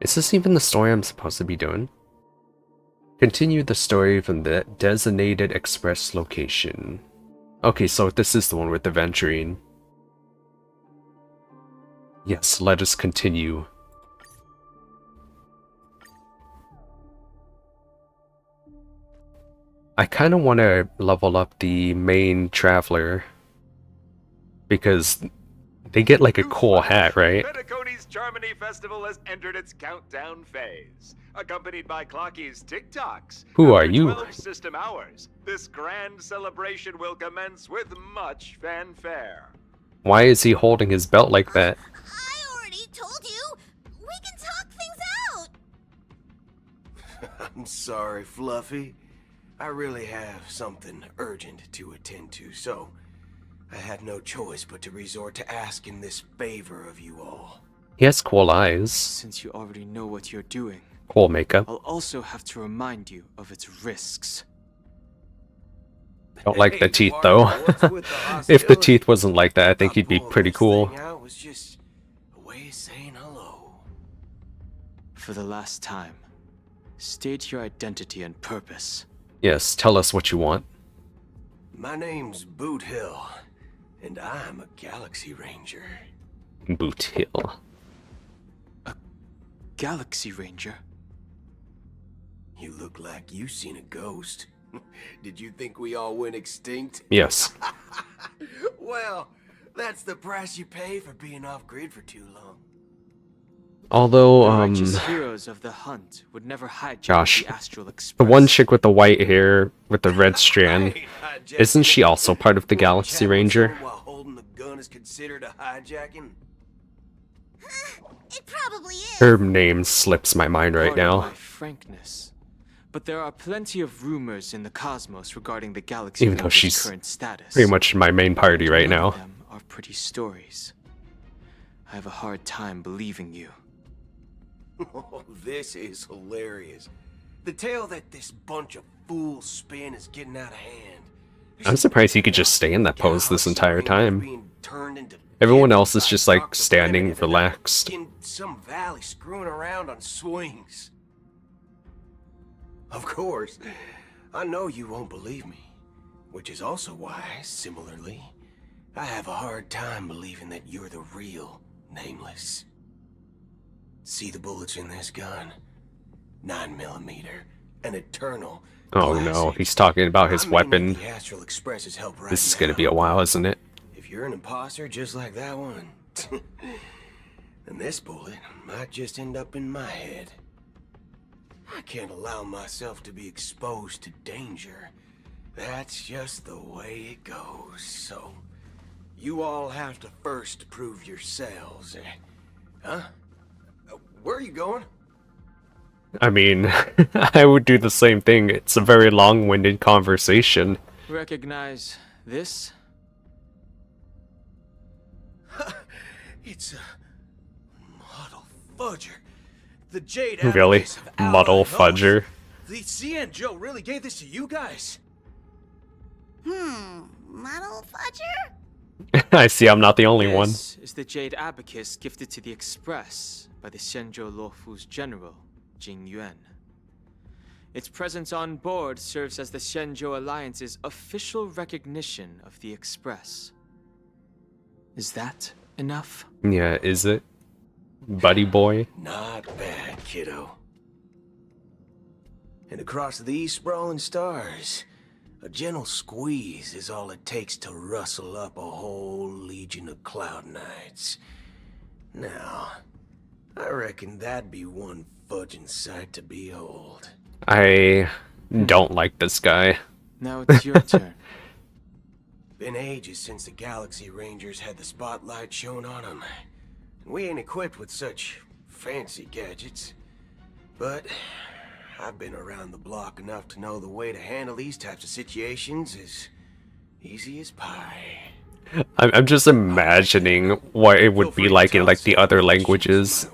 Is this even the story I'm supposed to be doing? Continue the story from the designated express location. Okay, so this is the one with the venturing. Yes, let us continue. I kind of want to level up the main traveler. Because they get like a cool hat, right? Penacony's Charmony Festival has entered its countdown phase, accompanied by Clocky's TikToks. Who are After you? 12 system hours, this grand celebration will commence with much fanfare. Why is he holding his belt like that? I already told you! We can talk things out! I'm sorry, Fluffy. I really have something urgent to attend to, so I had no choice but to resort to asking this favor of you all. He has cool eyes. Since you already know what you're doing, Cool makeup. I'll also have to remind you of its risks. I don't like the Hey, teeth partner, though. what's with the If the hostility? teeth wasn't like that, I think he'd be Pulling pretty this cool. thing out was just a way of saying hello. For the last time, state your identity and purpose. Yes, tell us what you want. My name's Boot Hill, and I'm a Galaxy Ranger. Boot Hill. Galaxy Ranger? You look like you seen a ghost. Did you think we all went extinct? Yes. Well, that's the price you pay for being off-grid for too long. Although, The righteous heroes of the hunt would never hijack Josh, the Astral Express. the one chick with the white hair with the red strand, isn't she also part of the Galaxy Ranger? While holding the gun is considered a hijacking? It probably is. Her name slips my mind right Pardon now. my frankness, but there are plenty of rumors in the cosmos regarding the Galaxy Even though Ranger's she's current status. pretty much my main party right None of now. them are pretty stories. I have a hard time believing you. Oh, this is hilarious. The tale that this bunch of fools spin is getting out of hand. I'm surprised he could just stay in that pose this entire time. Everyone else is just like standing relaxed. In some valley screwing around on swings. Of course, I know you won't believe me, which is also why, similarly, I have a hard time believing that you're the real Nameless. See the bullets in this gun? 9mm, an eternal. Oh no, classic. he's talking about his I mean, weapon. the Astral Express's help right This is gonna now. be a while, isn't it? If you're an imposter just like that one, then this bullet might just end up in my head. I can't allow myself to be exposed to danger. That's just the way it goes. So, you all have to first prove yourselves. Huh? Where are you going? I mean, I would do the same thing. It's a very long-winded conversation. Recognize this? It's a model fudger. The Jade Really? Abacus of Allied Muddle Oath. fudger. The CN Joe really gave this to you guys? Model fudger? I see I'm not the only one. This is the Jade Abacus gifted to the Express by the Shenzhou Luofu's general, Jing Yuan. Its presence on board serves as the Shenzhou Alliance's official recognition of the Express. Is that enough? Yeah, is it? Buddy boy? Not bad, kiddo. And across these sprawling stars, a gentle squeeze is all it takes to rustle up a whole legion of cloud knights. Now, I reckon that'd be one fudging sight to behold. I don't like this guy. Now it's your turn. Been ages since the Galaxy Rangers had the spotlight shown on them. We ain't equipped with such fancy gadgets. But I've been around the block enough to know the way to handle these types of situations is easy as pie. I'm just imagining what it would be like in like the other languages.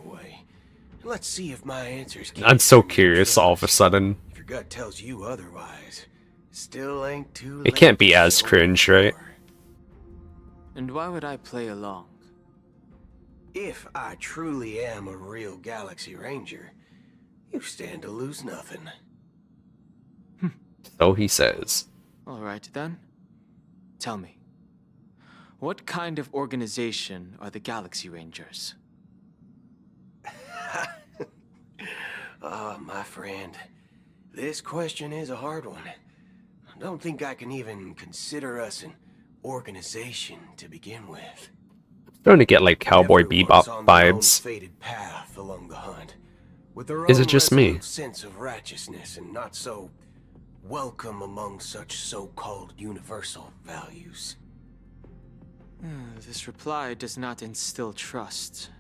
Let's see if my answers I'm so curious all of a sudden. If your gut tells you otherwise, still ain't too It late can't be to as show the door. cringe, right? And why would I play along? If I truly am a real Galaxy Ranger, you stand to lose nothing. So he says. Alright then. Tell me, what kind of organization are the Galaxy Rangers? Oh, my friend, this question is a hard one. I don't think I can even consider us an organization to begin with. Starting to get like Cowboy Everyone's Bebop on their own vibes. fated path along the hunt, with their Is own it just me? resolute sense of righteousness and not so welcome among such so-called universal values. This reply does not instill trust,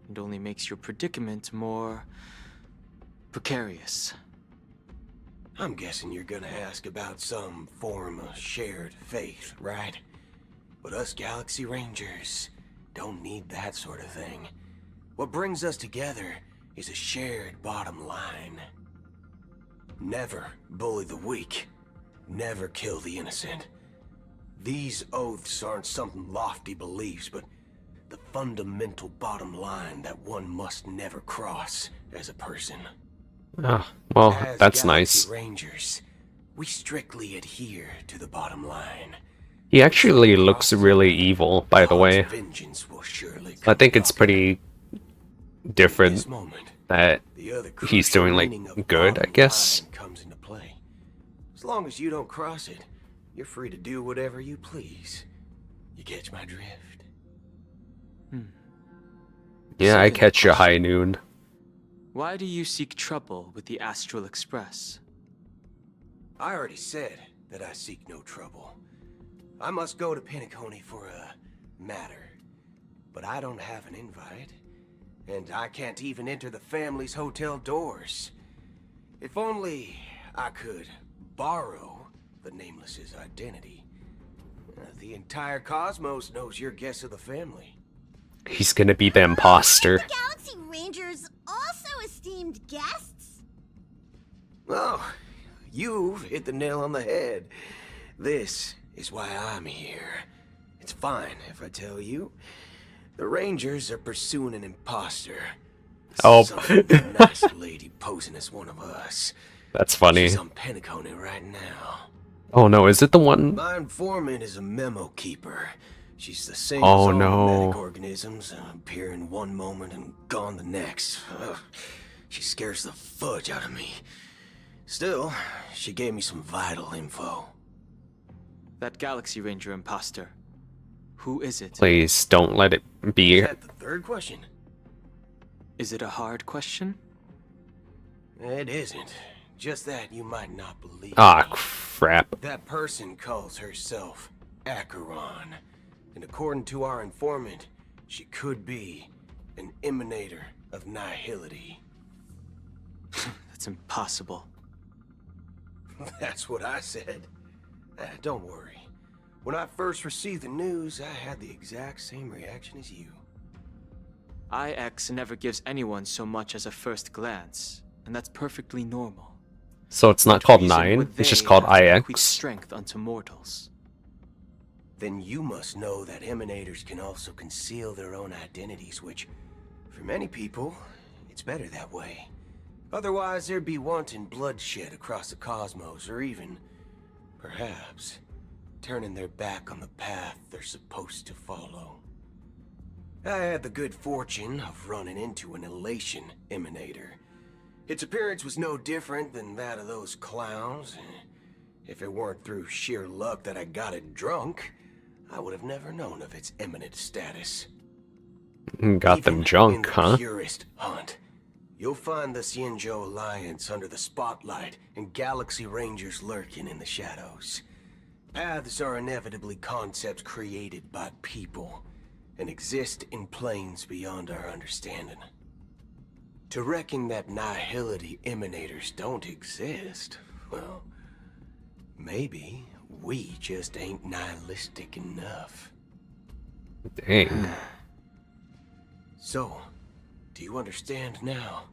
and only makes your predicament more precarious. I'm guessing you're gonna ask about some form of shared faith, right? But us Galaxy Rangers don't need that sort of thing. What brings us together is a shared bottom line. Never bully the weak. Never kill the innocent. These oaths aren't some lofty beliefs, but the fundamental bottom line that one must never cross as a person. Ah, well, As that's Galaxy nice. Rangers, we strictly adhere to the bottom line. He actually looks really evil, by the way. God's vengeance will surely I think come it's knocking. pretty In different this moment, that the other he's crucial doing, like, meaning of good, I bottom guess. line comes into play. As long as you don't cross it, you're free to do whatever you please. You catch my drift? Yeah, I Second catch you question. high noon. Why do you seek trouble with the Astral Express? I already said that I seek no trouble. I must go to Penacony for a matter. But I don't have an invite. And I can't even enter the family's hotel doors. If only I could borrow the Nameless's identity. The entire cosmos knows you're guests of the family. He's gonna be the imposter. The Galaxy Rangers also esteemed guests? Oh, you've hit the nail on the head. This is why I'm here. It's fine if I tell you. The Rangers are pursuing an imposter. Oh. Some nice lady posing as one of us. That's funny. She's on Penacony right now. Oh no, is it the one? My informant is a memo keeper. She's the same Oh, as all no. nomadic organisms, appearing one moment and gone the next. Ugh. She scares the fudge out of me. Still, she gave me some vital info. That Galaxy Ranger imposter. Who is it? Please don't let it be. Is that the third question? Is it a hard question? It isn't. Just that you might not believe Ah, me. crap. That person calls herself Acheron. And according to our informant, she could be an emanator of nihility. That's impossible. That's what I said. Don't worry. When I first received the news, I had the exact same reaction as you. IX never gives anyone so much as a first glance, and that's perfectly normal. So it's not What called reason 9, would it's just they called have to bequeath IX. strength unto mortals. Then you must know that emanators can also conceal their own identities, which, for many people, it's better that way. Otherwise, there'd be wanton bloodshed across the cosmos, or even, perhaps, turning their back on the path they're supposed to follow. I had the good fortune of running into an elation emanator. Its appearance was no different than that of those clowns. If it weren't through sheer luck that I got it drunk, I would have never known of its eminent status. Got them Even in junk, the huh? purest hunt, you'll find the Xianzhou Alliance under the spotlight and Galaxy Rangers lurking in the shadows. Paths are inevitably concepts created by people and exist in planes beyond our understanding. To reckon that nihility emanators don't exist, well, maybe we just ain't nihilistic enough. Dang. So, do you understand now?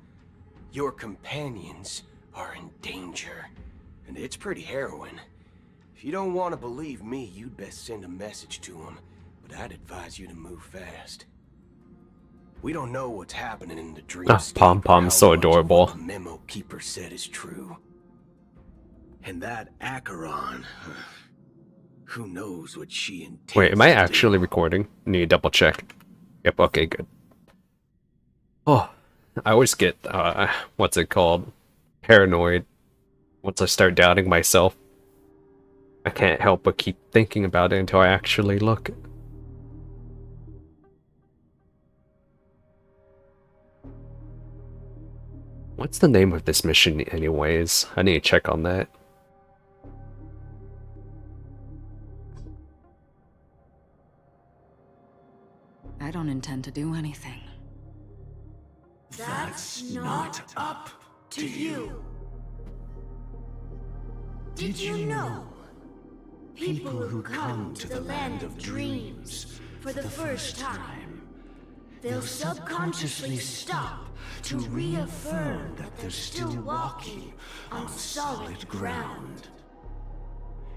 Your companions are in danger, and it's pretty harrowing. If you don't want to believe me, you'd best send a message to them, but I'd advise you to move fast. We don't know what's happening in the Ah, Dreamscape. Pom Pom's so how much of adorable. what the memo keeper said is true. And that Acheron, who knows what she intends. Wait, am I to actually do. recording? Need to double check. Yep, okay, good. Oh, I always get, what's it called? Paranoid. Once I start doubting myself. I can't help but keep thinking about it until I actually look. What's the name of this mission anyways? I need to check on that. I don't intend to do anything. That's not up to you. Did you know? People who come to the land of dreams for the first time, they'll subconsciously stop to reaffirm that they're still walking on solid ground.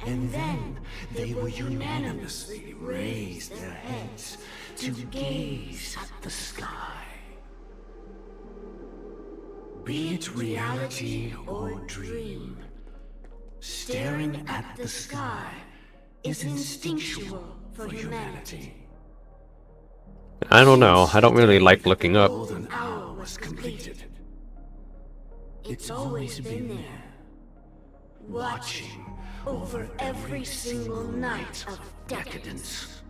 And then they will unanimously raise their heads to gaze at the sky. Be it reality or dream, staring at the sky is instinctual for humanity. I don't know. I don't really like looking The up. golden hour was completed. It's always been there, watching over every single night of decadence.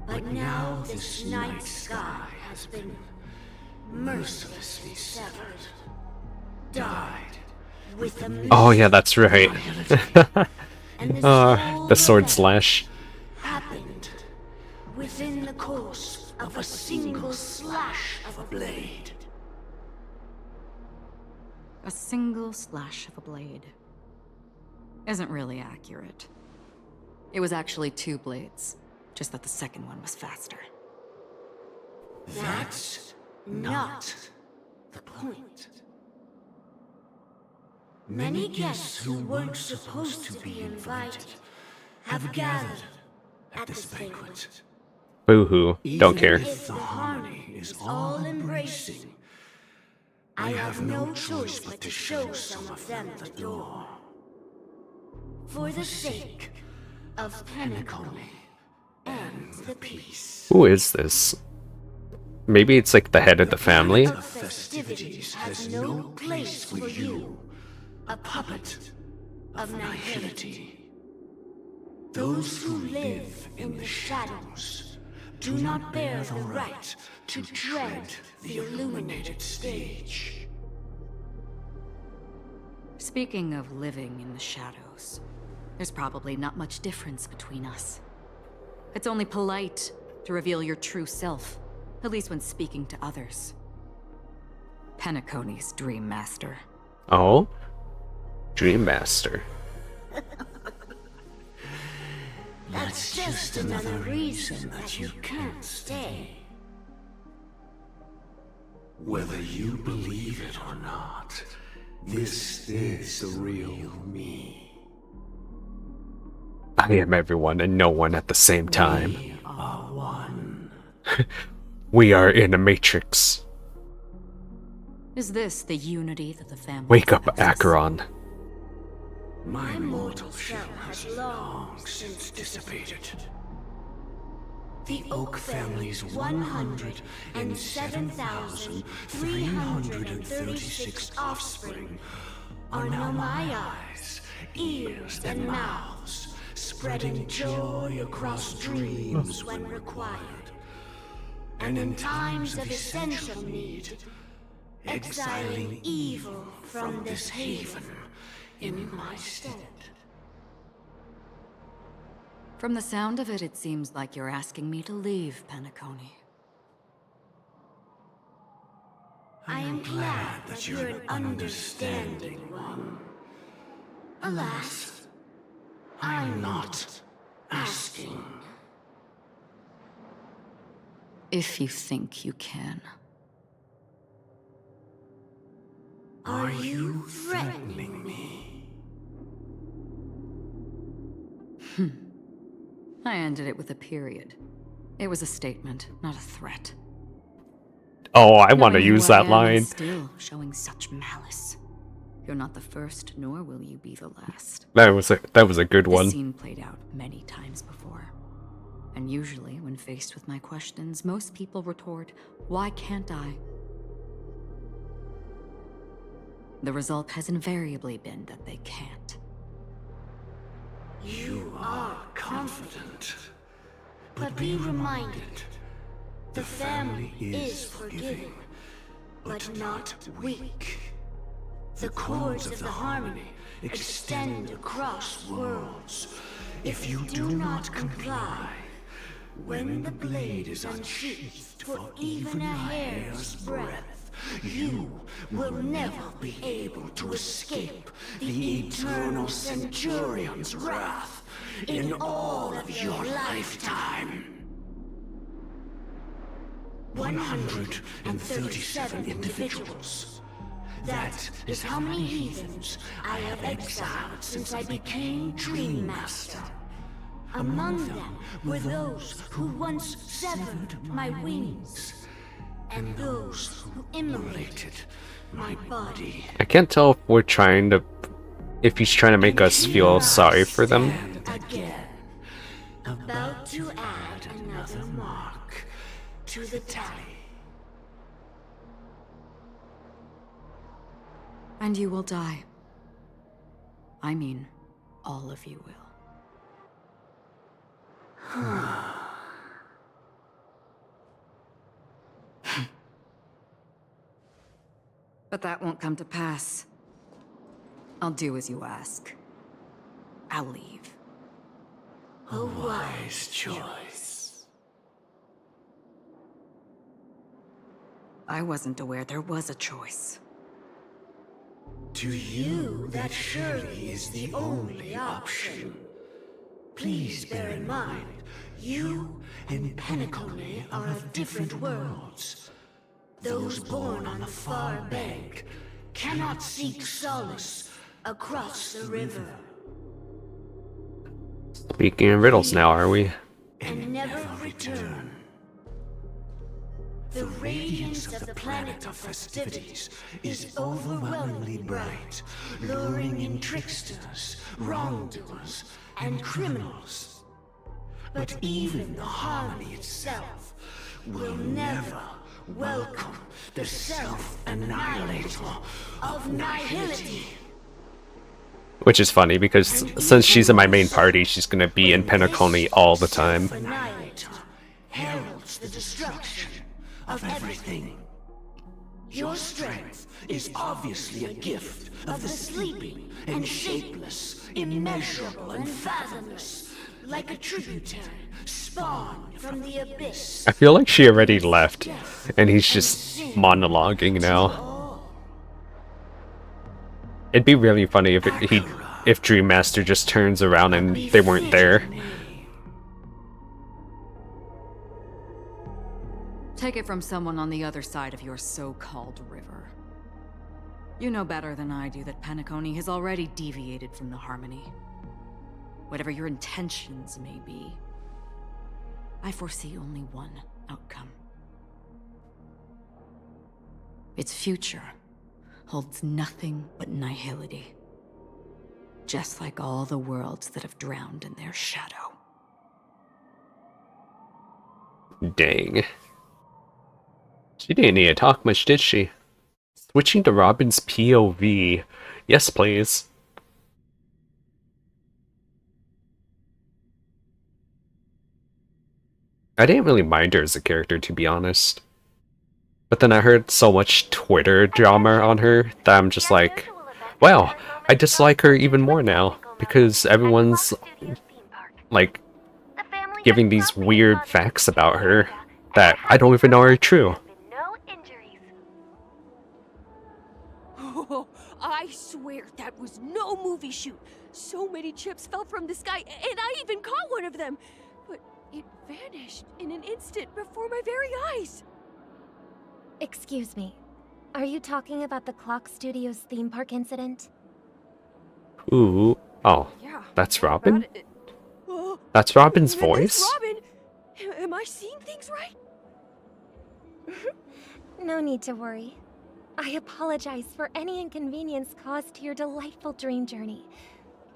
But now this night sky has been mercilessly severed, dyed with the Oh yeah, that's right. and this The whole sword event slash. happened within the course of a single slash of a blade. A single slash of a blade isn't really accurate. It was actually 2 blades, just that the second one was faster. That's not the point. Many guests who weren't supposed to be invited have gathered at this banquet. Boo-hoo. Don't care. If the harmony is all embracing, I have no choice but to show some of them the door. For the sake of Penacony and the peace. Who is this? Maybe it's like the head of the family? Of festivities has no place for you, a puppet of nihility. Those who live in the shadows do not bear the right to tread the illuminated stage. Speaking of living in the shadows, there's probably not much difference between us. It's only polite to reveal your true self, at least when speaking to others. Penacony's Dream Master. Oh? Dream Master. That's just another reason that you can't stay. Whether you believe it or not, this is the real me. I am everyone and no one at the same time. We are one. We are in a matrix. Is this the unity that the family Wake up, professes? Acheron. My mortal shell has long since dissipated. The Oak family's 107,336 offspring are now my eyes, ears, and mouths, spreading joy across dreams when required. And in times of essential need, exiling evil from this haven in my stead. From the sound of it, it seems like you're asking me to leave Penacony. I am glad that you're an understanding one. Alas, I'm not asking. If you think you can. Are you threatening me? I ended it with a period. It was a statement, not a threat. Oh, I want to Knowing who use I that am line. and still showing such malice. You're not the first, nor will you be the last. That was a good This one. scene played out many times before. And usually, when faced with my questions, most people retort, "Why can't I?" The result has invariably been that they can't. You are confident. But be reminded, the family is forgiving, but not weak. The cords of the harmony extend across worlds. If you do not comply, when the blade is unsheathed for even a hair's breadth, you will never be able to escape the eternal Centurion's wrath in all of your lifetime. 137 individuals. That is how many heathens I have exiled since I became Dream Master. Among them were those who once severed my wings, and those who immolated my body. I can't tell if he's trying to make us feel sorry for them. Again, about to add another mark to the tally. And you will die. I mean, all of you will. But that won't come to pass. I'll do as you ask. I'll leave. A wise choice. I wasn't aware there was a choice. To you, that surely is the only option. Please bear in mind, you and Penacony are of different worlds. Those born on the far bank cannot seek solace across the river. Speaking in riddles now, are we? And never return. The radiance of the planet of festivities is overwhelmingly bright, luring in tricksters, wrongdoers, and criminals. But even the harmony itself will never welcome the self-annihilator of nihility. Which is funny because since she's in my main party, she's gonna be in Penacony all the time. Annihilator heralds the destruction of everything. Your strength is obviously a gift of the sleeping and shapeless, immeasurable and fathomless, like a tributary spawned from the abyss. I feel like she already left, and he's just monologuing now. It'd be really funny if Dream Master just turns around and they weren't there. Take it from someone on the other side of your so-called river. You know better than I do that Penacony has already deviated from the harmony. Whatever your intentions may be, I foresee only one outcome. Its future holds nothing but nihility. Just like all the worlds that have drowned in their shadow. Dang. She didn't need to talk much, did she? Switching to Robin's POV. Yes, please. I didn't really mind her as a character, to be honest. But then I heard so much Twitter drama on her that I'm just like, wow, I dislike her even more now. Because everyone's, like, giving these weird facts about her that I don't even know are true. Oh, I swear that was no movie shoot. So many chips fell from the sky, and I even caught one of them. But it vanished in an instant before my very eyes. Excuse me. Are you talking about the Clock Studios theme park incident? Ooh. Oh, Yeah. that's Robin? Oh, That's Robin's then voice? That's Robin. Am I seeing things right? No need to worry. I apologize for any inconvenience caused to your delightful dream journey.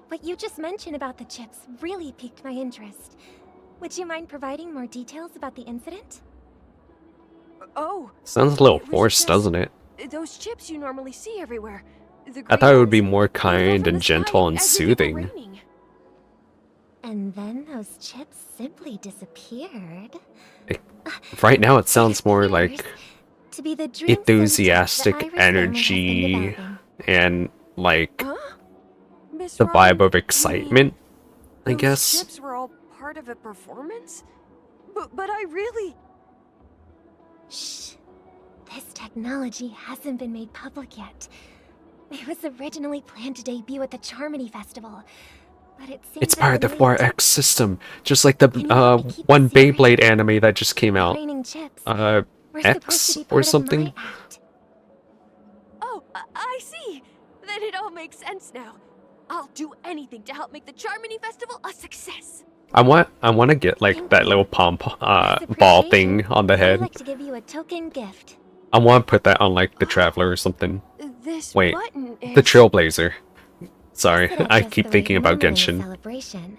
What you just mentioned about the chips really piqued my interest. Would you mind providing more details about the incident? Oh. Sounds a little it was forced, just doesn't it? Those chips you normally see everywhere. The I green thought it would be ones, more they fell kind from and the sky gentle and as if it were soothing. raining. And then those chips simply disappeared. Right now it sounds more like To be the dream sim chips enthusiastic the Iris family has been energy developing. and like Huh? Miss the Robin, vibe of you excitement, I mean guess. Those chips were all part of a performance? But I really... Shh. This technology hasn't been made public yet. It was originally planned to debut at the Charmony Festival, but it seems It's part of the that 4X system, just like the Can you help me keep one a secret? Beyblade anime that just came out. raining chips. Uh, We're supposed X to be or part of something. my act. Oh, I see. Then it all makes sense now. I'll do anything to help make the Charmony Festival a success. I want to get like Thank that you. little As ball appreciation, thing on the I'd head. like to give you a token gift. I want to put that on like the Traveler or something. This Wait, button is... the Trailblazer. Sorry, Sit at I just keep the thinking right about moment in the Genshin. celebration.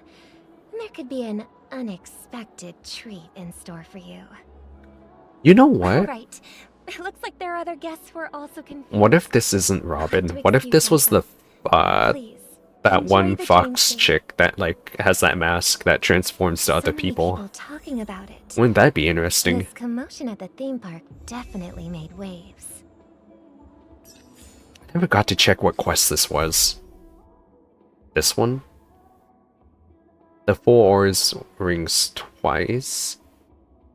There could be an unexpected treat in store for you. You know All what? right. It looks like there are other guests who are also confused. What if this isn't Robin? What if this was the Please, that enjoy one the fox Dreamscape. chick that like has that mask that transforms to other So many people? talking about it. Wouldn't that be interesting? This commotion at the theme park definitely made waves. I never got to check what quest this was. This one? The 4 ores rings twice.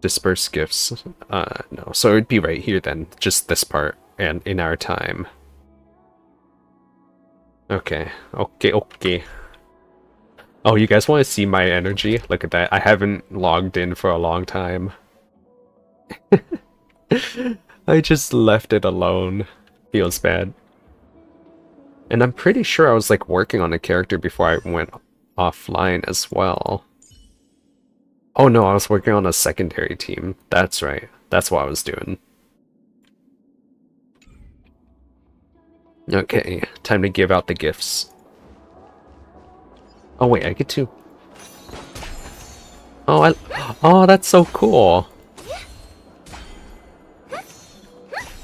Disperse gifts. No. So it'd be right here then. Just this part. And in our time. Okay. Okay. Oh, you guys want to see my energy? Look at that. I haven't logged in for a long time. I just left it alone. Feels bad. And I'm pretty sure I was like working on a character before I went offline as well. Oh no, I was working on a secondary team. That's right. That's what I was doing. Okay, time to give out the gifts. Oh wait, I get to... Oh, that's so cool.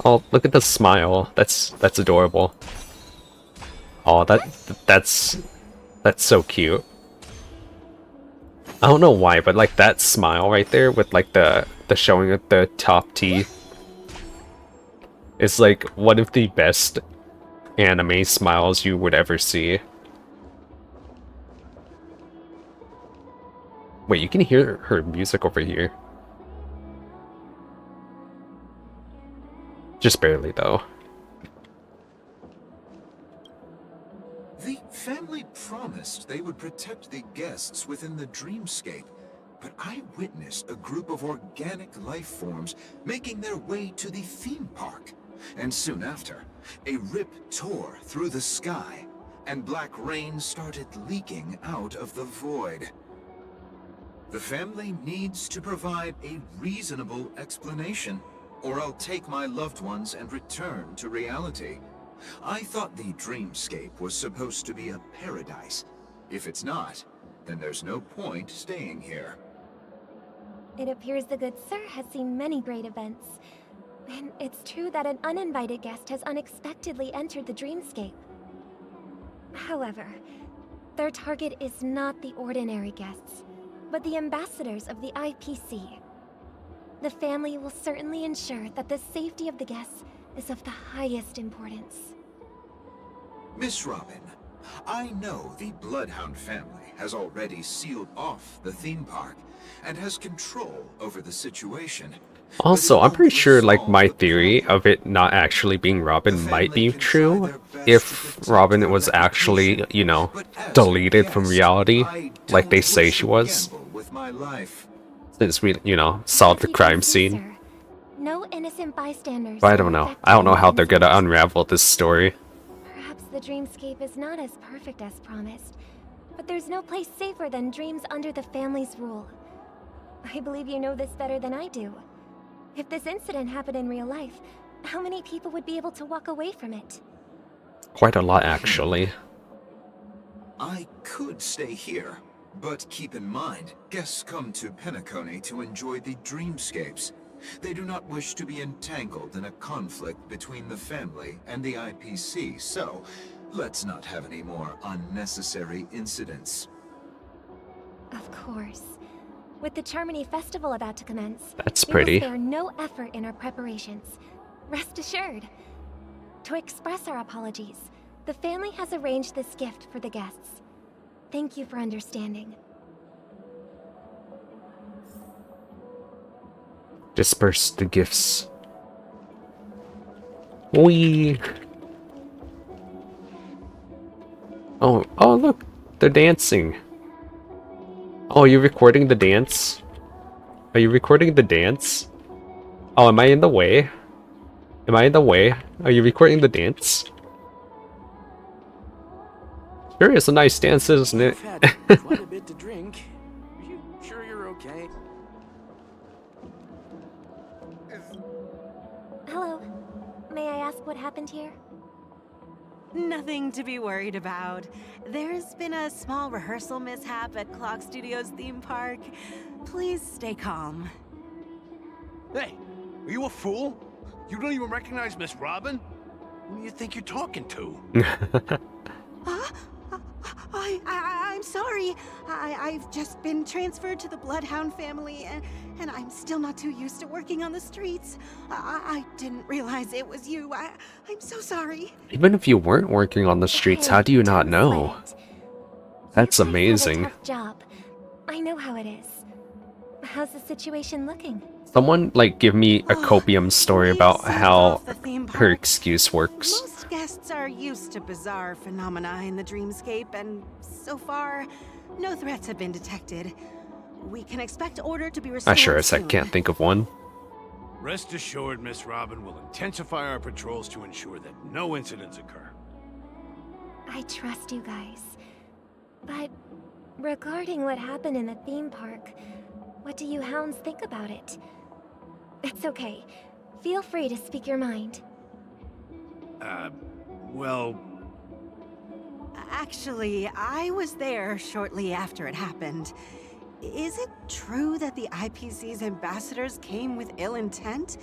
Oh, look at the smile. That's adorable. Oh, that's so cute. I don't know why, but like that smile right there with like the showing of the top teeth is like one of the best anime smiles you would ever see. Wait, you can hear her music over here. Just barely though. The family promised they would protect the guests within the Dreamscape, but I witnessed a group of organic life forms making their way to the theme park. And soon after, a rip tore through the sky, and black rain started leaking out of the void. The family needs to provide a reasonable explanation, or I'll take my loved ones and return to reality. I thought the Dreamscape was supposed to be a paradise. If it's not, then there's no point staying here. It appears the good sir has seen many great events. And it's true that an uninvited guest has unexpectedly entered the Dreamscape. However, their target is not the ordinary guests, but the ambassadors of the IPC. The family will certainly ensure that the safety of the guests is of the highest importance. Miss Robin, I know the Bloodhound family has already sealed off the theme park and has control over the situation. Also, I'm pretty sure like my theory of it not actually being Robin might be true if Robin was actually, you know, deleted from reality like they say she was. Since we, you know, solved the crime scene. No innocent bystanders. But I don't know. I don't know how they're gonna unravel this story. Perhaps the Dreamscape is not as perfect as promised, but there's no place safer than dreams under the family's rule. I believe you know this better than I do. If this incident happened in real life, how many people would be able to walk away from it? Quite a lot, actually. I could stay here, but keep in mind, guests come to Penacony to enjoy the dreamscapes. They do not wish to be entangled in a conflict between the family and the IPC, so let's not have any more unnecessary incidents. Of course. With the Charmony Festival about to commence, That's we pretty. will spare no effort in our preparations. Rest assured. To express our apologies, the family has arranged this gift for the guests. Thank you for understanding. Disperse the gifts. Whee! Oh, look! They're dancing. Oh, you're recording the dance? Are you recording the dance? Oh, am I in the way? Am I in the way? Are you recording the dance? Sure is a nice dance, isn't it? You've had quite a bit to drink. Are you sure you're okay? Hello. May I ask what happened here? Nothing to be worried about. There's been a small rehearsal mishap at Clock Studios theme park. Please stay calm. Hey, are you a fool? You don't even recognize Miss Robin? Who do you think you're talking to? I'm sorry. I've just been transferred to the Bloodhound family, and I'm still not too used to working on the streets. I didn't realize it was you. I'm so sorry. Even if you weren't working on the streets, how do you not know? That's You guys have a amazing. tough job. I know how it is. How's the situation looking? Someone, like, give me a copium story about how her excuse works. Most guests are used to bizarre phenomena in the dreamscape, and so far, no threats have been detected. We can expect order to be restored I sure as heck soon. can't think of one. Rest assured, Miss Robin will intensify our patrols to ensure that no incidents occur. I trust you guys. But regarding what happened in the theme park, what do you hounds think about it? It's okay. Feel free to speak your mind. Well... Actually, I was there shortly after it happened. Is it true that the IPC's ambassadors came with ill intent?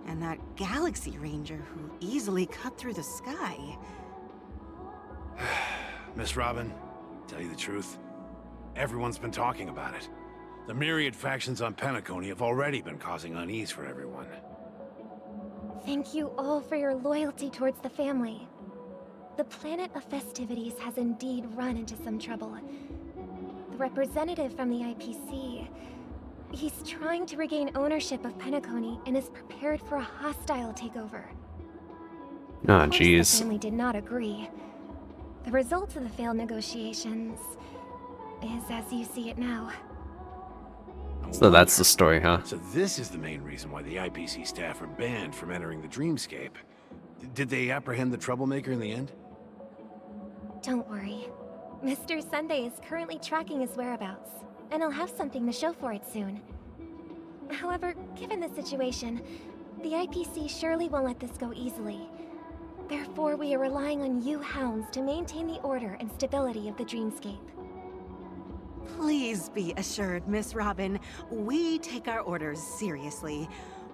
And that Galaxy Ranger who easily cut through the sky? Miss Robin, tell you the truth, everyone's been talking about it. The myriad factions on Penacony have already been causing unease for everyone. Thank you all for your loyalty towards the family. The planet of festivities has indeed run into some trouble. The representative from the IPC... he's trying to regain ownership of Penacony and is prepared for a hostile takeover. Ah, Of course, jeez. the family did not agree. The result of the failed negotiations is as you see it now. So that's the story, huh? So this is the main reason why the IPC staff are banned from entering the Dreamscape. Did they apprehend the troublemaker in the end? Don't worry. Mr. Sunday is currently tracking his whereabouts, and he'll have something to show for it soon. However, given the situation, the IPC surely won't let this go easily. Therefore, we are relying on you hounds to maintain the order and stability of the Dreamscape. Please be assured, Miss Robin, we take our orders seriously.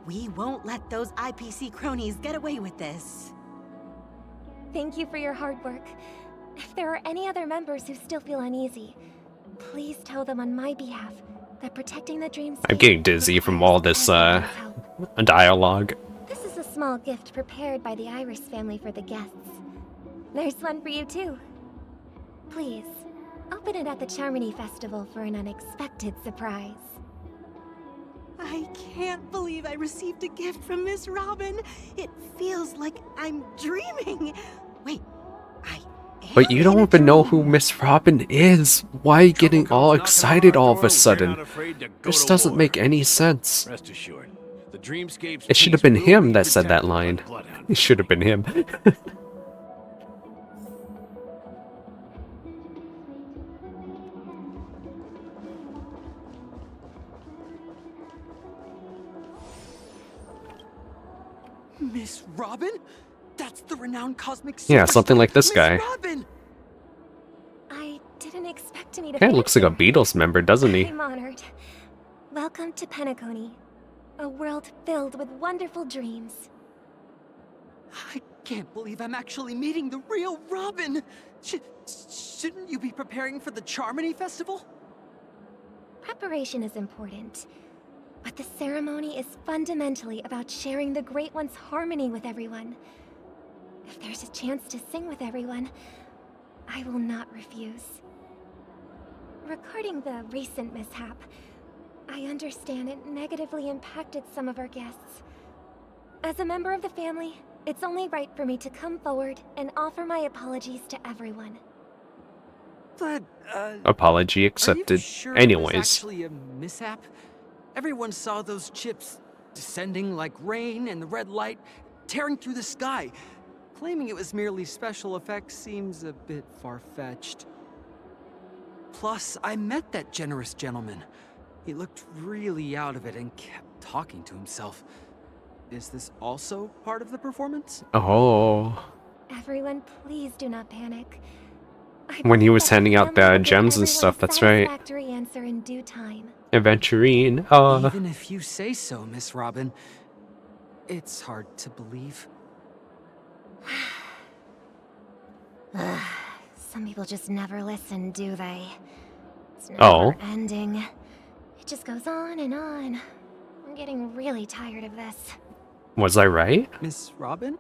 We won't let those IPC cronies get away with this. Thank you for your hard work. If there are any other members who still feel uneasy, please tell them on my behalf that protecting the Dreamscape... I'm getting dizzy from all this, dialogue. This is a small gift prepared by the Iris family for the guests. There's one for you too. Please, open it at the Charmony Festival for an unexpected surprise. I can't believe I received a gift from Miss Robin. It feels like I'm dreaming. Wait, But you don't even know who Miss Robin is. Why are you getting all excited all of a sudden? This doesn't make any sense. Rest assured, the Dreamscape's It should have been him that said that line. It should have been him. Robin? That's the renowned cosmic Yeah, something like this Miss guy. Robin! I didn't expect to meet a Kinda looks like a Beatles member, doesn't he? I'm honored. Welcome to Penacony, a world filled with wonderful dreams. I can't believe I'm actually meeting the real Robin! Shouldn't you be preparing for the Charmony Festival? Preparation is important, but the ceremony is fundamentally about sharing the Great One's harmony with everyone. If there's a chance to sing with everyone, I will not refuse. Regarding the recent mishap, I understand it negatively impacted some of our guests. As a member of the family, it's only right for me to come forward and offer my apologies to everyone. But, Apology are you accepted. sure it was Anyways. actually a mishap? Everyone saw those chips descending like rain and the red light tearing through the sky. Claiming it was merely special effects seems a bit far-fetched. Plus, I met that generous gentleman. He looked really out of it and kept talking to himself. Is this also part of the performance? Oh. Everyone, please do not panic. When he was handing out the gems and stuff, that's right. Satisfactory answer in due time. Aventurine. Even if you say so, Miss Robin, it's hard to believe. Some people just never listen, do they? It's never Oh. ending. It just goes on and on. I'm getting really tired of this. Was I right? Miss Robin?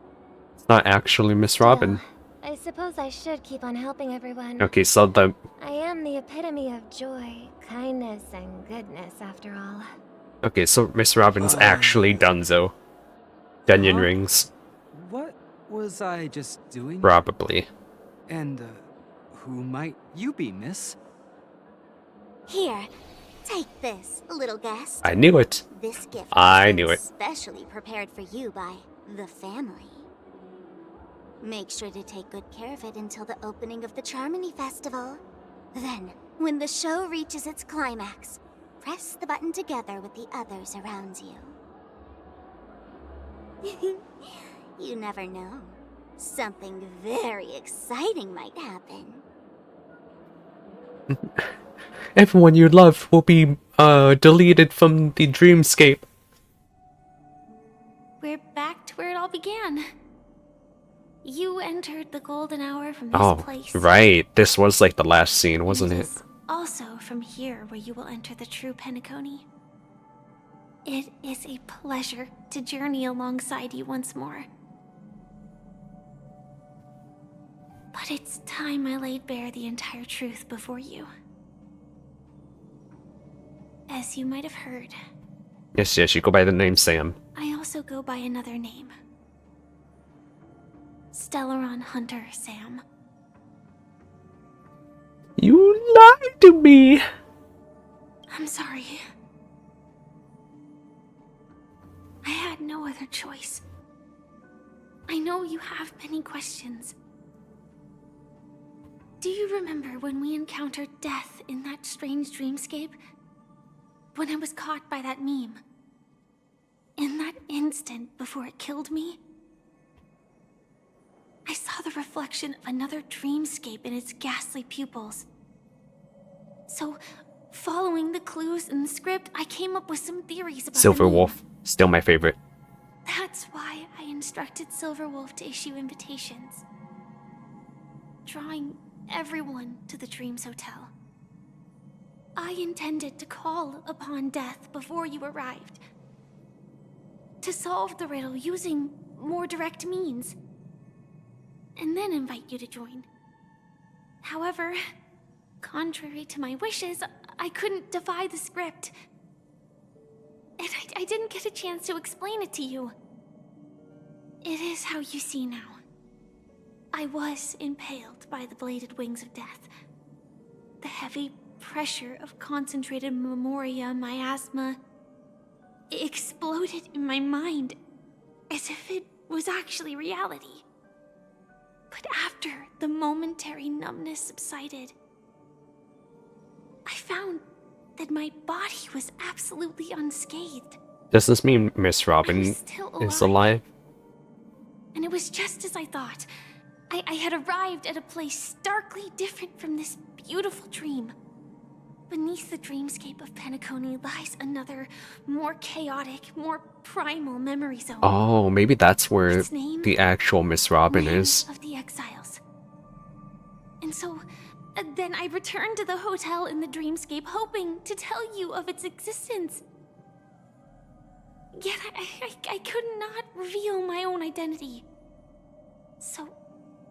It's not actually Miss Robin. I suppose I should keep on helping everyone. Okay, so the... I am the epitome of joy, kindness, and goodness, after all. Okay, so Miss Robin's actually Dunzo. Dunyan rings. What was I just doing? Probably. And, who might you be, miss? Here, take this, little guest. I knew it. This gift I was knew it. specially prepared for you by the family. Make sure to take good care of it until the opening of the Charmony Festival. Then, when the show reaches its climax, press the button together with the others around you. You never know. Something very exciting might happen. Everyone you love will be deleted from the Dreamscape. We're back to where it all began. You entered the golden hour from this Oh, place. right. This was like the last scene, wasn't it? Also from here where you will enter the true Penacony. It is a pleasure to journey alongside you once more. But it's time I laid bare the entire truth before you. As you might have heard, Yes, you go by the name Sam. I also go by another name. Stellaron Hunter Sam. You lied to me! I'm sorry. I had no other choice. I know you have many questions. Do you remember when we encountered death in that strange dreamscape? When I was caught by that meme? In that instant before it killed me? I saw the reflection of another dreamscape in its ghastly pupils. So, following the clues in the script, I came up with some theories about the meme. Silverwolf, still my favorite. That's why I instructed Silverwolf to issue invitations, drawing everyone to the Dreams Hotel. I intended to call upon death before you arrived, to solve the riddle using more direct means, and then invite you to join. However, contrary to my wishes, I couldn't defy the script. And I didn't get a chance to explain it to you. It is how you see now. I was impaled by the bladed wings of death. The heavy pressure of concentrated memoria miasma exploded in my mind as if it was actually reality. But after the momentary numbness subsided, I found that my body was absolutely unscathed. Does this mean Miss Robin is alive? And it was just as I thought. I had arrived at a place starkly different from this beautiful dream. Beneath the dreamscape of Penacony lies another, more chaotic, more primal memory zone. Oh, maybe that's where Its name? the actual Miss Robin Land is. of the Exiles. And so, then I returned to the hotel in the dreamscape, hoping to tell you of its existence. Yet I could not reveal my own identity. So,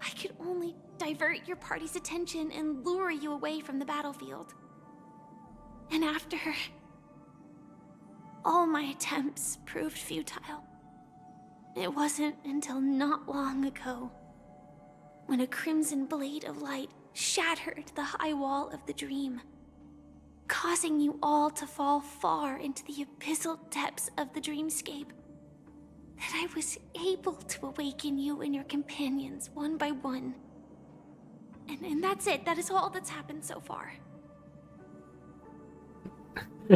I could only divert your party's attention and lure you away from the battlefield. And after, all my attempts proved futile. It wasn't until not long ago, when a crimson blade of light shattered the high wall of the dream, causing you all to fall far into the abyssal depths of the dreamscape, that I was able to awaken you and your companions one by one. And that's it. That is all that's happened so far.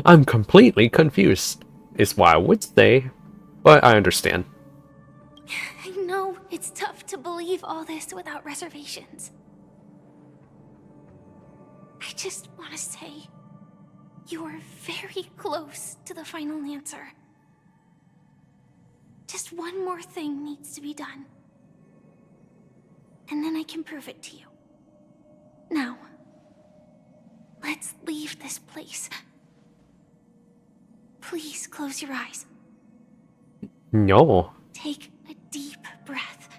I'm completely confused, is what I would say, but I understand. I know it's tough to believe all this without reservations. I just want to say, you are very close to the final answer. Just one more thing needs to be done. And then I can prove it to you. Now, let's leave this place. Please close your eyes. No. Take a deep breath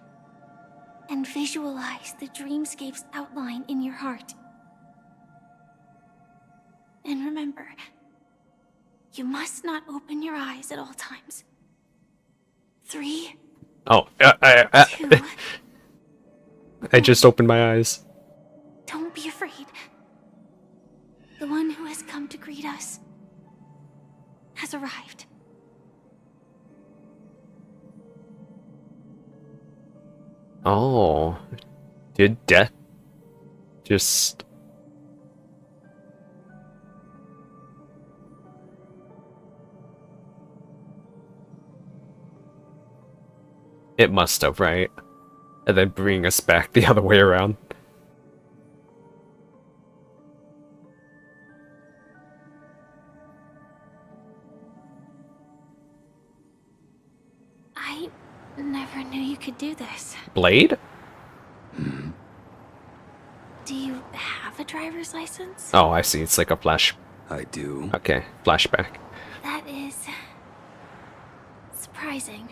and visualize the dreamscape's outline in your heart. And remember, you must not open your eyes at all times. 3, Oh, 2, I just opened my eyes. don't be afraid. The one who has come to greet us has arrived. Oh, did death just... It must have, right? And then bring us back the other way around. I never knew you could do this. Blade? Do you have a driver's license? Oh, I see. It's like a flash. I do. Okay, flashback. That is surprising.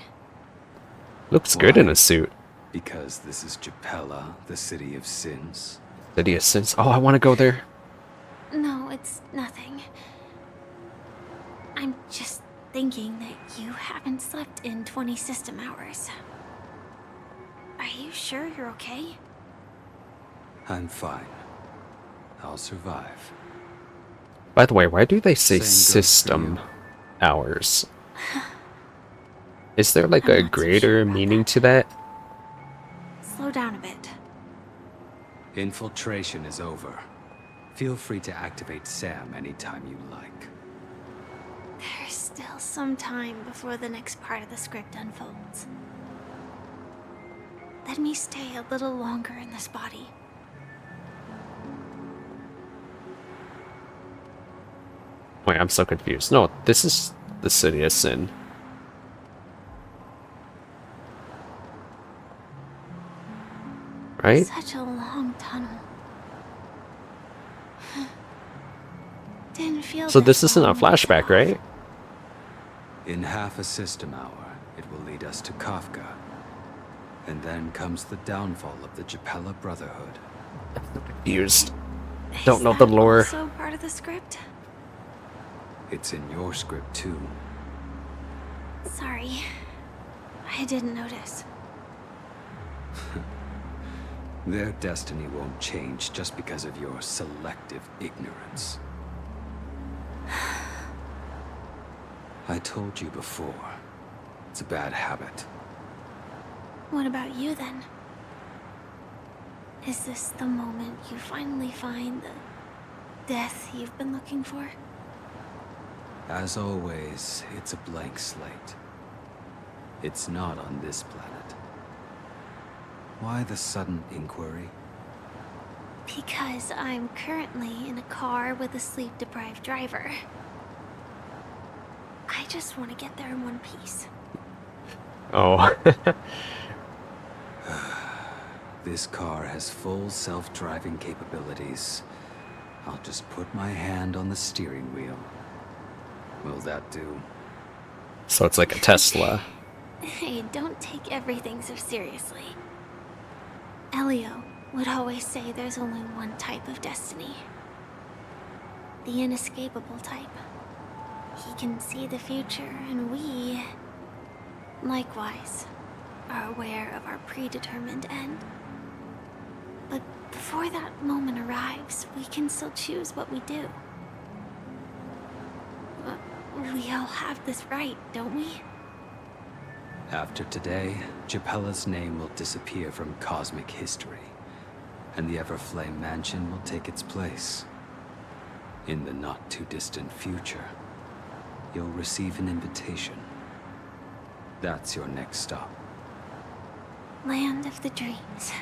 Looks good in a suit. Because this is Japella, the city of sins. City of Sins. Oh, I want to go there. No, it's nothing. I'm just thinking that you haven't slept in 20 system hours. Are you sure you're okay? I'm fine. I'll survive. By the way, why do they say Same goes for system hours? Is there like a greater meaning to that? Slow down a bit. Infiltration is over. Feel free to activate Sam anytime you like. There's still some time before the next part of the script unfolds. Let me stay a little longer in this body. Wait, I'm so confused. No, this is the City of Sin. Right? Such a long tunnel. Didn't feel So this isn't a flashback, right? In half a system hour, it will lead us to Kafka. And then comes the downfall of the Japella Brotherhood. Confused. Don't know the lore. Also part of the script? It's in your script too. Sorry. I didn't notice. Their destiny won't change just because of your selective ignorance. I told you before, it's a bad habit. What about you then? Is this the moment you finally find the death you've been looking for? As always, it's a blank slate. It's not on this planet. Why the sudden inquiry? Because I'm currently in a car with a sleep-deprived driver. I just want to get there in one piece. Oh. This car has full self-driving capabilities. I'll just put my hand on the steering wheel. Will that do? So it's like a Tesla. Hey, don't take everything so seriously. Elio would always say there's only one type of destiny. The inescapable type. He can see the future, and we, likewise, are aware of our predetermined end. But before that moment arrives, we can still choose what we do. We all have this right, don't we? After today, Japella's name will disappear from cosmic history, and the Everflame Mansion will take its place. In the not-too-distant future, you'll receive an invitation. That's your next stop. Land of the Dreams.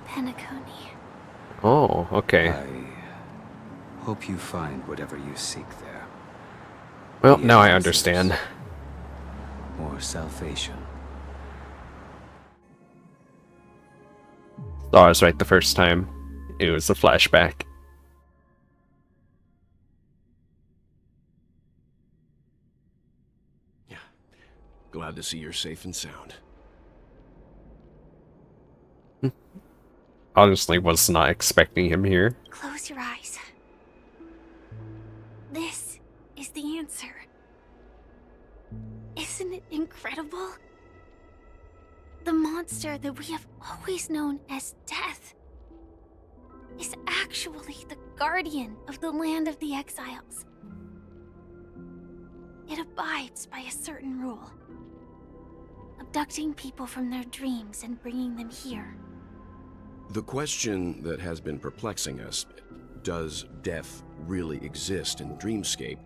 Penacony. Oh, okay. I hope you find whatever you seek there. Well, The now I answers. understand. Or salvation. Thought I was right the first time. It was a flashback. Glad to see you're safe and sound. Honestly, was not expecting him here. Close your eyes. This is the answer. Isn't it incredible? The monster that we have always known as Death is actually the guardian of the land of the exiles. It abides by a certain rule. Abducting people from their dreams and bringing them here. The question that has been perplexing us, does death really exist in Dreamscape,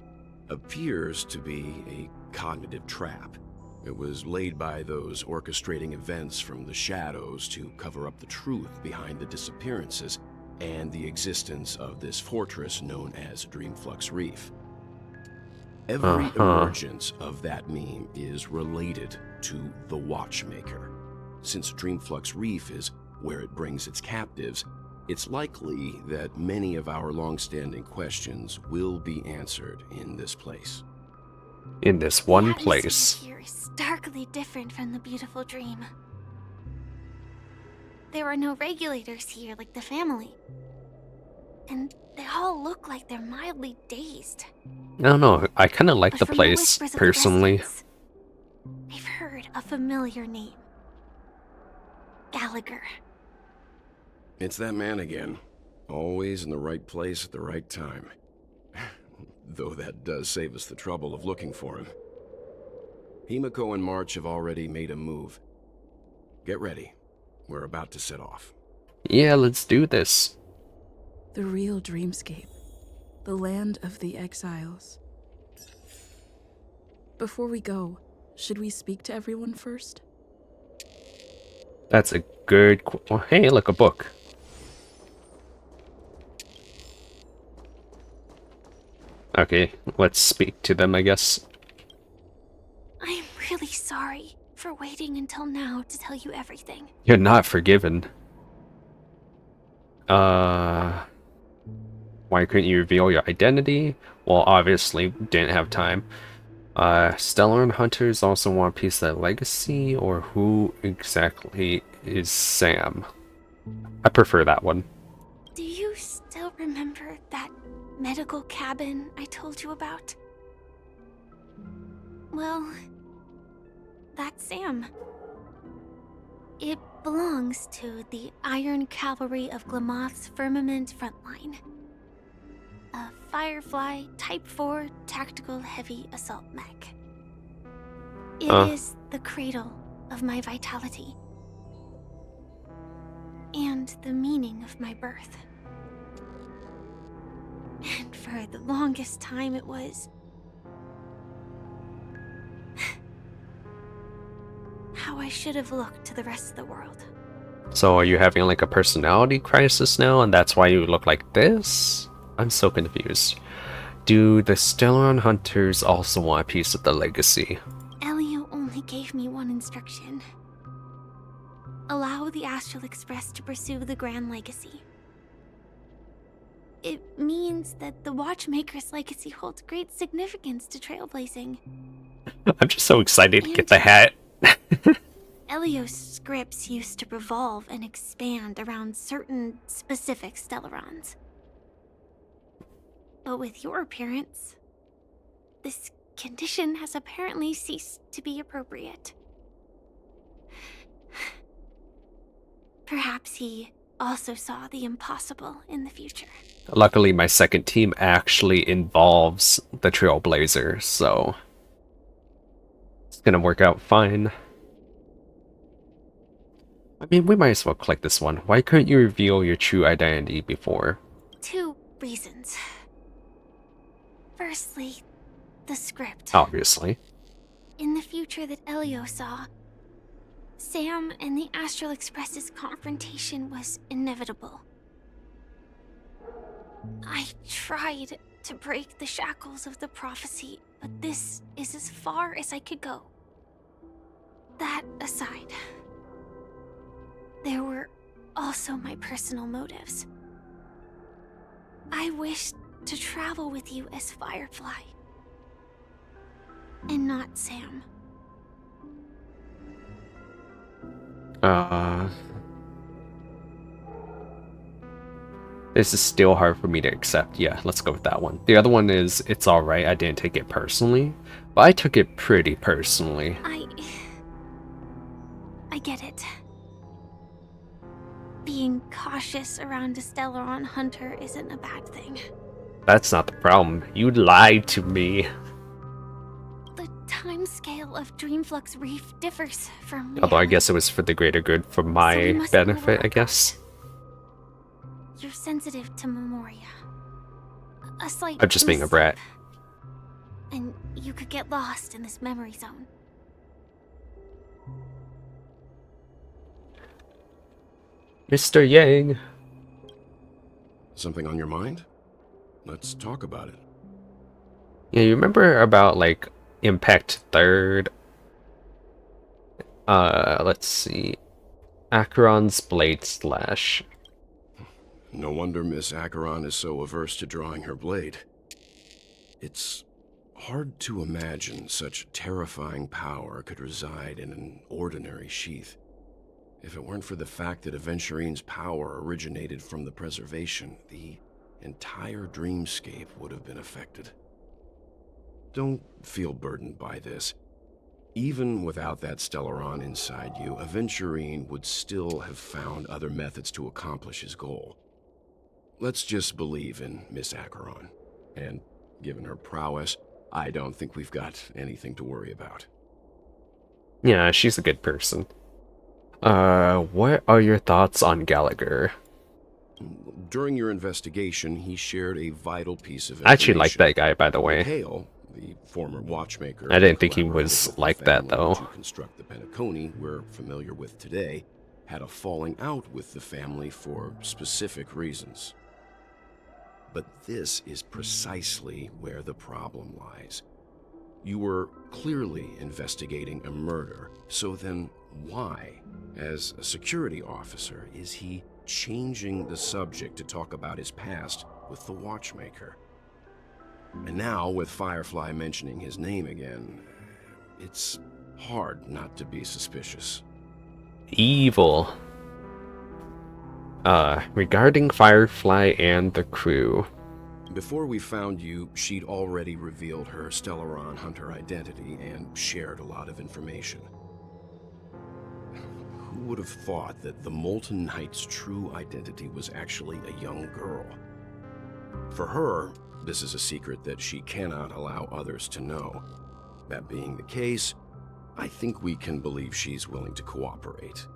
appears to be a cognitive trap. It was laid by those orchestrating events from the shadows to cover up the truth behind the disappearances and the existence of this fortress known as Dreamflux Reef. Every emergence of that meme is related to the Watchmaker. Since Dreamflux Reef is where it brings its captives, it's likely that many of our long-standing questions will be answered in this place. In this one The atmosphere place. here is starkly different from the beautiful dream. There are no regulators here like the family. And they all look like they're mildly dazed. I don't know, I kind of like But the from place, whispers of the personally. residents, I've heard a familiar name. Gallagher. It's that man again. Always in the right place at the right time. Though that does save us the trouble of looking for him. Himiko and March have already made a move. Get ready. We're about to set off. Yeah, let's do this. The real Dreamscape. The land of the exiles. Before we go, should we speak to everyone first? That's a good... Oh, hey, look, a book. Okay, let's speak to them, I guess. I'm really sorry for waiting until now to tell you everything. You're not forgiven. Why couldn't you reveal your identity? Well, obviously, didn't have time. Stellar and Hunters also want a piece of that legacy, or who exactly is Sam? I prefer that one. Do you still remember that medical cabin I told you about? Well, that's Sam. It belongs to the Iron Cavalry of Glamoth's Firmament Frontline. A Firefly Type 4 Tactical Heavy Assault Mech. It is the cradle of my vitality. And the meaning of my birth. And for the longest time it was... how I I should have looked to the rest of the world. So are you having like a personality crisis now, and that's why you look like this? I'm so confused. Do the Stellaron Hunters also want a piece of the legacy? Elio only gave me one instruction. Allow the Astral Express to pursue the Grand Legacy. It means that the Watchmaker's legacy holds great significance to trailblazing. I'm just so excited to get the hat. Elio's scripts used to revolve and expand around certain specific Stellarons. But with your appearance, this condition has apparently ceased to be appropriate. Perhaps he also saw the impossible in the future. Luckily, my second team actually involves the Trailblazer, so it's gonna work out fine. I mean, we might as well click this one. Why couldn't you reveal your true identity before? 2 reasons. Firstly, the script. Obviously. In the future that Elio saw, Sam and the Astral Express's confrontation was inevitable. I tried to break the shackles of the prophecy, but this is as far as I could go. That aside, there were also my personal motives. I wished to travel with you as Firefly, and not Sam. This is still hard for me to accept. Yeah, let's go with that one. The other one is, it's alright, I didn't take it personally, but I took it pretty personally. I get it. Being cautious around a Stellaron hunter isn't a bad thing. That's not the problem. You lied to me. The timescale of Dreamflux Reef differs from Although I guess it was for the greater good, for my benefit, I guess. You're sensitive to Memoria. A slight I'm just being a misstep, brat. and you could get lost in this memory zone. Mr. Yang. Something on your mind? Let's talk about it. Yeah, you remember about, like, Impact 3rd? Let's see. Acheron's Blade Slash. No wonder Miss Acheron is so averse to drawing her blade. It's hard to imagine such terrifying power could reside in an ordinary sheath. If it weren't for the fact that Aventurine's power originated from the preservation, the entire dreamscape would have been affected. Don't feel burdened by this. Even without that Stellaron inside you, Aventurine would still have found other methods to accomplish his goal. Let's just believe in Miss Acheron. And given her prowess, I don't think we've got anything to worry about. Yeah, she's a good person. What are your thoughts on Gallagher? During your investigation, he shared a vital piece of information. I actually like that guy, by the way. Hale, the former watchmaker, I didn't think he was like that, though. To construct the Penacony we're familiar with today, had a falling out with the family for specific reasons. But this is precisely where the problem lies. You were clearly investigating a murder, so then why, as a security officer, is he changing the subject to talk about his past with the watchmaker? And now, with Firefly mentioning his name again, it's hard not to be suspicious. Evil. Regarding Firefly and the crew. Before we found you, she'd already revealed her Stellaron hunter identity and shared a lot of information. Who would have thought that the Molten Knight's true identity was actually a young girl? For her, this is a secret that she cannot allow others to know. That being the case, I think we can believe she's willing to cooperate.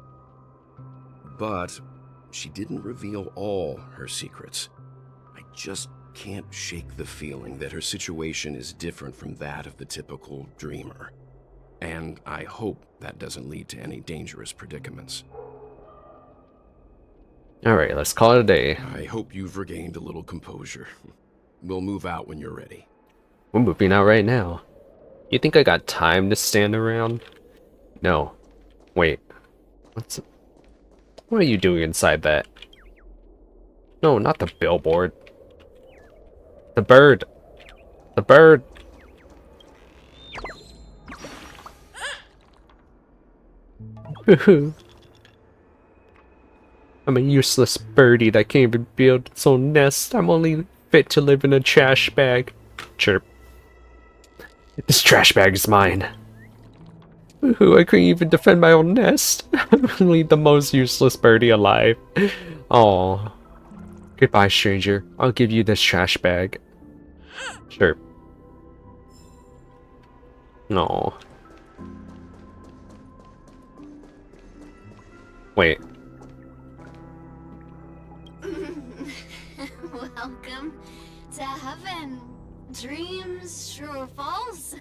But she didn't reveal all her secrets. I just can't shake the feeling that her situation is different from that of the typical dreamer. And I hope that doesn't lead to any dangerous predicaments. Alright, let's call it a day. I hope you've regained a little composure. We'll move out when you're ready. We're moving out right now. You think I got time to stand around? No. Wait. What are you doing inside that? No, not the billboard. The bird. The bird. I'm a useless birdie that can't even build its own nest. I'm only fit to live in a trash bag. Chirp. This trash bag is mine. Ooh, I couldn't even defend my own nest. I'm really the most useless birdie alive. Oh. Goodbye, stranger. I'll give you this trash bag. Chirp. No. Wait. Welcome to heaven. Dreams true or false?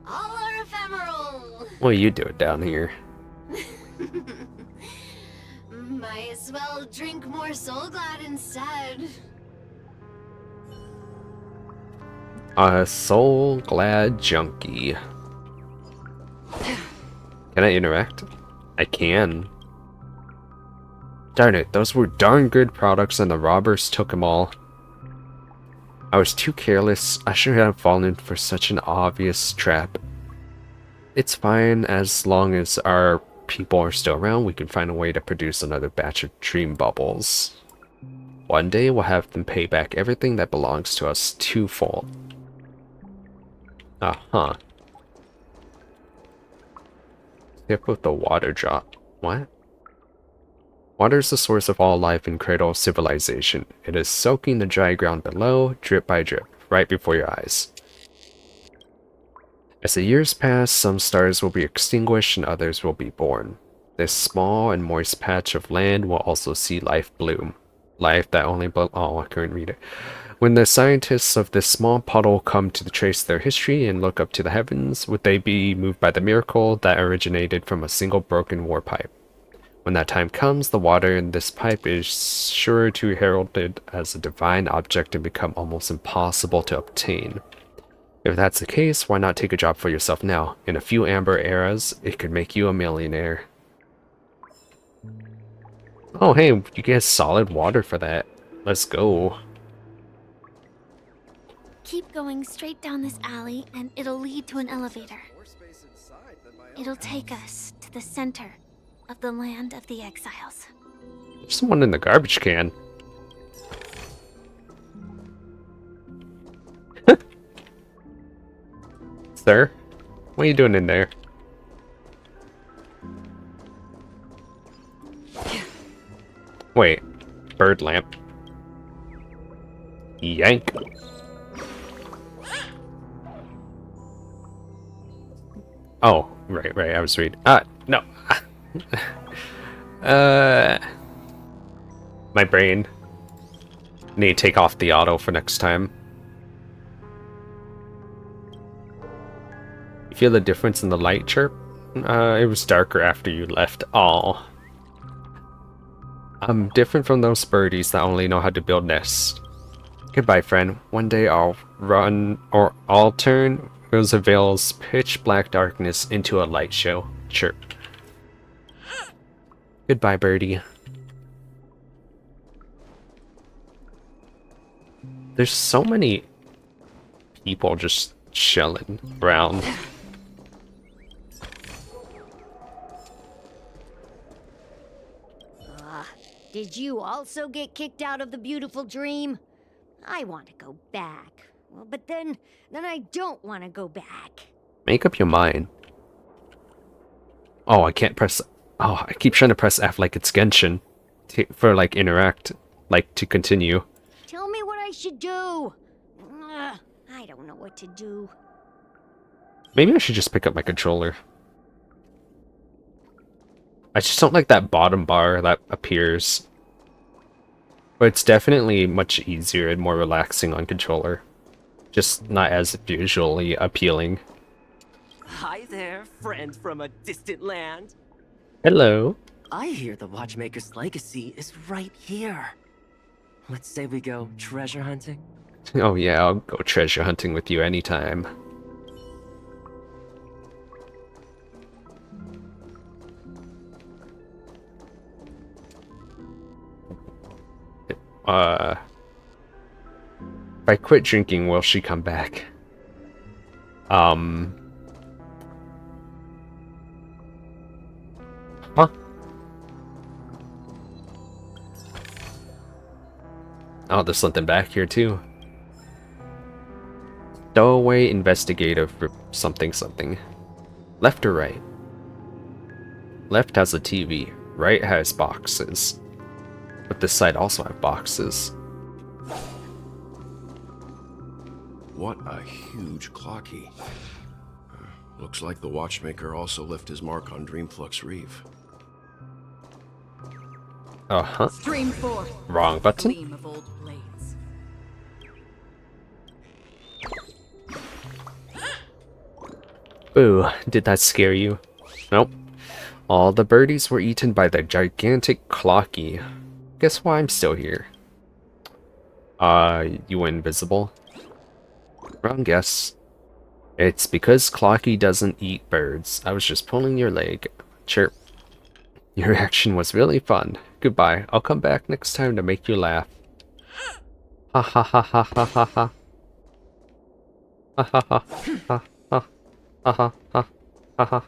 All are ephemeral. What are you doing down here? Might as well drink more SoulGlad instead. A SoulGlad junkie. Can I interact? I can. Darn it, those were darn good products and the robbers took them all. I was too careless. I shouldn't have fallen for such an obvious trap. It's fine, as long as our people are still around, we can find a way to produce another batch of dream bubbles. One day we'll have them pay back everything that belongs to us twofold. Uh-huh. Skip with the water drop. What? Water is the source of all life and cradle of civilization. It is soaking the dry ground below, drip by drip, right before your eyes. As the years pass, some stars will be extinguished and others will be born. This small and moist patch of land will also see life bloom. Life that only oh, I couldn't read it. When the scientists of this small puddle come to trace their history and look up to the heavens, would they be moved by the miracle that originated from a single broken war pipe? When that time comes, the water in this pipe is sure to be heralded as a divine object and become almost impossible to obtain. If that's the case, why not take a job for yourself now? In a few amber eras, it could make you a millionaire. Oh hey, you get solid water for that. Let's go. Keep going straight down this alley and it'll lead to an elevator. It'll take us to the center of the land of the exiles. There's someone in the garbage can. Sir, what are you doing in there? Wait, bird lamp. Yank. Oh, right, I was reading. No. My brain. Need to take off the auto for next time. You feel the difference in the light, Chirp? It was darker after you left. Aw. I'm different from those birdies that only know how to build nests. Goodbye, friend. One day I'll run, or I'll turn Roosevelt's pitch black darkness into a light show. Chirp. Goodbye, birdie. There's so many people just chilling around. Did you also get kicked out of the beautiful dream? I want to go back. Well, but then I don't want to go back. Make up your mind. Oh, I can't press... Oh, I keep trying to press F like it's Genshin. For, like, interact. Like, to continue. Tell me what I should do. I don't know what to do. Maybe I should just pick up my controller. I just don't like that bottom bar that appears. But it's definitely much easier and more relaxing on controller. Just not as visually appealing. Hi there, friend from a distant land. Hello. I hear the Watchmaker's legacy is right here. Let's say we go treasure hunting. Oh yeah, I'll go treasure hunting with you anytime. If I quit drinking, will she come back? Huh? Oh, there's something back here too. Stowaway investigative something something. Left or right? Left has a TV, right has boxes. But this side also have boxes. What a huge clocky. Looks like the watchmaker also left his mark on Dreamflux Reef. Uh-huh. Stream 4. Wrong button. Gleam of old blades. Ooh, did that scare you? Nope. All the birdies were eaten by the gigantic clocky. Guess why I'm still here? You went invisible? Wrong guess. It's because Clocky doesn't eat birds. I was just pulling your leg. Chirp. Your reaction was really fun. Goodbye. I'll come back next time to make you laugh. Ha ha ha ha ha ha ha. Ha ha ha ha ha ha ha ha ha ha.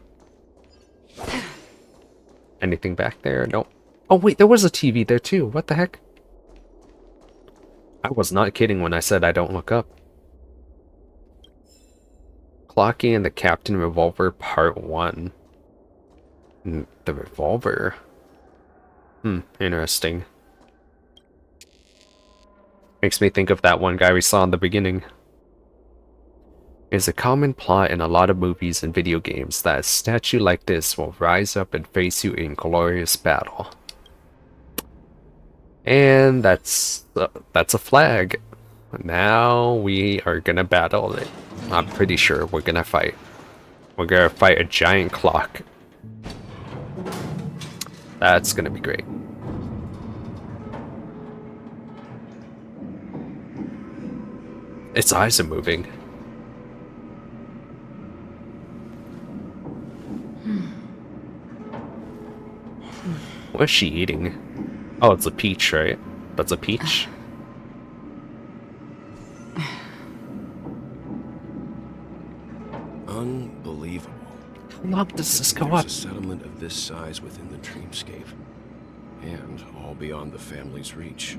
Anything back there? Nope. Oh wait, there was a TV there too. What the heck? I was not kidding when I said I don't look up. Clocky and the Captain Revolver Part 1. The revolver? Interesting. Makes me think of that one guy we saw in the beginning. It's a common plot in a lot of movies and video games that a statue like this will rise up and face you in glorious battle. And that's a flag. Now we are gonna battle it. I'm pretty sure we're gonna fight. We're gonna fight a giant clock. That's gonna be great. Its eyes are moving. What is she eating? Oh, it's a peach, right? That's a peach? Unbelievable. How long does this go There's up? a settlement of this size within the Dreamscape, and all beyond the family's reach.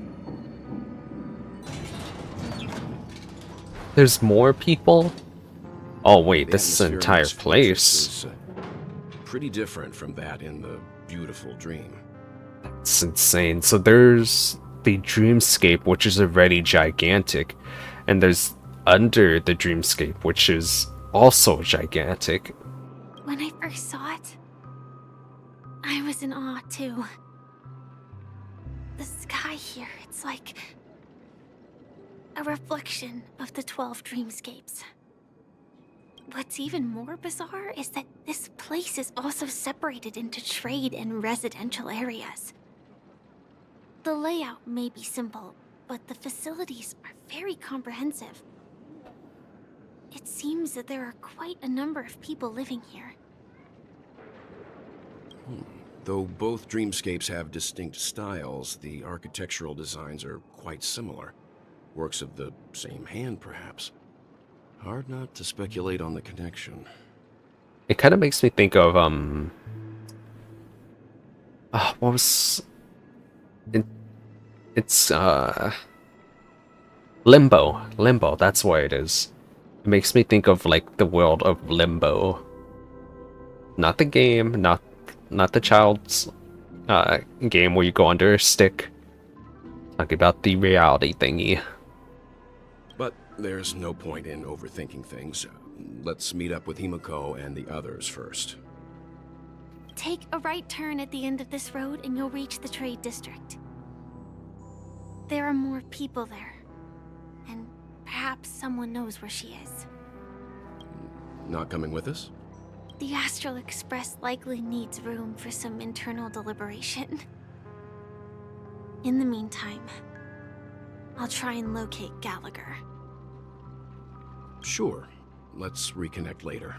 There's more people? Oh wait, The this is an atmosphere in entire this place. fortress is, pretty different from that in the beautiful Dream. It's insane. So there's the Dreamscape, which is already gigantic, and there's under the Dreamscape, which is also gigantic. When I first saw it, I was in awe too. The sky here, it's like a reflection of the 12 Dreamscapes. What's even more bizarre is that this place is also separated into trade and residential areas. The layout may be simple, but the facilities are very comprehensive. It seems that there are quite a number of people living here. Though both Dreamscapes have distinct styles, the architectural designs are quite similar. Works of the same hand, perhaps. Hard not to speculate on the connection. It kind of makes me think of what was it's Limbo, that's what it is. It makes me think of like the world of Limbo. Not the game, not the child's game where you go under a stick. Talking about the reality thingy. But there's no point in overthinking things. Let's meet up with Himiko and the others first. Take a right turn at the end of this road and you'll reach the trade district. There are more people there, and perhaps someone knows where she is. Not coming with us? The Astral Express likely needs room for some internal deliberation. In the meantime, I'll try and locate Gallagher. Sure. Let's reconnect later.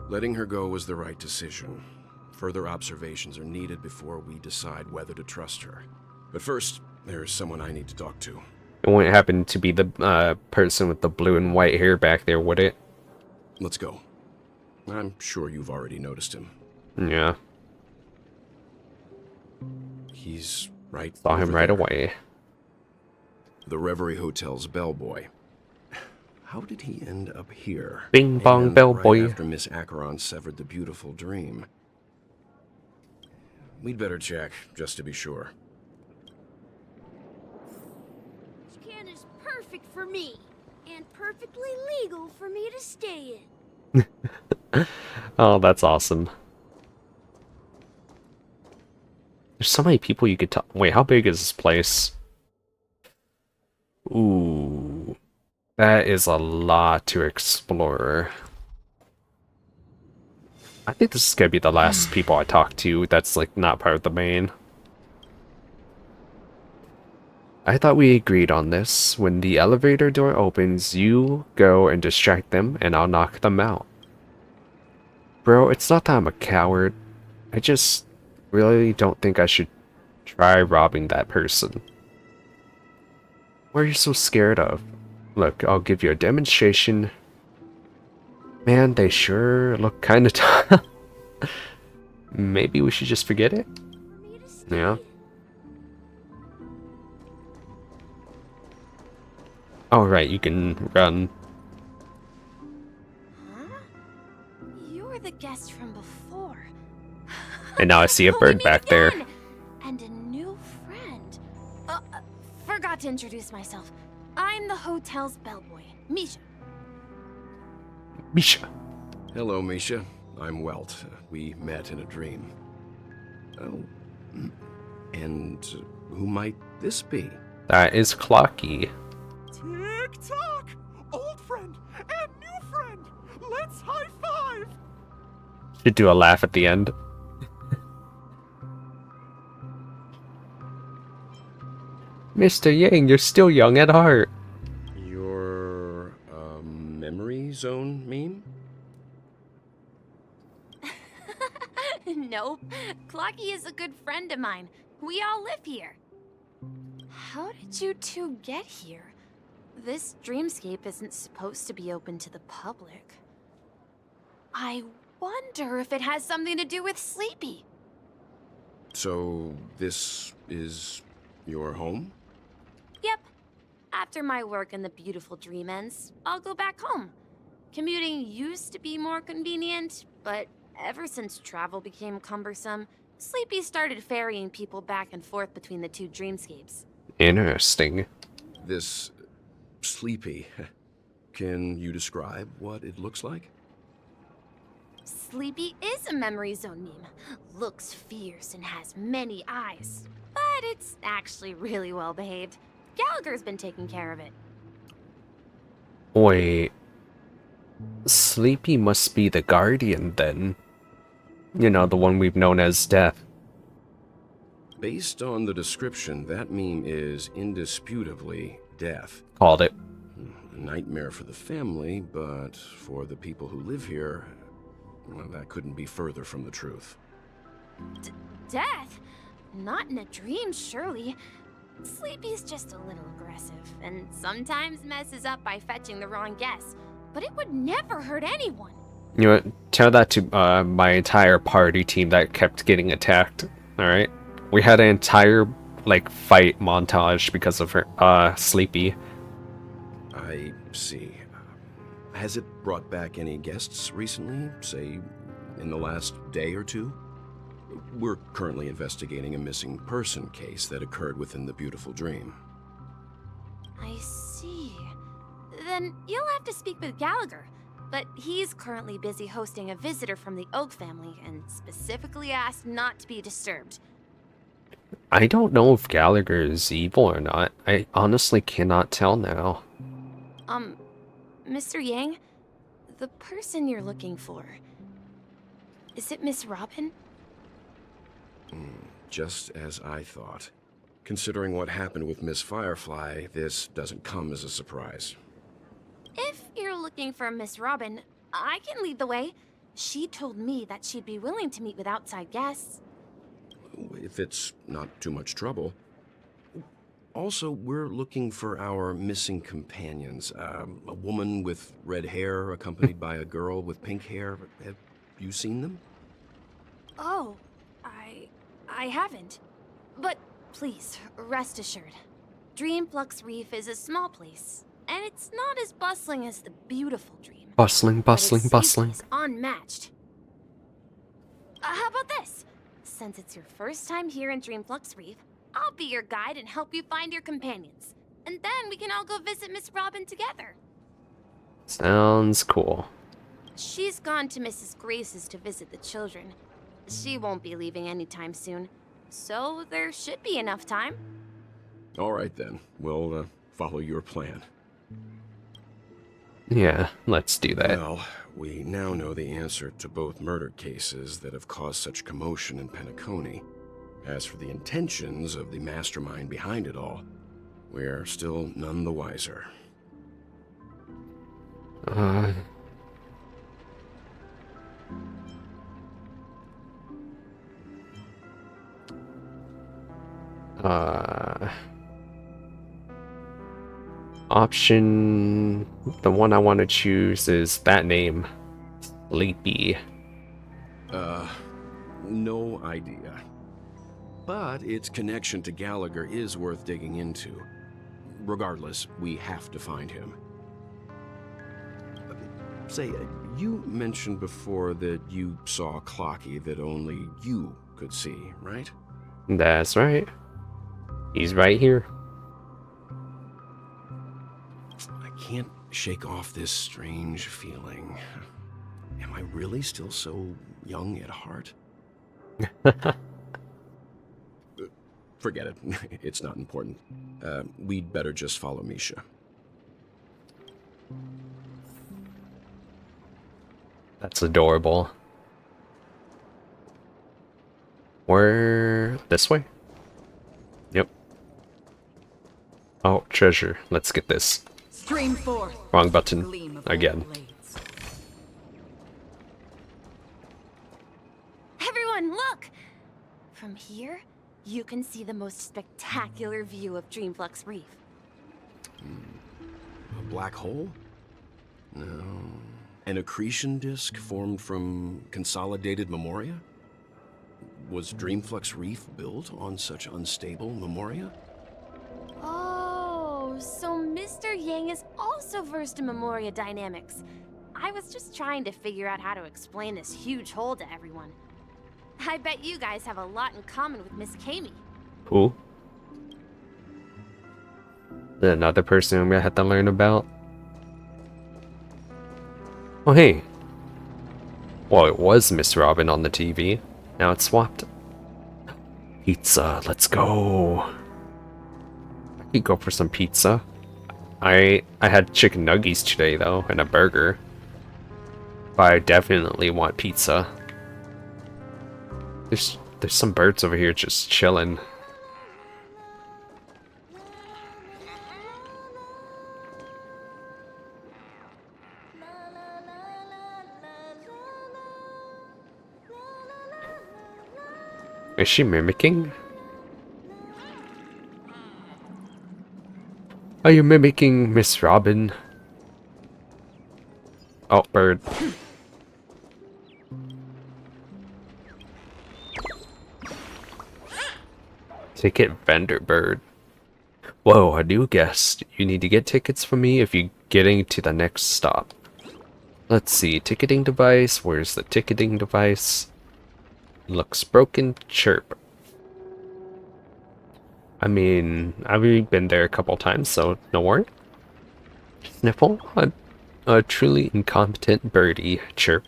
Letting her go was the right decision. Further observations are needed before we decide whether to trust her. But first, there's someone I need to talk to. It wouldn't happen to be the person with the blue and white hair back there, would it? Let's go. I'm sure you've already noticed him. Yeah. He's right. Saw him right there. away. The Reverie Hotel's bellboy. How did he end up here? Bing bong And bellboy. right after Miss Acheron severed the beautiful dream. We'd better check, just to be sure. This can is perfect for me, and perfectly legal for me to stay in. Oh, that's awesome. There's so many people you could talk. Wait, how big is this place? Ooh. That is a lot to explore. I think this is gonna be the last people I talk to that's like not part of the main. I thought we agreed on this. When the elevator door opens, you go and distract them and I'll knock them out. Bro, it's not that I'm a coward. I just really don't think I should try robbing that person. What are you so scared of? Look, I'll give you a demonstration. Man, they sure look kind of tough. Maybe we should just forget it? Yeah. Oh, right, you can run. You're the guest from before. And now I see a bird back there. And a new friend. Forgot to introduce myself. I'm the hotel's bellboy, Misha. Misha. Hello, Misha. I'm Welt. We met in a dream. Oh. And who might this be? That is Clocky. Tick-tock! Old friend and new friend! Let's high-five! Should do a laugh at the end. Mr. Yang, you're still young at heart. Your, memory zone meme? Nope. Clocky is a good friend of mine. We all live here. How did you two get here? This dreamscape isn't supposed to be open to the public. I wonder if it has something to do with Sleepy. So, this is your home? Yep. After my work in the beautiful dream ends, I'll go back home. Commuting used to be more convenient, but ever since travel became cumbersome, Sleepy started ferrying people back and forth between the two dreamscapes. Interesting. This Sleepy. Can you describe what it looks like? Sleepy is a memory zone meme. Looks fierce and has many eyes. But it's actually really well behaved. Gallagher's been taking care of it. Wait. Sleepy must be the guardian then. You know, the one we've known as Death. Based on the description, that meme is indisputably Death. Called it. A nightmare for the family, but for the people who live here, well, that couldn't be further from the truth. Death? Not in a dream, surely. Sleepy's just a little aggressive, and sometimes messes up by fetching the wrong guess. But it would never hurt anyone. You know what? Tell that to my entire party team that kept getting attacked. Alright? We had an entire, like, fight montage because of her, Sleepy. I see. Has it brought back any guests recently? Say, in the last day or two? We're currently investigating a missing person case that occurred within the beautiful dream. I see. Then you'll have to speak with Gallagher. But he's currently busy hosting a visitor from the Oak family and specifically asked not to be disturbed. I don't know if Gallagher is evil or not. I honestly cannot tell now. Mr. Yang? the person you're looking for, is it Miss Robin? Just as I thought. Considering what happened with Miss Firefly, this doesn't come as a surprise. If you're looking for Miss Robin, I can lead the way. She told me that she'd be willing to meet with outside guests. If it's not too much trouble. Also, we're looking for our missing companions. A woman with red hair accompanied by a girl with pink hair. Have you seen them? Oh, I haven't. But please, rest assured. Dreamflux Reef is a small place, and it's not as bustling as the beautiful Dream. Bustling, bustling, But its bustling. safety is unmatched. How about this? Since it's your first time here in Dreamflux Reef, I'll be your guide and help you find your companions. And then we can all go visit Miss Robin together. Sounds cool. She's gone to Mrs. Grace's to visit the children. She won't be leaving anytime soon, so there should be enough time. All right then. We'll follow your plan. Yeah, let's do that. Well, we now know the answer to both murder cases that have caused such commotion in Penacony. As for the intentions of the mastermind behind it all, we're still none the wiser. Option, the one I want to choose is that name, Sleepy. No idea. But its connection to Gallagher is worth digging into. Regardless, we have to find him. Say, you mentioned before that you saw a Clocky that only you could see, right? That's right. He's right here. I can't shake off this strange feeling. Am I really still so young at heart? Forget it. It's not important. We'd better just follow Misha. That's adorable. Where? This way? Yep. Oh, treasure. Let's get this. Stream forth. Wrong button. Again. Everyone, look! From here, you can see the most spectacular view of Dreamflux Reef. A black hole? No. An accretion disk formed from consolidated memoria? Was Dreamflux Reef built on such unstable memoria? Oh, so Mr. Yang is also versed in memoria dynamics. I was just trying to figure out how to explain this huge hole to everyone. I bet you guys have a lot in common with Miss Kami. Who? Another person I'm gonna have to learn about. Oh, hey. Well, it was Miss Robin on the TV. Now it's swapped. Pizza, let's go. I could go for some pizza. I had chicken nuggies today, though, and a burger. But I definitely want pizza. There's some birds over here just chilling. Is she mimicking? Are you mimicking Miss Robin? Oh, bird. Ticket vendor bird. Whoa, a new guest. You need to get tickets for me if you're getting to the next stop. Let's see, ticketing device. Where's the ticketing device? Looks broken. Chirp. I mean, I've already been there a couple times, so no worry. Sniffle. A truly incompetent birdie. Chirp.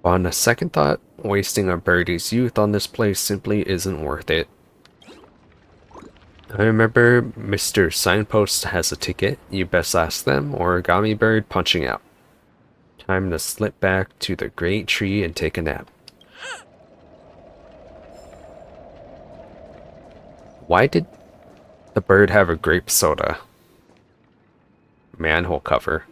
On a second thought, wasting a birdie's youth on this place simply isn't worth it. I remember Mr. Signpost has a ticket. You best ask them. Origami bird punching out. Time to slip back to the great tree and take a nap. Why did the bird have a grape soda? Manhole cover.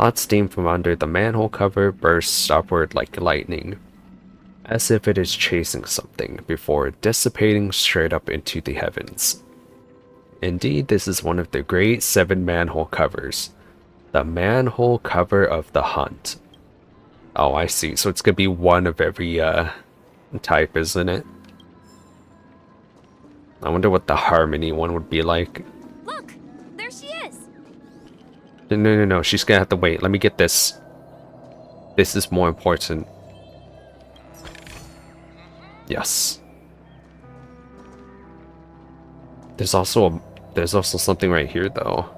Hot steam from under the manhole cover bursts upward like lightning, as if it is chasing something, before dissipating straight up into the heavens. Indeed, this is one of the great 7 manhole covers. The manhole cover of the hunt. Oh, I see. So it's gonna be one of every type, isn't it? I wonder what the Harmony one would be like. Look, there she is. No. She's gonna have to wait. Let me get this. This is more important. Yes. There's also something right here though.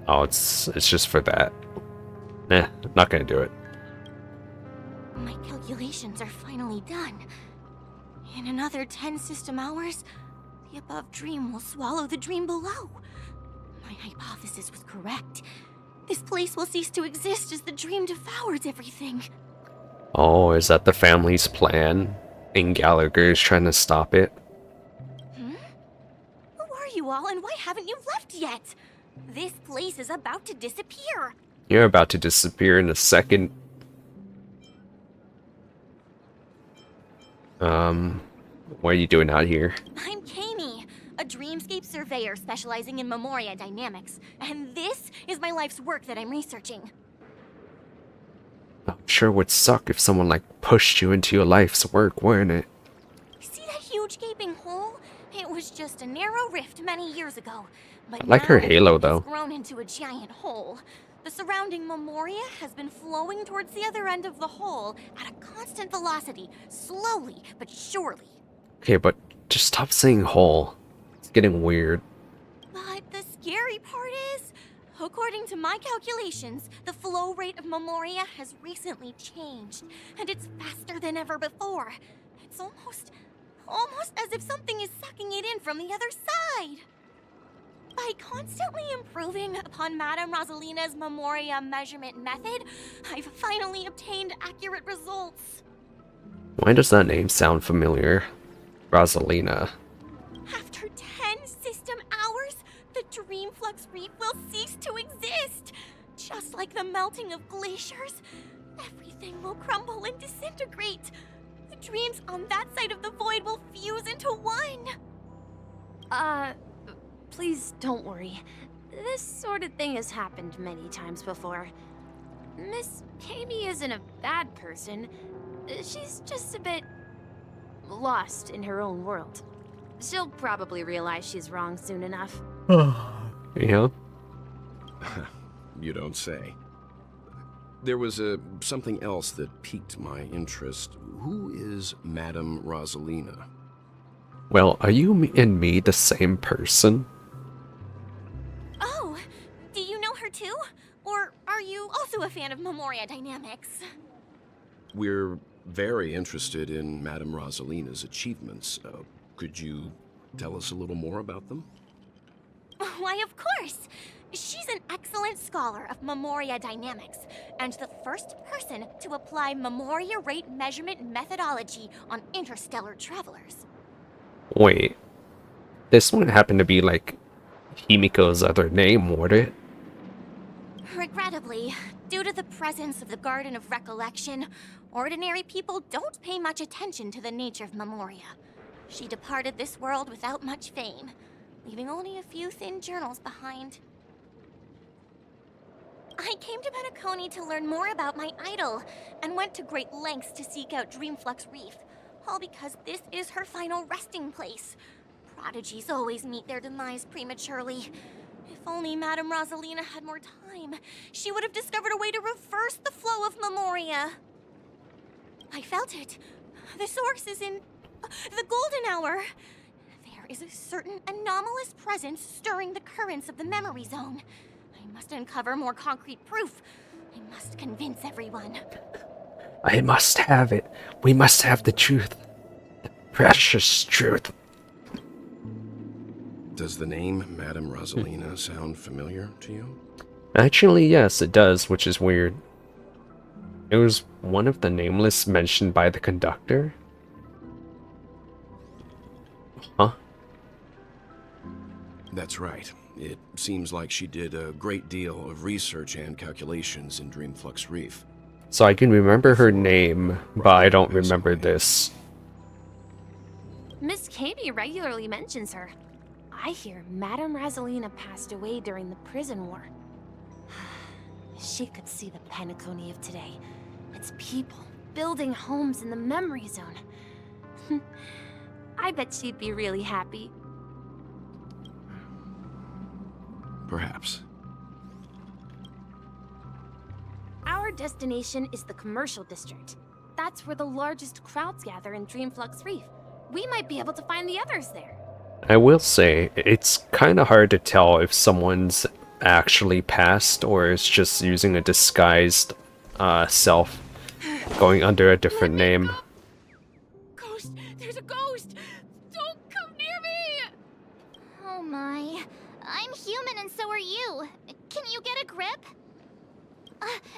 Oh, it's just for that. Nah, not gonna do it. My calculations are finally done. In another 10 system hours, the above dream will swallow the dream below. My hypothesis was correct. This place will cease to exist as the dream devours everything. Oh, is that the family's plan? And Gallagher is trying to stop it? Who are you all, and why haven't you left yet? This place is about to disappear. You're about to disappear in a second. What are you doing out here? I'm Kami, a Dreamscape surveyor specializing in Memoria dynamics, and this is my life's work that I'm researching. I'm sure it would suck if someone like pushed you into your life's work, wouldn't it? See that huge gaping hole? It was just a narrow rift many years ago, but I like her halo though. it's grown into a giant hole. The surrounding Memoria has been flowing towards the other end of the hole at a constant velocity, slowly but surely. Okay, but just stop saying hole. It's getting weird. But the scary part is, according to my calculations, the flow rate of Memoria has recently changed, and it's faster than ever before. It's almost as if something is sucking it in from the other side. By constantly improving upon Madame Rosalina's Memoria measurement method, I've finally obtained accurate results. Why does that name sound familiar? Rosalina. After 10 system hours, the Dreamflux Reef will cease to exist. Just like the melting of glaciers, everything will crumble and disintegrate. The dreams on that side of the void will fuse into one. Please don't worry. This sort of thing has happened many times before. Miss Kami isn't a bad person. She's just a bit lost in her own world. She'll probably realize she's wrong soon enough. Yeah. You don't say. There was something else that piqued my interest. Who is Madame Rosalina? Well, are you and me the same person? Oh, do you know her too? Or are you also a fan of Memoria dynamics? We're very interested in Madame Rosalina's achievements. Could you tell us a little more about them? Why, of course! She's an excellent scholar of Memoria dynamics, and the first person to apply Memoria rate measurement methodology on interstellar travelers. Wait. This one happened to be like Himiko's other name, would it? Regrettably, due to the presence of the Garden of Recollection, ordinary people don't pay much attention to the nature of Memoria. She departed this world without much fame, leaving only a few thin journals behind. I came to Penacony to learn more about my idol, and went to great lengths to seek out Dreamflux Reef, all because this is her final resting place. Prodigies always meet their demise prematurely. If only Madame Rosalina had more time, she would have discovered a way to reverse the flow of Memoria. I felt it. The source is in the golden hour. There is a certain anomalous presence stirring the currents of the memory zone. I must uncover more concrete proof. I must convince everyone. I must have it. We must have the truth. The precious truth. Does the name Madame Rosalina sound familiar to you? Actually, yes, it does, which is weird. It was one of the nameless mentioned by the conductor? Huh? That's right. It seems like she did a great deal of research and calculations in Dreamflux Reef. So I can remember her name, but I don't remember this. Miss Kami regularly mentions her. I hear Madame Rosalina passed away during the prison war. She could see the Penacony of today. Its people building homes in the memory zone. I bet she'd be really happy. Perhaps. Our destination is the commercial district. That's where the largest crowds gather in Dreamflux Reef. We might be able to find the others there. I will say, it's kind of hard to tell if someone's actually passed or is just using a disguised self, going under a different name. Ghost! There's a ghost! Don't come near me! Oh my. I'm human and so are you. Can you get a grip?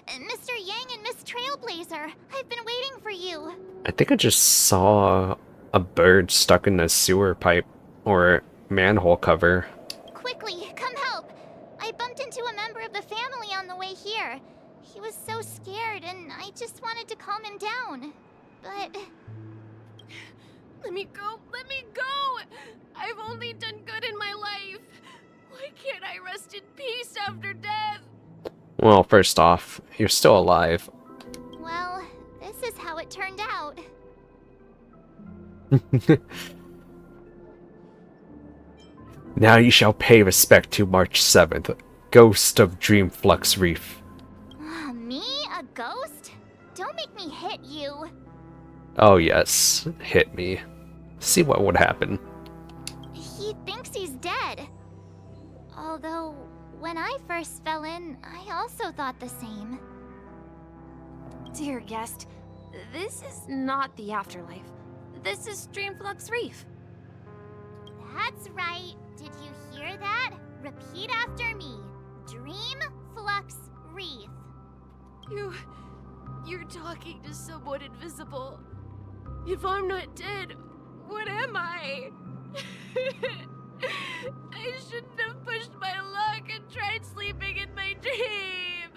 Mr. Yang and Miss Trailblazer, I've been waiting for you. I think I just saw a bird stuck in a sewer pipe or manhole cover. Quickly, come help. I bumped into a member of the family on the way here. He was so scared and I just wanted to calm him down. But... Let me go! Let me go! I've only done good in my life. Why can't I rest in peace after death? Well, first off, you're still alive. well, this is how it turned out. Now you shall pay respect to March 7th, Ghost of Dreamflux Reef. Me? A ghost? Don't make me hit you. Oh yes, hit me. See what would happen. He thinks he's dead. Although, when I first fell in, I also thought the same. Dear guest, this is not the afterlife. This is Dreamflux Reef. That's right. Did you hear that? Repeat after me. Dreamflux Reef. You're talking to someone invisible. If I'm not dead, what am I? I shouldn't have pushed my luck and tried sleeping in my dream.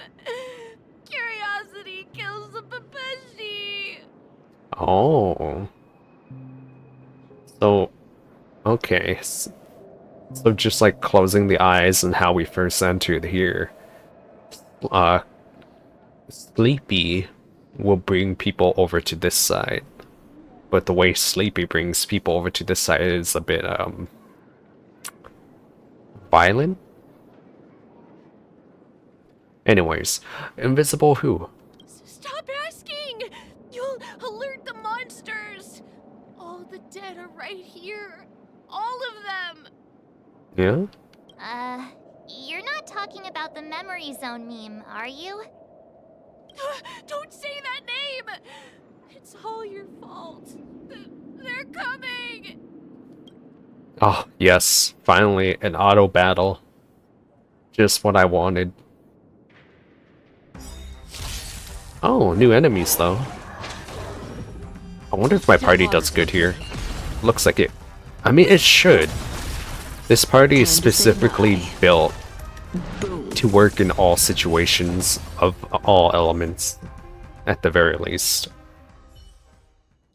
Curiosity kills the Papeshi. Oh. So, okay. So just like closing the eyes and how we first entered here. Sleepy will bring people over to this side. But the way Sleepy brings people over to this side is a bit, violent? Anyways, invisible who? Stop asking! You'll alert the monsters! All the dead are right here. All of them! Yeah? You're not talking about the memory zone meme, are you? Don't say that name! It's all your fault. They're coming! Oh, yes. Finally, an auto battle. Just what I wanted. Oh, new enemies, though. I wonder if my party does good here. Looks like it. I mean, it should. This party is specifically built to work in all situations of all elements, at the very least.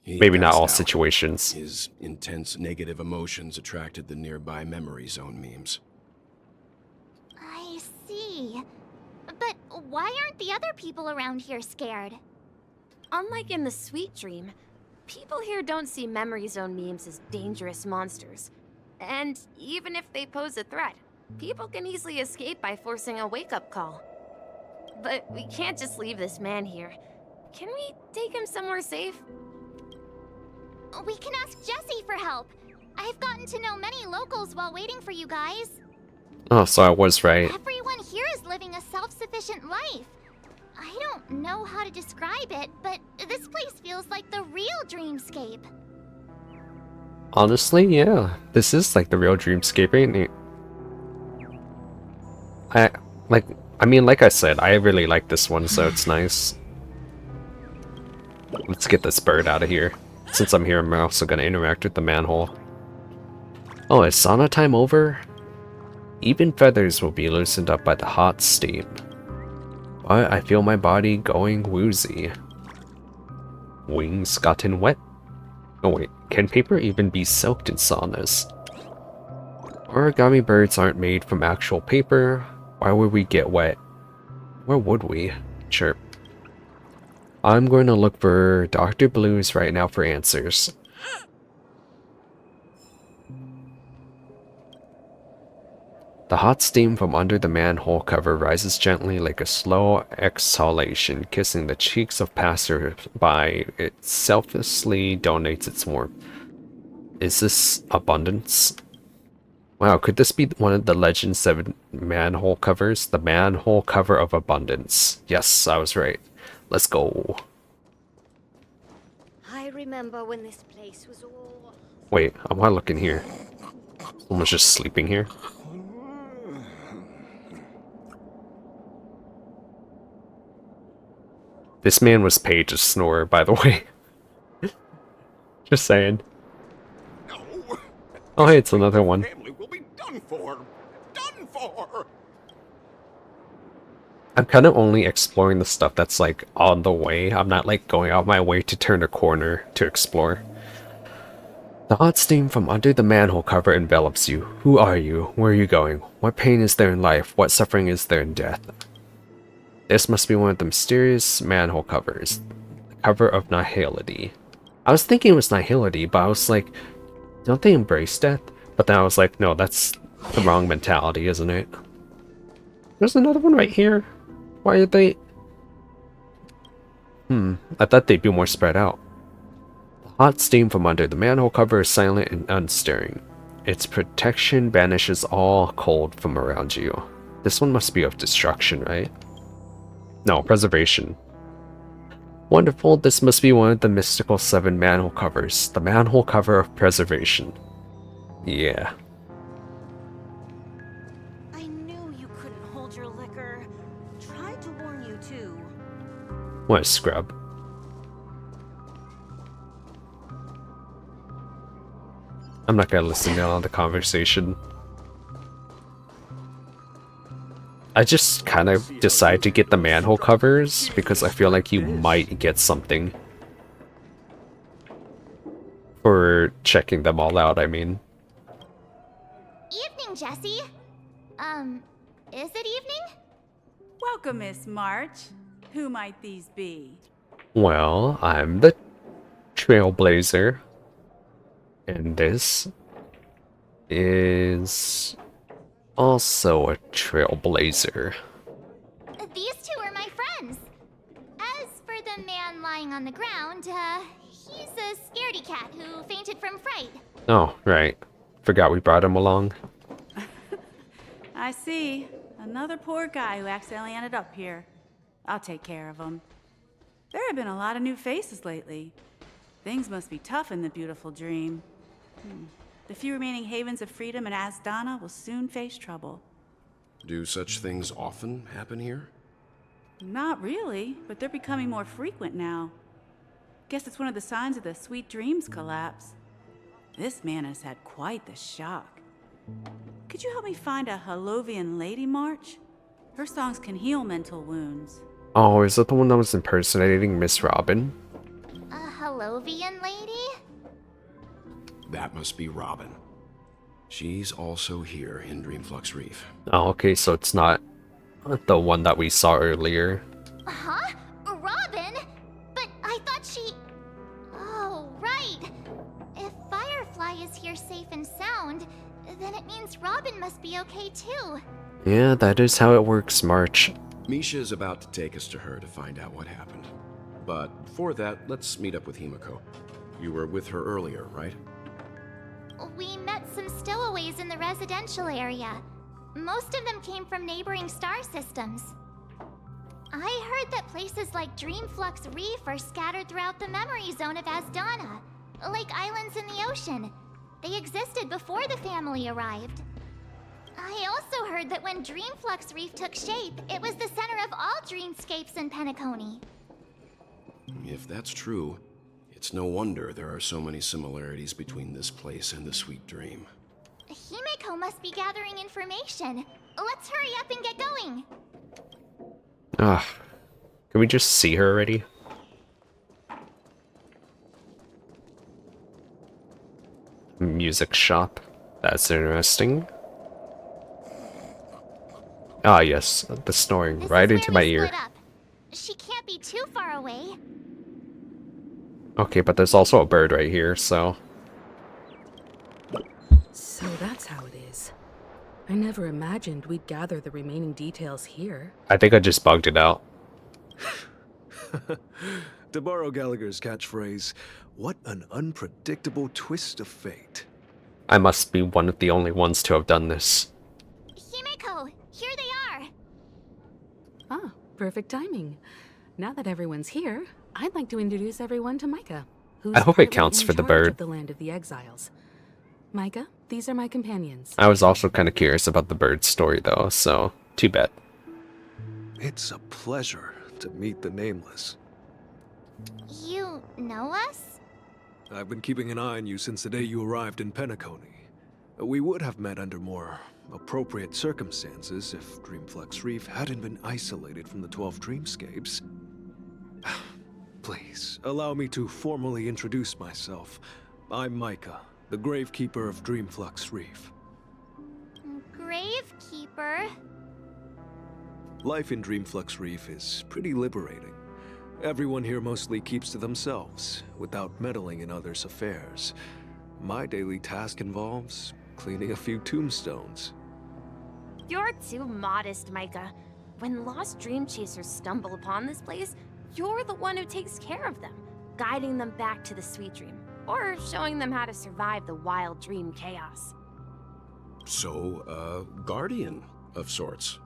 Maybe not all situations. His intense negative emotions attracted the nearby memory zone memes. I see. But why aren't the other people around here scared? Unlike in the Sweet Dream, people here don't see memory zone memes as dangerous monsters. And even if they pose a threat, people can easily escape by forcing a wake-up call. But we can't just leave this man here. Can we take him somewhere safe? We can ask Jessie for help. I've gotten to know many locals while waiting for you guys. Oh, so I was right. Everyone here is living a self-sufficient life. I don't know how to describe it, but this place feels like the real Dreamscape. Honestly, yeah. This is like the real Dreamscape, ain't it? Like I said, I really like this one, so it's nice. Let's get this bird out of here. Since I'm here, I'm also gonna interact with the manhole. Oh, is sauna time over? Even feathers will be loosened up by the hot steam. But I feel my body going woozy. Wings gotten wet? Oh wait, can paper even be soaked in saunas? Origami birds aren't made from actual paper. Why would we get wet? Where would we? Chirp. I'm going to look for Dr. Blues right now for answers. The hot steam from under the manhole cover rises gently like a slow exhalation, kissing the cheeks of passersby. It selflessly donates its warmth. Is this abundance? Wow, could this be one of the Legend 7 manhole covers? The manhole cover of abundance. Yes, I was right. Let's go. I remember when this place was all... Wait, I want to look in here. Someone's just sleeping here. This man was paid to snore, by the way. Just saying. Oh, hey, it's another one. Done for. Done for. I'm kind of only exploring the stuff that's like on the way. I'm not like going out my way to turn a corner to explore. The hot steam from under the manhole cover envelops you. Who are you? Where are you going? What pain is there in life? What suffering is there in death? This must be one of the mysterious manhole covers. The cover of Nihility. I was thinking it was Nihility, but I was like, don't they embrace death? But then I was like, no, that's the wrong mentality, isn't it? There's another one right here. Why are they... I thought they'd be more spread out. The hot steam from under the manhole cover is silent and unstirring. Its protection banishes all cold from around you. This one must be of destruction, right? No, preservation. Wonderful, this must be one of the mystical 7 manhole covers. The manhole cover of preservation. Yeah. I knew you couldn't hold your liquor. Tried to warn you too. What a scrub. I'm not gonna listen to all the conversation. I just kind of decide to get the manhole covers because I feel like you might get something for checking them all out, I mean. Evening, Jessie. Is it evening? Welcome, Miss March. Who might these be? Well, I'm the Trailblazer. And this is also a Trailblazer. These two are my friends. As for the man lying on the ground, he's a scaredy cat who fainted from fright. Oh, right. Forgot we brought him along. I see. Another poor guy who accidentally ended up here. I'll take care of him. There have been a lot of new faces lately. Things must be tough in the beautiful dream. The few remaining havens of freedom in Asdana will soon face trouble. Do such things often happen here? Not really, but they're becoming more frequent now. Guess it's one of the signs of the Sweet Dreams collapse. This man has had quite the shock. Could you help me find a Halovian lady, March? Her songs can heal mental wounds. Oh, is that the one that was impersonating Miss Robin? A Halovian lady? That must be Robin. She's also here in Dreamflux Reef. Oh, okay, so it's not the one that we saw earlier. Huh? Robin? But I thought she... Oh, right. If Firefly is here safe and sound, then it means Robin must be okay too. Yeah, that is how it works, March. Misha's about to take us to her to find out what happened. But before that, let's meet up with Himiko. You were with her earlier, right? We met some stowaways in the residential area. Most of them came from neighboring star systems. I heard that places like Dreamflux Reef are scattered throughout the memory zone of Asdana, like islands in the ocean. They existed before the family arrived. I also heard that when Dreamflux Reef took shape, it was the center of all dreamscapes in Penacony. If that's true, it's no wonder there are so many similarities between this place and the Sweet Dream. Himeko must be gathering information. Let's hurry up and get going. Ah, can we just see her already? Music shop. That's interesting. Ah, yes, the snoring right into my ear. She can't be too far away. Okay, but there's also a bird right here, so... So that's how it is. I never imagined we'd gather the remaining details here. I think I just bugged it out. To borrow Gallagher's catchphrase, what an unpredictable twist of fate. I must be one of the only ones to have done this. Himeko, here they are. Ah, perfect timing. Now that everyone's here, I'd like to introduce everyone to Micah, who's I hope it currently counts in for the charge bird. of the land of the exiles. Micah, these are my companions. I was also kind of curious about the bird story, though, so too bad. It's a pleasure to meet the Nameless. You know us? I've been keeping an eye on you since the day you arrived in Penacony. We would have met under more appropriate circumstances if Dreamflux Reef hadn't been isolated from the 12 Dreamscapes. Please, allow me to formally introduce myself. I'm Micah, the Gravekeeper of Dreamflux Reef. Gravekeeper? Life in Dreamflux Reef is pretty liberating. Everyone here mostly keeps to themselves, without meddling in others' affairs. My daily task involves cleaning a few tombstones. You're too modest, Micah. When lost Dreamchasers stumble upon this place, you're the one who takes care of them, guiding them back to the Sweet Dream, or showing them how to survive the wild dream chaos. So, guardian of sorts.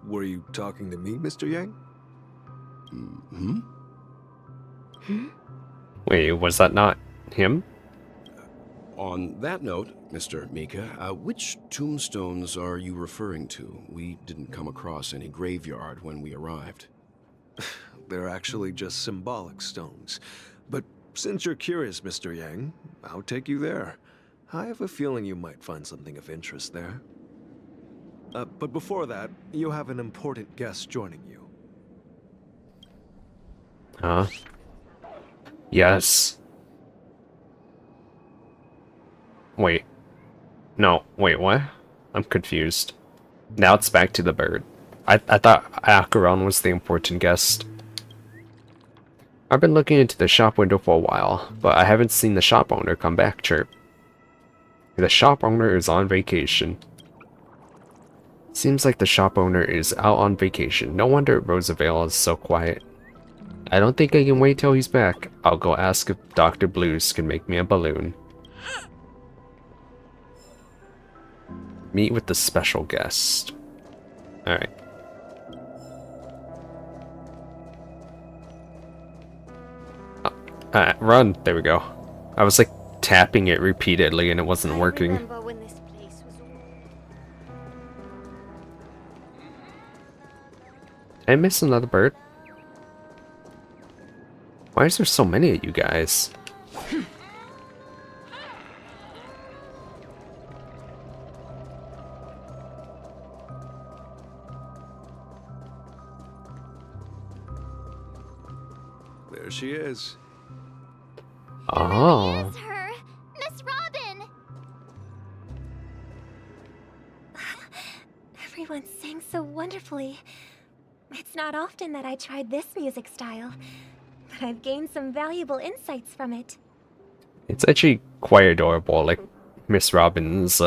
Were you talking to me, Mr. Yang? Wait, was that not him? On that note, Mr. Mika, which tombstones are you referring to? We didn't come across any graveyard when we arrived. They're actually just symbolic stones. But since you're curious, Mr. Yang, I'll take you there. I have a feeling you might find something of interest there. But before that, you have an important guest joining you. Huh? Yes. Wait. No, wait, what? I'm confused. Now it's back to the bird. I thought Acheron was the important guest. I've been looking into the shop window for a while, but I haven't seen the shop owner come back, chirp. The shop owner is on vacation. Seems like the shop owner is out on vacation. No wonder Rosavale is so quiet. I don't think I can wait till he's back. I'll go ask if Dr. Blues can make me a balloon. Meet with the special guest. Alright. Run. There we go. I was like tapping it repeatedly and it wasn't working. Did I miss another bird? Why is there so many of you guys? There she is. Oh. It's her! Miss Robin! Everyone sang so wonderfully. It's not often that I tried this music style, but I've gained some valuable insights from it. It's actually quite adorable, like Miss Robin's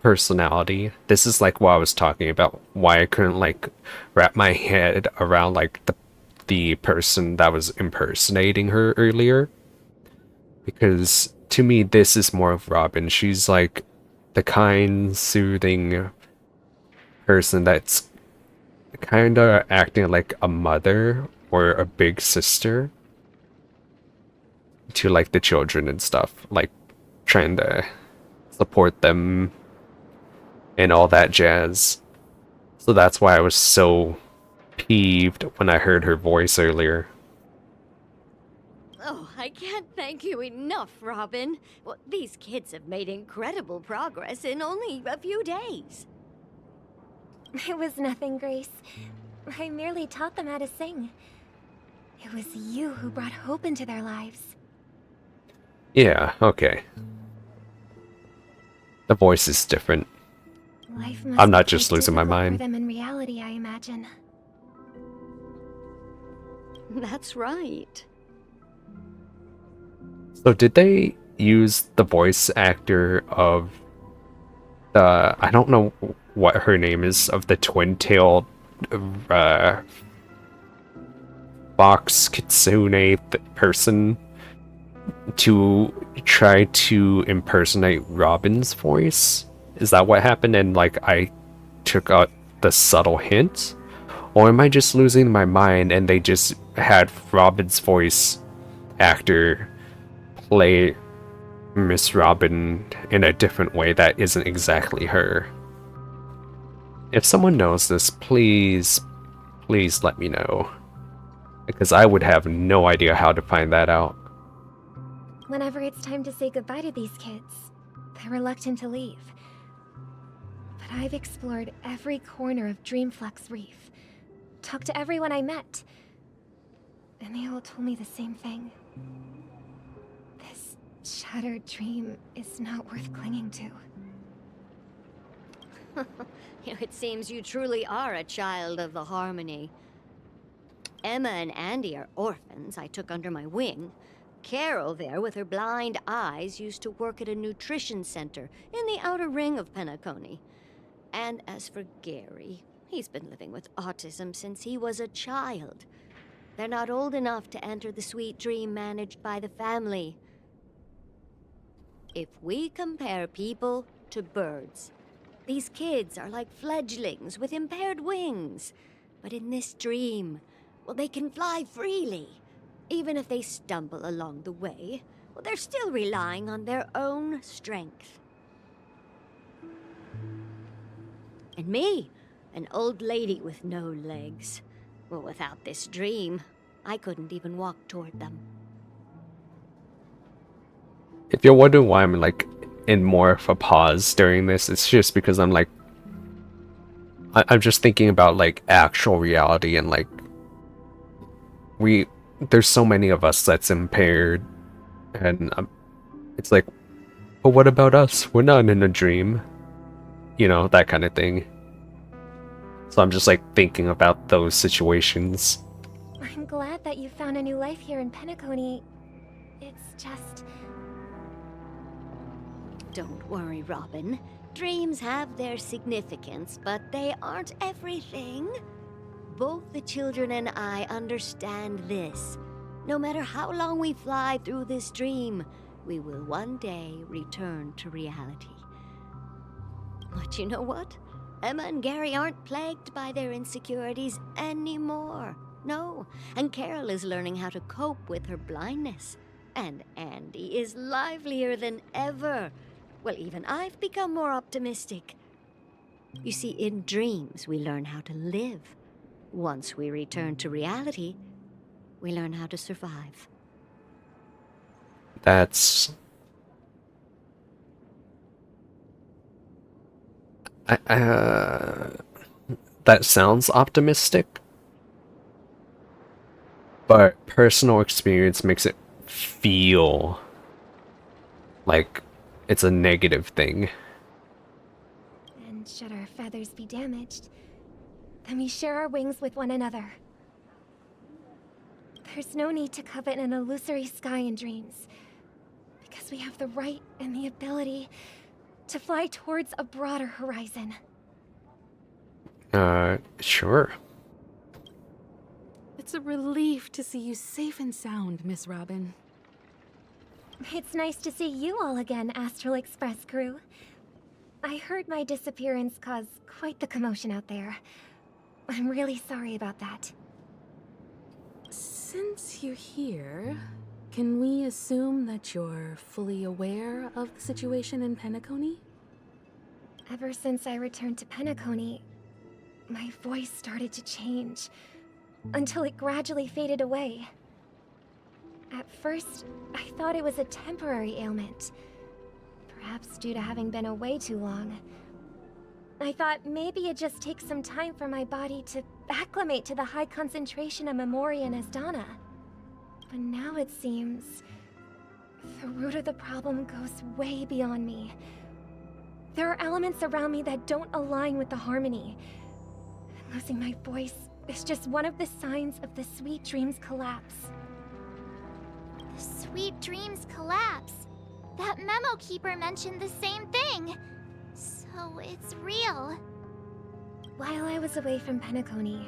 personality. This is like what I was talking about, why I couldn't like wrap my head around like the person that was impersonating her earlier. Because to me this is more of Robin. She's like the kind, soothing person that's kind of acting like a mother or a big sister. to like the children and stuff, like trying to support them and all that jazz. So that's why I was so peeved when I heard her voice earlier. Oh, I can't thank you enough, Robin. Well, these kids have made incredible progress in only a few days. It was nothing, Grace. I merely taught them how to sing. It was you who brought hope into their lives. Yeah, okay. The voice is different. Life must I'm not be just quite losing my difficult mind. for them in reality, I imagine. That's right. So did they use the voice actor of the, I don't know what her name is, of the twin-tailed fox kitsune person to try to impersonate Robin's voice? Is that what happened and like I took out the subtle hint? Or am I just losing my mind and they just had Robin's voice actor play Miss Robin in a different way that isn't exactly her? If someone knows this, please let me know. Because I would have no idea how to find that out. Whenever it's time to say goodbye to these kids, they're reluctant to leave. But I've explored every corner of Dreamflux Reef, talked to everyone I met, and they all told me the same thing. This shattered dream is not worth clinging to. It seems you truly are a child of the Harmony. Emma and Andy are orphans I took under my wing. Carol there, with her blind eyes, used to work at a nutrition center in the outer ring of Penacony. And as for Gary, he's been living with autism since he was a child. They're not old enough to enter the sweet dream managed by the family. If we compare people to birds, these kids are like fledglings with impaired wings. But in this dream, well, they can fly freely. Even if they stumble along the way, well, they're still relying on their own strength. And me, an old lady with no legs. Well, without this dream, I couldn't even walk toward them. If you're wondering why I'm like in more of a pause during this, it's just because I'm like, I'm just thinking about like actual reality and like there's so many of us that's impaired, and it's like, but what about us? We're not in a dream, you know, that kind of thing. So I'm just like thinking about those situations. I'm glad that you found a new life here in Penacony. It's just... Don't worry, Robin. Dreams have their significance, but they aren't everything. Both the children and I understand this. No matter how long we fly through this dream, we will one day return to reality. But you know what? Emma and Gary aren't plagued by their insecurities anymore. No, and Carol is learning how to cope with her blindness. And Andy is livelier than ever. Well, even I've become more optimistic. You see, in dreams, we learn how to live. Once we return to reality, we learn how to survive. That's... that sounds optimistic, but personal experience makes it feel like it's a negative thing. And should our feathers be damaged, then we share our wings with one another. There's no need to covet an illusory sky in dreams, because we have the right and the ability to fly towards a broader horizon. Sure. It's a relief to see you safe and sound, Miss Robin. It's nice to see you all again, Astral Express crew. I heard my disappearance caused quite the commotion out there. I'm really sorry about that. Since you're here, Can we assume that you're fully aware of the situation in Penacony? Ever since I returned to Penacony, my voice started to change, until it gradually faded away. At first, I thought it was a temporary ailment, perhaps due to having been away too long. I thought maybe it just takes some time for my body to acclimate to the high concentration of Memoria and Asdana. But now it seems the root of the problem goes way beyond me. There are elements around me that don't align with the harmony. Losing my voice is just one of the signs of the Sweet Dreams collapse. The Sweet Dreams collapse. That memo keeper mentioned the same thing. So it's real. While I was away from Penacony,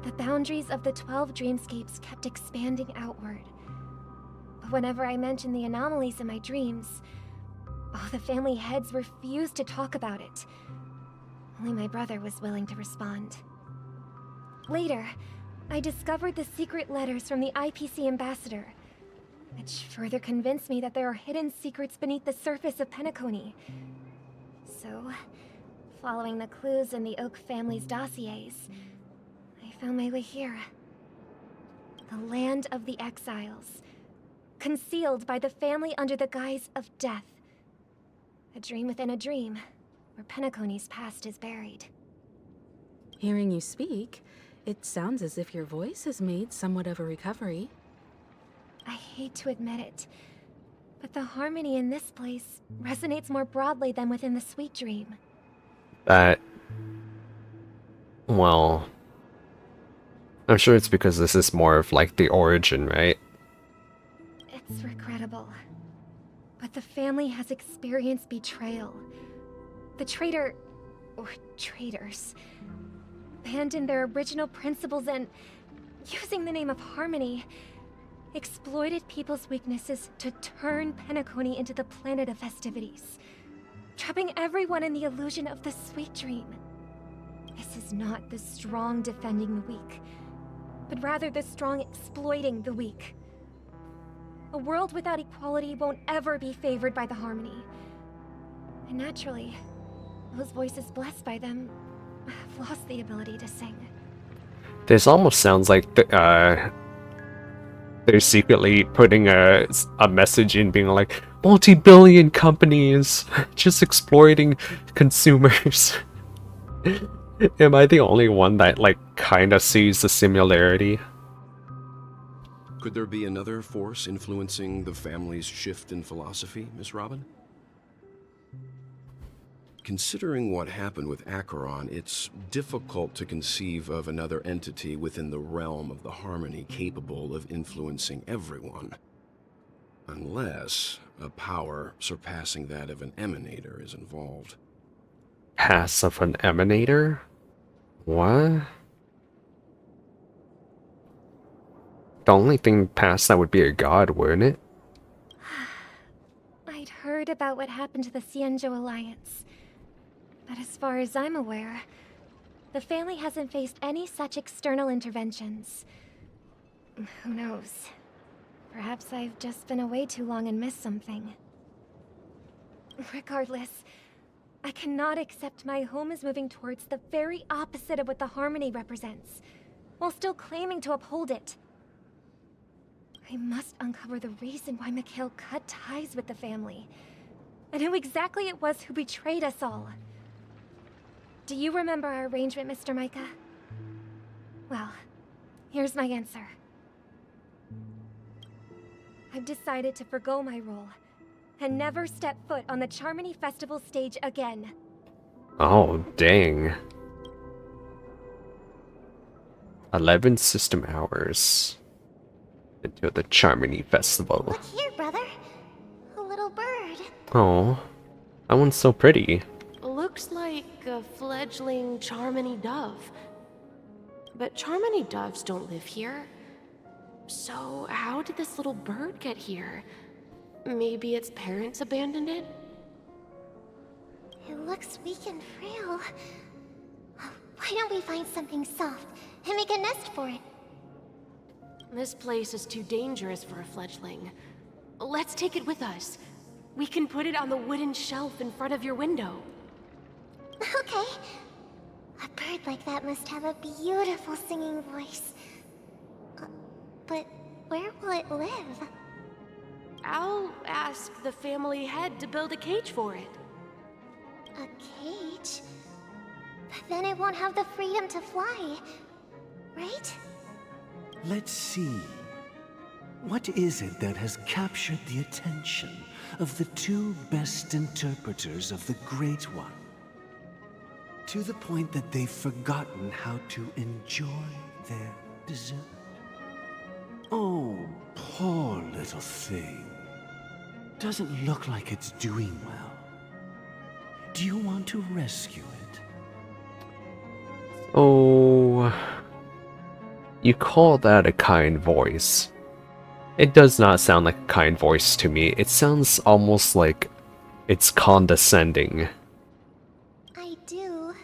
the boundaries of the 12 dreamscapes kept expanding outward. But whenever I mentioned the anomalies in my dreams, all the family heads refused to talk about it. Only my brother was willing to respond. Later, I discovered the secret letters from the IPC ambassador, which further convinced me that there are hidden secrets beneath the surface of Penacony. So, following the clues in the Oak family's dossiers, I found my way here. The land of the exiles, concealed by the family under the guise of death. A dream within a dream, where Penacony's past is buried. Hearing you speak, it sounds as if your voice has made somewhat of a recovery. I hate to admit it, but the harmony in this place resonates more broadly than within the Sweet Dream. Well, I'm sure it's because this is more of like the origin, right? It's regrettable, but the family has experienced betrayal. The traitor, or traitors, abandoned their original principles and, using the name of harmony, exploited people's weaknesses to turn Penacony into the planet of festivities, trapping everyone in the illusion of the Sweet Dream. This is not the strong defending the weak, but rather the strong exploiting the weak. A world without equality won't ever be favored by the harmony. And naturally, those voices blessed by them have lost the ability to sing. This almost sounds like they're secretly putting a message in, being like, multi-billion companies just exploiting consumers. Am I the only one that like kind of sees the similarity? Could there be another force influencing the family's shift in philosophy, Miss Robin? Considering what happened with Acheron, it's difficult to conceive of another entity within the realm of the harmony capable of influencing everyone. Unless a power surpassing that of an emanator is involved. Pass of an emanator? What? The only thing past that would be a god, wouldn't it? I'd heard about what happened to the Xianzhou Alliance. But as far as I'm aware, the family hasn't faced any such external interventions. Who knows? Perhaps I've just been away too long and missed something. Regardless, I cannot accept my home is moving towards the very opposite of what the harmony represents, while still claiming to uphold it. I must uncover the reason why Mikhail cut ties with the family, and who exactly it was who betrayed us all. Do you remember our arrangement, Mr. Micah? Well, here's my answer. I've decided to forgo my role, and never step foot on the Charmony Festival stage again. Oh, dang. 11 system hours until the Charmony Festival. Look here, brother. A little bird. Oh, that one's so pretty. Looks like a fledgling Charmony dove. But Charmony doves don't live here. So how did this little bird get here? Maybe its parents abandoned it? It looks weak and frail. Why don't we find something soft and make a nest for it? This place is too dangerous for a fledgling. Let's take it with us. We can put it on the wooden shelf in front of your window. Okay. A bird like that must have a beautiful singing voice. But where will it live? I'll ask the family head to build a cage for it. A cage? But then it won't have the freedom to fly, right? Let's see. What is it that has captured the attention of the two best interpreters of the Great One? To the point that they've forgotten how to enjoy their dessert. Oh, poor little thing. Doesn't look like it's doing well. Do you want to rescue it? Oh, you call that a kind voice? It does not sound like a kind voice to me. It sounds almost like it's condescending. I do.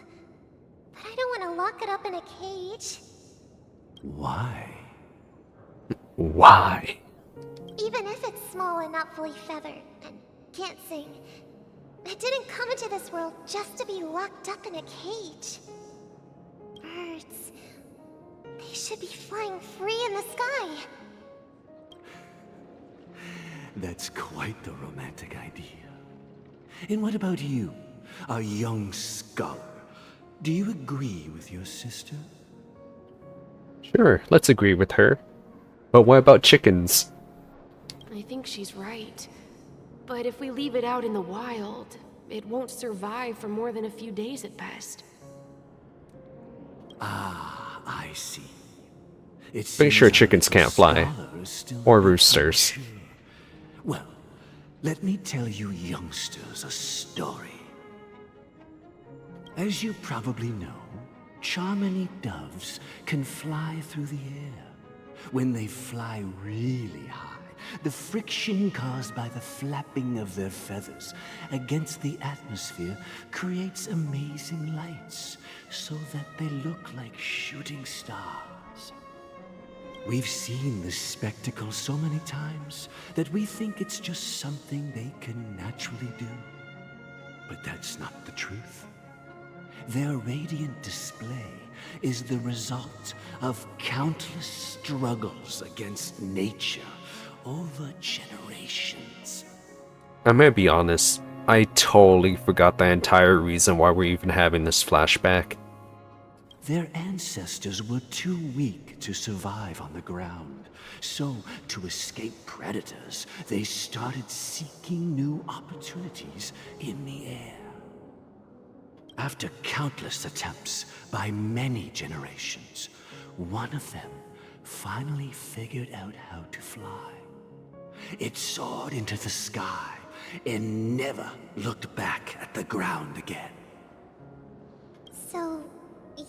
But I don't want to lock it up in a cage. Why? Why? Even if it's small and not fully feathered and can't sing, it didn't come into this world just to be locked up in a cage. Birds, they should be flying free in the sky. That's quite the romantic idea. And what about you, a young scholar? Do you agree with your sister? Sure, let's agree with her. But what about chickens? I think she's right. But if we leave it out in the wild, it won't survive for more than a few days at best. Ah, I see. Pretty sure chickens can't fly. Or roosters. Well, let me tell you youngsters a story. As you probably know, Charmony doves can fly through the air. When they fly really high, the friction caused by the flapping of their feathers against the atmosphere creates amazing lights, so that they look like shooting stars. We've seen this spectacle so many times that we think it's just something they can naturally do. But that's not the truth. Their radiant display is the result of countless struggles against nature over generations. I'm gonna be honest, I totally forgot the entire reason why we're even having this flashback. Their ancestors were too weak to survive on the ground, so to escape predators, they started seeking new opportunities in the air. After countless attempts by many generations, one of them finally figured out how to fly. It soared into the sky and never looked back at the ground again. So,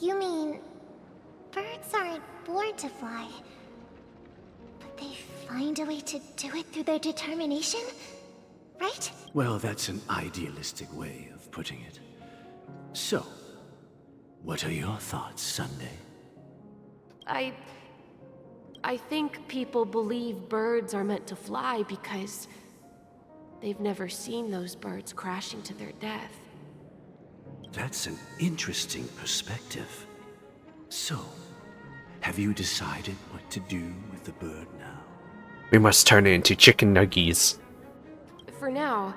you mean birds aren't born to fly, but they find a way to do it through their determination, right? Well, that's an idealistic way of putting it. So, what are your thoughts, Sunday? I think people believe birds are meant to fly because they've never seen those birds crashing to their death. That's an interesting perspective. So, have you decided what to do with the bird now? We must turn it into chicken nuggies. For now,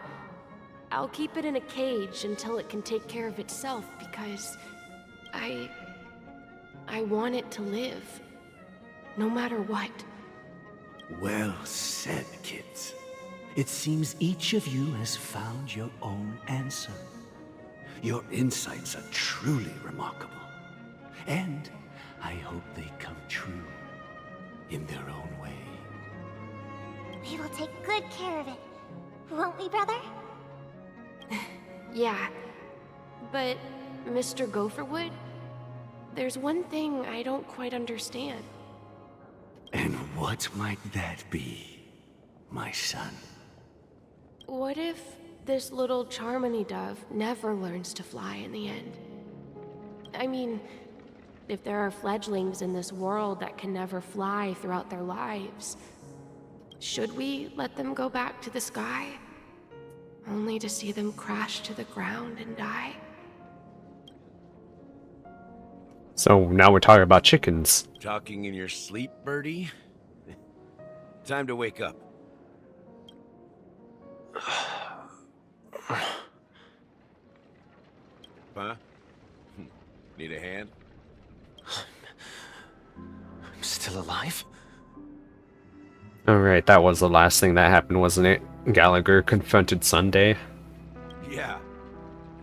I'll keep it in a cage until it can take care of itself because I want it to live, no matter what. Well said, kids. It seems each of you has found your own answer. Your insights are truly remarkable. And I hope they come true in their own way. We will take good care of it, won't we, brother? Yeah, but Mr. Gopherwood, there's one thing I don't quite understand. And what might that be, my son? What if this little Charmony dove never learns to fly in the end? I mean, if there are fledglings in this world that can never fly throughout their lives, should we let them go back to the sky, only to see them crash to the ground and die? So now we're talking about chickens. Talking in your sleep, birdie? Time to wake up. Huh? Need a hand? I'm still alive? Alright, that was the last thing that happened, wasn't it? Gallagher confronted Sunday. Yeah.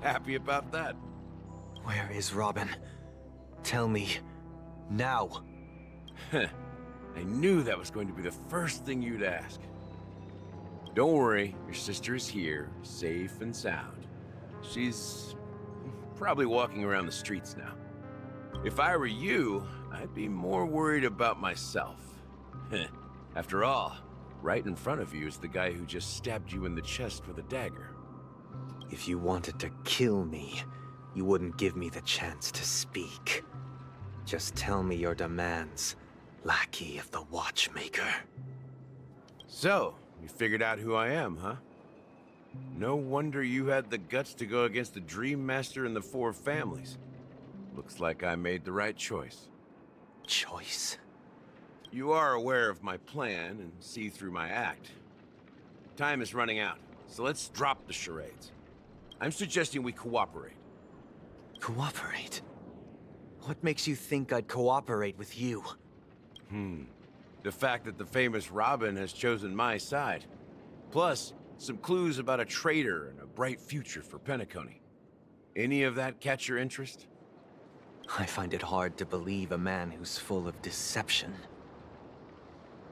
Happy about that. Where is Robin? Tell me. Now. I knew that was going to be the first thing you'd ask. Don't worry, your sister is here, safe and sound. She's probably walking around the streets now. If I were you, I'd be more worried about myself. After all, right in front of you is the guy who just stabbed you in the chest with a dagger. If you wanted to kill me, you wouldn't give me the chance to speak. Just tell me your demands, lackey of the Watchmaker. So, you figured out who I am, huh? No wonder you had the guts to go against the Dream Master and the Four Families. Looks like I made the right choice. Choice? You are aware of my plan and see through my act. Time is running out, so let's drop the charades. I'm suggesting we cooperate. Cooperate? What makes you think I'd cooperate with you? The fact that the famous Robin has chosen my side. Plus, some clues about a traitor and a bright future for Penacony. Any of that catch your interest? I find it hard to believe a man who's full of deception.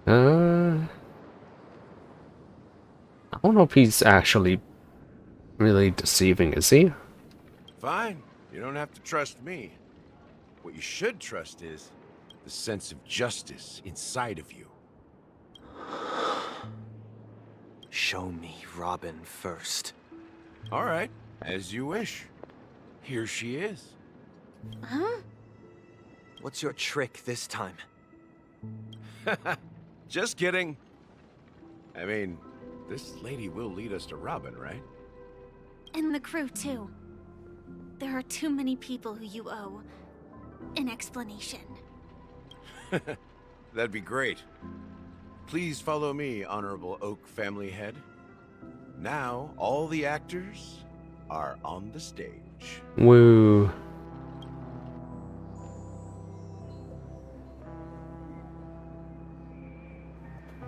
I don't know if he's actually really deceiving, is he? Fine, you don't have to trust me. What you should trust is the sense of justice inside of you. Show me Robin first. All right, as you wish. Here she is. Huh? What's your trick this time? Just kidding. I mean, this lady will lead us to Robin, right? And the crew, too. There are too many people who you owe an explanation. That'd be great. Please follow me, Honorable Oak family head. Now, all the actors are on the stage. Woo.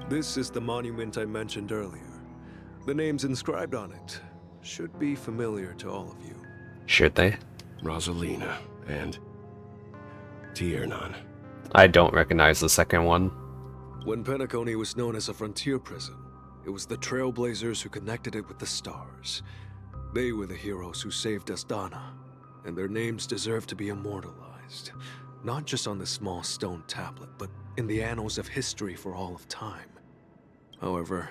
This is the monument I mentioned earlier. The names inscribed on it should be familiar to all of you. Should they? Rosalina and Tiernan. I don't recognize the second one. When Penacony was known as a frontier prison, it was the Trailblazers who connected it with the stars. They were the heroes who saved Asdana, and their names deserve to be immortalized. Not just on this small stone tablet, but in the annals of history for all of time. However,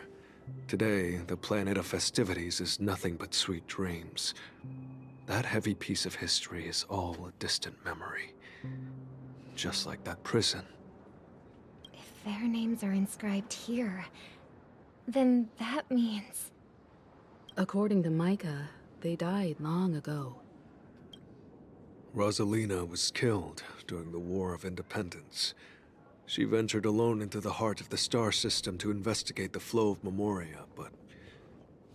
today, the planet of festivities is nothing but sweet dreams. That heavy piece of history is all a distant memory. Just like that prison. If their names are inscribed here, then that means... According to Micah, they died long ago. Rosalina was killed during the War of Independence. She ventured alone into the heart of the star system to investigate the flow of Memoria, but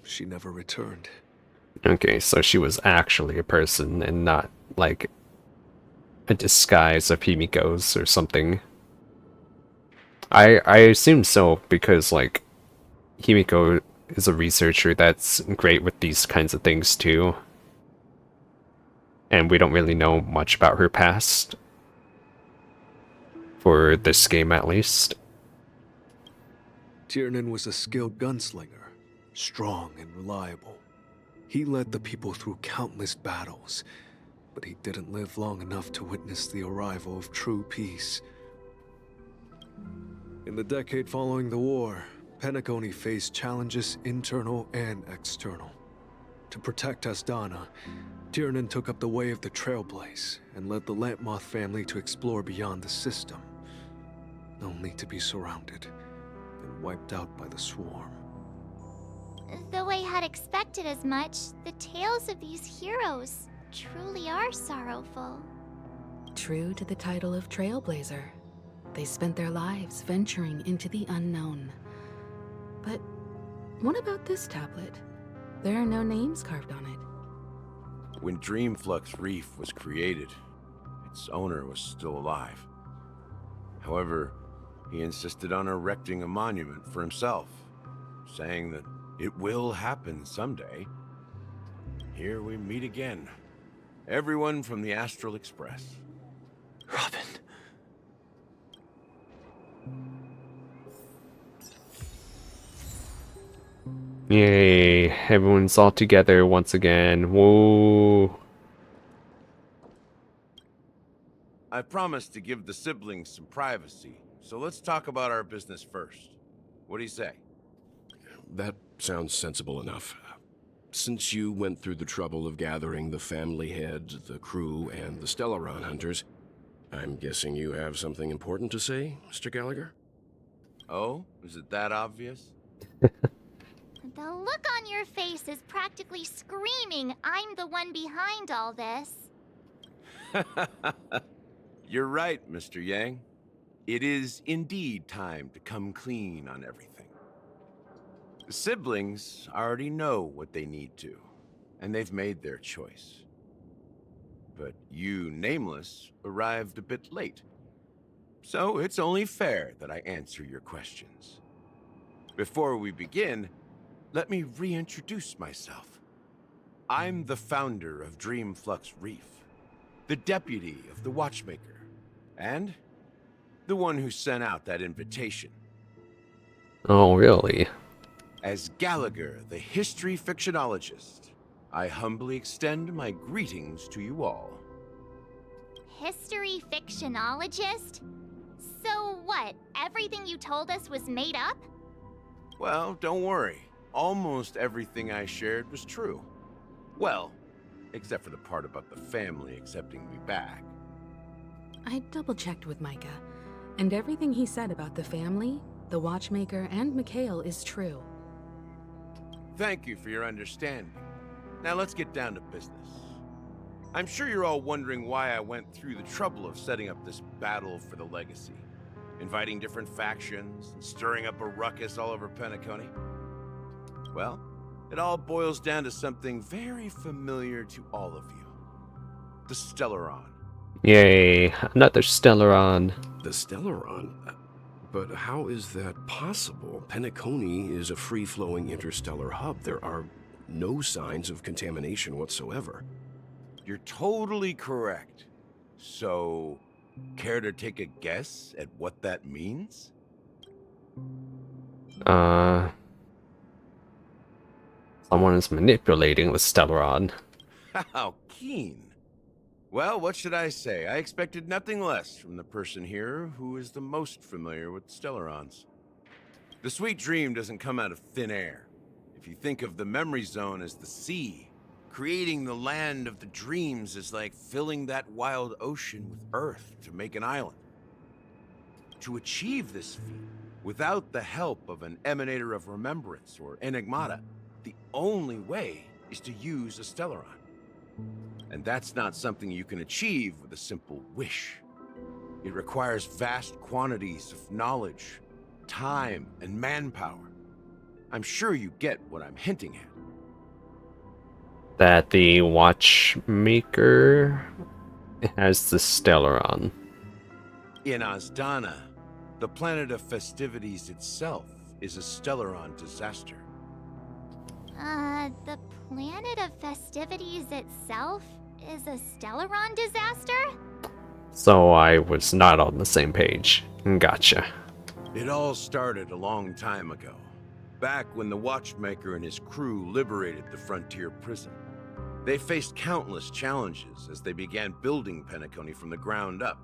she never returned. Okay, so she was actually a person and not, like, a disguise of Himiko's or something. I assume so, because, like, Himiko is a researcher that's great with these kinds of things, too. And we don't really know much about her past. For this game, at least. Tiernan was a skilled gunslinger, strong and reliable. He led the people through countless battles, but he didn't live long enough to witness the arrival of true peace. In the decade following the war, Penacony faced challenges internal and external. To protect Asdana, Tiernan took up the way of the Trailblaze and led the Lampmoth family to explore beyond the system, only to be surrounded and wiped out by the swarm. Though I had expected as much, the tales of these heroes truly are sorrowful. True to the title of Trailblazer, they spent their lives venturing into the unknown. But what about this tablet? There are no names carved on it. When Dreamflux Reef was created, its owner was still alive. However, he insisted on erecting a monument for himself, saying that it will happen someday. Here we meet again. Everyone from the Astral Express. Robin. Yay, everyone's all together once again. Whoa. I promised to give the siblings some privacy, so let's talk about our business first. What do you say? That sounds sensible enough. Since you went through the trouble of gathering the family head, the crew, and the Stellaron hunters, I'm guessing you have something important to say, Mr. Gallagher? Oh, is it that obvious? The look on your face is practically screaming, I'm the one behind all this. You're right, Mr. Yang. It is indeed time to come clean on everything. The siblings already know what they need to, and they've made their choice. But you, Nameless, arrived a bit late. So it's only fair that I answer your questions. Before we begin, let me reintroduce myself. I'm the founder of Dreamflux Reef, the deputy of the Watchmaker, and the one who sent out that invitation. Oh, really? As Gallagher, the history fictionologist, I humbly extend my greetings to you all. History fictionologist? So what, everything you told us was made up? Well, don't worry. Almost everything I shared was true. Well, except for the part about the family accepting me back. I double-checked with Micah, and everything he said about the family, the Watchmaker, and Mikhail is true. Thank you for your understanding. Now let's get down to business. I'm sure you're all wondering why I went through the trouble of setting up this battle for the legacy, inviting different factions, and stirring up a ruckus all over Penacony. Well, it all boils down to something very familiar to all of you. The Stellaron. Yay, another Stellaron. The Stellaron? But how is that possible? Penacony is a free-flowing interstellar hub. There are no signs of contamination whatsoever. You're totally correct. So, care to take a guess at what that means? Someone is manipulating the Stellaron. How keen. Well, what should I say? I expected nothing less from the person here who is the most familiar with Stellarons. The sweet dream doesn't come out of thin air. If you think of the memory zone as the sea, creating the land of the dreams is like filling that wild ocean with earth to make an island. To achieve this feat, without the help of an emanator of remembrance or enigmata, the only way is to use a Stellaron. And that's not something you can achieve with a simple wish. It requires vast quantities of knowledge, time, and manpower. I'm sure you get what I'm hinting at. That the Watchmaker has the Stellaron. In Asdana, the planet of festivities itself is a Stellaron disaster. The planet of festivities itself is a Stellaron disaster? So I was not on the same page. Gotcha. It all started a long time ago, back when the Watchmaker and his crew liberated the frontier prison. They faced countless challenges as they began building Penacony from the ground up.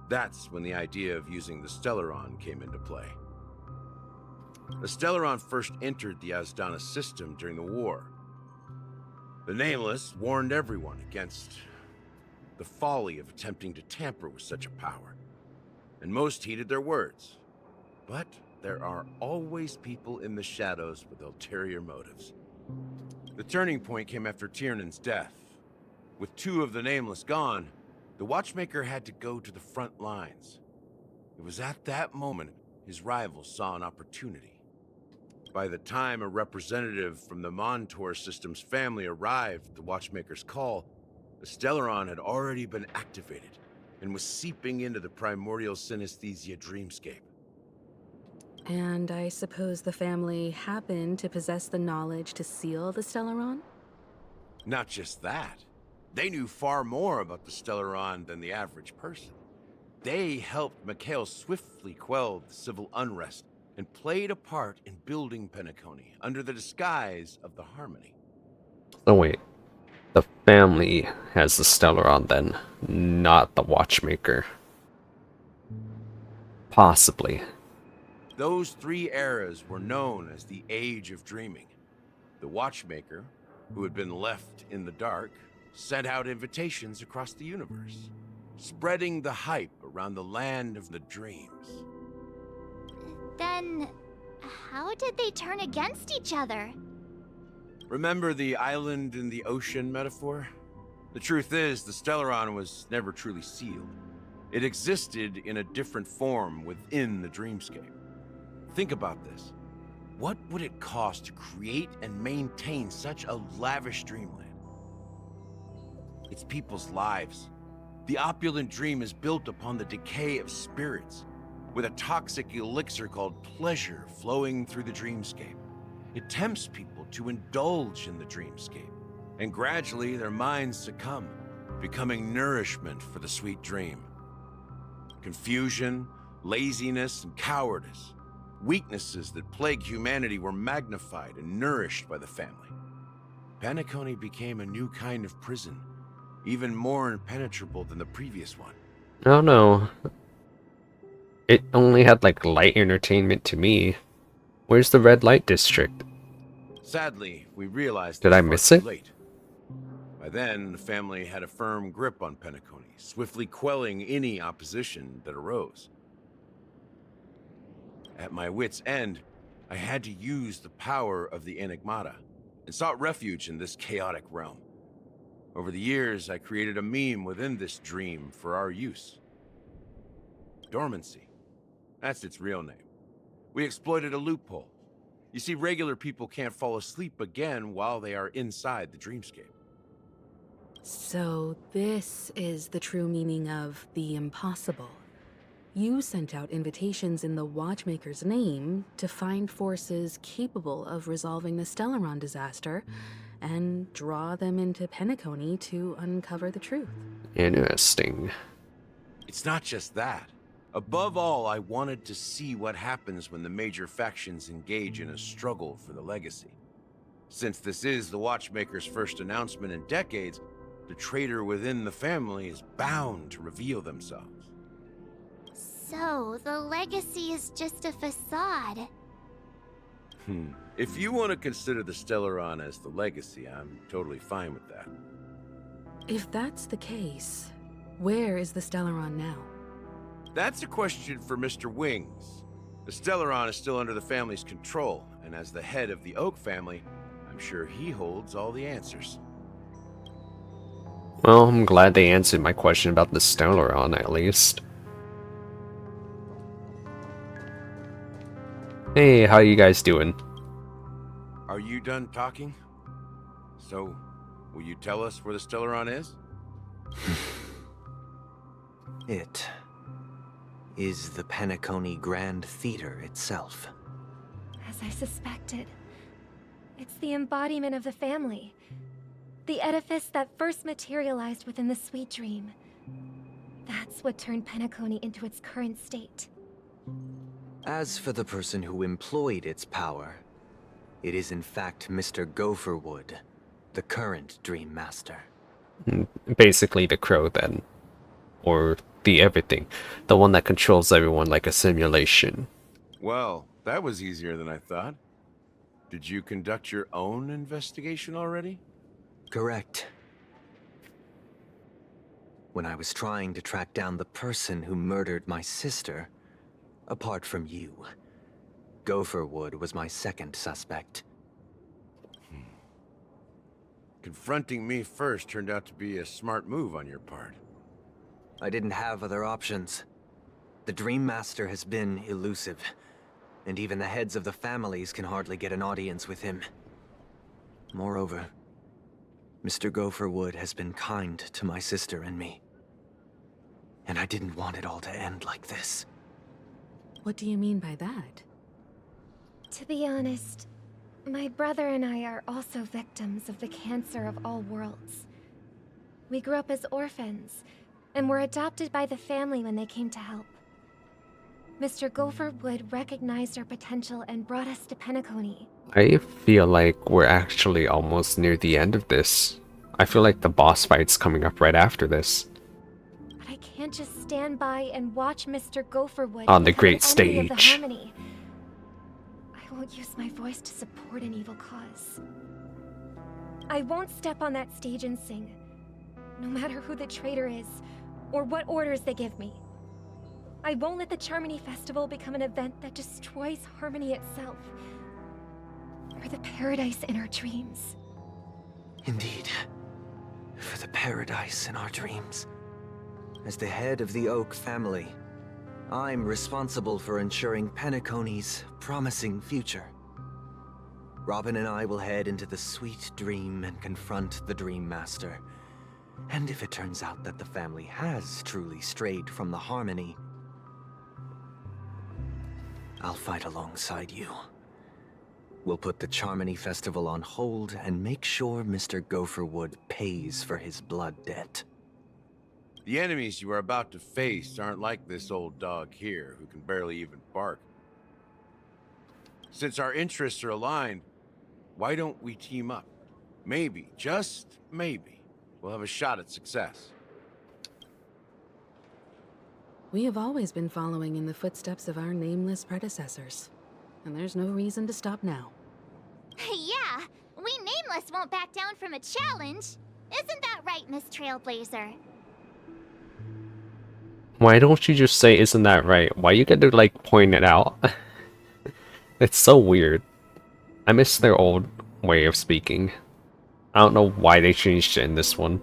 That's when the idea of using the Stellaron came into play. The Stellaron first entered the Asdana system during the war. The Nameless warned everyone against the folly of attempting to tamper with such a power, and most heeded their words. But there are always people in the shadows with ulterior motives. The turning point came after Tiernan's death. With 2 of the Nameless gone, the Watchmaker had to go to the front lines. It was at that moment his rivals saw an opportunity. By the time a representative from the Montour System's family arrived at the Watchmaker's call, the Stellaron had already been activated and was seeping into the primordial synesthesia dreamscape. And I suppose the family happened to possess the knowledge to seal the Stellaron? Not just that. They knew far more about the Stellaron than the average person. They helped Mikhail swiftly quell the civil unrest and played a part in building Penacony under the disguise of the Harmony. So wait, the family has the Stellaron then, not the Watchmaker. Possibly. Those 3 eras were known as the Age of Dreaming. The Watchmaker, who had been left in the dark, sent out invitations across the universe, spreading the hype around the land of the dreams. Then, how did they turn against each other? Remember the island in the ocean metaphor? The truth is, the Stellaron was never truly sealed. It existed in a different form within the dreamscape. Think about this. What would it cost to create and maintain such a lavish dreamland? It's people's lives. The opulent dream is built upon the decay of spirits, with a toxic elixir called pleasure flowing through the dreamscape. It tempts people to indulge in the dreamscape, and gradually their minds succumb, becoming nourishment for the sweet dream. Confusion, laziness, and cowardice, weaknesses that plague humanity, were magnified and nourished by the family. Penacony became a new kind of prison, even more impenetrable than the previous one. Oh no. It only had like light entertainment to me. Where's the red light district? Sadly, we realized Did I miss it? late. By then, the family had a firm grip on Penacony, swiftly quelling any opposition that arose. At my wit's end, I had to use the power of the Enigmata, and sought refuge in this chaotic realm. Over the years, I created a meme within this dream for our use. Dormancy. That's its real name. We exploited a loophole. You see, regular people can't fall asleep again while they are inside the dreamscape. So this is the true meaning of the impossible. You sent out invitations in the Watchmaker's name to find forces capable of resolving the Stellaron disaster and draw them into Penacony to uncover the truth. Interesting. It's not just that. Above all, I wanted to see what happens when the major factions engage in a struggle for the legacy. Since this is the Watchmaker's first announcement in decades, the traitor within the family is bound to reveal themselves. So, the legacy is just a facade. If you want to consider the Stellaron as the legacy, I'm totally fine with that. If that's the case, where is the Stellaron now? That's a question for Mr. Wings. The Stellaron is still under the family's control, and as the head of the Oak family, I'm sure he holds all the answers. Well, I'm glad they answered my question about the Stellaron, at least. Hey, how you guys doing? Are you done talking? So, will you tell us where the Stellaron is? It is the Penacony Grand Theater itself. As I suspected, it's the embodiment of the family. The edifice that first materialized within the sweet dream. That's what turned Penacony into its current state. As for the person who employed its power, it is in fact Mr. Gopherwood, the current Dream Master. Basically the Crow, then. Or the everything. The one that controls everyone like a simulation. Well, that was easier than I thought. Did you conduct your own investigation already? Correct. When I was trying to track down the person who murdered my sister, apart from you, Gopherwood was my second suspect. Confronting me first turned out to be a smart move on your part. I didn't have other options. The Dream Master has been elusive, and even the heads of the families can hardly get an audience with him. Moreover, Mr. Gopherwood has been kind to my sister and me. And I didn't want it all to end like this. What do you mean by that? To be honest, my brother and I are also victims of the cancer of all worlds. We grew up as orphans, and were adopted by the family when they came to help. Mr. Gopherwood recognized our potential and brought us to Penacony. I feel like we're actually almost near the end of this. I feel like the boss fight's coming up right after this. But I can't just stand by and watch Mr. Gopherwood on the become great an enemy of the stage. Harmony. I won't use my voice to support an evil cause. I won't step on that stage and sing, no matter who the traitor is, or what orders they give me. I won't let the Charmony Festival become an event that destroys Harmony itself, or the paradise in our dreams. Indeed. For the paradise in our dreams. As the head of the Oak family, I'm responsible for ensuring Penacony's promising future. Robin and I will head into the sweet dream and confront the Dream Master. And if it turns out that the family has truly strayed from the Harmony, I'll fight alongside you. We'll put the Charmony Festival on hold and make sure Mr. Gopherwood pays for his blood debt. The enemies you are about to face aren't like this old dog here, who can barely even bark. Since our interests are aligned, why don't we team up? Maybe, just maybe, we'll have a shot at success. We have always been following in the footsteps of our nameless predecessors, and there's no reason to stop now. Yeah, we Nameless won't back down from a challenge. Isn't that right, Miss Trailblazer? Why don't you just say, isn't that right? Why you gotta, like, point it out? It's so weird. I miss their old way of speaking. I don't know why they changed it in this one.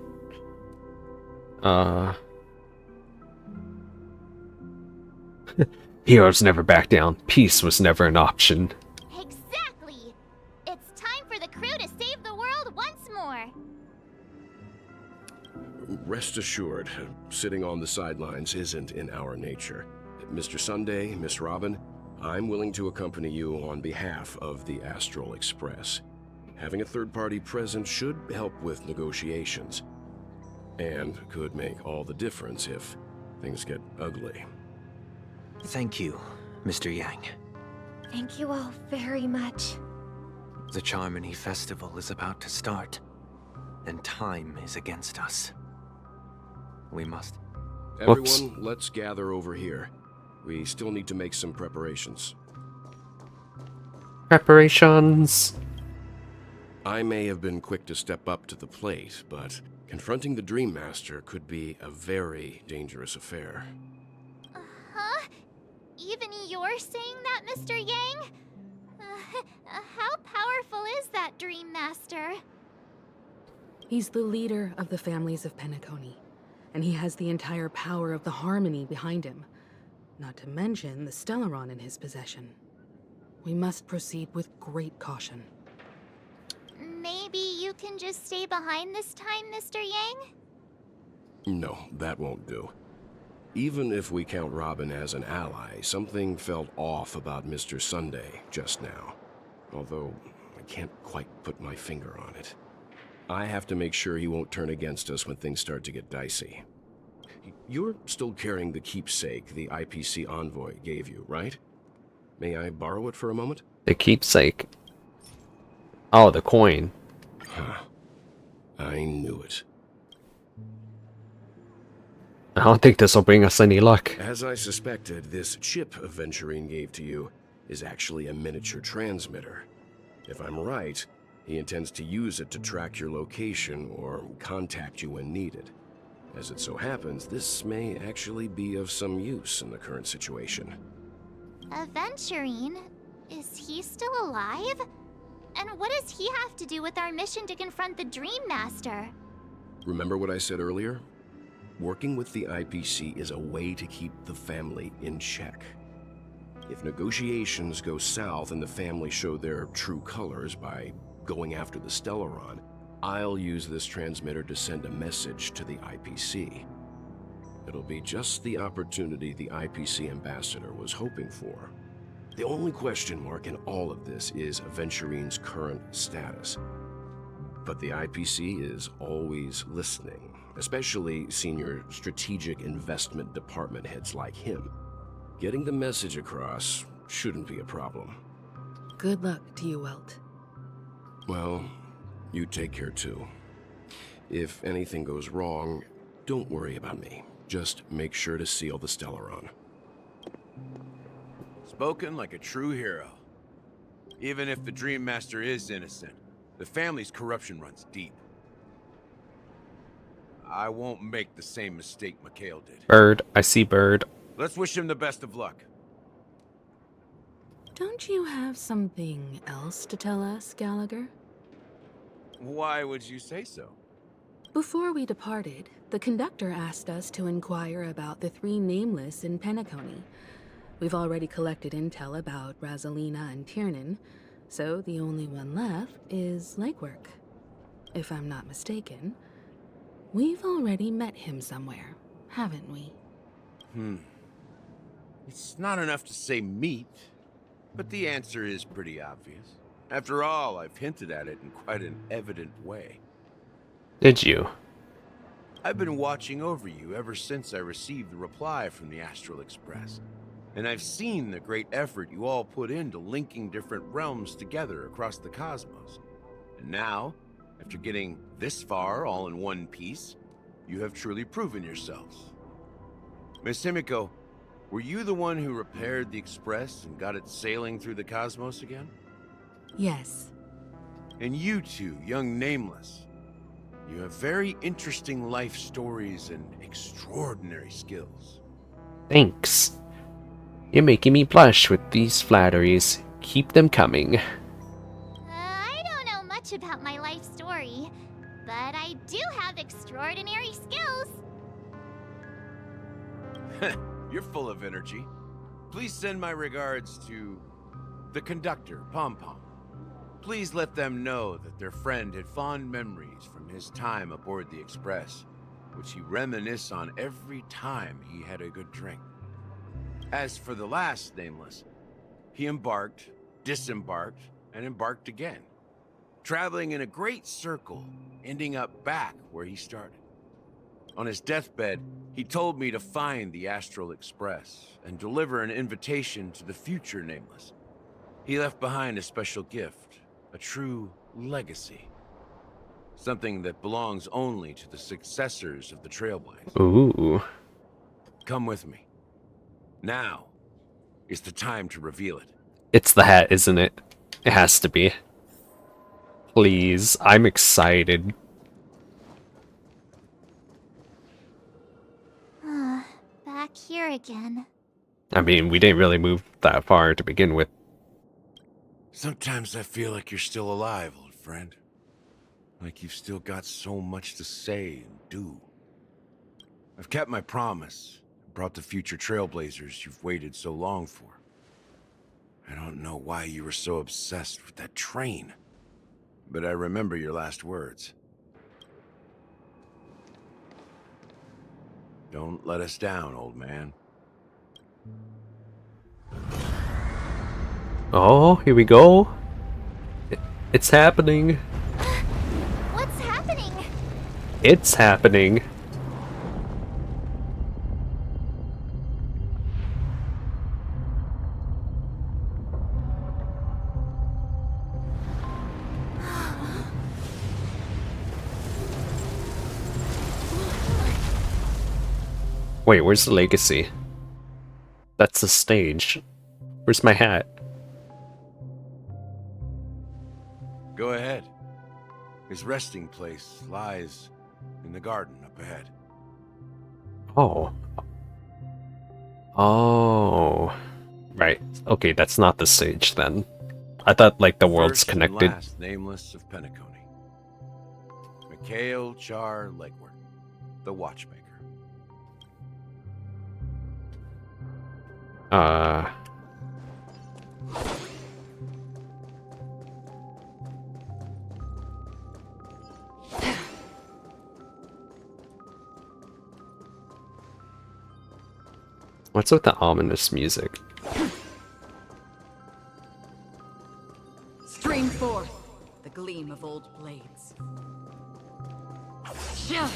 Heroes never back down. Peace was never an option. Exactly! It's time for the crew to save the world once more! Rest assured, sitting on the sidelines isn't in our nature. Mr. Sunday, Miss Robin, I'm willing to accompany you on behalf of the Astral Express. Having a third party present should help with negotiations, and could make all the difference if things get ugly. Thank you, Mr. Yang. Thank you all very much. The Charmony Festival is about to start, and time is against us. We must... Everyone, let's gather over here. We still need to make some preparations. Preparations! I may have been quick to step up to the plate, but confronting the Dream Master could be a very dangerous affair. Huh? Even you're saying that, Mr. Yang? How powerful is that Dream Master? He's the leader of the families of Penacony, and he has the entire power of the Harmony behind him. Not to mention the Stellaron in his possession. We must proceed with great caution. Maybe you can just stay behind this time, Mr. Yang? No, that won't do. Even if we count Robin as an ally, something felt off about Mr. Sunday just now. Although, I can't quite put my finger on it. I have to make sure he won't turn against us when things start to get dicey. You're still carrying the keepsake the IPC envoy gave you, right? May I borrow it for a moment? The keepsake. Oh, the coin. Huh. I knew it. I don't think this will bring us any luck. As I suspected, this chip Aventurine gave to you is actually a miniature transmitter. If I'm right, He intends to use it to track your location or contact you when needed. As it so happens, this may actually be of some use in the current situation. Aventurine? Is he still alive? And what does he have to do with our mission to confront the Dream Master? Remember what I said earlier? Working with the IPC is a way to keep the family in check. If negotiations go south and the family show their true colors by going after the Stellaron, I'll use this transmitter to send a message to the IPC. It'll be just the opportunity the IPC ambassador was hoping for. The only question mark in all of this is Aventurine's current status. But the IPC is always listening, especially senior strategic investment department heads like him. Getting the message across shouldn't be a problem. Good luck to you, Welt. Well, you take care too. If anything goes wrong, don't worry about me. Just make sure to seal the Stellaron. Spoken like a true hero. Even if the Dream Master is innocent, the family's corruption runs deep. I won't make the same mistake Mikhail did. Bird. I see bird. Let's wish him the best of luck. Don't you have something else to tell us, Gallagher? Why would you say so? Before we departed, the conductor asked us to inquire about the 3 nameless in Penacony. We've already collected intel about Rosalina and Tiernan, so the only one left is Lakework. If I'm not mistaken, we've already met him somewhere, haven't we? It's not enough to say meet, but the answer is pretty obvious. After all, I've hinted at it in quite an evident way. Did you? I've been watching over you ever since I received the reply from the Astral Express. And I've seen the great effort you all put into linking different realms together across the cosmos. And now, after getting this far all in one piece, you have truly proven yourselves. Miss Himiko, were you the one who repaired the Express and got it sailing through the cosmos again? Yes. And you two, young Nameless, you have very interesting life stories and extraordinary skills. Thanks. You're making me blush with these flatteries. Keep them coming. I don't know much about my life story, but I do have extraordinary skills. You're full of energy. Please send my regards to the conductor, Pom Pom. Please let them know that their friend had fond memories from his time aboard the Express, which he reminisced on every time he had a good drink. As for the last Nameless, he embarked, disembarked, and embarked again, traveling in a great circle, ending up back where he started. On his deathbed, he told me to find the Astral Express and deliver an invitation to the future Nameless. He left behind a special gift, a true legacy. Something that belongs only to the successors of the Trailblazers. Ooh. Come with me. Now is the time to reveal it. It's the hat, isn't it? It has to be. Please, I'm excited. Back here again. I mean, we didn't really move that far to begin with. Sometimes I feel like you're still alive, old friend. Like you've still got so much to say and do. I've kept my promise. Brought the future Trailblazers you've waited so long for. I don't know why you were so obsessed with that train, but I remember your last words. Don't let us down, old man. Oh, here we go. It's happening. What's happening? It's happening. Wait, where's the legacy? That's the stage. Where's my hat? Go ahead. His resting place lies in the garden up ahead. Oh. Oh. Right. Okay, that's not the sage then. I thought like the world's First connected. And last nameless of Penacony. Mikhail Char Legward, the Watchmaker. What's with the ominous music? Stream forth the gleam of old blades. Yeah.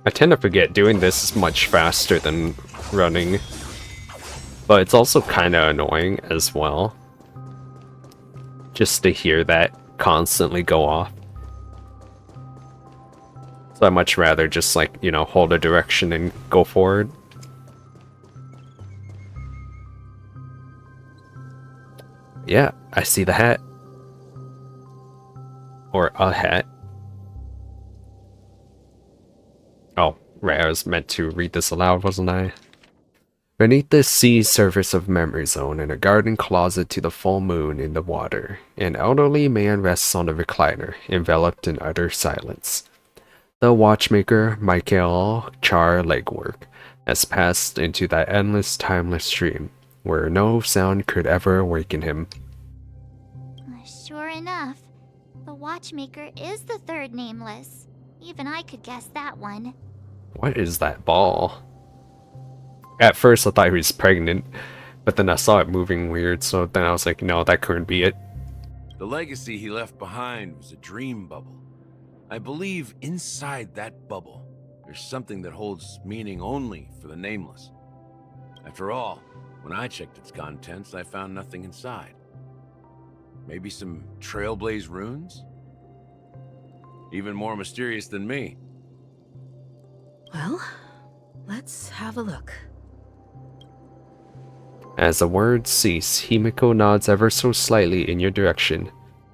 I tend to forget doing this is much faster than running, but it's also kind of annoying as well. Just to hear that constantly go off. So I'd much rather just like, you know, hold a direction and go forward. Yeah, I see the hat. Or a hat. Oh, right, I was meant to read this aloud, wasn't I? Beneath the sea surface of Memory Zone, in a garden closet to the full moon in the water, an elderly man rests on a recliner, enveloped in utter silence. The watchmaker, Mikhail Char Legward, has passed into that endless, timeless dream, where no sound could ever awaken him. Sure enough, the watchmaker is the third nameless. Even I could guess that one. What is that ball? At first I thought he was pregnant, but then I saw it moving weird, so then I was like, no, that couldn't be it. The legacy he left behind was a dream bubble. I believe inside that bubble, there's something that holds meaning only for the nameless. After all, when I checked its contents, I found nothing inside. Maybe some trailblaze runes? Even more mysterious than me. Well, let's have a look. As the words cease, Himiko nods ever so slightly in your direction.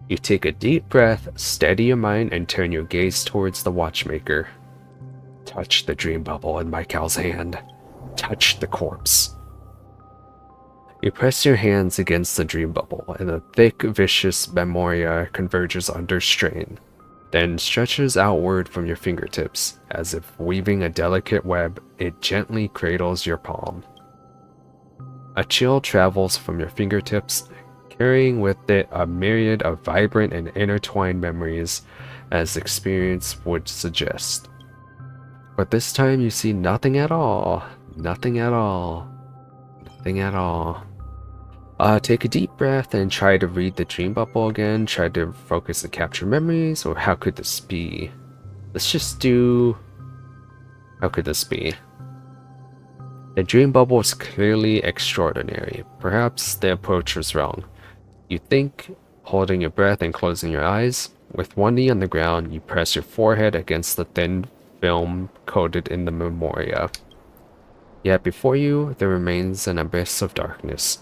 You take a deep breath, steady your mind, and turn your gaze towards the watchmaker. Touch the dream bubble in Mikhail's hand. Touch the corpse. You press your hands against the dream bubble, and the thick, vicious memoria converges under strain, then stretches outward from your fingertips. As if weaving a delicate web, it gently cradles your palm. A chill travels from your fingertips, carrying with it a myriad of vibrant and intertwined memories, as experience would suggest. But this time you see nothing at all. Nothing at all. Nothing at all. Take a deep breath and try to read the dream bubble again. Try to focus and capture memories, or how could this be? Let's just do... How could this be? The dream bubble is clearly extraordinary. Perhaps the approach was wrong. You think, holding your breath and closing your eyes. With one knee on the ground, you press your forehead against the thin film coated in the memoria. Yet before you, there remains an abyss of darkness.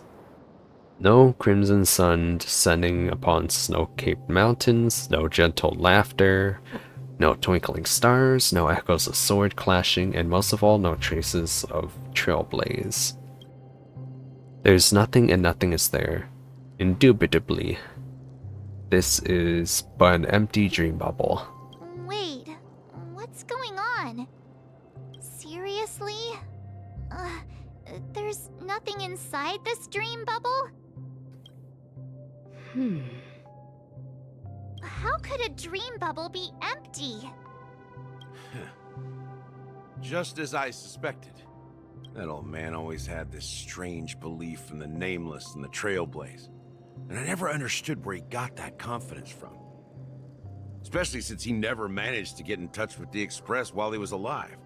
No crimson sun descending upon snow-capped mountains, no gentle laughter, no twinkling stars, no echoes of sword clashing, and most of all, no traces of trailblaze. There's nothing and nothing is there. Indubitably. This is but an empty dream bubble. Wait, what's going on? Seriously? There's nothing inside this dream bubble? How could a dream bubble be empty? Just as I suspected. That old man always had this strange belief in the nameless and the trailblaze. And I never understood where he got that confidence from. Especially since he never managed to get in touch with the Express while he was alive.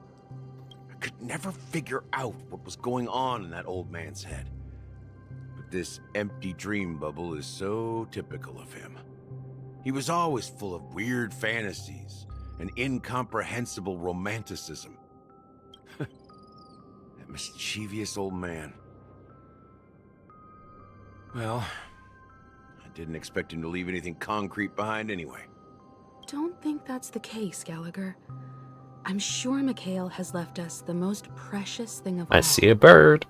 I could never figure out what was going on in that old man's head. But this empty dream bubble is so typical of him. He was always full of weird fantasies and incomprehensible romanticism. That mischievous old man. Well, I didn't expect him to leave anything concrete behind anyway. Don't think that's the case, Gallagher. I'm sure Mikhail has left us the most precious thing of all. I see a bird.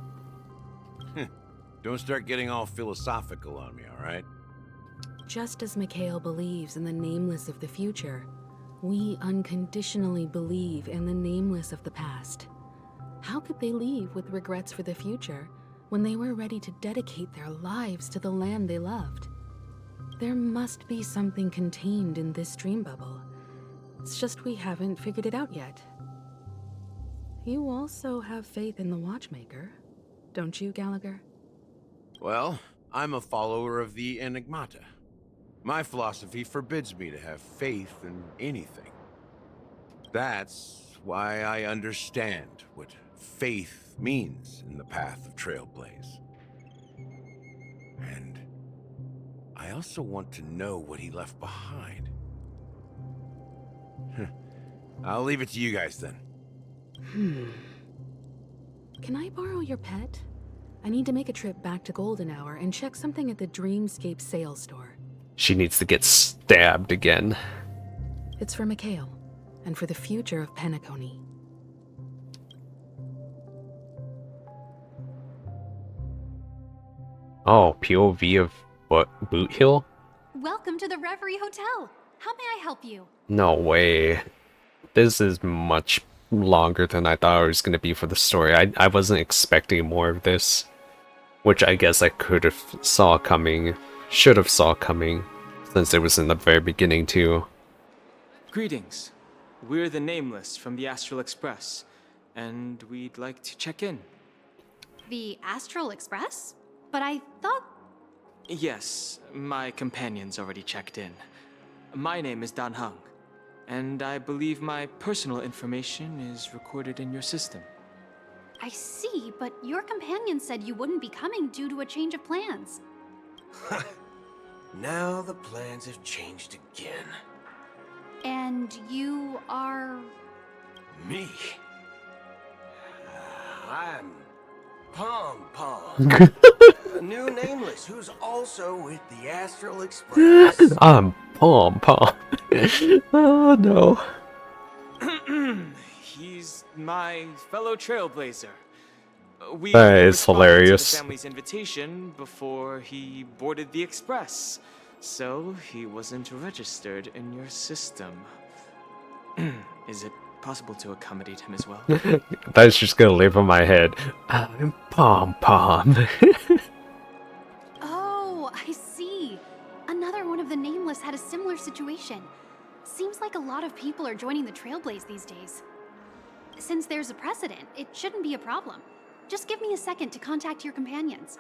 Don't start getting all philosophical on me, all right? Just as Mikhail believes in the nameless of the future, we unconditionally believe in the nameless of the past. How could they leave with regrets for the future when they were ready to dedicate their lives to the land they loved? There must be something contained in this dream bubble. It's just we haven't figured it out yet. You also have faith in the Watchmaker, don't you, Gallagher? Well, I'm a follower of the Enigmata. My philosophy forbids me to have faith in anything. That's why I understand what faith means in the path of Trailblaze. And I also want to know what he left behind. I'll leave it to you guys then. Can I borrow your pet? I need to make a trip back to Golden Hour and check something at the Dreamscape sales store. She needs to get stabbed again. It's for Mikhail, and for the future of Penacony. Oh, POV of what? Boot Hill? Welcome to the Reverie Hotel. How may I help you? No way. This is much longer than I thought it was going to be for the story. I wasn't expecting more of this. Which I guess I could have saw coming. Should have saw coming. Since it was in the very beginning too. Greetings. We're the Nameless from the Astral Express. And we'd like to check in. The Astral Express? But I thought... Yes, my companions already checked in. My name is Dan Hung. And I believe my personal information is recorded in your system. I see, but your companion said you wouldn't be coming due to a change of plans. Now the plans have changed again. And you are... Me? I'm Pom Pom. A new Nameless who's also with the Astral Express. I'm Pom Pom. Oh no. He's my fellow trailblazer. We That is responded hilarious. to the family's invitation before he boarded the express, so he wasn't registered in your system. Is it possible to accommodate him as well? That's just gonna live in my head. I'm Pom Pom. Oh, I see. Another one of the Nameless had a similar situation. Seems like a lot of people are joining the Trailblaze these days. Since there's a precedent, it shouldn't be a problem. Just give me a second to contact your companions.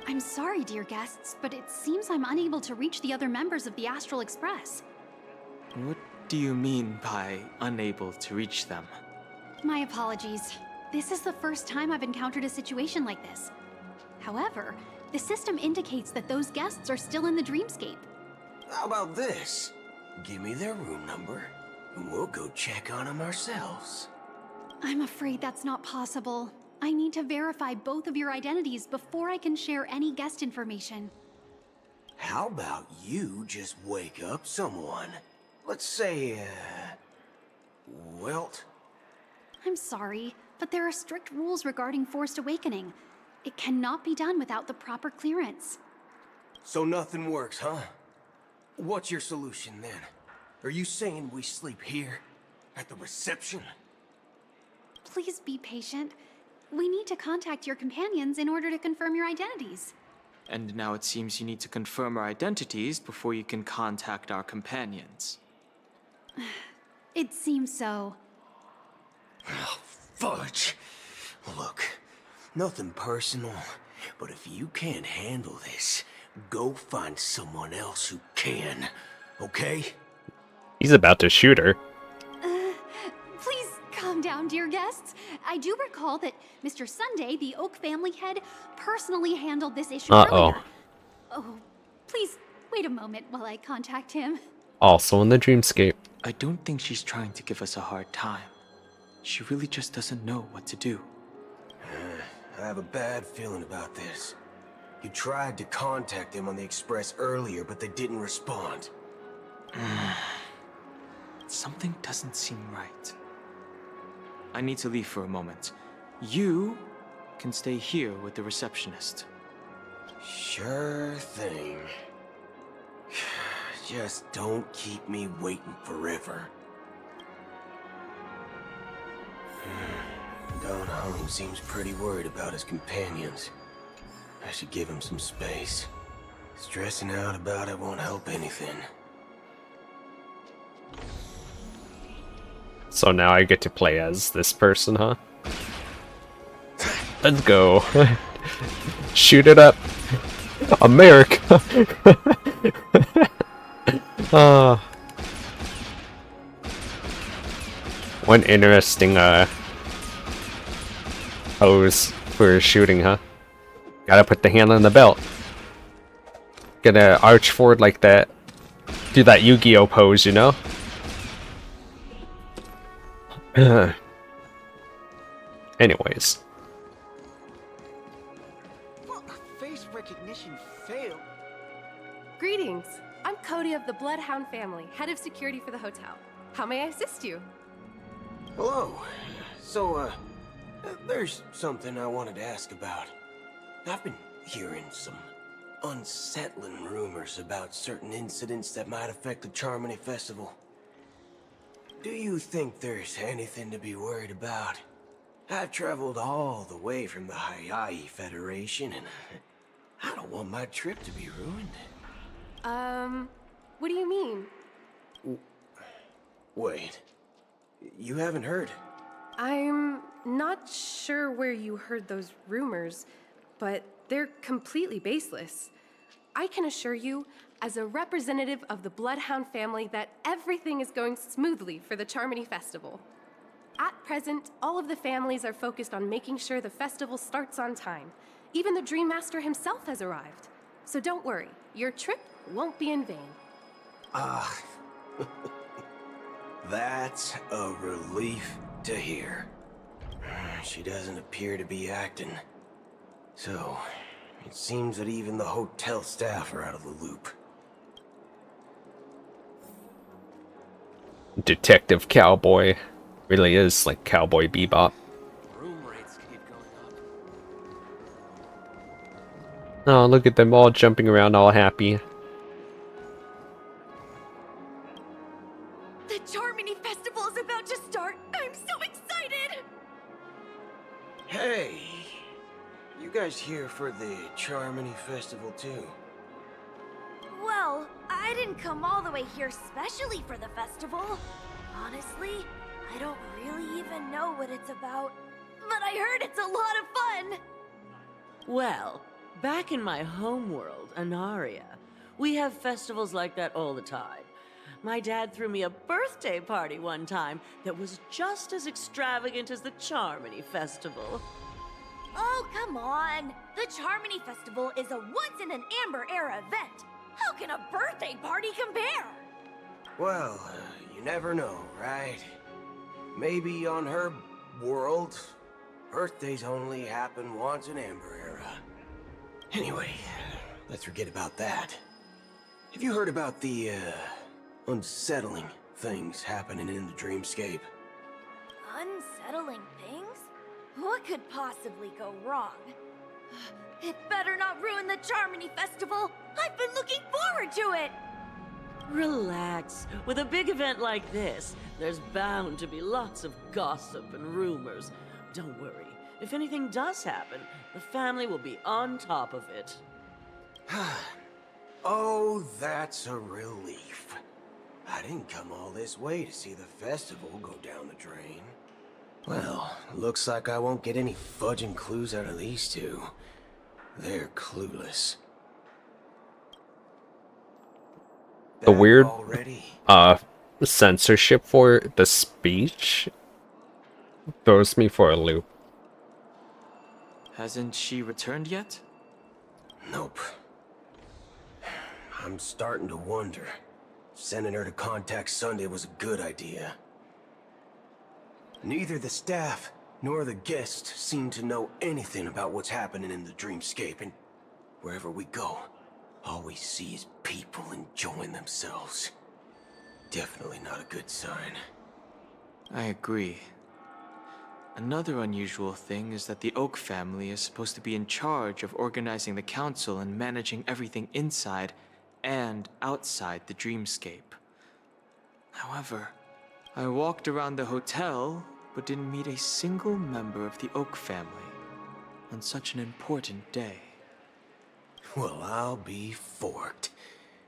I'm sorry, dear guests, but it seems I'm unable to reach the other members of the Astral Express. What do you mean by unable to reach them? My apologies. This is the first time I've encountered a situation like this. However, the system indicates that those guests are still in the Dreamscape. How about this? Give me their room number, and we'll go check on them ourselves. I'm afraid that's not possible. I need to verify both of your identities before I can share any guest information. How about you just wake up someone? Let's say, Welt? I'm sorry, but there are strict rules regarding forced awakening. It cannot be done without the proper clearance. So nothing works, huh? What's your solution then? Are you saying we sleep here? At the reception? Please be patient. We need to contact your companions in order to confirm your identities. And now it seems you need to confirm our identities before you can contact our companions. It seems so. Oh, fudge. Look, nothing personal, but if you can't handle this, go find someone else who can, okay? He's about to shoot her. Please calm down, dear guests. I do recall that Mr. Sunday, the Oak family head, personally handled this issue earlier. Oh, please wait a moment while I contact him. Also in the Dreamscape. I don't think she's trying to give us a hard time. She really just doesn't know what to do. I have a bad feeling about this. You tried to contact them on the Express earlier, but they didn't respond. Something doesn't seem right. I need to leave for a moment. You can stay here with the receptionist. Sure thing. Just don't keep me waiting forever. Don Home seems pretty worried about his companions. I should give him some space. Stressing out about it won't help anything. So now I get to play as this person, huh? Let's go. Shoot it up. America. One interesting pose for shooting, huh? Gotta put the hand on the belt. Gonna arch forward like that. Do that Yu-Gi-Oh pose, you know? Anyways. Well, face recognition failed. Greetings. I'm Cody of the Bloodhound family, head of security for the hotel. How may I assist you? Hello. So, there's something I wanted to ask about. I've been hearing some unsettling rumors about certain incidents that might affect the Charmony Festival. Do you think there's anything to be worried about? I've traveled all the way from the Hayaii Federation, and I don't want my trip to be ruined. What do you mean? Wait. You haven't heard? I'm not sure where you heard those rumors, but they're completely baseless. I can assure you, as a representative of the Bloodhound family, that everything is going smoothly for the Charmony Festival. At present, all of the families are focused on making sure the festival starts on time. Even the Dream Master himself has arrived. So don't worry, your trip won't be in vain. That's a relief to hear. She doesn't appear to be acting. So, it seems that even the hotel staff are out of the loop. Detective Cowboy. Really is like Cowboy Bebop. Room rates keep going up. Oh, look at them all jumping around all happy. The Charmony Festival is about to start! I'm so excited! Hey! You guys here for the Charmony Festival too? Well, I didn't come all the way here specially for the festival. Honestly, I don't really even know what it's about. But I heard it's a lot of fun! Well, back in my home world, Anaria, we have festivals like that all the time. My dad threw me a birthday party one time that was just as extravagant as the Charmony Festival. Oh, come on! The Charmony Festival is a once-in-an-Amber-era event! How can a birthday party compare? Well, you never know, right? Maybe on her world, birthdays only happen once in Amber Era. Anyway, let's forget about that. Have you heard about the, unsettling things happening in the Dreamscape? Unsettling things? What could possibly go wrong? It better not ruin the Charmony Festival! I've been looking forward to it! Relax. With a big event like this, there's bound to be lots of gossip and rumors. Don't worry. If anything does happen, the family will be on top of it. Oh, that's a relief. I didn't come all this way to see the festival go down the drain. Well, looks like I won't get any fudging clues out of these two. They're clueless. The weird censorship for the speech throws me for a loop. Hasn't she returned yet? Nope. I'm starting to wonder. Sending her to contact Sunday was a good idea. Neither the staff nor the guests seem to know anything about what's happening in the Dreamscape, and Wherever we go, all we see is people enjoying themselves. Definitely not a good sign. I agree. Another unusual thing is that the Oak family is supposed to be in charge of organizing the council and managing everything inside and outside the Dreamscape. However, I walked around the hotel, but didn't meet a single member of the Oak family on such an important day. Well, I'll be forked.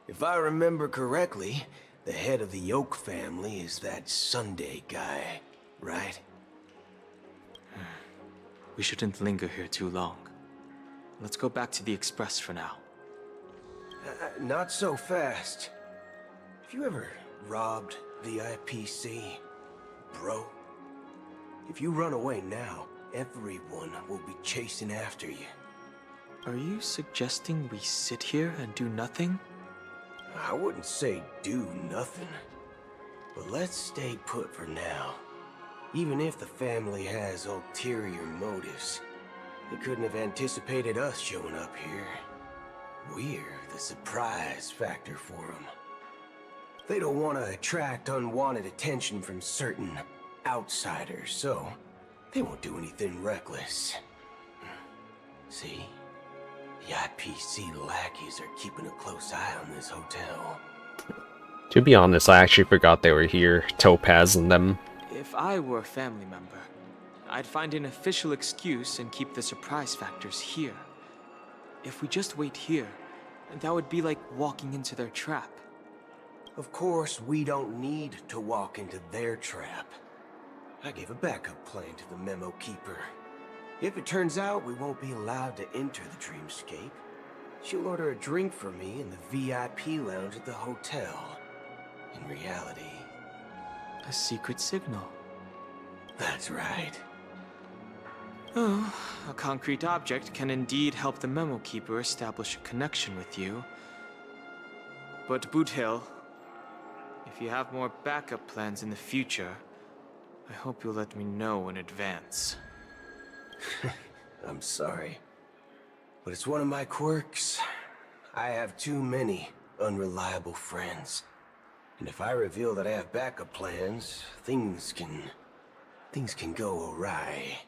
If I remember correctly, the head of the Oak family is that Sunday guy, right? We shouldn't linger here too long. Let's go back to the Express for now. Not so fast. Have you ever robbed VIPC, bro? If you run away now, everyone will be chasing after you. Are you suggesting we sit here and do nothing? I wouldn't say do nothing, but let's stay put for now. Even if the family has ulterior motives, they couldn't have anticipated us showing up here. We're the surprise factor for them. They don't want to attract unwanted attention from certain outsiders, so they won't do anything reckless. See? The IPC lackeys are keeping a close eye on this hotel. To be honest, I actually forgot they were here, Topaz and them. If I were a family member, I'd find an official excuse and keep the surprise factors here. If we just wait here, that would be like walking into their trap. Of course, we don't need to walk into their trap. I gave a backup plan to the memo keeper. If it turns out we won't be allowed to enter the Dreamscape, she'll order a drink for me in the VIP lounge at the hotel. In reality... a secret signal. That's right. Oh, a concrete object can indeed help the memo keeper establish a connection with you. But Boot Hill, if you have more backup plans in the future, I hope you'll let me know in advance. I'm sorry, but it's one of my quirks. I have too many unreliable friends. And if I reveal that I have backup plans, things can go awry.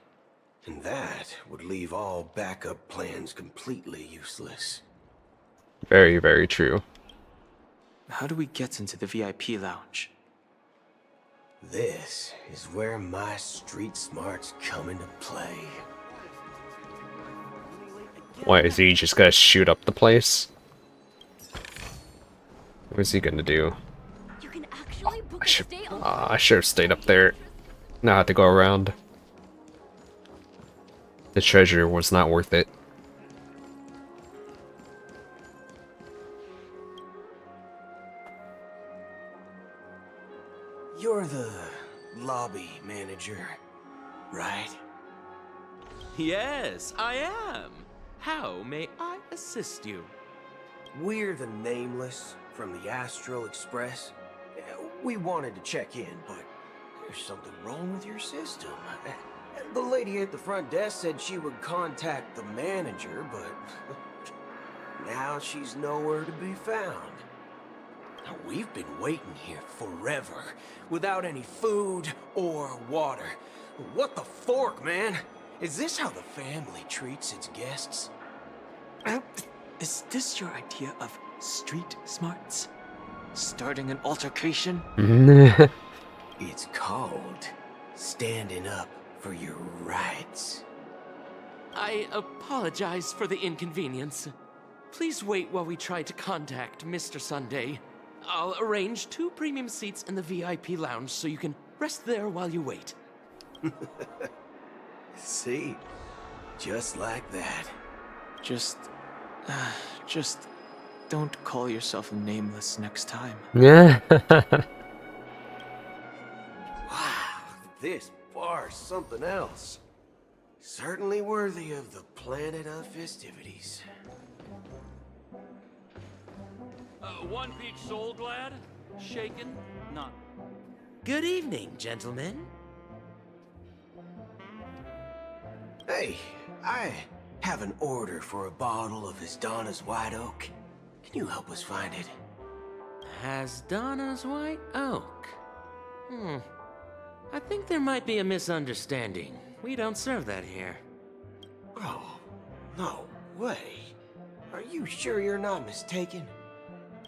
And that would leave all backup plans completely useless. Very, very true. How do we get into the VIP lounge? This is where my street smarts come into play. Why, is he just gonna shoot up the place? What is he gonna do? I should have stayed up there. Now I have to go around. The treasure was not worth it. You're the lobby manager, right? Yes, I am. How may I assist you? We're the Nameless from the Astral Express. We wanted to check in, but there's something wrong with your system. The lady at the front desk said she would contact the manager, but now she's nowhere to be found. Now, we've been waiting here forever, without any food or water. What the fork, man? Is this how the family treats its guests? Is this your idea of street smarts? Starting an altercation? It's called standing up for your rights. I apologize for the inconvenience. Please wait while we try to contact Mr. Sunday. I'll arrange 2 premium seats in the VIP lounge so you can rest there while you wait. See? Just like that. Just don't call yourself Nameless next time. Yeah. Wow, this bar's something else. Certainly worthy of the planet of festivities. 1 peach SoulGlad? Shaken? Not. Good evening, gentlemen. Hey, I have an order for a bottle of Hasdana's White Oak. Can you help us find it? Hasdana's White Oak? I think there might be a misunderstanding. We don't serve that here. Oh, no way. Are you sure you're not mistaken?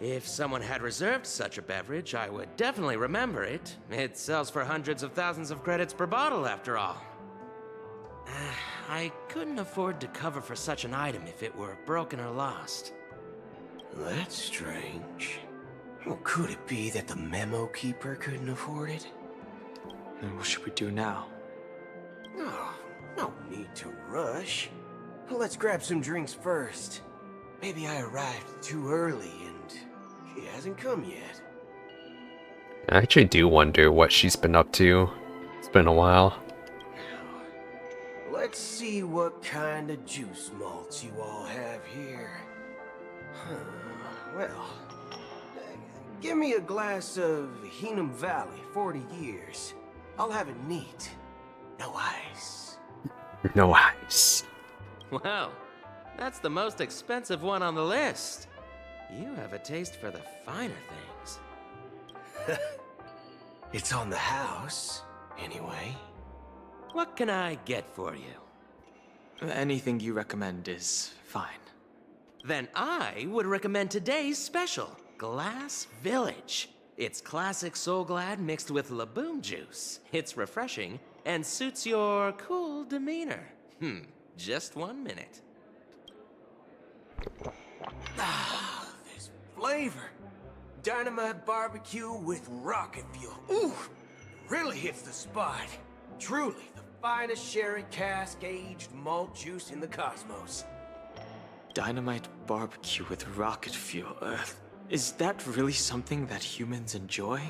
If someone had reserved such a beverage, I would definitely remember it. It sells for hundreds of thousands of credits per bottle, after all. I couldn't afford to cover for such an item if it were broken or lost. That's strange. Well, could it be that the memo keeper couldn't afford it? Then what should we do now? Oh, no need to rush. Let's grab some drinks first. Maybe I arrived too early and she hasn't come yet. I actually do wonder what she's been up to. It's been a while. Let's see what kind of juice malts you all have here. Well, give me a glass of Heenum Valley, 40 years. I'll have it neat. No ice. No ice. Wow, that's the most expensive one on the list. You have a taste for the finer things. It's on the house, anyway. What can I get for you? Anything you recommend is fine. Then I would recommend today's special, Glass Village. It's classic SoulGlad mixed with Laboom juice. It's refreshing and suits your cool demeanor. Just 1 minute. Ah, this flavor. Dynamite barbecue with rocket fuel. Ooh, really hits the spot. Truly the finest sherry cask-aged malt juice in the cosmos. Dynamite barbecue with rocket fuel. Is that really something that humans enjoy?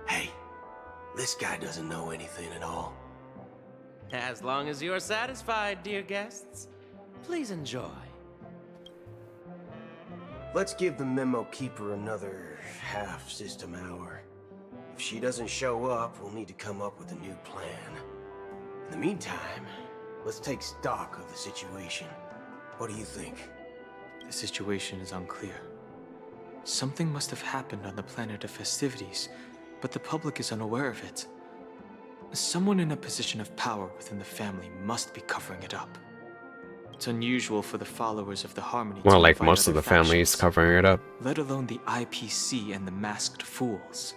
Hey, this guy doesn't know anything at all. As long as you're satisfied, dear guests, please enjoy. Let's give the memo keeper another half-system hour. If she doesn't show up, we'll need to come up with a new plan. In the meantime, let's take stock of the situation. What do you think? The situation is unclear. Something must have happened on the planet of festivities, but the public is unaware of it. Someone in a position of power within the family must be covering it up. It's unusual for the followers of the Harmony Well, to like invite most of other the families factions, covering it up. let alone the IPC and the masked fools.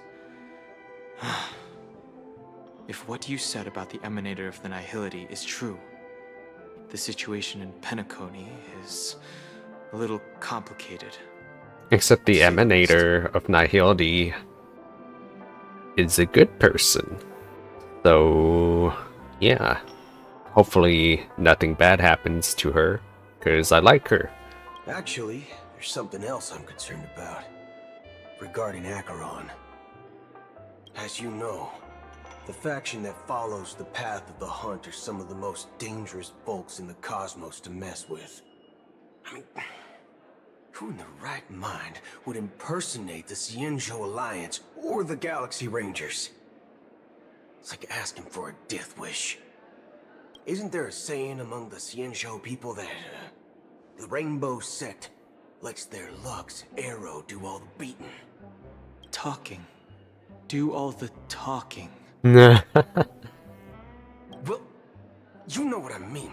If what you said about the Emanator of the Nihility is true, the situation in Penacony is a little complicated. Except the Emanator of Nihility is a good person. So, yeah. Hopefully nothing bad happens to her, because I like her. Actually, there's something else I'm concerned about. Regarding Acheron. As you know, the faction that follows the path of the Hunt are some of the most dangerous folks in the cosmos to mess with. I mean, who in their right mind would impersonate the Cienjo Alliance or the Galaxy Rangers? It's like asking for a death wish. Isn't there a saying among the Cienjo people that the Rainbow Sect lets their Lux arrow do all the beating? Talking. Do all the talking. Well, you know what I mean.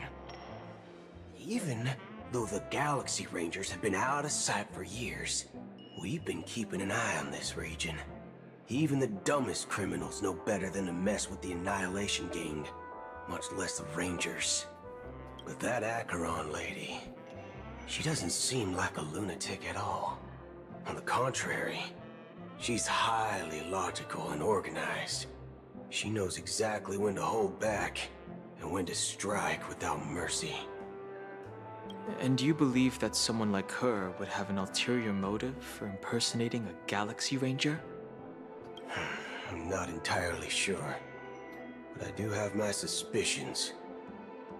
Even though the Galaxy Rangers have been out of sight for years, we've been keeping an eye on this region. Even the dumbest criminals know better than to mess with the Annihilation Gang, much less the Rangers. But that Acheron lady, she doesn't seem like a lunatic at all. On the contrary, she's highly logical and organized. She knows exactly when to hold back and when to strike without mercy. And you believe that someone like her would have an ulterior motive for impersonating a Galaxy Ranger? I'm not entirely sure, but I do have my suspicions.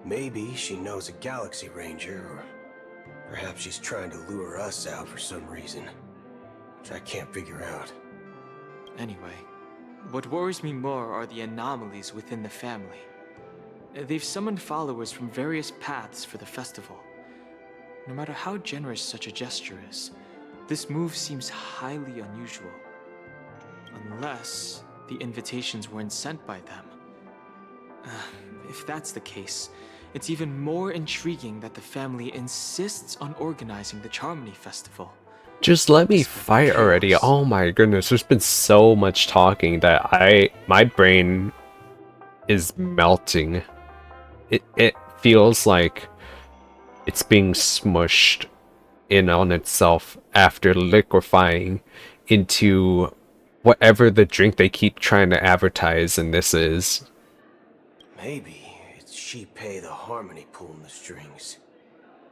Maybe she knows a Galaxy Ranger, or perhaps she's trying to lure us out for some reason, which I can't figure out. Anyway, what worries me more are the anomalies within the family. They've summoned followers from various paths for the festival. No matter how generous such a gesture is, this move seems highly unusual. Unless the invitations weren't sent by them. If that's the case, it's even more intriguing that the family insists on organizing the Charmony Festival. Just let me fight already. Oh my goodness, there's been so much talking that my brain is melting. It feels like it's being smushed in on itself after liquefying into whatever the drink they keep trying to advertise, and this is. Maybe it's Shipei the Harmony pulling the strings.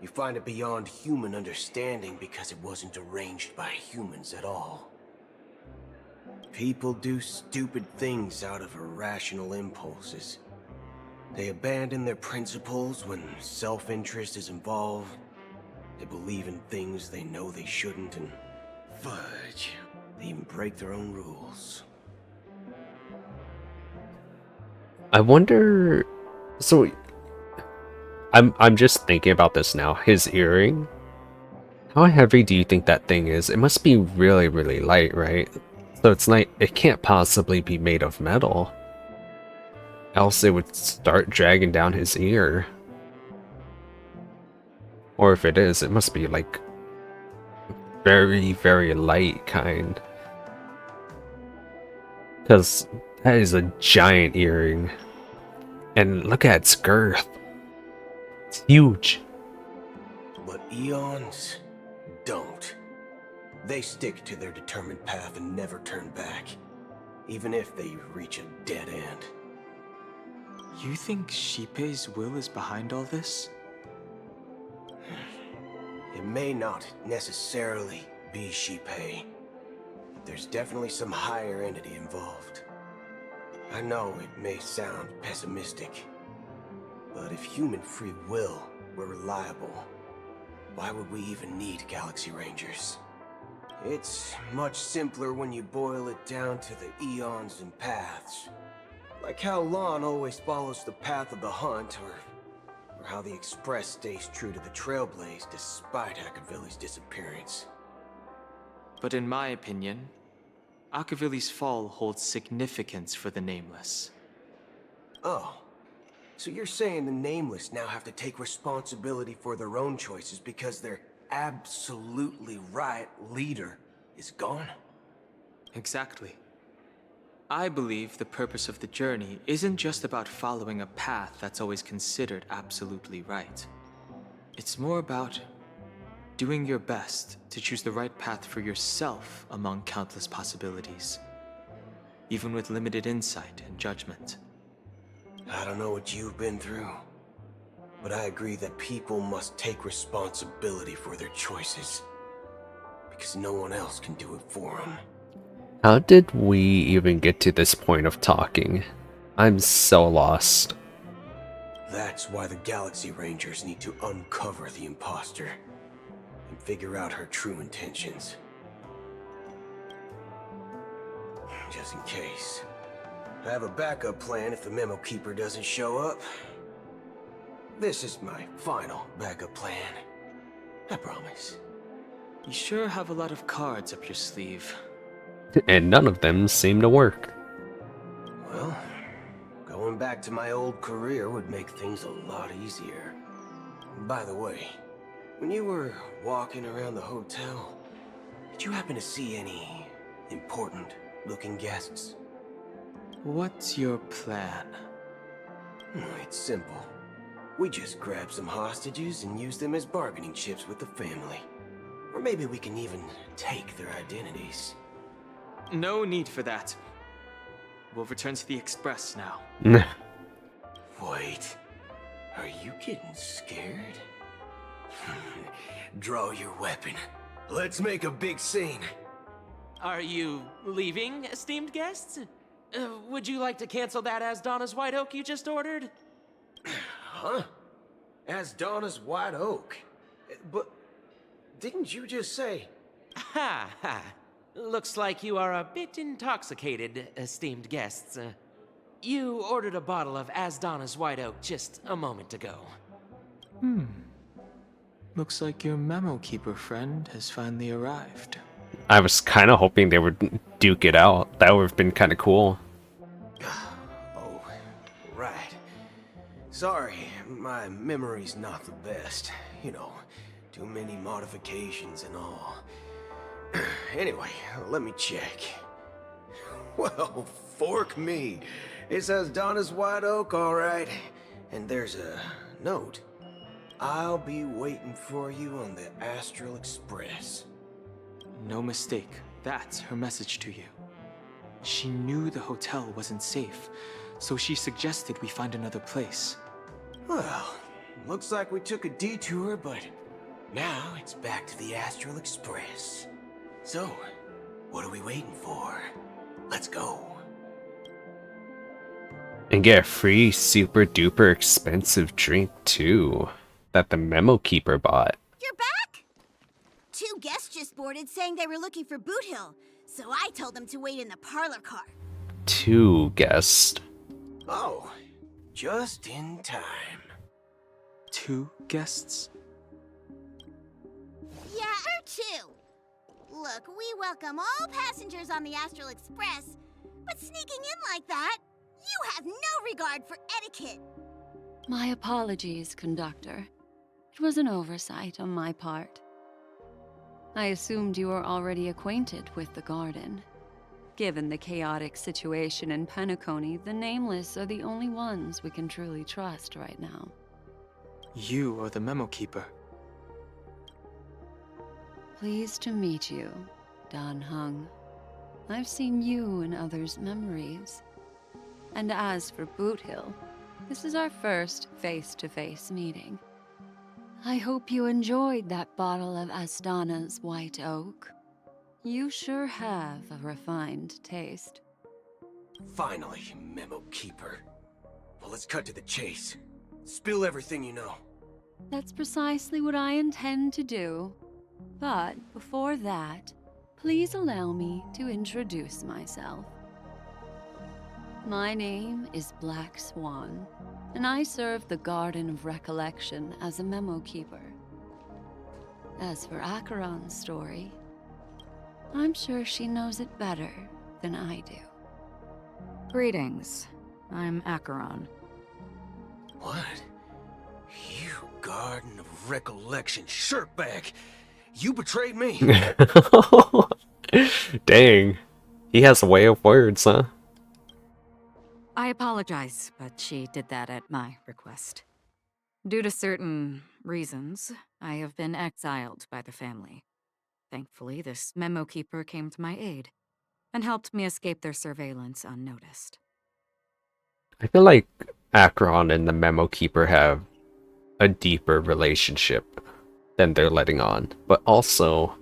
You find it beyond human understanding because it wasn't arranged by humans at all. People do stupid things out of irrational impulses. They abandon their principles when self-interest is involved. They believe in things they know they shouldn't, and fudge, they even break their own rules. I wonder. So, I'm just thinking about this now. His earring. How heavy do you think that thing is? It must be really, really light, right? So it's like it can't possibly be made of metal. Else it would start dragging down his ear. Or if it is, it must be like very, very light kind. Because that is a giant earring. And look at its girth. It's huge. But eons don't. They stick to their determined path and never turn back, even if they reach a dead end. You think Shipei's will is behind all this? It may not necessarily be Shipei. There's definitely some higher entity involved. I know it may sound pessimistic, but if human free will were reliable, why would we even need Galaxy Rangers? It's much simpler when you boil it down to the eons and paths. Like how Lon always follows the path of the hunt, or how the Express stays true to the Trailblaze despite Akavili's disappearance. But in my opinion, Akavili's fall holds significance for the Nameless. Oh, so you're saying the Nameless now have to take responsibility for their own choices because their absolutely right leader is gone? Exactly. I believe the purpose of the journey isn't just about following a path that's always considered absolutely right. It's more about doing your best to choose the right path for yourself among countless possibilities, even with limited insight and judgment. I don't know what you've been through, but I agree that people must take responsibility for their choices, because no one else can do it for them. How did we even get to this point of talking? I'm so lost. That's why the Galaxy Rangers need to uncover the imposter and figure out her true intentions. Just in case. I have a backup plan if the Memo Keeper doesn't show up. This is my final backup plan. I promise. You sure have a lot of cards up your sleeve. And none of them seem to work. Well, going back to my old career would make things a lot easier. By the way, when you were walking around the hotel, did you happen to see any important looking guests? What's your plan? It's simple. We just grab some hostages and use them as bargaining chips with the family. Or maybe we can even take their identities. No need for that. We'll return to the Express now. Wait, are you getting scared? Draw your weapon. Let's make a big scene. Are you leaving, esteemed guests? Would you like to cancel that As Donna's White Oak you just ordered? Huh? As Donna's White Oak? But didn't you just say... Ha ha. Looks like you are a bit intoxicated, esteemed guests. you ordered a bottle of Asdana's White Oak just a moment ago. Looks like your memo keeper friend has finally arrived. I was kind of hoping they would duke it out. That would have been kind of cool. Oh, right. Sorry, my memory's not the best. You know, too many modifications and all. Anyway, let me check. Well, fork me. It says Donna's White Oak, all right. And there's a note. I'll be waiting for you on the Astral Express. No mistake, that's her message to you. She knew the hotel wasn't safe, so she suggested we find another place. Well, looks like we took a detour, but now it's back to the Astral Express. So, what are we waiting for? Let's go. And get a free super duper expensive drink too, that the memo keeper bought. You're back? 2 guests just boarded saying they were looking for Boot Hill, so I told them to wait in the parlor car. 2 guests. Oh, just in time. 2 guests? Yeah, or 2. Look, we welcome all passengers on the Astral Express, but sneaking in like that, you have no regard for etiquette. My apologies, conductor. It was an oversight on my part. I assumed you were already acquainted with the garden. Given the chaotic situation in Penacony, the Nameless are the only ones we can truly trust right now. You are the memo keeper. Pleased to meet you, Dan Hung. I've seen you in others' memories. And as for Boot Hill, this is our first face-to-face meeting. I hope you enjoyed that bottle of Asdana's White Oak. You sure have a refined taste. Finally, memo keeper. Well, let's cut to the chase. Spill everything you know. That's precisely what I intend to do. But before that, please allow me to introduce myself. My name is Black Swan, and I serve the Garden of Recollection as a memo keeper. As for Acheron's story, I'm sure she knows it better than I do. Greetings. I'm Acheron. What? You Garden of Recollection shirtbag! You betrayed me! Dang. He has a way of words, huh? I apologize, but she did that at my request. Due to certain reasons, I have been exiled by the family. Thankfully, this memo keeper came to my aid and helped me escape their surveillance unnoticed. I feel like Acheron and the memo keeper have a deeper relationship than they're letting on. But also,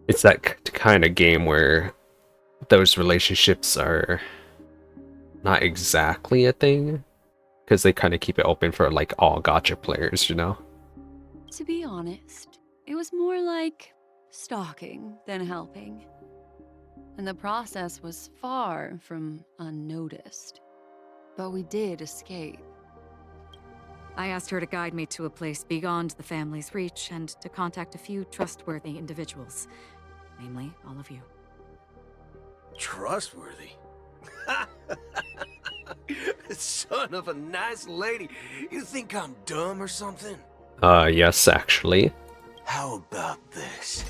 it's that kind of game where those relationships are not exactly a thing, because they kind of keep it open for like all gacha players, you know? To be honest, it was more like stalking than helping. And the process was far from unnoticed. But we did escape. I asked her to guide me to a place beyond the family's reach and to contact a few trustworthy individuals, namely all of you. Trustworthy? Son of a nice lady. You think I'm dumb or something? Yes, actually. How about this?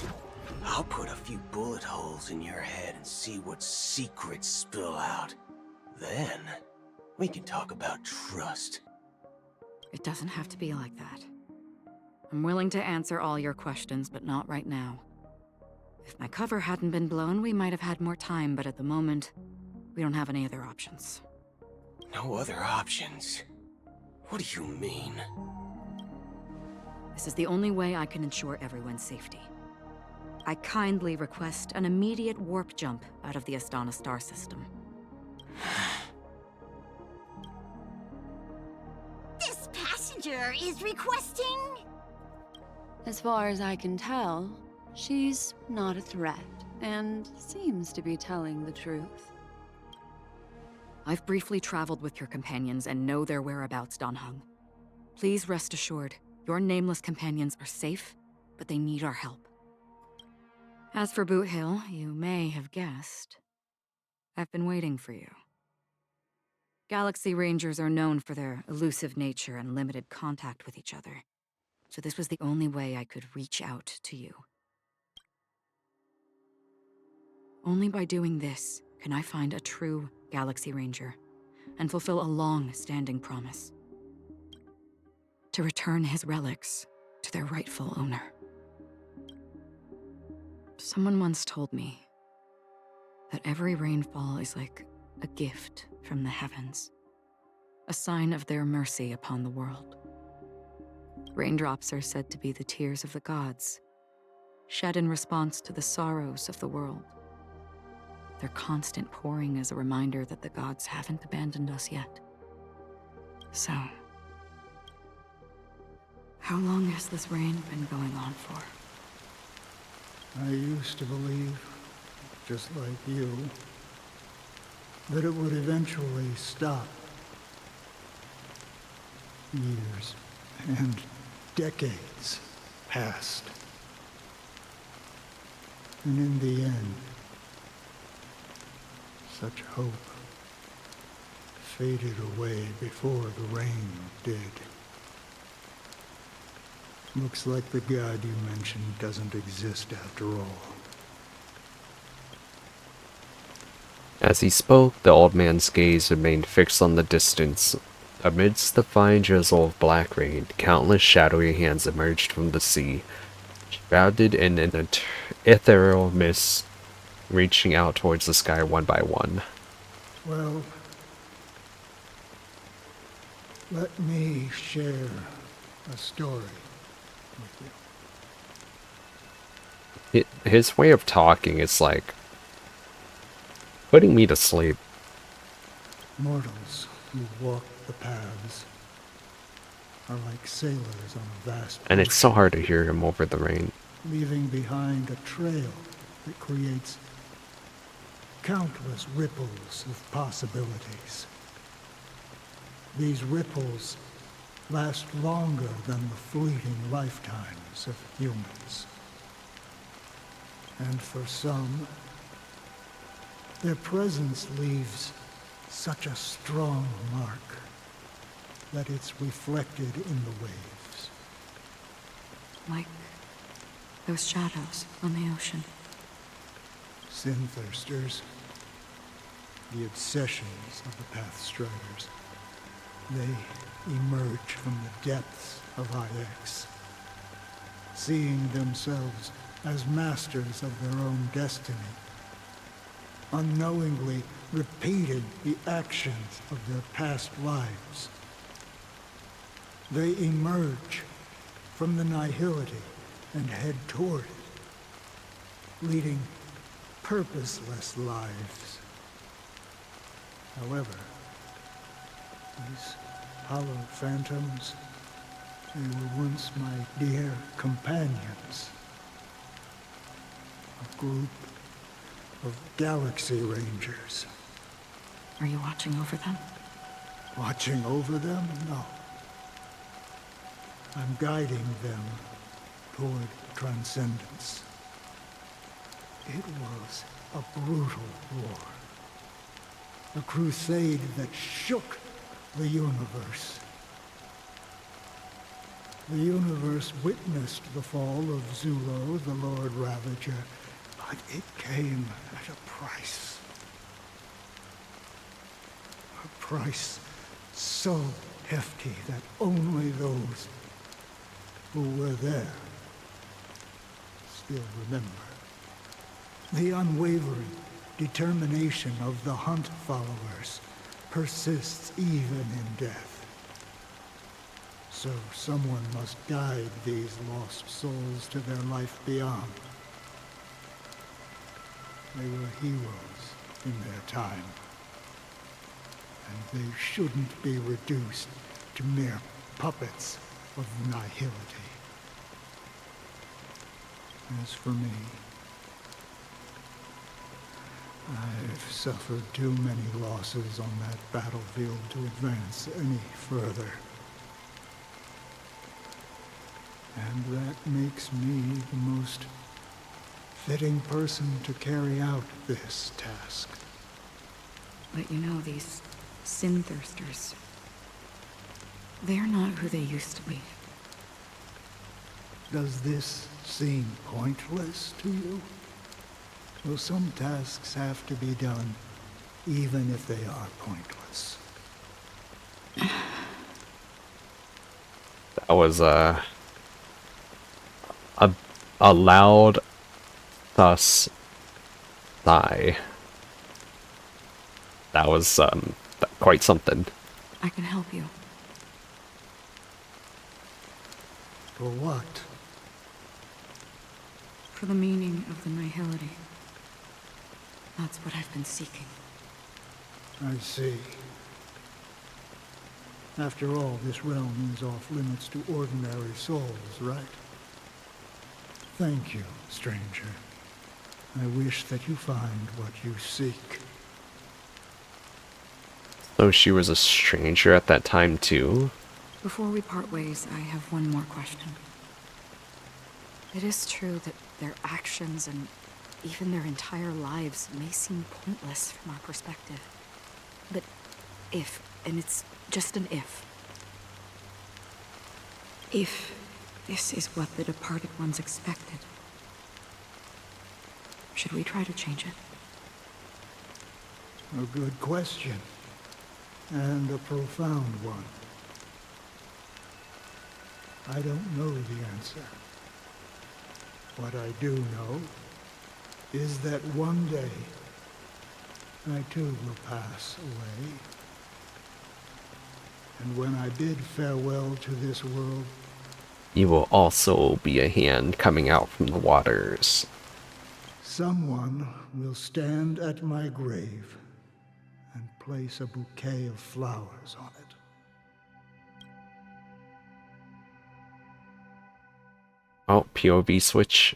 I'll put a few bullet holes in your head and see what secrets spill out. Then, we can talk about trust. It doesn't have to be like that. I'm willing to answer all your questions, but not right now. If my cover hadn't been blown, we might have had more time, but at the moment, we don't have any other options. No other options? What do you mean? This is the only way I can ensure everyone's safety. I kindly request an immediate warp jump out of the Astana star system. This passenger is requesting... As far as I can tell, she's not a threat, and seems to be telling the truth. I've briefly traveled with your companions and know their whereabouts, Dan Heng. Please rest assured, your nameless companions are safe, but they need our help. As for Boot Hill, you may have guessed, I've been waiting for you. Galaxy Rangers are known for their elusive nature and limited contact with each other, so this was the only way I could reach out to you. Only by doing this can I find a true Galaxy Ranger and fulfill a long-standing promise. To return his relics to their rightful owner. Someone once told me that every rainfall is like a gift from the heavens, a sign of their mercy upon the world. Raindrops are said to be the tears of the gods, shed in response to the sorrows of the world. Their constant pouring is a reminder that the gods haven't abandoned us yet. So, how long has this rain been going on for? I used to believe, just like you, that it would eventually stop. Years and decades passed. And in the end, such hope faded away before the rain did. Looks like the god you mentioned doesn't exist after all. As he spoke, the old man's gaze remained fixed on the distance. Amidst the fine drizzle of black rain, countless shadowy hands emerged from the sea, shrouded in an ethereal mist, reaching out towards the sky one by one. Well, let me share a story with you. His way of talking is like putting me to sleep. Mortals who walk the paths are like sailors on a vast And it's ocean, so hard to hear him over the rain. leaving behind a trail that creates countless ripples of possibilities. These ripples last longer than the fleeting lifetimes of humans. And for some, their presence leaves such a strong mark that it's reflected in the waves. Like those shadows on the ocean. Sin-thirsters, the obsessions of the Pathstriders, they emerge from the depths of IX, seeing themselves as masters of their own destiny, unknowingly repeating the actions of their past lives. They emerge from the nihility and head toward it, leading purposeless lives. However, these hollow phantoms, they were once my dear companions. A group of Galaxy Rangers. Are you watching over them? Watching over them? No. I'm guiding them toward transcendence. It was a brutal war. A crusade that shook the universe. The universe witnessed the fall of Zulo, the Lord Ravager, but it came at a price. A price so hefty that only those who were there still remember. The unwavering determination of the Hunt followers persists even in death. So someone must guide these lost souls to their life beyond. They were heroes in their time, and they shouldn't be reduced to mere puppets of nihility. As for me, I've suffered too many losses on that battlefield to advance any further. And that makes me the most fitting person to carry out this task. But you know, these sin thirsters, they're not who they used to be. Does this seem pointless to you? Well, some tasks have to be done, even if they are pointless. That was a loud thus sigh. That was quite something. I can help you. For what? For the meaning of the nihility. That's what I've been seeking. I see. After all, this realm is off limits to ordinary souls, right? Thank you, stranger. I wish that you find what you seek. So she was a stranger at that time too? Before we part ways, I have one more question. It is true that their actions and even their entire lives may seem pointless from our perspective. But if, and it's just an if this is what the departed ones expected, should we try to change it? A good question. And a profound one. I don't know the answer. What I do know is that one day, I too will pass away. And when I bid farewell to this world, You will also be a hand coming out from the waters. someone will stand at my grave and place a bouquet of flowers on it. Oh, POV switch.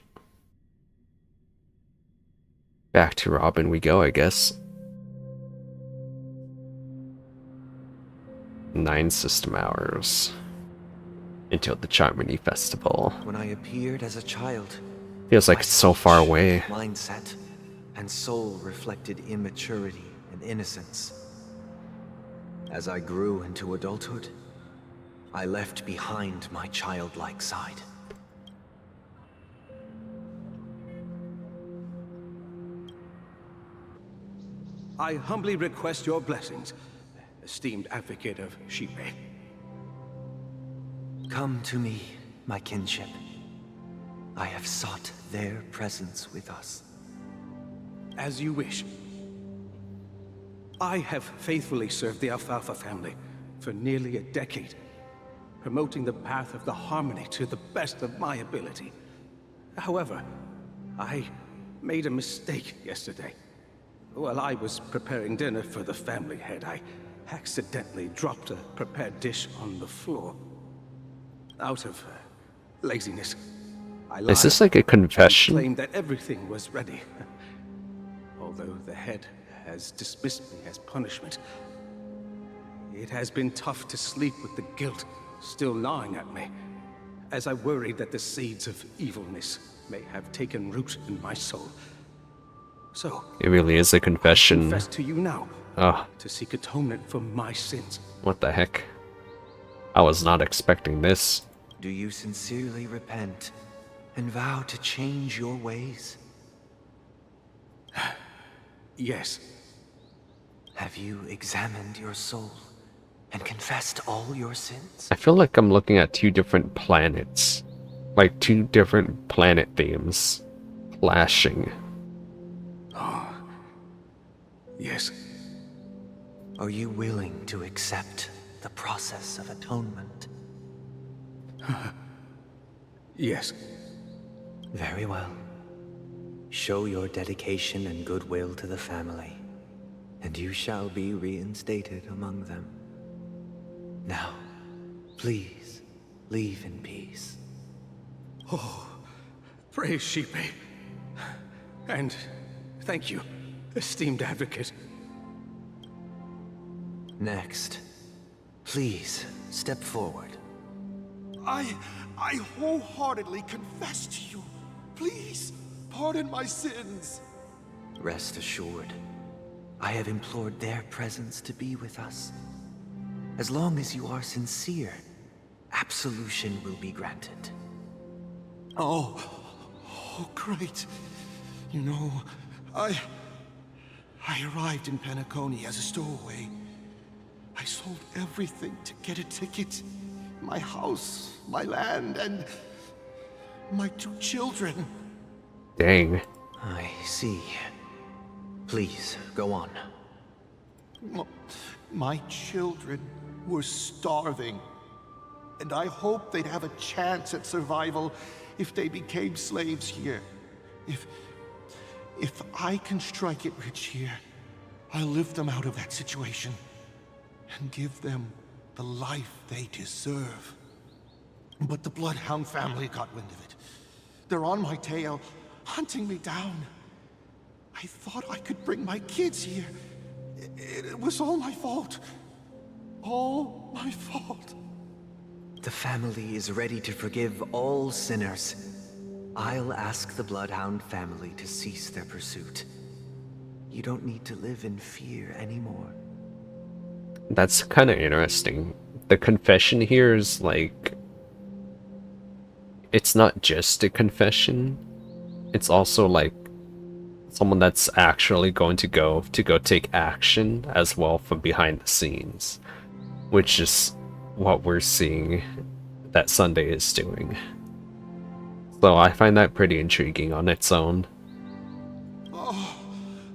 Back to Robin we go, I guess. 9 system hours until the Charmony Festival. When I appeared as a child, Feels like my it's so far speech, away. Mindset and soul reflected immaturity and innocence. As I grew into adulthood, I left behind my childlike side. I humbly request your blessings, esteemed advocate of Shipe. Come to me, my kinship. I have sought their presence with us. As you wish. I have faithfully served the Alfalfa family for nearly a decade, promoting the path of the harmony to the best of my ability. However, I made a mistake yesterday. While I was preparing dinner for the family head, I accidentally dropped a prepared dish on the floor. Out of laziness, I lied. Is this like a confession? And claimed that everything was ready. Although the head has dismissed me as punishment, it has been tough to sleep with the guilt still gnawing at me, as I worried that the seeds of evilness may have taken root in my soul. So, It really is a I confession. confess to you now, Oh, to seek atonement for my sins. what the heck? I was not expecting this. Do you sincerely repent and vow to change your ways? Yes. Have you examined your soul and confessed all your sins? I feel like I'm looking at 2 different planets. Like 2 different planet themes clashing. Yes. Are you willing to accept the process of atonement? Yes. Very well. Show your dedication and goodwill to the family, and you shall be reinstated among them. Now, please, leave in peace. Oh, praise Shipe. And thank you, esteemed advocate. Next. Please, step forward. I wholeheartedly confess to you. Please, pardon my sins. Rest assured, I have implored their presence to be with us. As long as you are sincere, absolution will be granted. Oh, great. You know, I arrived in Penacony as a stowaway. I sold everything to get a ticket. My house, my land, and my 2 children. Dang. I see. Please, go on. My children were starving, and I hoped they'd have a chance at survival if they became slaves here. If I can strike it rich here, I'll lift them out of that situation and give them the life they deserve. But the Bloodhound family got wind of it. They're on my tail, hunting me down. I thought I could bring my kids here. It was all my fault. All my fault. The family is ready to forgive all sinners. I'll ask the Bloodhound family to cease their pursuit. You don't need to live in fear anymore. That's kind of interesting. The confession here is like, it's not just a confession. It's also like someone that's actually going to go take action as well from behind the scenes, which is what we're seeing that Sunday is doing. So I find that pretty intriguing on its own. Oh,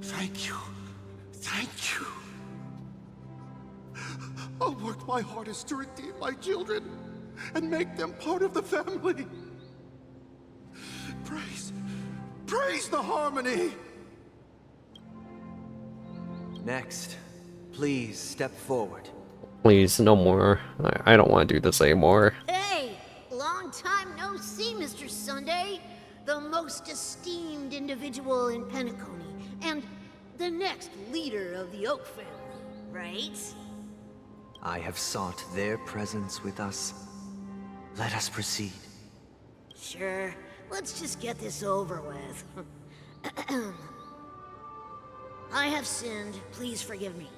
thank you. Thank you. I'll work my hardest to redeem my children and make them part of the family. Praise the Harmony! Next, please step forward. Please, no more. I don't want to do this anymore. Hey! Long time no see, Mr. Sunday. The most esteemed individual in Penacony, and the next leader of the Oak family, right? I have sought their presence with us. Let us proceed. Sure. Let's just get this over with. I have sinned. Please forgive me.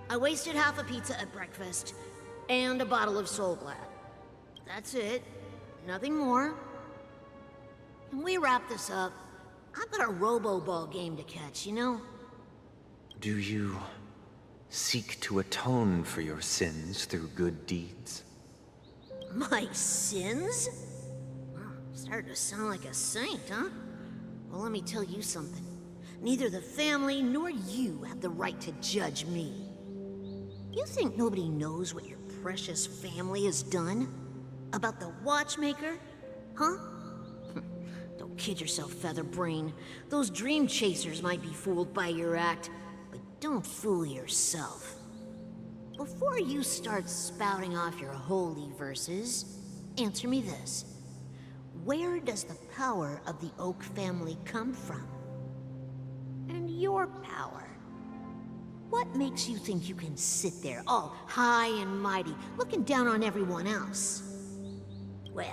I wasted half a pizza at breakfast, and a bottle of SoulGlad. That's it. Nothing more. Can we wrap this up? I've got a robo-ball game to catch, you know? Do you seek to atone for your sins through good deeds? My sins? Starting to sound like a saint, huh? Well, let me tell you something. Neither the family nor you have the right to judge me. You think nobody knows what your precious family has done? About the watchmaker? Huh? Don't kid yourself, Featherbrain. Those Dreamchasers might be fooled by your act, but don't fool yourself. Before you start spouting off your holy verses, answer me this. Where does the power of the Oak family come from? And your power? What makes you think you can sit there all high and mighty, looking down on everyone else? Well,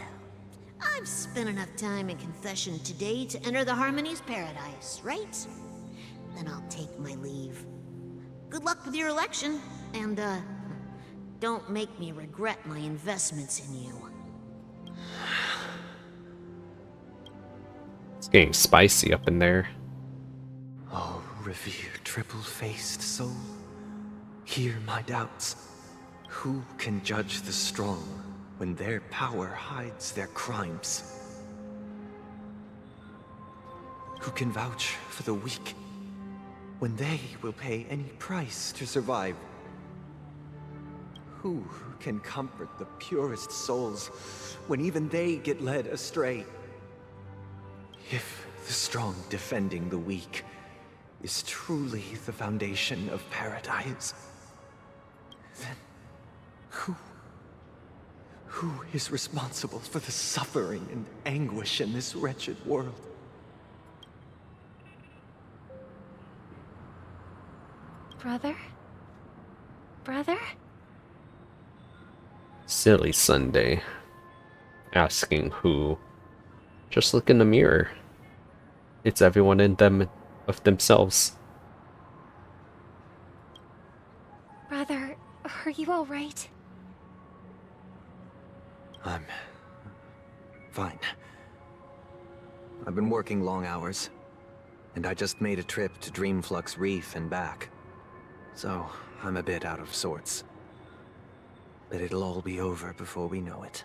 I've spent enough time in confession today to enter the Harmony's paradise, right? Then I'll take my leave. Good luck with your election, and don't make me regret my investments in you. It's getting spicy up in there. Oh, revered triple-faced soul, hear my doubts. Who can judge the strong when their power hides their crimes? Who can vouch for the weak when they will pay any price to survive? Who can comfort the purest souls when even they get led astray? If the strong defending the weak is truly the foundation of paradise, then who is responsible for the suffering and anguish in this wretched world? Brother? Brother? Silly Sunday. Asking who? Just look in the mirror. It's everyone in them of themselves. Brother, are you alright? I'm fine. I've been working long hours, and I just made a trip to Dreamflux Reef and back. So, I'm a bit out of sorts. But it'll all be over before we know it.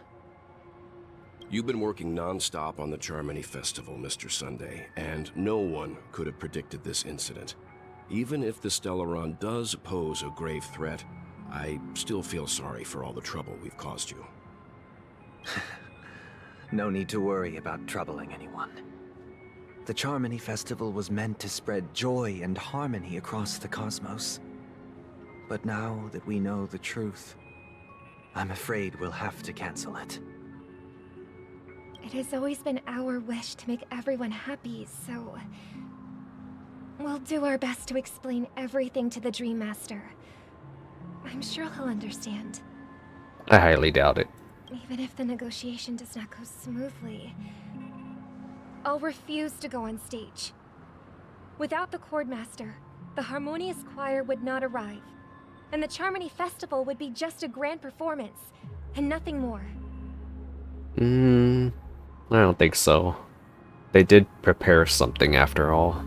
You've been working non-stop on the Charmony Festival, Mr. Sunday, and no one could have predicted this incident. Even if the Stellaron does pose a grave threat, I still feel sorry for all the trouble we've caused you. No need to worry about troubling anyone. The Charmony Festival was meant to spread joy and harmony across the cosmos. But now that we know the truth, I'm afraid we'll have to cancel it. It has always been our wish to make everyone happy, so... we'll do our best to explain everything to the Dream Master. I'm sure he'll understand. I highly doubt it. Even if the negotiation does not go smoothly, I'll refuse to go on stage. Without the Chordmaster, the Harmonious Choir would not arrive, and the Charmony Festival would be just a grand performance, and nothing more. I don't think so. They did prepare something after all.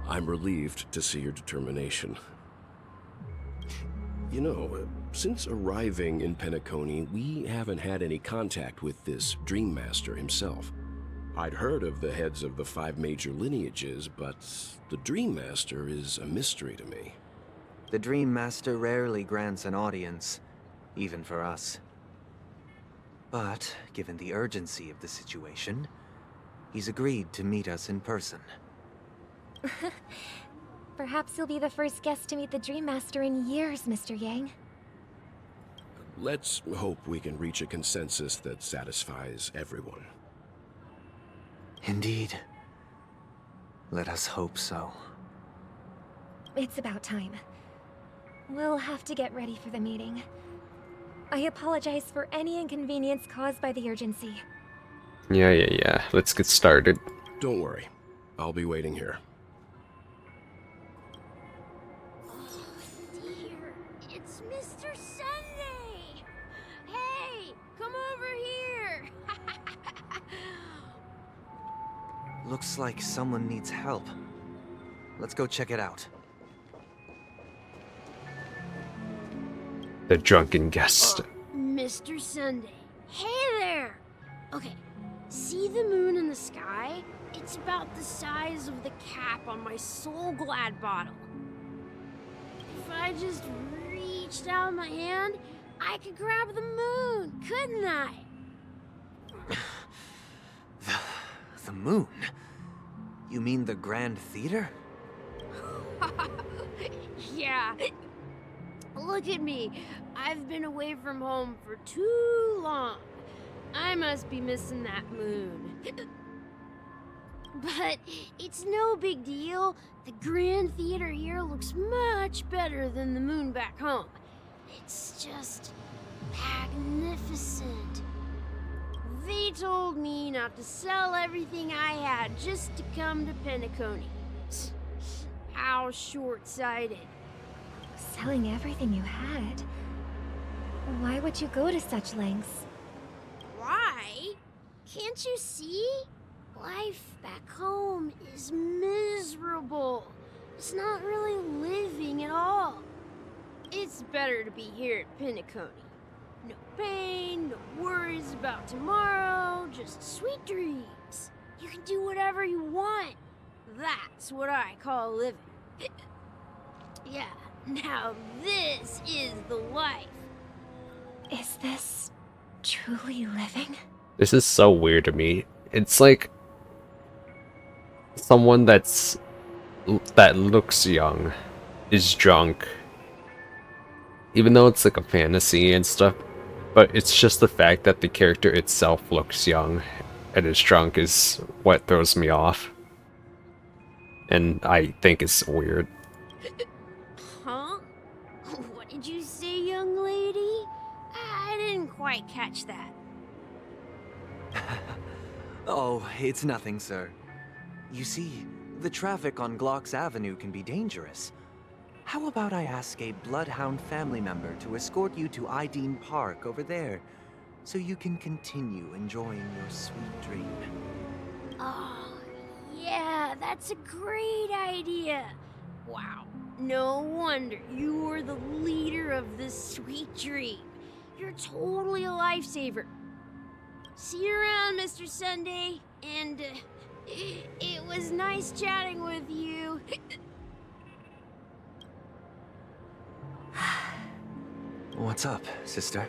I'm relieved to see your determination. You know, since arriving in Penacony, we haven't had any contact with this Dream Master himself. I'd heard of the heads of the 5 major lineages, but the Dream Master is a mystery to me. The Dream Master rarely grants an audience, even for us. But, given the urgency of the situation, he's agreed to meet us in person. Perhaps you'll be the first guest to meet the Dream Master in years, Mr. Yang. Let's hope we can reach a consensus that satisfies everyone. Indeed. Let us hope so. It's about time. We'll have to get ready for the meeting. I apologize for any inconvenience caused by the urgency. Yeah. Let's get started. Don't worry. I'll be waiting here. Dear, it's Mr. Sunday! Hey, come over here! Looks like someone needs help. Let's go check it out. The drunken guest. Mr. Sunday. Hey there! Okay, see the moon in the sky? It's about the size of the cap on my SoulGlad bottle. If I just reached out my hand, I could grab the moon, couldn't I? The moon? You mean the Grand Theater? Yeah. Look at me. I've been away from home for too long. I must be missing that moon. But it's no big deal. The Grand Theater here looks much better than the moon back home. It's just magnificent. They told me not to sell everything I had just to come to Penacony. How short-sighted. Selling everything you had? Why would you go to such lengths? Why? Can't you see? Life back home is miserable. It's not really living at all. It's better to be here at Penacony. No pain, no worries about tomorrow, just sweet dreams. You can do whatever you want. That's what I call living. Yeah, now this is the life. Is this truly living? This is so weird to me. It's like someone that looks young is drunk. Even though it's like a fantasy and stuff, but it's just the fact that the character itself looks young and is drunk is what throws me off. And I think it's weird. quite catch that. Oh, it's nothing, sir. You see, the traffic on Glock's Avenue can be dangerous. How about I ask a Bloodhound family member to escort you to Ideen Park over there, so you can continue enjoying your sweet dream? Oh, yeah, that's a great idea. Wow, no wonder you were the leader of this sweet dream. You're totally a lifesaver. See you around, Mr. Sunday, and it was nice chatting with you. What's up, sister?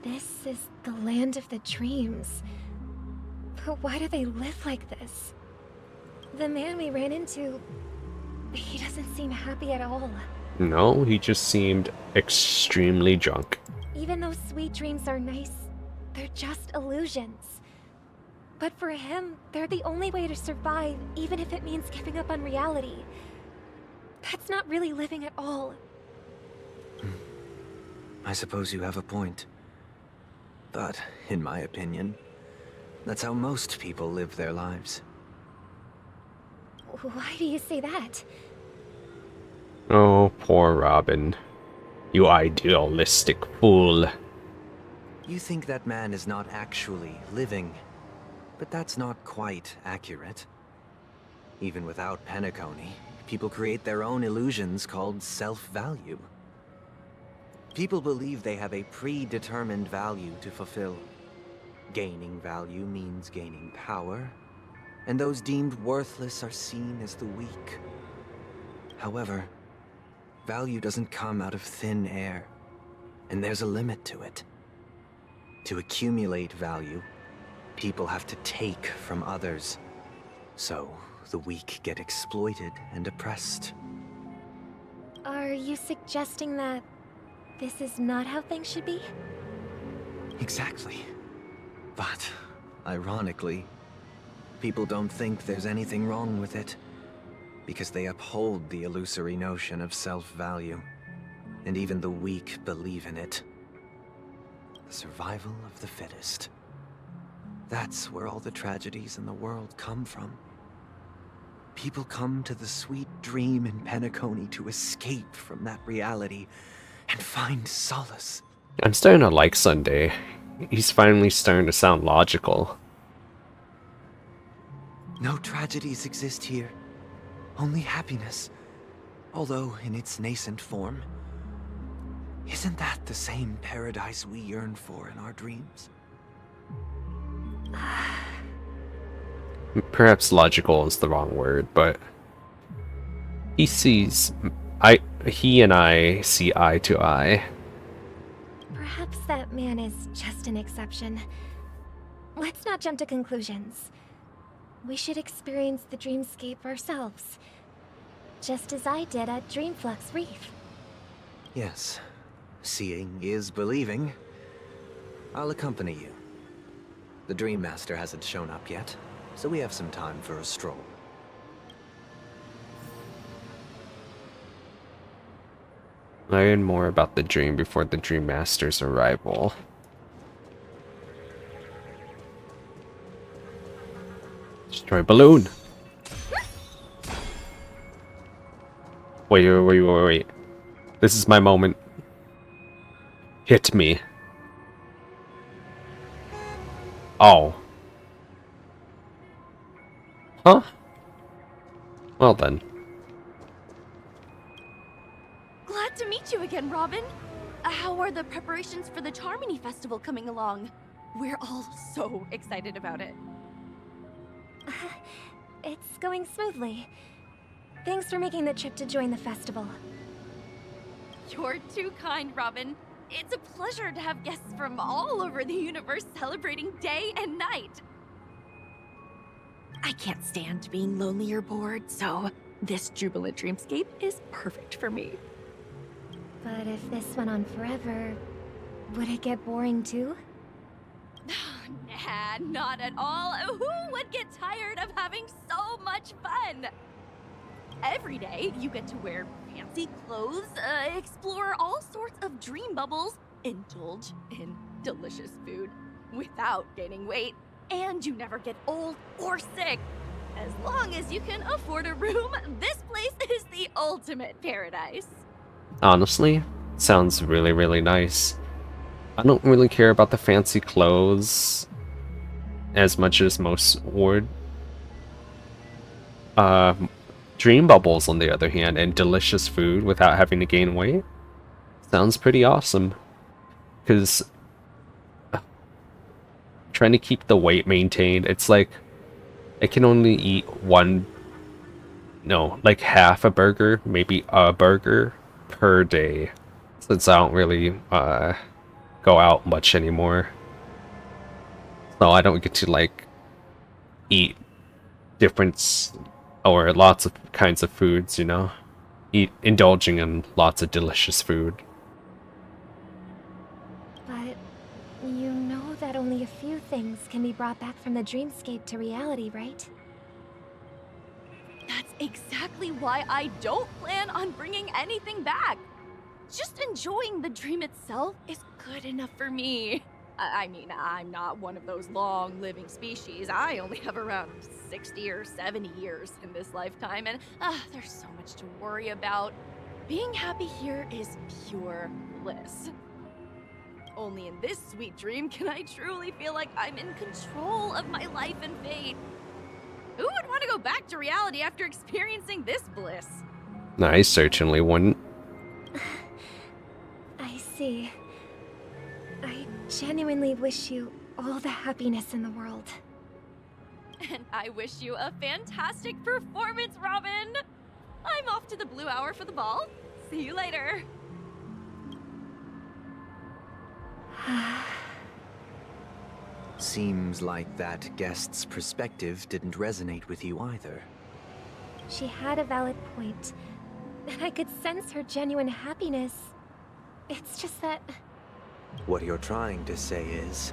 This is the land of the dreams. But why do they live like this? The man we ran into, he doesn't seem happy at all. No, he just seemed extremely drunk. Even though sweet dreams are nice, they're just illusions. But for him, they're the only way to survive, even if it means giving up on reality. That's not really living at all. I suppose you have a point. But, in my opinion, that's how most people live their lives. Why do you say that? Oh, poor Robin. You idealistic fool. You think that man is not actually living, but that's not quite accurate. Even without Penacony, people create their own illusions called self-value. People believe they have a predetermined value to fulfill. Gaining value means gaining power, and those deemed worthless are seen as the weak. However, value doesn't come out of thin air, and there's a limit to it. To accumulate value, people have to take from others, so the weak get exploited and oppressed. Are you suggesting that this is not how things should be? Exactly. But, ironically, people don't think there's anything wrong with it, because they uphold the illusory notion of self-value, and even the weak believe in it. The survival of the fittest. That's where all the tragedies in the world come from. People come to the sweet dream in Penacony to escape from that reality and find solace. I'm starting to like Sunday. He's finally starting to sound logical. No tragedies exist here. Only happiness. Although in its nascent form. Isn't that the same paradise we yearn for in our dreams? Perhaps logical is the wrong word, but he and I see eye to eye. Perhaps that man is just an exception. Let's not jump to conclusions. We should experience the dreamscape ourselves, just as I did at Dreamflux Reef. Yes. Seeing is believing. I'll accompany you. The Dream Master hasn't shown up yet, so we have some time for a stroll. Learn more about the dream before the Dream Master's arrival. Destroy balloon! Wait. This is my moment. Hit me. Oh. Huh? Well then. Glad to meet you again, Robin. How are the preparations for the Charmony Festival coming along? We're all so excited about it. It's going smoothly. Thanks for making the trip to join the festival. You're too kind, Robin. It's a pleasure to have guests from all over the universe celebrating day and night. I can't stand being lonely or bored, so this jubilant dreamscape is perfect for me. But if this went on forever, would it get boring too? Nah, not at all. Who would get tired of having so much fun? Every day, you get to wear fancy clothes, explore all sorts of dream bubbles, indulge in delicious food without gaining weight, and you never get old or sick. As long as you can afford a room, this place is the ultimate paradise. Honestly, sounds really, really nice. I don't really care about the fancy clothes as much as most would. Dream bubbles, on the other hand, and delicious food without having to gain weight sounds pretty awesome. Because trying to keep the weight maintained, it's like I can only eat like half a burger, maybe a burger per day, since I don't really go out much anymore. So I don't get to like eat lots of kinds of foods, indulging in lots of delicious food. But you know that only a few things can be brought back from the dreamscape to reality, right? That's exactly why I don't plan on bringing anything back. Just enjoying the dream itself is good enough for me. I mean, I'm not one of those long-living species. I only have around 60 or 70 years in this lifetime, and there's so much to worry about. Being happy here is pure bliss. Only in this sweet dream can I truly feel like I'm in control of my life and fate. Who would want to go back to reality after experiencing this bliss? I certainly wouldn't. I see. I genuinely wish you all the happiness in the world. And I wish you a fantastic performance, Robin! I'm off to the Blue Hour for the ball. See you later. Seems like that guest's perspective didn't resonate with you either. She had a valid point. And I could sense her genuine happiness. It's just that... What you're trying to say is,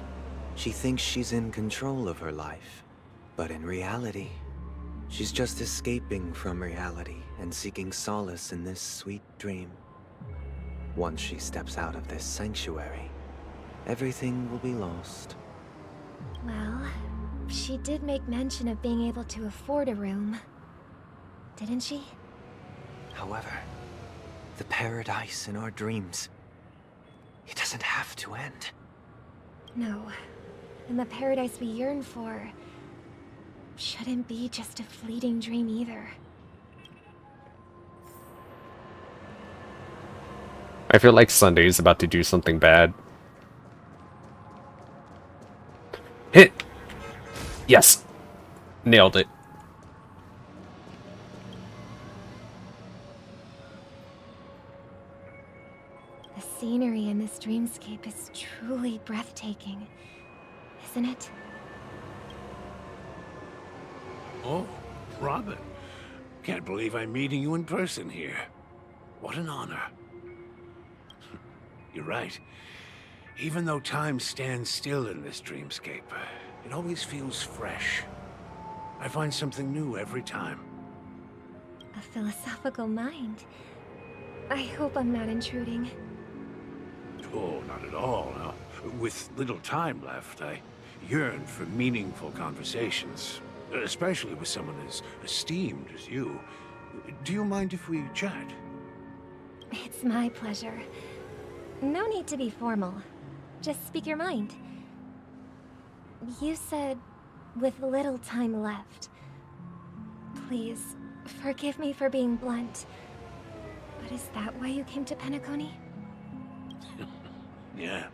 she thinks she's in control of her life. But in reality, she's just escaping from reality and seeking solace in this sweet dream. Once she steps out of this sanctuary, everything will be lost. Well, she did make mention of being able to afford a room. Didn't she? However, the paradise in our dreams, it doesn't have to end. No. And the paradise we yearn for shouldn't be just a fleeting dream either. I feel like Sunday's about to do something bad. Hit! Yes! Nailed it. The scenery in this dreamscape is truly breathtaking, isn't it? Oh, Robin. Can't believe I'm meeting you in person here. What an honor. You're right. Even though time stands still in this dreamscape, it always feels fresh. I find something new every time. A philosophical mind. I hope I'm not intruding. Oh, not at all. Now, with little time left, I yearn for meaningful conversations, especially with someone as esteemed as you. Do you mind if we chat? It's my pleasure. No need to be formal. Just speak your mind. You said, with little time left. Please, forgive me for being blunt. But is that why you came to Penacony? Yeah.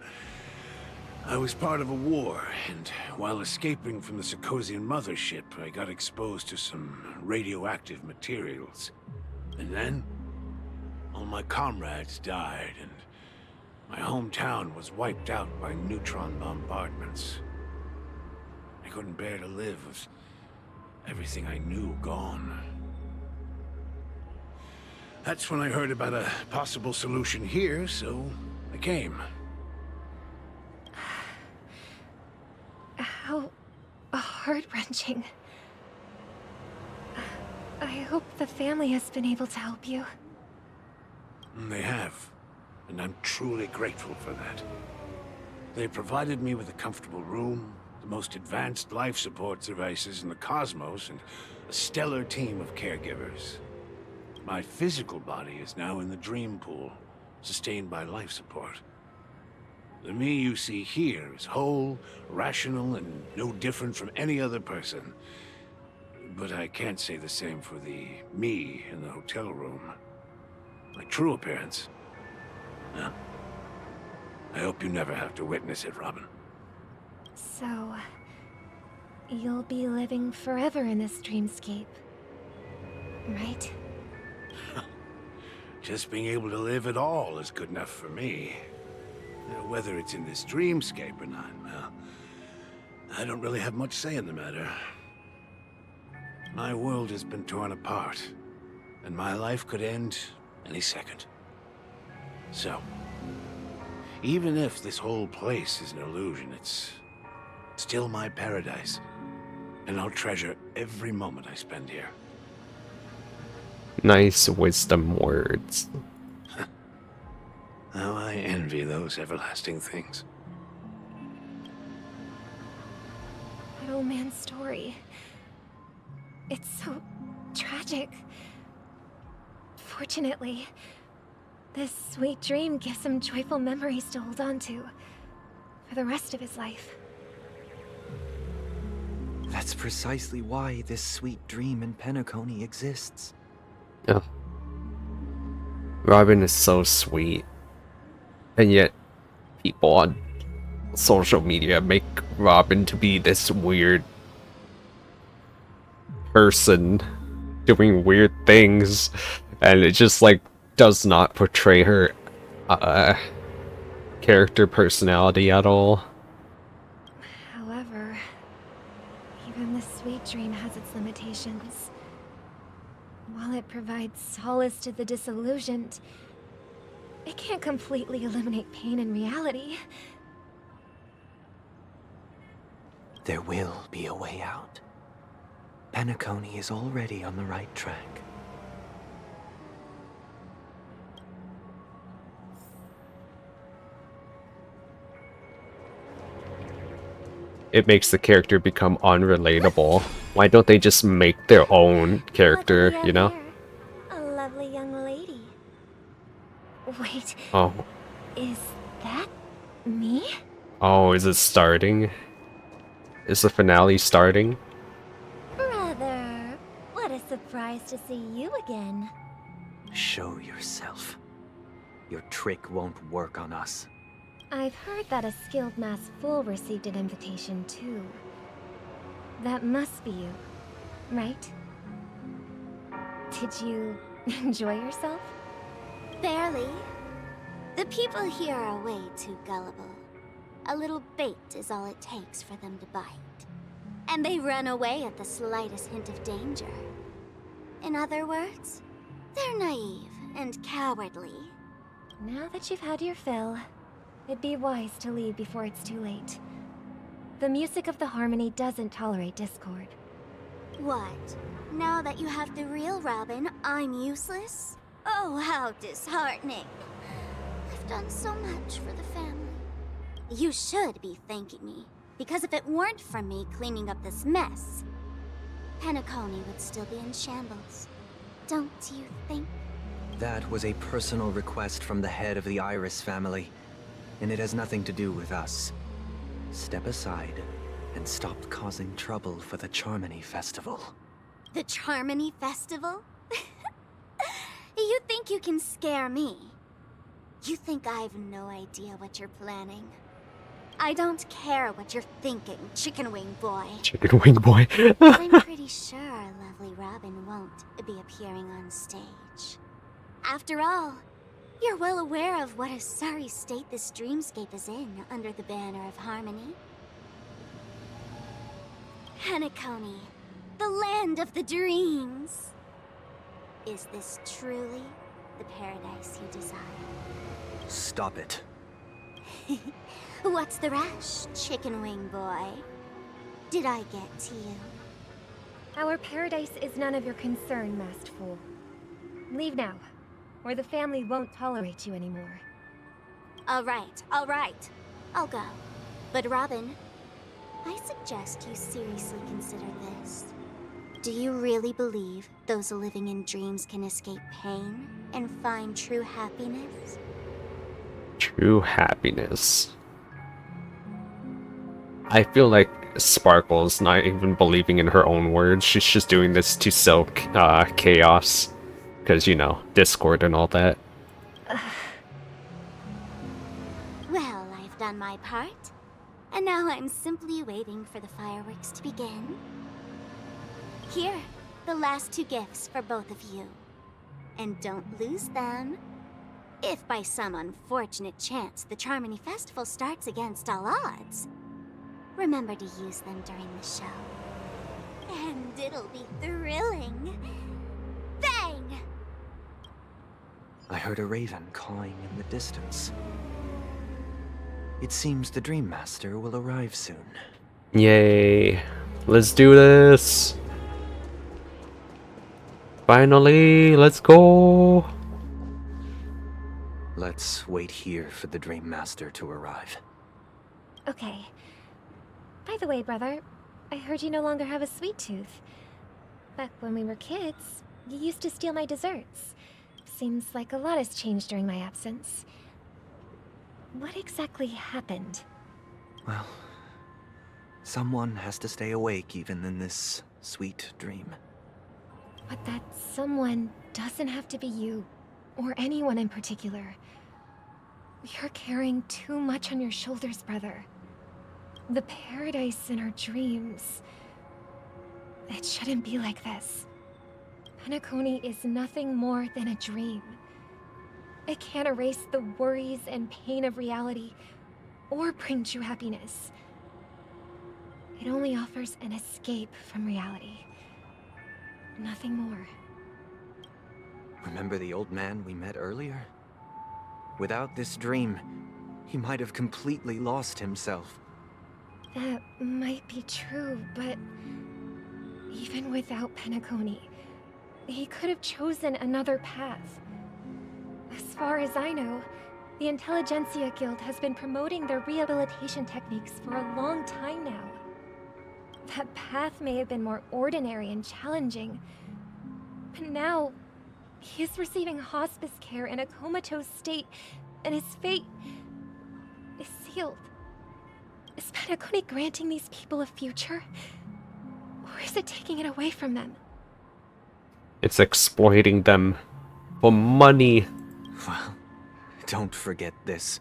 I was part of a war, and while escaping from the Sarkosian mothership, I got exposed to some radioactive materials. And then, all my comrades died, and my hometown was wiped out by neutron bombardments. I couldn't bear to live with everything I knew gone. That's when I heard about a possible solution here, so I came. How heart-wrenching. I hope the family has been able to help you. They have. and I'm truly grateful for that. They provided me with a comfortable room, the most advanced life support devices in the cosmos, and a stellar team of caregivers. My physical body is now in the dream pool, sustained by life support. The me you see here is whole, rational, and no different from any other person. But I can't say the same for the me in the hotel room. My true appearance. Well, I hope you never have to witness it, Robin. So, you'll be living forever in this dreamscape, right? Just being able to live at all is good enough for me. Whether it's in this dreamscape or not, well, I don't really have much say in the matter. My world has been torn apart, and my life could end any second. So, even if this whole place is an illusion, it's still my paradise, and I'll treasure every moment I spend here. Nice wisdom words. How I envy those everlasting things. That old man's story. It's so tragic. Fortunately, this sweet dream gives him joyful memories to hold on to for the rest of his life. That's precisely why this sweet dream in Penacony exists. Yeah. Robin is so sweet. And yet, people on social media make Robin to be this weird person doing weird things, and it just like does not portray her character personality at all. However, even the sweet dream has its limitations. While it provides solace to the disillusioned, it can't completely eliminate pain in reality. There will be a way out. Penacony is already on the right track. It makes the character become unrelatable. Why don't they just make their own character, you know? A lovely young lady. Wait. Oh. Is that me? Oh, is it starting? Is the finale starting? Brother, what a surprise to see you again. Show yourself. Your trick won't work on us. I've heard that a skilled mass fool received an invitation too. That must be you, right? Did you enjoy yourself? Barely. The people here are way too gullible. A little bait is all it takes for them to bite. And they run away at the slightest hint of danger. In other words, they're naive and cowardly. Now that you've had your fill, it'd be wise to leave before it's too late. The music of the Harmony doesn't tolerate discord. What? Now that you have the real Robin, I'm useless? Oh, how disheartening. I've done so much for the family. You should be thanking me, because if it weren't for me cleaning up this mess, Penacony would still be in shambles. Don't you think? That was a personal request from the head of the Iris family, and it has nothing to do with us. Step aside and stop causing trouble for the Charmony Festival. The Charmony Festival? You think you can scare me? You think I've no idea what you're planning? I don't care what you're thinking, Chicken Wing Boy. Chicken Wing Boy. I'm pretty sure our lovely Robin won't be appearing on stage. After all, you're well aware of what a sorry state this dreamscape is in under the banner of Harmony. Penacony, the land of the dreams. Is this truly the paradise you desire? Stop it. What's the rush, Chicken Wing Boy? Did I get to you? Our paradise is none of your concern, masked fool. Leave now, or the family won't tolerate you anymore. All right. I'll go. But Robin, I suggest you seriously consider this. Do you really believe those living in dreams can escape pain and find true happiness? True happiness. I feel like Sparkle's not even believing in her own words. She's just doing this to sow chaos. Because, you know, Discord and all that. Well, I've done my part. And now I'm simply waiting for the fireworks to begin. Here, the last 2 gifts for both of you. And don't lose them. If by some unfortunate chance the Charmony Festival starts against all odds, remember to use them during the show. And it'll be thrilling. Bang! I heard a raven cawing in the distance. It seems the Dream Master will arrive soon. Yay. Let's do this. Finally, let's go. Let's wait here for the Dream Master to arrive. Okay. By the way, brother, I heard you no longer have a sweet tooth. Back when we were kids, you used to steal my desserts. Seems like a lot has changed during my absence. What exactly happened? Well, someone has to stay awake even in this sweet dream. But that someone doesn't have to be you, or anyone in particular. You're carrying too much on your shoulders, brother. The paradise in our dreams. It shouldn't be like this. Penacony is nothing more than a dream. It can't erase the worries and pain of reality, or bring true happiness. It only offers an escape from reality. Nothing more. Remember the old man we met earlier? Without this dream, he might have completely lost himself. That might be true, but even without Penacony, he could have chosen another path. As far as I know, the Intelligentsia Guild has been promoting their rehabilitation techniques for a long time now. That path may have been more ordinary and challenging, but now he is receiving hospice care in a comatose state, and his fate is sealed. Is Penacony granting these people a future? Or is it taking it away from them? It's exploiting them for money. Well, don't forget this.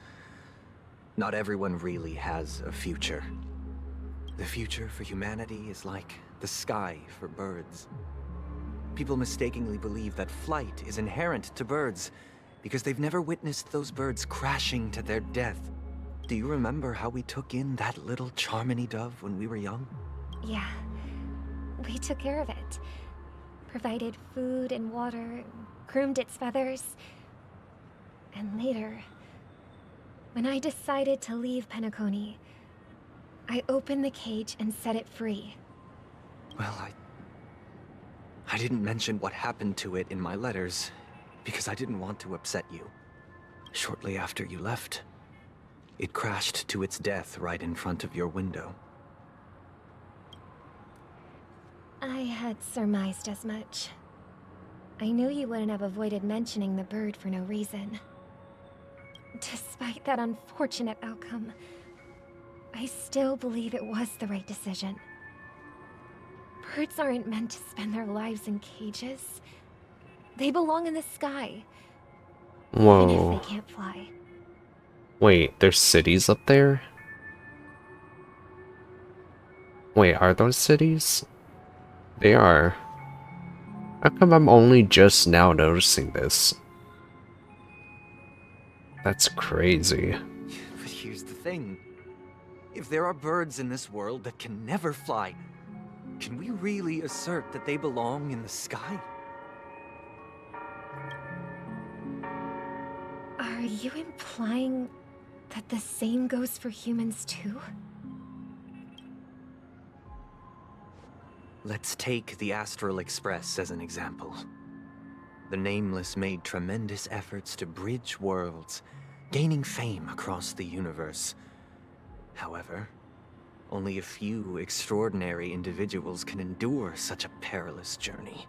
Not everyone really has a future. The future for humanity is like the sky for birds. People mistakenly believe that flight is inherent to birds because they've never witnessed those birds crashing to their death. Do you remember how we took in that little Charmony dove when we were young? Yeah. We took care of it. Provided food and water, groomed its feathers. And later, when I decided to leave Penacony, I opened the cage and set it free. Well, I didn't mention what happened to it in my letters because I didn't want to upset you. Shortly after you left, it crashed to its death right in front of your window. I had surmised as much. I knew you wouldn't have avoided mentioning the bird for no reason. Despite that unfortunate outcome, I still believe it was the right decision. Birds aren't meant to spend their lives in cages. They belong in the sky. Whoa. Even if they can't fly. Wait, there's cities up there? Wait, are those cities? They are. How come I'm only just now noticing this? That's crazy. But here's the thing. If there are birds in this world that can never fly, can we really assert that they belong in the sky? Are you implying that the same goes for humans too? Let's take the Astral Express as an example. The Nameless made tremendous efforts to bridge worlds gaining fame across the universe. However, only a few extraordinary individuals can endure such a perilous journey.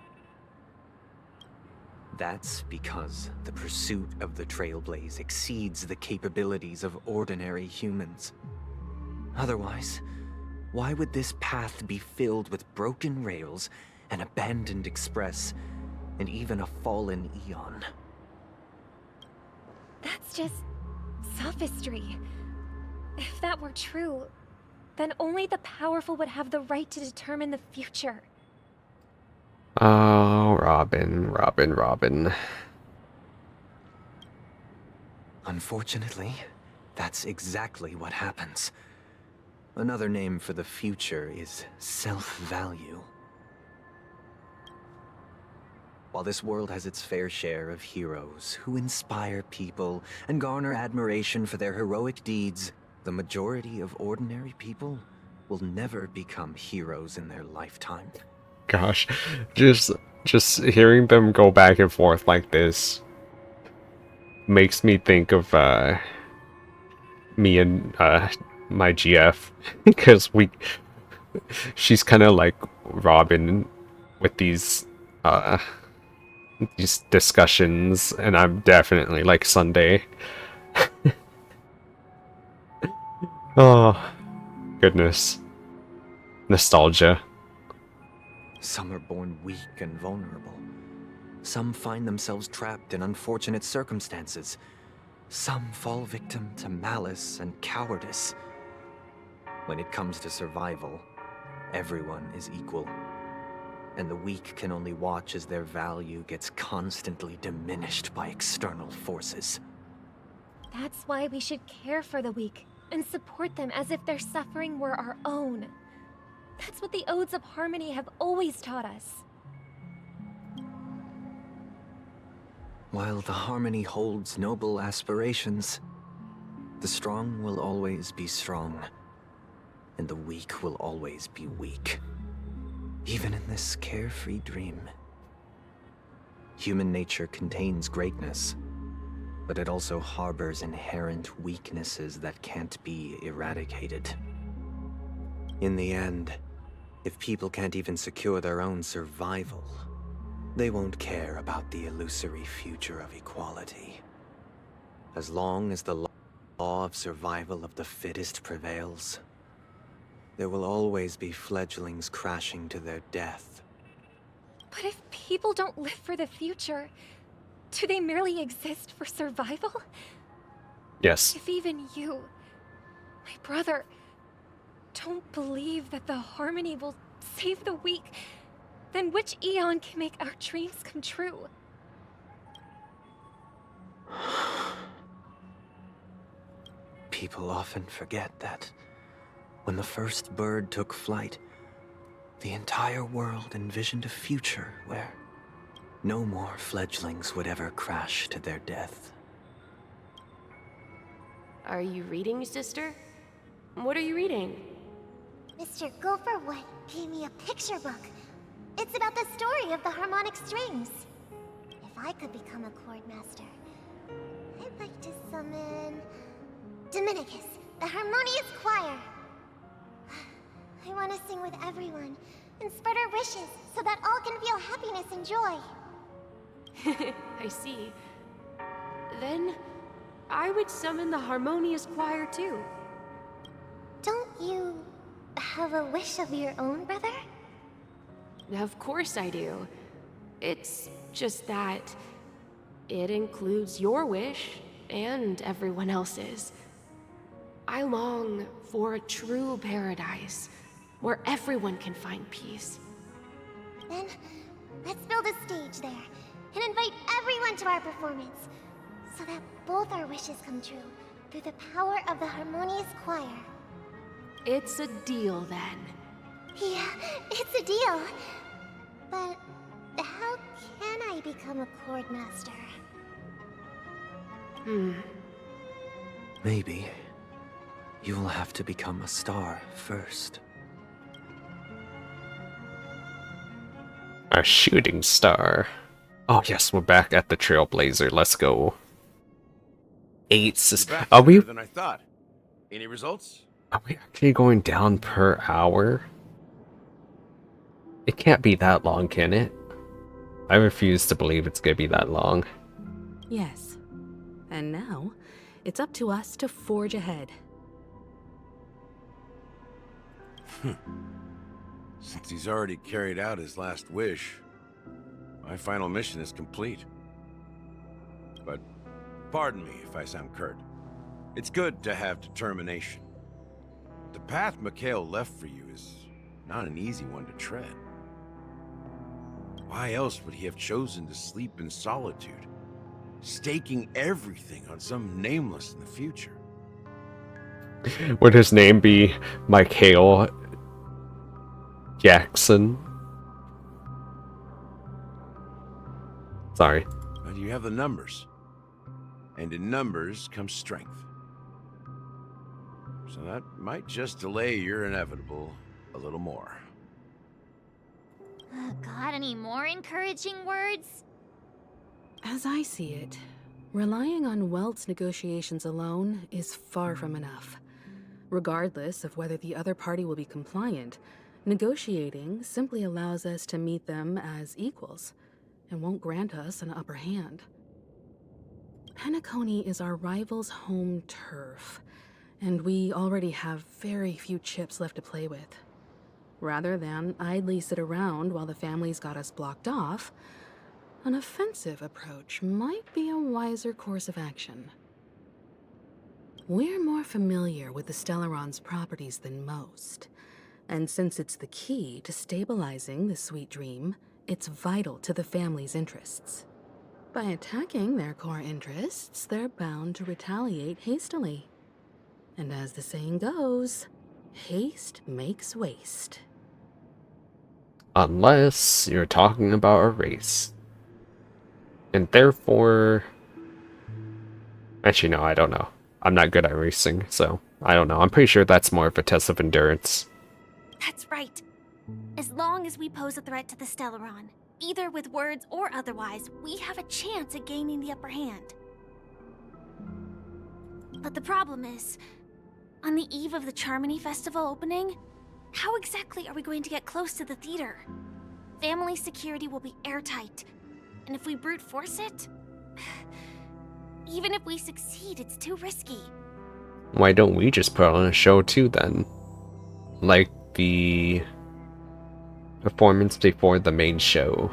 That's because the pursuit of the Trailblaze exceeds the capabilities of ordinary humans. Otherwise, why would this path be filled with broken rails, an abandoned express, and even a fallen Eon? That's just sophistry. If that were true, then only the powerful would have the right to determine the future. Oh, Robin. Unfortunately, that's exactly what happens. Another name for the future is self-value. While this world has its fair share of heroes who inspire people and garner admiration for their heroic deeds, the majority of ordinary people will never become heroes in their lifetime. Gosh, just hearing them go back and forth like this makes me think of me and my GF, because she's kind of like Robin with these discussions, and I'm definitely like Sunday. Oh, goodness. Nostalgia. Some are born weak and vulnerable. Some find themselves trapped in unfortunate circumstances. Some fall victim to malice and cowardice. When it comes to survival, everyone is equal. And the weak can only watch as their value gets constantly diminished by external forces. That's why we should care for the weak and support them as if their suffering were our own. That's what the Odes of Harmony have always taught us. While the Harmony holds noble aspirations, the strong will always be strong, and the weak will always be weak. Even in this carefree dream. Human nature contains greatness, but it also harbors inherent weaknesses that can't be eradicated. In the end, if people can't even secure their own survival, they won't care about the illusory future of equality. As long as the law of survival of the fittest prevails, there will always be fledglings crashing to their death. But if people don't live for the future, do they merely exist for survival? Yes. If even you, my brother, don't believe that the Harmony will save the weak, then which Eon can make our dreams come true? People often forget that when the first bird took flight, the entire world envisioned a future where no more fledglings would ever crash to their death. Are you reading, sister? What are you reading? Mr. Gopherwood gave me a picture book. It's about the story of the harmonic strings. If I could become a chord master, I'd like to summon Dominicus, the harmonious choir. I want to sing with everyone and spread our wishes so that all can feel happiness and joy. I see. Then I would summon the harmonious choir too. Don't you have a wish of your own, brother? Of course I do. It's just that it includes your wish and everyone else's. I long for a true paradise where everyone can find peace. Then let's build a stage there and invite everyone to our performance so that both our wishes come true through the power of the harmonious choir. It's a deal then. Yeah, it's a deal. But how can I become a chord master? Maybe you will have to become a star first. A shooting star. Oh yes, we're back at the Trailblazer. Let's go. Are we? Than I thought. Any results? Are we actually going down per hour? It can't be that long, can it? I refuse to believe it's gonna be that long. Yes. And now, it's up to us to forge ahead. Since he's already carried out his last wish, my final mission is complete. But pardon me if I sound curt. It's good to have determination. The path Mikhail left for you is not an easy one to tread. Why else would he have chosen to sleep in solitude, staking everything on some nameless in the future? Would his name be Mikhail Jackson? Sorry. But you have the numbers. And in numbers comes strength. So that might just delay your inevitable a little more. Got any more encouraging words? As I see it, relying on Welt's negotiations alone is far from enough. Regardless of whether the other party will be compliant, negotiating simply allows us to meet them as equals and won't grant us an upper hand. Penacony is our rival's home turf, and we already have very few chips left to play with. Rather than idly sit around while the family's got us blocked off, an offensive approach might be a wiser course of action. We're more familiar with the Stellaron's properties than most, and since it's the key to stabilizing the sweet dream, it's vital to the family's interests. By attacking their core interests, they're bound to retaliate hastily. And as the saying goes, haste makes waste. Unless you're talking about a race. And therefore... Actually, no, I don't know. I'm not good at racing, so I don't know. I'm pretty sure that's more of a test of endurance. That's right. As long as we pose a threat to the Stellaron, either with words or otherwise, we have a chance at gaining the upper hand. But the problem is, on the eve of the Charmony Festival opening, how exactly are we going to get close to the theater? Family security will be airtight, and if we brute force it, even if we succeed, it's too risky. Why don't we just put on a show too then? Like the performance before the main show.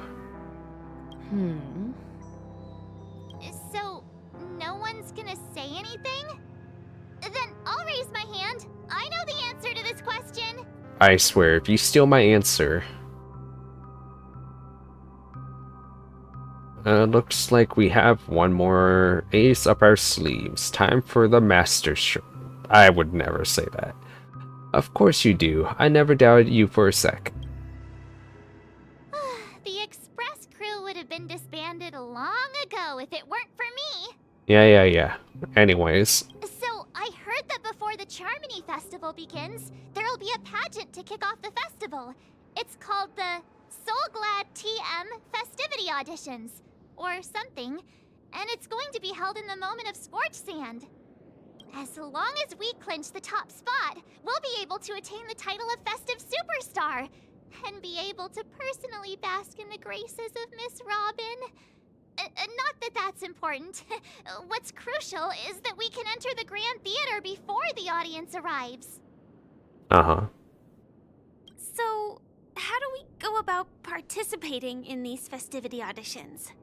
So, no one's gonna say anything? Then I'll raise my hand. I know the answer to this question. I swear, if you steal my answer... looks like we have one more ace up our sleeves. Time for the master stroke. I would never say that. Of course you do. I never doubted you for a sec. The Express crew would have been disbanded long ago if it weren't for me. Yeah. Anyways. So, I heard that before the Charmony Festival begins, there'll be a pageant to kick off the festival. It's called the SoulGlad TM Festivity Auditions, or something, and it's going to be held in the Moment of Scorchsand. As long as we clinch the top spot, we'll be able to attain the title of Festive Superstar, and be able to personally bask in the graces of Miss Robin. Not that that's important. What's crucial is that we can enter the Grand Theater before the audience arrives. So, how do we go about participating in these festivity auditions?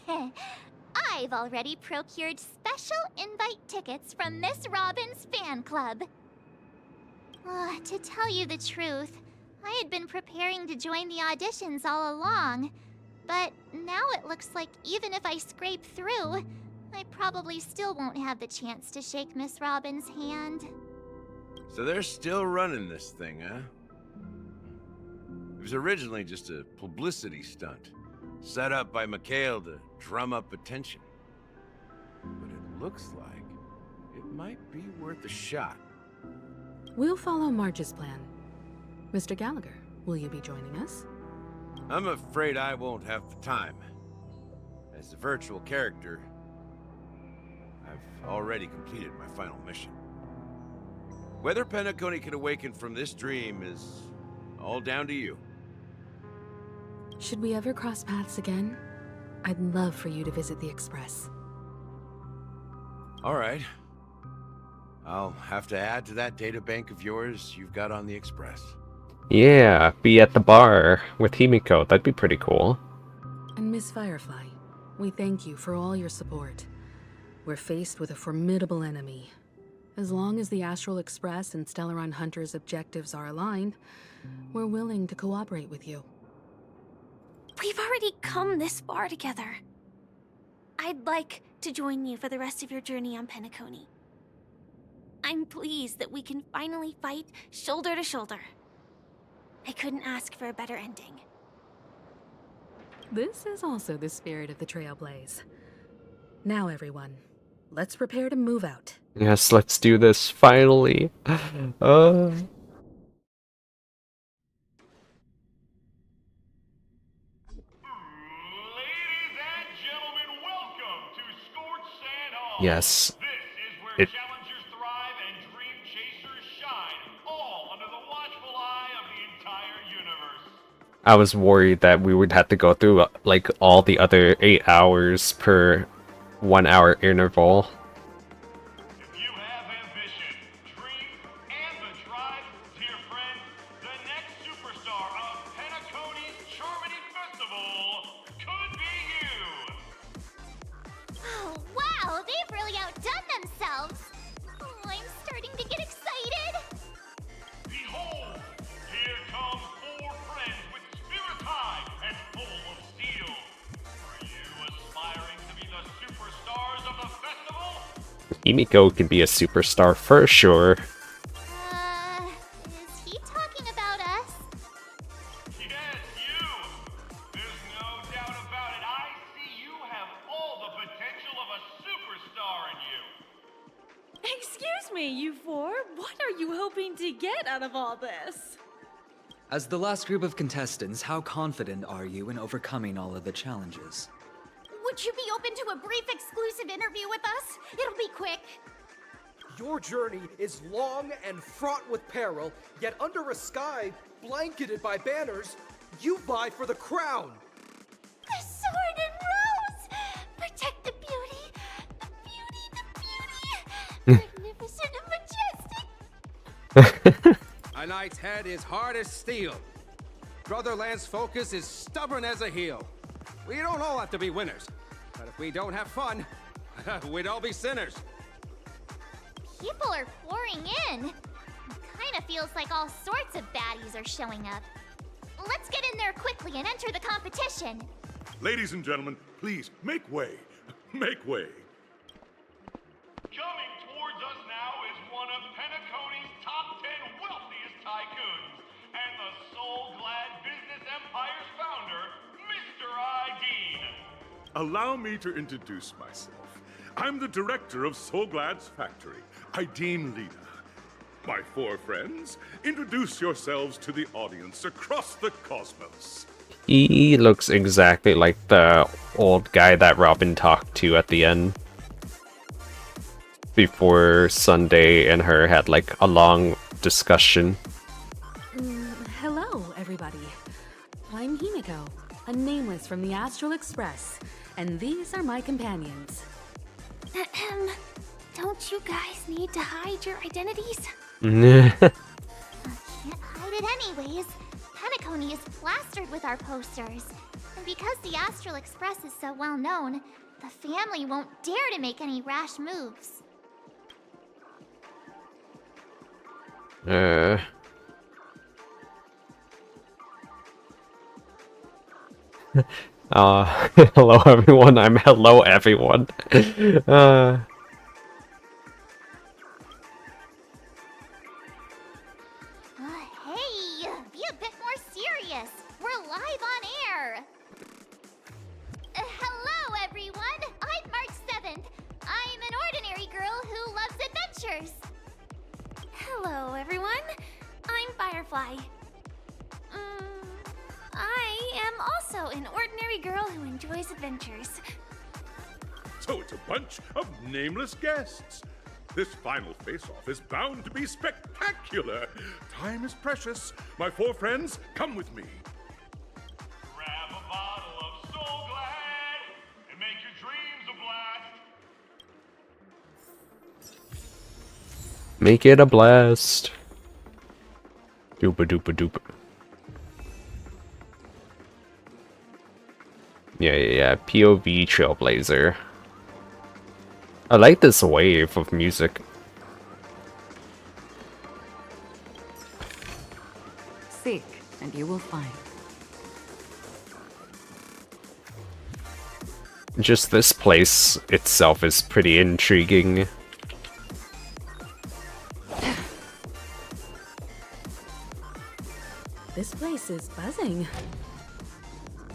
I've already procured special invite tickets from Miss Robin's fan club. To tell you the truth, I had been preparing to join the auditions all along, but now it looks like even if I scrape through, I probably still won't have the chance to shake Miss Robin's hand. So they're still running this thing, huh? It was originally just a publicity stunt, set up by Mikhail to drum up attention. But it looks like it might be worth a shot. We'll follow Marge's plan. Mr. Gallagher, will you be joining us? I'm afraid I won't have the time. As a virtual character, I've already completed my final mission. Whether Penacony can awaken from this dream is all down to you. Should we ever cross paths again, I'd love for you to visit the Express. All right. I'll have to add to that data bank of yours you've got on the Express. Yeah, be at the bar with Himiko. That'd be pretty cool. And Miss Firefly, we thank you for all your support. We're faced with a formidable enemy. As long as the Astral Express and Stellaron Hunter's objectives are aligned, we're willing to cooperate with you. We've already come this far together. I'd like to join you for the rest of your journey on Penacony. I'm pleased that we can finally fight shoulder to shoulder. I couldn't ask for a better ending. This is also the spirit of the Trailblaze. Now, everyone, let's prepare to move out. Yes, let's do this, finally. Yes. This is where challengers thrive and Dreamchasers shine, all under the watchful eye of the entire universe. I was worried that we would have to go through like all the other 8 hours per 1 hour interval. If you have ambition, dream, and the drive, dear friend, the next superstar of Penacony's Charmony Festival could be you. Oh, wow, they've really outdone themselves. Oh, I'm starting to get excited. Behold, here come 4 friends with spirits high and full of steel. Are you aspiring to be the superstars of the festival? Himiko can be a superstar for sure. Is he talking about us? Yes, you! There's no doubt about it. I see you have all the potential of a superstar in you. Excuse me, you four. What are you hoping to get out of all this? As the last group of contestants, how confident are you in overcoming all of the challenges? Would you be open to a brief exclusive interview with us? It'll be quick. Your journey is long and fraught with peril, yet under a sky blanketed by banners, you vie for the crown. The sword and rose! Protect the beauty! The beauty! Magnificent and majestic! A knight's head is hard as steel. Brother Lance's focus is stubborn as a heel. We don't all have to be winners, but if we don't have fun, we'd all be sinners. People are pouring in. Kinda feels like all sorts of baddies are showing up. Let's get in there quickly and enter the competition. Ladies and gentlemen, please, make way. Make way. Coming towards us now is one of Penacony's top 10 wealthiest tycoons, and the SoulGlad business empire's founder, Mr. Dean. Allow me to introduce myself. I'm the director of SoulGlad's factory, Dean Lena. My 4 friends, introduce yourselves to the audience across the cosmos. He looks exactly like the old guy that Robin talked to at the end. Before Sunday and her had like a long discussion. Hello, everybody. I'm Himiko, a nameless from the Astral Express, and these are my companions. Don't you guys need to hide your identities? Can't hide it anyways. Penacony is plastered with our posters. And because the Astral Express is so well known, the family won't dare to make any rash moves. Hello everyone, I'm hello everyone. Hey, be a bit more serious. We're live on air. Hello everyone, I'm March 7th. I'm an ordinary girl who loves adventures. Hello, everyone. I'm Firefly. I am also an ordinary girl who enjoys adventures. so it's a bunch of nameless guests. This final face-off is bound to be spectacular. Time is precious. My four friends, come with me. Grab a bottle of SoulGlad and make your dreams a blast. Make it a blast. Doopa doopa doopa. Yeah. POV Trailblazer. I like this wave of music. Seek, and you will find. Just this place itself is pretty intriguing. This place is buzzing.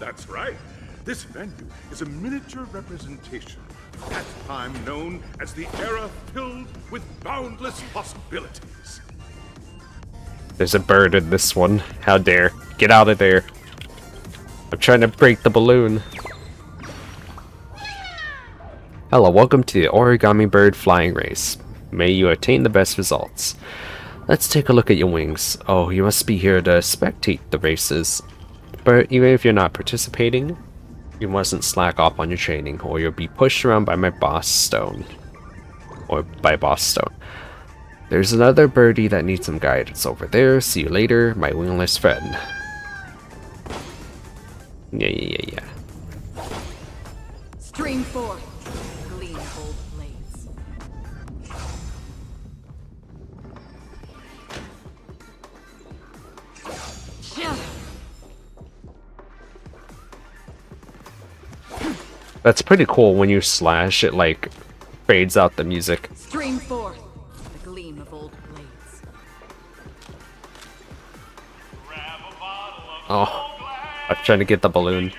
That's right. This venue is a miniature representation of that time known as the era filled with boundless possibilities. There's a bird in this one. How dare. Get out of there. I'm trying to break the balloon. Hello, welcome to the Origami Bird Flying Race. May you attain the best results. Let's take a look at your wings. Oh, you must be here to spectate the races. But even if you're not participating, you mustn't slack off on your training, or you'll be pushed around by my boss Stone. Or by Boss Stone. There's another birdie that needs some guidance over there. See you later, my wingless friend. Yeah. Stream forth, gleam bold blades. That's pretty cool when you slash, it like fades out the music. Stream forth, the gleam of old blades. Oh, I'm trying to get the balloon.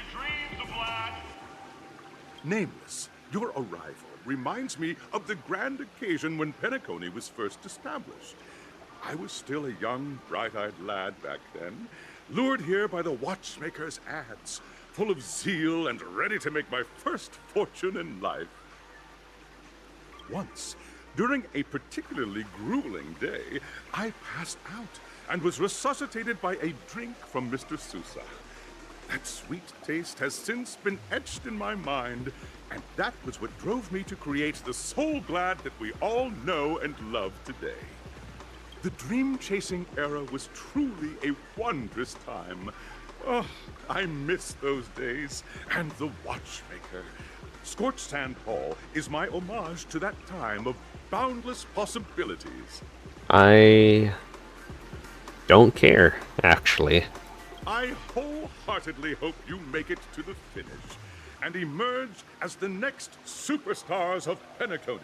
Nameless, your arrival reminds me of the grand occasion when Penacony was first established. I was still a young, bright-eyed lad back then, lured here by the watchmaker's ads, full of zeal and ready to make my first fortune in life. Once, during a particularly grueling day, I passed out and was resuscitated by a drink from Mr. Sousa. That sweet taste has since been etched in my mind, and that was what drove me to create the SoulGlad that we all know and love today. The dream-chasing era was truly a wondrous time. Oh, I miss those days, and the watchmaker. Scorchsand Hall is my homage to that time of boundless possibilities. I don't care, actually. I wholeheartedly hope you make it to the finish and emerge as the next superstars of Penacony.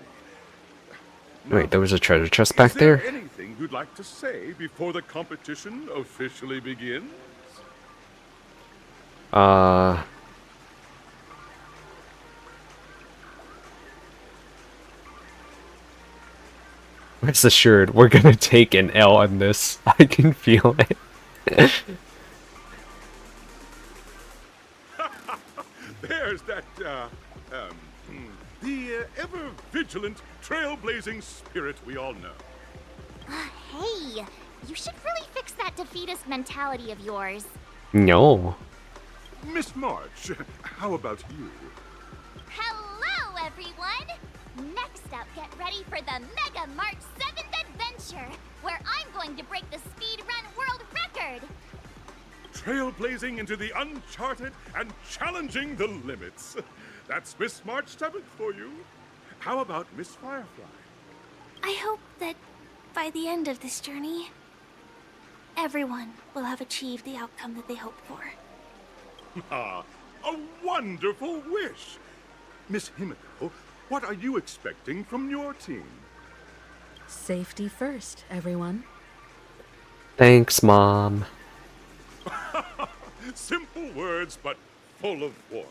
Wait, there was a treasure chest back Is there there? anything you'd like to say before the competition officially begins? Rest assured, we're gonna take an L on this. I can feel it. There's that, the ever-vigilant, trailblazing spirit we all know. Hey, you should really fix that defeatist mentality of yours. No. Miss March, how about you? Hello, everyone! Next up, get ready for the Mega March 7th Adventure, where I'm going to break the speedrun world record! Trailblazing into the uncharted and challenging the limits. That's Miss March 7th for you. How about Miss Firefly? I hope that by the end of this journey, everyone will have achieved the outcome that they hoped for. Ah, a wonderful wish! Miss Himiko, what are you expecting from your team? Safety first, everyone. Thanks, Mom. Simple words, but full of warmth.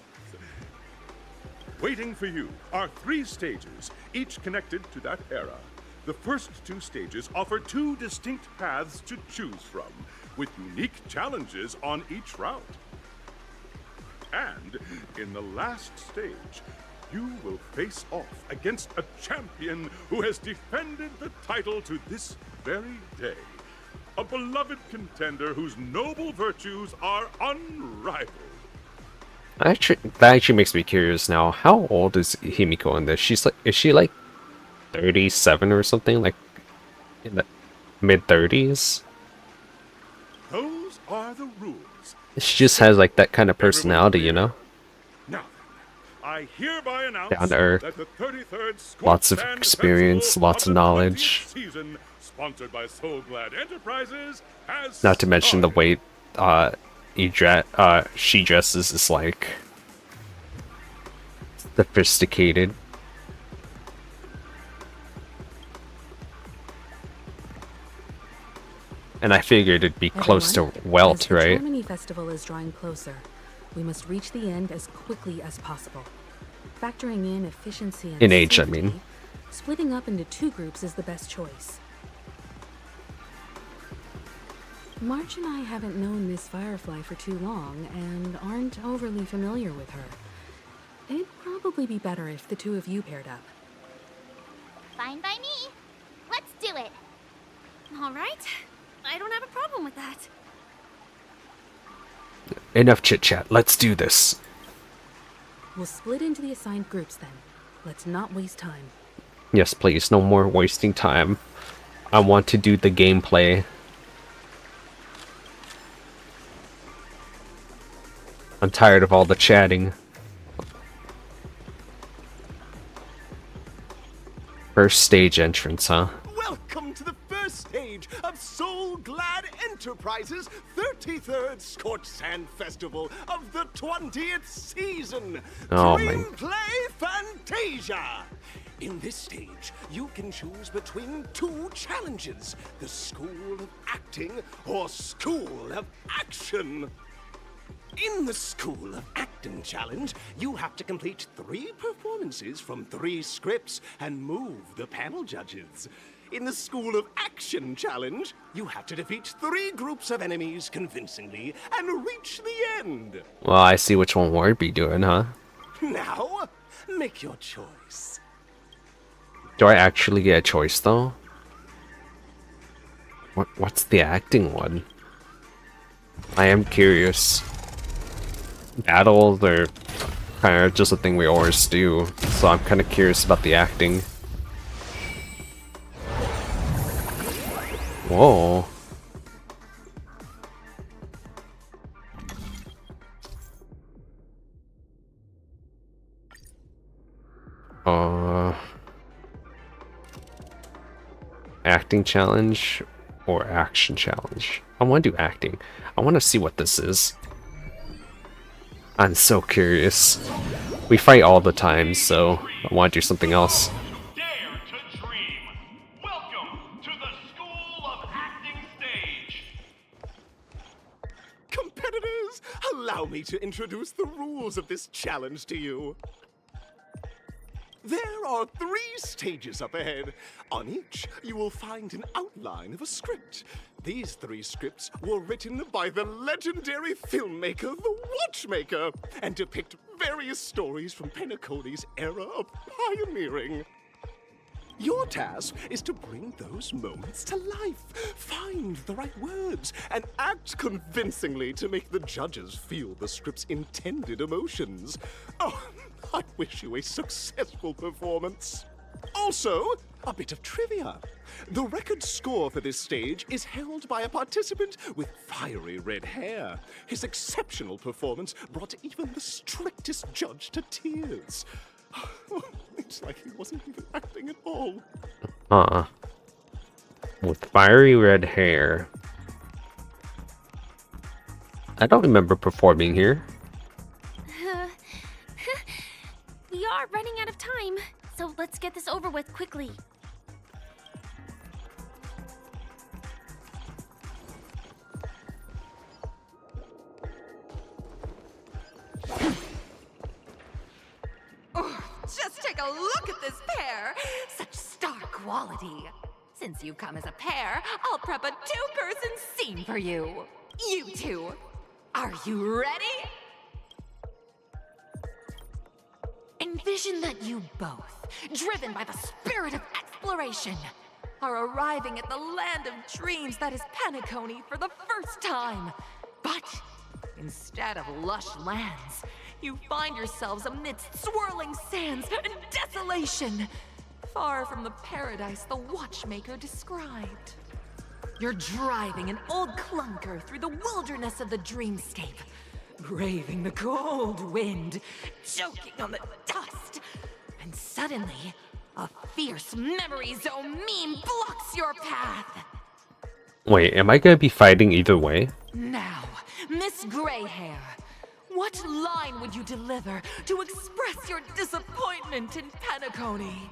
Waiting for you are 3 stages, each connected to that era. The first 2 stages offer 2 distinct paths to choose from, with unique challenges on each route. And in the last stage, you will face off against a champion who has defended the title to this very day. A beloved contender whose noble virtues are unrivaled. That actually makes me curious now. How old is Himiko in this? Is she like 37 or something? Like in the mid-30s? Those are the rules. She just has like that kind of personality, you know? Now, I hereby announce Down to earth. that the 33rd Lots of Scorchsand experience, Festival lots of the knowledge. 20th season, sponsored by SoulGlad Enterprises, has Not to mention the started. way she dresses is like sophisticated. And I figured it'd be close to Welt, as the right? Charmony Festival is drawing closer, we must reach the end as quickly as possible. Factoring in efficiency and In age, I safety, mean. splitting up into 2 groups is the best choice. March and I haven't known Miss Firefly for too long and aren't overly familiar with her. It'd probably be better if the 2 of you paired up. Fine by me. Let's do it. All right. I don't have a problem with that. Enough chit-chat, let's do this. We'll split into the assigned groups then. Let's not waste time. Yes, please, no more wasting time. I want to do the gameplay. I'm tired of all the chatting. First stage entrance, huh? Welcome to the first stage of SoulGlad Enterprises' 33rd Scorchsand Festival of the 20th season. Oh my. Dreamplay Fantasia! In this stage, you can choose between 2 challenges: the School of Acting or School of Action. In the School of Acting challenge, you have to complete 3 performances from 3 scripts and move the panel judges. In the School of Action challenge, you have to defeat 3 groups of enemies convincingly and reach the end. Well, I see which one we'll be doing, huh? Now, make your choice. Do I actually get a choice, though? What's the acting one? I am curious. Battles are kind of just a thing we always do, so I'm kind of curious about the acting. Whoa. Acting challenge or action challenge? I want to do acting. I want to see what this is. I'm so curious. We fight all the time, so I want to do something else. Dare to dream. Welcome to the School of Acting stage. Competitors, allow me to introduce the rules of this challenge to you. There are 3 stages up ahead. On each, you will find an outline of a script. These 3 scripts were written by the legendary filmmaker, The Watchmaker, and depict various stories from Penacony's era of pioneering. Your task is to bring those moments to life, find the right words, and act convincingly to make the judges feel the script's intended emotions. Oh, I wish you a successful performance. Also, a bit of trivia. The record score for this stage is held by a participant with fiery red hair. His exceptional performance brought even the strictest judge to tears. It's like he wasn't even acting at all. With fiery red hair. I don't remember performing here. We are running out of time, so let's get this over with quickly. Just take a look at this pair! Such star quality! Since you come as a pair, I'll prep a 2-person scene for you! You 2! Are you ready? Envision that you both, driven by the spirit of exploration, are arriving at the land of dreams that is Penacony for the first time. But instead of lush lands, you find yourselves amidst swirling sands and desolation, far from the paradise the watchmaker described. You're driving an old clunker through the wilderness of the Dreamscape, braving the cold wind, choking on the dust, and suddenly, a fierce memory zone meme blocks your path. Wait, am I gonna be fighting either way? Now, Miss Greyhair, what line would you deliver to express your disappointment in Penacony?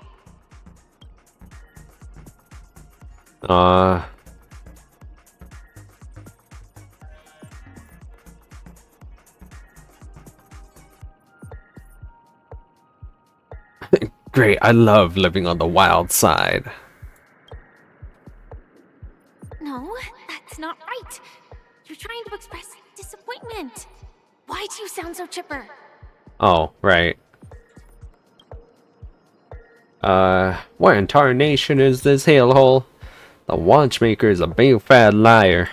Great, I love living on the wild side. No, that's not right. You're trying to express disappointment. Why do you sound so chipper? Oh, right. What in tarnation is this hellhole? The watchmaker is a big fat liar.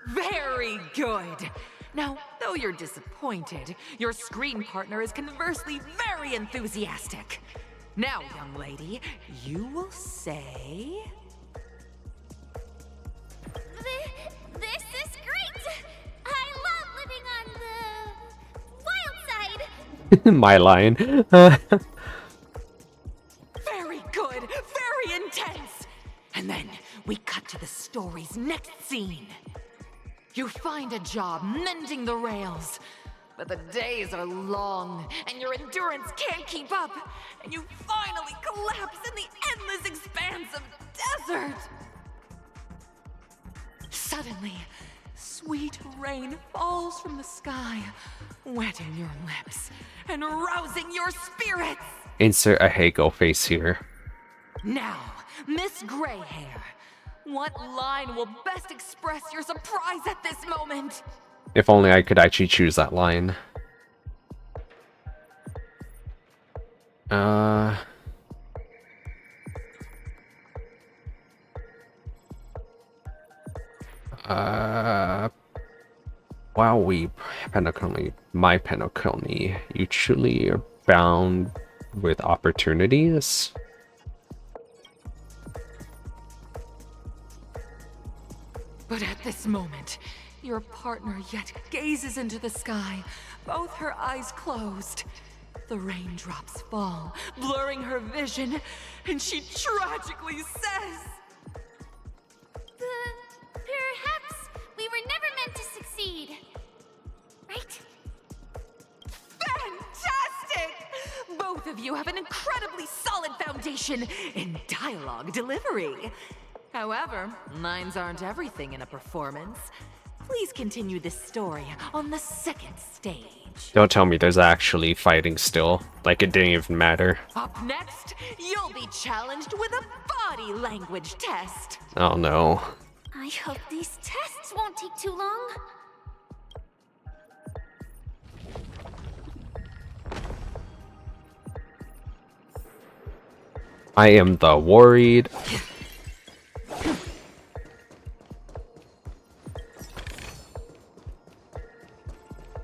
Very good. Now, though you're disappointed, your screen partner is conversely very enthusiastic. Now, young lady, you will say... This is great! I love living on the wild side! My line. Very good, very intense. And then we cut to the story's next scene. You find a job mending the rails, but the days are long and your endurance can't keep up, and you finally collapse in the endless expanse of desert. Suddenly, sweet rain falls from the sky, wetting your lips and rousing your spirits. Insert a Hagel face here. Now, Miss Greyhair, what line will best express your surprise at this moment? If only I could actually choose that line. Wowie, Penacony, my Penacony, you truly are bound with opportunities? But at this moment, your partner yet gazes into the sky, both her eyes closed. The raindrops fall, blurring her vision, and she tragically says... Perhaps we were never meant to succeed. Right? Fantastic! Both of you have an incredibly solid foundation in dialogue delivery. However, lines aren't everything in a performance. Please continue this story on the second stage. Don't tell me there's actually fighting still. Like it didn't even matter. Up next, you'll be challenged with a body language test. Oh no. I hope these tests won't take too long. I am the worried.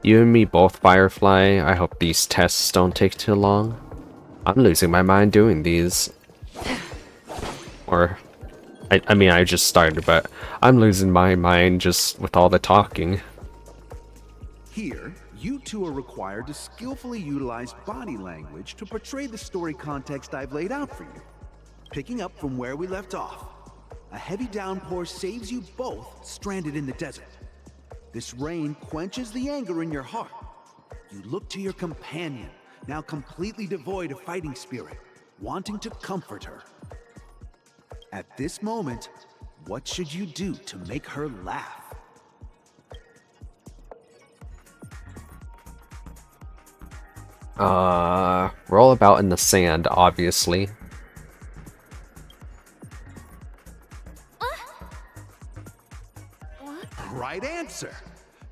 You and me both, Firefly. I hope these tests don't take too long. I'm losing my mind doing these. Or, I mean, I just started, but I'm losing my mind just with all the talking. Here, you two are required to skillfully utilize body language to portray the story context I've laid out for you. Picking up from where we left off, a heavy downpour saves you both stranded in the desert. This rain quenches the anger in your heart. You look to your companion, now completely devoid of fighting spirit, wanting to comfort her. At this moment, what should you do to make her laugh? Roll about in the sand, obviously. Right answer.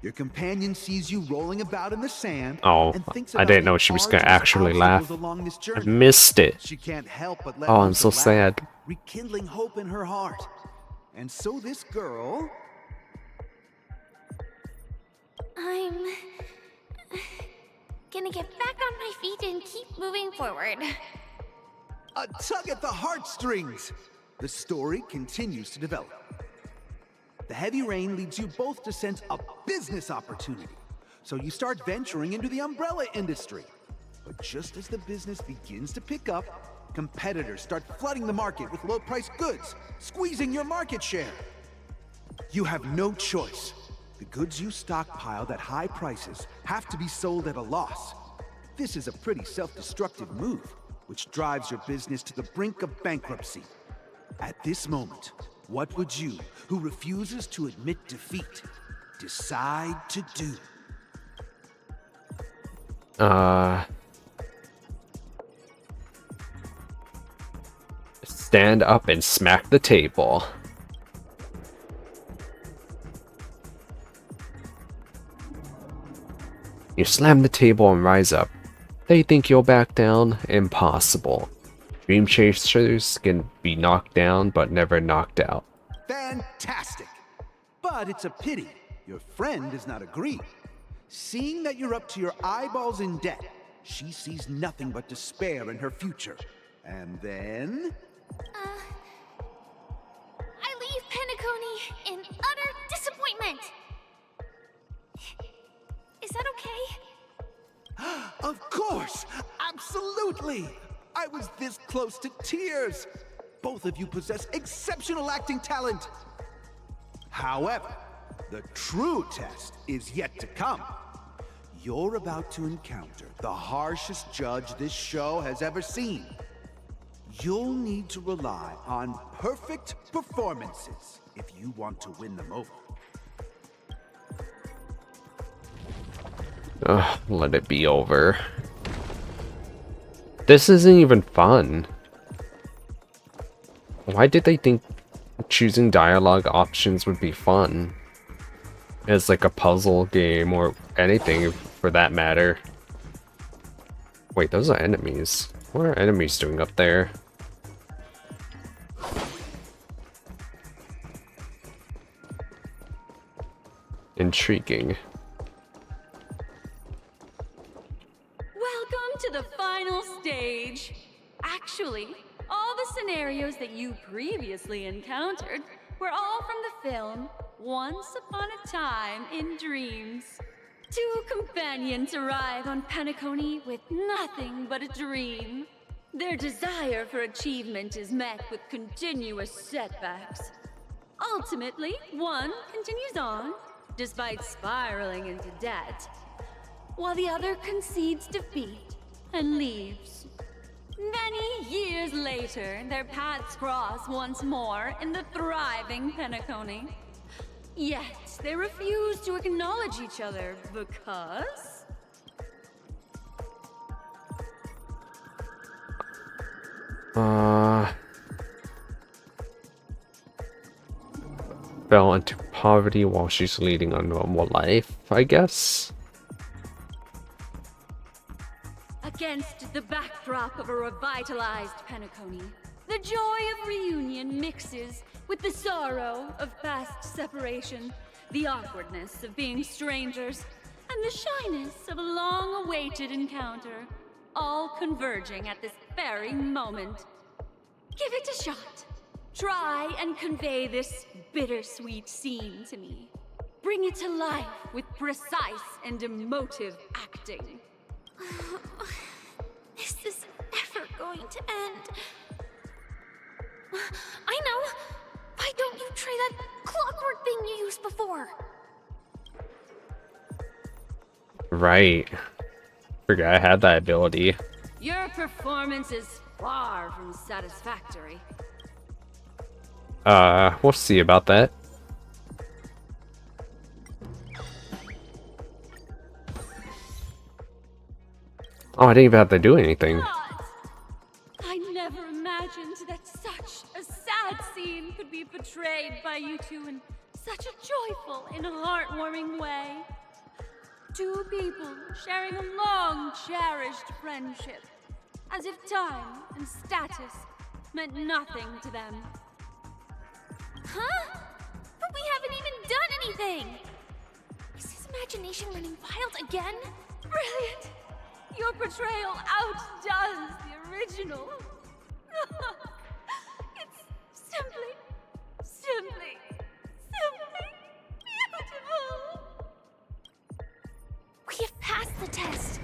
Your companion sees you rolling about in the sand Oh, and thinks I about didn't the know she was gonna arduous actually laugh. obstacles along this I journey. missed it. She can't help but let Oh, I'm loose so a laugh, sad. rekindling hope in her heart. And so this girl... I'm gonna get back on my feet and keep moving forward. A tug at the heartstrings! The story continues to develop. The heavy rain leads you both to sense a business opportunity. So you start venturing into the umbrella industry. But just as the business begins to pick up, competitors start flooding the market with low-priced goods, squeezing your market share. You have no choice. The goods you stockpiled at high prices have to be sold at a loss. This is a pretty self-destructive move, which drives your business to the brink of bankruptcy. At this moment, what would you, who refuses to admit defeat, decide to do? Stand up and smack the table. You slam the table and rise up. They think you'll back down? Impossible. Dreamchasers can be knocked down, but never knocked out. Fantastic! But it's a pity your friend does not agree. Seeing that you're up to your eyeballs in debt, she sees nothing but despair in her future. And then... I leave Penacony in utter disappointment. Is that okay? Of course! Absolutely! I was this close to tears. Both of you possess exceptional acting talent. However, the true test is yet to come. You're about to encounter the harshest judge this show has ever seen. You'll need to rely on perfect performances if you want to win them over. Ugh, let it be over. This isn't even fun. Why did they think choosing dialogue options would be fun? As like a puzzle game or anything for that matter. Wait, those are enemies. What are enemies doing up there? Intriguing. Welcome to the final stage. Actually, all the scenarios that you previously encountered were all from the film Once Upon a Time in Dreams. Two companions arrive on Penacony with nothing but a dream. Their desire for achievement is met with continuous setbacks. Ultimately, one continues on, despite spiraling into debt, while the other concedes defeat and leaves. Many years later, their paths cross once more in the thriving Penacony. Yet, they refuse to acknowledge each other because... Fell into poverty while she's leading a normal life, I guess? Against the backdrop of a revitalized Penacony, the joy of reunion mixes with the sorrow of past separation, the awkwardness of being strangers, and the shyness of a long-awaited encounter, all converging at this very moment. Give it a shot. Try and convey this bittersweet scene to me. Bring it to life with precise and emotive acting. Is this ever going to end? I know! Why don't you try that clockwork thing you used before? Right. Forgot I had that ability. Your performance is far from satisfactory. We'll see about that. Oh, I didn't even have to do anything. I never imagined that such a sad scene could be portrayed by you two in such a joyful and heartwarming way. Two people sharing a long cherished friendship, as if time and status meant nothing to them. Huh? But we haven't even done anything! Is his imagination running wild again? Brilliant! Your portrayal outdoes the original. It's simply beautiful! We have passed the test.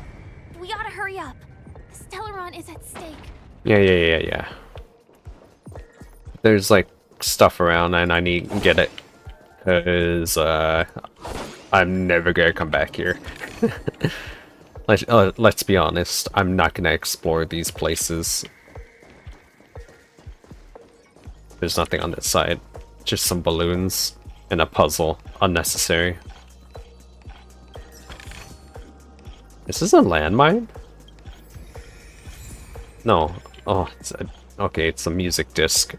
We ought to hurry up. The Stellaron is at stake. Yeah. There's like stuff around and I need to get it. Cause I'm never gonna come back here. Let's be honest, I'm not gonna explore these places. There's nothing on this side. Just some balloons and a puzzle. Unnecessary. Is this a landmine? No. Oh, okay, it's a music disc.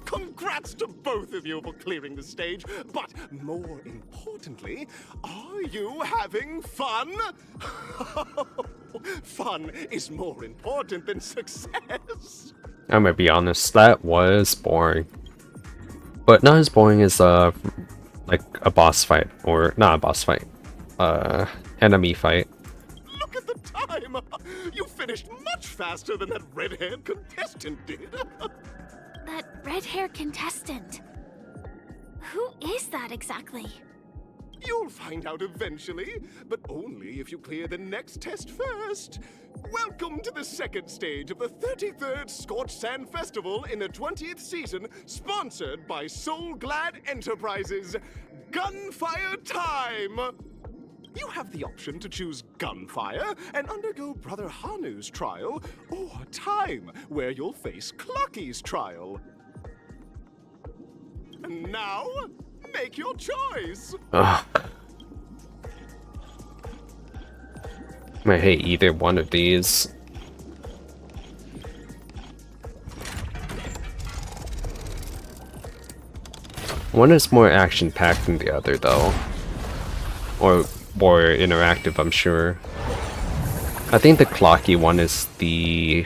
Congrats to both of you for clearing the stage, but more importantly, are you having fun? Fun is more important than success. I'm gonna be honest, that was boring. But not as boring as like a boss fight, or not a boss fight, enemy fight. Look at the time! You finished much faster than that red-haired contestant did. That red-haired contestant. Who is that exactly? You'll find out eventually, but only if you clear the next test first. Welcome to the second stage of the 33rd Scorchsand Festival in the 20th season, sponsored by SoulGlad Enterprises. Gunfire time! You have the option to choose gunfire and undergo Brother Hanu's trial, or time, where you'll face Clucky's trial. And now, make your choice! Ugh. I hate either one of these. One is more action-packed than the other, though. Or more interactive, I'm sure. I think the clocky one is the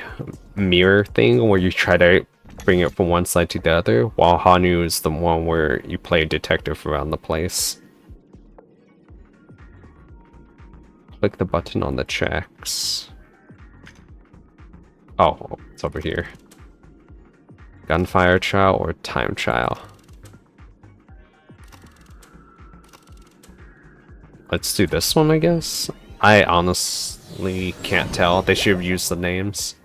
mirror thing, where you try to bring it from one side to the other, while Hanu is the one where you play a detective around the place. Click the button on the tracks. Oh, it's over here. Gunfire trial or time trial? Let's do this one, I guess. I honestly can't tell. They should have used the names.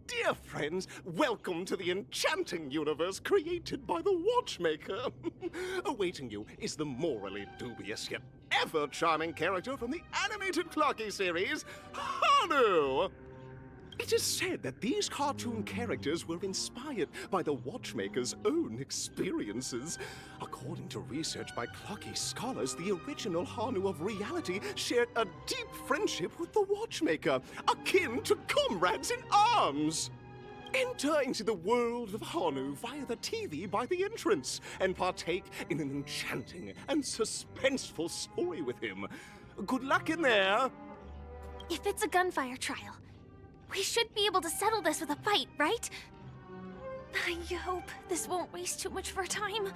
Dear friends, welcome to the enchanting universe created by the Watchmaker. Awaiting you is the morally dubious yet ever charming character from the animated Clocky series, Hanu! It is said that these cartoon characters were inspired by the Watchmaker's own experiences. According to research by Clocky scholars, the original Hanu of reality shared a deep friendship with the Watchmaker, akin to comrades in arms. Enter into the world of Hanu via the TV by the entrance and partake in an enchanting and suspenseful story with him. Good luck in there! If it's a gunfire trial, we should be able to settle this with a fight, right? I hope this won't waste too much of our time.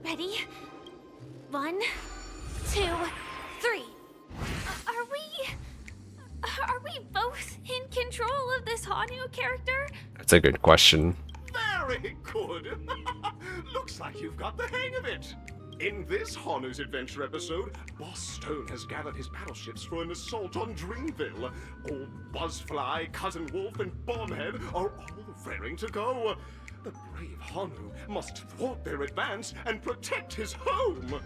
Ready? 1, 2, 3. Are we both in control of this Hanu character? That's a good question. Very good! Looks like you've got the hang of it. In this Hanu's Adventure episode, Boss Stone has gathered his battleships for an assault on Dreamville. Old Buzzfly, Cousin Wolf, and Bombhead are all raring to go. The brave Hanu must thwart their advance and protect his home.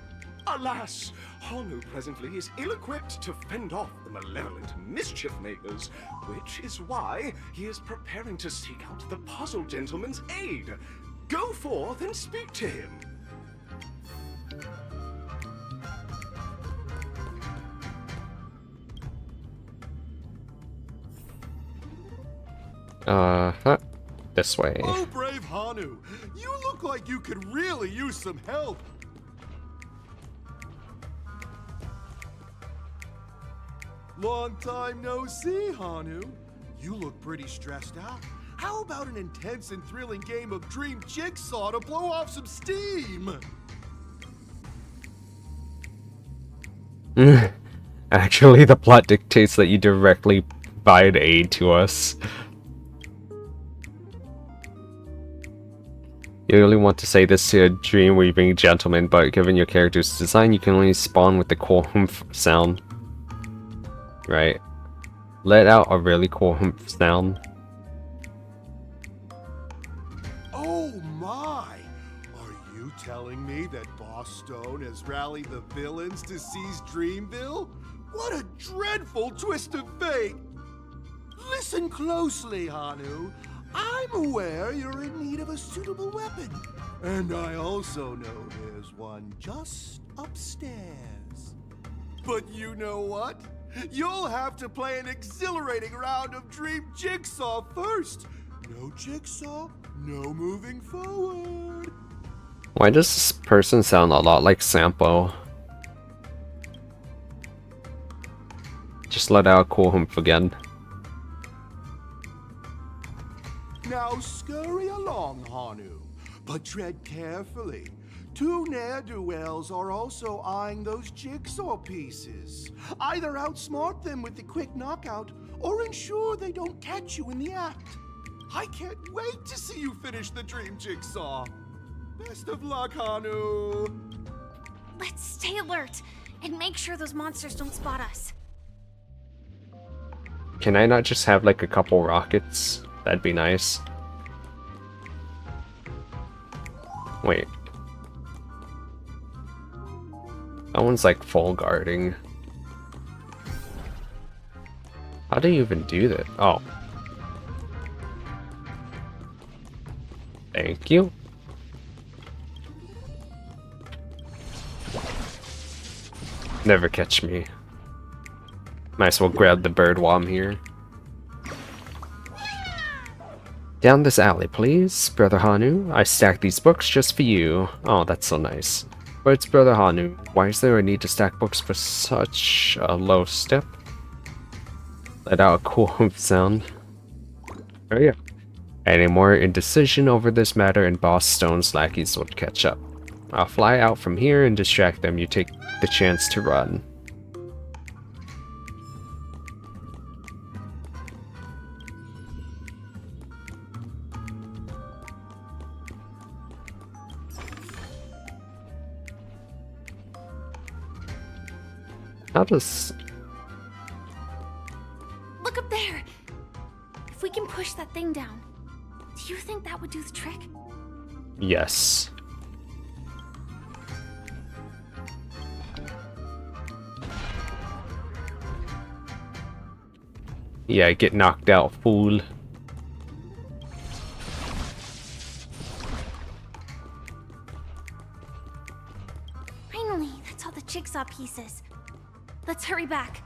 Alas, Hanu presently is ill-equipped to fend off the malevolent mischief makers, which is why he is preparing to seek out the Puzzle Gentleman's aid. Go forth and speak to him. This way. Oh, brave Hanu, you look like you could really use some help. Long time no see, Hanu. You look pretty stressed out. How about an intense and thrilling game of Dream Jigsaw to blow off some steam? Actually, the plot dictates that you directly provide aid to us. You really want to say this to a dream-weaving gentleman, but given your character's design, you can only spawn with the cool humph sound. Right. Let out a really cool humph sound. Oh my! Are you telling me that Boss Stone has rallied the villains to seize Dreamville? What a dreadful twist of fate! Listen closely, Hanu. I'm aware you're in need of a suitable weapon. And I also know there's one just upstairs. But you know what? You'll have to play an exhilarating round of Dream Jigsaw first. No Jigsaw, no moving forward. Why does this person sound a lot like Sampo? Just let out a cool humph again. Now scurry along, Hanu, but tread carefully. Two ne'er-do-wells are also eyeing those jigsaw pieces. Either outsmart them with the quick knockout, or ensure they don't catch you in the act. I can't wait to see you finish the Dream Jigsaw. Best of luck, Hanu. Let's stay alert and make sure those monsters don't spot us. Can I not just have like a couple rockets? That'd be nice. Wait. That one's like full guarding. How do you even do that? Oh. Thank you. Never catch me. Might as well grab the bird while I'm here. Down this alley, please, Brother Hanu. I stacked these books just for you. Oh, that's so nice. But it's Brother Hanu. Why is there a need to stack books for such a low step? Let out a cool humph sound. Oh yeah. Any more indecision over this matter and Boss Stone's lackeys would catch up. I'll fly out from here and distract them. You take the chance to run. How does... Look up there! If we can push that thing down, do you think that would do the trick? Yes. Yeah, get knocked out, fool. Finally, that's all the jigsaw pieces. Let's hurry back.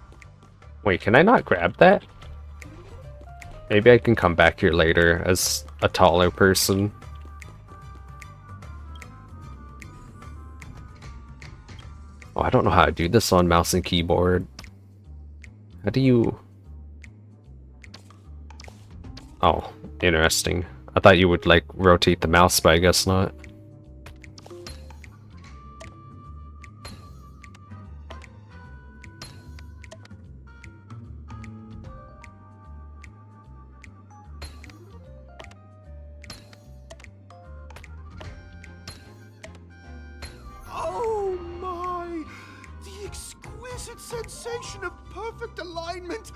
Wait, can I not grab that? Maybe I can come back here later as a taller person. Oh, I don't know how to do this on mouse and keyboard. How do you... Oh, interesting. I thought you would, like, rotate the mouse, but I guess not. Oh my! The exquisite sensation of perfect alignment!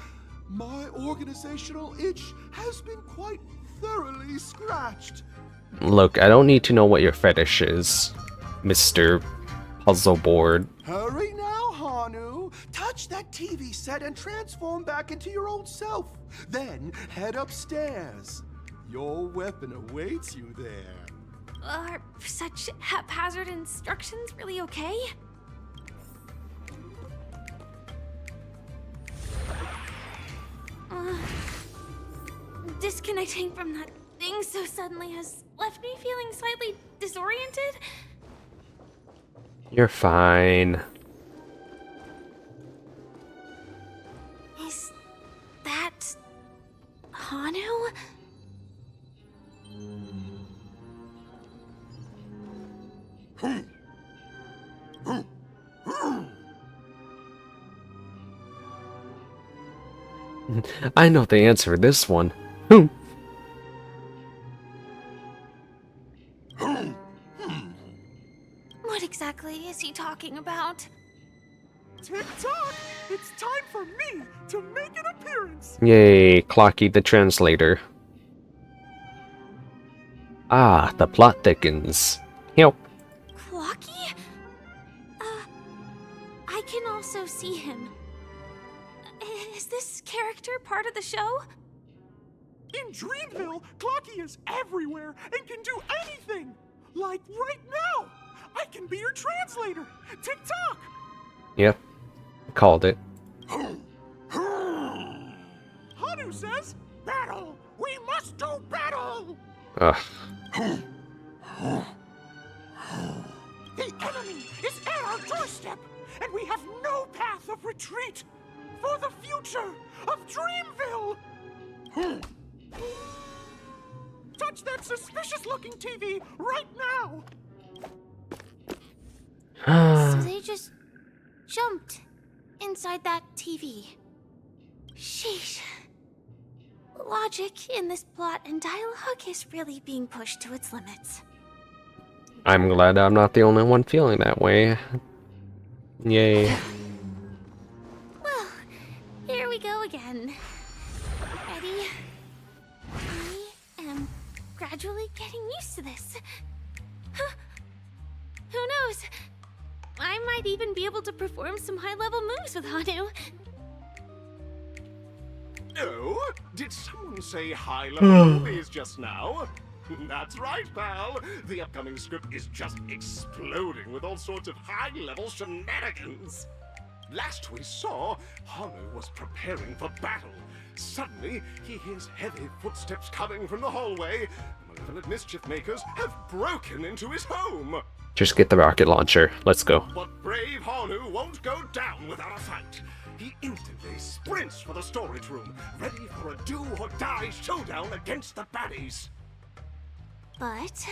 My organizational itch has been quite thoroughly scratched. Look, I don't need to know what your fetish is, Mr. Puzzle Board. Hurry now, Hanu! Touch that TV set and transform back into your old self. Then head upstairs. Your weapon awaits you there. Are such haphazard instructions really okay? Disconnecting from that thing so suddenly has left me feeling slightly disoriented. You're fine. Is that Hanu? I know the answer to this one. What exactly is he talking about? Tick-tock! It's time for me to make an appearance! Yay, Clocky the translator. Ah, the plot thickens. Help. Clocky? I can also see him. Is this character part of the show? In Dreamville, Clocky is everywhere and can do anything! Like right now! I can be your translator! Tick-tock! Yep. Called it. Hanu says, battle! We must do battle! Ugh. The enemy is at our doorstep, and we have no path of retreat for the future of Dreamville! Touch that suspicious-looking TV right now! So they just jumped inside that TV. Sheesh. Logic in this plot and dialogue is really being pushed to its limits. I'm glad I'm not the only one feeling that way. Yay. Well, here we go again. Ready? I am gradually getting used to this. Huh. Who knows? I might even be able to perform some high-level moves with Hanu. Oh, did someone say high-level movies just now? That's right, pal. The upcoming script is just exploding with all sorts of high-level shenanigans. Last we saw, Hanu was preparing for battle. Suddenly, he hears heavy footsteps coming from the hallway. Malevolent mischief makers have broken into his home. Just get the rocket launcher. Let's go. But brave Hanu won't go down without a fight. He instantly sprints for the storage room, ready for a do-or-die showdown against the baddies. But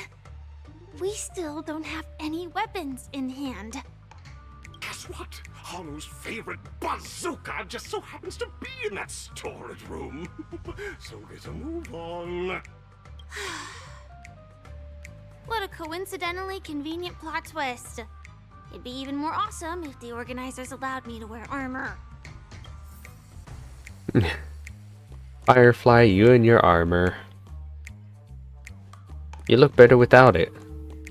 we still don't have any weapons in hand. Guess what? Hanu's favorite bazooka just so happens to be in that storage room. So get a move on. What a coincidentally convenient plot twist. It'd be even more awesome if the organizers allowed me to wear armor. Firefly, you and your armor. You look better without it.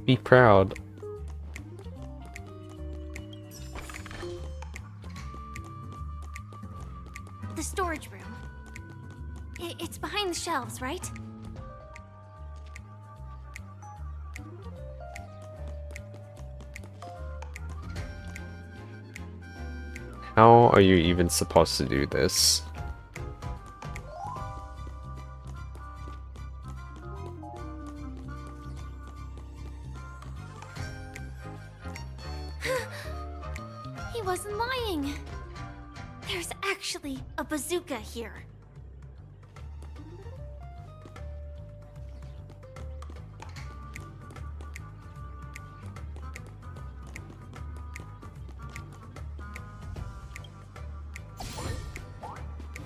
Be proud. The storage room. It's behind the shelves, right? How are you even supposed to do this? He wasn't lying. There's actually a bazooka here.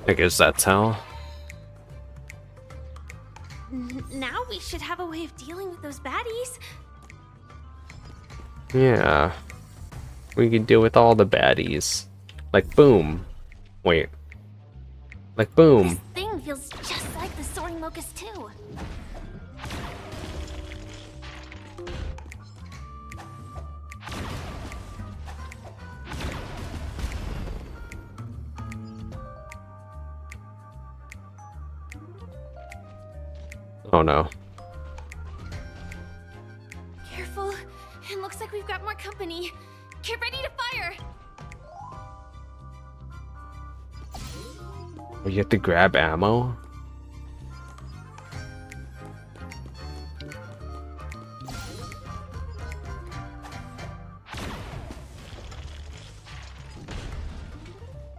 I guess that's how. Now we should have a way of dealing with those baddies. Yeah. We can deal with all the baddies. Like boom. Wait. Like boom. This thing feels just like the soaring locust too. Oh no. we've got more company. Get ready to fire! Oh, you have to grab ammo?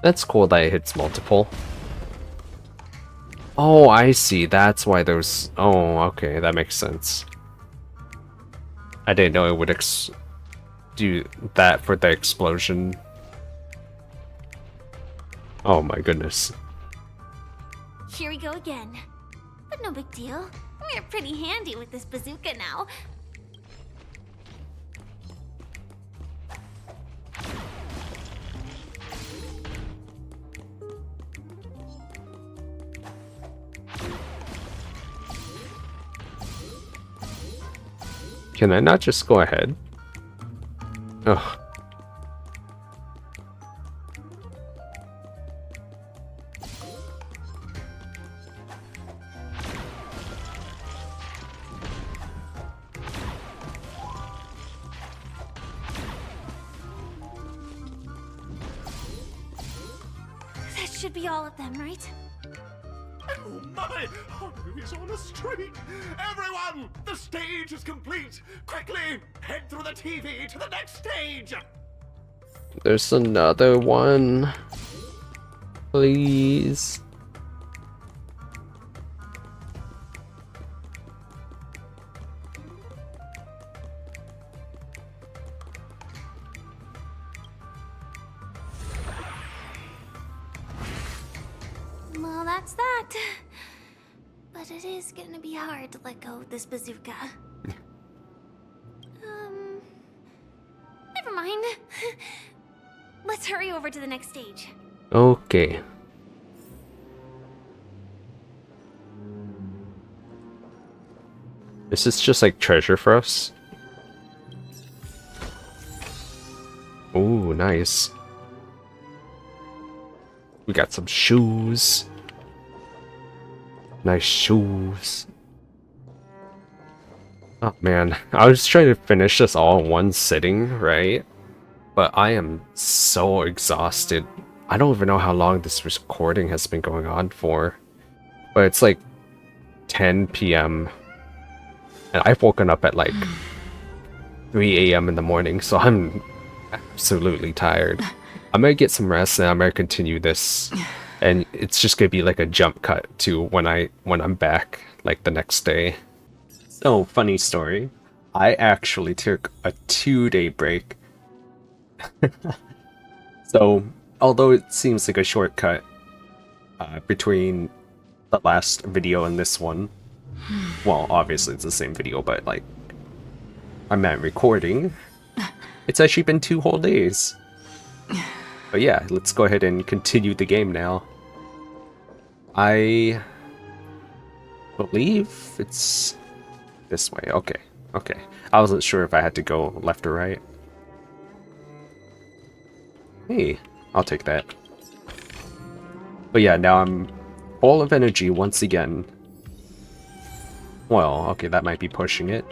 That's cool that it hits multiple. Oh, I see. That's why there's... Oh, okay. That makes sense. I didn't know it would do that for the explosion. Oh my goodness. Here we go again. But no big deal. We're pretty handy with this bazooka now. Can I not just go ahead? Ugh. That should be all of them, right? Oh my! Haru is on the street! Everyone! The stage is complete! Quickly! Head through the TV to the next stage! There's another one. Please. Well, that's that. But it is gonna be hard to let go of this bazooka. Never mind. Let's hurry over to the next stage. Okay. This is just like treasure for us. Ooh, nice. We got some shoes. Nice shoes. Oh man, I was trying to finish this all in one sitting, right? But I am so exhausted. I don't even know how long this recording has been going on for. But it's like 10 p.m. And I've woken up at like 3 a.m. in the morning, so I'm absolutely tired. I'm gonna get some rest and I'm gonna continue this. And it's just gonna be like a jump cut to when I'm back, like the next day. So, funny story. I actually took a 2-day break. So, although it seems like a shortcut between the last video and this one, well, obviously it's the same video, but like, I'm at recording. It's actually been 2 whole days. But yeah, let's go ahead and continue the game now. I believe it's this way. Okay, okay. I wasn't sure if I had to go left or right. Hey, I'll take that. But yeah, now I'm full of energy once again. Well, okay, that might be pushing it.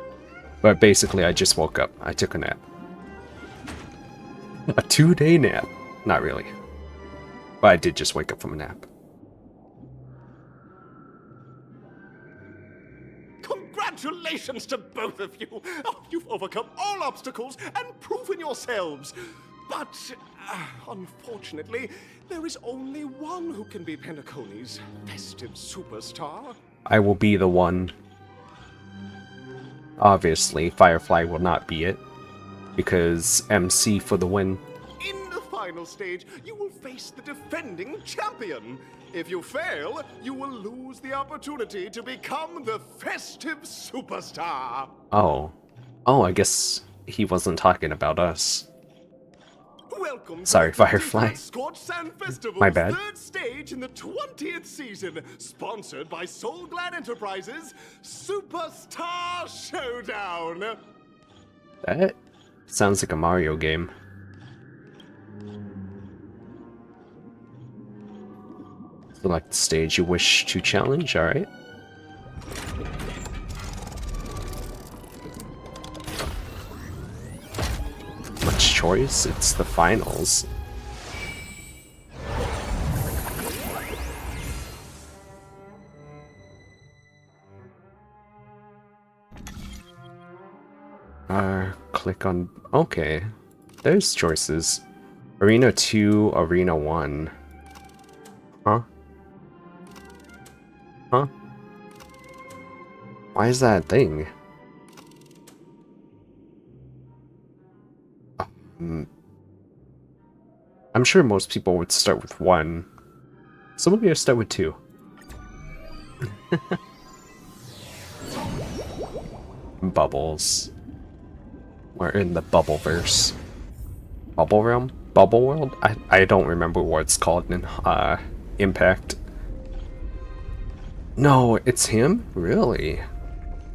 But basically, I just woke up. I took a nap. A 2-day nap. Not really. But I did just wake up from a nap. Congratulations to both of you! Oh, you've overcome all obstacles and proven yourselves! But, unfortunately, there is only one who can be Penacony's festive superstar. I will be the one. Obviously, Firefly will not be it. Because MC for the win. In the final stage, you will face the defending champion. If you fail, you will lose the opportunity to become the festive superstar. Oh. Oh, I guess he wasn't talking about us. Welcome Sorry, to the Firefly. Dreamflux Scorchsand Festival's My bad. 3rd stage in the 20th season, sponsored by SoulGlad Enterprises, Superstar Showdown. That sounds like a Mario game. Select the stage you wish to challenge, alright. choice, it's the finals. Click on... Okay. There's choices. Arena 2, Arena 1. Huh? Huh? Why is that a thing? I'm sure most people would start with 1. So maybe I'll start with 2. Bubbles. We're in the Bubbleverse. Bubble Realm? Bubble World? I don't remember what it's called in Impact. No, it's him? Really?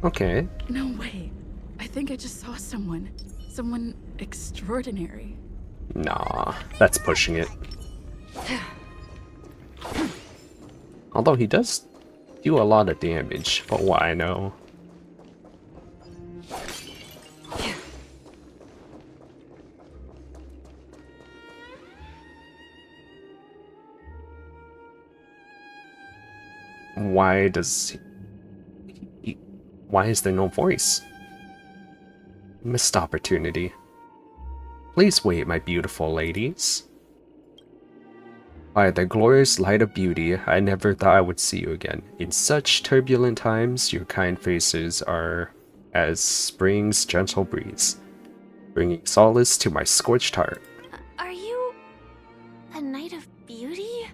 Okay. No way. I think I just saw someone. Someone extraordinary. Nah, that's pushing it. Although he does do a lot of damage, for what I know. Why does he... Why is there no voice? Missed opportunity. Please wait, my beautiful ladies. By the glorious light of beauty, I never thought I would see you again. In such turbulent times, your kind faces are as spring's gentle breeze, bringing solace to my scorched heart. Are you a knight of beauty?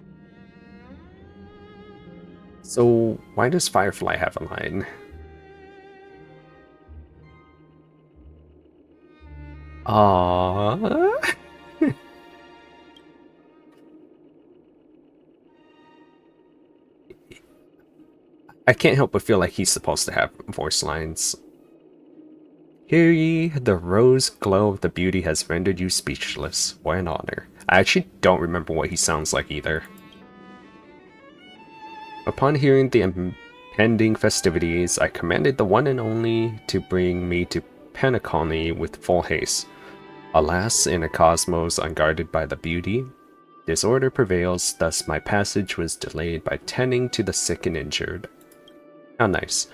So, why does Firefly have a line? Aww. I can't help but feel like he's supposed to have voice lines. Hear ye, the rose glow of the beauty has rendered you speechless. What an honor. I actually don't remember what he sounds like either. Upon hearing the impending festivities, I commanded the one and only to bring me to Penacony with full haste. Alas, in a cosmos unguarded by the beauty, disorder prevails, thus my passage was delayed by tending to the sick and injured. How nice.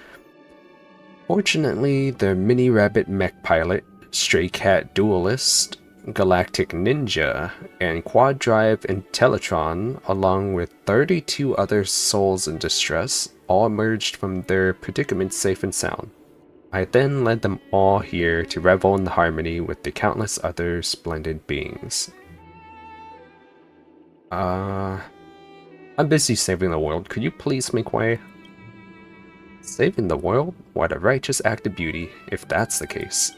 Fortunately, the mini rabbit mech pilot, stray cat duelist, galactic ninja, and quad drive Intellatron, along with 32 other souls in distress, all emerged from their predicament safe and sound. I then led them all here to revel in the harmony with the countless other splendid beings. I'm busy saving the world. Could you please make way? Saving the world? What a righteous act of beauty, if that's the case.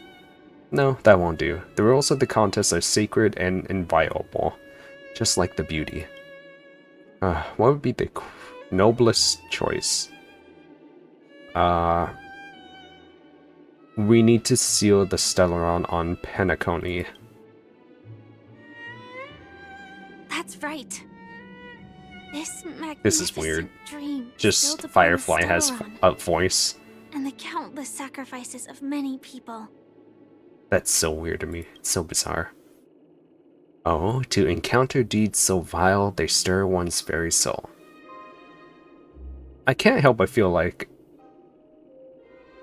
No, that won't do. The rules of the contest are sacred and inviolable, just like the beauty. What would be the noblest choice? We need to seal the Stellaron on Penacony. That's right. This is weird. Dream Just built upon Firefly the has Stellaron a voice. and the countless sacrifices of many people. That's so weird to me. It's so bizarre. Oh, to encounter deeds so vile, they stir one's very soul. I can't help but feel like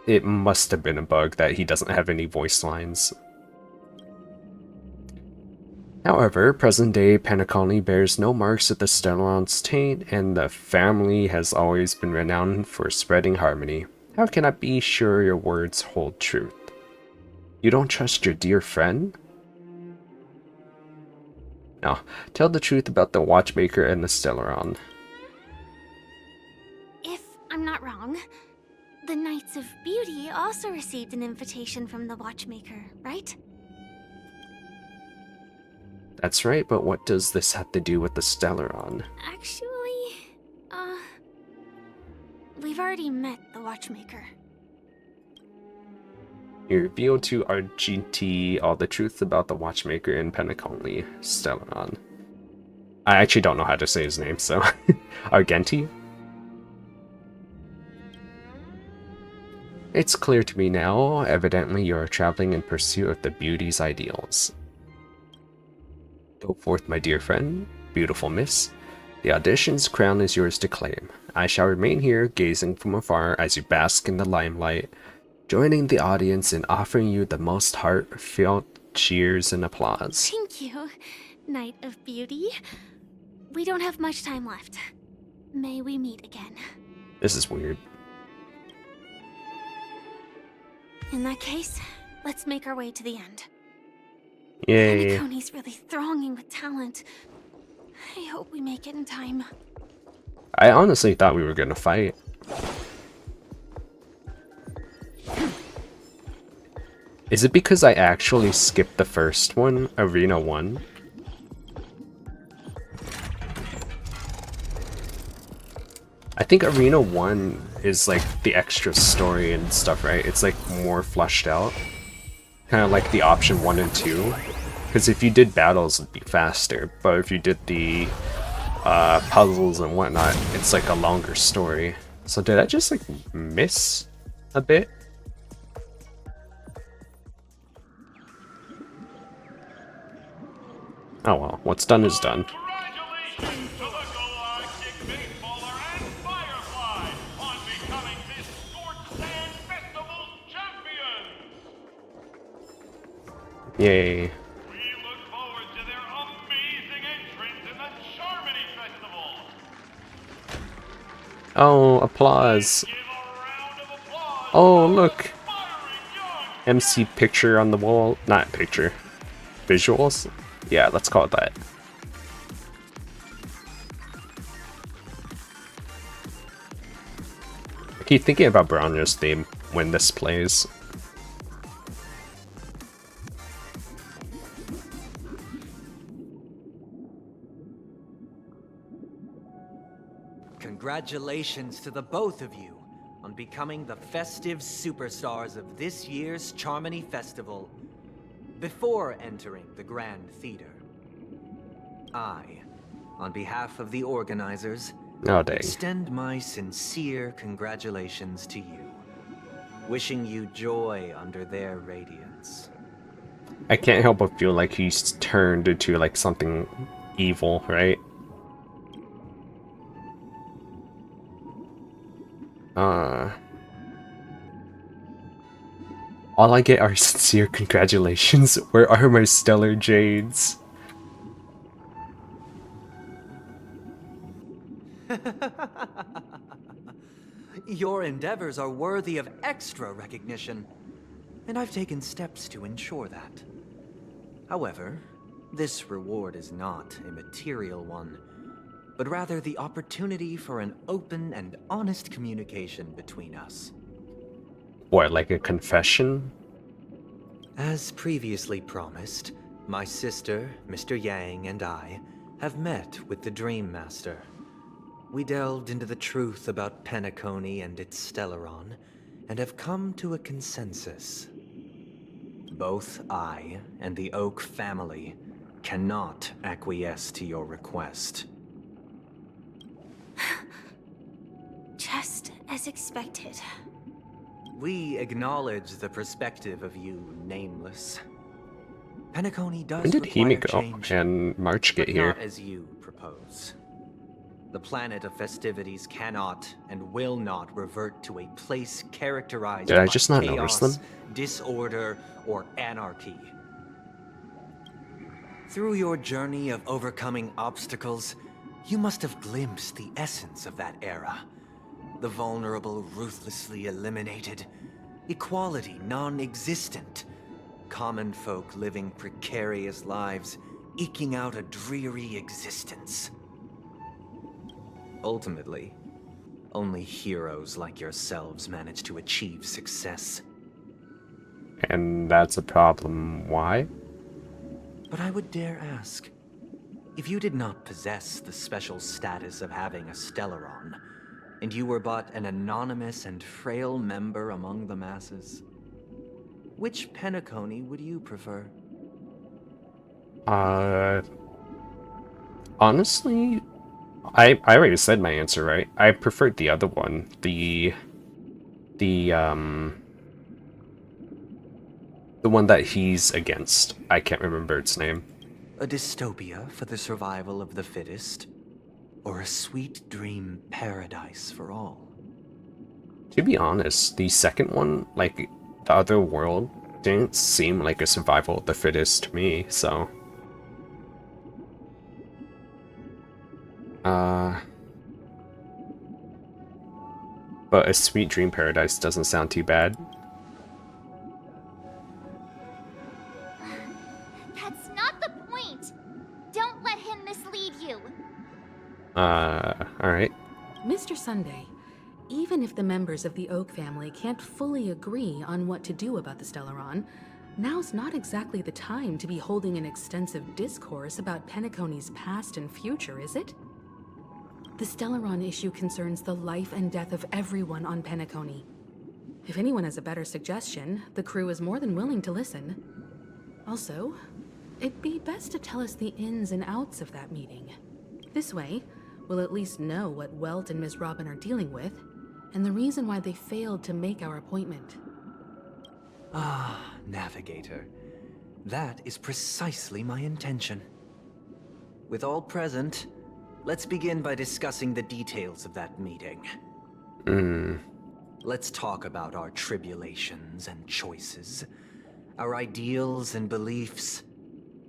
it must have been a bug that he doesn't have any voice lines. However, present-day Penacony bears no marks of the Stellaron's taint, and the family has always been renowned for spreading harmony. How can I be sure your words hold truth? You don't trust your dear friend? No, tell the truth about the Watchmaker and the Stellaron. If I'm not wrong, the Knights of Beauty also received an invitation from the Watchmaker, right? That's right, but what does this have to do with the Stellaron? Actually, we've already met the Watchmaker. You reveal to RGT all the truth about the Watchmaker and Penacony, Stellaron. I actually don't know how to say his name, so... Argenti? It's clear to me now, evidently you're traveling in pursuit of the beauty's ideals. Go forth, my dear friend, beautiful miss. The audition's crown is yours to claim. I shall remain here, gazing from afar as you bask in the limelight, joining the audience and offering you the most heartfelt cheers and applause. Thank you, Knight of Beauty. We don't have much time left. May we meet again. This is weird. In that case, let's make our way to the end. Yay. Penacony's really thronging with talent. I hope we make it in time. I honestly thought we were gonna fight. Is it because I actually skipped the first one, Arena 1? I think Arena 1 is like the extra story and stuff, right? It's like more fleshed out. Kind of like the option 1 and 2. Because if you did battles, it'd be faster. But if you did the puzzles and whatnot, it's like a longer story. So did I just like miss a bit? Oh well, what's done is done. Yay. We look forward to their amazing entrance in the Charmony Festival. Oh, applause. Oh, look. MC picture on the wall. Not picture. Visuals? Yeah, let's call it that. I keep thinking about Bronya's theme when this plays. Congratulations to the both of you on becoming the festive superstars of this year's Charmony Festival. Before entering the Grand Theater, I, on behalf of the organizers, extend my sincere congratulations to you, wishing you joy under their radiance. I can't help but feel like he's turned into like something evil, right? All I get are sincere congratulations. Where are my stellar jades? Your endeavors are worthy of extra recognition, and I've taken steps to ensure that. However, this reward is not a material one, but rather the opportunity for an open and honest communication between us. What, like a confession? As previously promised, my sister, Mr. Yang, and I have met with the Dream Master. We delved into the truth about Penacony and its Stellaron, and have come to a consensus. Both I and the Oak family cannot acquiesce to your request. Just as expected. We acknowledge the perspective of you, Nameless. Penacony does When did require Himiko change, and March get but here? not as you propose. The planet of festivities cannot and will not revert to a place characterized Did I by just not notice chaos, them? disorder, or anarchy. Through your journey of overcoming obstacles, you must have glimpsed the essence of that era. The vulnerable ruthlessly eliminated, equality non-existent, common folk living precarious lives, eking out a dreary existence. Ultimately, only heroes like yourselves manage to achieve success. And that's a problem. Why? But I would dare ask, if you did not possess the special status of having a Stellaron, and you were but an anonymous and frail member among the masses, which Penacony would you prefer? Honestly, I already said my answer, right? I preferred the other one. The one that he's against. I can't remember its name. A dystopia for the survival of the fittest? Or a sweet dream paradise for all? To be honest, the second one, like the other world, didn't seem like a survival of the fittest to me, so... But a sweet dream paradise doesn't sound too bad. That's not the point! Don't let him mislead you! Alright. Mr. Sunday, even if the members of the Oak family can't fully agree on what to do about the Stellaron, now's not exactly the time to be holding an extensive discourse about Penacony's past and future, is it? The Stellaron issue concerns the life and death of everyone on Penacony. If anyone has a better suggestion, the crew is more than willing to listen. Also, it'd be best to tell us the ins and outs of that meeting. This way, we'll at least know what Welt and Ms. Robin are dealing with, and the reason why they failed to make our appointment. Ah, Navigator. That is precisely my intention. With all present, let's begin by discussing the details of that meeting. Let's talk about our tribulations and choices, our ideals and beliefs.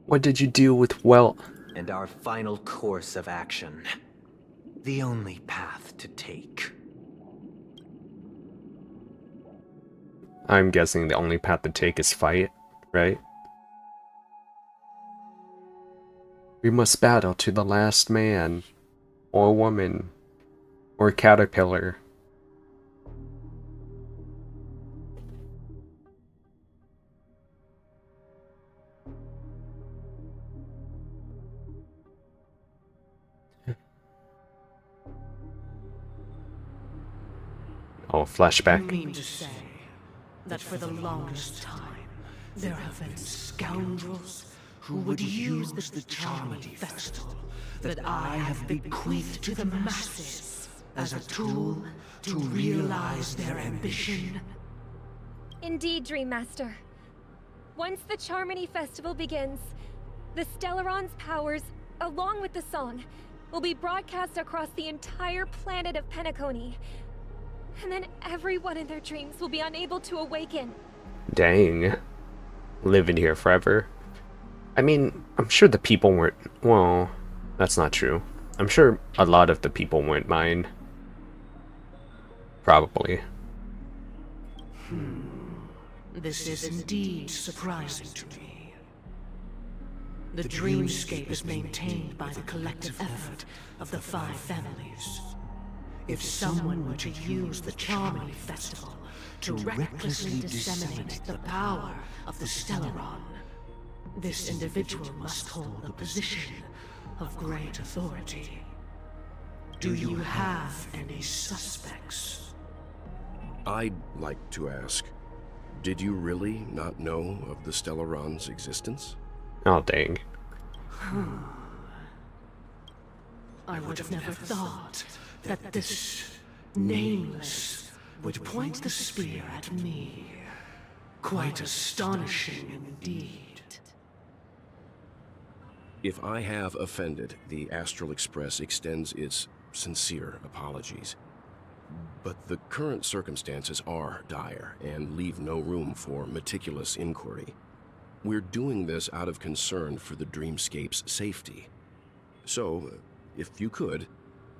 What did you do with Welt? And our final course of action. The only path to take. I'm guessing the only path to take is fight, right? We must battle to the last man, or woman, or caterpillar. Oh, flashback. You mean to say that for the longest time, there have been scoundrels who would use the Charmony Festival that I have bequeathed to the masses as a tool to realize their ambition? Indeed, Dream Master. Once the Charmony Festival begins, the Stellaron's powers, along with the song, will be broadcast across the entire planet of Penacony. And then everyone in their dreams will be unable to awaken. Dang. Living here forever. I mean, I'm sure the people weren't... Well, that's not true. I'm sure a lot of the people weren't mine. Probably. This is indeed surprising to me. The Dreamscape is maintained by the collective effort of the 5 families. If someone were to use the Charmony Festival to recklessly disseminate the power of the Stellaron, this individual must hold a position of great authority. Do you have any suspects? I'd like to ask, did you really not know of the Stellaron's existence? Oh, dang. I would have never thought that this nameless would point the spear at me. Quite astonishing indeed. If I have offended, the Astral Express extends its sincere apologies. But the current circumstances are dire and leave no room for meticulous inquiry. We're doing this out of concern for the Dreamscape's safety. So, if you could,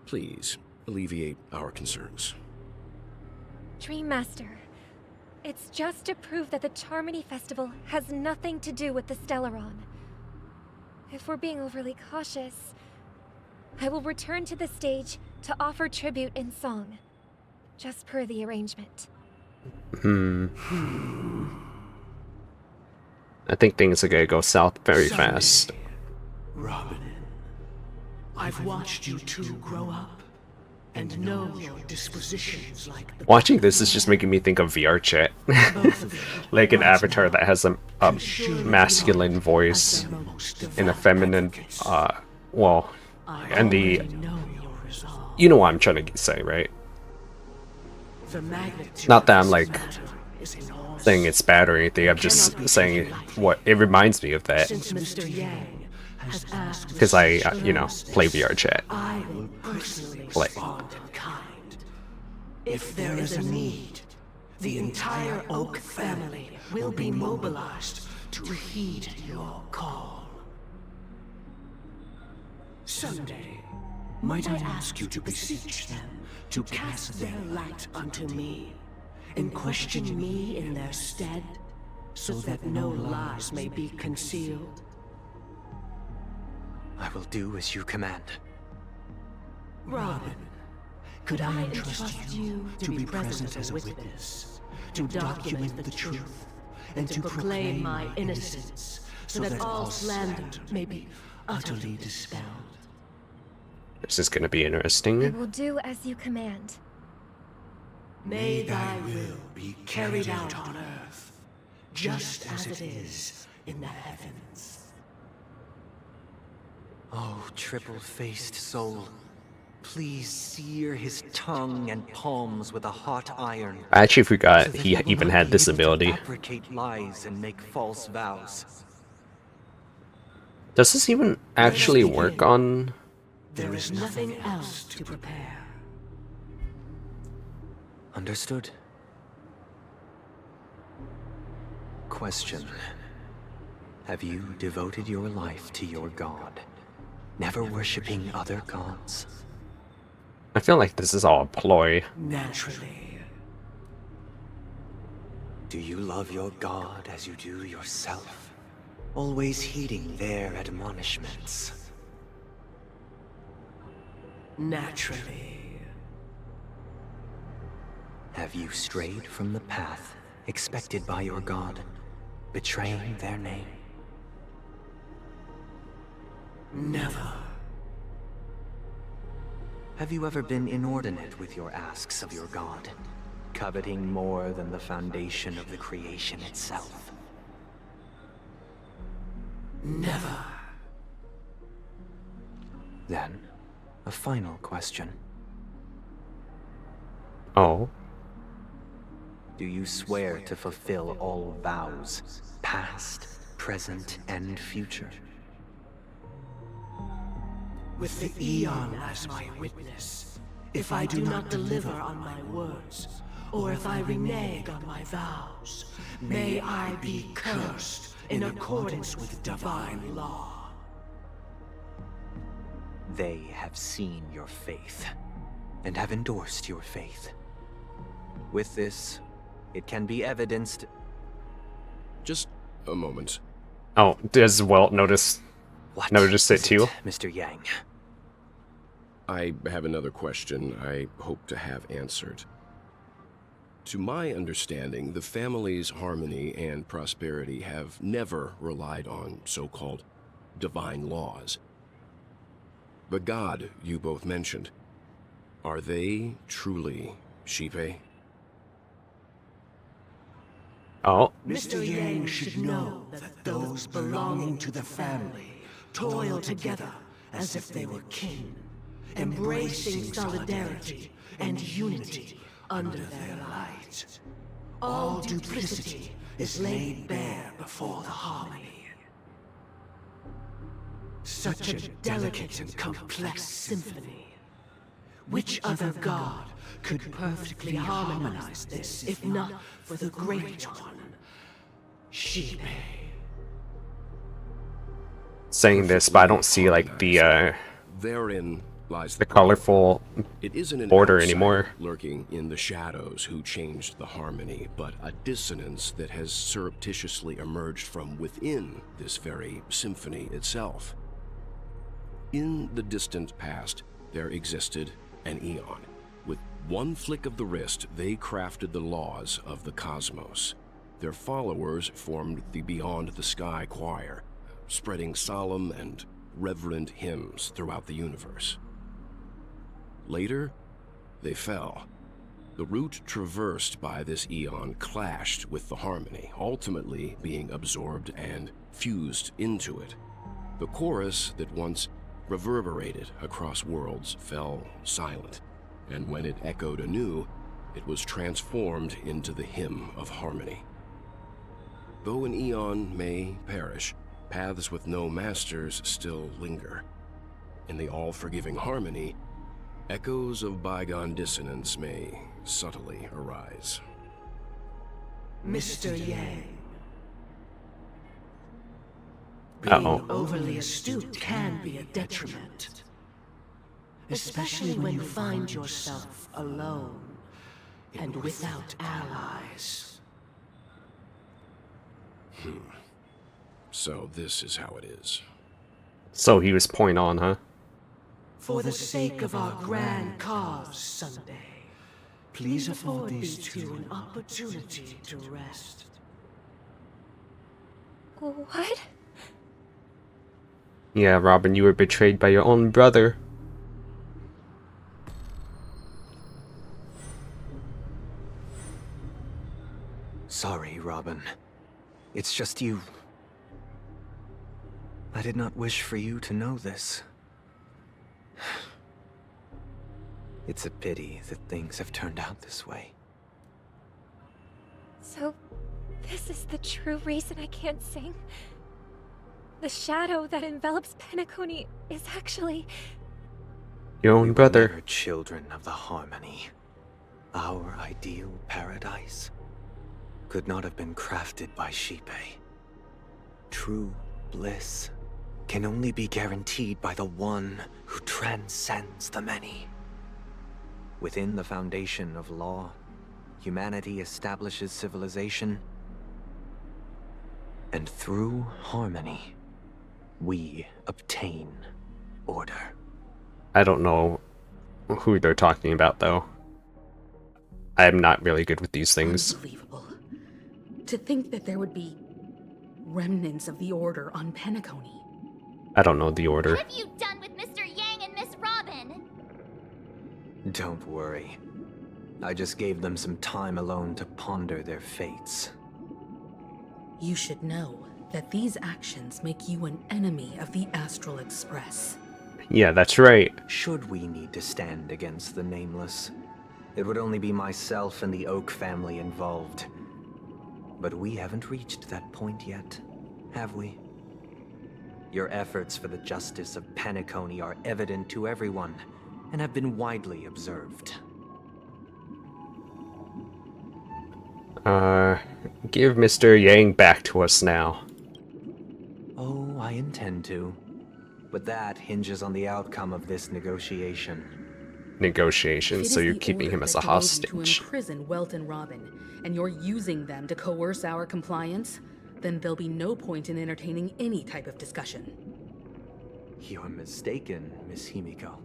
please alleviate our concerns. Dream Master, it's just to prove that the Charmony Festival has nothing to do with the Stellaron. If we're being overly cautious, I will return to the stage to offer tribute in song, just per the arrangement. I think things are gonna go south very fast. Robin, I've watched you two grow up and know your dispositions like the... Watching this is just making me think of VR chat. Like an avatar that has a masculine voice and a feminine, well, and the... You know what I'm trying to say, right? Not that I'm like saying it's bad or anything, I'm just saying what it reminds me of that. Since Mr. Yang has asked because I, you know, play VR chat. I will personally Play. respond in kind. If there is a need, the entire Oak family will be mobilized to heed your call. Someday, might I ask you to beseech them to cast their light unto me, and question me in their stead, so that no lies may be concealed? I will do as you command. Robin, could I entrust you to be present as a witness, to document the truth, and to proclaim my innocence, so that all slander may be utterly dispelled? This is gonna be interesting. I will do as you command. May thy will be carried out on earth, just as it is in the heavens. Oh, triple-faced soul, please sear his tongue and palms with a hot iron. I actually forgot so that he will even not had be this able to ability. fabricate lies and make false vows. Does this even actually work on? There is nothing else to prepare. Understood. Question. Have you devoted your life to your god, never worshipping other gods? I feel like this is all a ploy. Naturally. Do you love your god as you do yourself? Always heeding their admonishments? Naturally. Have you strayed from the path expected by your god, betraying their name? Never. Have you ever been inordinate with your asks of your god, coveting more than the foundation of the creation itself? Never. Then, a final question. Oh. Do you swear to fulfill all vows, past, present, and future? With the Eon as my witness, if I do not deliver on my words, or if I renege on my vows, may I be cursed in accordance with divine law. They have seen your faith, and have endorsed your faith. With this, it can be evidenced... Just a moment. Oh, does Welt notice it too? Mr. Yang? I have another question I hope to have answered. To my understanding, the family's harmony and prosperity have never relied on so-called divine laws. The god you both mentioned, are they truly Shipe? Oh. Mr. Yang should know that those belonging to the family toil together as if they were kin, embracing solidarity and unity under their light. All duplicity is laid bare before the harmony. Such a delicate and complex symphony. Which other god could perfectly harmonize this, if not for the great one, Shipe? Saying this, but I don't see like the Therein lies the colorful It isn't an border outsider anymore. lurking in the shadows who changed the harmony, but a dissonance that has surreptitiously emerged from within this very symphony itself. In the distant past, there existed an Eon. With one flick of the wrist, they crafted the laws of the cosmos. Their followers formed the Beyond the Sky Choir, spreading solemn and reverent hymns throughout the universe. Later, they fell. The route traversed by this Eon clashed with the harmony, ultimately being absorbed and fused into it. The chorus that once reverberated across worlds fell silent, and when it echoed anew, it was transformed into the hymn of harmony. Though an Eon may perish, paths with no masters still linger. In the all-forgiving harmony, echoes of bygone dissonance may subtly arise. Mr. Yang. Uh-oh. Being overly astute can be a detriment. Especially when you find yourself alone and without allies. So this is how it is. So he was point on, huh? For the sake of our grand cause someday, please afford these two an opportunity to rest. What? Yeah, Robin, you were betrayed by your own brother. Sorry, Robin. It's just you. I did not wish for you to know this. It's a pity that things have turned out this way. So, this is the true reason I can't sing? The shadow that envelops Penacony is actually... Your own brother. We were children of the harmony. Our ideal paradise could not have been crafted by Xipe. True bliss can only be guaranteed by the one who transcends the many. Within the foundation of law, humanity establishes civilization, and through harmony, we obtain order. I don't know who they're talking about, though. I'm not really good with these things. Unbelievable. To think that there would be remnants of the Order on Penacony. I don't know the Order. What have you done with Mr. Yang and Miss Robin? Don't worry. I just gave them some time alone to ponder their fates. You should know that these actions make you an enemy of the Astral Express. Yeah, that's right. Should we need to stand against the Nameless, it would only be myself and the Oak family involved. But we haven't reached that point yet, have we? Your efforts for the justice of Penacony are evident to everyone, and have been widely observed. Give Mr. Yang back to us now. Oh, I intend to. But that hinges on the outcome of this negotiation. Negotiation, so you're keeping him as a hostage. To imprison Welt and Robin, and you're using them to coerce our compliance, then there'll be no point in entertaining any type of discussion. You're mistaken, Miss Himiko.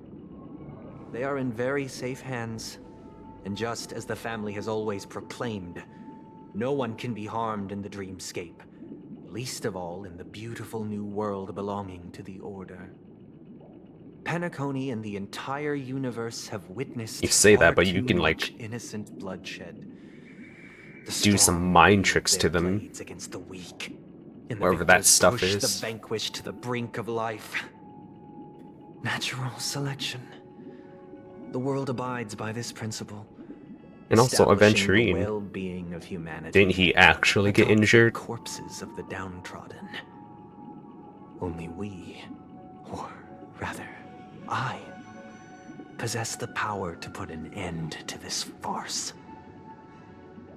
They are in very safe hands, and just as the family has always proclaimed, no one can be harmed in the Dreamscape, least of all in the beautiful new world belonging to the Order. Penacony and the entire universe have witnessed You say that, far but you too can, much like, innocent bloodshed. The do some strong mind use tricks their to them. blades against the weak, and the Wherever that victors stuff push is. the vanquished to the brink of life. Natural selection. The world abides by this principle. And also establishing the Aventurine. well-being of humanity. Didn't he actually get atop the injured? Corpses of the downtrodden. Only we, or rather, I, possess the power to put an end to this farce.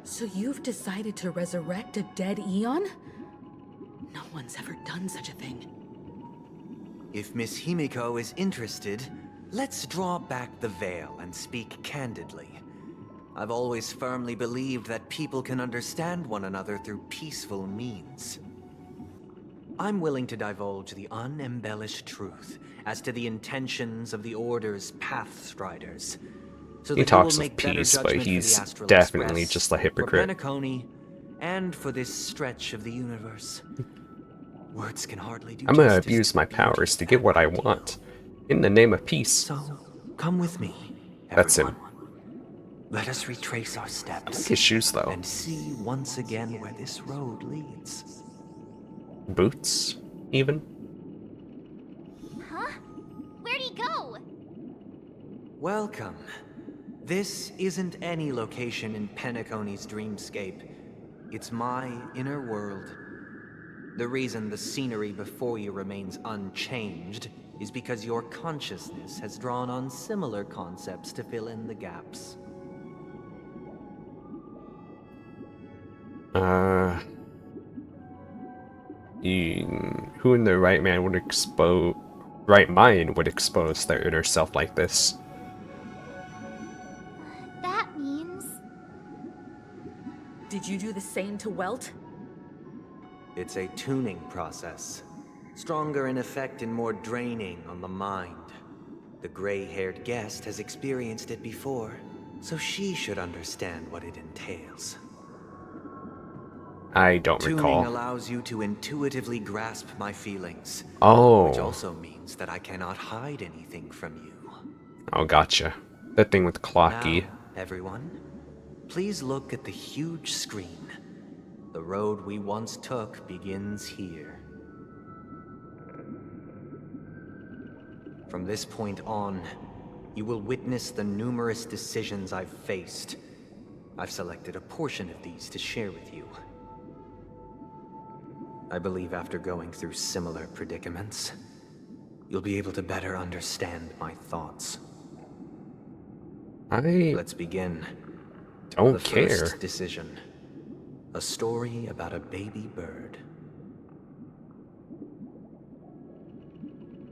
So you've decided to resurrect a dead Eon? No one's ever done such a thing. If Miss Himiko is interested, let's draw back the veil and speak candidly. I've always firmly believed that people can understand one another through peaceful means. I'm willing to divulge the unembellished truth as to the intentions of the Order's Pathstriders. So He that you will talks of make better peace, but judgment for the he's Astral definitely Express, just a for hypocrite. Penacony, and for this stretch of the universe. Words can hardly do I'm gonna justice abuse to my the beauty powers of to get what I want. In the name of peace. So, come with me. That's him. Let us retrace our steps. I like his shoes, though. And see once again where this road leads. Boots, even? Huh? Where'd he go? Welcome. This isn't any location in Penacony's Dreamscape. It's my inner world. The reason the scenery before you remains unchanged is because your consciousness has drawn on similar concepts to fill in the gaps. Who in their right mind would expose their inner self like this? That means... Did you do the same to Welt? It's a tuning process. Stronger in effect and more draining on the mind. The gray-haired guest has experienced it before, so she should understand what it entails. I don't recall. Tuning allows you to intuitively grasp my feelings. Oh. Which also means that I cannot hide anything from you. Oh, gotcha. That thing with Clocky. Now, everyone, please look at the huge screen. The road we once took begins here. From this point on, you will witness the numerous decisions I've faced. I've selected a portion of these to share with you. I believe after going through similar predicaments, you'll be able to better understand my thoughts. Let's begin. Don't the care. First decision. A story about a baby bird.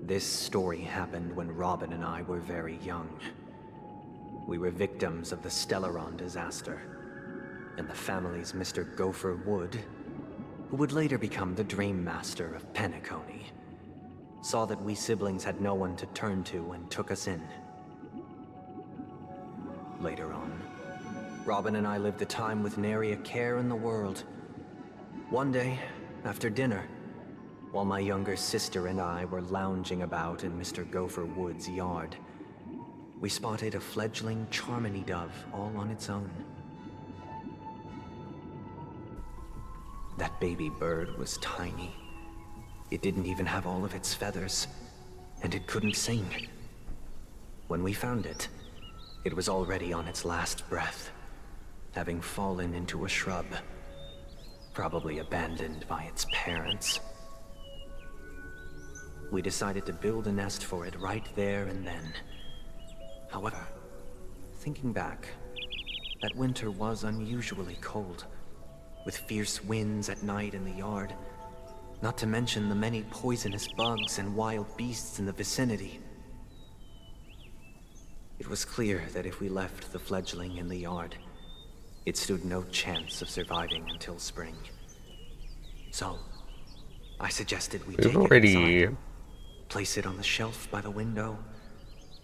This story happened when Robin and I were very young. We were victims of the Stellaron disaster, and the family's Mr. Gopher Wood, who would later become the Dream Master of Penacony, saw that we siblings had no one to turn to and took us in. Later on, Robin and I lived a time with nary a care in the world. One day, after dinner, while my younger sister and I were lounging about in Mr. Gopher Wood's yard, we spotted a fledgling Charmony dove all on its own. That baby bird was tiny. It didn't even have all of its feathers, and it couldn't sing. When we found it, it was already on its last breath, having fallen into a shrub, probably abandoned by its parents. We decided to build a nest for it right there and then. However, thinking back, that winter was unusually cold, with fierce winds at night in the yard, not to mention the many poisonous bugs and wild beasts in the vicinity. It was clear that if we left the fledgling in the yard, it stood no chance of surviving until spring. So, I suggested we take it inside, place it on the shelf by the window,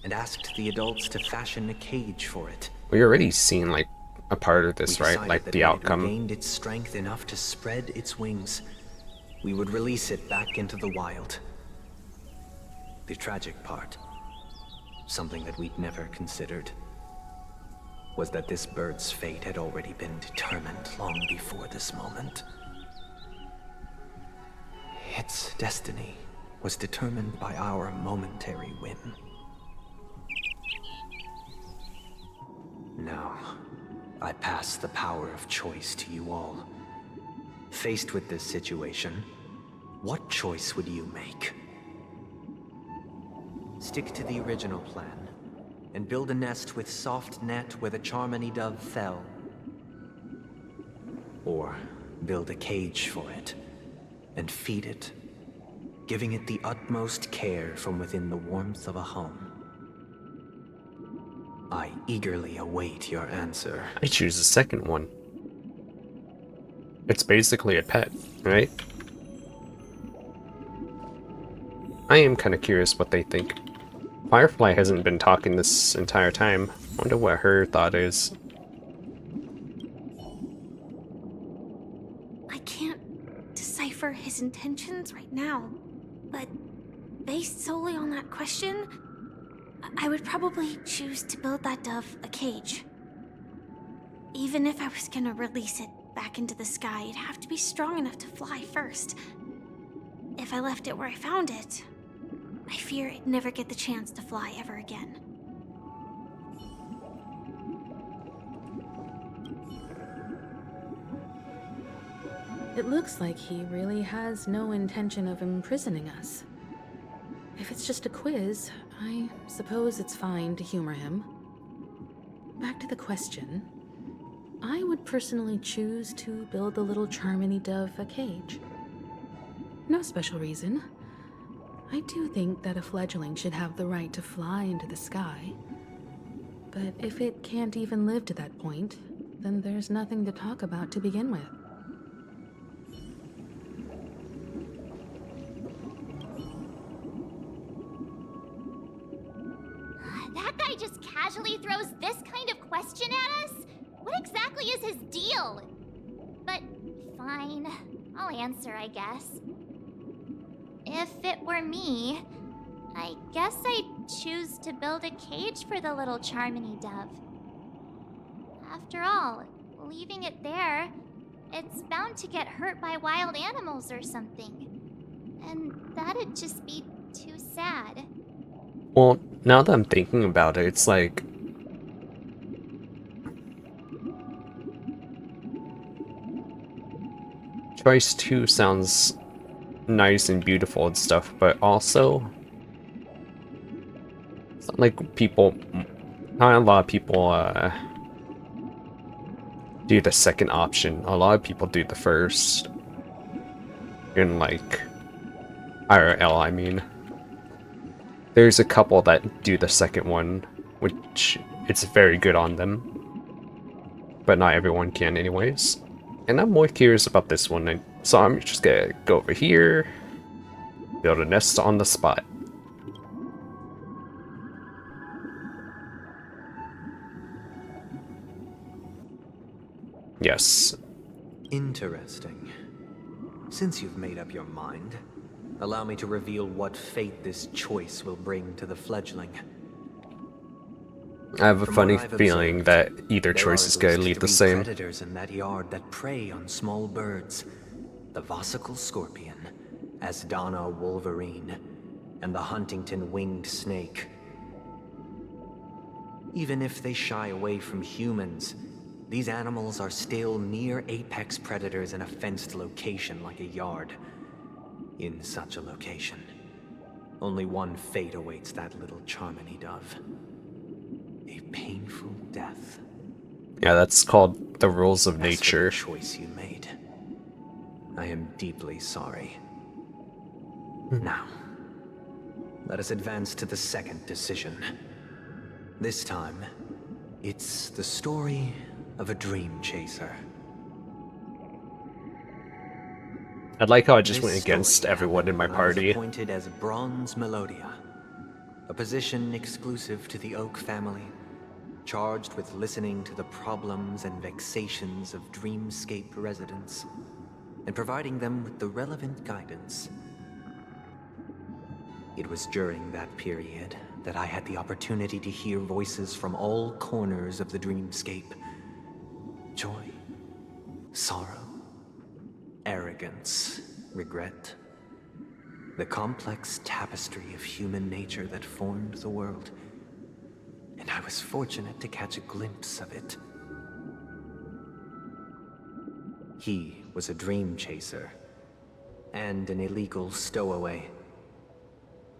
and asked the adults to fashion a cage for it. We already seen like a part of this, right? Like the outcome. When it regained its strength enough to spread its wings, we would release it back into the wild. The tragic part, something that we'd never considered, was that this bird's fate had already been determined long before this moment. Its destiny was determined by our momentary whim. Now, I pass the power of choice to you all. Faced with this situation, what choice would you make? Stick to the original plan, and build a nest with soft net where the Charmony dove fell. Or build a cage for it, and feed it, giving it the utmost care from within the warmth of a home. I eagerly await your answer. I choose the second one. It's basically a pet, right? I am kind of curious what they think. Firefly hasn't been talking this entire time. Wonder what her thought is. I can't decipher his intentions right now, but based solely on that question, I would probably choose to build that dove a cage. Even if I was gonna release it back into the sky, it'd have to be strong enough to fly first. If I left it where I found it, I fear it'd never get the chance to fly ever again. It looks like he really has no intention of imprisoning us. If it's just a quiz, I suppose it's fine to humor him. Back to the question. I would personally choose to build the little Charmony dove a cage. No special reason. I do think that a fledgling should have the right to fly into the sky. But if it can't even live to that point, then there's nothing to talk about to begin with. That guy just casually throws this kind of question at us? What exactly is his deal? But fine, I'll answer, I guess. If it were me, I guess I'd choose to build a cage for the little Charmony dove. After all, leaving it there, it's bound to get hurt by wild animals or something. And that'd just be too sad. Well, now that I'm thinking about it, it's like... Choice 2 sounds nice and beautiful and stuff, but also... It's not like people... Not a lot of people, do the second option. A lot of people do the first. In, like... IRL, I mean. There's a couple that do the second one, which it's very good on them. But not everyone can anyways. And I'm more curious about this one, so I'm just gonna go over here, build a nest on the spot. Yes. Interesting. Since you've made up your mind, allow me to reveal what fate this choice will bring to the fledgling. I have a funny feeling that either choice is going to lead the same. Predators in that yard that prey on small birds: the Vosicle scorpion, Asdana wolverine, and the Huntington winged snake. Even if they shy away from humans, these animals are still near apex predators in a fenced location like a yard. In such a location, only one fate awaits that little Charmony dove. A painful death. Yeah, that's called the rules of nature. As for the choice you made, I am deeply sorry. Now, let us advance to the second decision. This time, it's the story of a dream chaser. I like how I just went against everyone in my party. Appointed as Bronze Melodia, a position exclusive to the Oak family, charged with listening to the problems and vexations of Dreamscape residents, and providing them with the relevant guidance. It was during that period that I had the opportunity to hear voices from all corners of the Dreamscape. Joy, sorrow, arrogance, regret. The complex tapestry of human nature that formed the world. And I was fortunate to catch a glimpse of it. He was a dream chaser, and an illegal stowaway.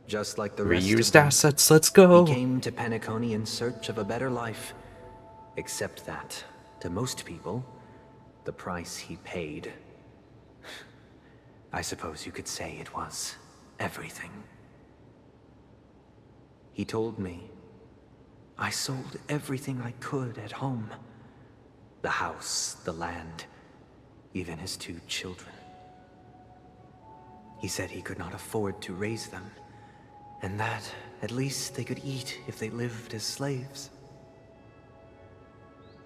Just like the rest of Reused them, assets, let's go! He came to Penacony in search of a better life. Except that, to most people, the price he paid, I suppose you could say it was everything. He told me I sold everything I could at home. The house, the land, even his 2 children. He said he could not afford to raise them, and that at least they could eat if they lived as slaves.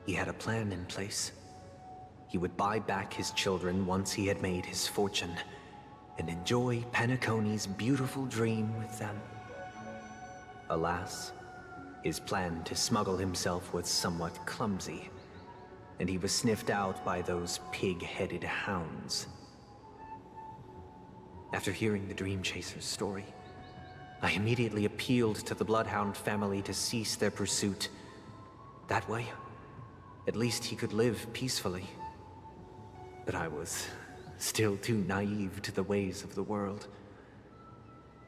He had a plan in place. He would buy back his children once he had made his fortune, and enjoy Penacony's beautiful dream with them. Alas, his plan to smuggle himself was somewhat clumsy, and he was sniffed out by those pig-headed hounds. After hearing the Dreamchasers' story, I immediately appealed to the Bloodhound family to cease their pursuit. That way, at least he could live peacefully. But I was still too naive to the ways of the world.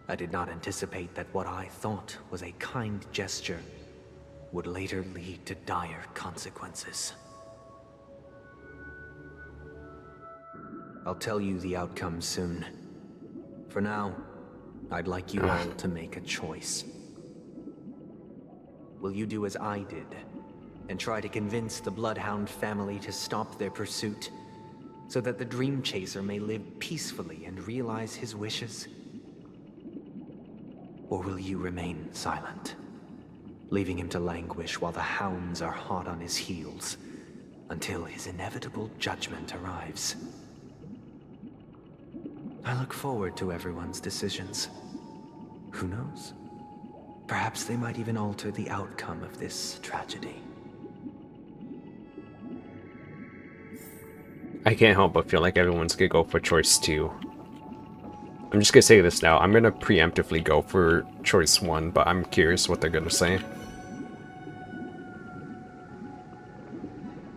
I did not anticipate that what I thought was a kind gesture would later lead to dire consequences. I'll tell you the outcome soon. For now, I'd like you all to make a choice. Will you do as I did, and try to convince the Bloodhound family to stop their pursuit, so that the Dreamchaser may live peacefully and realize his wishes? Or will you remain silent, leaving him to languish while the hounds are hot on his heels, until his inevitable judgment arrives? I look forward to everyone's decisions. Who knows? Perhaps they might even alter the outcome of this tragedy. I can't help but feel like everyone's gonna go for choice 2. I'm just gonna say this now. I'm gonna preemptively go for choice 1, but I'm curious what they're gonna say.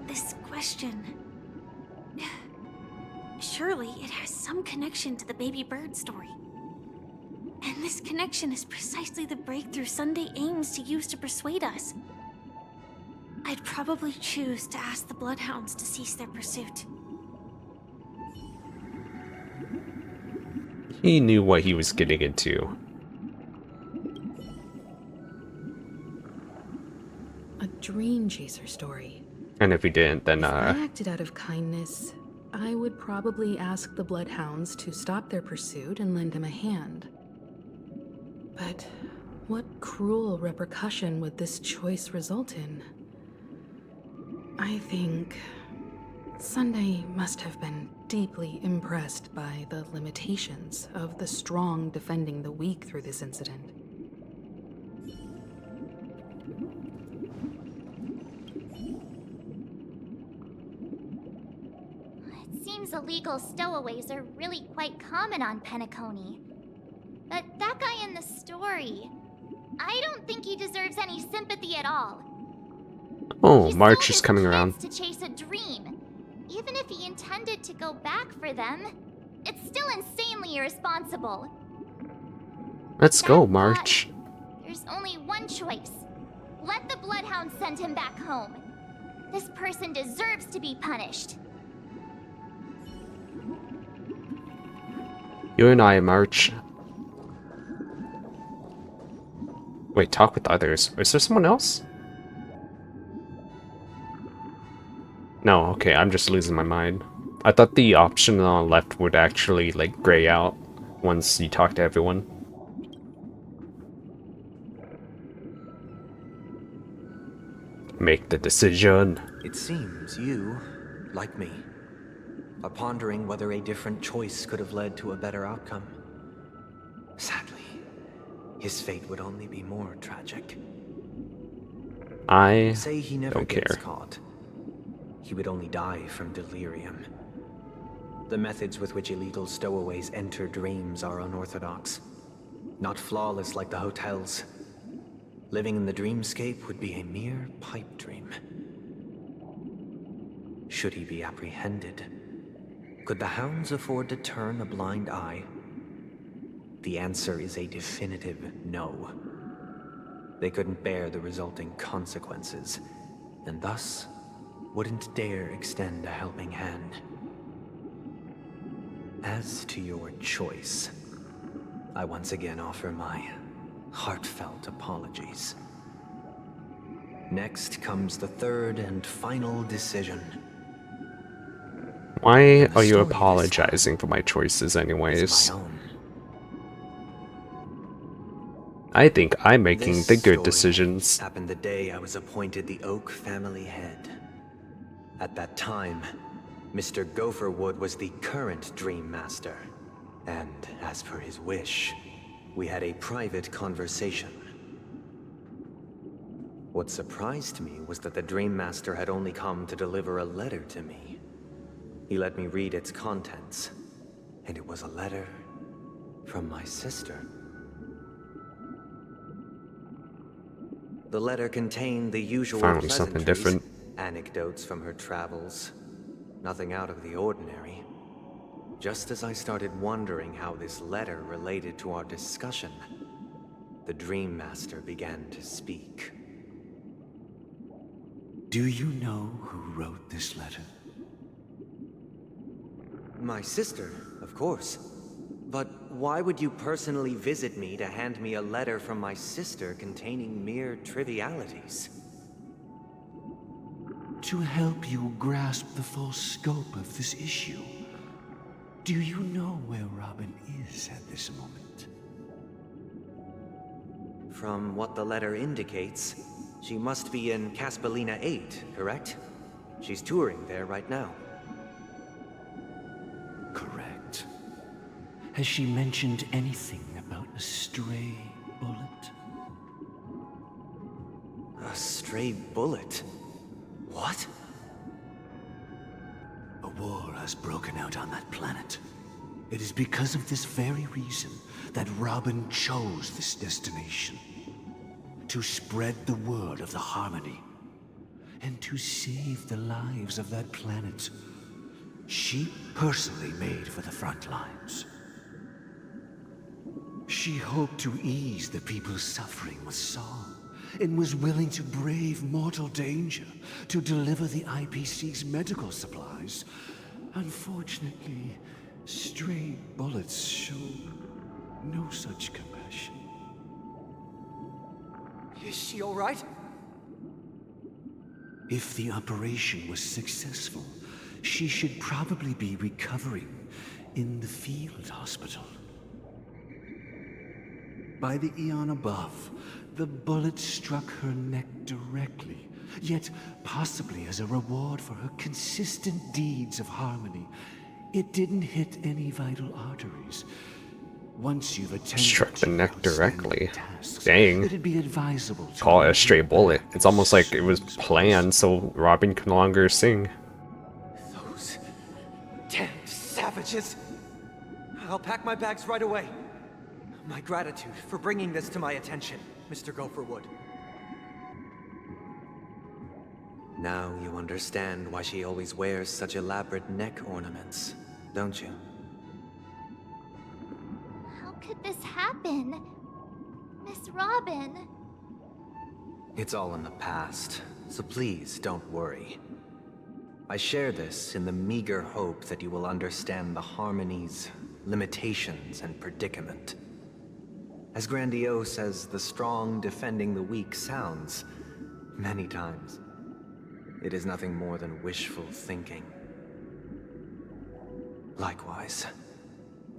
This question... Surely it has some connection to the baby bird story. And this connection is precisely the breakthrough Sunday aims to use to persuade us. I'd probably choose to ask the Bloodhounds to cease their pursuit. He knew what he was getting into. A Dreamchaser story. And if he didn't, then If I acted out of kindness, I would probably ask the Bloodhounds to stop their pursuit and lend him a hand. But what cruel repercussion would this choice result in? I think Sunday must have been deeply impressed by the limitations of the strong defending the weak through this incident. It seems illegal stowaways are really quite common on Penacony. But that guy in the story, I don't think he deserves any sympathy at all. oh, March is coming around. To chase a dream. Even if he intended to go back for them, it's still insanely irresponsible. Let's go, March. There's only one choice. Let the Bloodhound send him back home. This person deserves to be punished. You and I, March. Wait, talk with others. Is there someone else? No, okay, I'm just losing my mind. I thought the option on the left would actually, like, gray out once you talk to everyone. Make the decision. It seems you, like me, are pondering whether a different choice could have led to a better outcome. Sadly, his fate would only be more tragic. I Say he never don't gets care. caught. He would only die from delirium. The methods with which illegal stowaways enter dreams are unorthodox. Not flawless like the hotels. Living in the dreamscape would be a mere pipe dream. Should he be apprehended? Could the hounds afford to turn a blind eye? The answer is a definitive no. They couldn't bear the resulting consequences, and thus wouldn't dare extend a helping hand. As to your choice, I once again offer my heartfelt apologies. Next comes the third and final decision. Why are you apologizing for my choices anyways? I think I'm making the good decisions. Happened the day I was appointed the Oak family head. At that time, Mr. Gopherwood was the current Dream Master. And as per his wish, we had a private conversation. What surprised me was that the Dream Master had only come to deliver a letter to me. He let me read its contents, and it was a letter from my sister. The letter contained the usual Finally something pleasantries, different. anecdotes from her travels, nothing out of the ordinary. Just as I started wondering how this letter related to our discussion, the Dream Master began to speak. Do you know who wrote this letter? My sister, of course. But why would you personally visit me to hand me a letter from my sister containing mere trivialities? To help you grasp the full scope of this issue. Do you know where Robin is at this moment? From what the letter indicates, she must be in Caspelina 8, correct? She's touring there right now. Correct. Has she mentioned anything about a stray bullet? A stray bullet? What? A war has broken out on that planet. It is because of this very reason that Robin chose this destination. To spread the word of the Harmony. And to save the lives of that planet. She personally made for the front lines. She hoped to ease the people's suffering with song, and was willing to brave mortal danger to deliver the IPC's medical supplies. Unfortunately, stray bullets show no such compassion. Is she all right? If the operation was successful, she should probably be recovering in the field hospital. By the eon above, the bullet struck her neck directly, yet possibly as a reward for her consistent deeds of harmony. It didn't hit any vital arteries. Once you've attended Struck the neck directly. tasks, Dang. it'd be advisable to Call it a stray bullet. It's almost like it was planned so Robin can no longer sing. Those damned savages! I'll pack my bags right away. My gratitude for bringing this to my attention, Mr. Gopherwood. Now you understand why she always wears such elaborate neck ornaments, don't you? How could this happen? Miss Robin. It's all in the past, so please don't worry. I share this in the meager hope that you will understand the Harmony's limitations and predicament. As grandiose as the strong defending the weak sounds, many times, it is nothing more than wishful thinking. Likewise,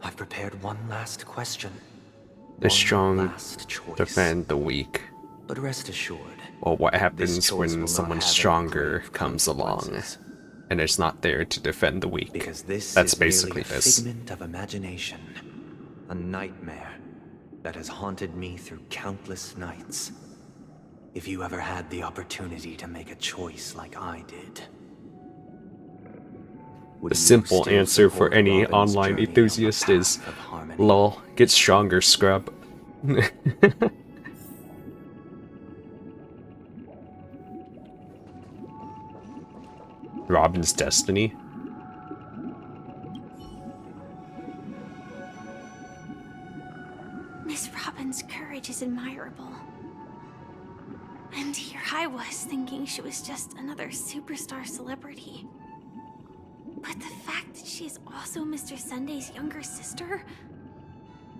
I've prepared one last question. The strong last choice. defend the weak. But rest assured, Well, what this happens choice will when not someone have any stronger grave comes along consequences. and is not there to defend the weak? Because this That's is merely basically a this. figment of imagination, a nightmare that has haunted me through countless nights. If you ever had the opportunity to make a choice like I did, would The you simple still answer for support any Robin's online journey on the enthusiast is, path of harmony? lol, get stronger, scrub. Robin's destiny? Miss Robin's courage is admirable. And here I was thinking she was just another superstar celebrity. But the fact that she is also Mr. Sunday's younger sister?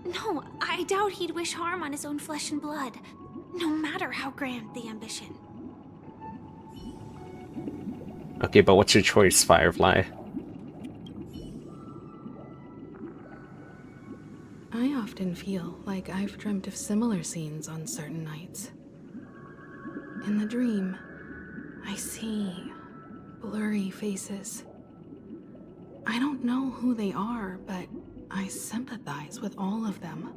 No, I doubt he'd wish harm on his own flesh and blood, no matter how grand the ambition. Okay, but what's your choice, Firefly? I often feel like I've dreamt of similar scenes on certain nights. In the dream, I see blurry faces. I don't know who they are, but I sympathize with all of them,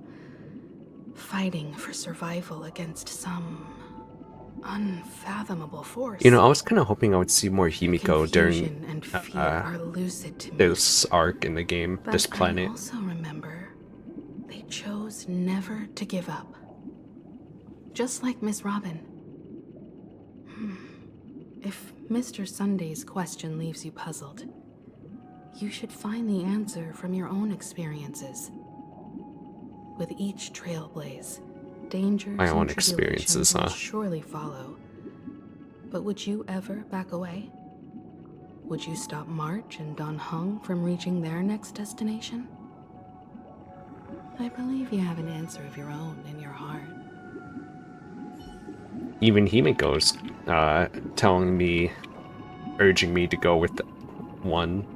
fighting for survival against some unfathomable force. You know, I was kind of hoping I would see more Himiko during Confusion and fear are lucid to me. this arc in the game, But this planet. I also remember they chose never to give up. Just like Miss Robin. If Mr. Sunday's question leaves you puzzled, You should find the answer from your own experiences. With each trailblaze, dangers My own and experiences, tribulations will huh? surely follow. But would you ever back away? Would you stop March and Don Hung from reaching their next destination? I believe you have an answer of your own in your heart. Even Himiko's telling me, urging me to go with one.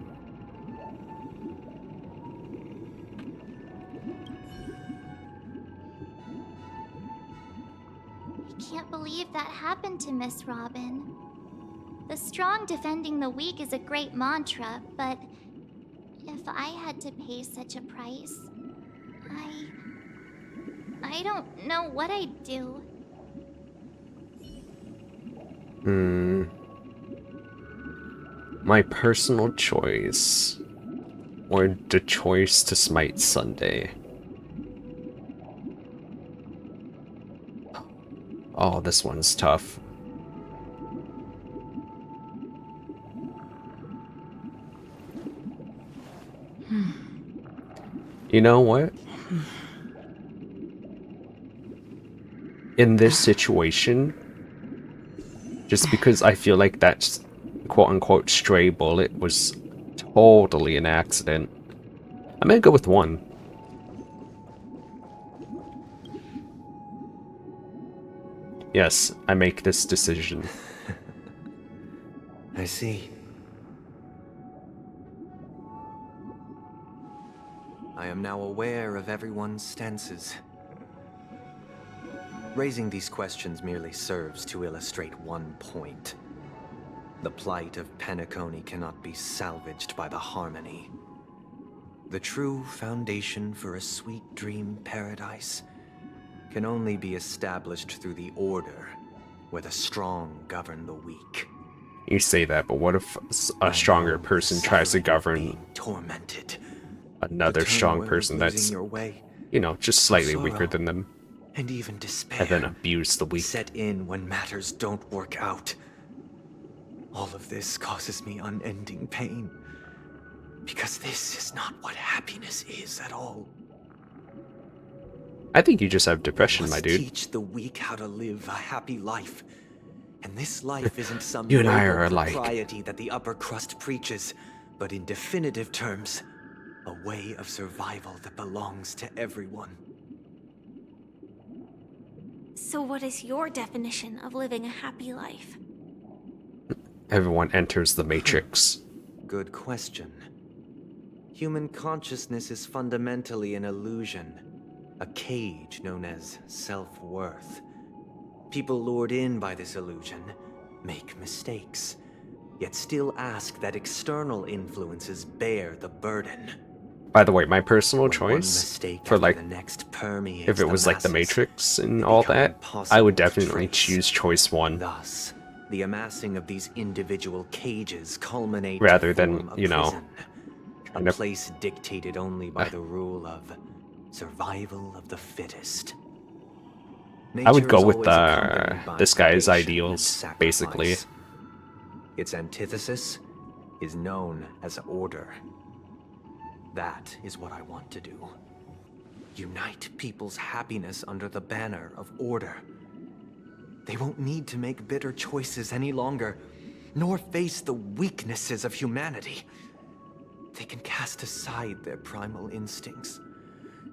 I can't believe that happened to Miss Robin. The strong defending the weak is a great mantra, but if I had to pay such a price, I don't know what I'd do. My personal choice, or the choice to smite Sunday. Oh, this one's tough. You know what? In this situation, just because I feel like that quote-unquote stray bullet was totally an accident, I'm gonna go with one. Yes, I make this decision. I see. I am now aware of everyone's stances. Raising these questions merely serves to illustrate one point. The plight of Penacony cannot be salvaged by the Harmony. The true foundation for a sweet dream paradise can only be established through the Order, where the strong govern the weak. You say that, but what if a stronger person tries to govern tormented, another strong person that's, you know, just slightly weaker than them, and even despair, and then abuse the weak? Set in when matters don't work out. All of this causes me unending pain, because this is not what happiness is at all. I think you just have depression, my dude. Teach the weak how to live a happy life. And this life isn't some You and I noble are alike. propriety that the upper crust preaches, but in definitive terms, a way of survival that belongs to everyone. So what is your definition of living a happy life? Everyone enters the Matrix. Good question. Human consciousness is fundamentally an illusion, a cage known as self-worth. People lured in by this illusion make mistakes, yet still ask that external influences bear the burden. By the way, my personal choice for like, if it was like the Matrix and all that, I would definitely choose choice one. Thus, the amassing of these individual cages culminate rather than, you know, a place dictated only by the rule of survival of the fittest. I would go with this guy's ideals, basically. Its antithesis is known as order. That is what I want to do. Unite people's happiness under the banner of order. They won't need to make bitter choices any longer, nor face the weaknesses of humanity. They can cast aside their primal instincts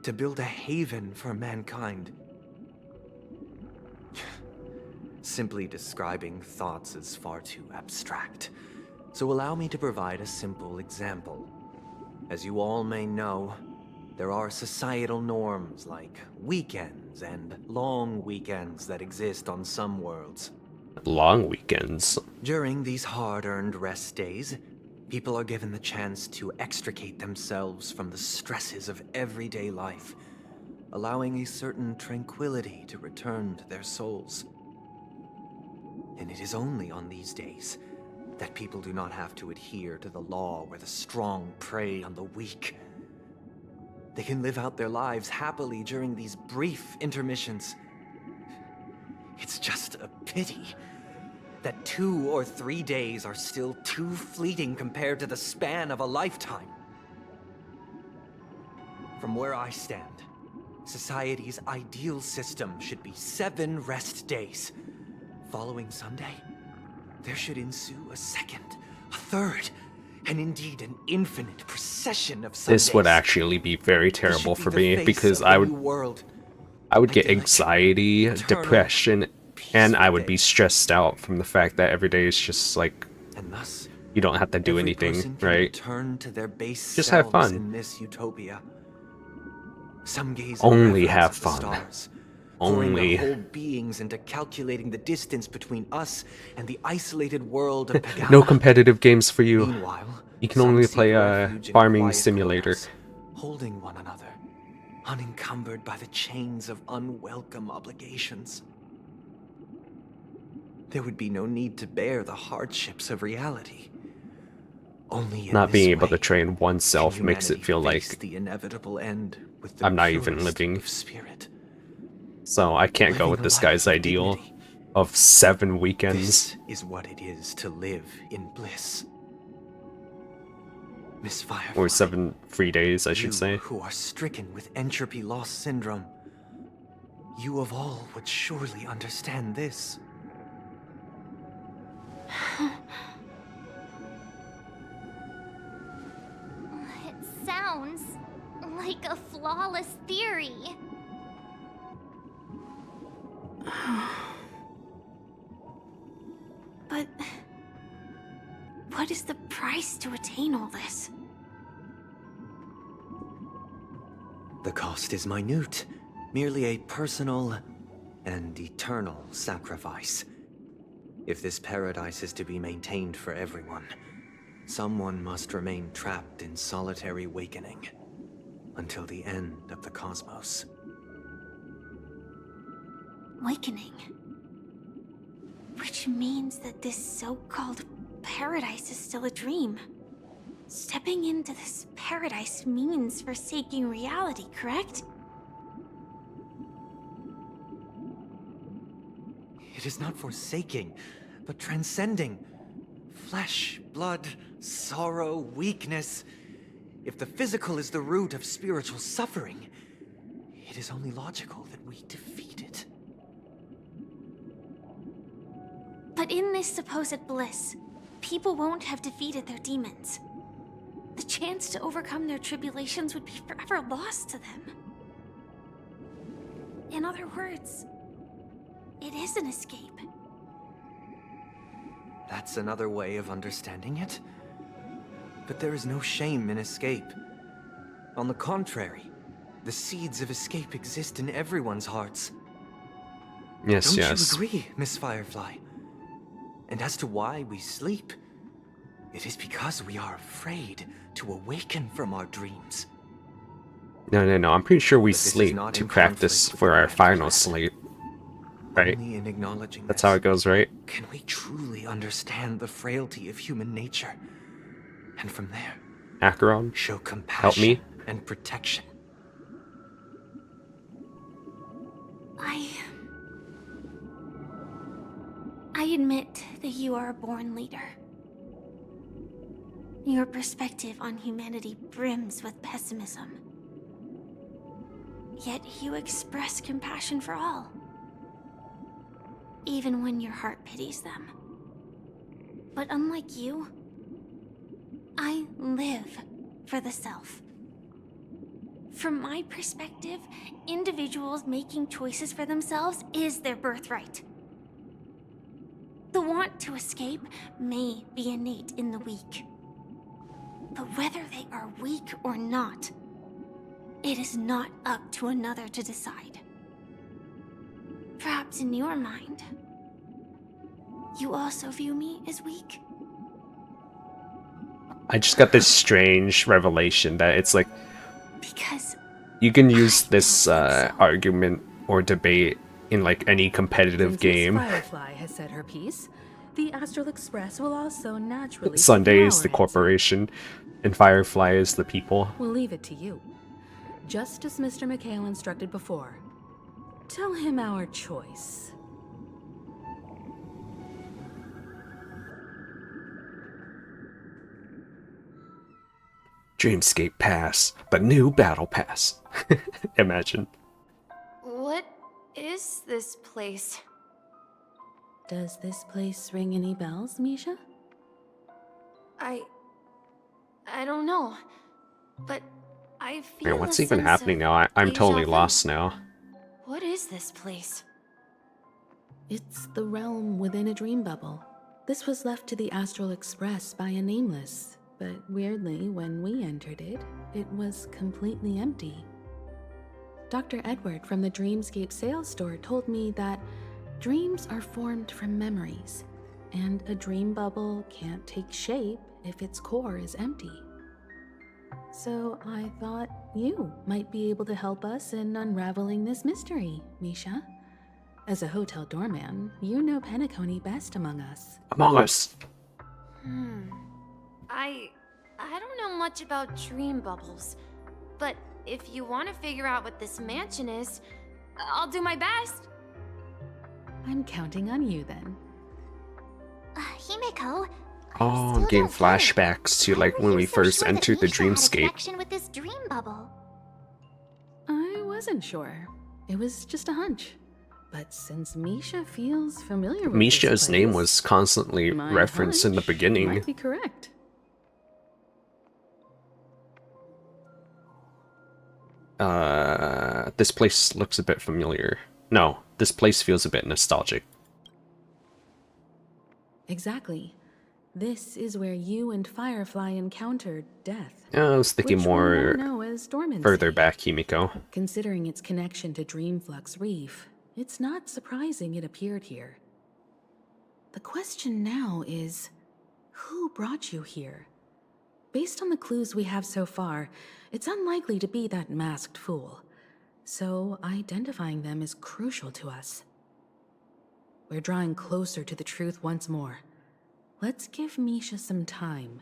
to build a haven for mankind. Simply describing thoughts is far too abstract, so allow me to provide a simple example. As you all may know, there are societal norms like weekends and long weekends that exist on some worlds. Long weekends? During these hard-earned rest days, people are given the chance to extricate themselves from the stresses of everyday life, allowing a certain tranquility to return to their souls. And it is only on these days that people do not have to adhere to the law where the strong prey on the weak. They can live out their lives happily during these brief intermissions. It's just a pity that 2 or 3 days are still too fleeting compared to the span of a lifetime. From where I stand, society's ideal system should be 7 rest days. Following Sunday, there should ensue a second, a third, and indeed an infinite procession of Sundays. This would actually be very terrible for me because I would get anxiety, depression, and I would be stressed out from the fact that every day is just like you don't have to do anything, right? Turn to their base Just have fun. in this utopia. Some gaze Only in reverence have at the fun. stars, pouring Only. their whole beings into calculating the distance between us and the isolated world of Pagana. No competitive games for you. Meanwhile, You can some only seek play a refuge in farming quiet simulator. corners, holding one another, unencumbered by the chains of unwelcome obligations. There would be no need to bear the hardships of reality. Only in Not this being able way to train oneself can makes it humanity feel face like the inevitable end with the I'm not even purest living. of spirit. So I can't go Living with a this life guy's of ideal dignity. of 7 weekends. This is what it is to live in bliss. Miss Firefly, Or 7 free days, I should you say. who are stricken with entropy loss syndrome, you of all would surely understand this. It sounds like a flawless theory. But what is the price to attain all this? The cost is minute, merely a personal and eternal sacrifice. If this paradise is to be maintained for everyone, someone must remain trapped in solitary awakening until the end of the cosmos. Awakening. Which means that this so-called paradise is still a dream. Stepping into this paradise means forsaking reality, correct? It is not forsaking, but transcending. Flesh, blood, sorrow, weakness. If the physical is the root of spiritual suffering, it is only logical that we defeat it. But in this supposed bliss, people won't have defeated their demons. The chance to overcome their tribulations would be forever lost to them. In other words, it is an escape. That's another way of understanding it. But there is no shame in escape. On the contrary, the seeds of escape exist in everyone's hearts. Yes, Don't yes. you agree, Miss Firefly? And as to why we sleep, it is because we are afraid to awaken from our dreams. No, I'm pretty sure we But this is sleep not to in practice conflict with for the our magic final lesson. sleep. Right? Only in acknowledging That's this how it goes, right? can we truly understand the frailty of human nature. And from there, Acheron, show help compassion me. and protection. I admit that you are a born leader. Your perspective on humanity brims with pessimism. Yet you express compassion for all, even when your heart pities them. But unlike you, I live for the self. From my perspective, individuals making choices for themselves is their birthright. The want to escape may be innate in the weak. But whether they are weak or not, it is not up to another to decide. Perhaps in your mind, you also view me as weak? I just got this strange revelation that it's like Because you can use this argument or debate in like any competitive Since game. Miss Firefly has said her piece, the Astral Express will also naturally Sunday is the take our corporation, and Firefly is the people. answer. We'll leave it to you. Just as Mr. McHale instructed before. Tell him our choice. Dreamscape Pass, the new battle pass. Imagine. What is this place? Does this place ring any bells, Misha? I don't know, but I feel Man, what's a even sense happening of now? I'm déjà totally vu. lost now. What is this place? It's the realm within a dream bubble. This was left to the Astral Express by a nameless, but weirdly, when we entered it, it was completely empty. Dr. Edward from the Dreamscape sales store told me that dreams are formed from memories, and a dream bubble can't take shape if its core is empty. So I thought you might be able to help us in unraveling this mystery, Misha. As a hotel doorman, you know Penacony best among us. Among us. I don't know much about dream bubbles, but if you want to figure out what this mansion is, I'll do my best. I'm counting on you then. Himeko, Oh, I'm getting flashbacks to like when we first entered the dreamscape. connection with this dream bubble. I wasn't sure. It was just a hunch. But since Misha feels familiar with Misha's this name place, was constantly my referenced in the hunch beginning. might be correct. This place looks a bit familiar. No, this place feels a bit nostalgic. Exactly. This is where you and Firefly encountered death. I was thinking which we more now know as dormancy. further back, Himiko. Considering its connection to Dreamflux Reef, it's not surprising it appeared here. The question now is, who brought you here? Based on the clues we have so far, it's unlikely to be that masked fool. So identifying them is crucial to us. We're drawing closer to the truth once more. Let's give Misha some time,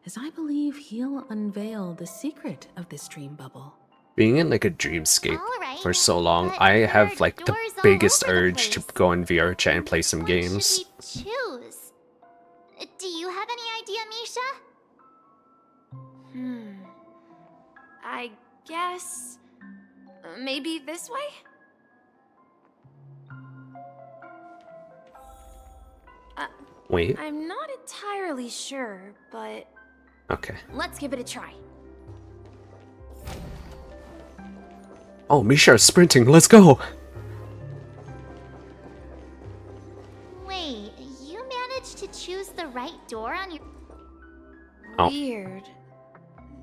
as I believe he'll unveil the secret of this dream bubble. Being in like a dreamscape for so long, I have like the biggest urge to go in VR chat and play some games. Choose. Do you have any idea, Misha? I guess maybe this way? Wait. I'm not entirely sure, but Okay. let's give it a try. Oh, Misha is sprinting. Let's go. Wait, you managed to choose the right door on your... Oh. Weird.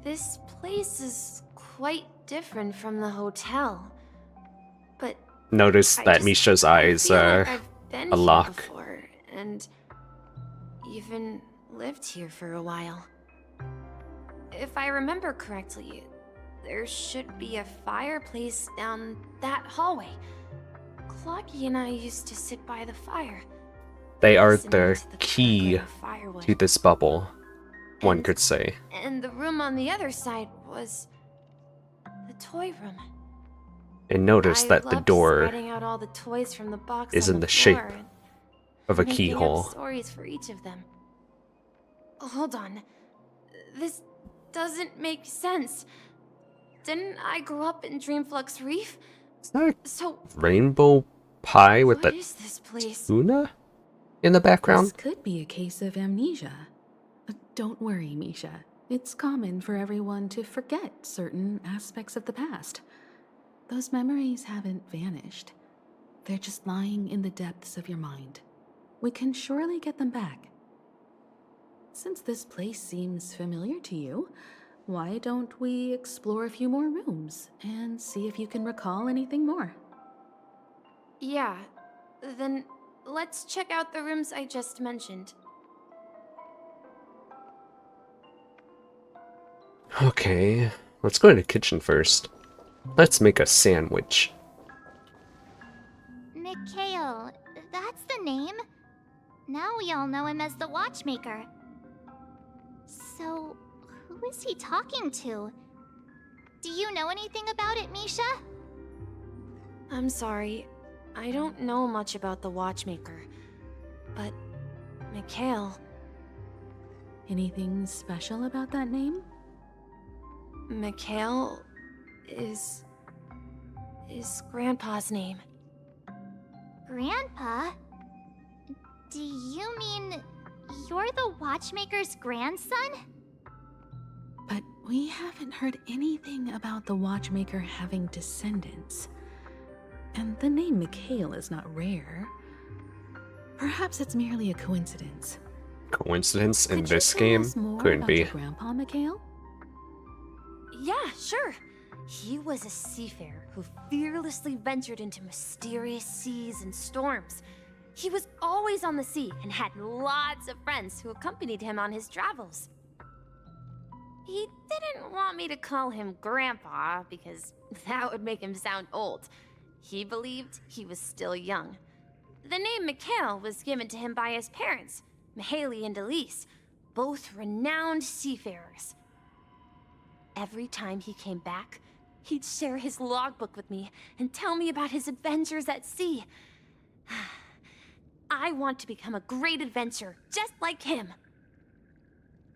This place is quite different from the hotel. But Notice that Misha's eyes feel are like I've been a here lock. before, and even lived here for a while. If I remember correctly, there should be a fireplace down that hallway. Clocky and I used to sit by the fire. They are listening the to the key crackle of firewood. to this bubble, one could say. And the room on the other side was the toy room. And notice I that the loved door spreading out all the toys from the box is on in the floor shape and of a making up keyhole. stories for each of them. Hold on. This doesn't make sense. Didn't I grow up in Dreamflux Reef? So Rainbow pie with what the is this place? tuna in the background? This could be a case of amnesia. Don't worry, Misha. It's common for everyone to forget certain aspects of the past. Those memories haven't vanished. They're just lying in the depths of your mind. We can surely get them back. Since this place seems familiar to you, why don't we explore a few more rooms and see if you can recall anything more? Yeah, then let's check out the rooms I just mentioned. Okay, let's go to the kitchen first. Let's make a sandwich. Mikhail, that's the name. Now we all know him as the Watchmaker. So, who is he talking to? Do you know anything about it, Misha? I'm sorry, I don't know much about the Watchmaker. But, Mikhail... Anything special about that name? Mikhail is Grandpa's name. Grandpa? Do you mean you're the watchmaker's grandson? But we haven't heard anything about the watchmaker having descendants. And the name Mikhail is not rare. Perhaps it's merely a coincidence. Coincidence in this Tell game? us more Couldn't about be. your Grandpa, Mikhail? Yeah, sure. He was a seafarer who fearlessly ventured into mysterious seas and storms. He was always on the sea and had lots of friends who accompanied him on his travels. He didn't want me to call him Grandpa because that would make him sound old. He believed he was still young. The name Mikhail was given to him by his parents, Mihaly and Elise, both renowned seafarers. Every time he came back, he'd share his logbook with me and tell me about his adventures at sea. I want to become a great adventurer, just like him.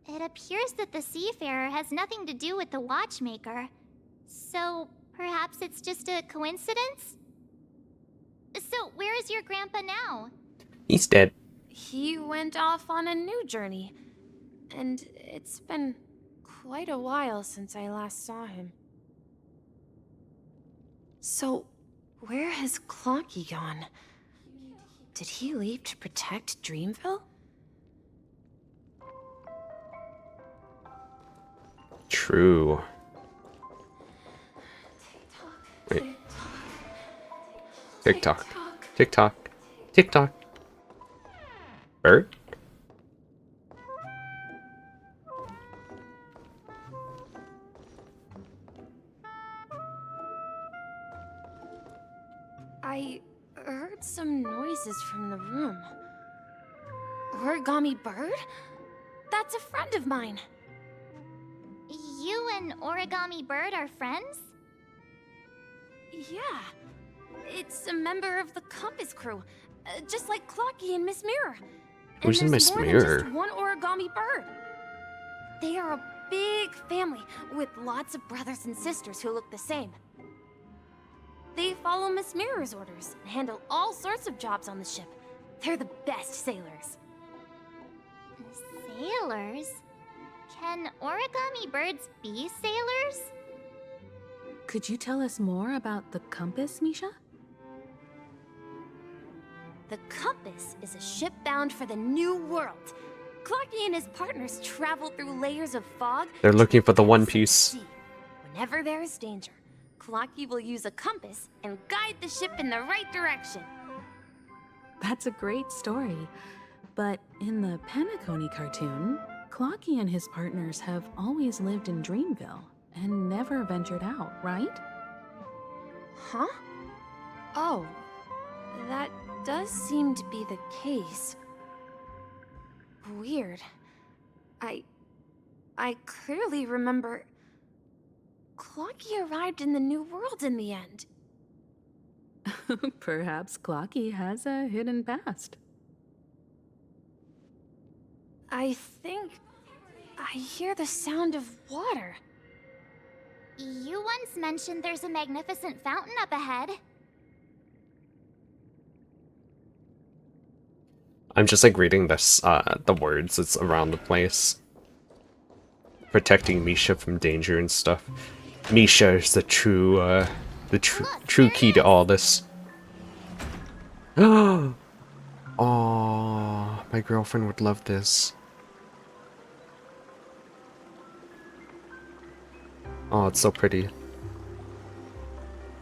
It appears that the seafarer has nothing to do with the watchmaker. So, perhaps it's just a coincidence? So, where is your grandpa now? He's dead. He went off on a new journey, and it's been quite a while since I last saw him. So, where has Clocky gone? Did he leave to protect Dreamville? True. Wait. TikTok. TikTok. TikTok. Bird? I heard some noises from the room. Origami Bird? That's a friend of mine. You and Origami Bird are friends? Yeah. It's a member of the Compass crew, just like Clocky and Miss Mirror. Who's and Miss there's more Mirror? than just one Origami Bird. They are a big family with lots of brothers and sisters who look the same. They follow Miss Mirror's orders and handle all sorts of jobs on the ship. They're the best sailors. Sailors? Can Origami Birds be sailors? Could you tell us more about the compass, Misha? The Compass is a ship bound for the New World. Clocky and his partners travel through layers of fog. They're looking for the One Piece. Sea. Whenever there is danger, Clocky will use a compass and guide the ship in the right direction. That's a great story. But in the Penacony cartoon, Clocky and his partners have always lived in Dreamville and never ventured out, right? Huh? Oh, that does seem to be the case. Weird. I clearly remember Clocky arrived in the New World in the end. Perhaps Clocky has a hidden past. I think I hear the sound of water. You once mentioned there's a magnificent fountain up ahead. I'm just like reading this, the words that's around the place. Protecting Misha from danger and stuff. Misha is the true key to all this. Oh, my girlfriend would love this. Oh, it's so pretty.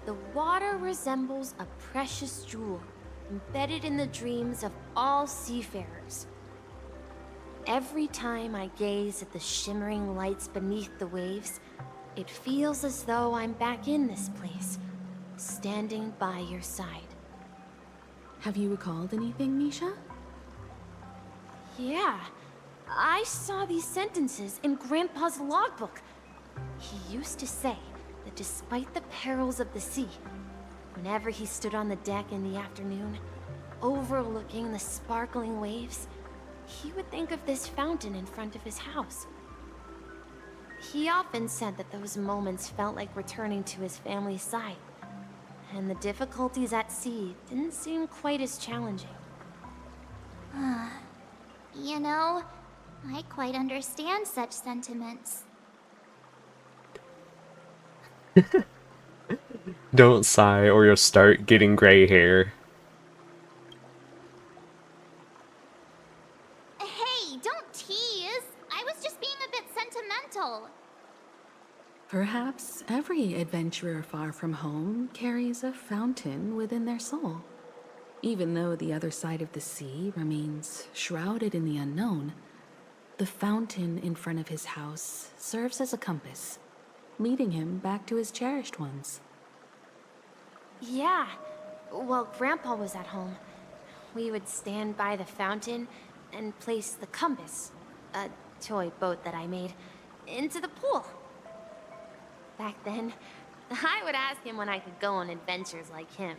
The water resembles a precious jewel, embedded in the dreams of all seafarers. Every time I gaze at the shimmering lights beneath the waves, it feels as though I'm back in this place, standing by your side. Have you recalled anything, Misha? Yeah, I saw these sentences in Grandpa's logbook. He used to say that despite the perils of the sea, whenever he stood on the deck in the afternoon, overlooking the sparkling waves, he would think of this fountain in front of his house. He often said that those moments felt like returning to his family's side, and the difficulties at sea didn't seem quite as challenging. You know, I quite understand such sentiments. Don't sigh or you'll start getting gray hair. Hey, don't tease! I was just being a bit sentimental. Perhaps every adventurer far from home carries a fountain within their soul. Even though the other side of the sea remains shrouded in the unknown, the fountain in front of his house serves as a compass, leading him back to his cherished ones. Yeah, while Grandpa was at home, we would stand by the fountain and place the compass, a toy boat that I made, into the pool. Back then, I would ask him when I could go on adventures like him,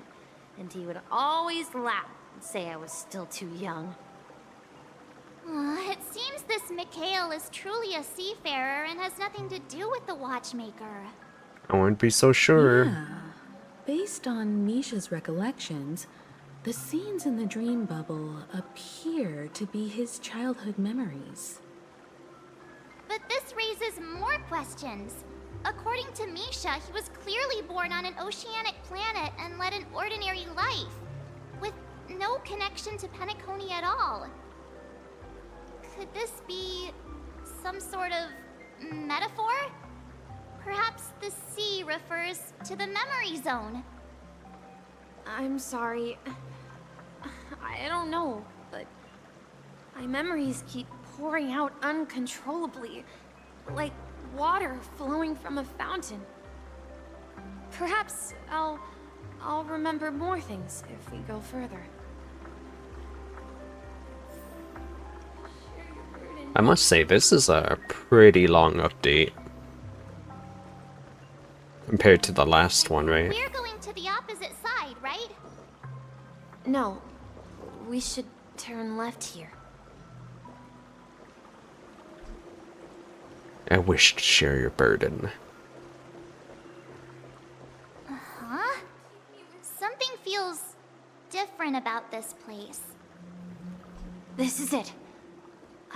and he would always laugh and say I was still too young. It seems this Mikhail is truly a seafarer and has nothing to do with the watchmaker. I wouldn't be so sure. Yeah. Based on Misha's recollections, the scenes in the dream bubble appear to be his childhood memories. But this raises more questions. According to Misha, he was clearly born on an oceanic planet and led an ordinary life, with no connection to Penacony at all. Could this be some sort of metaphor? Perhaps the sea refers to the memory zone. I'm sorry. I don't know, but my memories keep pouring out uncontrollably, like water flowing from a fountain. Perhaps I'll remember more things if we go further. I must say, this is a pretty long update. Compared to the last one, right? We're going to the opposite side, right? No, we should turn left here. I wish to share your burden. Huh? Something feels different about this place. This is it.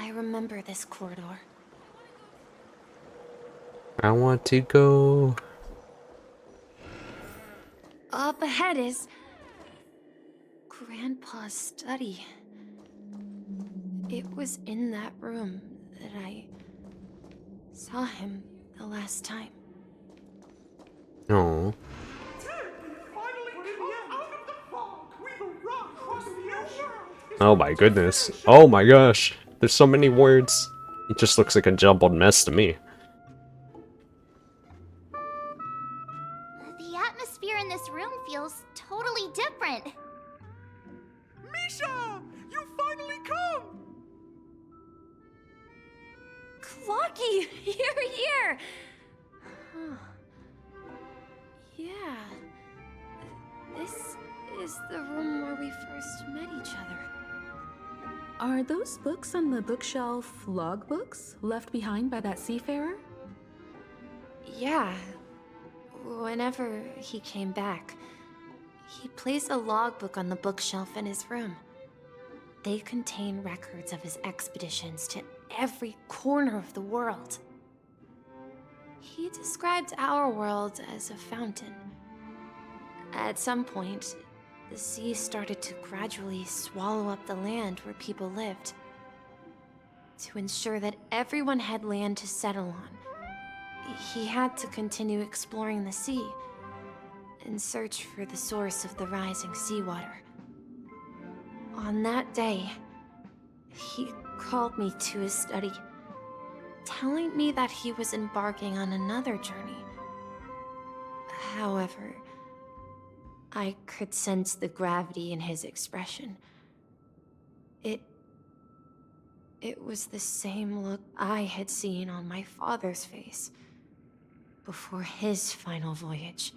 I remember this corridor. I want to go. Up ahead is Grandpa's study. It was in that room that I saw him the last time. Oh. Oh my goodness. Oh my gosh. There's so many words. It just looks like a jumbled mess to me. The atmosphere in this room feels totally different. Misha! You finally come! Clocky! You're here! Huh. Yeah. This is the room where we first met each other. Are those books on the bookshelf logbooks left behind by that seafarer? Yeah. Whenever he came back, he placed a logbook on the bookshelf in his room. They contain records of his expeditions to every corner of the world. He described our world as a fountain. At some point, the sea started to gradually swallow up the land where people lived. To ensure that everyone had land to settle on, he had to continue exploring the sea and search for the source of the rising seawater. On that day, he called me to his study, telling me that he was embarking on another journey. However, I could sense the gravity in his expression. It was the same look I had seen on my father's face before his final voyage.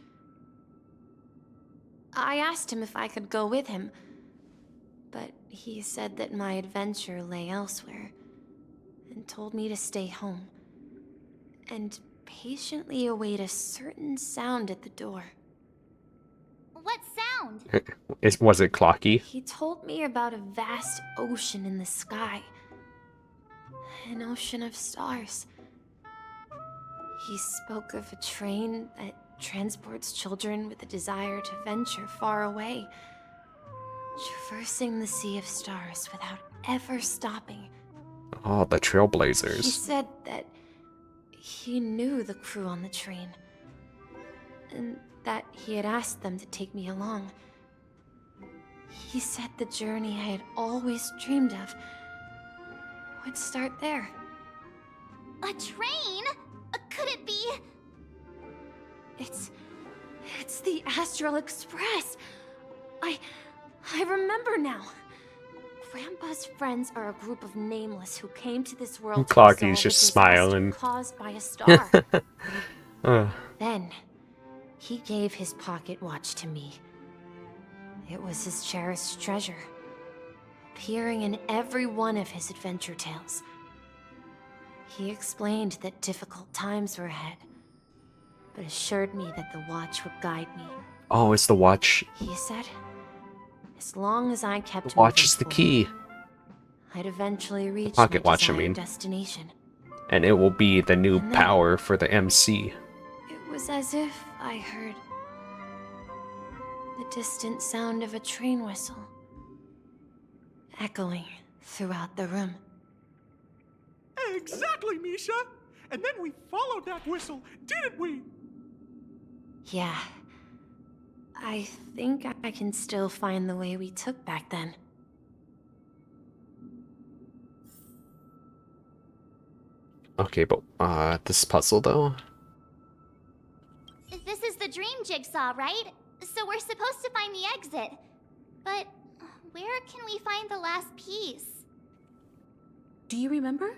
I asked him if I could go with him, but he said that my adventure lay elsewhere and told me to stay home and patiently await a certain sound at the door. What sound? Was it Clocky? He told me about a vast ocean in the sky. An ocean of stars. He spoke of a train that transports children with a desire to venture far away, traversing the sea of stars without ever stopping. Oh, the He Trailblazers. said that he knew the crew on the train, and that he had asked them to take me along. He said the journey I had always dreamed of would start there. A train? Could it be? It's the Astral Express. I remember now. Grandpa's friends are a group of nameless who came to this world to Clocky's resolve a just disaster smiling. caused by a star. Uh, Then, he gave his pocket watch to me. It was his cherished treasure, appearing in every one of his adventure tales. He explained that difficult times were ahead, but assured me that the watch would guide me. oh, it's the watch. He said, as long as I kept The watch moving is the forward, key. I'd eventually reach Pocket my watch, I desired mean. destination. And it will be the new And then- power for the MC. It was as if I heard the distant sound of a train whistle echoing throughout the room. Exactly, Misha! And then we followed that whistle, didn't we? Yeah. I think I can still find the way we took back then. Okay, but this puzzle though? This is the dream jigsaw, right? So we're supposed to find the exit. But where can we find the last piece? Do you remember?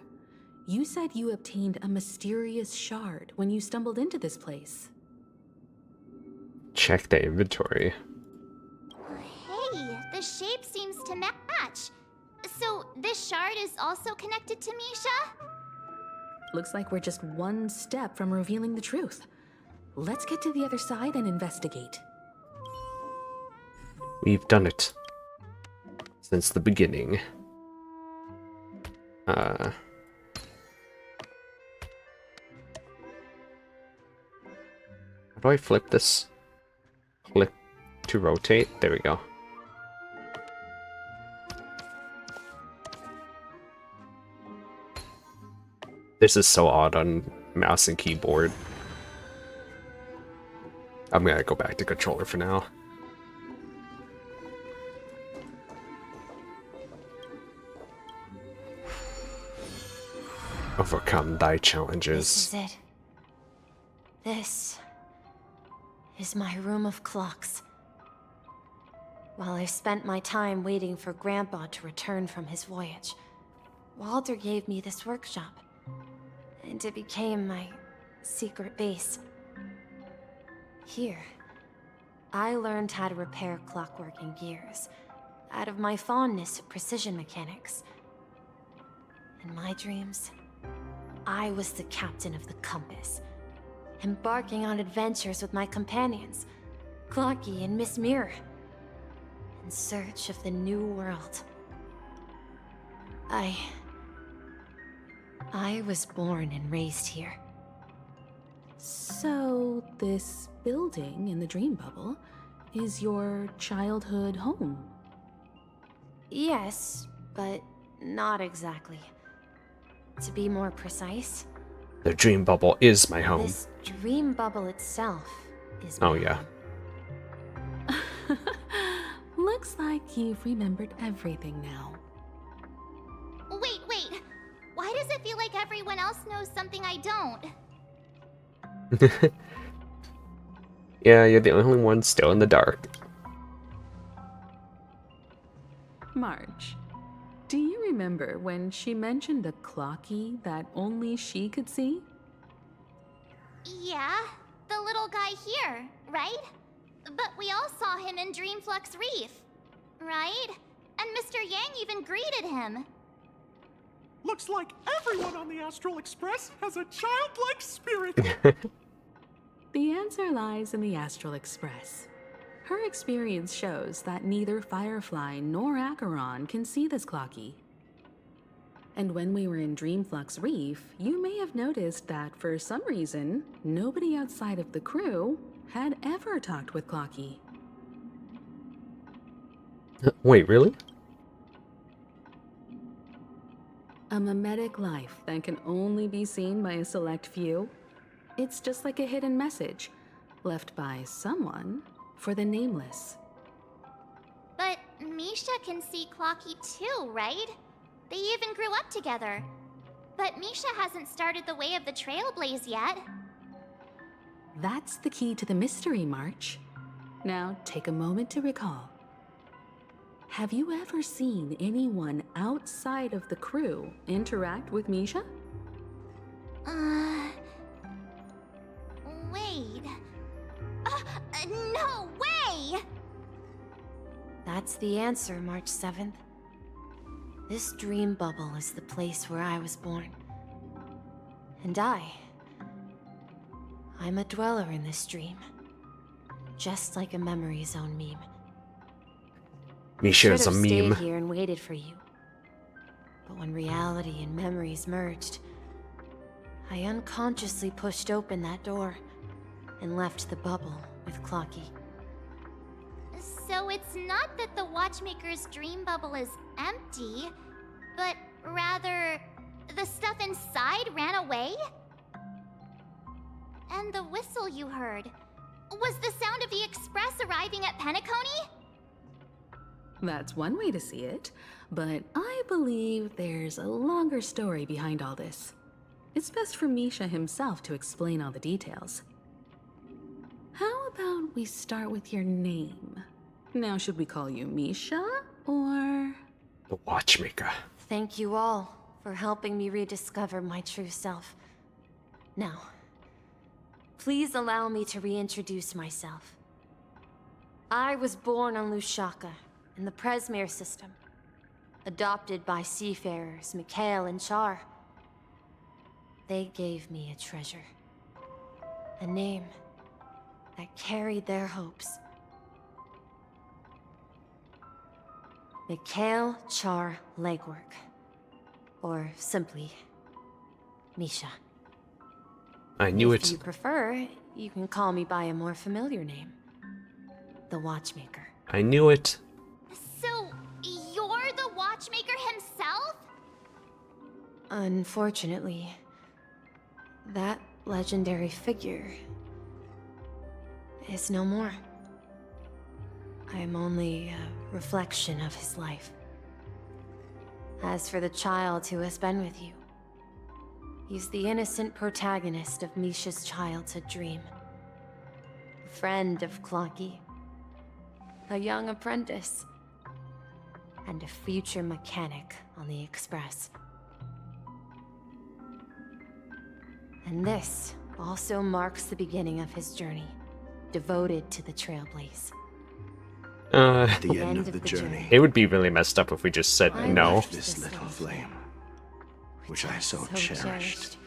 You said you obtained a mysterious shard when you stumbled into this place. Check the inventory. Hey, the shape seems to match. So this shard is also connected to Misha? Looks like we're just one step from revealing the truth. Let's get to the other side and investigate. We've done it. Since the beginning. How do I flip this? Click to rotate. There we go. This is so odd on mouse and keyboard. I'm gonna go back to controller for now. Overcome thy challenges. This is it. This is my room of clocks. While I spent my time waiting for Grandpa to return from his voyage, Walter gave me this workshop, and it became my secret base. Here, I learned how to repair clockwork and gears, out of my fondness of precision mechanics. In my dreams, I was the captain of the compass, embarking on adventures with my companions, Clocky and Miss Mirror, in search of the new world. I was born and raised here. So, this building in the dream bubble is your childhood home? Yes, but not exactly. To be more precise, The dream bubble is my home. this dream bubble itself is Oh my yeah. home. Looks like you've remembered everything now. Wait. Why does it feel like everyone else knows something I don't? Yeah, you're the only one still in the dark. Marge, do you remember when she mentioned a clocky that only she could see? Yeah, the little guy here, right? But we all saw him in Dreamflux Reef, right? And Mr. Yang even greeted him. Looks like everyone on the Astral Express has a childlike spirit. The answer lies in the Astral Express. Her experience shows that neither Firefly nor Acheron can see this Clocky. And when we were in Dreamflux Reef, you may have noticed that for some reason, nobody outside of the crew had ever talked with Clocky. Wait, really? A mimetic life that can only be seen by a select few? It's just like a hidden message, left by someone for the nameless. But Misha can see Clocky too, right? They even grew up together. But Misha hasn't started the way of the Trailblaze yet. That's the key to the mystery, March. Now take a moment to recall. Have you ever seen anyone outside of the crew interact with Misha? Wait. No way! That's the answer, March 7th. This dream bubble is the place where I was born. And I'm a dweller in this dream. Just like a memory zone meme. Misha is a meme. I should have stayed here and waited for you. But when reality and memories merged, I unconsciously pushed open that door and left the bubble with Clocky. So it's not that the Watchmaker's dream bubble is empty, but rather the stuff inside ran away? And the whistle you heard was the sound of the Express arriving at Penacony? That's one way to see it, but I believe there's a longer story behind all this. It's best for Misha himself to explain all the details. How about we start with your name? Now, should we call you Misha, or... The Watchmaker. Thank you all for helping me rediscover my true self. Now, please allow me to reintroduce myself. I was born on Lushaka, in the Presmere system, adopted by seafarers Mikhail and Char. They gave me a treasure, a name that carried their hopes. Mikhail Char Legwork, or simply, Misha. I knew If it. you prefer, you can call me by a more familiar name, the Watchmaker. I knew it. So, you're the Watchmaker himself? Unfortunately, that legendary figure is no more. I am only a reflection of his life. As for the child who has been with you, he's the innocent protagonist of Misha's childhood dream. A friend of Clocky, a young apprentice, and a future mechanic on the Express. And this also marks the beginning of his journey, devoted to the Trailblaze. The end of the journey. It would be really messed up if we just said no. This little flame, which I so cherished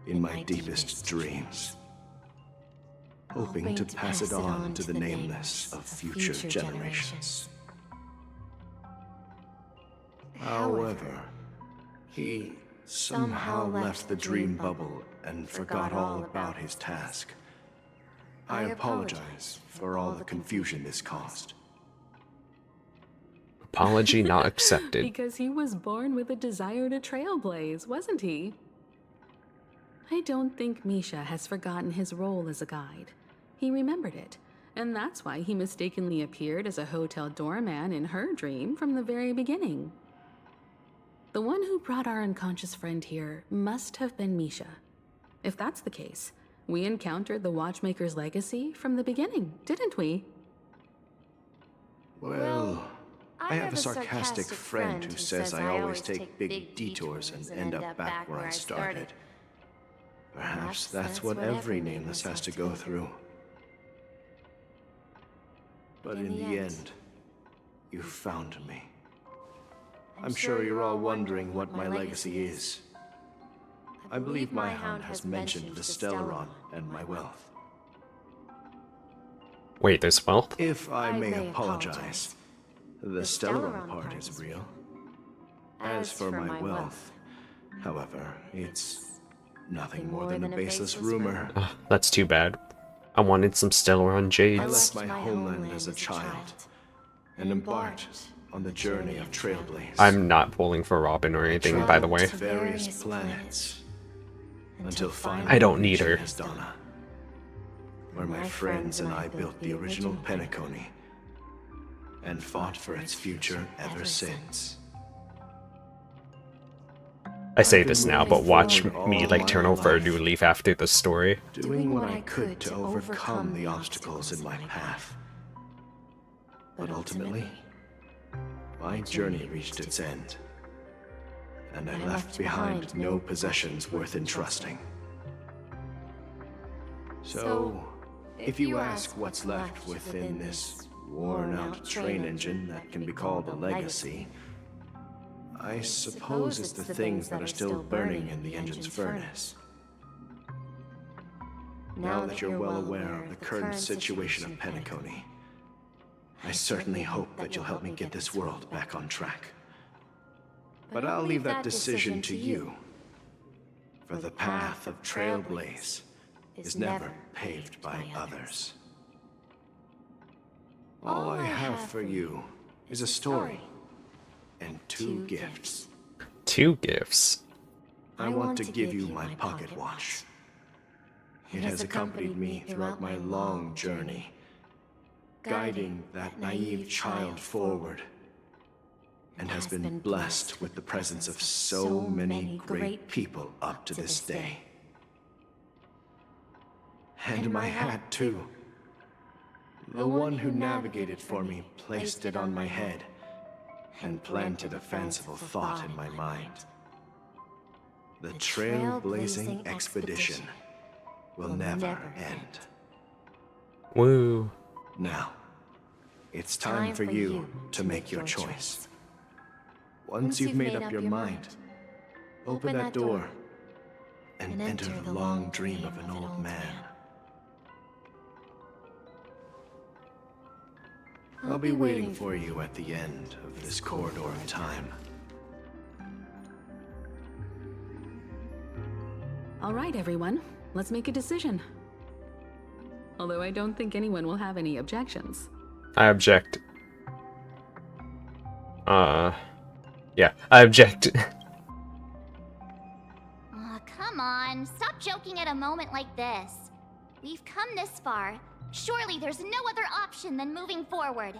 in my deepest dreams, hoping to pass it on to the nameless of future generations. However, he somehow left the dream bubble and forgot all about his task. I apologize for all the confusion this caused. Apology not accepted. Because he was born with a desire to trailblaze, wasn't he? I don't think Misha has forgotten his role as a guide. He remembered it, and that's why he mistakenly appeared as a hotel doorman in her dream from the very beginning. The one who brought our unconscious friend here must have been Misha. If that's the case, we encountered the Watchmaker's legacy from the beginning, didn't we? Well, I have a sarcastic friend who says I always take big detours and end up back where I started. Perhaps that's what every nameless has to go through. But in the end, you found me. I'm sure you're all wondering what my legacy is. I believe my hound has mentioned the Stellaron and my wealth. Wait, there's wealth? If I may apologize, the Stellaron part is real. As for my wealth, however, it's nothing more than a baseless rumor. Ugh, that's too bad. I wanted some Stellaron I jades. left my homeland as a child and embarked on the journey of Trailblaze. I'm not pulling for Robin or anything, by the way. To various planets until finally I don't need her. Donna, where my friends and I built the original Penacony and fought for its future ever since. I say this now, but watch me like turn over a new leaf after the story. Doing what I could to overcome the obstacles in my path. But ultimately, my journey reached its end, and I left behind no possessions worth entrusting. So, if you ask what's left within this worn-out train engine that can be called a legacy, I suppose it's the things that are still burning in the engine's furnace. Now that you're well aware of the current situation of Penacony, I certainly hope that you'll help me get this world back on track. But I'll leave that decision to you, for the path of Trailblaze is never paved by others. All I have for you is a story and 2 gifts. 2 gifts? I want to give you my pocket watch. It has accompanied me throughout my long journey, guiding that naive child forward, and has been blessed with the presence of so many great people up to this day. And my hat, too. The one who navigated for me placed it on my head and planted a fanciful thought in my mind. The trailblazing expedition will never end. Woo. Now, it's time for you to make your choice. Once you've made up your mind, open that door and enter the long dream of an old man. I'll be waiting for you at the end of this corridor of time. All right, everyone. Let's make a decision. Although I don't think anyone will have any objections. I object. Yeah, I object. Oh, come on. Stop joking at a moment like this. We've come this far. Surely there's no other option than moving forward.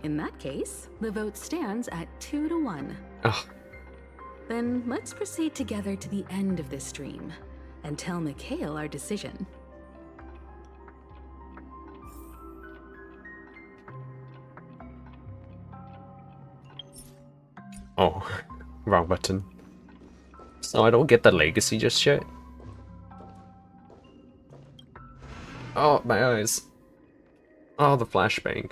In that case, the vote stands at 2-1. Ugh. Then let's proceed together to the end of this stream and tell Mikhail our decision. Oh, wrong button. So I don't get the legacy just yet? Oh, my eyes. Oh, the flashbang.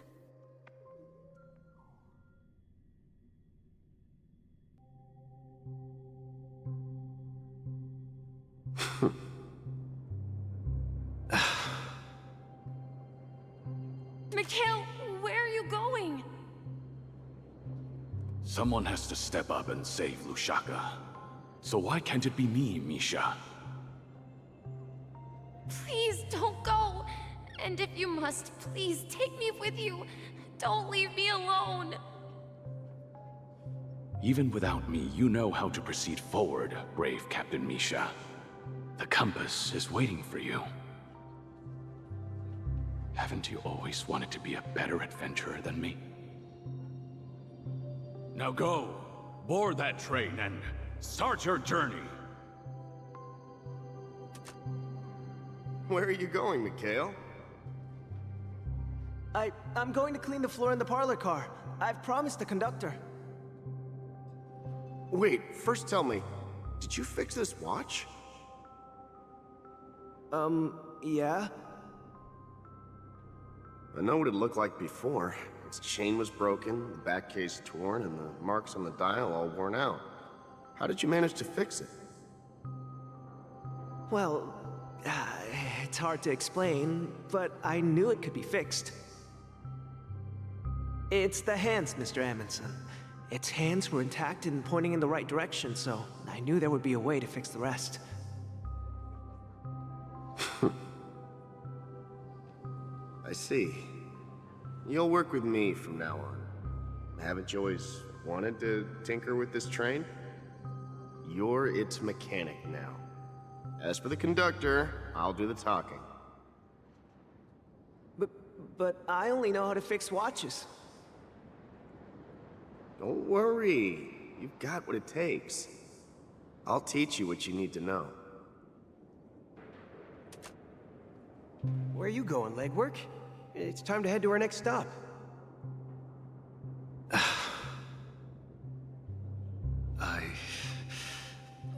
Mikhail, where are you going? Someone has to step up and save Lushaka. So why can't it be me, Misha? Please don't go. And if you must, please take me with you. Don't leave me alone. Even without me, you know how to proceed forward, brave Captain Misha. The compass is waiting for you. Haven't you always wanted to be a better adventurer than me? Now go, board that train and start your journey. Where are you going, Mikhail? I'm going to clean the floor in the parlor car. I've promised the conductor. Wait, first tell me, did you fix this watch? Yeah? I know what it looked like before. Its chain was broken, the back case torn, and the marks on the dial all worn out. How did you manage to fix it? Well, it's hard to explain, but I knew it could be fixed. It's the hands, Mr. Amundsen. Its hands were intact and pointing in the right direction, so I knew there would be a way to fix the rest. I see. You'll work with me from now on. Haven't you always wanted to tinker with this train? You're its mechanic now. As for the conductor, I'll do the talking. But I only know how to fix watches. Don't worry. You've got what it takes. I'll teach you what you need to know. Where are you going, legwork? It's time to head to our next stop.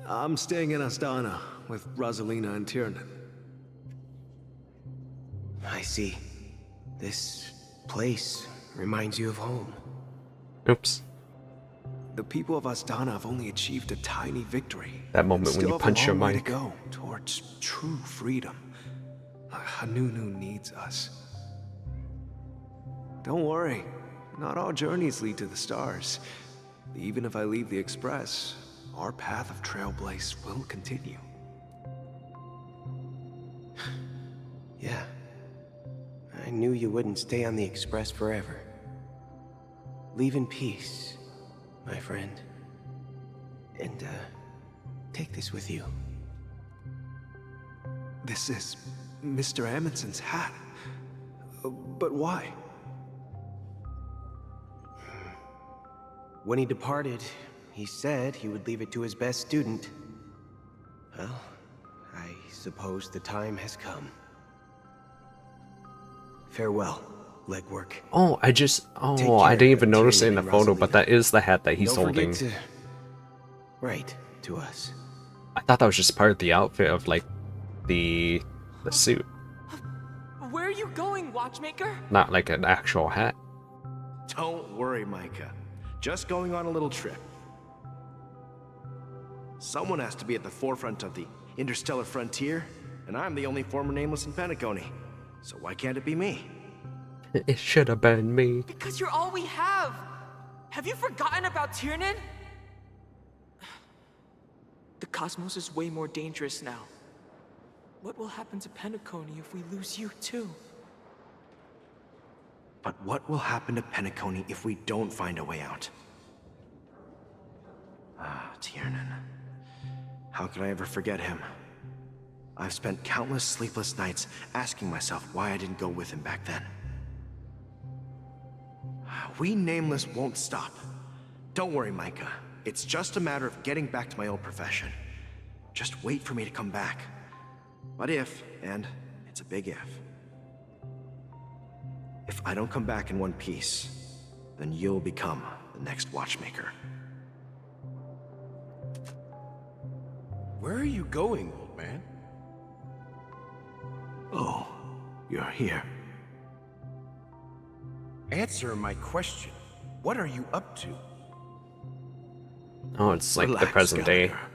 I'm staying in Astana with Rosalina and Tiernan. I see. This place reminds you of home. Oops. The people of Astana have only achieved a tiny victory. That moment when you punch your mic. Still have a long way to go towards true freedom. Hanunu needs us. Don't worry. Not all journeys lead to the stars. Even if I leave the Express, our path of trailblaze will continue. Yeah. I knew you wouldn't stay on the Express forever. Leave in peace, my friend. And, take this with you. This is Mr. Amundsen's hat. But why? When he departed, he said he would leave it to his best student. Well, I suppose the time has come. Farewell, legwork. Oh, I didn't even notice it in the photo, but that is the hat that he's holding. Don't forget to write to us. I thought that was just part of the outfit of, like, the suit. Where are you going, watchmaker? Not like an actual hat. Don't worry, Micah. Just going on a little trip. Someone has to be at the forefront of the interstellar frontier, and I'm the only former nameless in Penacony. So why can't it be me? It should have been me. Because you're all we have. Have you forgotten about Tiernan? The cosmos is way more dangerous now. What will happen to Penacony if we lose you too? But what will happen to Penacony if we don't find a way out? Ah, Tiernan. How could I ever forget him? I've spent countless sleepless nights asking myself why I didn't go with him back then. We Nameless won't stop. Don't worry, Micah. It's just a matter of getting back to my old profession. Just wait for me to come back. But if, and it's a big if I don't come back in one piece, then you'll become the next watchmaker. Where are you going, old man? Oh, you're here. Answer my question. What are you up to? Oh, it's like Relax, the present day. Gallagher.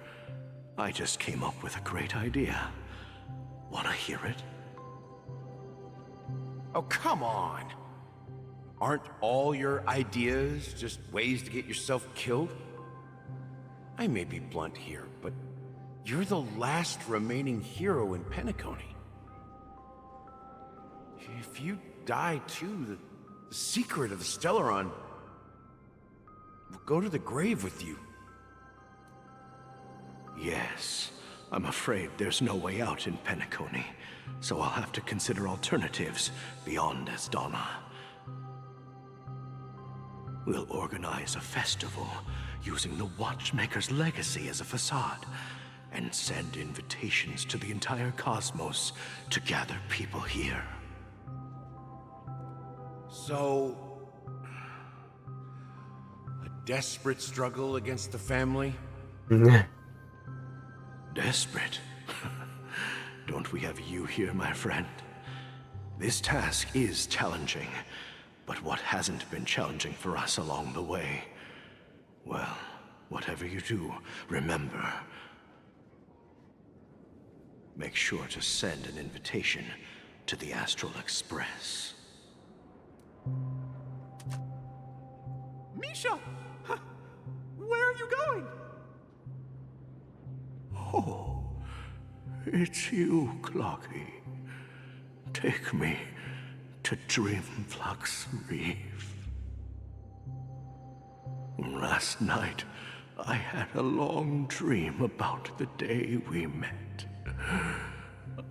I just came up with a great idea. Wanna hear it? Oh, come on. Aren't all your ideas just ways to get yourself killed? I may be blunt here, but you're the last remaining hero in Penacony. If you die too, the secret of the Stellaron will go to the grave with you. Yes, I'm afraid there's no way out in Penacony, so I'll have to consider alternatives beyond Astana. We'll organize a festival using the Watchmaker's legacy as a facade, and send invitations to the entire cosmos to gather people here. So, a desperate struggle against the family? Desperate? Don't we have you here, my friend? This task is challenging, But what hasn't been challenging for us along the way? Well, whatever you do, remember. Make sure to send an invitation to the Astral Express. Misha! Where are you going? Oh, it's you, Clocky. Take me to Dreamflux Reef. Last night, I had a long dream about the day we met.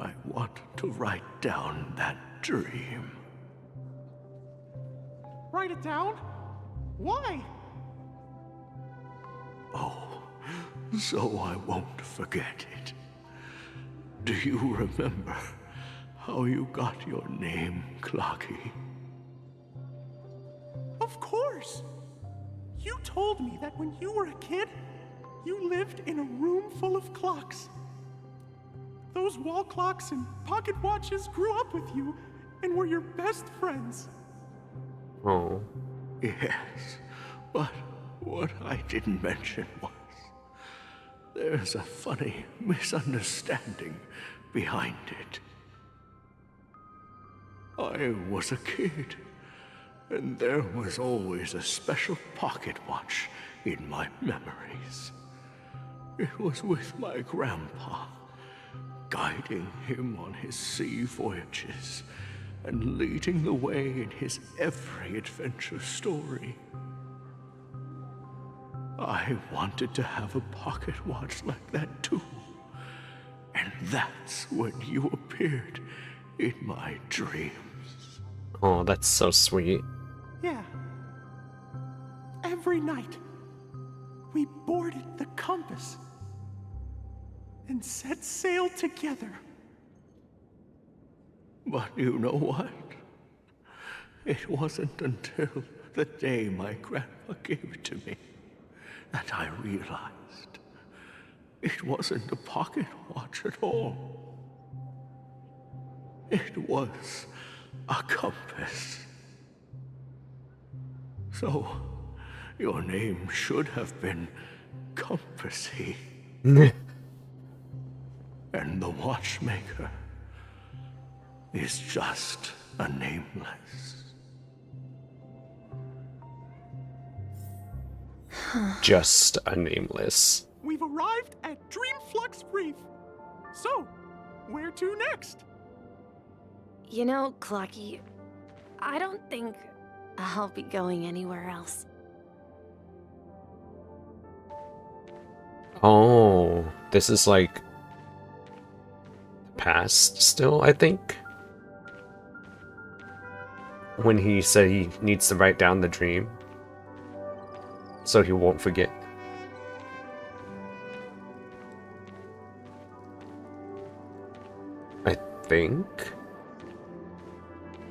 I want to write down that dream. Write it down? Why? Oh, so I won't forget it. Do you remember how you got your name, Clocky? Of course! You told me that when you were a kid, you lived in a room full of clocks. Those wall clocks and pocket watches grew up with you and were your best friends. Oh. Yes, but what I didn't mention was there's a funny misunderstanding behind it. I was a kid, and there was always a special pocket watch in my memories. It was with my grandpa, guiding him on his sea voyages and leading the way in his every adventure story. I wanted to have a pocket watch like that too. And that's when you appeared in my dreams. Oh, that's so sweet. Yeah. Every night, we boarded the compass and set sail together. But you know what? It wasn't until the day my grandpa gave it to me that I realized it wasn't a pocket watch at all. It was a compass. So, your name should have been Compassy. And the watchmaker is just a nameless. Just a nameless. We've arrived at Dreamflux Reef. So, where to next? You know, Clocky, I don't think I'll be going anywhere else. Oh, this is like past still, I think. When he said he needs to write down the dream so he won't forget. I think.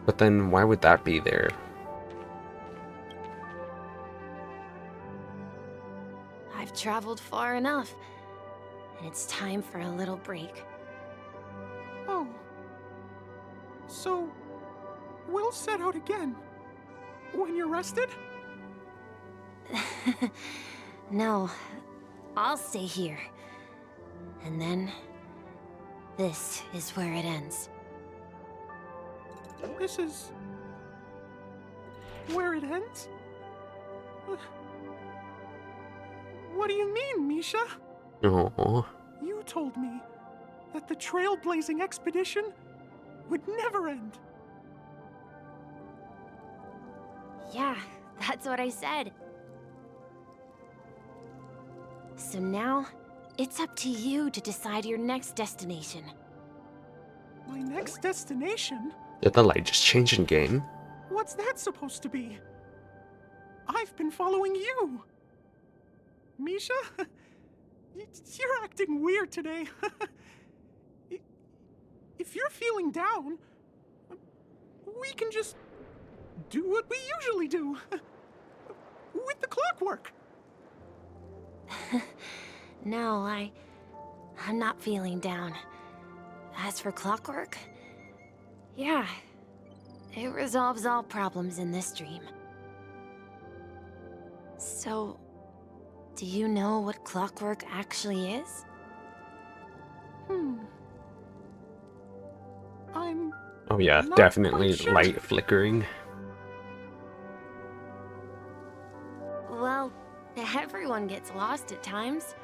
But then why would that be there? I've traveled far enough, and it's time for a little break. Oh. So, we'll set out again. When you're rested? No, I'll stay here. And then, this is where it ends. This is... where it ends? What do you mean, Misha? Oh. You told me that the trailblazing expedition would never end. Yeah, that's what I said. So now, it's up to you to decide your next destination. My next destination? Did the light just change in game? What's that supposed to be? I've been following you. Misha? You're acting weird today. If you're feeling down, we can just do what we usually do. With the clockwork. No, I'm not feeling down. As for clockwork, yeah, It resolves all problems in this dream. So, do you know what clockwork actually is? I'm Oh yeah, not definitely quite sure. light flickering. Well, everyone gets lost at times.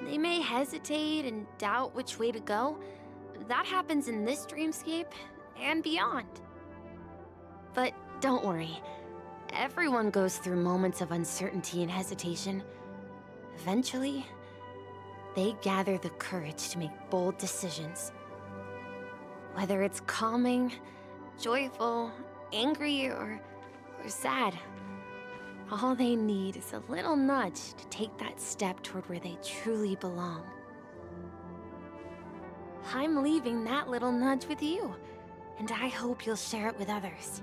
They may hesitate and doubt which way to go. That happens in this dreamscape and beyond. But don't worry. Everyone goes through moments of uncertainty and hesitation. Eventually, they gather the courage to make bold decisions. Whether it's calming, joyful, angry, or sad, all they need is a little nudge to take that step toward where they truly belong. I'm leaving that little nudge with you, and I hope you'll share it with others.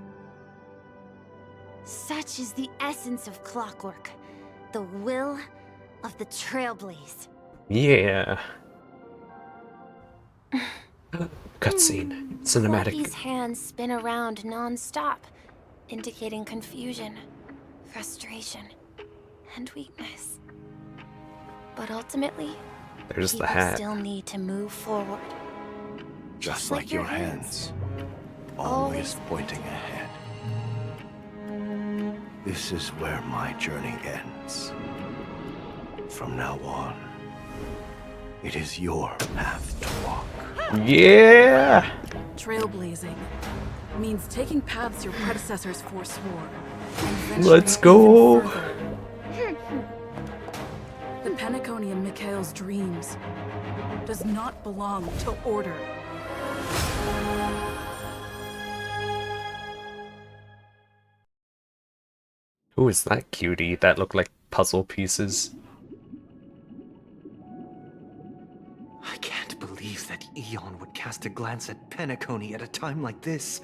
Such is the essence of clockwork, the will of the Trailblaze. Yeah. Cutscene. Cinematic. Lucky's hands spin around non-stop, indicating confusion, frustration, and weakness. But ultimately, There's the people hat. still need to move forward. Just like your hands, always pointing ahead. This is where my journey ends. From now on, it is your path to walk. Yeah! Trailblazing means taking paths your predecessors forswore. Let's go! The Penacony in Mikhail's dreams does not belong to order. Who is that cutie that looked like puzzle pieces? I can't believe that Eon would cast a glance at Penacony at a time like this.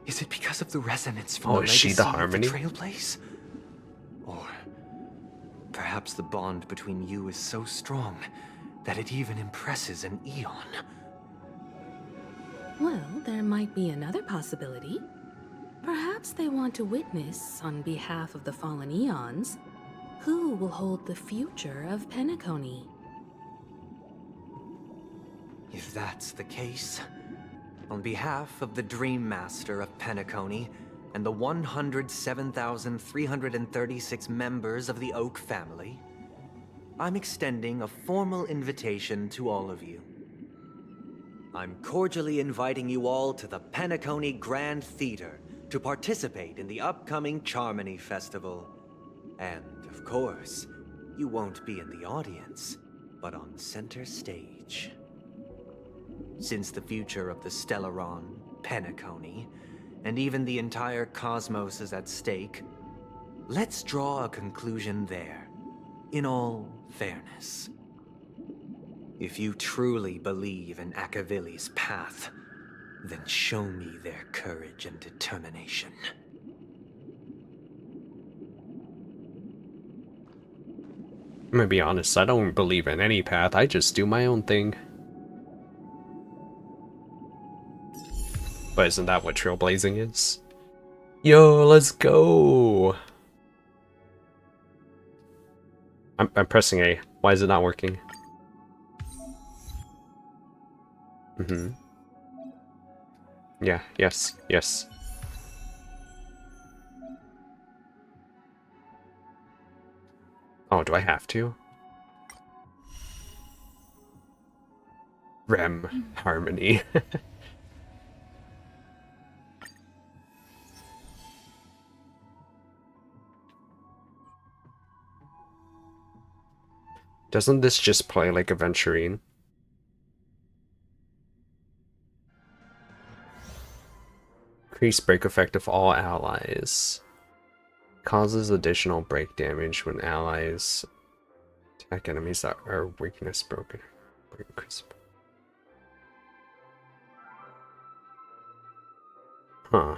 Is it because of the resonance from Oh, the is she legacy the of Harmony? the Trailblaze? Or perhaps the bond between you is so strong that it even impresses an Eon. Well, there might be another possibility. Perhaps they want to witness, on behalf of the fallen Eons, who will hold the future of Penacony. If that's the case, on behalf of the Dream Master of Penacony and the 107,336 members of the Oak family, I'm extending a formal invitation to all of you. I'm cordially inviting you all to the Penacony Grand Theater to participate in the upcoming Charmony Festival. And, of course, you won't be in the audience, but on center stage. Since the future of the Stellaron, Penacony, and even the entire cosmos is at stake, let's draw a conclusion there, in all fairness. If you truly believe in Akavili's path, then show me their courage and determination. I'm gonna be honest, I don't believe in any path, I just do my own thing. But isn't that what trailblazing is? Yo, let's go! I'm pressing A. Why is it not working? Yeah, yes, yes. Oh, do I have to? Rem Harmony. Doesn't this just play like Aventurine? Increase break effect of all allies. Causes additional break damage when allies attack enemies that are weakness broken. Huh.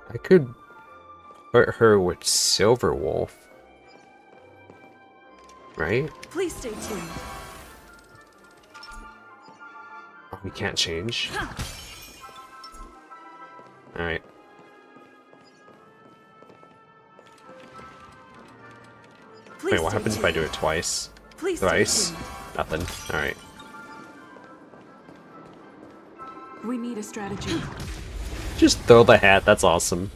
I could hurt her with Silver Wolf. Right? Please stay tuned. We can't change. Alright. Wait, what happens if I do it twice? Thrice? Nothing. Alright. We need a strategy. Just throw the hat, that's awesome.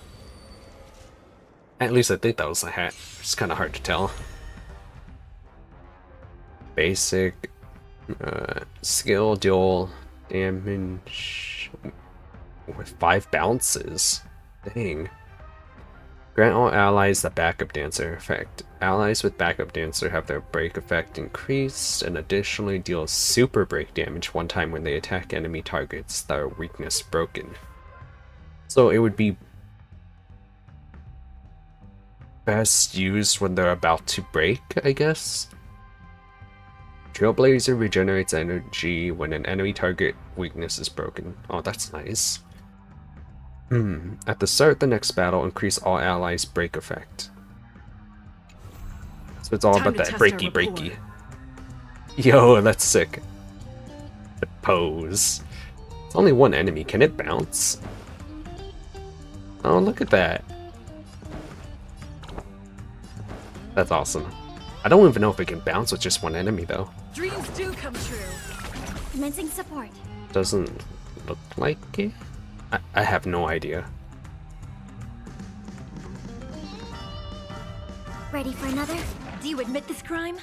At least I think that was the hat. It's kind of hard to tell. Basic. Skill, deal damage with 5 bounces. Dang. Grant all allies the backup dancer effect. Allies with backup dancer have their break effect increased and additionally deal super break damage one time when they attack enemy targets that are weakness broken. So it would be best used when they're about to break, I guess. Trailblazer regenerates energy when an enemy target weakness is broken. Oh, that's nice. At the start of the next battle, increase all allies' break effect. So it's all about that breaky. Yo, that's sick. The pose. It's only one enemy. Can it bounce? Oh, look at that. That's awesome. I don't even know if it can bounce with just one enemy, though. Dreams do come true. Commencing support. Doesn't look like it. I have no idea. Ready for another? Do you admit this crime?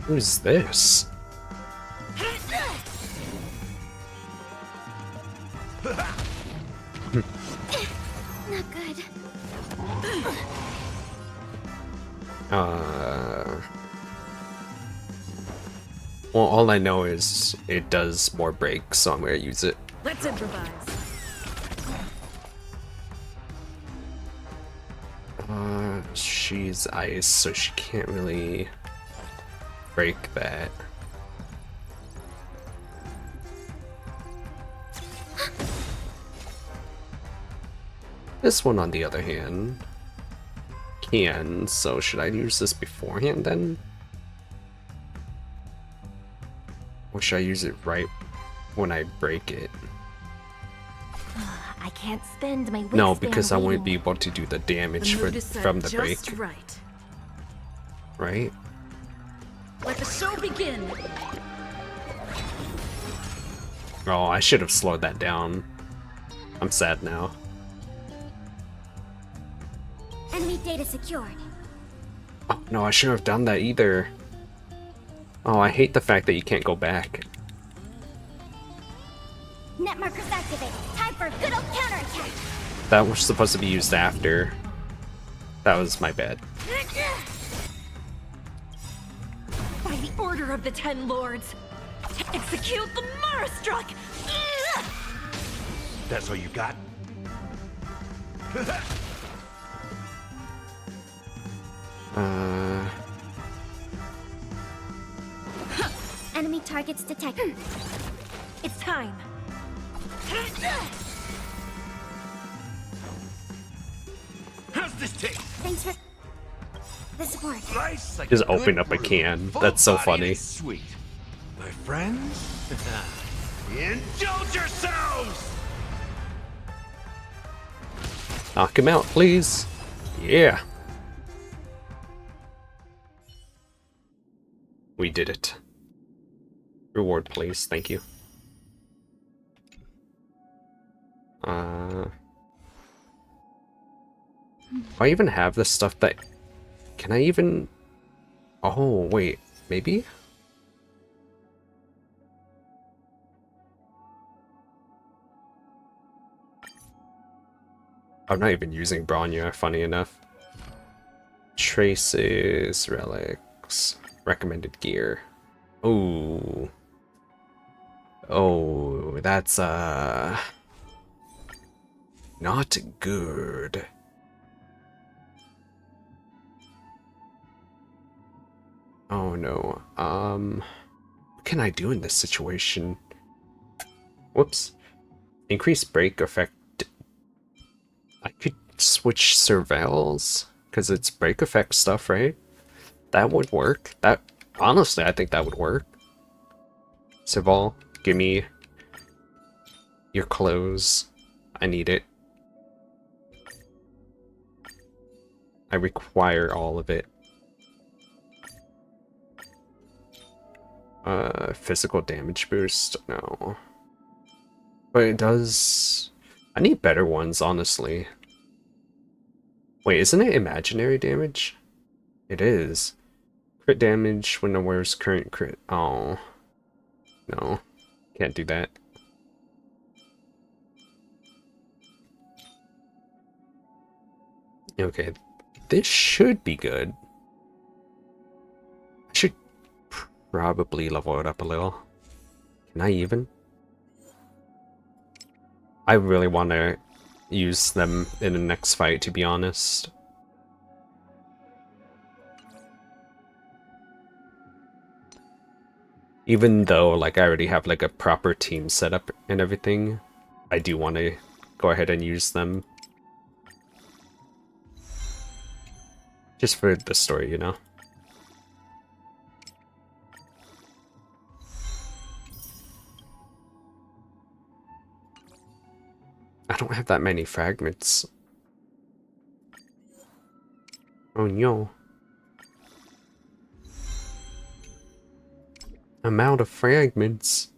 Who's this? Not good. Well, all I know is it does more breaks, so I'm gonna use it. Let's improvise. She's ice, so she can't really break that. This one, on the other hand, can, so should I use this beforehand then? Or should I use it right when I break it? I can't spend my wits No, because I won't waiting. be able to do the damage from the break. Right. Right? Let the show begin. Oh, I should have slowed that down. I'm sad now. Enemy data secured. Oh, no, I shouldn't have done that either. Oh, I hate the fact that you can't go back. Net markers activated. Time for a good old counterattack. That was supposed to be used after. That was my bad. By the order of the Ten Lords, execute the Marastruck! That's all you got? Enemy targets detected. It's time. How's this taste? Thanks for the support. Nice, like Just a good open up a brew, can. That's so full-bodied funny. and Sweet. My friends, indulge yourselves! Knock him out, please. Yeah. We did it. Reward, please. Thank you. Do I even have the stuff that... Can I even... Oh, wait. Maybe? I'm not even using Bronya, funny enough. Traces, relics, recommended gear. Oh. Oh, that's, not good. Oh no, what can I do in this situation? Whoops. Increase break effect. I could switch surveils, because it's break effect stuff, right? That would work. That, honestly, I think that would work. Serval, give me your clothes. I need it. I require all of it. Physical damage boost? No. But it does... I need better ones, honestly. Wait, isn't it imaginary damage? It is. Crit damage when it wears current crit. Oh. No. Can't do that. Okay. This should be good. I should probably level it up a little. Can I even? I really want to use them in the next fight, to be honest. Even though, like, I already have, like, a proper team setup and everything, I do want to go ahead and use them. Just for the story, you know? I don't have that many fragments. Oh no. Amount of fragments.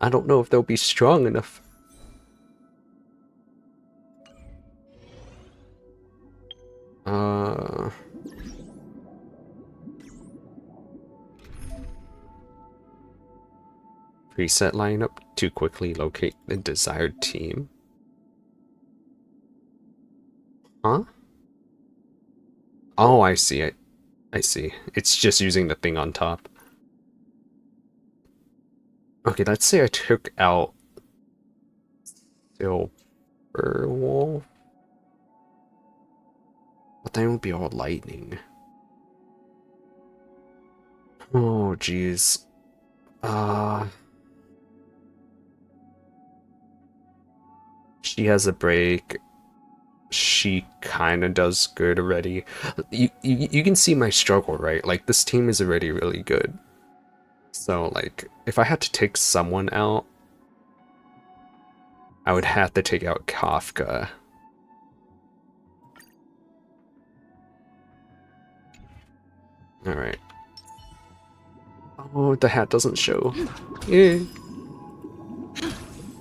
I don't know if they'll be strong enough. Preset lineup to quickly locate the desired team. Huh? Oh, I see it. I see. It's just using the thing on top. Okay, let's say I took out Silver Wolf. But they won't be all lightning. Oh, jeez. She has a break. She kind of does good already. You can see my struggle, right? Like, this team is already really good. So, like, if I had to take someone out, I would have to take out Kafka. Alright. Oh, the hat doesn't show. Yeah.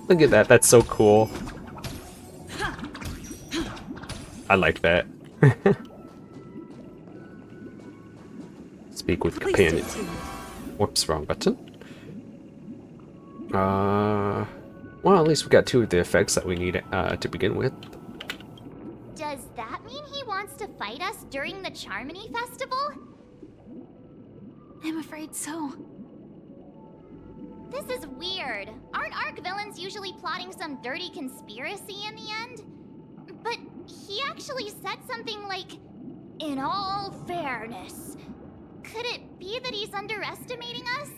Look at that, that's so cool. I like that. Speak with companion. Whoops, wrong button. Well, at least we got two of the effects that we need to begin with. Does that mean he wants to fight us during the Charmony Festival? I'm afraid so. This is weird. Aren't Arc villains usually plotting some dirty conspiracy in the end? But he actually said something like, "In all fairness." Could it be that he's underestimating us?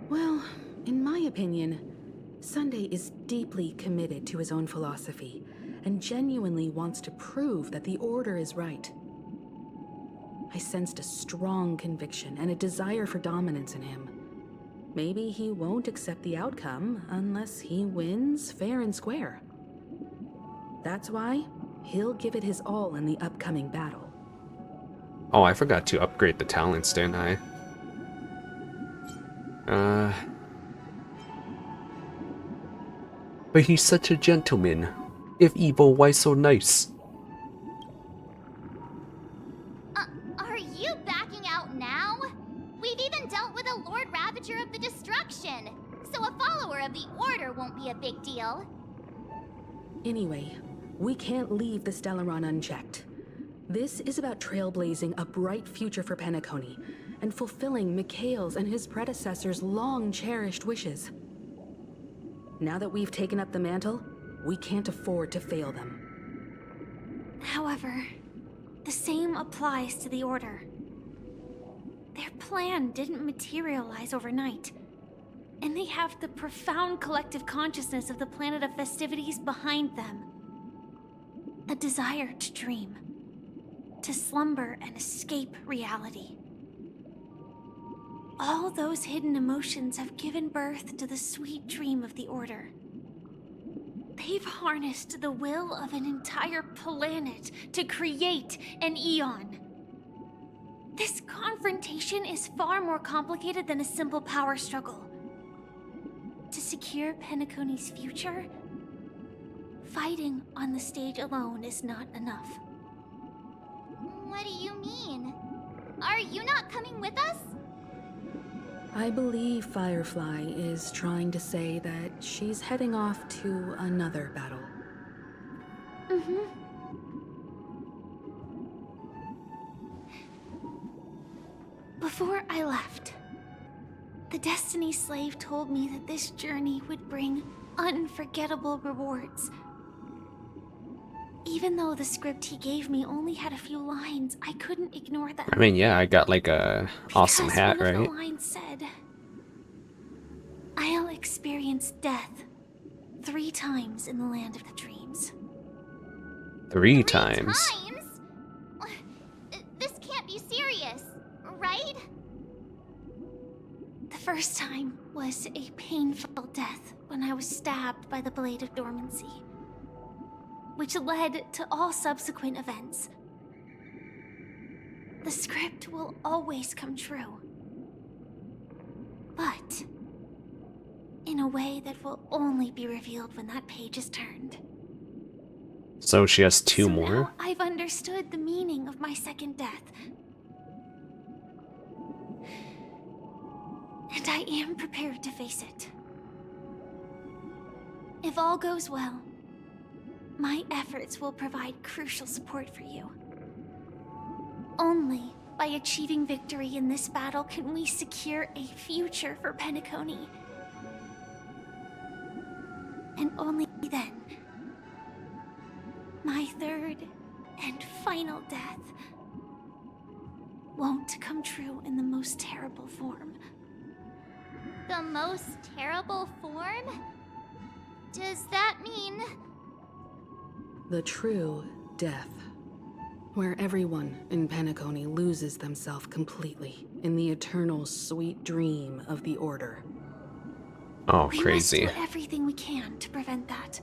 Well, in my opinion, Sunday is deeply committed to his own philosophy and genuinely wants to prove that the Order is right. I sensed a strong conviction and a desire for dominance in him. Maybe he won't accept the outcome unless he wins fair and square. That's why he'll give it his all in the upcoming battle. Oh, I forgot to upgrade the talents, didn't I? But he's such a gentleman. If evil, why so nice? Are you backing out now? We've even dealt with a Lord Ravager of the Destruction, so a follower of the Order won't be a big deal. Anyway, we can't leave the Stellaron unchecked. This is about trailblazing a bright future for Penacony and fulfilling Mikhail's and his predecessors' long-cherished wishes. Now that we've taken up the mantle, we can't afford to fail them. However, the same applies to the Order. Their plan didn't materialize overnight, and they have the profound collective consciousness of the planet of festivities behind them. A desire to dream, to slumber and escape reality. All those hidden emotions have given birth to the sweet dream of the Order. They've harnessed the will of an entire planet to create an Eon. This confrontation is far more complicated than a simple power struggle. To secure Penacony's future, fighting on the stage alone is not enough. What do you mean? Are you not coming with us? I believe Firefly is trying to say that she's heading off to another battle. Before I left, the Destiny Slave told me that this journey would bring unforgettable rewards. Even though the script he gave me only had a few lines, I couldn't ignore them. I mean, yeah, I got like a awesome hat, One of right? the lines said, "I'll experience death 3 times in the land of the dreams." 3 times. Times? This can't be serious, right? The first time was a painful death when I was stabbed by the Blade of Dormancy, which led to all subsequent events. The script will always come true, but in a way that will only be revealed when that page is turned. So she has 2 more? Now I've understood the meaning of my second death. And I am prepared to face it. If all goes well, my efforts will provide crucial support for you. Only by achieving victory in this battle can we secure a future for Penacony. And only then, my third and final death won't come true in the most terrible form. The most terrible form? Does that mean... The true death, where everyone in Penacony loses themselves completely in the eternal sweet dream of the Order. Oh, We crazy. must do everything we can to prevent that.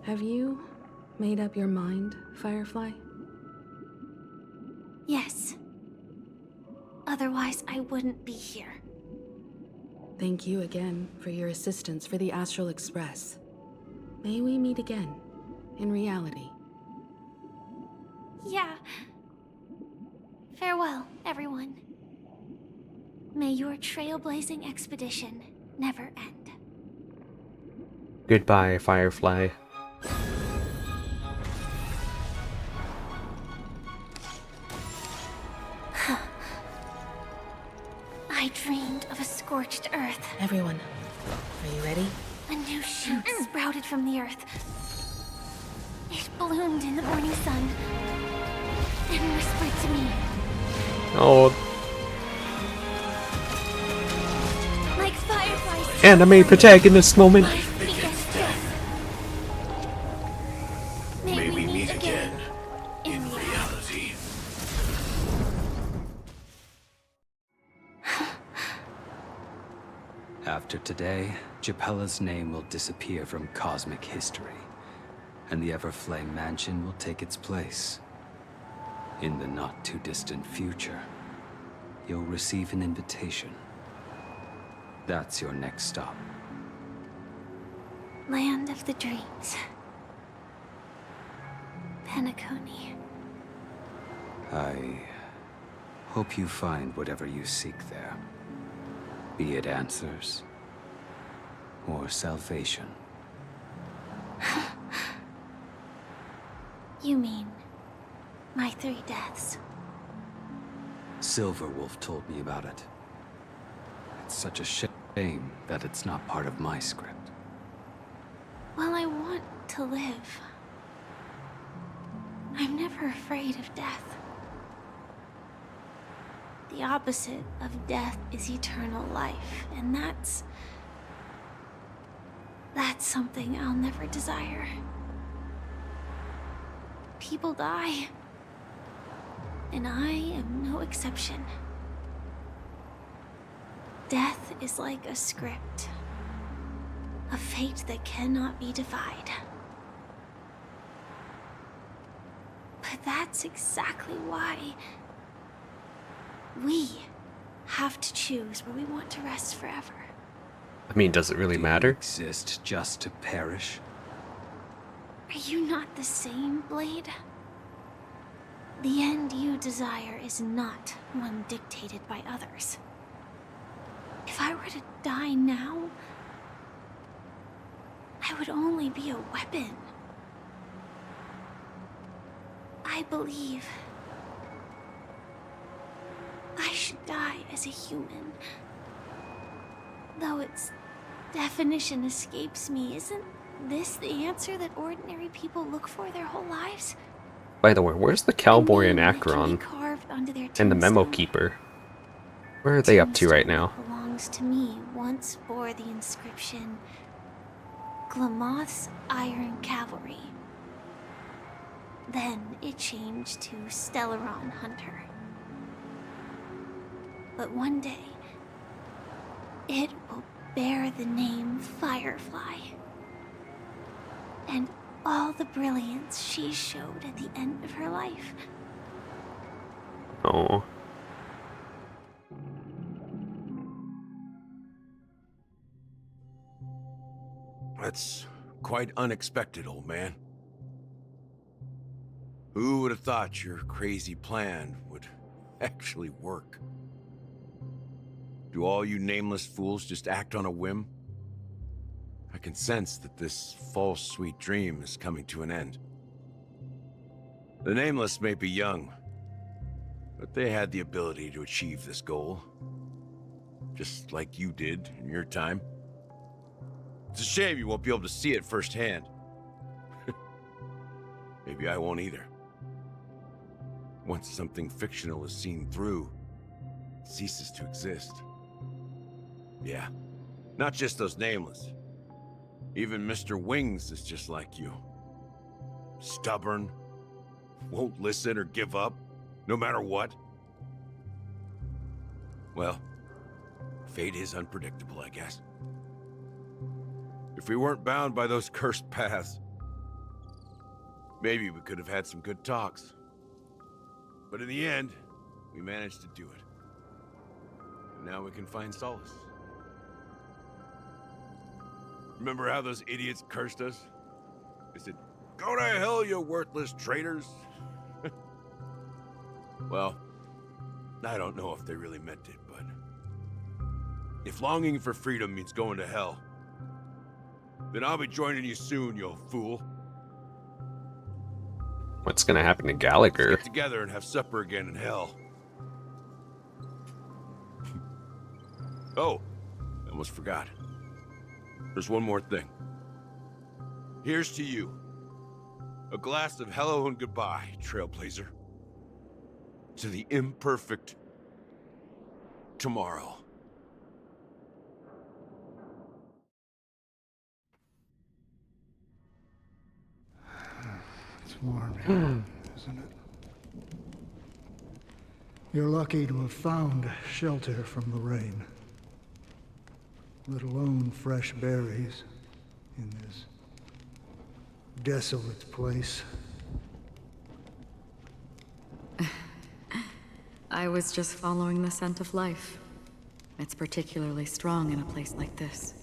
Have you made up your mind, Firefly? Yes. Otherwise, I wouldn't be here. Thank you again for your assistance for the Astral Express. May we meet again, in reality. Yeah. Farewell, everyone. May your trailblazing expedition never end. Goodbye, Firefly. I dreamed of a scorched earth. Everyone, are you ready? A new shoot sprouted from the earth. It bloomed in the morning sun and whispered to me. Oh, Like fireflies. anime protagonist moment. May we meet again in reality. After today, Japella's name will disappear from cosmic history, and the Everflame Mansion will take its place. In the not-too-distant future, you'll receive an invitation. That's your next stop. Land of the dreams. Penacony. I hope you find whatever you seek there. Be it answers or salvation. You mean my 3 deaths? Silverwolf told me about it. It's such a shame that it's not part of my script. Well, I want to live. I'm never afraid of death. The opposite of death is eternal life, and that's something I'll never desire. People die, and I am no exception. Death is like a script. A fate that cannot be defied. But that's exactly why we have to choose where we want to rest forever. I mean, does it really matter? Exist just to perish? Are you not the same, Blade? The end you desire is not one dictated by others. If I were to die now, I would only be a weapon. I believe I should die as a human. Though its definition escapes me, isn't this the answer that ordinary people look for their whole lives? By the way, where's the cowboy and Akron Carved onto their and the memo tombstone. keeper? Where are they up to right now? Belongs to me once bore the inscription Glamoth's Iron Cavalry. Then it changed to Stellaron Hunter. But one day, it will bear the name Firefly. And all the brilliance she showed at the end of her life. Oh. That's quite unexpected, old man. Who would have thought your crazy plan would actually work? Do all you nameless fools just act on a whim? I can sense that this false sweet dream is coming to an end. The nameless may be young, but they had the ability to achieve this goal. Just like you did in your time. It's a shame you won't be able to see it firsthand. Maybe I won't either. Once something fictional is seen through, it ceases to exist. Yeah, not just those nameless. Even Mr. Wings is just like you. Stubborn, won't listen or give up, no matter what. Well, fate is unpredictable, I guess. If we weren't bound by those cursed paths, maybe we could have had some good talks. But in the end, we managed to do it. And now we can find solace. Remember how those idiots cursed us? They said, "Go to hell, you worthless traitors." Well, I don't know if they really meant it, but if longing for freedom means going to hell, then I'll be joining you soon, you fool. What's gonna happen to Gallagher? Let's get together and have supper again in hell. Oh, I almost forgot. There's one more thing. Here's to you. A glass of hello and goodbye, Trailblazer. To the imperfect tomorrow. It's warm here, isn't it? You're lucky to have found shelter from the rain. Let alone fresh berries in this desolate place. I was just following the scent of life. It's particularly strong in a place like this.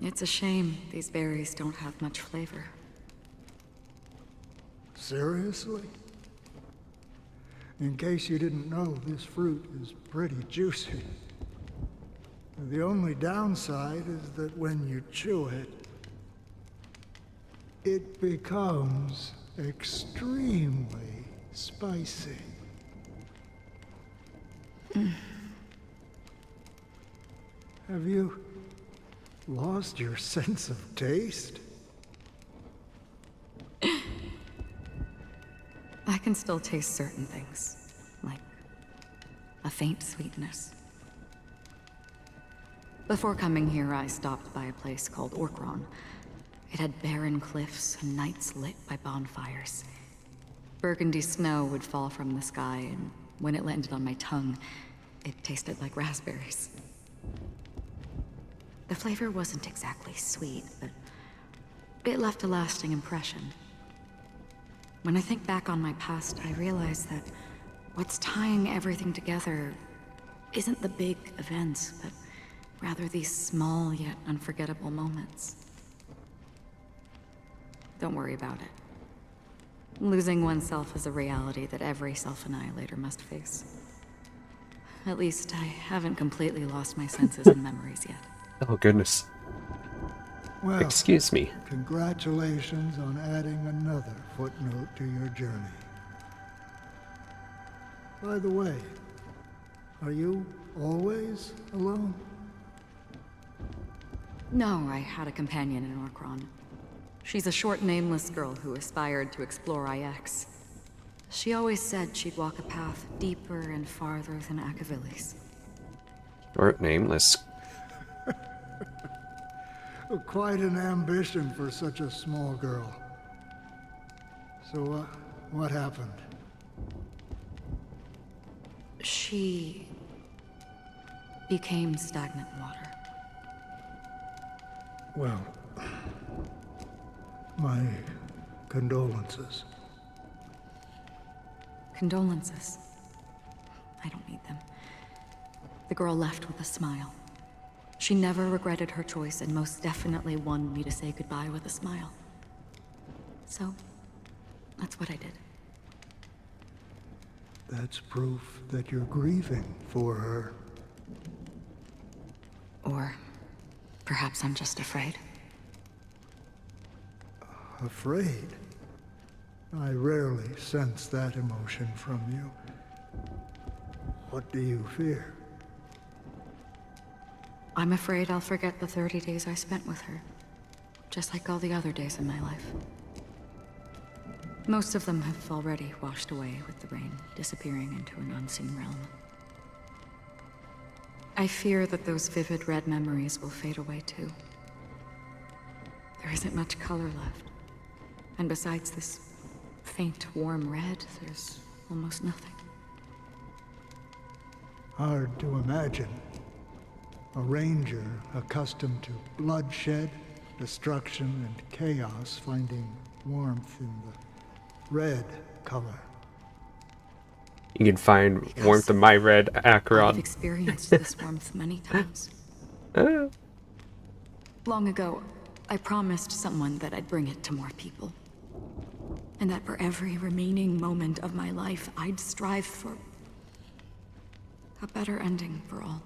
It's a shame these berries don't have much flavor. Seriously? In case you didn't know, this fruit is pretty juicy. The only downside is that when you chew it, it becomes extremely spicy. Have you lost your sense of taste? I can still taste certain things, like a faint sweetness. Before coming here, I stopped by a place called Orkron. It had barren cliffs and nights lit by bonfires. Burgundy snow would fall from the sky, and when it landed on my tongue, it tasted like raspberries. The flavor wasn't exactly sweet, but it left a lasting impression. When I think back on my past, I realize that what's tying everything together isn't the big events, but rather these small yet unforgettable moments. Don't worry about it. Losing oneself is a reality that every self-annihilator must face. At least I haven't completely lost my senses and memories yet. Oh, goodness. Well, excuse me. Congratulations on adding another footnote to your journey. By the way, are you always alone? No, I had a companion in Orkron. She's a short, nameless girl who aspired to explore IX. She always said she'd walk a path deeper and farther than Akavilis. Short, nameless. Quite an ambition for such a small girl. So, what happened? She became stagnant water. Well, my condolences. Condolences. I don't need them. The girl left with a smile. She never regretted her choice and most definitely wanted me to say goodbye with a smile. So, that's what I did. That's proof that you're grieving for her. Or perhaps I'm just afraid. Afraid? I rarely sense that emotion from you. What do you fear? I'm afraid I'll forget the 30 days I spent with her, just like all the other days in my life. Most of them have already washed away with the rain, disappearing into an unseen realm. I fear that those vivid red memories will fade away too. There isn't much color left, and besides this faint, warm red, there's almost nothing. Hard to imagine. A ranger accustomed to bloodshed, destruction, and chaos finding warmth in the red color. You can find warmth in my red Acheron. I've experienced this warmth many times. Long ago, I promised someone that I'd bring it to more people. And that for every remaining moment of my life, I'd strive for a better ending for all.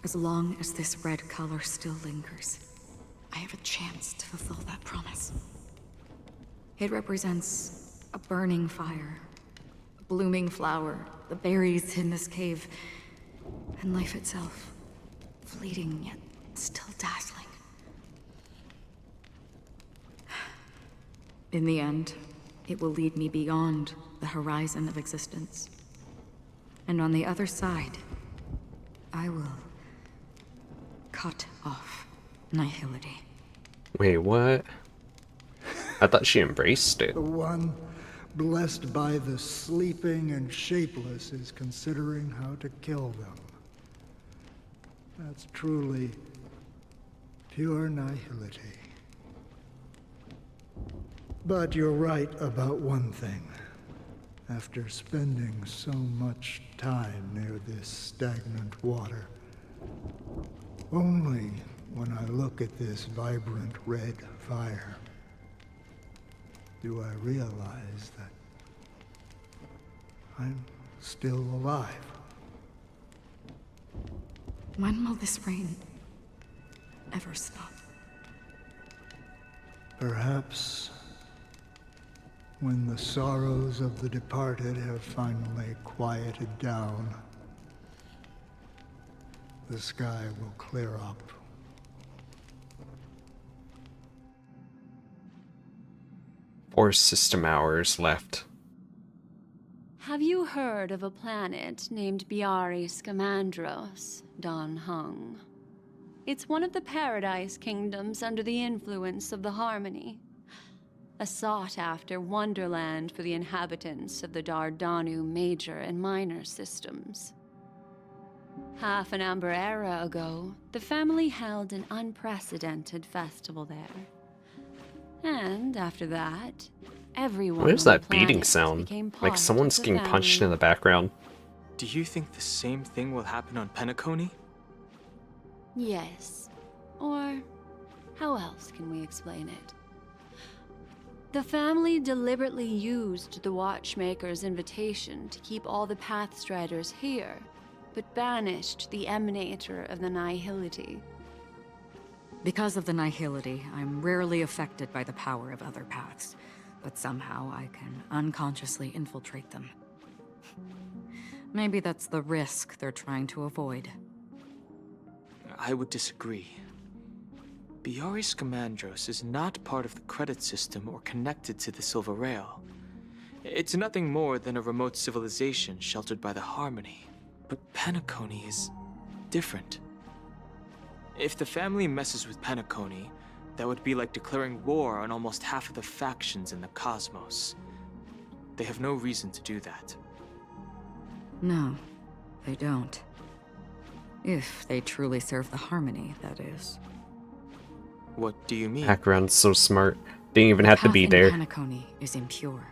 As long as this red color still lingers, I have a chance to fulfill that promise. It represents a burning fire, a blooming flower, the berries in this cave, and life itself, fleeting yet still dazzling. In the end, it will lead me beyond the horizon of existence. And on the other side, I will cut off nihility. Wait, what? I thought she embraced it. The one blessed by the sleeping and shapeless is considering how to kill them. That's truly pure nihility. But you're right about one thing. After spending so much time near this stagnant water, only when I look at this vibrant red fire do I realize that I'm still alive. When will this rain ever stop? Perhaps when the sorrows of the departed have finally quieted down, the sky will clear up. Four system hours left. Have you heard of a planet named Biari Scamandros, Don Hung? It's one of the Paradise Kingdoms under the influence of the Harmony. a sought-after wonderland for the inhabitants of the Dardanu major and minor systems. Half an amber era ago, the family held an unprecedented festival there. And after that, everyone Where's on the that beating planet sound? became Like part someone's of the getting punched family. in the background. Do you think the same thing will happen on Penacony? Yes. Or how else can we explain it? The family deliberately used the Watchmaker's invitation to keep all the Pathstriders here, but banished the Emanator of the Nihility. Because of the Nihility, I'm rarely affected by the power of other paths, but somehow I can unconsciously infiltrate them. Maybe that's the risk they're trying to avoid. I would disagree. Biaris Scamandros is not part of the credit system or connected to the Silver Rail. It's nothing more than a remote civilization sheltered by the Harmony. But Penacony is different. If the family messes with Penacony, that would be like declaring war on almost half of the factions in the cosmos. They have no reason to do that. No, they don't. If they truly serve the Harmony, that is. What do you mean? Background's so smart. Didn't even The have to path be in there. Penacony is impure.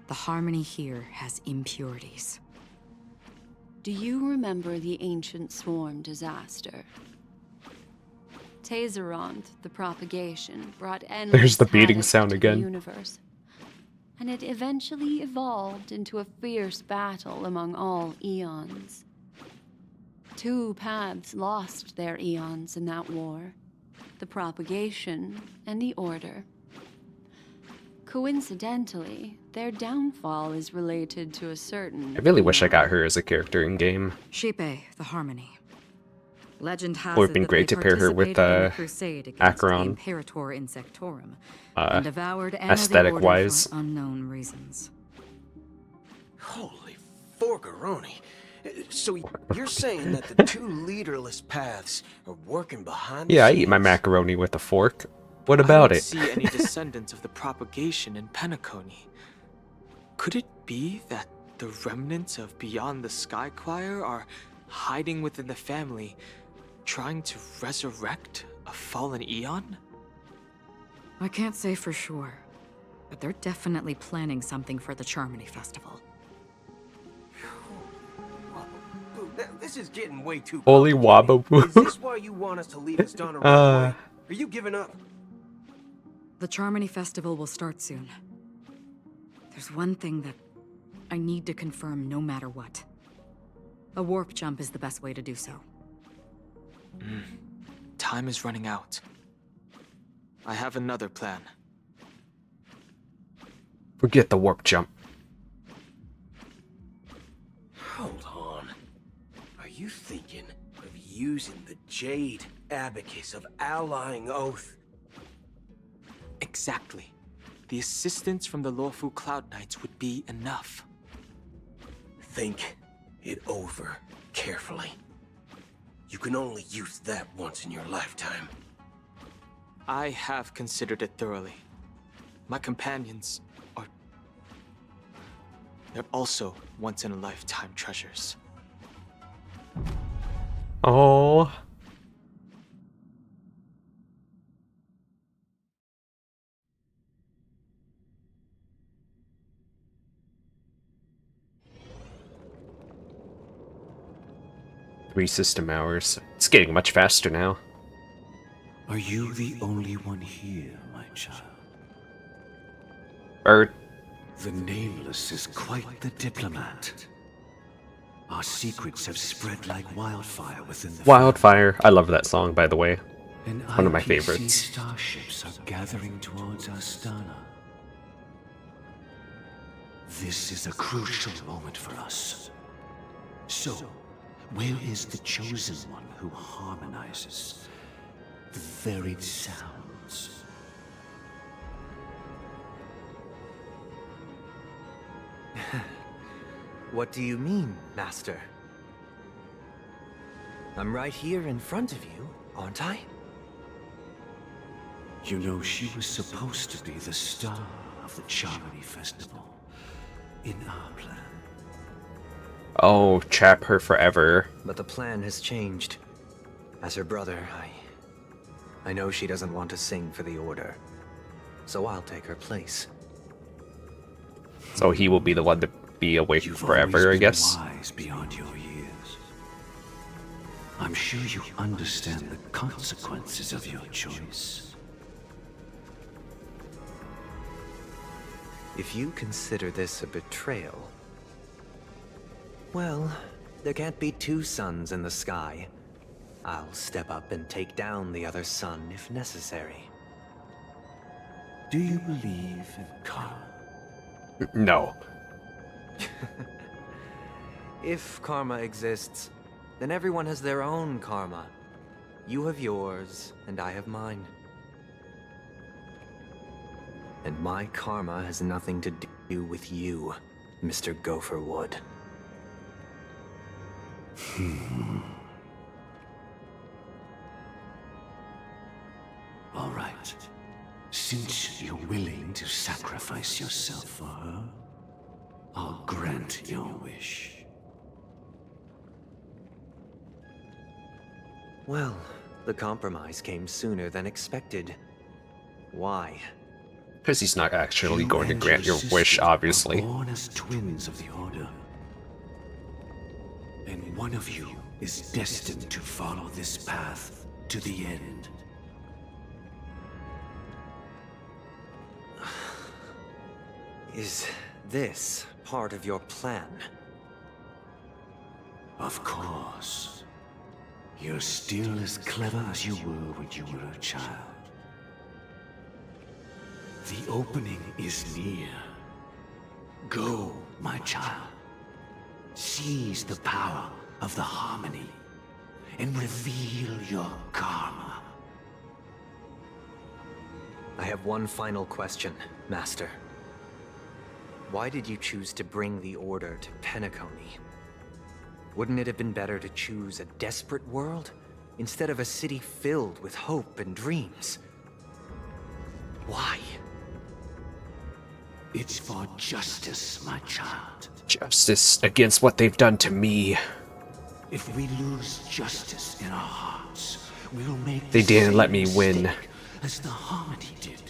The Harmony here has impurities. Do you remember the ancient swarm disaster? Tazeronth, the propagation, brought endless There's the beating havoc sound to again. the universe. And it eventually evolved into a fierce battle among all eons. 2 paths lost their eons in that war. The propagation and the order. Coincidentally, their downfall is related to a certain... I really wish I got her as a character in game. Shepe, the Harmony. Legend has Would have it been that great they to pair her with participated in a crusade against Acheron. the Imperator Insectorum, and devoured Anna the aesthetic-wise. Order for unknown reasons. Holy forgaroni. So you're saying that the 2 leaderless paths are working behind the Yeah, I scenes? eat my macaroni with a fork. What about I don't it? see any descendants of the propagation in Penacony. Could it be that the remnants of Beyond the Sky Choir are hiding within the family, trying to resurrect a fallen eon? I can't say for sure, but they're definitely planning something for the Charmony Festival. This is getting way too Holy complicated. wabba Is this why you want us to leave us down a wrong way? Are you giving up? The Charmony Festival will start soon. There's one thing that I need to confirm no matter what. A warp jump is the best way to do so. Time is running out. I have another plan. Forget the warp jump. Hold on. Are you thinking of using the Jade Abacus of Allying Oath? Exactly. The assistance from the Lawful Cloud Knights would be enough. Think it over carefully. You can only use that once in your lifetime. I have considered it thoroughly. My companions are... they're also once-in-a-lifetime treasures. Oh. Three system hours. It's getting much faster now. Are you the only one here, my child? Bird. The Nameless is quite the diplomat. Our secrets have spread like wildfire within the Wildfire. I love that song, by the way. And One of my IPC favorites. starships are gathering towards Astana. This is a crucial moment for us. So, where is the chosen one who harmonizes the varied sounds? What do you mean, Master? I'm right here in front of you, aren't I? You know, she was supposed to be the star of the Charmony Festival in our plan. Oh, trap her forever. But the plan has changed. As her brother, I know she doesn't want to sing for the Order. So I'll take her place. So he will be the one to be awake forever, I guess. Wise beyond your years. I'm sure you understand the consequences of your choice. If you consider this a betrayal, well, there can't be two suns in the sky. I'll step up and take down the other sun if necessary. Do you believe in karma? No. If karma exists, then everyone has their own karma. You have yours, and I have mine. And my karma has nothing to do with you, Mr. Gopherwood. All right. Since you're willing to sacrifice yourself for her, I'll grant your wish. Well, the compromise came sooner than expected. Why? Because he's not actually going to grant your wish, obviously. Born as twins of the Order. And one of you is destined to follow this path to the end. Is this part of your plan? Of course. You're still as clever as you were when you were a child. The opening is near. Go, my child. Seize the power of the harmony and reveal your karma. I have one final question, Master. Why did you choose to bring the Order to Penacony? Wouldn't it have been better to choose a desperate world instead of a city filled with hope and dreams? Why? It's for justice, my child. Justice against what they've done to me. If we lose justice in our hearts, we'll make They the didn't same let me win. mistake as the harmony did.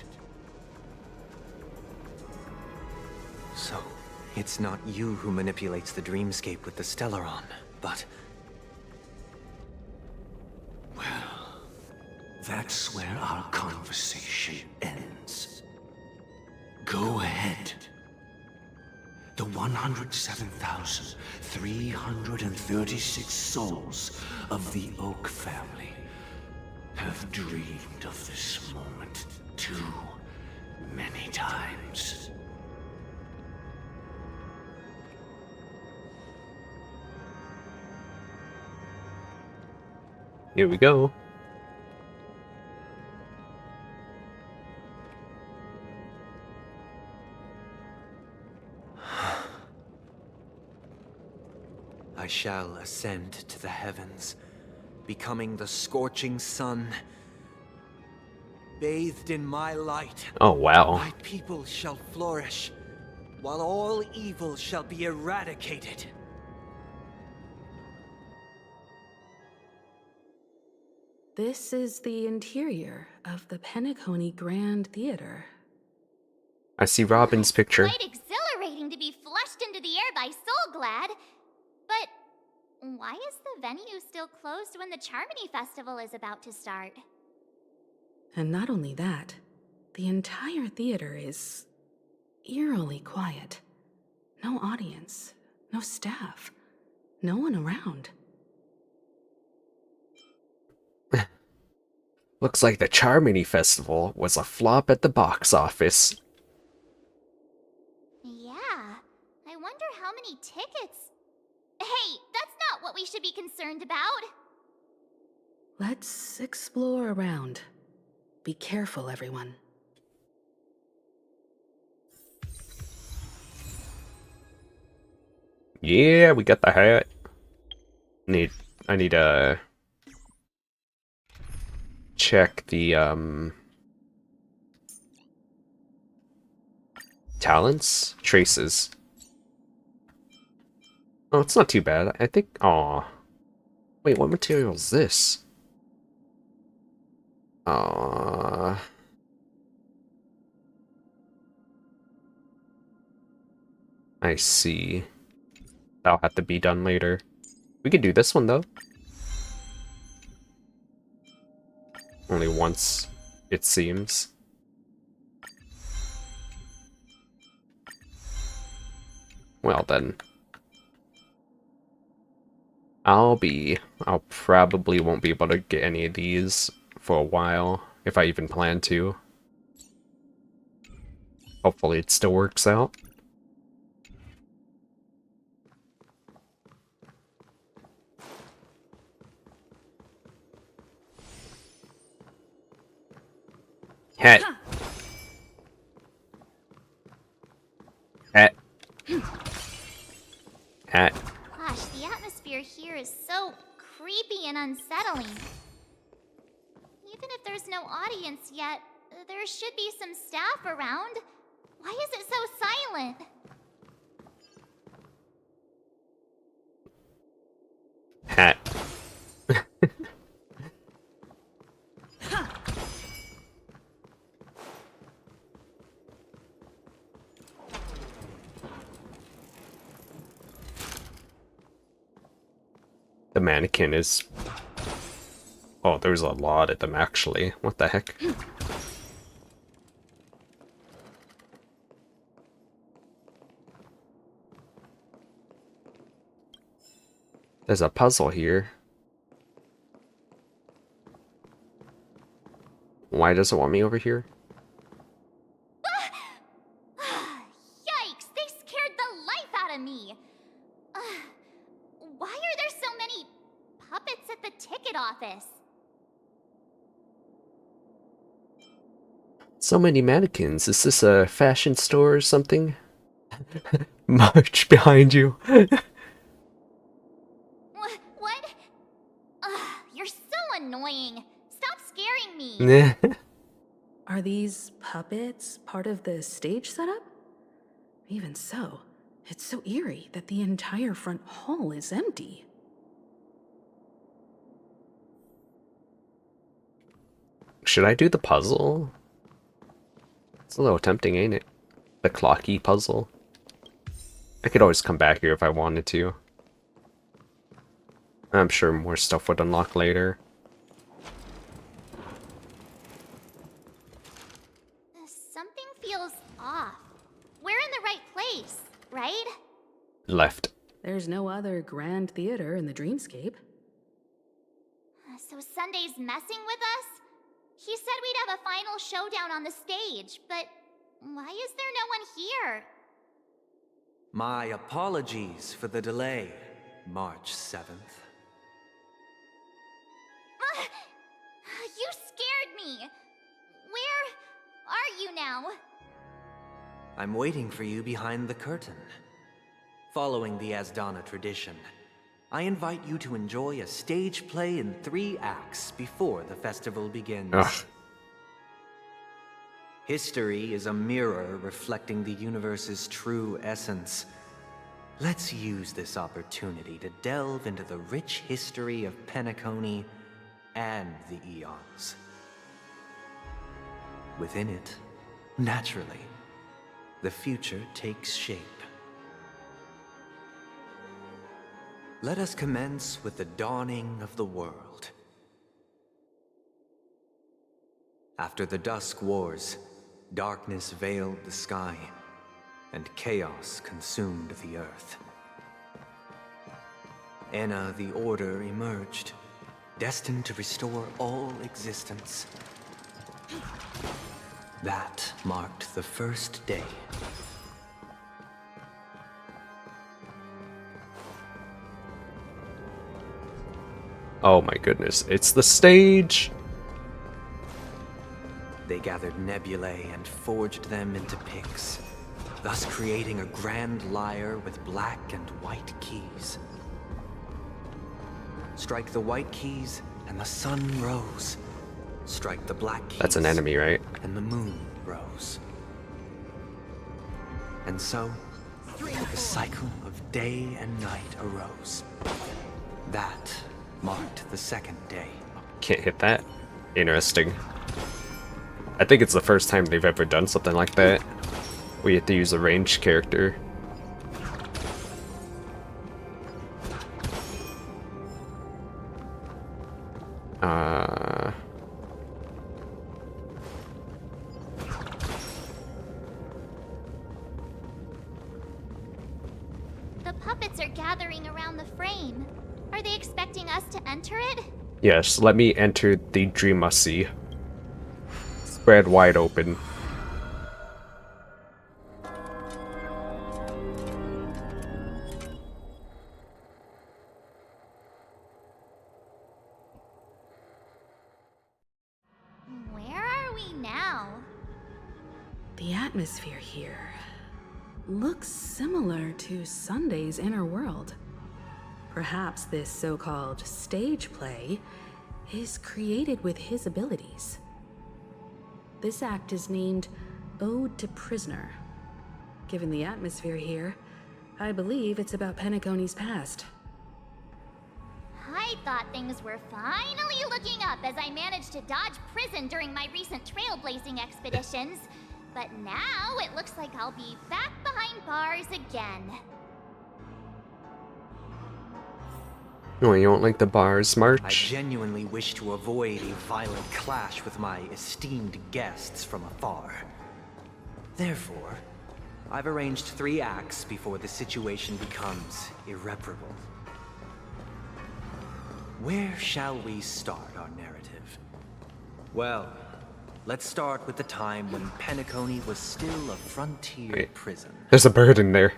So, it's not you who manipulates the Dreamscape with the Stellaron, but... Well, that's where our conversation ends. Go ahead. The 107,336 souls of the Oak family have dreamed of this moment too many times. Here we go. I shall ascend to the heavens, becoming the scorching sun. Bathed in my light, Oh, wow. my people shall flourish, while all evil shall be eradicated. This is the interior of the Penacony Grand Theater. I see Robin's picture. Quite exhilarating to be flushed into the air by SoulGlad. But why is the venue still closed when the Charmony Festival is about to start? And not only that, the entire theater is eerily quiet. No audience, no staff, no one around. Looks like the Charmony Festival was a flop at the box office. Yeah, I wonder how many tickets... Hey, that's not what we should be concerned about. Let's explore around. Be careful, everyone. Yeah, we got the hat. I need to check the Talents? Traces. Oh, it's not too bad. I think... Aw. Wait, what material is this? I see. That'll have to be done later. We could do this one, though. Only once, it seems. Well, then. I'll probably won't be able to get any of these for a while, if I even plan to. Hopefully it still works out. Hat. Hat. Hat. Gosh, the atmosphere here is so creepy and unsettling. Even if there's no audience yet, there should be some staff around. Why is it so silent? Hat. The mannequin is... Oh, there's a lot of them, actually. What the heck? There's a puzzle here. Why does it want me over here? Yikes! They scared the life out of me! Why are there so many puppets at the ticket office? So many mannequins. Is this a fashion store or something? March behind you. What? You're so annoying. Stop scaring me. Are these puppets part of the stage setup? Even so, it's so eerie that the entire front hall is empty. Should I do the puzzle? It's a little tempting, ain't it? The clocky puzzle. I could always come back here if I wanted to. I'm sure more stuff would unlock later. Something feels off. We're in the right place, right? Left. There's no other grand theater in the Dreamscape. So Sunday's messing with us? He said we'd have a final showdown on the stage, but why is there no one here? My apologies for the delay, March 7th. You scared me! Where are you now? I'm waiting for you behind the curtain. Following the Asdana tradition, I invite you to enjoy a stage play in 3 acts before the festival begins. Ugh. History is a mirror reflecting the universe's true essence. Let's use this opportunity to delve into the rich history of Penacony and the eons. Within it, naturally, the future takes shape. Let us commence with the dawning of the world. After the Dusk Wars, darkness veiled the sky, and chaos consumed the earth. Enna the Order emerged, destined to restore all existence. That marked the first day. Oh my goodness, it's the stage! They gathered nebulae and forged them into picks, thus creating a grand lyre with black and white keys. Strike the white keys, and the sun rose. Strike the black keys. That's an enemy, right? And the moon rose. And so, the cycle of day and night arose. That marked the second day. Can't hit that. Interesting. I think it's the first time they've ever done something like that. We have to use a ranged character. The puppets are gathering around the frame. Are they expecting us to enter it? Yes, let me enter the Dreamscape. Spread wide open. Where are we now? The atmosphere here looks similar to Sunday's inner world. Perhaps this so-called stage play is created with his abilities. This act is named Ode to Prisoner. Given the atmosphere here, I believe it's about Penacony's past. I thought things were finally looking up as I managed to dodge prison during my recent trailblazing expeditions. But now it looks like I'll be back behind bars again. Oh, you don't like the bars, March? I genuinely wish to avoid a violent clash with my esteemed guests from afar. Therefore, I've arranged 3 acts before the situation becomes irreparable. Where shall we start our narrative? Well, let's start with the time when Penacony was still a frontier prison. There's a bird in there.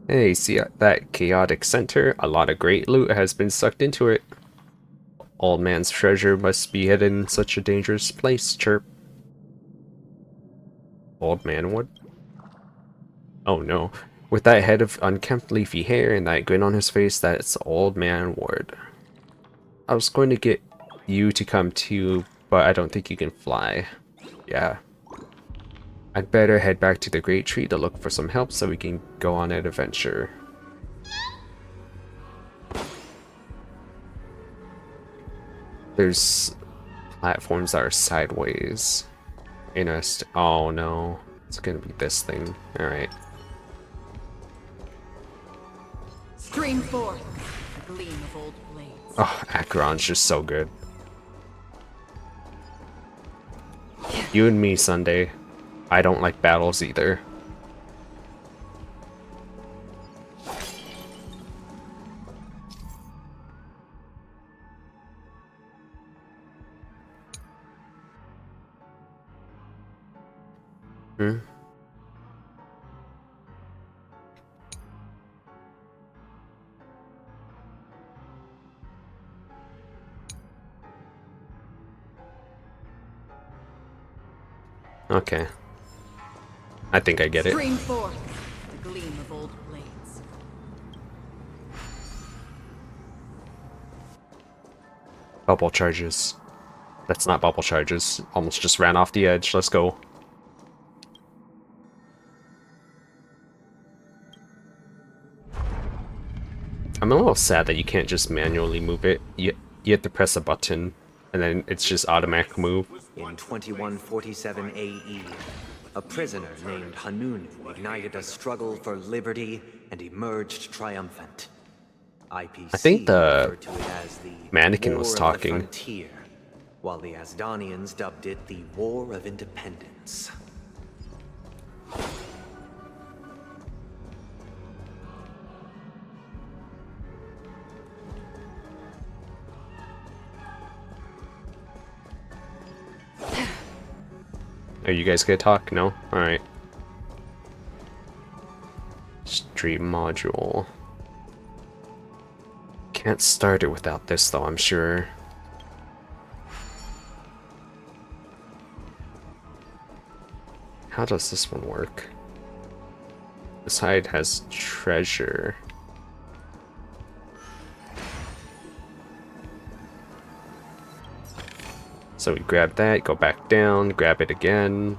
Hey, see that chaotic center? A lot of great loot has been sucked into it. Old man's treasure must be hidden in such a dangerous place, chirp. Old man would? Oh no. With that head of unkempt leafy hair and that grin on his face, that's Old Man Ward. I was going to get you to come too, but I don't think you can fly. Yeah. I'd better head back to the Great Tree to look for some help so we can go on an adventure. There's platforms that are sideways. Interesting. Oh no. It's gonna be this thing. Alright. Stream forth, the gleam of old blades. Oh, Acheron's just so good. You and me, Sunday. I don't like battles either. Hmm? Okay. I think I get it. Stream forth, the gleam of old blades. Bubble charges. That's not bubble charges. Almost just ran off the edge. Let's go. I'm a little sad that you can't just manually move it. You have to press a button, and then it's just automatic move. In 2147 AE, a prisoner named Hanun ignited a struggle for liberty and emerged triumphant. IPC I think the referred to it as the mannequin War was of the talking. Frontier, while the Asdanians dubbed it the War of Independence. Are you guys gonna talk? No? Alright. Stream module. Can't start it without this though, I'm sure. How does this one work? This hide has treasure. So we grab that, go back down, grab it again.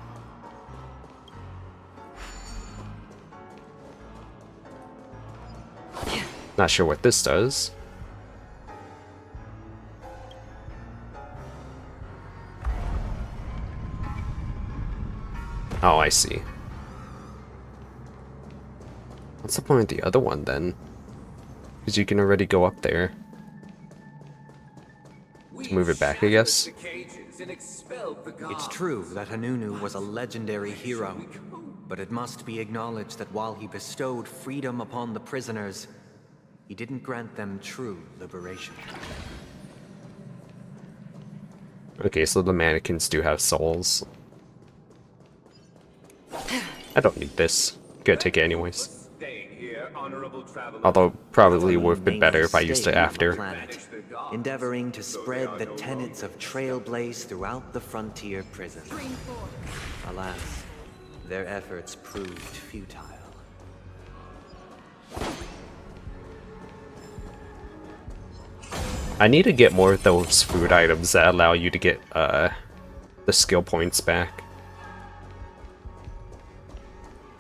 Not sure what this does. Oh, I see. What's the point of the other one then? Because you can already go up there. To move it back, I guess. It's true that Hanunu was a legendary hero, but it must be acknowledged that while he bestowed freedom upon the prisoners, he didn't grant them true liberation. Okay, so the mannequins do have souls. I don't need this. Gonna take it anyways. Although, probably would have been better if I used it after. Endeavoring to spread the tenets of Trailblaze throughout the frontier prison. Alas, their efforts proved futile. I need to get more of those food items that allow you to get the skill points back.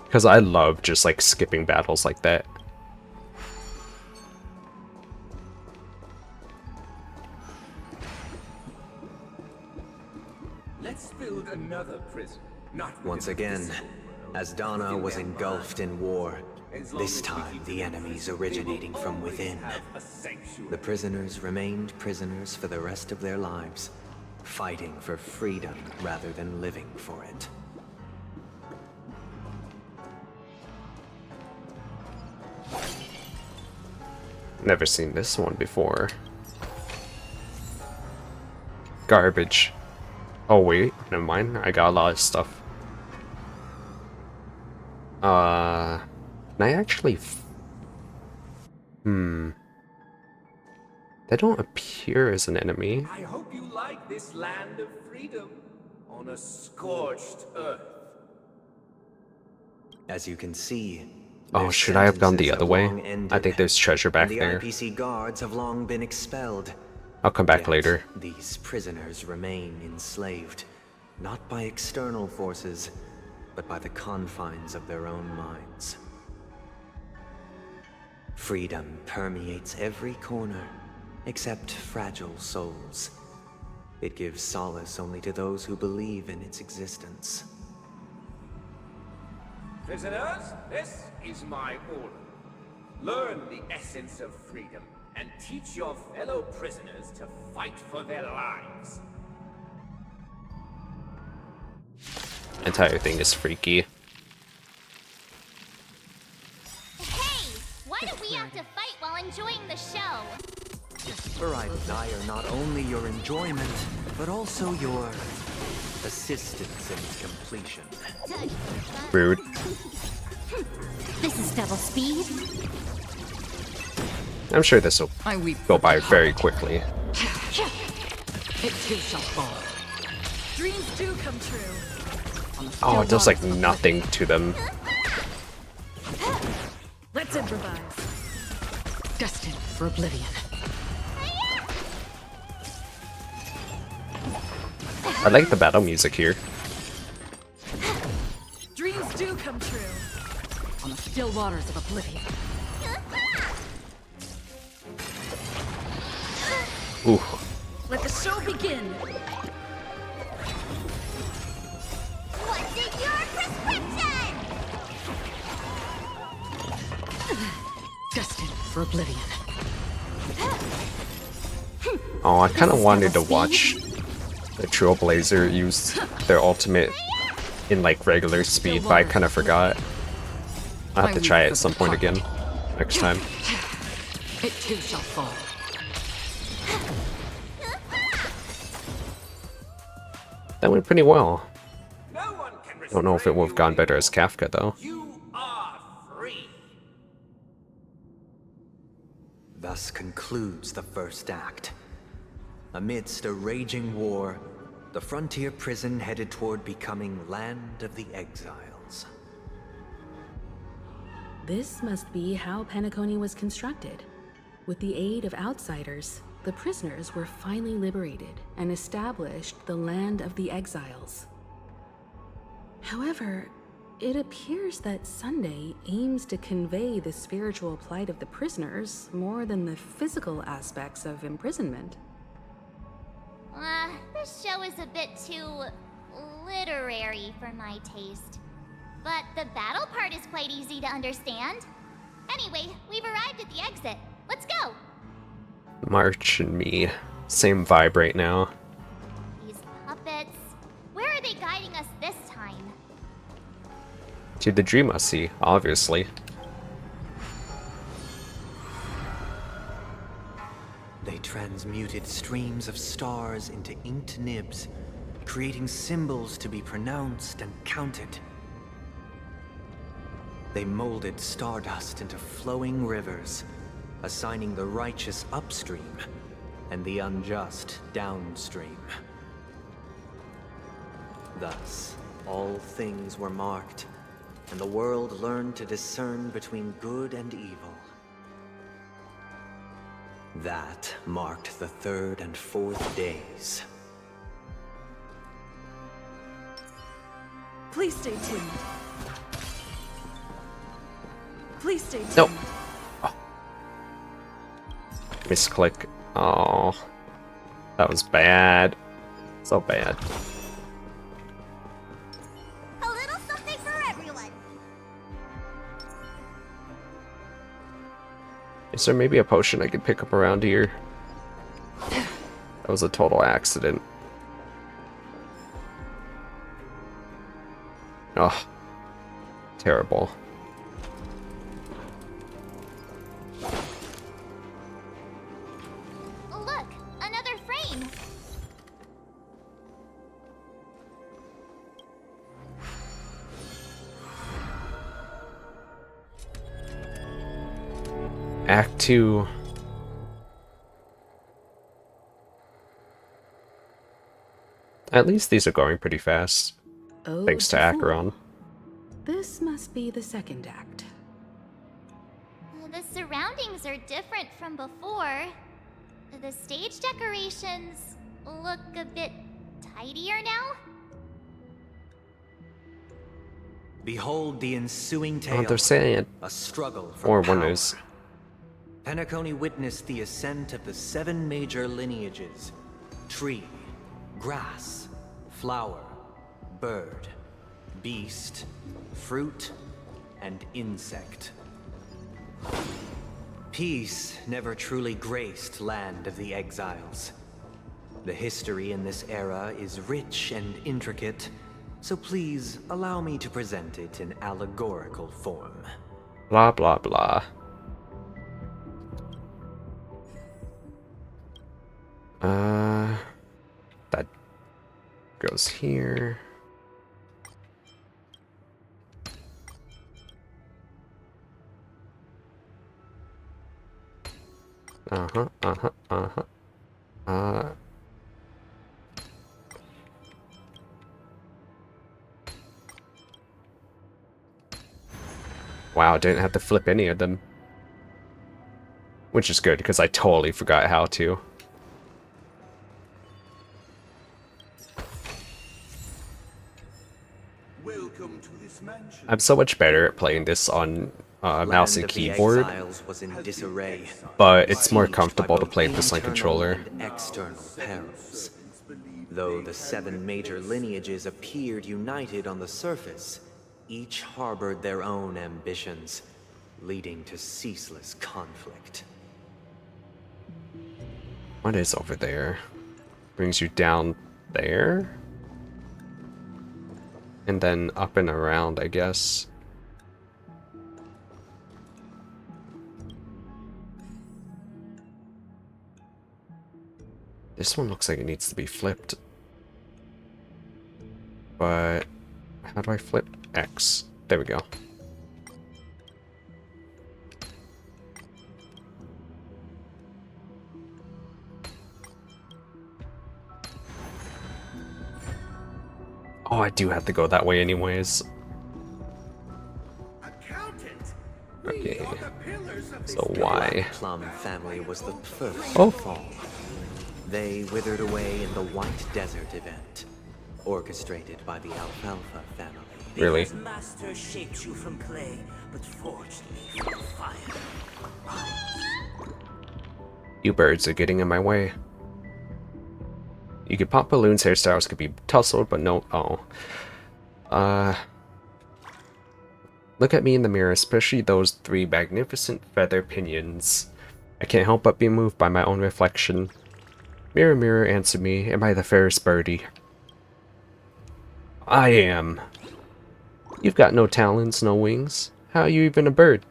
Because I love just like skipping battles like that. Let's build another prison. Once again, as Dana was engulfed in war, this time the enemies originating from within. The prisoners remained prisoners for the rest of their lives, fighting for freedom rather than living for it. Never seen this one before. Garbage. Oh wait, never mind. I got a lot of stuff. Can I actually... They don't appear as an enemy. I hope you like this land of freedom on a scorched earth. As you can see, oh, should I have gone the other way? I think there's treasure back there. The IPC guards have long been expelled. I'll come back Yet, later. These prisoners remain enslaved, not by external forces, but by the confines of their own minds. Freedom permeates every corner, except fragile souls. It gives solace only to those who believe in its existence. Prisoners, this is my order. Learn the essence of freedom and teach your fellow prisoners to fight for their lives. Entire thing is freaky. Hey, why do we have to fight while enjoying the show? For I desire not only your enjoyment, but also your assistance in its completion. Rude. This is double speed. I'm sure this will go by very quickly. It too shall fall. Dreams do come true. Oh, it does like nothing to them. Let's improvise. Destined for oblivion. I like the battle music here. Dreams do come true. On the still waters of oblivion. Ooh. Let the show begin. What's in your prescription? Destined for oblivion. Oh, I kind of wanted to watch the Trailblazer use their ultimate in like regular speed, but I kind of forgot. I'll have to try it at some point again next time. It too shall fall. That went pretty well. Don't know if it would have gone better as Kafka though. Thus concludes the first act. Amidst a raging war, the frontier prison headed toward becoming Land of the Exiles. This must be how Penacony was constructed. With the aid of outsiders, the prisoners were finally liberated and established the land of the exiles. However, it appears that Sunday aims to convey the spiritual plight of the prisoners more than the physical aspects of imprisonment. This show is a bit too literary for my taste. But the battle part is quite easy to understand. Anyway, we've arrived at the exit. Let's go! March and me. Same vibe right now. These puppets. Where are they guiding us this time? To the Dreamscape, obviously. They transmuted streams of stars into inked nibs, creating symbols to be pronounced and counted. They molded stardust into flowing rivers, assigning the righteous upstream and the unjust downstream. Thus, all things were marked, and the world learned to discern between good and evil. That marked the 3rd and 4th days. Please stay tuned. Please stay tuned. Nope. Oh. Misclick. Oh. That was bad. So bad. A little something for everyone. Is there maybe a potion I could pick up around here? That was a total accident. Oh. Terrible. Look, another frame. Act 2. At least these are going pretty fast. Oh, Thanks to Acheron. This must be the 2nd act. The surroundings are different from before. The stage decorations look a bit tidier now. Behold the ensuing tale. Oh, they're saying a struggle for or power. one is. Penacony witnessed the ascent of the 7 major lineages: tree, grass, flower, bird, beast, fruit, and insect. Peace never truly graced Land of the Exiles. The history in this era is rich and intricate, so please allow me to present it in allegorical form. Blah blah blah. That goes here. Wow, didn't have to flip any of them. Which is good, because I totally forgot how to. Welcome to this mansion. I'm so much better at playing this on mouse and keyboard, Was in disarray, but it's more comfortable to play this on controller. External perils. Though the 7 major lineages appeared united on the surface, each harbored their own ambitions, leading to ceaseless conflict. What is over there? Brings you down there? And then up and around, I guess. This one looks like it needs to be flipped. But how do I flip X? There we go. Oh, I do have to go that way anyways. Okay. So why? Plum family was the first Oh. to fall. They withered away in the White Desert event, orchestrated by the Alfalfa family. Really? Because Master shaped you from clay, but forged me from fire. You birds are getting in my way. You could pop balloons, hairstyles could be tousled, but no. Oh. Look at me in the mirror, especially those 3 magnificent feather pinions. I can't help but be moved by my own reflection. Mirror, mirror, answer me, am I the fairest birdie? I am. You've got no talons, no wings. How are you even a bird?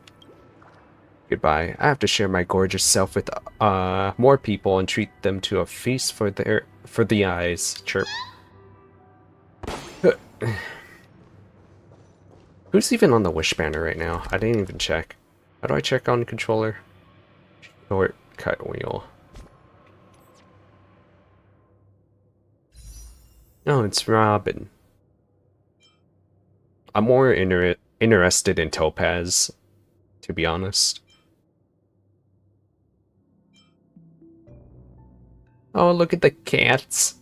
Goodbye. I have to share my gorgeous self with more people and treat them to a feast for the eyes. Chirp. Who's even on the wish banner right now? I didn't even check. How do I check on the controller? Shortcut wheel. No, it's Robin. I'm more interested in Topaz, to be honest. Oh, look at the cats.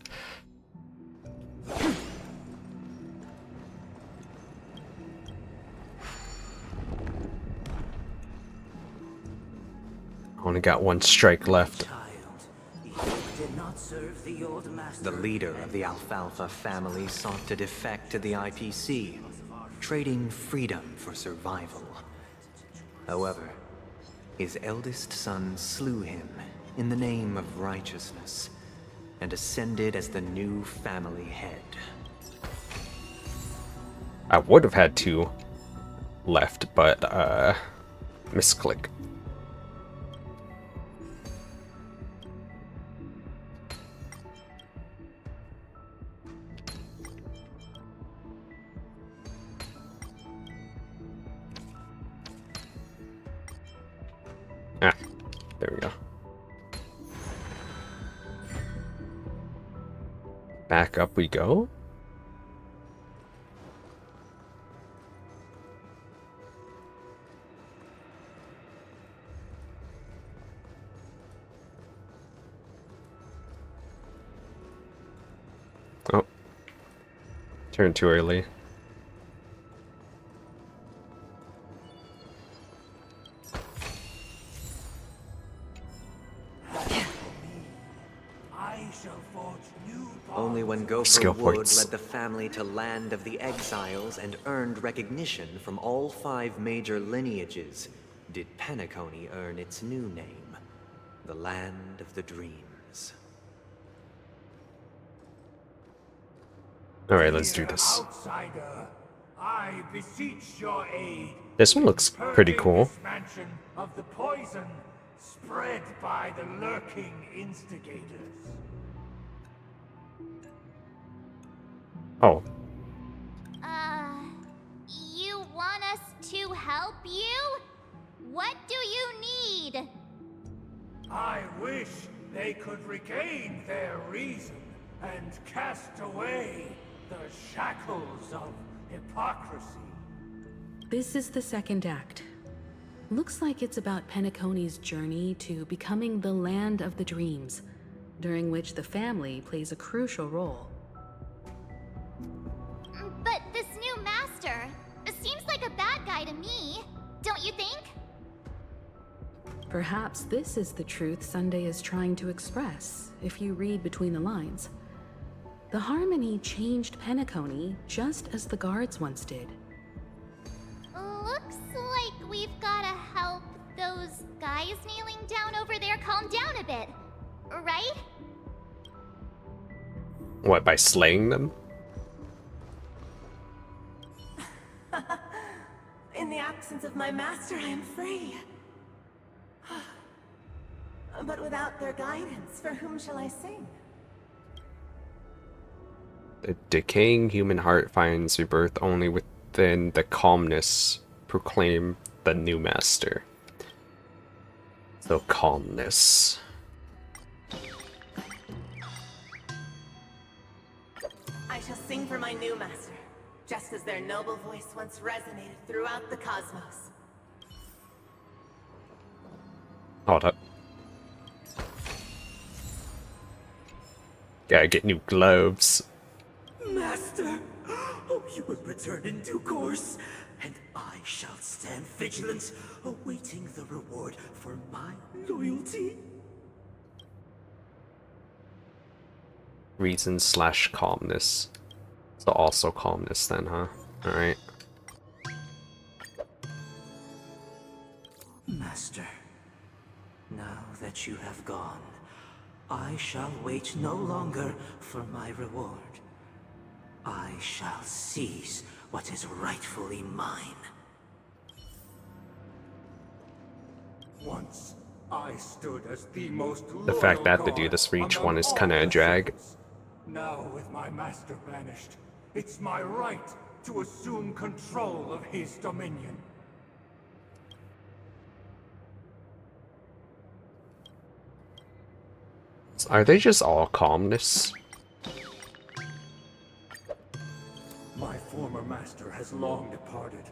Only got 1 strike left. The leader of the Alfalfa family sought to defect to the IPC, trading freedom for survival. However, his eldest son slew him in the name of righteousness and ascended as the new family head. I would have had 2 left, but misclick. Ah, there we go. Back up we go. Oh. Turned too early. Only when Gopher Skill Wood points. led the family to Land of the Exiles and earned recognition from all 5 major lineages did Penacony earn its new name, the Land of the Dreams. Alright, let's do this. Outsider, I beseech your aid. This one looks pretty cool. Expansion of the poison spread by the lurking instigators. Oh. You want us to help you? What do you need? I wish they could regain their reason and cast away the shackles of hypocrisy. This is the 2nd act. Looks like it's about Penacony's journey to becoming the Land of the Dreams, during which the family plays a crucial role. But this new master seems like a bad guy to me, don't you think? Perhaps this is the truth Sunday is trying to express, if you read between the lines. The Harmony changed Penacony just as the guards once did. Looks like we've gotta help those guys kneeling down over there calm down a bit, right? What, by slaying them? In the absence of my master, I am free. But without their guidance, for whom shall I sing? The decaying human heart finds rebirth only within the calmness. Proclaim the new master. So calmness. I shall sing for my new master, just as their noble voice once resonated throughout the cosmos. Hold up. Gotta get new gloves. Master! Oh, you will return in due course, and I shall stand vigilant, awaiting the reward for my loyalty. Reason / calmness. So also calmness then, huh? Alright. Master, now that you have gone, I shall wait no longer for my reward. I shall seize what is rightfully mine. Once I stood as the most The fact that to loyal do this for each guard one is among kind of all a the drag. servants. Now with my master banished, it's my right to assume control of his dominion. Are they just all calmness? My former master has long departed,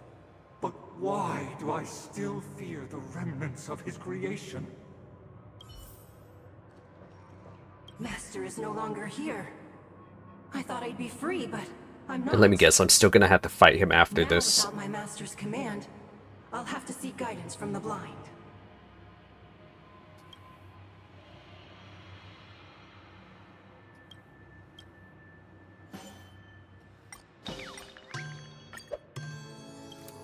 but why do I still fear the remnants of his creation? Master is no longer here. I thought I'd be free, but I'm not. And let me guess, I'm still gonna have to fight him after Now, this. without my master's command, I'll have to seek guidance from the blind.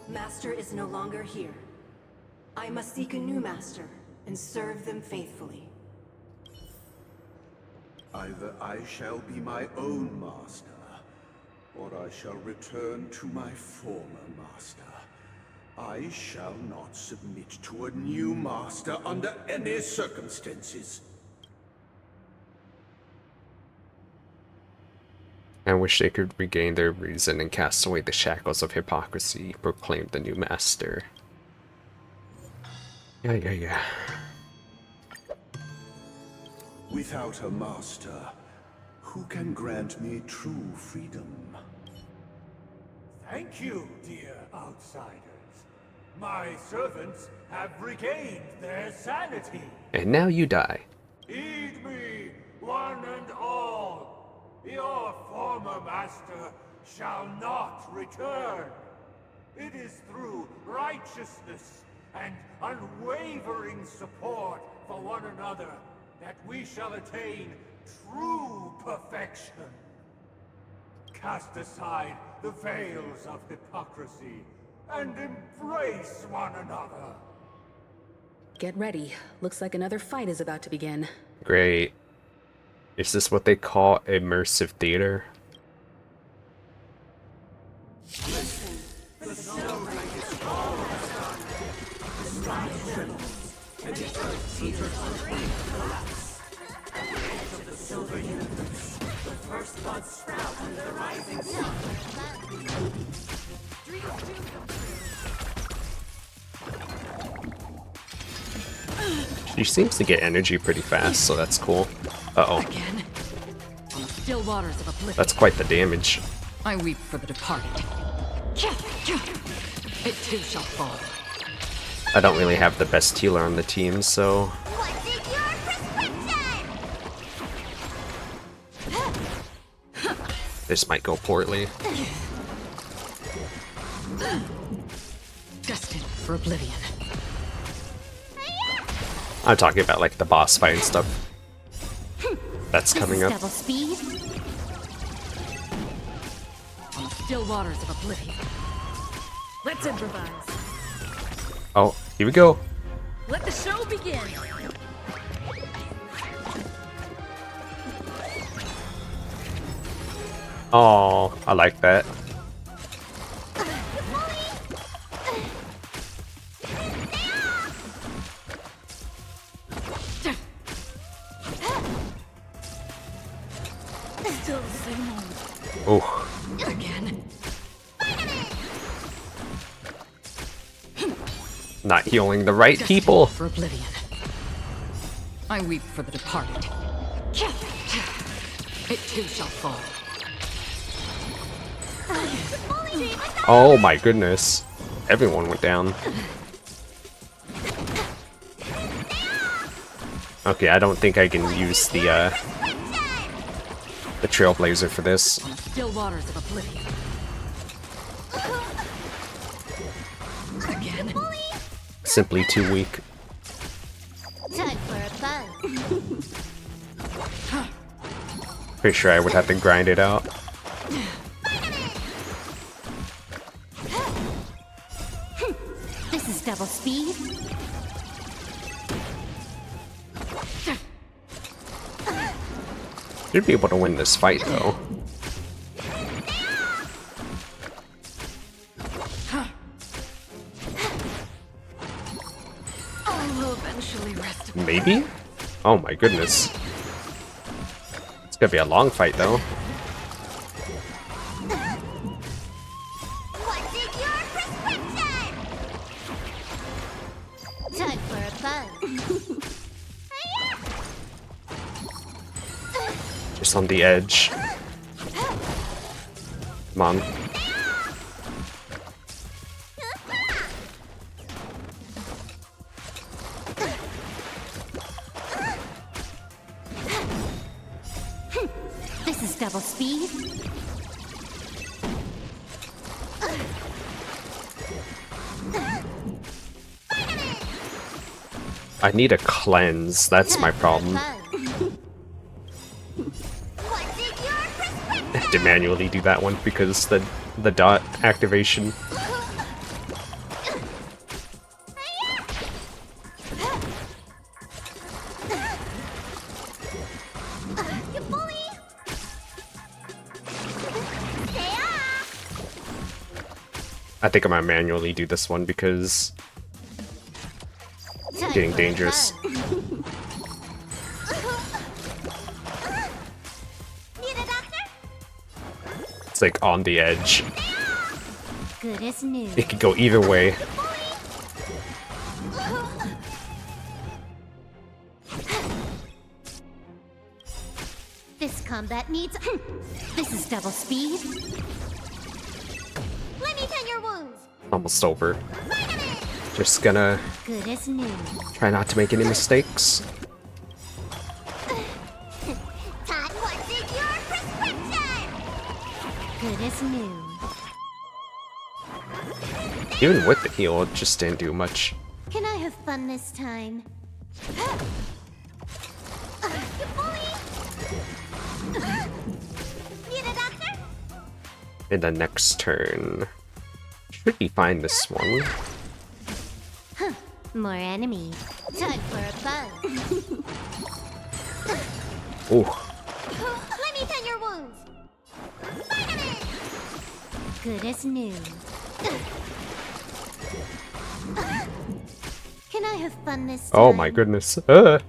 Master is no longer here. I must seek a new master and serve them faithfully. Either I shall be my own master, or I shall return to my former master. I shall not submit to a new master under any circumstances. I wish they could regain their reason and cast away the shackles of hypocrisy, proclaim the new master. Yeah. Without a master, who can grant me true freedom? Thank you, dear outsiders. My servants have regained their sanity. And now you die. Heed me, one and all. Your former master shall not return. It is through righteousness and unwavering support for one another that we shall attain true perfection. Cast aside the veils of hypocrisy and embrace one another. Get ready. Looks like another fight is about to begin. Great. Is this what they call immersive theater? She seems to get energy pretty fast, so that's cool. Uh-oh. Again? On the still waters of oblivion. That's quite the damage. I weep for the departed. It too shall fall. I don't really have the best healer on the team, so... This might go poorly. Destined for oblivion. I'm talking about like the boss fight and stuff. That's coming up. Double speed. On the still waters of oblivion. Let's improvise. Oh, here we go. Let the show begin. Oh, I like that. Still the same moment. Oh. Again. Not healing the right people. For oblivion. I weep for the departed. It too shall fall. Oh my goodness. Everyone went down. Okay, I don't think I can use the the Trailblazer for this. Still waters of oblivion. Again. Simply too weak. Time for a buzz. Pretty sure I would have to grind it out. This is double speed. You'd be able to win this fight though. I'll eventually rest. Maybe? Oh my goodness. It's gonna be a long fight though. What's in your prescription? Time for a buzz. Just on the edge. Come on. This is double speed. I need a cleanse, that's my problem. I have to manually do that one because the dot activation. I think I'm gonna manually do this one because it's getting dangerous. It's like on the edge. Good as new. It could go either way. This combat needs. This is double speed. Let me tend your wounds. Almost over. Just gonna Good as new. try not to make any mistakes. Todd, what's in your prescription? Good as new. Even with the heal, it just didn't do much. Can I have fun this time? Need a doctor? In the next turn. Should be fine this one. Huh. More enemy. Time for a buzz. Ooh. Let me tend your wounds. Good as new. Can I have fun this time? Oh my goodness. Good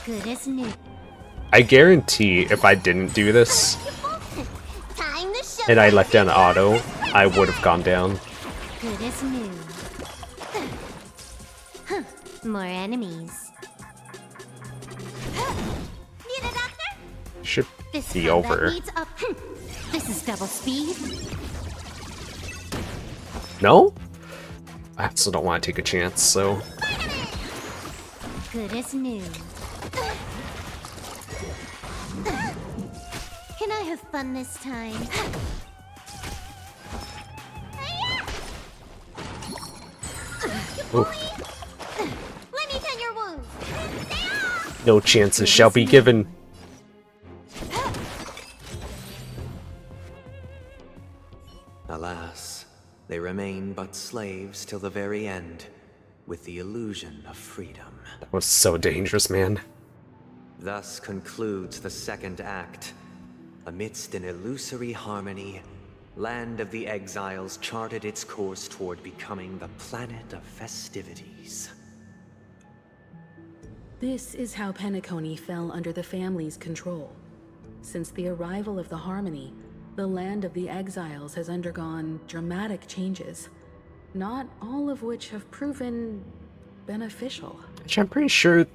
as new. I guarantee if I didn't do this Time to show and I left down auto, I would have gone down. Good as new. Huh. More enemies. Need a doctor? Should This be combat over. needs up. This is double speed. No? I also don't want to take a chance, so... Good as new. Can I have fun this time? Oof. Let me tend your wounds. No chances shall be given. Alas, they remain but slaves till the very end, with the illusion of freedom. That was so dangerous, man. Thus concludes the second act. Amidst an illusory harmony, Land of the Exiles charted its course toward becoming the planet of festivities. This is how Penacony fell under the family's control. Since the arrival of the Harmony, the Land of the Exiles has undergone dramatic changes, not all of which have proven beneficial. Which I'm pretty sure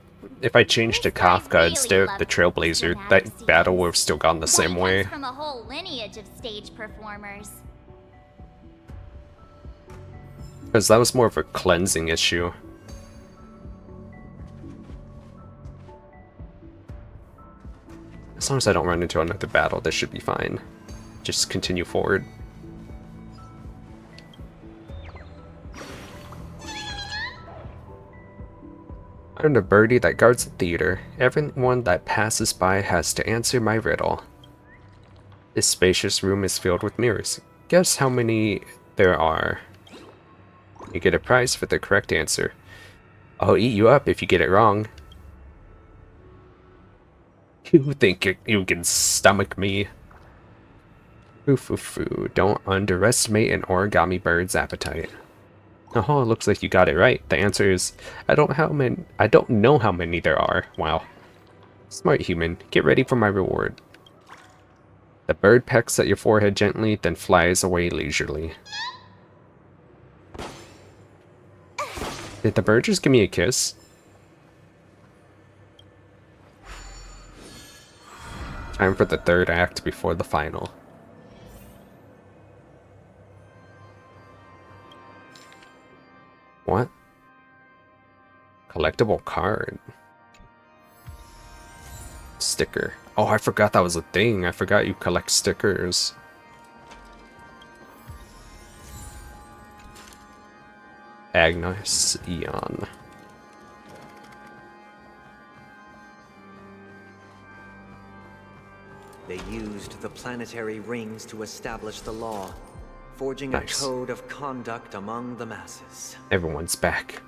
if I changed to Kafka instead of the Trailblazer, that battle would have still gone the same way. From a whole lineage of stage performers. Because that was more of a cleansing issue. As long as I don't run into another battle, this should be fine. Just continue forward. I'm the birdie that guards the theater. Everyone that passes by has to answer my riddle. This spacious room is filled with mirrors. Guess how many there are. You get a prize for the correct answer. I'll eat you up if you get it wrong. You think you can stomach me? Foo. Don't underestimate an origami bird's appetite. Oh, it looks like you got it right. The answer is, I don't know how many there are. Wow. Smart human, get ready for my reward. The bird pecks at your forehead gently, then flies away leisurely. Did the bird just give me a kiss? Time for the third act before the final. What? Collectible card. Sticker. Oh, I forgot that was a thing. I forgot you collect stickers. Agnes Eon. They used the planetary rings to establish the law, forging Nice. a code of conduct among the masses. Everyone's back.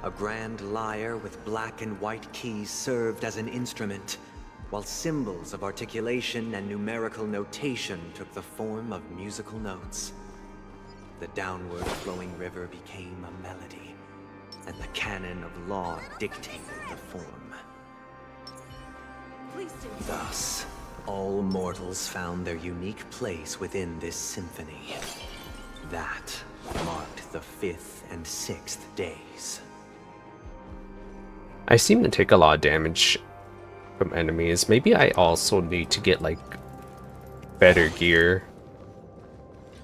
A grand lyre with black and white keys served as an instrument, while symbols of articulation and numerical notation took the form of musical notes. The downward flowing river became a melody, and the canon of law dictated the form. Thus, all mortals found their unique place within this symphony. That marked the 5th and 6th days. I seem to take a lot of damage from enemies. Maybe I also need to get, like, better gear.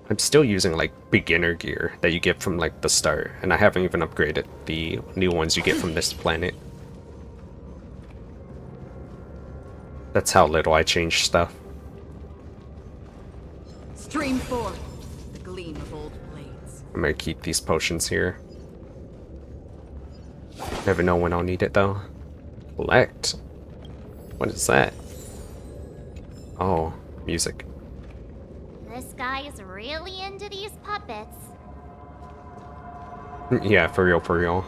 I'm still using, like, beginner gear that you get from, like, the start. And I haven't even upgraded the new ones you get from this planet. That's how little I change stuff. Stream forth the gleam of old blades. I'm gonna keep these potions here. Never know when I'll need it, though. Collect. What is that? Oh, music. This guy is really into these puppets. Yeah, for real, for real.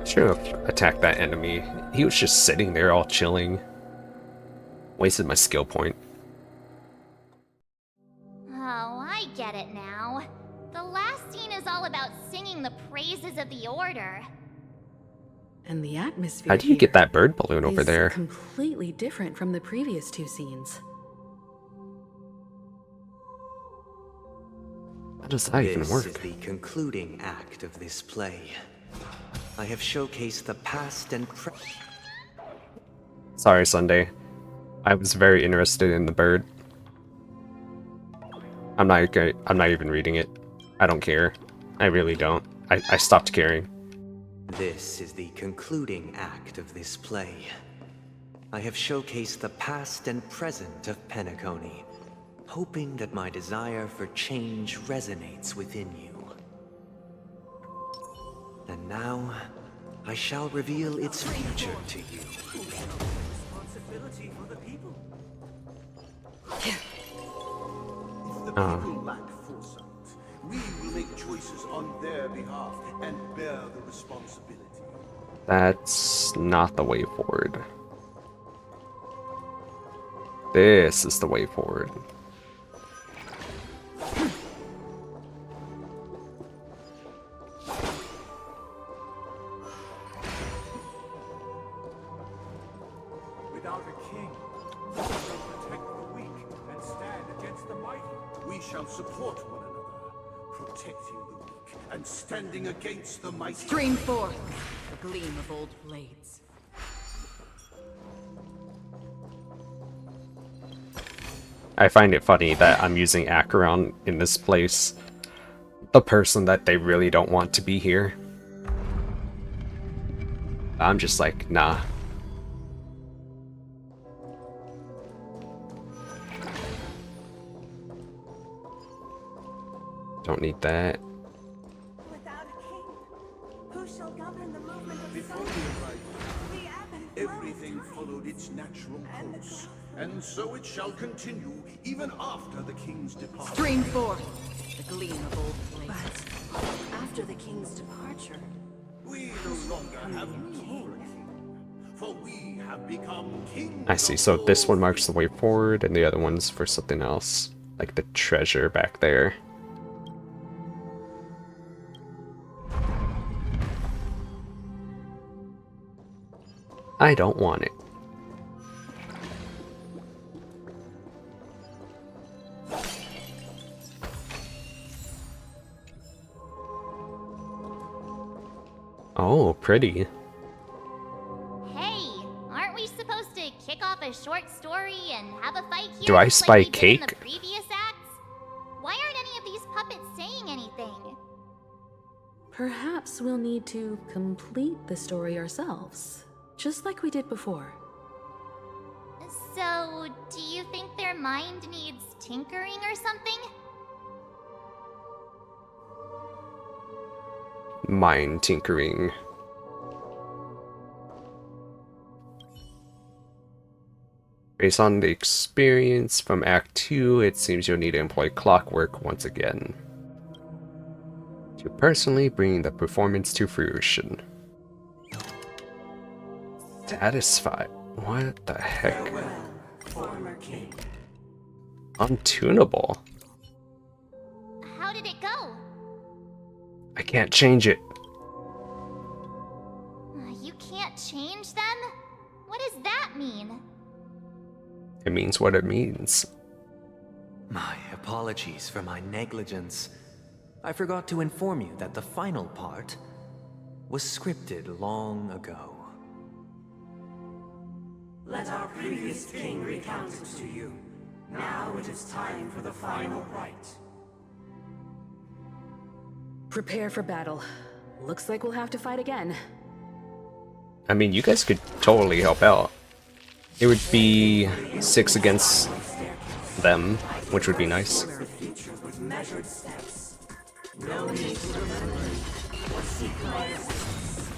Should have attacked that enemy. He was just sitting there all chilling. Wasted my skill point. Oh, I get it now. The last scene is all about singing the praises of the Order. And the atmosphere How do you get here that bird balloon over is there? completely different from the previous two scenes. How does that even work? This is the concluding act of this play. I have showcased the past and Sorry, Sunday. I was very interested in the bird. I'm not even reading it. I don't care. I really don't. I stopped caring. This is the concluding act of this play. I have showcased the past and present of Penacony, hoping that my desire for change resonates within you. And now, I shall reveal its future to you. Responsibility for the people. If the people lack foresight, we will make choices on their behalf and bear the responsibility. That's not the way forward. This is the way forward. Without a king, we shall protect the weak and stand against the mighty. We shall support one another, protecting the weak and standing against the mighty. Stream forth the gleam of old blades. I find it funny that I'm using Acheron in this place, the person that they really don't want to be here. I'm just like, nah. Don't need that. Without a king, who shall govern the movement of Before souls? the arrival, everything followed its natural course, and so it shall continue even after the king's departure. Stream forth the gleam of old flame. But after the king's departure, We no longer have need for a king, for we have become king. I see, so this one marks the way forward, and the other one's for something else. Like the treasure back there. I don't want it. Oh, pretty. Hey, aren't we supposed to kick off a short story and have a fight here? Do I like spy we did in cake? the previous acts? Why aren't any of these puppets saying anything? Perhaps we'll need to complete the story ourselves, just like we did before. So, do you think their mind needs tinkering or something? Mind tinkering. Based on the experience from Act 2, it seems you'll need to employ clockwork once again to personally bring the performance to fruition. Satisfied? What the heck? Former king. Untunable. How did it go? I can't change it. You can't change them? What does that mean? It means what it means. My apologies for my negligence. I forgot to inform you that the final part was scripted long ago. Let our previous king recount it to you. Now it is time for the final rite. Prepare for battle. Looks like we'll have to fight again. I mean, you guys could totally help out. It would be 6 against them, which would be nice. With measured steps. No need to remember or seek my assistance.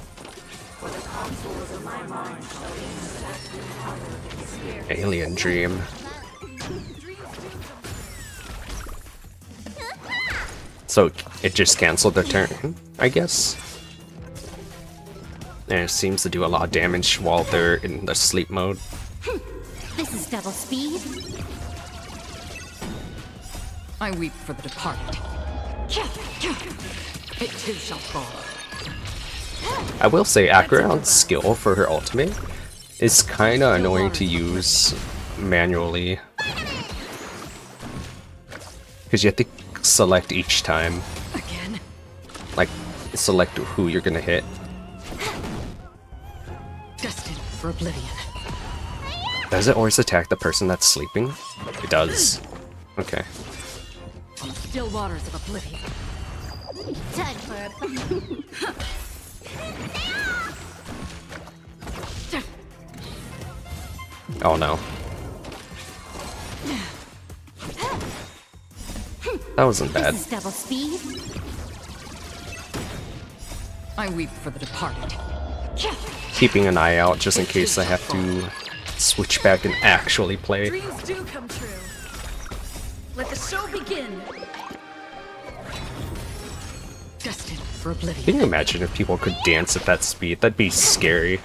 For the contours of my mind shall intersect with other experiences. Alien dream. So it just canceled the turn, I guess. And it seems to do a lot of damage while they're in the sleep mode. This is double speed. I weep for the departed. It too shall fall. I will say Acheron's skill for her ultimate is kinda annoying to use manually. Because you have to select each time. Again. Like, select who you're gonna hit. Destined for oblivion. Does it always attack the person that's sleeping? It does. Okay. On the still waters of oblivion. Time for a Oh no. That wasn't bad. This is double speed. I weep for the departed. Keeping an eye out just in case I have to switch back and actually play. Dreams do come true. Let the show begin. Destined for oblivion. Can you imagine if people could dance at that speed? That'd be scary.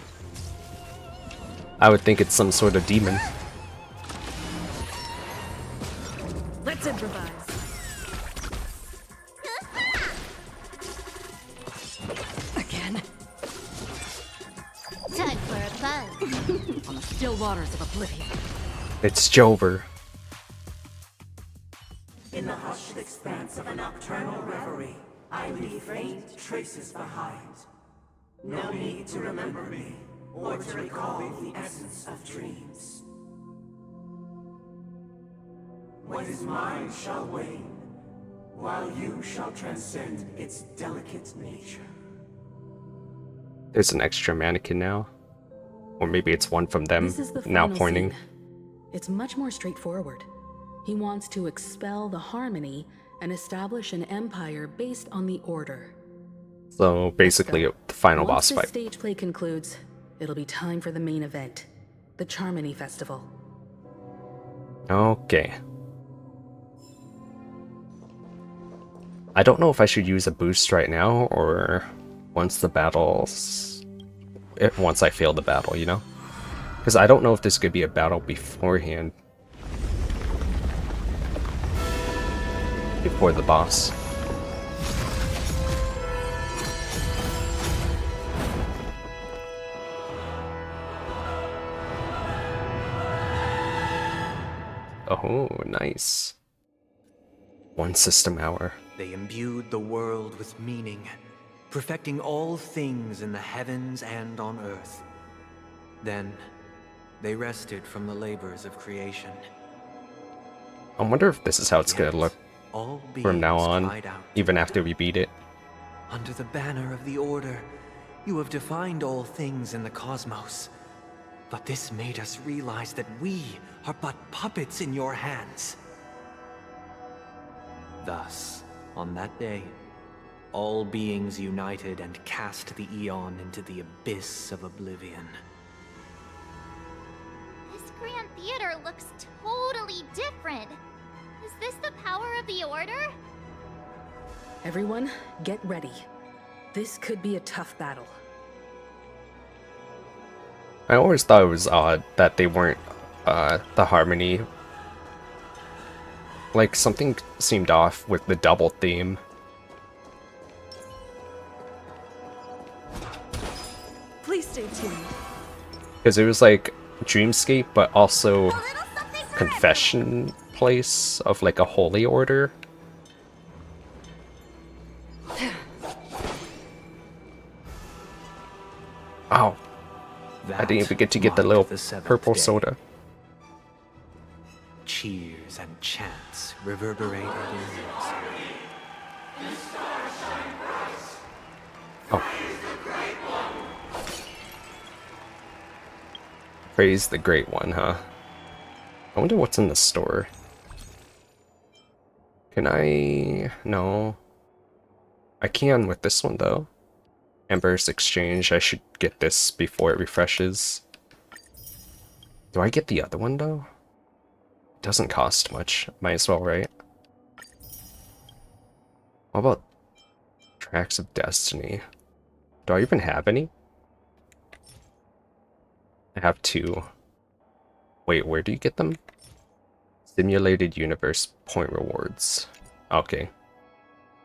I would think it's some sort of demon. Let's improvise. Again. Time for a buzz. On the still waters of oblivion. It's Jover. In the hushed expanse of a nocturnal reverie, I leave faint traces behind. No need to remember me, or to recall the essence of dreams. What is mine shall wane. while you shall transcend its delicate nature. There's an extra mannequin now. Or maybe it's one from them This is the now final pointing. scene. It's much more straightforward. He wants to expel the Harmony and establish an empire based on the Order. So basically, the final Once boss this fight. stage play concludes, it'll be time for the main event, the Charmony Festival. Okay. I don't know if I should use a boost right now or once the battle's... once I fail the battle, you know? Because I don't know if this could be a battle beforehand. Before the boss. Oh, nice. One system hour. They imbued the world with meaning, perfecting all things in the heavens and on earth. Then, they rested from the labors of creation. I wonder if this is how it's gonna look All from now beings on, cried out. even after we beat it. Under the banner of the Order, you have defined all things in the cosmos. But this made us realize that we are but puppets in your hands. Thus, on that day, all beings united and cast the Eon into the abyss of oblivion. This Grand Theater looks totally different. Is this the power of the Order? Everyone, get ready. This could be a tough battle. I always thought it was odd that they weren't the Harmony. Like, something seemed off with the double theme. Please stay tuned. Because it was like Dreamscape, but also confession place of like a holy order. Oh, I didn't even get to get the little purple soda. Cheers and chants reverberated in unison. Oh. Praise the Great One, huh? I wonder what's in the store. Can I... No. I can with this one, though. Ember's Exchange, I should get this before it refreshes. Do I get the other one, though? It doesn't cost much. Might as well, right? What about Tracks of Destiny? Do I even have any? I have 2. Wait, where do you get them? Simulated Universe point rewards. Okay.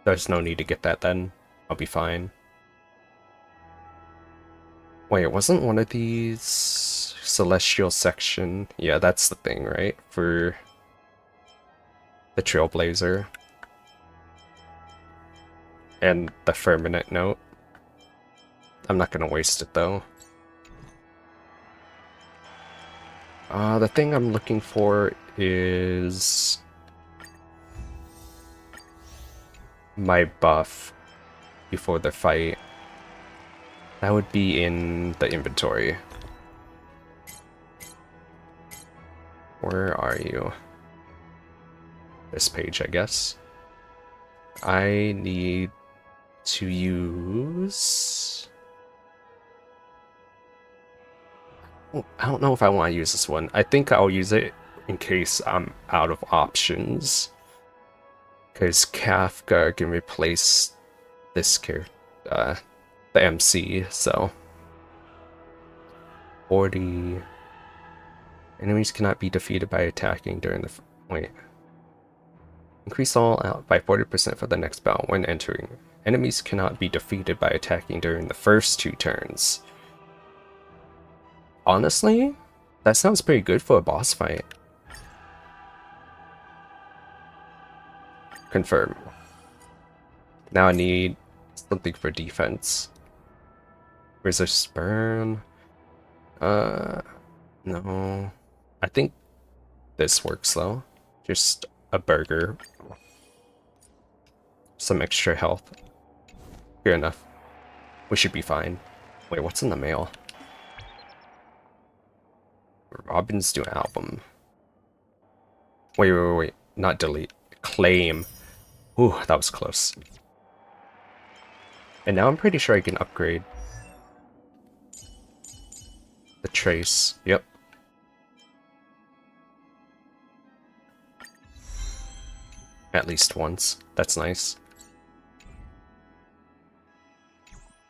There's no need to get that then. I'll be fine. Wait, wasn't one of these Celestial Section? Yeah, that's the thing, right? For the Trailblazer. And the Firmament Note. I'm not gonna waste it though. The thing I'm looking for is my buff before the fight. That would be in the inventory. Where are you? This page, I guess. I need to use... I don't know if I want to use this one. I think I'll use it in case I'm out of options. Because Kafka can replace this character, the MC, so. 40. Enemies cannot be defeated by attacking during the... Wait. Increase all out by 40% for the next battle when entering. Enemies cannot be defeated by attacking during the first 2 turns. Honestly, that sounds pretty good for a boss fight. Confirm. Now I need something for defense. Resist burn. No. I think this works though. Just a burger. some extra health. Fair enough. We should be fine. Wait, what's in the mail? Robin's new album. Wait. Not delete. Claim. Ooh, that was close. And now I'm pretty sure I can upgrade the trace. Yep. At least once. That's nice.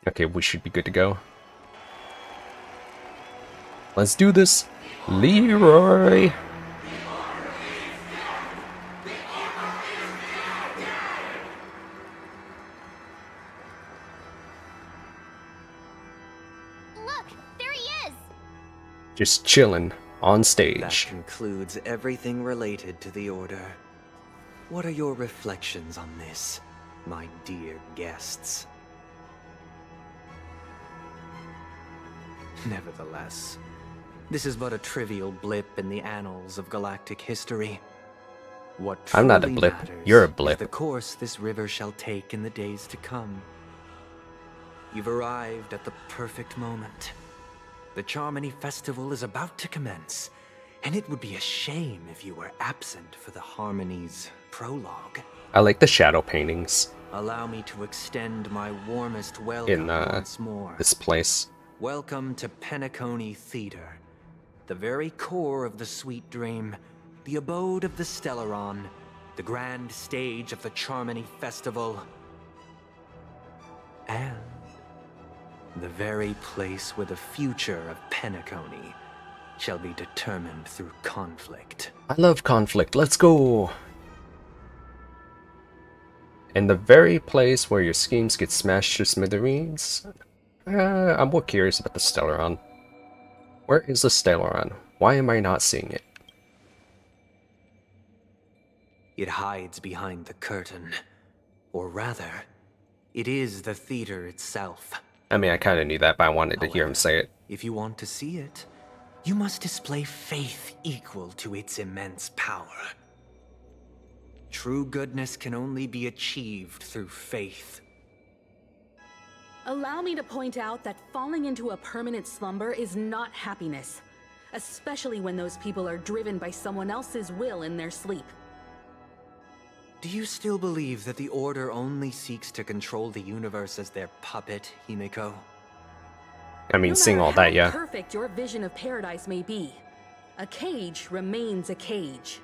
Okay, we should be good to go. Let's do this. Leroy! Look, there he is! Just chilling on That stage. concludes everything related to the Order. What are your reflections on this, my dear guests? Nevertheless, this is but a trivial blip in the annals of galactic history. What I'm not a truly blip. matters You're a is blip. the course this river shall take in the days to come. You've arrived at the perfect moment. The Charmony Festival is about to commence, and it would be a shame if you were absent for the Harmony's prologue. I like the shadow paintings Allow me to extend my warmest in welcome once more. this place. Welcome to Penacony Theater, the very core of the Sweet Dream, the abode of the Stellaron, the grand stage of the Charmony Festival, and the very place where the future of Penacony shall be determined through conflict. I love conflict. Let's go! And the very place where your schemes get smashed to smithereens? I'm more curious about the Stellaron. Where is the Stellaron? Why am I not seeing it? It hides behind the curtain. Or rather, it is the theater itself. I mean, I kind of knew that, but I wanted to hear him say it. If you want to see it, you must display faith equal to its immense power. True goodness can only be achieved through faith. Allow me to point out that falling into a permanent slumber is not happiness, especially when those people are driven by someone else's will in their sleep. Do you still believe that the Order only seeks to control the universe as their puppet, Himiko? I mean, seeing all that, yeah. No matter how perfect your vision of paradise may be, a cage remains a cage.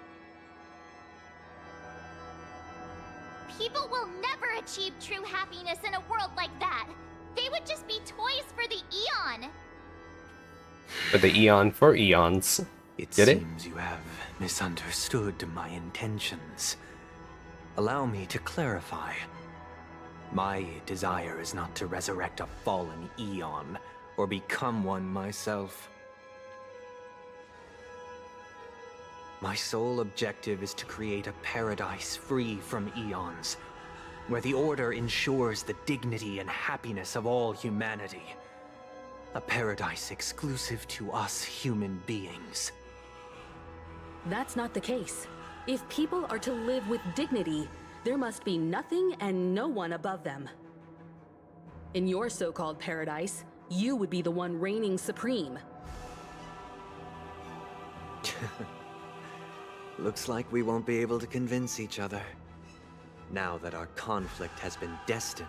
People will never achieve true happiness in a world like that. They would just be toys for the Eon. For the Eon for Eons. It Get it? seems you have misunderstood my intentions. Allow me to clarify. My desire is not to resurrect a fallen Eon, or become one myself. My sole objective is to create a paradise free from Eons, where the Order ensures the dignity and happiness of all humanity. A paradise exclusive to us human beings. That's not the case. If people are to live with dignity, there must be nothing and no one above them. In your so-called paradise, you would be the one reigning supreme. Looks like we won't be able to convince each other. Now that our conflict has been destined,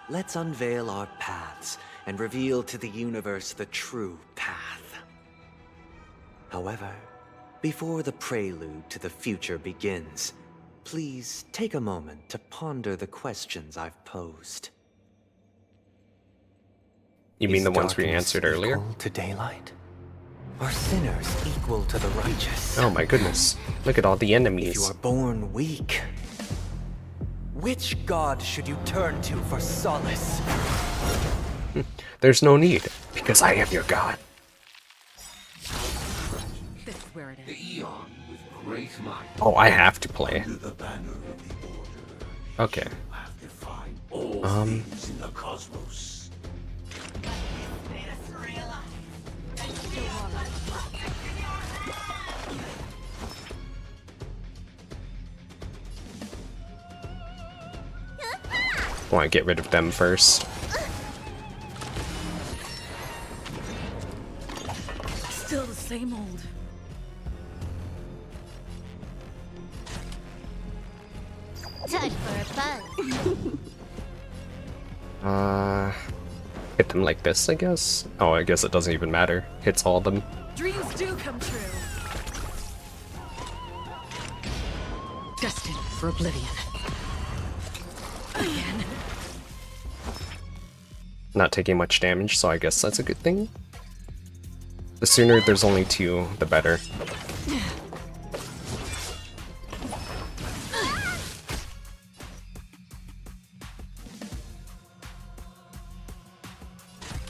let's unveil our paths and reveal to the universe the true path. However, before the prelude to the future begins, please take a moment to ponder the questions I've posed. You mean Is the ones we darkness answered earlier? equal to daylight? Are sinners equal to the righteous? Oh my goodness. Look at all the If enemies. you are born weak, which god should you turn to for solace? There's no need, because I am your god. This is where it is. The Eon with great might. Oh, I have to play. Under the banner of the Order. Okay. Have defined all things in the cosmos. Want to get rid of them first. Still the same old. Time for a buzz. Hit them like this, I guess? Oh, I guess it doesn't even matter. Hits all of them. Dreams do come true. Destined for oblivion. Again. Not taking much damage, so I guess that's a good thing. The sooner there's only 2, the better.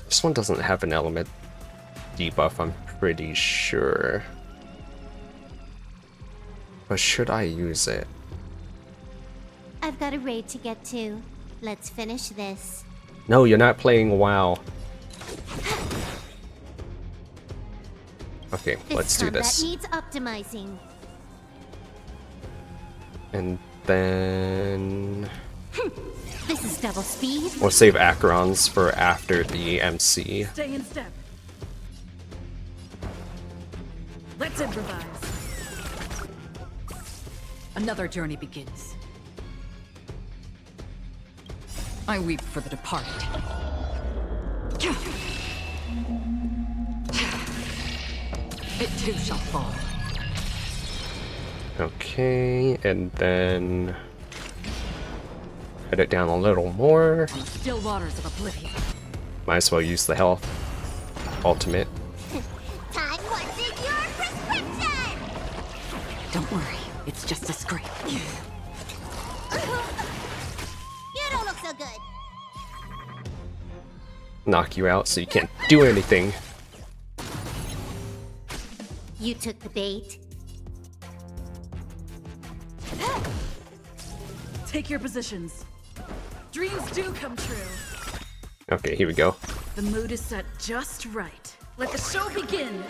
This one doesn't have an element debuff, I'm pretty sure. But should I use it? I've got a raid to get to. Let's finish this. No, you're not playing WoW. Okay, let's do this. This needs optimizing. And then... This is double speed. We'll save Acherons for after the MC. Stay in step. Let's improvise. Another journey begins. I weep for the departed. It too shall fall. Okay, and then head it down a little more. Still waters of oblivion. Might as well use the health ultimate. Time what's in your prescription. Don't worry, it's just a scrape. You don't look so good. Knock you out so you can't do anything. You took the bait. Take your positions. Dreams do come true. Okay, here we go. The mood is set just right. Let the show begin.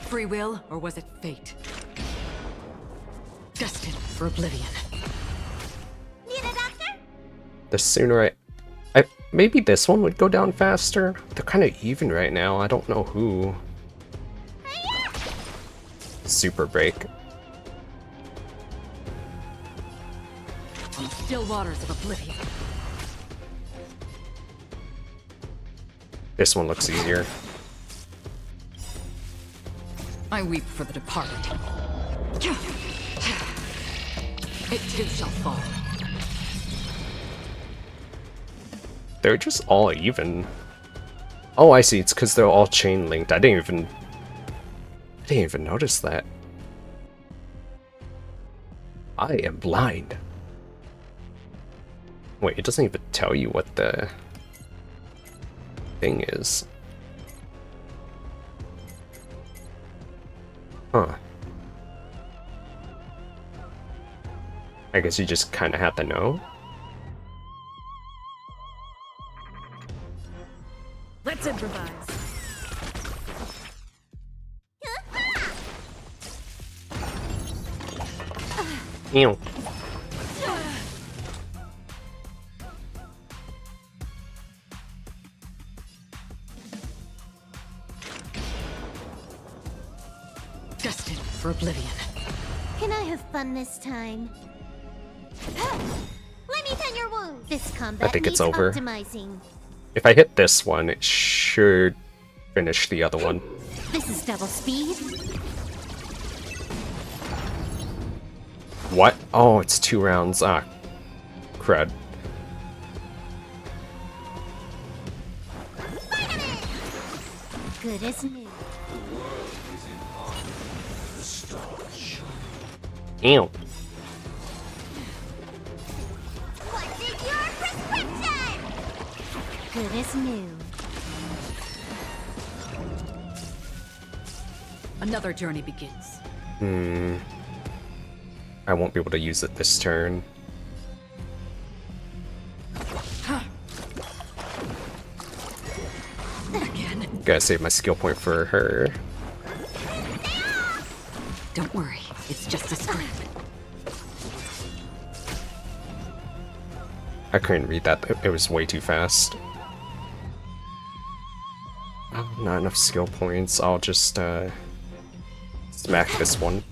Free will, or was it fate? Destined for oblivion. Need a doctor? The sooner I maybe this one would go down faster. They're kind of even right now. I don't know who. Super break. On still waters of oblivion. This one looks easier. I weep for the departed. It too shall fall. They're just all even. Oh, I see. It's because they're all chain linked. I didn't even notice that. I am blind. Wait, it doesn't even tell you what the thing is. Huh. I guess you just kind of have to know. Let's improvise. Ew. Destined for oblivion. Can I have fun this time? Let me tend your wounds. This combat I think it's needs over. optimizing. If I hit this one, it should finish the other one. This is double speed. What? Oh, it's 2 rounds. Ah, crud. Good as new. Ew. What's in your prescription? Good as new. Another journey begins. I won't be able to use it this turn. Again. Gotta save my skill point for her. Don't worry, it's just a scrape. I couldn't read that. It was way too fast. Oh, not enough skill points. I'll just smack this one.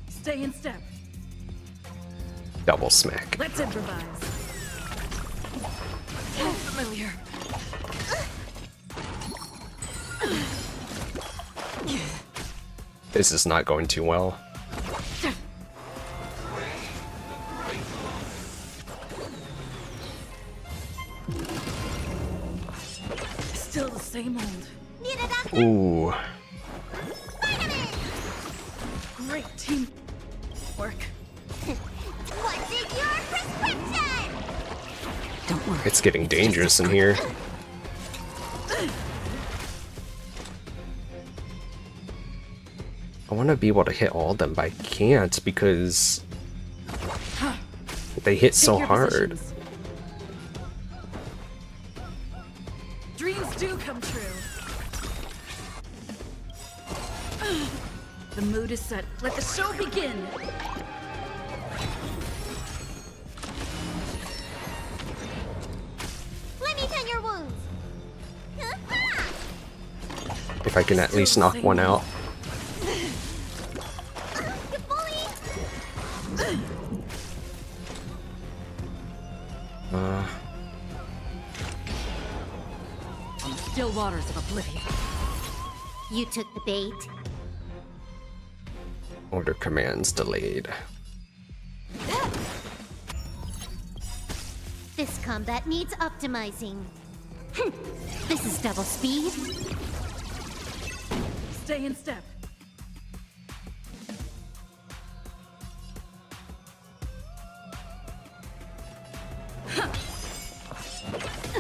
Stay in step. Double smack. Let's improvise. So familiar. This is not going too well. Still the same old. Ooh. Great team work. What's in your prescription? Don't worry. It's getting dangerous in here. I want to be able to hit all of them, but I can't because they hit so hard. Dreams do come true. The mood is set. Let the show begin. Let me tend your wounds. If I can at least knock one out. On the still waters of oblivion. You took the bait. Order commands delayed. This combat needs optimizing. This is double speed. Stay in step.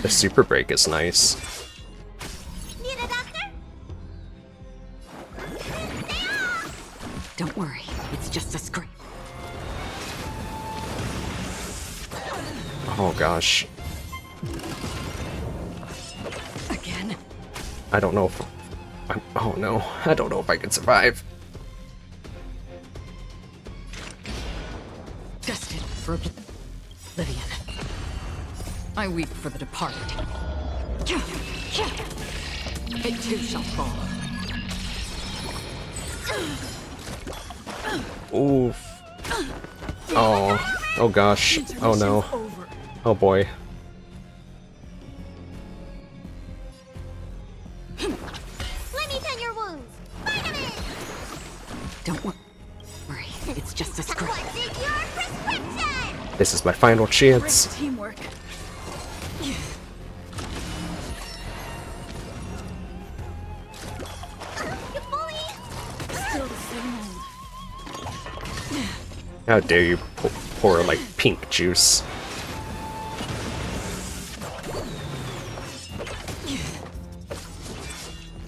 The super break is nice. Need a doctor? Don't worry, it's just a scrape. Oh gosh. Again? I don't know if oh no, I don't know if I can survive. Destined for oblivion. I weep for the departed. It too shall fall. Oof. Oh. Oh gosh. Oh no. Oh boy. Let me tend your wounds. Vitamin! Don't worry, it's just a scrape. What's in your prescription? This is my final chance. Great teamwork. Still the same old. How dare you pour like pink juice.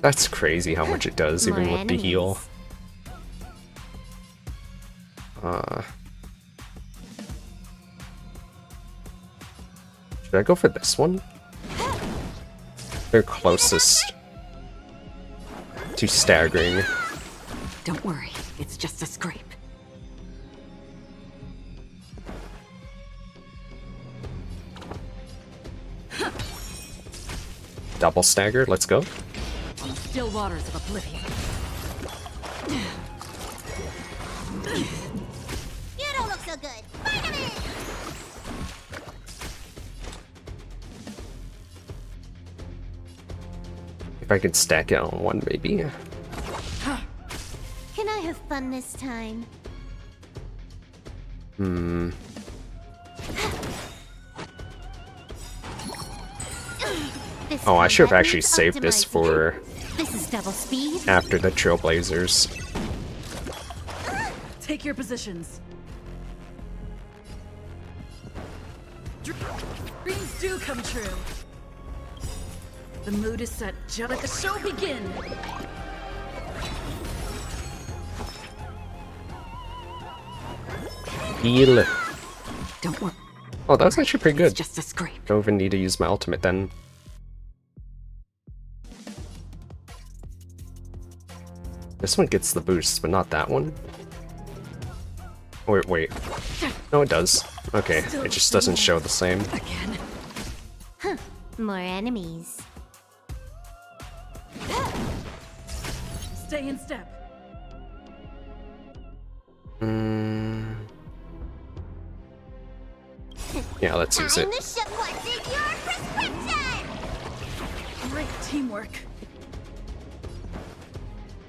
That's crazy how much it does, even with the heal. Should I go for this one? They're closest to staggering. Don't worry, it's just a scrape. Double stagger, let's go. On the still waters of oblivion. You don't look so good. Vitamin! If I could stack it on one, maybe. Can I have fun this time? Oh, I should have actually saved this for This is double speed. after the Trailblazers. Take your positions. Dreams do come true. The mood is set. Let the show begin. Heal. Don't worry. Oh, that was actually pretty good. It's just a scrape. Don't even need to use my ultimate then. This one gets the boost, but not that one. Wait. No, it does. Okay, it just doesn't show the same. Again. Huh. More enemies. Stay in step. Yeah, let's use it. Great teamwork.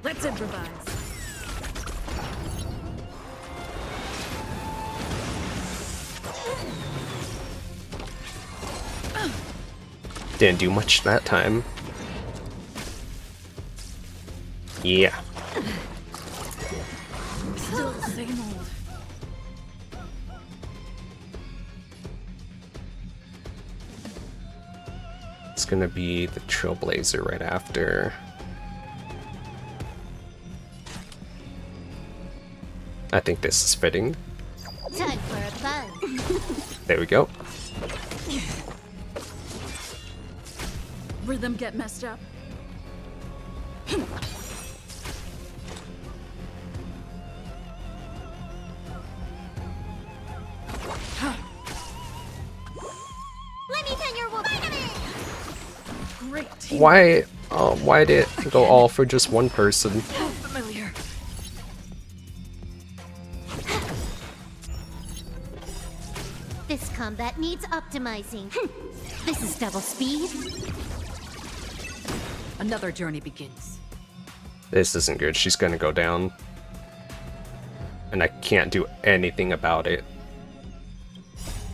Let's improvise. Didn't do much that time. Yeah. Still the same old. It's gonna be the Trailblazer right after. I think this is fitting. Time for a fun. There we go. Rhythm get messed up. Let me tell your vitamin. Great team. Why did it go all for just one person? Familiar. This combat needs optimizing. This is double speed. Another journey begins. This isn't good. She's gonna go down. And I can't do anything about it.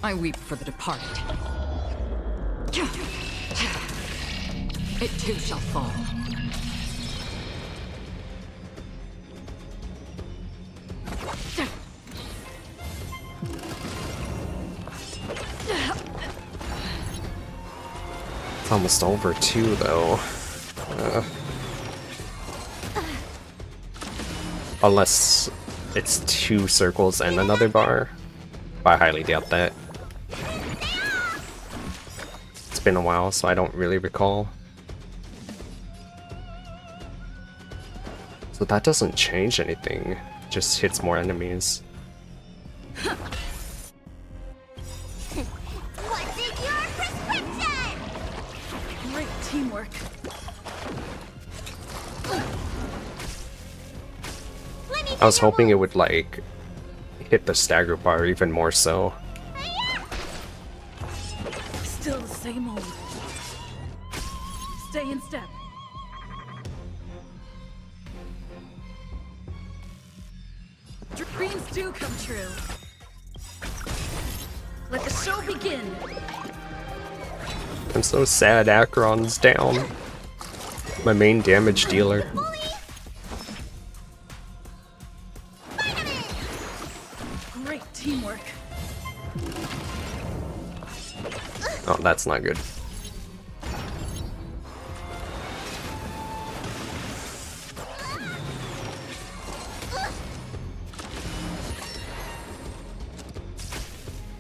I weep for the departed. It too shall fall. It's almost over too, though. Unless it's 2 circles and another bar. But I highly doubt that. It's been a while, so I don't really recall. So that doesn't change anything. Just hits more enemies. What's in your prescription? Great teamwork. I was hoping it would, like, hit the stagger bar even more so. Still the same old. Stay in step. Dreams do come true. Let the show begin. I'm so sad Acheron's down. My main damage dealer. Great teamwork. Oh, that's not good.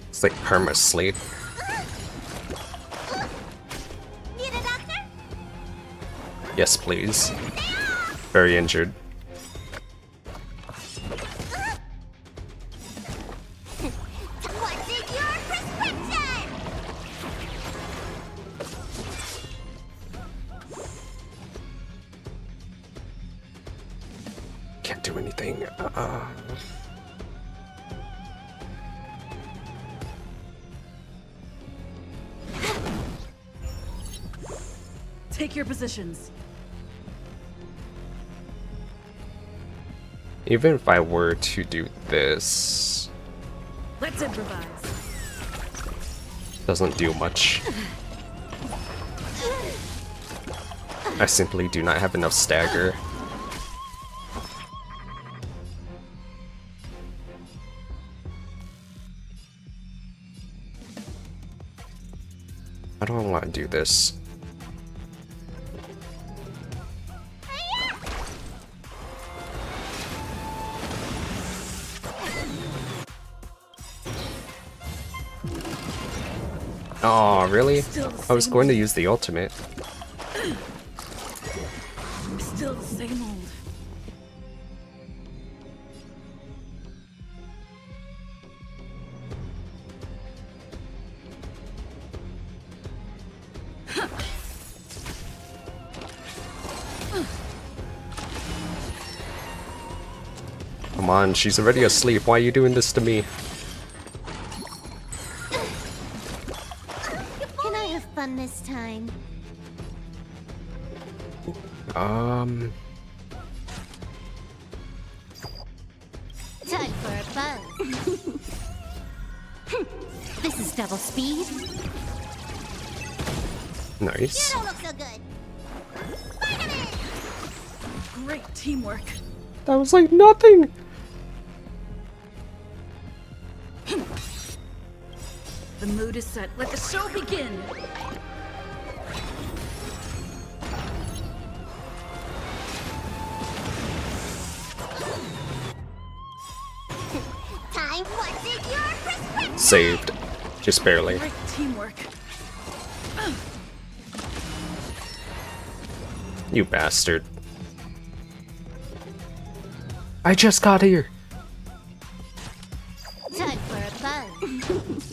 It's like perma sleep. Need a doctor? Yes, please. Very injured. What's in your prescription? Can't do anything. Take your positions. Even if I were to do this, Let's improvise. doesn't do much. I simply do not have enough stagger. I don't want to do this. Oh, really? I was going to use the ultimate. Still the same old. Come on, she's already asleep. Why are you doing this to me? Can I have fun this time? Time for a buzz. This is double speed. Nice. You don't look so good. Great teamwork. That was like nothing. The mood is set. Let the show begin. Time, what's in your perspective? Saved. Just barely. Great teamwork. You bastard. I just got here. Time for a buzz.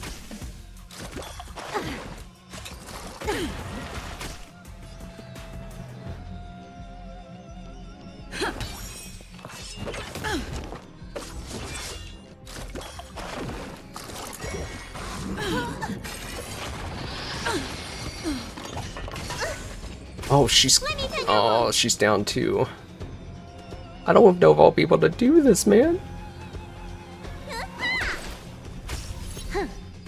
Oh, she's down too. I don't know if I'll be able to do this, man.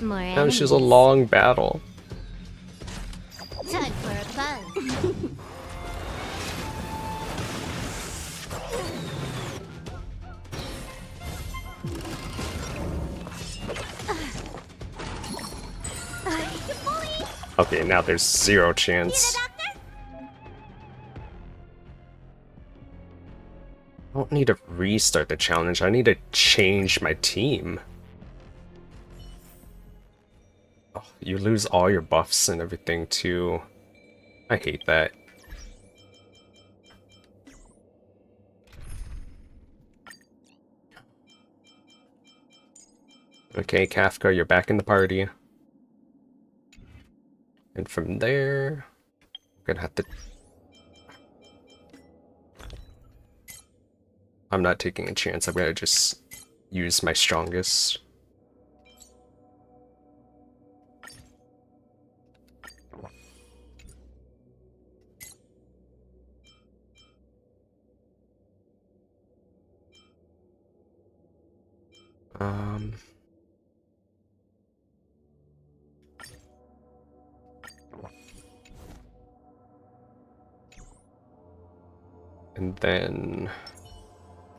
More That was just a long battle. Time for a buzz. Okay, now there's zero chance. I don't need to restart the challenge, I need to change my team. Oh, you lose all your buffs and everything too. I hate that. Okay, Kafka, you're back in the party. And from there, I'm gonna have to... I'm not taking a chance, I'm gonna just use my strongest. And then...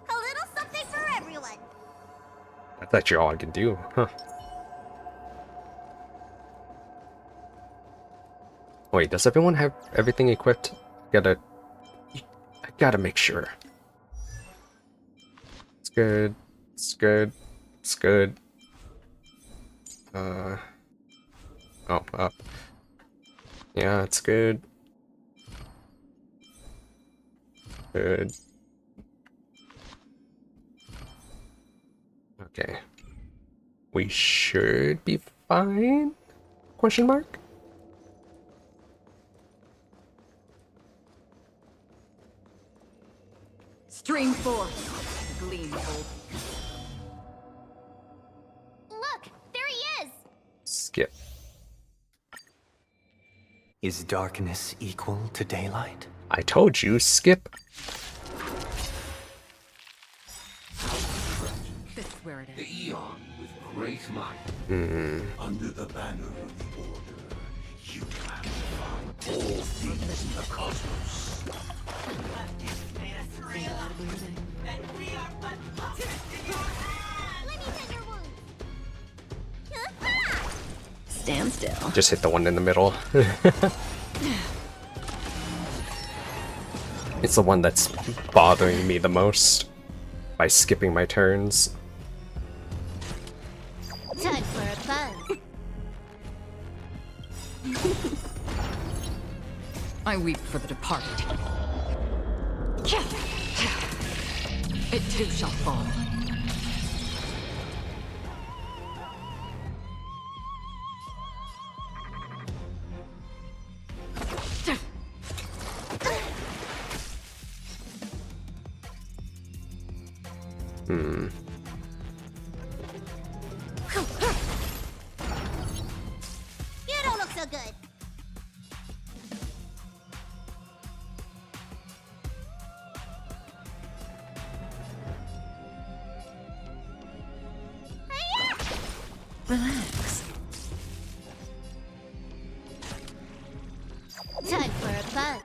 A little something for everyone. That's actually all I can do, huh? Wait, does everyone have everything equipped? I gotta make sure. It's good. It's good. It's good. Oh, up. Yeah, it's good. Good. Okay. We should be fine? Question mark? Stream forth, gleamful. Look, there he is. Skip. Is darkness equal to daylight? I told you, skip. This is where it is. The Eon with great might. Under the banner of the Order, you have found all things in the cosmos. Stand still. Just hit the one in the middle. It's the one that's bothering me the most by skipping my turns. Time for a buzz. I weep for the departed. It too shall fall. Hmm. You don't look so good. Relax. Time for a bug.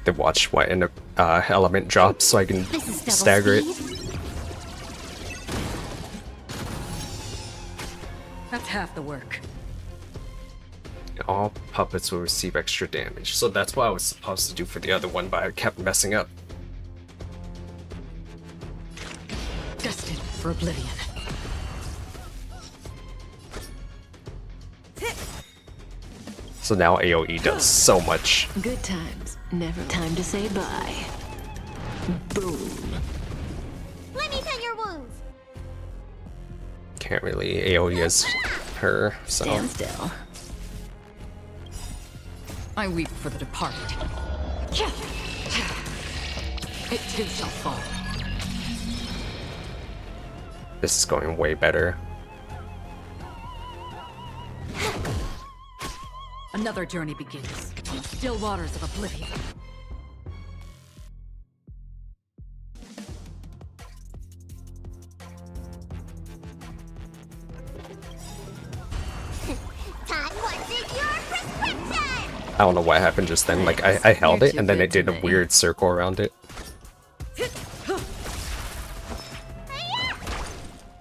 They watch what an element drops so I can This is double stagger it. That's half the work. All puppets will receive extra damage. So that's what I was supposed to do for the other one, but I kept messing up. Destined for oblivion. So now AoE does so much. Good times. Never time to say bye. Boom. Let me tend your wounds. Can't really AoE as her, so. Stand still. I weep for the departed. It too shall fall. This is going way better. Another journey begins on the still waters of oblivion. Time, what's in your prescription? I don't know what happened just then. Like, I held it and then it did a weird circle around it.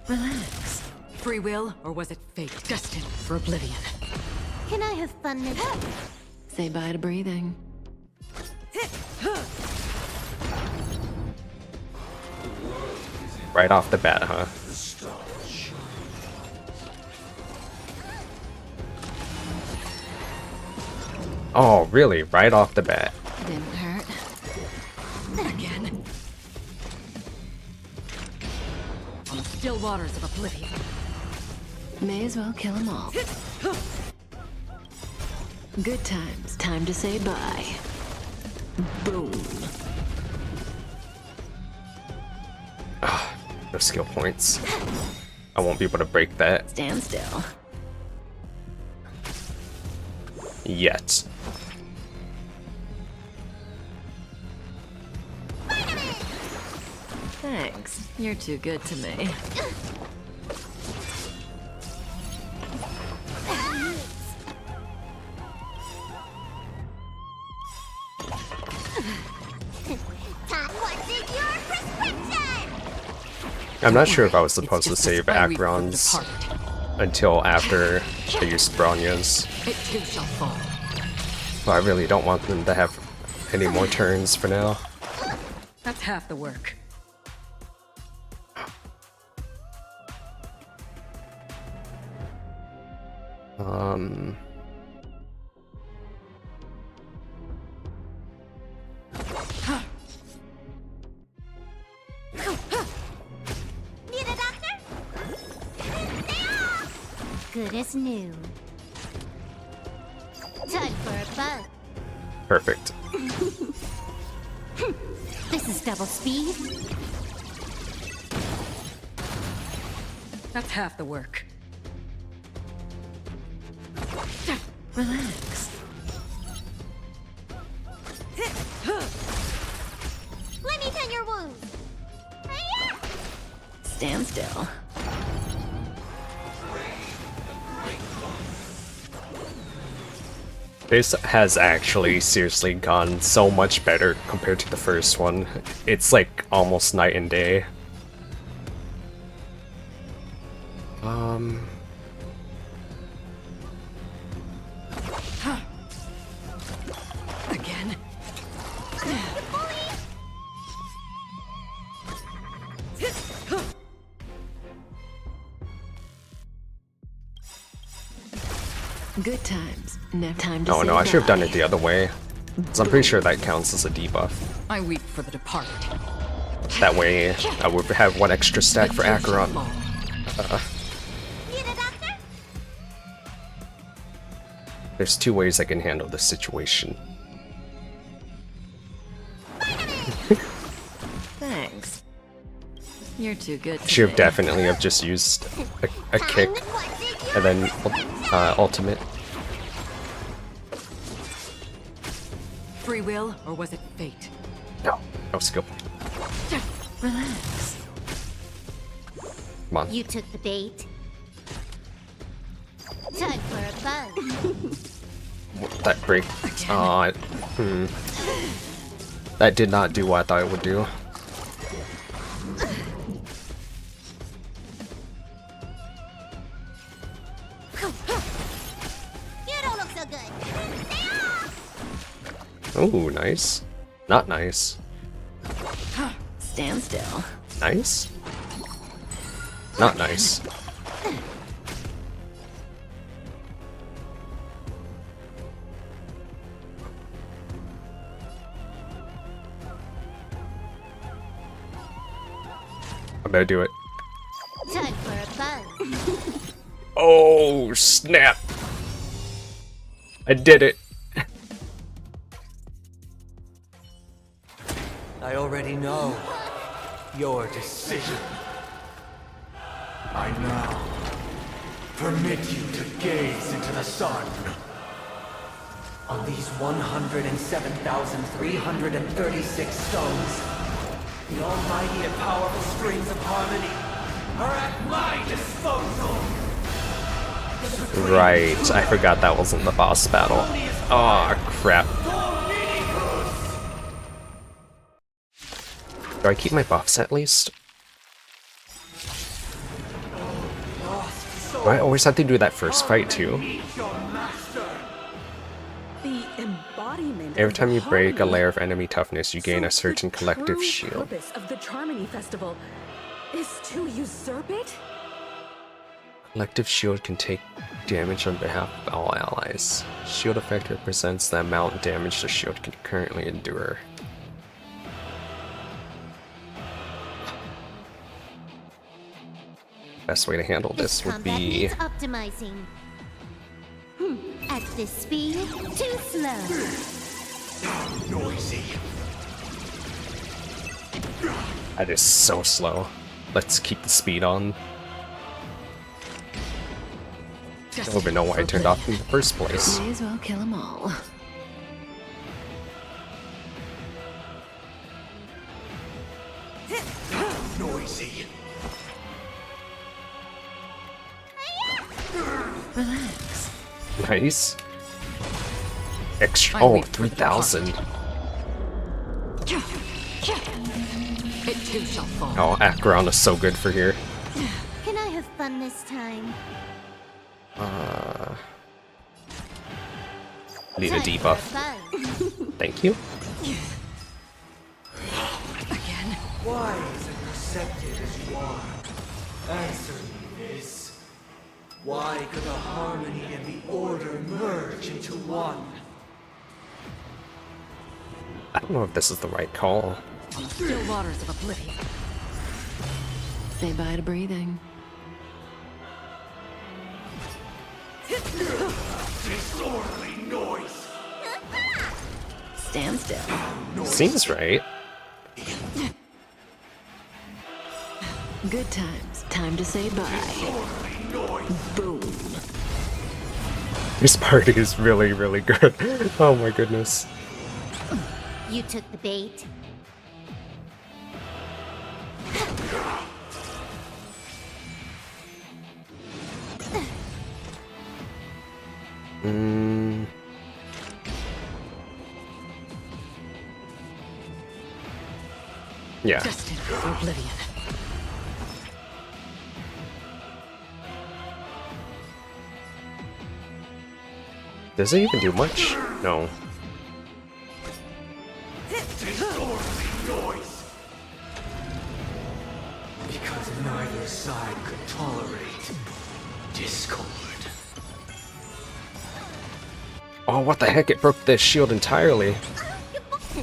Relax. Free will, or was it fate? Destined for oblivion. Can I have fun now? Say bye to breathing. Right off the bat, huh? Oh, really? Right off the bat. Didn't hurt. Again. On the still waters of oblivion. May as well kill them all. Good times. Time to say bye. Boom. No skill points. I won't be able to break that. Stand still. Yet. Thanks. You're too good to me. Time, what's in your prescription? I'm not sure if I was supposed to save Acheron's until after I used Bronya's. It too shall fall. But I really don't want them to have any more turns for now. That's half the work. Need a doctor? Good as new. Time for a bug. Perfect. This is double speed. That's half the work. Relax. Let me tend your wounds. Stand still. This has actually seriously gone so much better compared to the first one. It's like almost night and day. Again. Good times. Never time to Oh say no, I should have done bye. it the other way. So I'm pretty sure that counts as a debuff. I weep for the departed. That way, I would have one extra stack for Acheron. Need a doctor? There's two ways I can handle this situation. Thanks. You're too good. She would definitely have just used a kick and then ultimate. Free will, or was it fate? No skill. Relax. Come on. You took the bait. Time for a buzz. That break. That did not do what I thought it would do. You don't look so good. Oh, nice. Not nice. Stand still. Nice. Not nice. I'm gonna do it. Time for a buzz. Oh, snap. I did it. I already know your decision. I now permit you to gaze into the sun. On these 107,336 stones, the almighty and powerful strings of harmony Are at my disposal. Right, I forgot that wasn't the boss battle. Oh crap. Do I keep my buffs at least? Do I always have to do that first fight too? The embodiment. Every time you of break a harmony. layer of enemy toughness, you gain a So certain the collective true shield. purpose of the Charmony Festival is to usurp it? Collective shield can take damage on behalf of all allies. Shield effect represents the amount of damage the shield can currently endure. Best way to handle this would combat be... needs optimizing. At this speed, too slow. Noisy. That is so slow. Let's keep the speed on. Don't even know why I turned off in the first place. May as well kill them all. Noisy. Relax. Nice. Extra. Oh, 3,000. It too shall fall. Oh, Acheron is so good for here. Can I have fun this time? Need a debuff. Thank you. Again. Wise and receptive as you are, answer me this. Why could the harmony and the order merge into one? I don't know if this is the right call. On the still waters of oblivion. Say bye to breathing. Disorderly noise. Stand still. Seems right. Good times. Time to say bye. Boom. This party is really, really good. Oh my goodness. You took the bait. Yeah. Destined for oblivion. Does it even do much? No. Disorderly noise. Because neither side could tolerate discord. Oh, what the heck? It broke the shield entirely. What's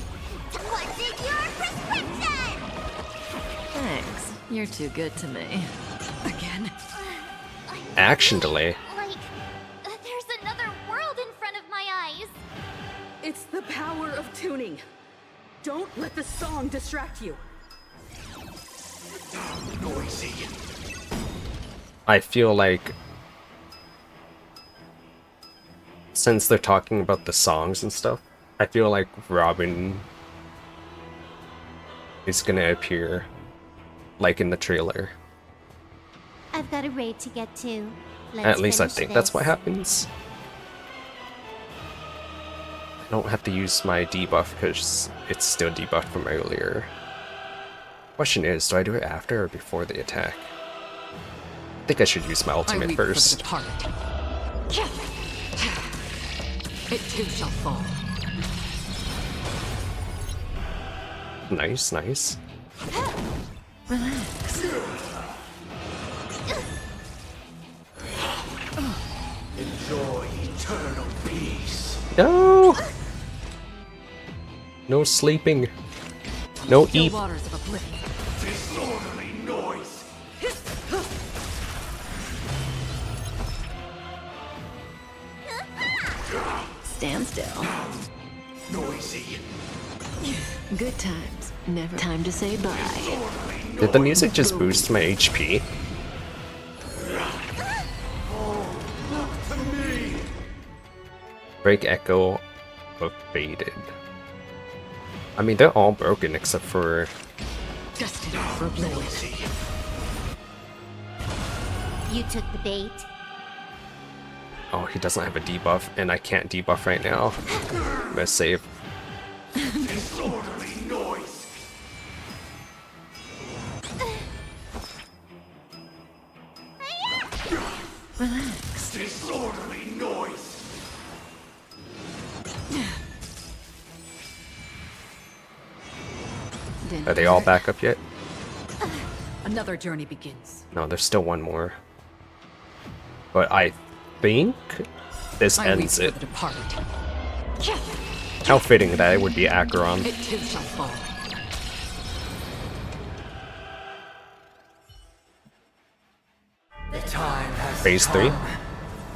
in your prescription? Thanks. You're too good to me. Again. Action delay. Like, there's another world in front of my eyes. It's the power of tuning. Don't let the song distract you. Noisy. I feel like since they're talking about the songs and stuff, I feel like Robin is gonna appear like in the trailer. I've got a raid to get to. At least I think that's what happens. I don't have to use my debuff because it's still debuffed from earlier. Question is, do I do it after or before the attack? I think I should use my ultimate first. It too shall fall. Nice, nice. Relax. Enjoy eternal peace. No! No sleeping. No eat. Waters of oblivion. Disorderly noise. Stand still. Noisy. Good times. Never time to say bye. Did the music just boost my HP? Break echo of faded. I mean, they're all broken except for... Destined for oblivion. You took the bait. Oh, he doesn't have a debuff, and I can't debuff right now. I'm gonna save. Disorderly noise. Relax. Disorderly noise. Are they all back up yet? Another journey begins. No, there's still one more. But I think this ends it. How fitting that it would be Acheron. It too shall fall. The time has Phase 3? come.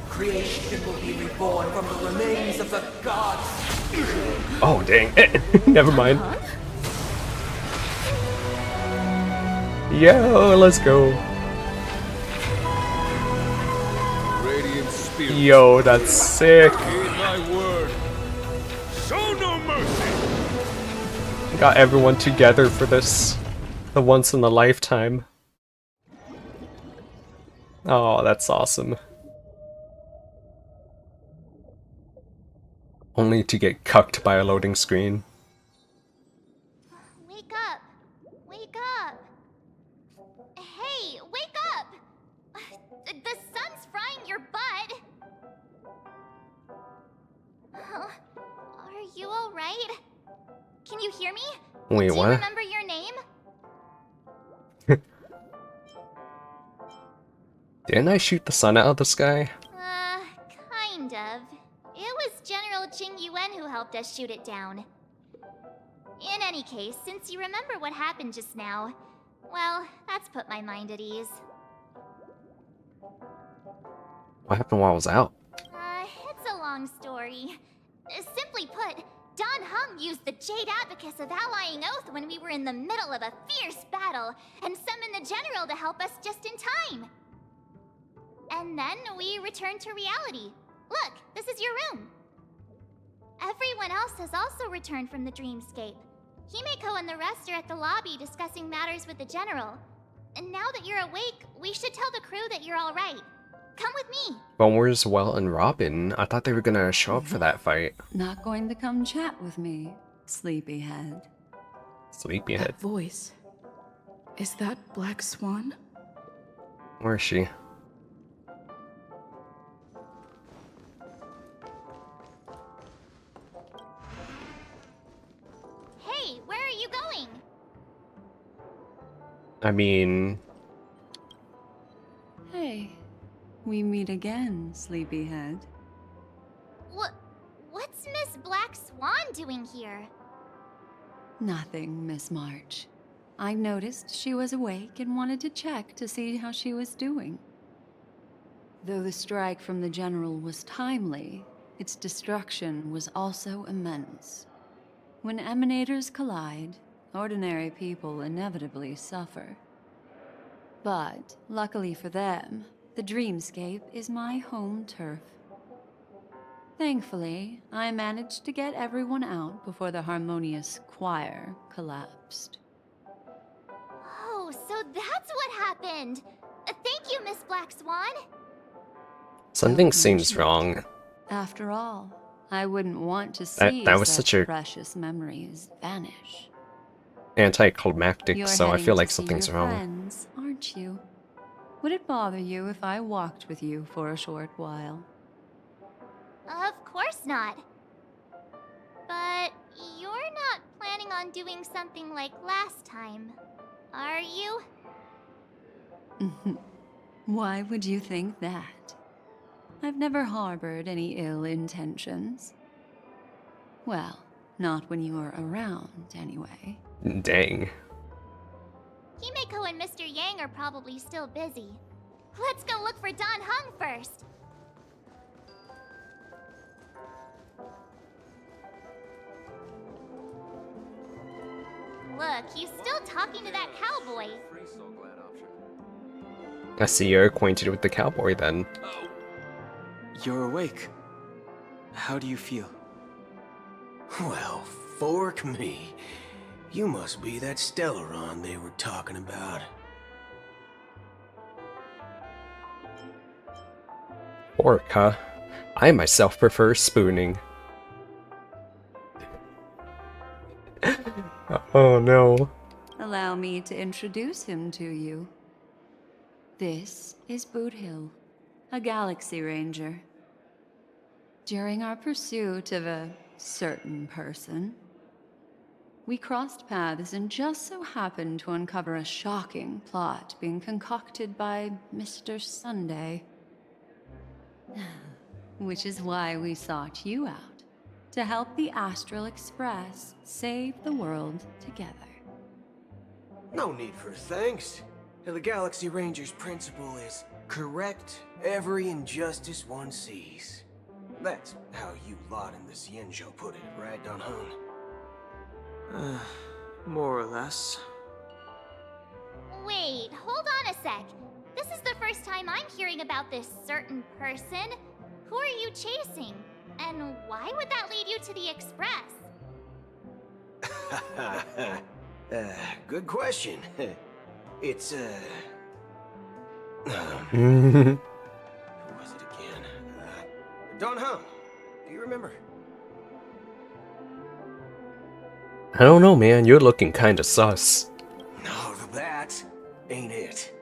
Creation will be reborn from the remains of the gods. Oh, dang. Never mind. Yo, let's go. Radiant spirit. Yo, that's sick. Heed my word. Show no mercy. Got everyone together for this. The once in a lifetime. Oh, that's awesome. Only to get cucked by a loading screen. Wake up! Wake up! Hey, wake up! The sun's frying your butt! Are you alright? Can you hear me? Wait, Do you what? remember your name? Didn't I shoot the sun out of the sky? Kind of. It was General Qing Yuan who helped us shoot it down. In any case, since you remember what happened just now, well, that's put my mind at ease. What happened while I was out? It's a long story. Simply put, Don Hung used the Jade Abacus of Allying Oath when we were in the middle of a fierce battle, and summoned the General to help us just in time. And then we returned to reality. Look, this is your room. Everyone else has also returned from the Dreamscape. Himeko and the rest are at the lobby discussing matters with the General. And now that you're awake, we should tell the crew that you're alright. Come with me. But where's Well and Robin? I thought they were gonna show up for that fight. Not going to come chat with me, sleepyhead. Sleepyhead. That voice. Is that Black Swan? Where is she? Hey, where are you going? I mean... Hey, we meet again, sleepyhead. What's Miss Black Swan doing here? Nothing, Miss March. I noticed she was awake and wanted to check to see how she was doing. Though the strike from the General was timely, its destruction was also immense. When emanators collide, ordinary people inevitably suffer. But, luckily for them, the Dreamscape is my home turf. Thankfully, I managed to get everyone out before the harmonious choir collapsed. Oh, so that's what happened! Thank you, Miss Black Swan! Something seems wrong. After all, I wouldn't want to see That was such such a precious memories vanish. anticlimactic, You're so I heading feel to like see something's your wrong. friends, aren't you? Would it bother you if I walked with you for a short while? Of course not. But you're not planning on doing something like last time, are you? Why would you think that? I've never harbored any ill intentions. Well, not when you were around, anyway. Dang. Himeko and Mr. Yang are probably still busy. Let's go look for Don Hung first. Look, he's still talking to that cowboy. I see you're acquainted with the cowboy then. You're awake. How do you feel? Well, fork me. You must be that Stellaron they were talking about. Fork, huh? I myself prefer spooning. Oh no. Allow me to introduce him to you. This is Boot Hill, a Galaxy Ranger. During our pursuit of a certain person, we crossed paths and just so happened to uncover a shocking plot being concocted by Mr. Sunday. Which is why we sought you out, to help the Astral Express save the world together. No need for thanks. The Galaxy Ranger's principle is correct every injustice one sees. That's how you lot in the Xianzhou put it, right, Don Hung? More or less. Wait, hold on a sec. This is the first time I'm hearing about this certain person. Who are you chasing? And why would that lead you to the Express? Good question. It's, who was it again? Don Hung. Do you remember? I don't know, man. You're looking kinda sus. No, that ain't it.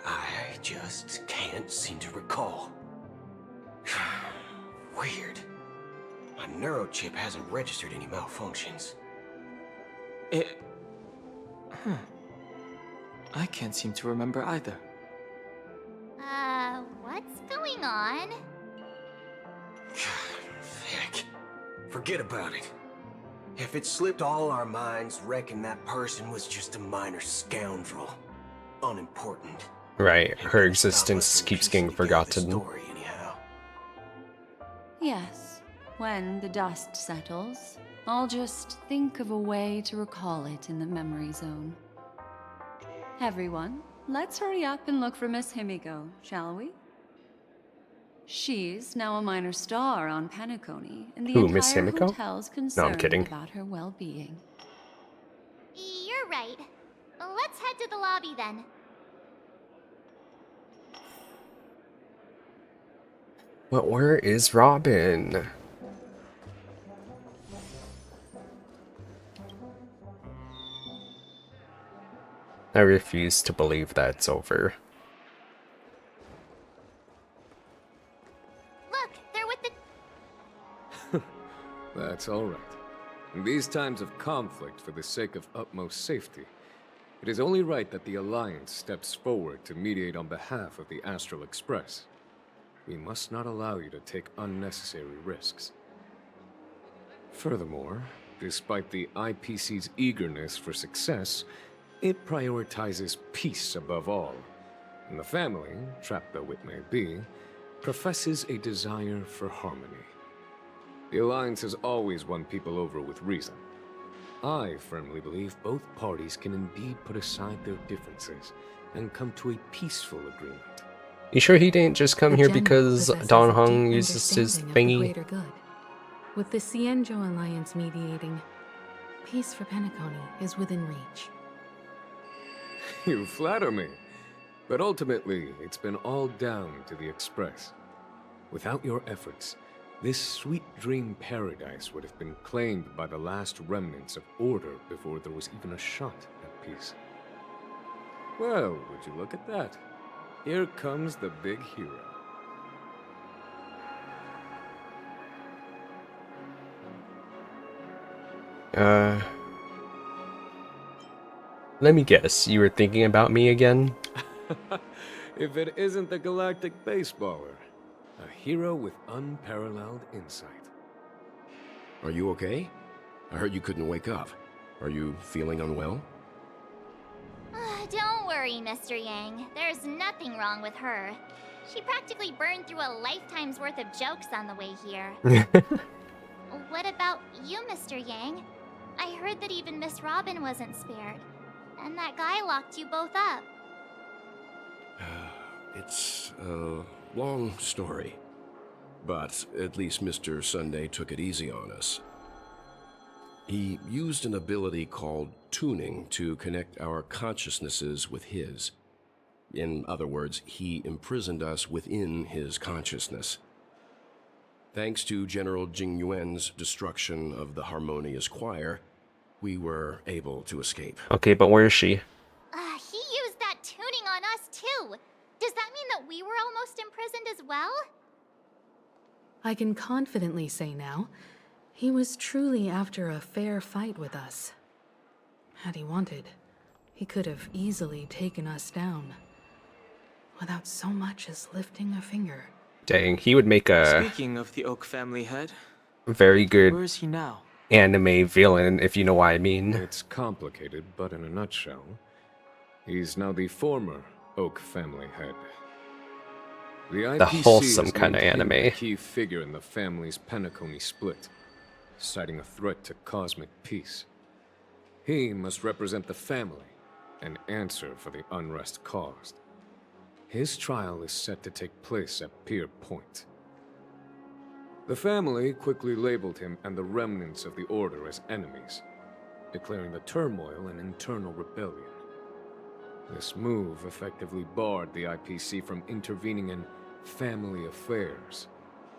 I just can't seem to recall. Weird. My neurochip hasn't registered any malfunctions. I can't seem to remember either. What's going on? Heck. Forget about it. If it slipped all our minds, reckon that person was just a minor scoundrel. Unimportant. Right, her existence keeps getting forgotten. Yes, when the dust settles, I'll just think of a way to recall it in the memory zone. Everyone, let's hurry up and look for Miss Himiko, shall we? She's now a minor star on Penacony, and the Miss entire Himiko? hotel's No, I'm concerned kidding. about her well-being. You're right. Let's head to the lobby then. But where is Robin? I refuse to believe that it's over. Look, they're with the... That's all right. In these times of conflict for the sake of utmost safety, it is only right that the Alliance steps forward to mediate on behalf of the Astral Express. We must not allow you to take unnecessary risks. Furthermore, despite the IPC's eagerness for success, it prioritizes peace above all, and the family, trapped though it may be, professes a desire for harmony. The Alliance has always won people over with reason. I firmly believe both parties can indeed put aside their differences and come to a peaceful agreement. You sure he didn't just come The here general because possesses Don a Hung deep uses his understanding of the thingy? greater good. With the Cienjo Alliance mediating, peace for Penacony is within reach. You flatter me. But ultimately, it's been all down to the Express. Without your efforts, this sweet dream paradise would have been claimed by the last remnants of order before there was even a shot at peace. Well, would you look at that? Here comes the big hero. Let me guess, you were thinking about me again? If it isn't the galactic baseballer, a hero with unparalleled insight. Are you okay? I heard you couldn't wake up. Are you feeling unwell? Don't worry, Mr. Yang. There's nothing wrong with her. She practically burned through a lifetime's worth of jokes on the way here. What about you, Mr. Yang? I heard that even Miss Robin wasn't spared. And that guy locked you both up. It's a long story. But at least Mr. Sunday took it easy on us. He used an ability called tuning to connect our consciousnesses with his. In other words, he imprisoned us within his consciousness. Thanks to General Jing Yuan's destruction of the Harmonious Choir, we were able to escape. Okay, but where is she? He used that tuning on us too. Does that mean that we were almost imprisoned as well? I can confidently say now, he was truly after a fair fight with us. Had he wanted, he could have easily taken us down, without so much as lifting a finger. Dang, he would make a Speaking of the Oak family head, very good where is he now? anime villain, if you know what I mean. It's complicated, but in a nutshell, he's now the former Oak family head. The IPC wholesome has kinda named him anime. a key figure in the family's Penacony split, citing a threat to cosmic peace. He must represent the family and answer for the unrest caused. His trial is set to take place at Pier Point. The family quickly labeled him and the remnants of the Order as enemies, declaring the turmoil an internal rebellion. This move effectively barred the IPC from intervening in family affairs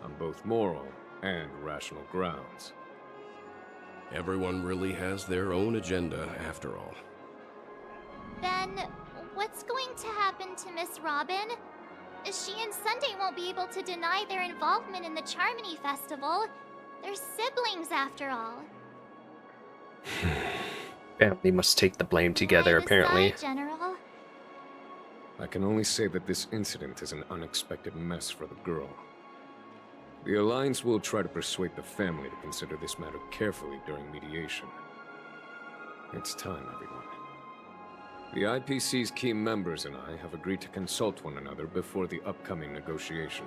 on both moral and rational grounds. Everyone really has their own agenda, after all. Then, what's going to happen to Miss Robin? She and Sunday won't be able to deny their involvement in the Charmony Festival. They're siblings, after all. Family must take the blame together, apparently. Sorry, General. I can only say that this incident is an unexpected mess for the girl. The Alliance will try to persuade the family to consider this matter carefully during mediation. It's time, everyone. The IPC's key members and I have agreed to consult one another before the upcoming negotiation.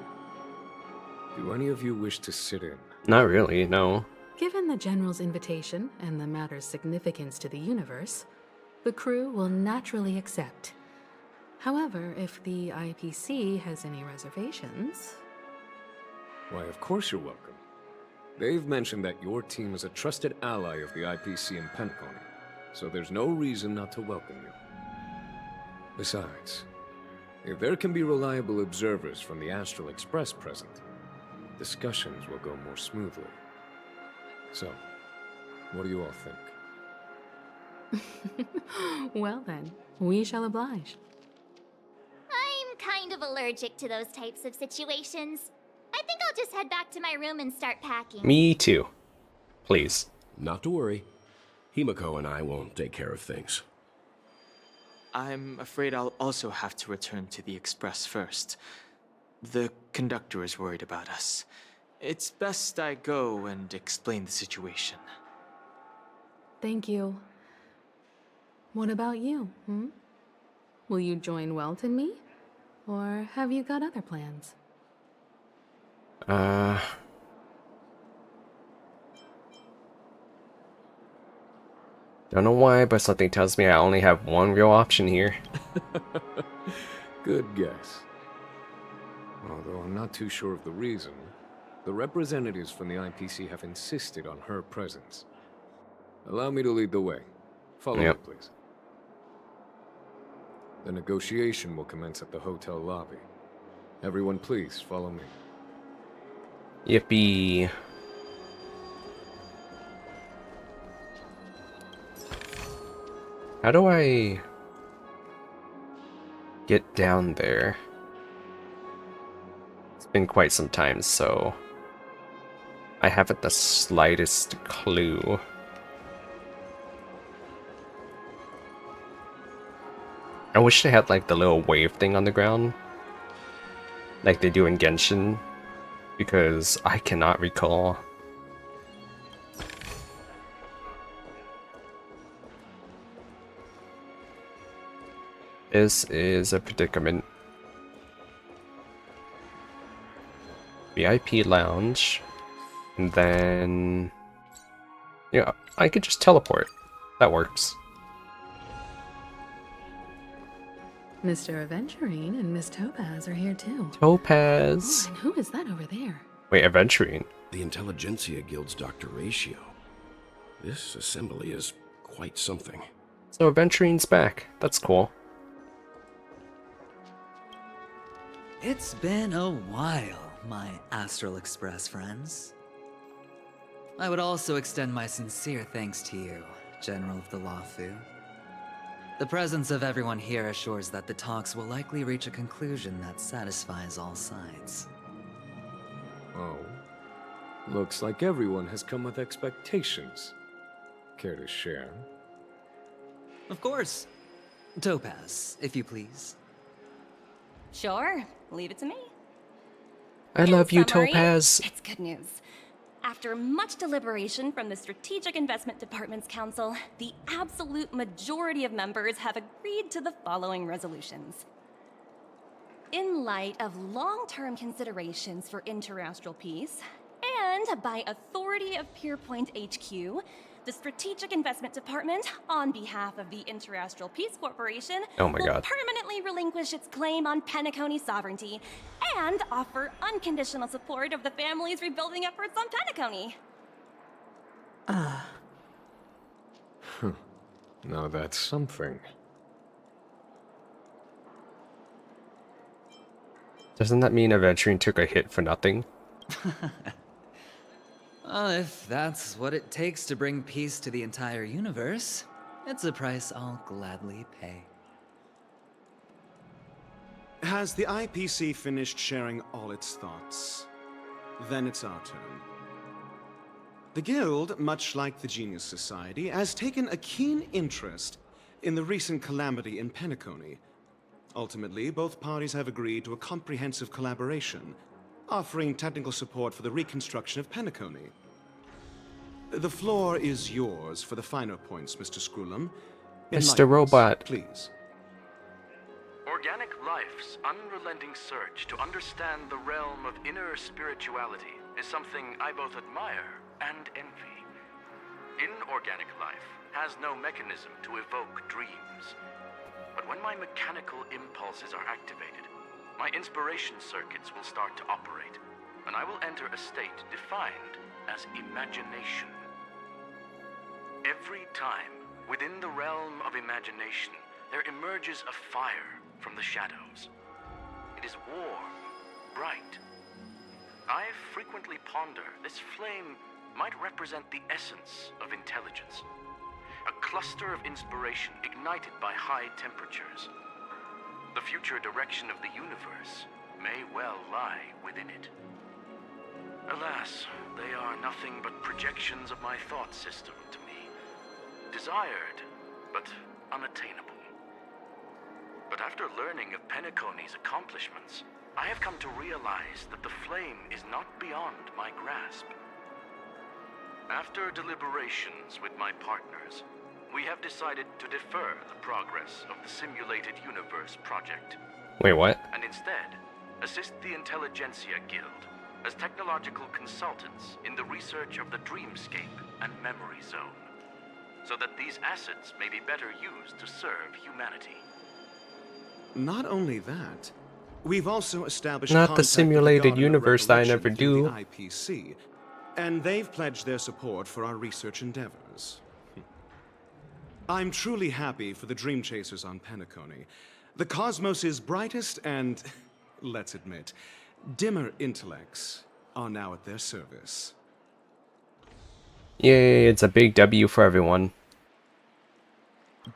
Do any of you wish to sit in? Not really, no. Given the General's invitation and the matter's significance to the universe, the crew will naturally accept. However, if the IPC has any reservations... Why, of course you're welcome. They've mentioned that your team is a trusted ally of the IPC in Penacony, so there's no reason not to welcome you. Besides, if there can be reliable observers from the Astral Express present, discussions will go more smoothly. So, what do you all think? Well then, we shall oblige. I'm kind of allergic to those types of situations. I think I'll just head back to my room and start packing. Me too. Please. Not to worry. Himiko and I will take care of things. I'm afraid I'll also have to return to the Express first. The conductor is worried about us. It's best I go and explain the situation. Thank you. What about you, Will you join Welt and me? Or have you got other plans? Don't know why, but something tells me I only have one real option here. Good guess. Although I'm not too sure of the reason, the representatives from the IPC have insisted on her presence. Allow me to lead the way. Follow me, please. The negotiation will commence at the hotel lobby. Everyone, please follow me. Yippee. How do I get down there? It's been quite some time, so I haven't the slightest clue. I wish they had like the little wave thing on the ground, like they do in Genshin, because I cannot recall. This is a predicament. VIP lounge, and then yeah, I could just teleport. That works. Mr. Aventurine and Miss Topaz are here too. Topaz. Oh, and who is that over there? Wait, Aventurine. The Intelligentsia Guild's Dr. Ratio. This assembly is quite something. So Aventurine's back. That's cool. It's been a while, my Astral Express friends. I would also extend my sincere thanks to you, General of the Lawfu. The presence of everyone here assures that the talks will likely reach a conclusion that satisfies all sides. Oh. Looks like everyone has come with expectations. Care to share? Of course. Topaz, if you please. Sure, leave it to me. I love you, Summary, Topaz. It's good news. After much deliberation from the Strategic Investment Department's council, the absolute majority of members have agreed to the following resolutions. In light of long-term considerations for interastral peace, and by authority of Pierpoint HQ, the Strategic Investment Department, on behalf of the Interastral Peace Corporation, Oh my will God. permanently relinquish its claim on Penacony sovereignty and offer unconditional support of the family's rebuilding efforts on Penacony. Now that's something. Doesn't that mean Aventurine took a hit for nothing? Well, if that's what it takes to bring peace to the entire universe, it's a price I'll gladly pay. Has the IPC finished sharing all its thoughts? Then it's our turn. The Guild, much like the Genius Society, has taken a keen interest in the recent calamity in Penacony. Ultimately, both parties have agreed to a comprehensive collaboration, offering technical support for the reconstruction of Penacony. The floor is yours for the finer points, Mr. Screwlam. Mr. Robot. Please. Organic life's unrelenting search to understand the realm of inner spirituality is something I both admire and envy. Inorganic life has no mechanism to evoke dreams. But when my mechanical impulses are activated, my inspiration circuits will start to operate, and I will enter a state defined as imagination. Every time, within the realm of imagination, there emerges a fire from the shadows. It is warm, bright. I frequently ponder this flame might represent the essence of intelligence, a cluster of inspiration ignited by high temperatures. The future direction of the universe may well lie within it. Alas, they are nothing but projections of my thought system to me. Desired, but unattainable. But after learning of Penacony's accomplishments, I have come to realize that the flame is not beyond my grasp. After deliberations with my partners, we have decided to defer the progress of the Simulated Universe project. Wait, what? And instead, assist the Intelligentsia Guild as technological consultants in the research of the Dreamscape and Memory Zone. so that these assets may be better used to serve humanity. Not only that, we've also established Not the contact with simulated Garden of universe that I Revolution never through do. the IPC, and they've pledged their support for our research endeavors. I'm truly happy for the Dreamchasers on Penacony. The cosmos' brightest and, let's admit, dimmer intellects are now at their service. Yay, it's a big W for everyone.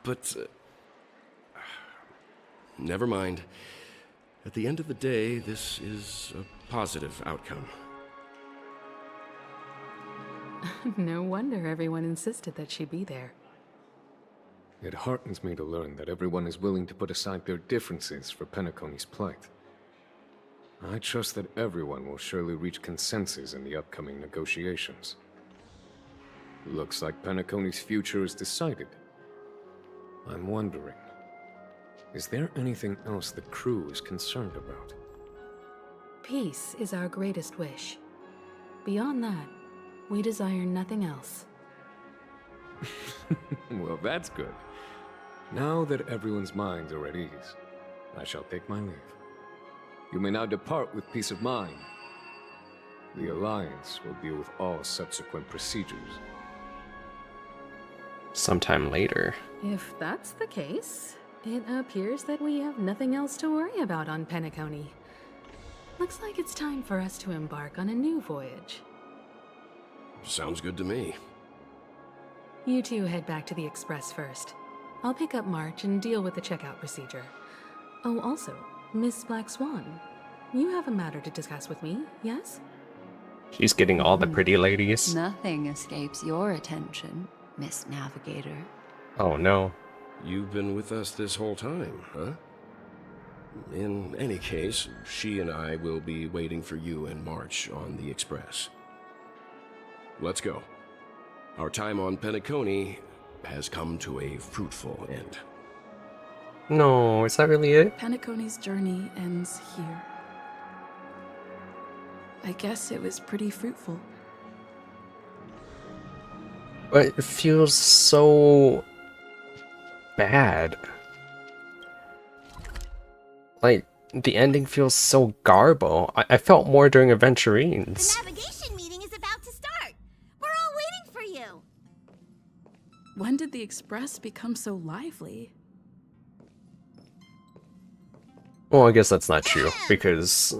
But, never mind. At the end of the day, this is a positive outcome. No wonder everyone insisted that she be there. It heartens me to learn that everyone is willing to put aside their differences for Penacony's plight. I trust that everyone will surely reach consensus in the upcoming negotiations. Looks like Penacony's future is decided. I'm wondering, is there anything else the crew is concerned about? Peace is our greatest wish. Beyond that, we desire nothing else. Well, that's good. Now that everyone's minds are at ease, I shall take my leave. You may now depart with peace of mind. The Alliance will deal with all subsequent procedures. Sometime later. If that's the case, it appears that we have nothing else to worry about on Penacony. Looks like it's time for us to embark on a new voyage. Sounds good to me. You two head back to the Express first. I'll pick up March and deal with the checkout procedure. Oh, also, Miss Black Swan, you have a matter to discuss with me, yes? She's getting all the pretty ladies. Nothing escapes your attention, Miss Navigator. Oh no. You've been with us this whole time, huh? In any case, she and I will be waiting for you in March on the Express. Let's go. Our time on Penacony has come to a fruitful end. No, is that really it? Penacony's journey ends here. I guess it was pretty fruitful. But it feels so bad. Like, the ending feels so garbo. I felt more during Aventurines. The navigation meeting is about to start. We're all waiting for you. When did the Express become so lively? Well, I guess that's not true, because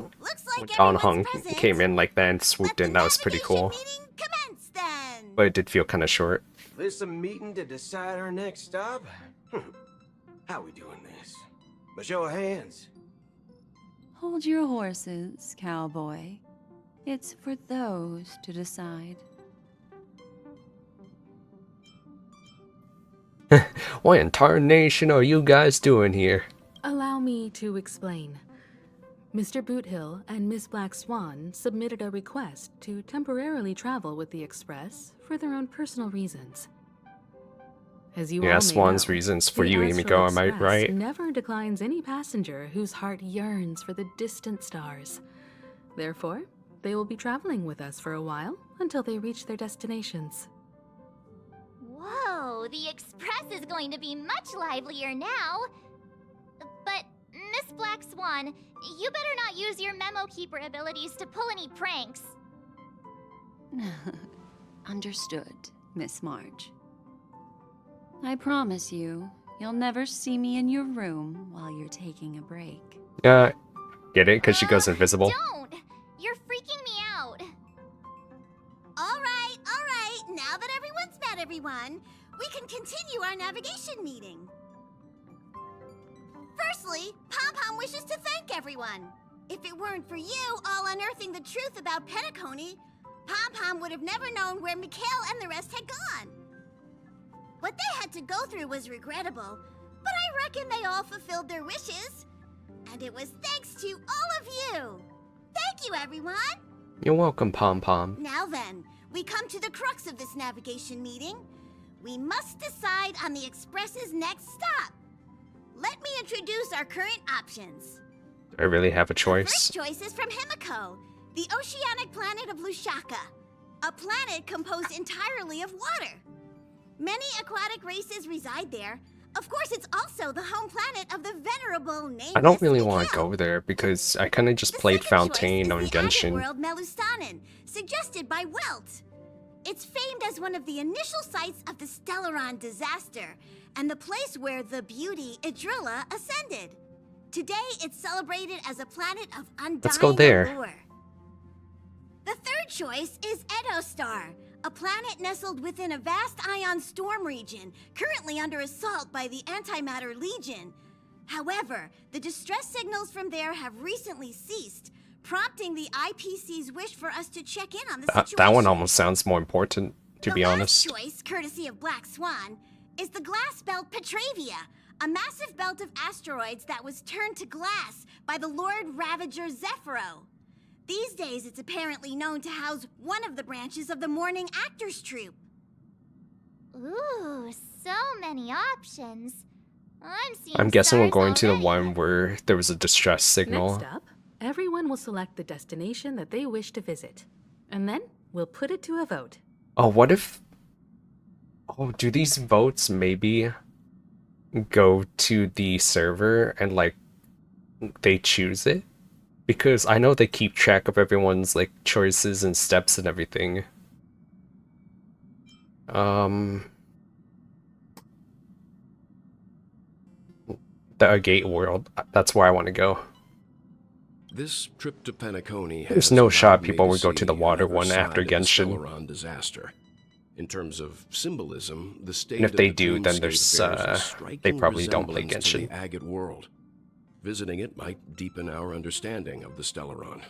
when Don Hung came in like that and swooped in, that was pretty cool. But it did feel kind of short. This a meeting to decide our next stop? How we doing this? By show of hands. Hold your horses, cowboy. It's for those to decide. What in tarnation are you guys doing here? Allow me to explain. Mr. Boothill and Miss Black Swan submitted a request to temporarily travel with the Express for their own personal reasons. As you all may Swan's know, reasons for the you, Astral Emiko, am I Express right? never declines any passenger whose heart yearns for the distant stars. Therefore, they will be traveling with us for a while until they reach their destinations. Whoa, the Express is going to be much livelier now. But, Miss Black Swan, you better not use your memo keeper abilities to pull any pranks. Understood, Miss March. I promise you, you'll never see me in your room while you're taking a break. Get it? Because she goes invisible. Don't! You're freaking me out. All right. Now that everyone's met everyone, we can continue our navigation meeting. Firstly, Pom-Pom wishes to thank everyone. If it weren't for you all unearthing the truth about Penacony, Pom-Pom would have never known where Mikhail and the rest had gone. What they had to go through was regrettable, but I reckon they all fulfilled their wishes. And it was thanks to all of you. Thank you, everyone. You're welcome, Pom-Pom. Now then, we come to the crux of this navigation meeting. We must decide on the Express's next stop. Let me introduce our current options. Do I really have a The choice? first choice is from Himiko, the oceanic planet of Lushaka, a planet composed entirely of water. Many aquatic races reside there. Of course, it's also the home planet of the venerable nameless I don't really want to go there because I kind of just played Fontaine on agate Genshin. world Melustanen, suggested by Welt. It's famed as one of the initial sites of the Stellaron disaster, and the place where the beauty Idrilla ascended. Today, it's celebrated as a planet of undying Let's go there. allure. The third choice is Edostar, a planet nestled within a vast ion storm region, currently under assault by the Antimatter Legion. However, the distress signals from there have recently ceased, prompting the IPC's wish for us to check in on the situation. That one almost sounds more important, to be honest. The last choice, courtesy of Black Swan, is the glass belt Petravia, a massive belt of asteroids that was turned to glass by the Lord Ravager Zephyro. These days, it's apparently known to house one of the branches of the Morning Actors Troupe. Ooh, so many options. I'm guessing we're going to the one where there was a distress signal. Next up, everyone will select the destination that they wish to visit. And then we'll put it to a vote. Oh, what if... Oh, do these votes maybe go to the server and, like, they choose it? Because I know they keep track of everyone's, like, choices and steps and everything. The Agate world, that's where I want to go. This trip to Penacony There's has no allowed shot me people to would go to the see water another one side after of the Genshin. Stellaron disaster. In terms of symbolism, the state And if of they the do, then Dreamscape there's, bears a they striking probably don't play resemblance to Genshin. the Agate world. Visiting it might deepen our understanding of the Stellaron.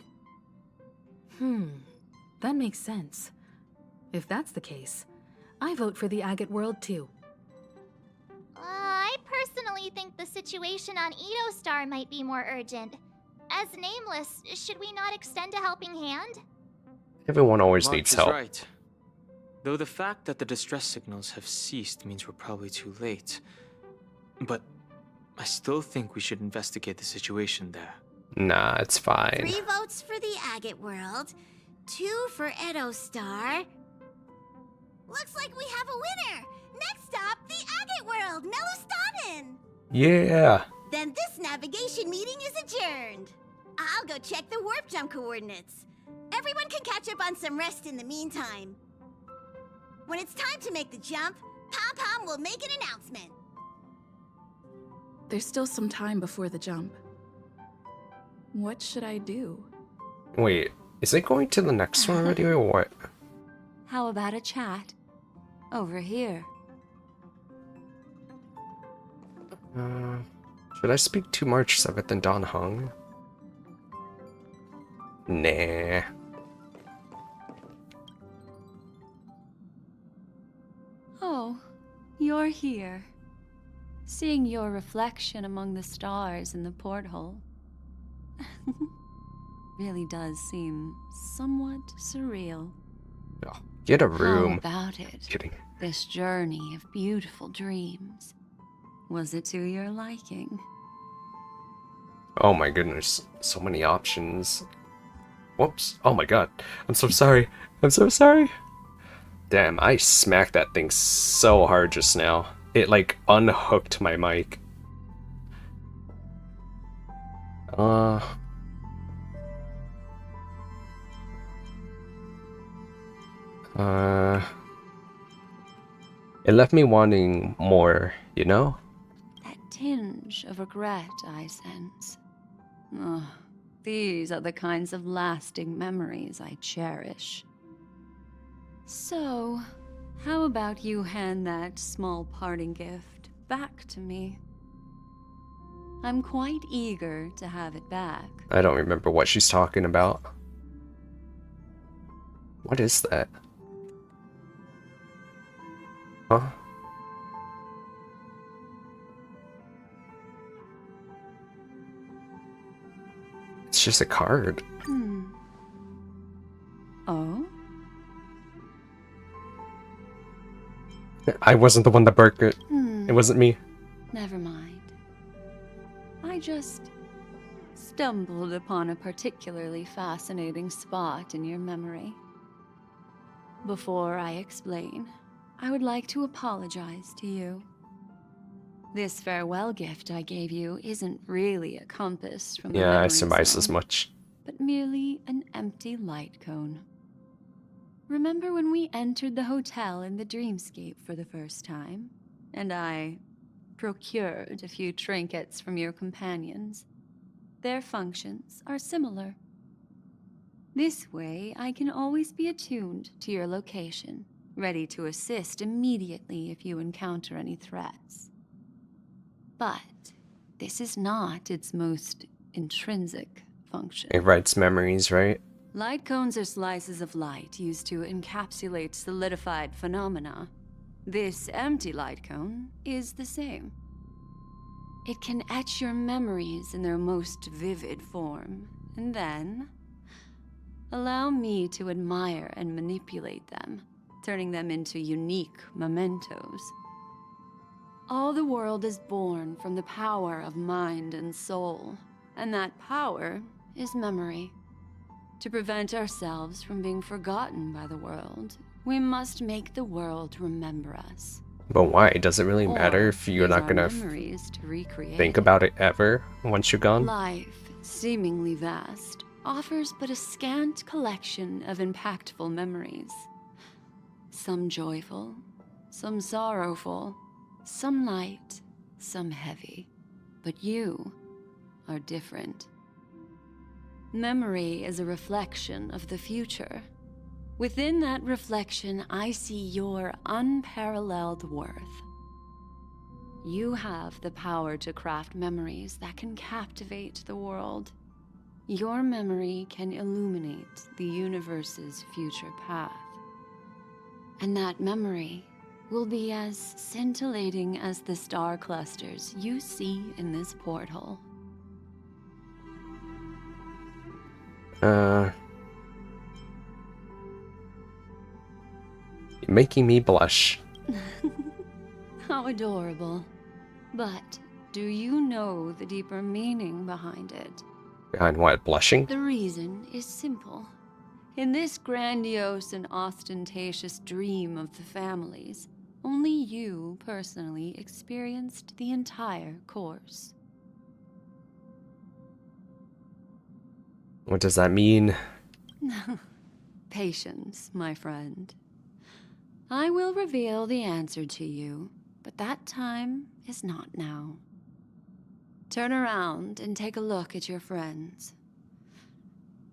That makes sense. If that's the case, I vote for the Agate world too. I personally think the situation on Edostar might be more urgent. As Nameless, should we not extend a helping hand? Everyone always March needs is help. right. Though the fact that the distress signals have ceased means we're probably too late. But I still think we should investigate the situation there. Nah, it's fine. 3 votes for the Agate world, 2 for Edostar. Looks like we have a winner! Next stop, the Agate world, Melustanen! Yeah! Then this navigation meeting is adjourned. I'll go check the warp jump coordinates. Everyone can catch up on some rest in the meantime. When it's time to make the jump, Pom-Pom will make an announcement. There's still some time before the jump. What should I do? Wait, is it going to the next one already or what? How about a chat? Over here. Should I speak to March 7th and Don Hung? Nah. Oh, you're here. Seeing your reflection among the stars in the porthole really does seem somewhat surreal. Oh, get a room. How about it? Kidding. This journey of beautiful dreams. Was it to your liking? Oh my goodness, so many options. Whoops. Oh my god. I'm so sorry. I'm so sorry. Damn, I smacked that thing so hard just now. It like unhooked my mic. It left me wanting more, you know? That tinge of regret I sense. Ugh, these are the kinds of lasting memories I cherish. So, how about you hand that small parting gift back to me? I'm quite eager to have it back. I don't remember what she's talking about. What is that? Huh? It's just a card. Oh? I wasn't the one that broke it. It wasn't me. Never mind. I just stumbled upon a particularly fascinating spot in your memory. Before I explain, I would like to apologize to you. This farewell gift I gave you isn't really a compass from the Yeah, I memory surmised as zone, much. but merely an empty light cone. Remember when we entered the hotel in the Dreamscape for the first time, and I procured a few trinkets from your companions? Their functions are similar. This way, I can always be attuned to your location, ready to assist immediately if you encounter any threats. But this is not its most intrinsic function. It writes memories, right? Light cones are slices of light used to encapsulate solidified phenomena. This empty light cone is the same. It can etch your memories in their most vivid form, and then allow me to admire and manipulate them, turning them into unique mementos. All the world is born from the power of mind and soul, and that power is memory. To prevent ourselves from being forgotten by the world, we must make the world remember us. But why? Does it really matter Or if you're use not our gonna memories to recreate think it. about it ever once you're gone? Life, seemingly vast, offers but a scant collection of impactful memories. Some joyful, some sorrowful, some light, some heavy. But you are different. Memory is a reflection of the future. Within that reflection, I see your unparalleled worth. You have the power to craft memories that can captivate the world. Your memory can illuminate the universe's future path. And that memory will be as scintillating as the star clusters you see in this porthole. You're making me blush. How adorable. But do you know the deeper meaning behind it? Behind what? Blushing? The reason is simple. In this grandiose and ostentatious dream of the families, only you personally experienced the entire course. What does that mean? Patience, my friend. I will reveal the answer to you, but that time is not now. Turn around and take a look at your friends.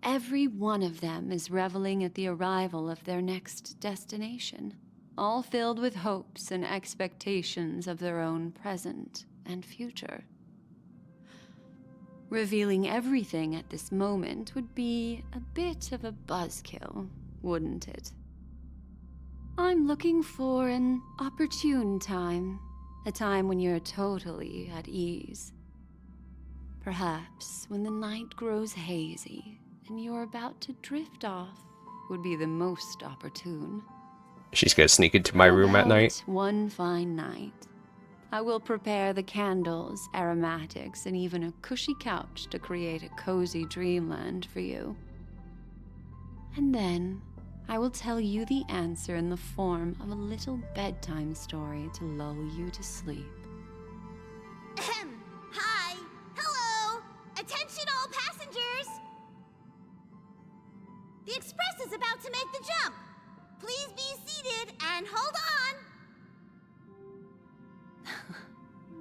Every one of them is reveling at the arrival of their next destination, all filled with hopes and expectations of their own present and future. Revealing everything at this moment would be a bit of a buzzkill, wouldn't it? I'm looking for an opportune time, a time when you're totally at ease. Perhaps when the night grows hazy and you're about to drift off would be the most opportune. She's gonna sneak into my room at night. One fine night, I will prepare the candles, aromatics, and even a cushy couch to create a cozy dreamland for you. And then I will tell you the answer in the form of a little bedtime story to lull you to sleep. Ahem. Hi. Hello. Attention all passengers. The express is about to make the jump. Please be seated and hold on.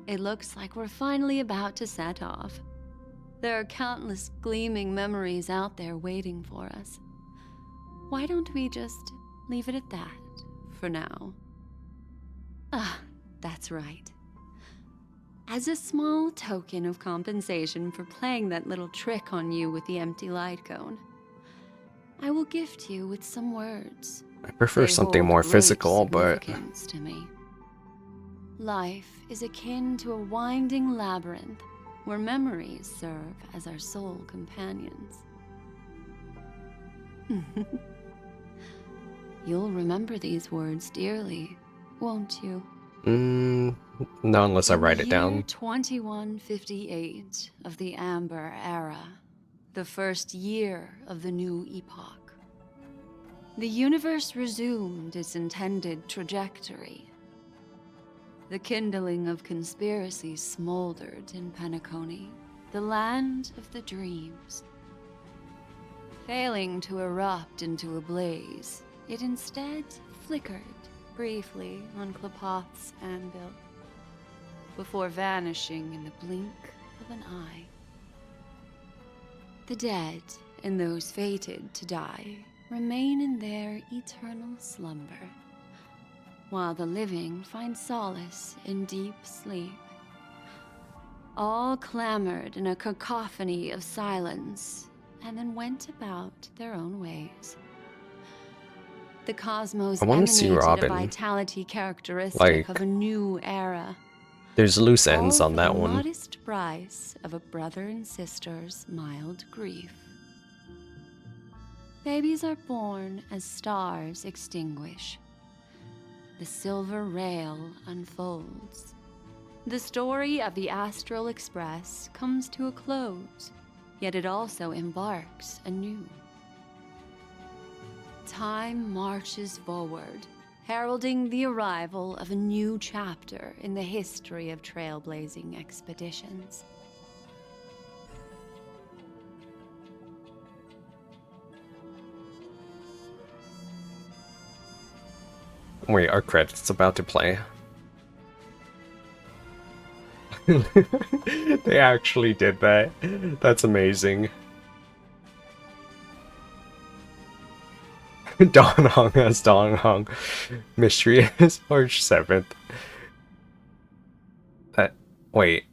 It looks like we're finally about to set off. There are countless gleaming memories out there waiting for us. Why don't we just leave it at that for now? Ah, that's right. As a small token of compensation for playing that little trick on you with the empty light cone, I will gift you with some words. I prefer They something hold more great physical, but significance to me. Life is akin to a winding labyrinth where memories serve as our soul companions. You'll remember these words dearly, won't you? not unless I write it down. 2158 of the Amber Era, the first year of the new epoch. the universe resumed its intended trajectory. The kindling of conspiracy smoldered in Penacony, the land of the dreams. Failing to erupt into a blaze, it instead flickered briefly on Klapoth's anvil, before vanishing in the blink of an eye. The dead, and those fated to die, remain in their eternal slumber, while the living find solace in deep sleep. All clamored in a cacophony of silence, and then went about their own ways. The cosmos I want to see emanated Robin. a vitality characteristic Like, of a new era. there's loose ends All on for that the one. modest price of a brother and sister's mild grief. Babies are born as stars extinguish. The silver rail unfolds. The story of the Astral Express comes to a close, yet it also embarks anew. Time marches forward, heralding the arrival of a new chapter in the history of trailblazing expeditions. Wait, our credits about to play. They actually did that. That's amazing. Dong Hong as Dong Hong. Mystery is March 7th. Wait.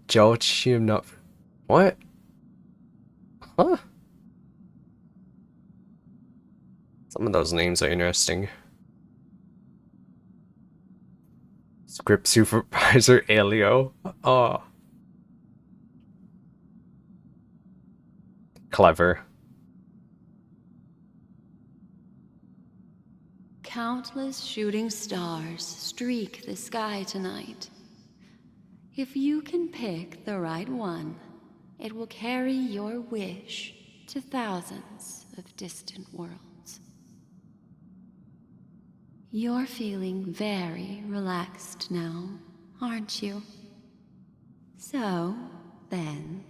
Zhao Qim not. What? Huh? Some of those names are interesting. Script supervisor Elio. Oh. Clever. Countless shooting stars streak the sky tonight. If you can pick the right one, it will carry your wish to thousands of distant worlds. You're feeling very relaxed now, aren't you? So, then,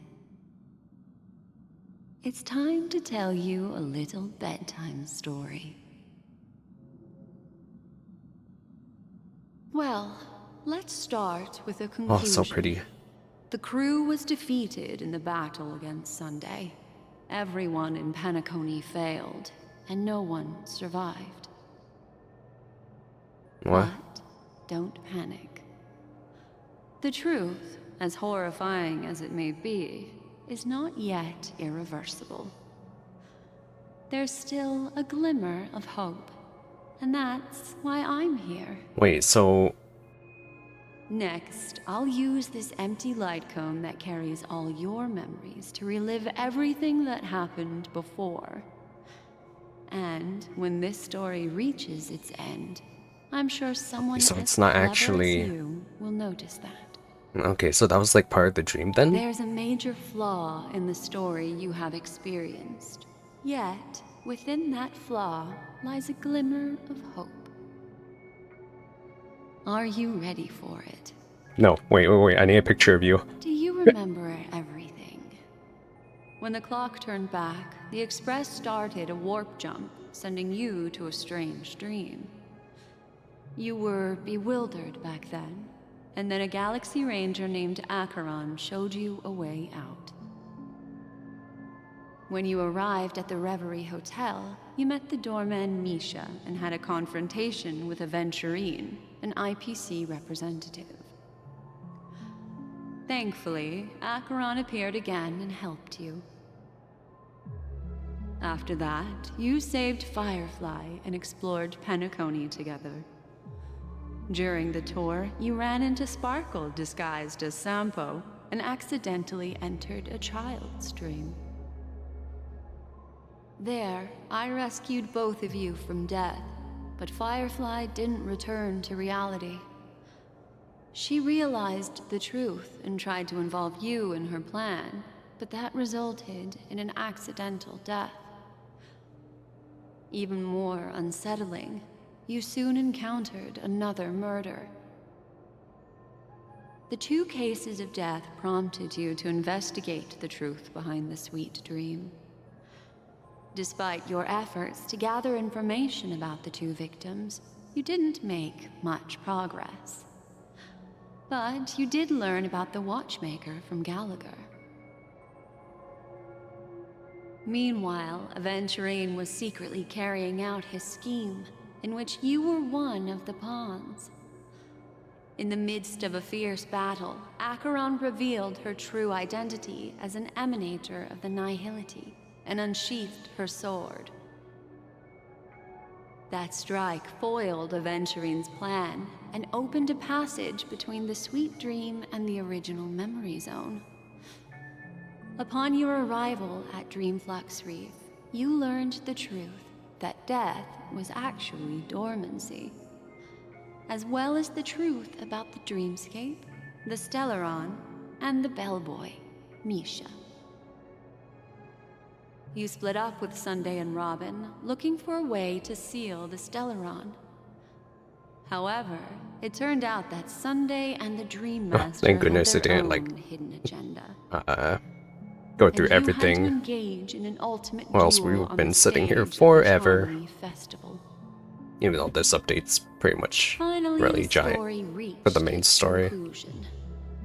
it's time to tell you a little bedtime story. Well, let's start with a conclusion. Oh, so pretty. The crew was defeated in the battle against Sunday. Everyone in Penacony failed, and no one survived. What? But don't panic. The truth, as horrifying as it may be, is not yet irreversible. There's still a glimmer of hope, and that's why I'm here. Wait, so... Next, I'll use this empty light cone that carries all your memories to relive everything that happened before. And when this story reaches its end, I'm sure someone So as it's not clever actually... as you will notice that. Okay, so that was like part of the dream then? There's a major flaw in the story you have experienced. Yet, within that flaw lies a glimmer of hope. Are you ready for it? No, wait, I need a picture of you. Do you remember everything? When the clock turned back, the Express started a warp jump, sending you to a strange dream. You were bewildered back then, and then a Galaxy Ranger named Acheron showed you a way out. When you arrived at the Reverie Hotel, you met the doorman Misha and had a confrontation with a Venturine, an IPC representative. Thankfully, Acheron appeared again and helped you. After that, you saved Firefly and explored Penacony together. During the tour, you ran into Sparkle disguised as Sampo and accidentally entered a child's dream. There, I rescued both of you from death, but Firefly didn't return to reality. She realized the truth and tried to involve you in her plan, but that resulted in an accidental death. Even more unsettling, you soon encountered another murder. The 2 cases of death prompted you to investigate the truth behind the sweet dream. Despite your efforts to gather information about the 2 victims, you didn't make much progress. But you did learn about the watchmaker from Gallagher. Meanwhile, Aventurine was secretly carrying out his scheme, in which you were one of the pawns. In the midst of a fierce battle, Acheron revealed her true identity as an emanator of the Nihility and unsheathed her sword. That strike foiled Aventurine's plan and opened a passage between the sweet dream and the original memory zone. Upon your arrival at Dreamflux Reef, you learned the truth that death was actually dormancy, as well as the truth about the Dreamscape, the Stellaron, and the bellboy, Misha. You split up with Sunday and Robin, looking for a way to seal the Stellaron. However, it turned out that Sunday and the Dream Master Thank goodness had it their didn't, like, own hidden agenda. go through And you had to everything. engage in an ultimate Or else duel we've on been the sitting here stage of the forever. Charmony Festival. Even though this update's pretty much Finally, really the giant story reached for the main its story. conclusion.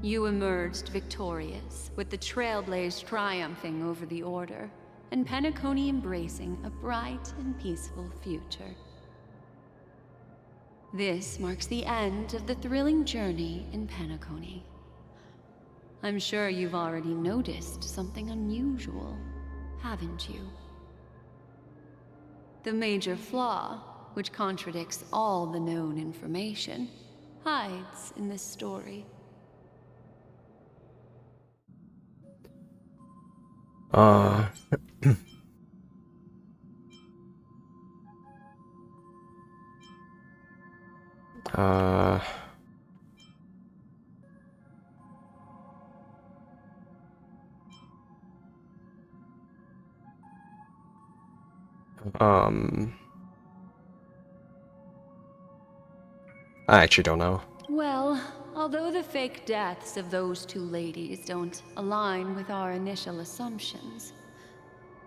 You emerged victorious, with the Trailblaze triumphing over the Order, and Penacony embracing a bright and peaceful future. This marks the end of the thrilling journey in Penacony. I'm sure you've already noticed something unusual, haven't you? The major flaw, which contradicts all the known information, hides in this story. I actually don't know. Well, although the fake deaths of those 2 ladies don't align with our initial assumptions,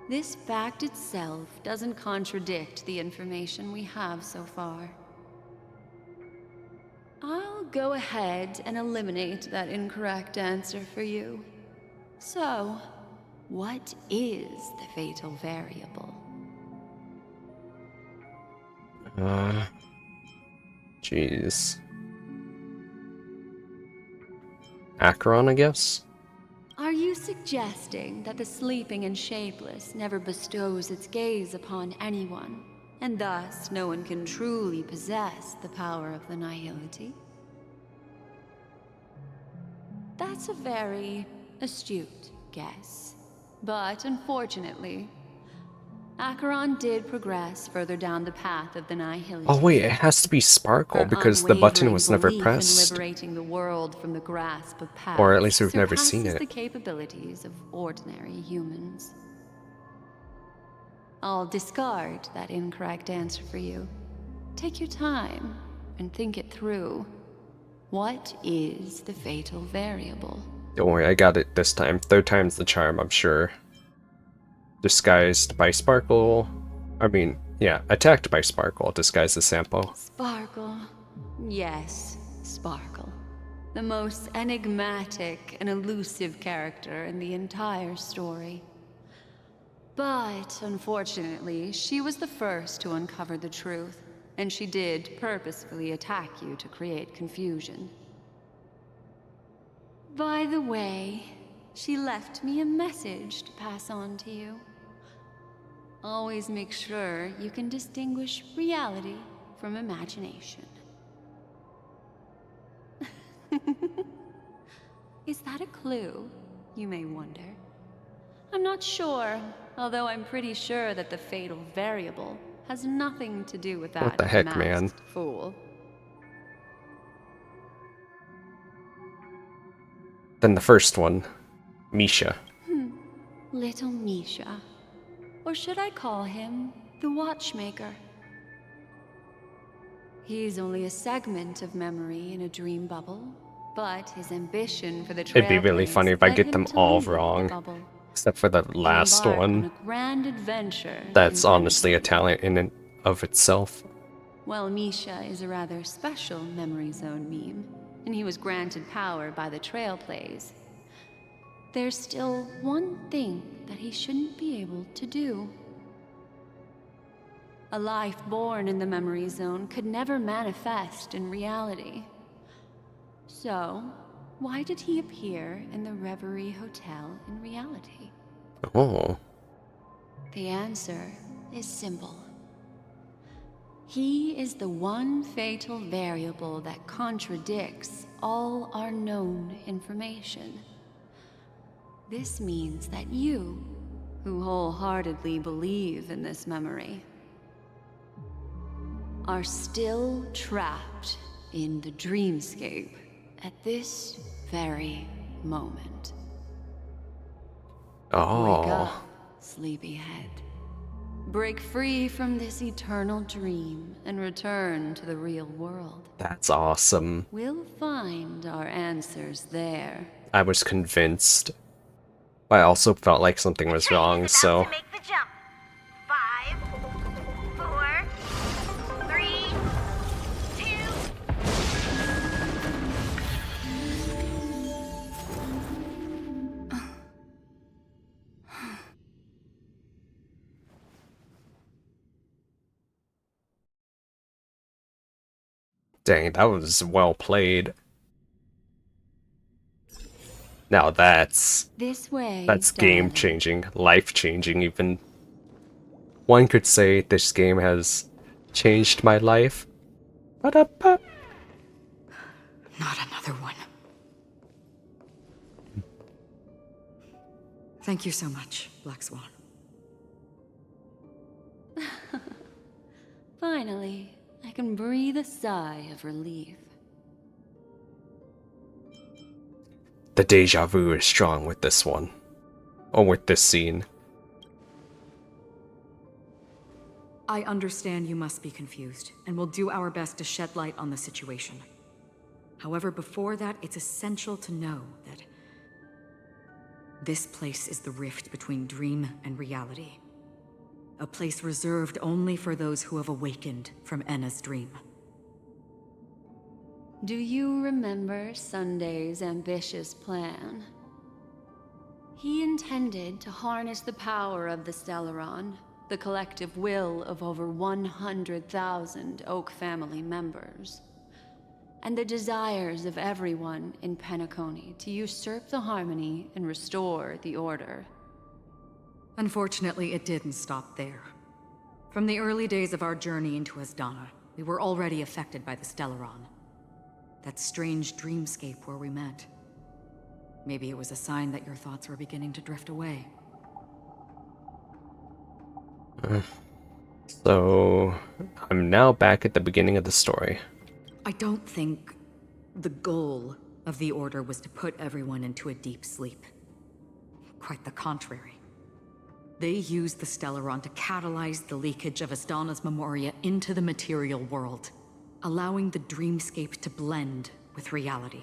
this fact itself doesn't contradict the information we have so far. I'll go ahead and eliminate that incorrect answer for you. So, what is the fatal variable? Jeez. Acheron, I guess? Are you suggesting that the sleeping and shapeless never bestows its gaze upon anyone, and thus no one can truly possess the power of the Nihility? That's a very astute guess, but unfortunately, Acheron did progress further down the path of the Nihility. Oh wait, it has to be Sparkle Her because the button unwavering was never belief in pressed. liberating the world from the grasp of past Or at least we've never seen surpasses it. the capabilities of ordinary humans. I'll discard that incorrect answer for you. Take your time and think it through. What is the fatal variable? Don't worry, I got it this time. 3rd time's the charm, I'm sure. Disguised by Sparkle. I mean, yeah, attacked by Sparkle, disguised as Sampo. Sparkle. Yes, Sparkle. The most enigmatic and elusive character in the entire story. But, unfortunately, she was the first to uncover the truth, and she did purposefully attack you to create confusion. By the way, she left me a message to pass on to you. Always make sure you can distinguish reality from imagination. Is that a clue, you may wonder? I'm not sure, although I'm pretty sure that the fatal variable has nothing to do with that. What the heck, man? masked fool. Then the first one, Misha. Little Misha. Or should I call him the Watchmaker. He's only a segment of memory in a dream bubble, but his ambition for the It'd be really funny if I get them all wrong, except for the last On one. a grand adventure That's in honestly a talent in and of itself. Well, Misha is a rather special memory zone meme, and he was granted power by the Trailblaze. There's still one thing that he shouldn't be able to do. A life born in the memory zone could never manifest in reality. So, why did he appear in the Reverie Hotel in reality? Oh. The answer is simple. He is the one fatal variable that contradicts all our known information. This means that you, who wholeheartedly believe in this memory, are still trapped in the Dreamscape at this very moment. Oh. Wake up, sleepyhead. Break free from this eternal dream and return to the real world. That's awesome. We'll find our answers there. I was convinced. But I also felt like something was wrong, so... Make the jump. 5, 4, 3, 2. Dang, that was well played. Now that's This way, game changing, life changing even. One could say this game has changed my life. Ba-da-ba. Not another one. Thank you so much, Black Swan. Finally, I can breathe a sigh of relief. The deja vu is strong with this one. Or with this scene. I understand you must be confused, and we'll do our best to shed light on the situation. However, before that, it's essential to know that this place is the rift between dream and reality. A place reserved only for those who have awakened from Enna's dream. Do you remember Sunday's ambitious plan? He intended to harness the power of the Stellaron, the collective will of over 100,000 Oak family members, and the desires of everyone in Penacony to usurp the harmony and restore the order. Unfortunately, it didn't stop there. From the early days of our journey into Asdana, we were already affected by the Stellaron. That strange dreamscape where we met. Maybe it was a sign that your thoughts were beginning to drift away. So, I'm now back at the beginning of the story. I don't think the goal of the Order was to put everyone into a deep sleep. Quite the contrary. They used the Stellaron to catalyze the leakage of Asdana's memoria into the material world, allowing the dreamscape to blend with reality.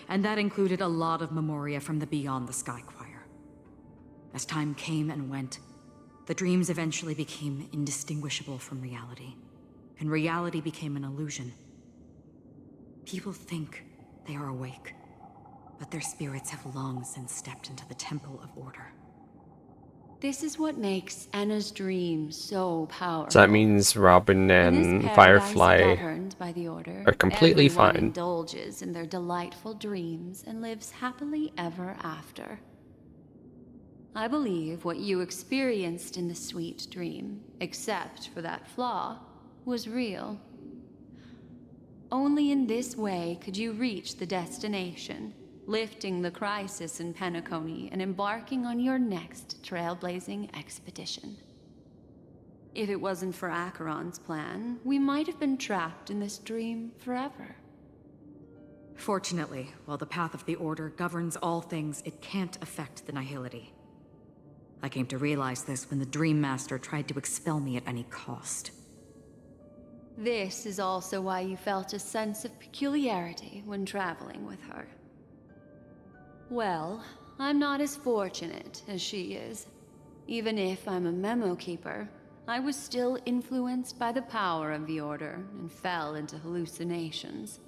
And that included a lot of memoria from the Beyond the Sky Choir. As time came and went, the dreams eventually became indistinguishable from reality, and reality became an illusion. People think they are awake, but their spirits have long since stepped into the Temple of Order. This is what makes Enna's dream so powerful. So that means Robin and Firefly by the Order, are completely everyone fine. Indulges in their delightful dreams and lives happily ever after. I believe what you experienced in the sweet dream, except for that flaw, was real. Only in this way could you reach the destination, lifting the crisis in Penacony and embarking on your next trailblazing expedition. If it wasn't for Acheron's plan, we might have been trapped in this dream forever. Fortunately, while the path of the Order governs all things, it can't affect the Nihility. I came to realize this when the Dream Master tried to expel me at any cost. This is also why you felt a sense of peculiarity when traveling with her. Well, I'm not as fortunate as she is. Even if I'm a memo keeper, I was still influenced by the power of the Order and fell into hallucinations.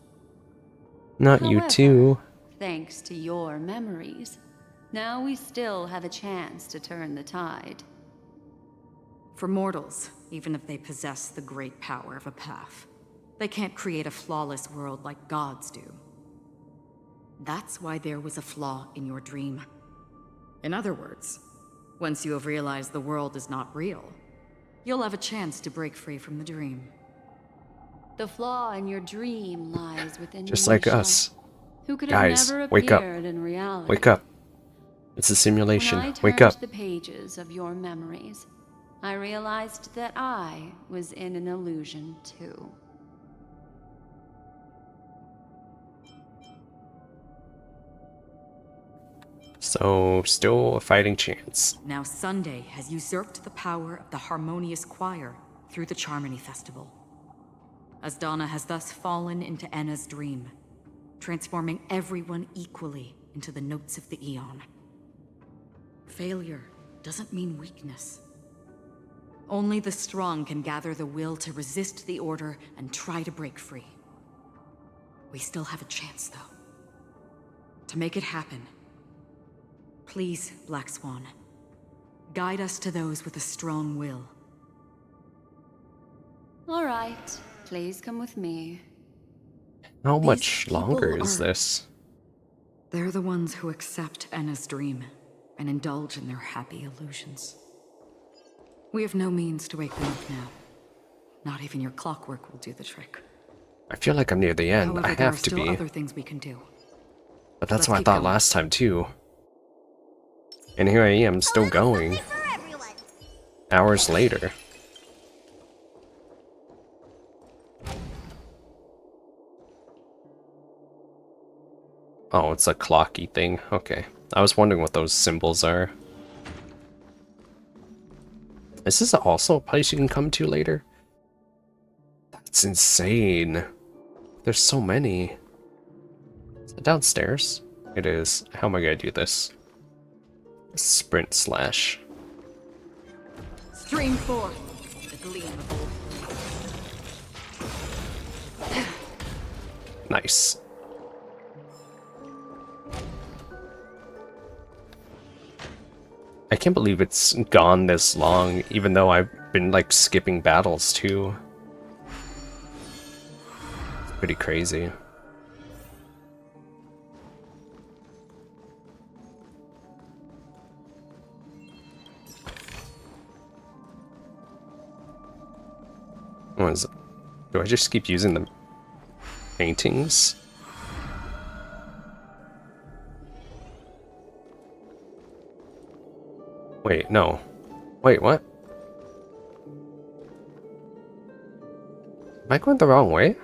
Not you too. Thanks to your memories, now we still have a chance to turn the tide. For mortals, even if they possess the great power of a path, they can't create a flawless world like gods do. That's why there was a flaw in your dream. In other words, once you have realized the world is not real, you'll have a chance to break free from the dream. The flaw in your dream lies within Just the like Wisha, us. who could Guys, have never wake up. appeared in reality. Wake up. It's a simulation. When I Wake turned up. the pages of your memories, I realized that I was in an illusion too. So, still a fighting chance. Now Sunday has usurped the power of the harmonious choir through the Charmony Festival. Asdana has thus fallen into Enna's dream, transforming everyone equally into the notes of the Aeon. Failure doesn't mean weakness. Only the strong can gather the will to resist the Order and try to break free. We still have a chance, though. To make it happen, please, Black Swan, guide us to those with a strong will. All right, please come with me. How much longer is this? They're the ones who accept Enna's dream and indulge in their happy illusions. We have no means to wake them up now. Not even your clockwork will do the trick. I feel like I'm near the end. However, I there are have to still be. other things we can do. But that's Let's what I keep thought going. last time too. And here I am, still going. Hours later. Oh, it's a clocky thing. Okay. I was wondering what those symbols are. Is this also a place you can come to later? That's insane. There's so many. Is it downstairs? It is. How am I gonna do this? Sprint slash. Stream forth the gleam of old. Nice. I can't believe it's gone this long, even though I've been like skipping battles too. It's pretty crazy. What is it? Do I just keep using the paintings? Wait, no. Wait, what? Am I going the wrong way?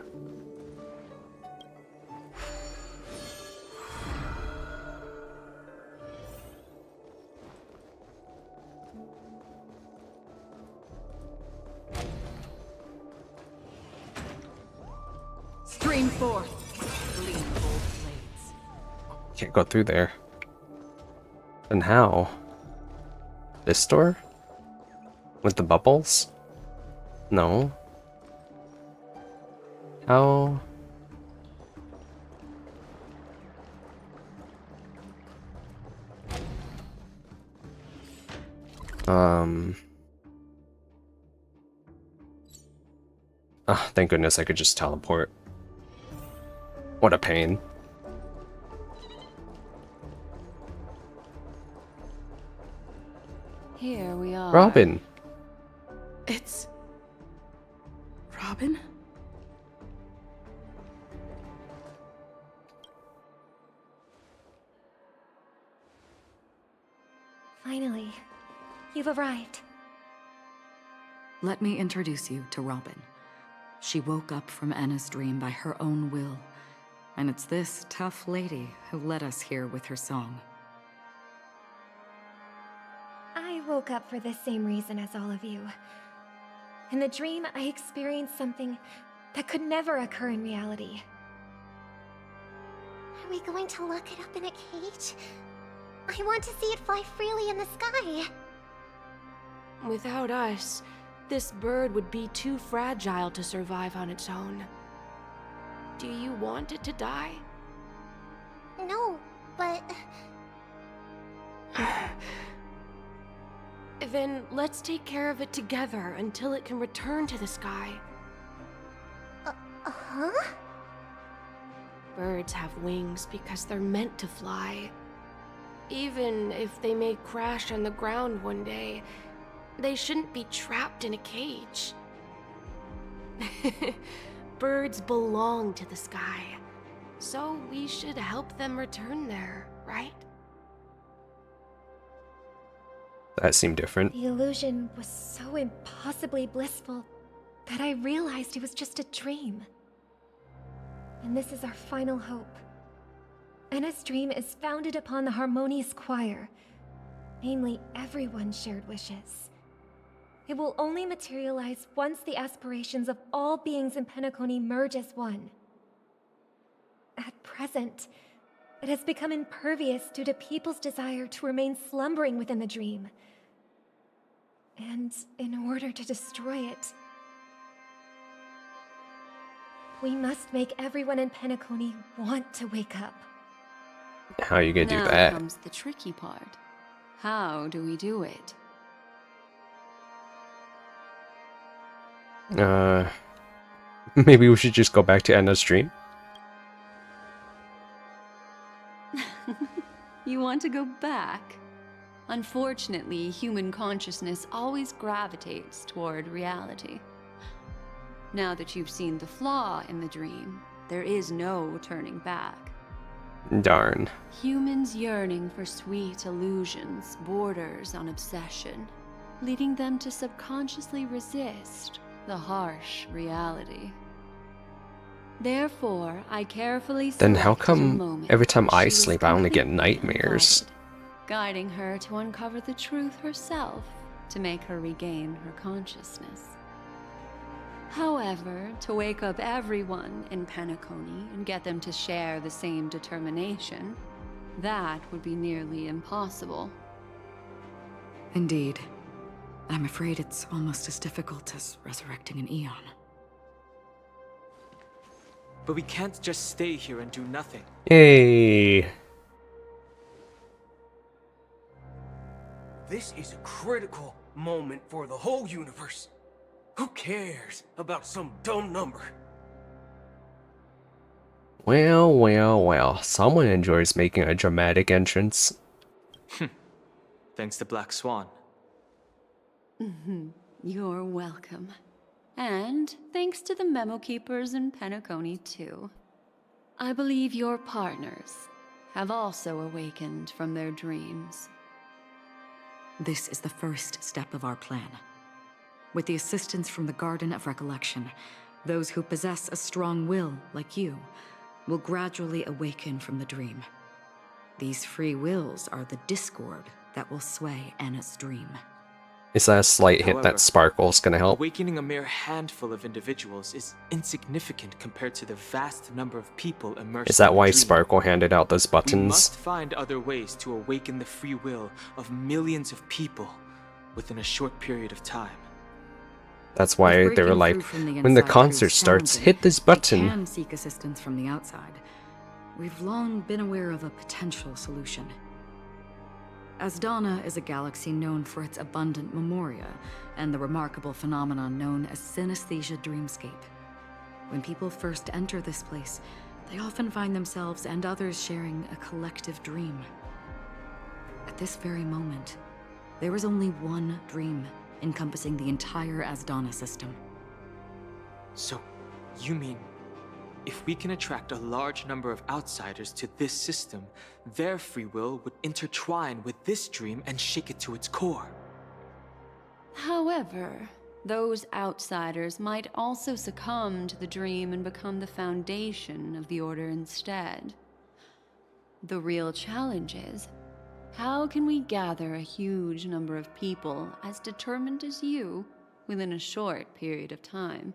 Stream forth the gleam of old blades. Can't go through there. And how? This door? With the bubbles? No. How? Ah, thank goodness I could just teleport. What a pain. Here we are. Robin! It's... Robin? Finally, you've arrived. Let me introduce you to Robin. She woke up from Enna's dream by her own will, and it's this tough lady who led us here with her song. I woke up for the same reason as all of you. In the dream, I experienced something that could never occur in reality. Are we going to lock it up in a cage? I want to see it fly freely in the sky. Without us, this bird would be too fragile to survive on its own. Do you want it to die? No, but... Then let's take care of it together until it can return to the sky. Huh? Birds have wings because they're meant to fly. Even if they may crash on the ground one day, they shouldn't be trapped in a cage. Birds belong to the sky, so we should help them return there, right? That seemed different. The illusion was so impossibly blissful that I realized it was just a dream. And this is our final hope. Enna's dream is founded upon the harmonious choir, namely everyone's shared wishes. It will only materialize once the aspirations of all beings in Penacony merge as one. At present, it has become impervious due to people's desire to remain slumbering within the dream. And in order to destroy it, we must make everyone in Penacony want to wake up. How are you gonna do Now that? comes the tricky part. How do we do it? Maybe we should just go back to Enna's dream? You want to go back? Unfortunately, human consciousness always gravitates toward reality. Now that you've seen the flaw in the dream, there is no turning back. Darn. Humans yearning for sweet illusions borders on obsession, leading them to subconsciously resist the harsh reality. Therefore, I carefully Then how selected a come moment every time when I she was sleep I only get completely nightmares? unguided, guiding her to uncover the truth herself to make her regain her consciousness. However, to wake up everyone in Penacony and get them to share the same determination, that would be nearly impossible. Indeed. I'm afraid it's almost as difficult as resurrecting an Eon. But we can't just stay here and do nothing. Hey. This is a critical moment for the whole universe. Who cares about some dumb number? Well, well, well. Someone enjoys making a dramatic entrance. Thanks to Black Swan. You're welcome. And thanks to the memo keepers in Penacony, too. I believe your partners have also awakened from their dreams. This is the first step of our plan. With the assistance from the Garden of Recollection, those who possess a strong will, like you, will gradually awaken from the dream. These free wills are the discord that will sway Anna's dream. Is that a slight hint However, that Sparkle's gonna help? Awakening a mere handful of individuals is insignificant compared to the vast number of people immersed Is that in the why dream. Sparkle handed out those We buttons? must find other ways to awaken the free will of millions of people within a short period of time. That's why they were Breaking like, through from the when the inside concert proves starts, challenging, hit this we button. can seek assistance from the outside. We've long been aware of a potential solution. Asdana is a galaxy known for its abundant memoria and the remarkable phenomenon known as synesthesia dreamscape. When people first enter this place, they often find themselves and others sharing a collective dream. At this very moment, there is only one dream encompassing the entire Asdana system. So, you mean, if we can attract a large number of outsiders to this system, their free will would intertwine with this dream and shake it to its core? However, those outsiders might also succumb to the dream and become the foundation of the Order instead. The real challenge is, How can we gather a huge number of people as determined as you within a short period of time?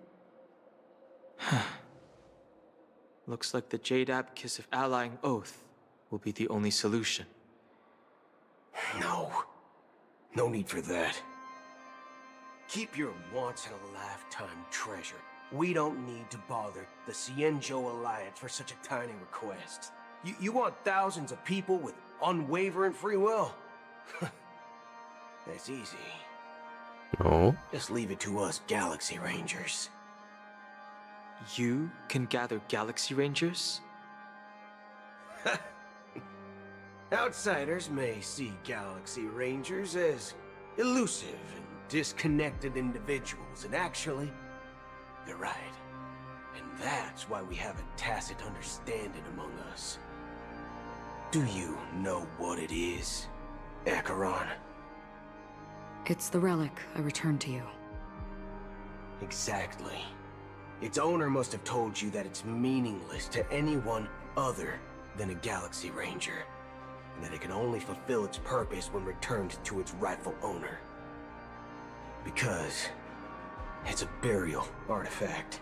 Looks like the Jade Abacus of Allying Oath will be the only solution. No. No need for that. Keep your once-in-a-lifetime treasure. We don't need to bother the Cienjo Alliance for such a tiny request. You want thousands of people with unwavering free will? That's easy. No. Just leave it to us Galaxy Rangers. You can gather Galaxy Rangers? Outsiders may see Galaxy Rangers as elusive and disconnected individuals, and actually, they're right. And that's why we have a tacit understanding among us. Do you know what it is, Acheron? It's the relic I returned to you. Exactly. Its owner must have told you that it's meaningless to anyone other than a Galaxy Ranger, and that it can only fulfill its purpose when returned to its rightful owner. Because it's a burial artifact,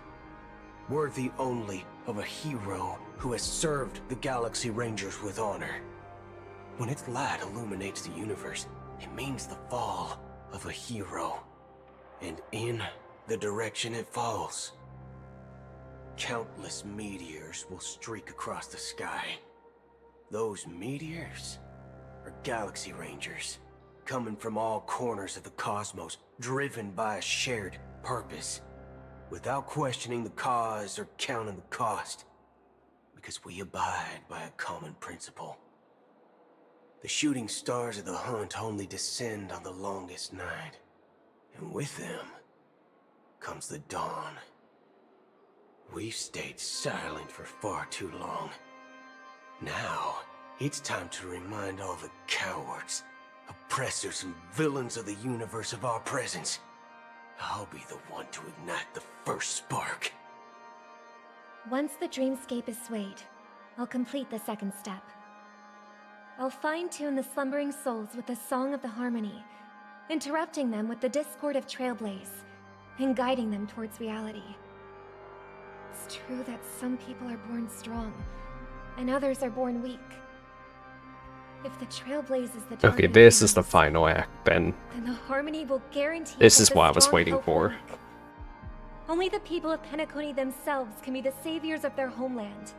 worthy only of a hero who has served the Galaxy Rangers with honor. When its light illuminates the universe, it means the fall of a hero, and in the direction it falls, countless meteors will streak across the sky. Those meteors are Galaxy Rangers, coming from all corners of the cosmos, driven by a shared purpose, without questioning the cause or counting the cost, because we abide by a common principle. The shooting stars of the hunt only descend on the longest night, and with them comes the dawn. We've stayed silent for far too long. Now, it's time to remind all the cowards, oppressors, and villains of the universe of our presence. I'll be the one to ignite the first spark. Once the dreamscape is swayed, I'll complete the second step. I'll fine-tune the slumbering souls with the Song of the Harmony, interrupting them with the discord of Trailblaze, and guiding them towards reality. It's true that some people are born strong, and others are born weak. If the Trailblaze is the Okay, this is the final act, Ben. then the Harmony will guarantee This that is the what I was strong waiting hope for. will win. Only the people of Penacony themselves can be the saviors of their homeland.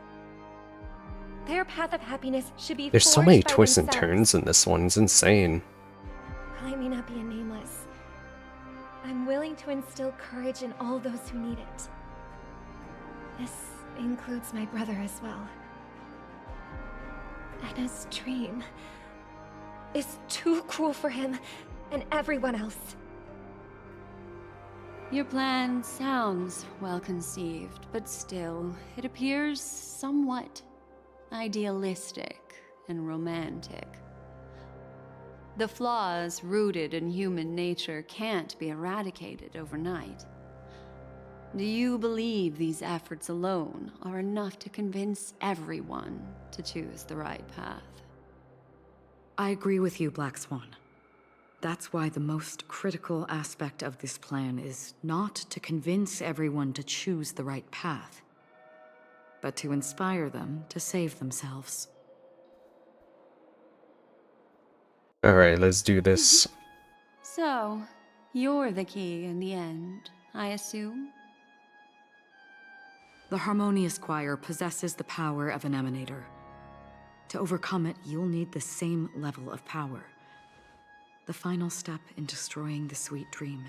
Their path of happiness should be There's so forged many by twists and themselves. turns in this one, it's insane. I may not be a nameless. I'm willing to instill courage in all those who need it. This includes my brother as well. Anna's dream is too cruel for him and everyone else. Your plan sounds well conceived, but still, it appears somewhat idealistic and romantic. The flaws rooted in human nature can't be eradicated overnight. Do you believe these efforts alone are enough to convince everyone to choose the right path? I agree with you, Black Swan. That's why the most critical aspect of this plan is not to convince everyone to choose the right path, but to inspire them to save themselves. Alright, let's do this. So, you're the key in the end, I assume? The Harmonious Choir possesses the power of an emanator. To overcome it, you'll need the same level of power. The final step in destroying the sweet dream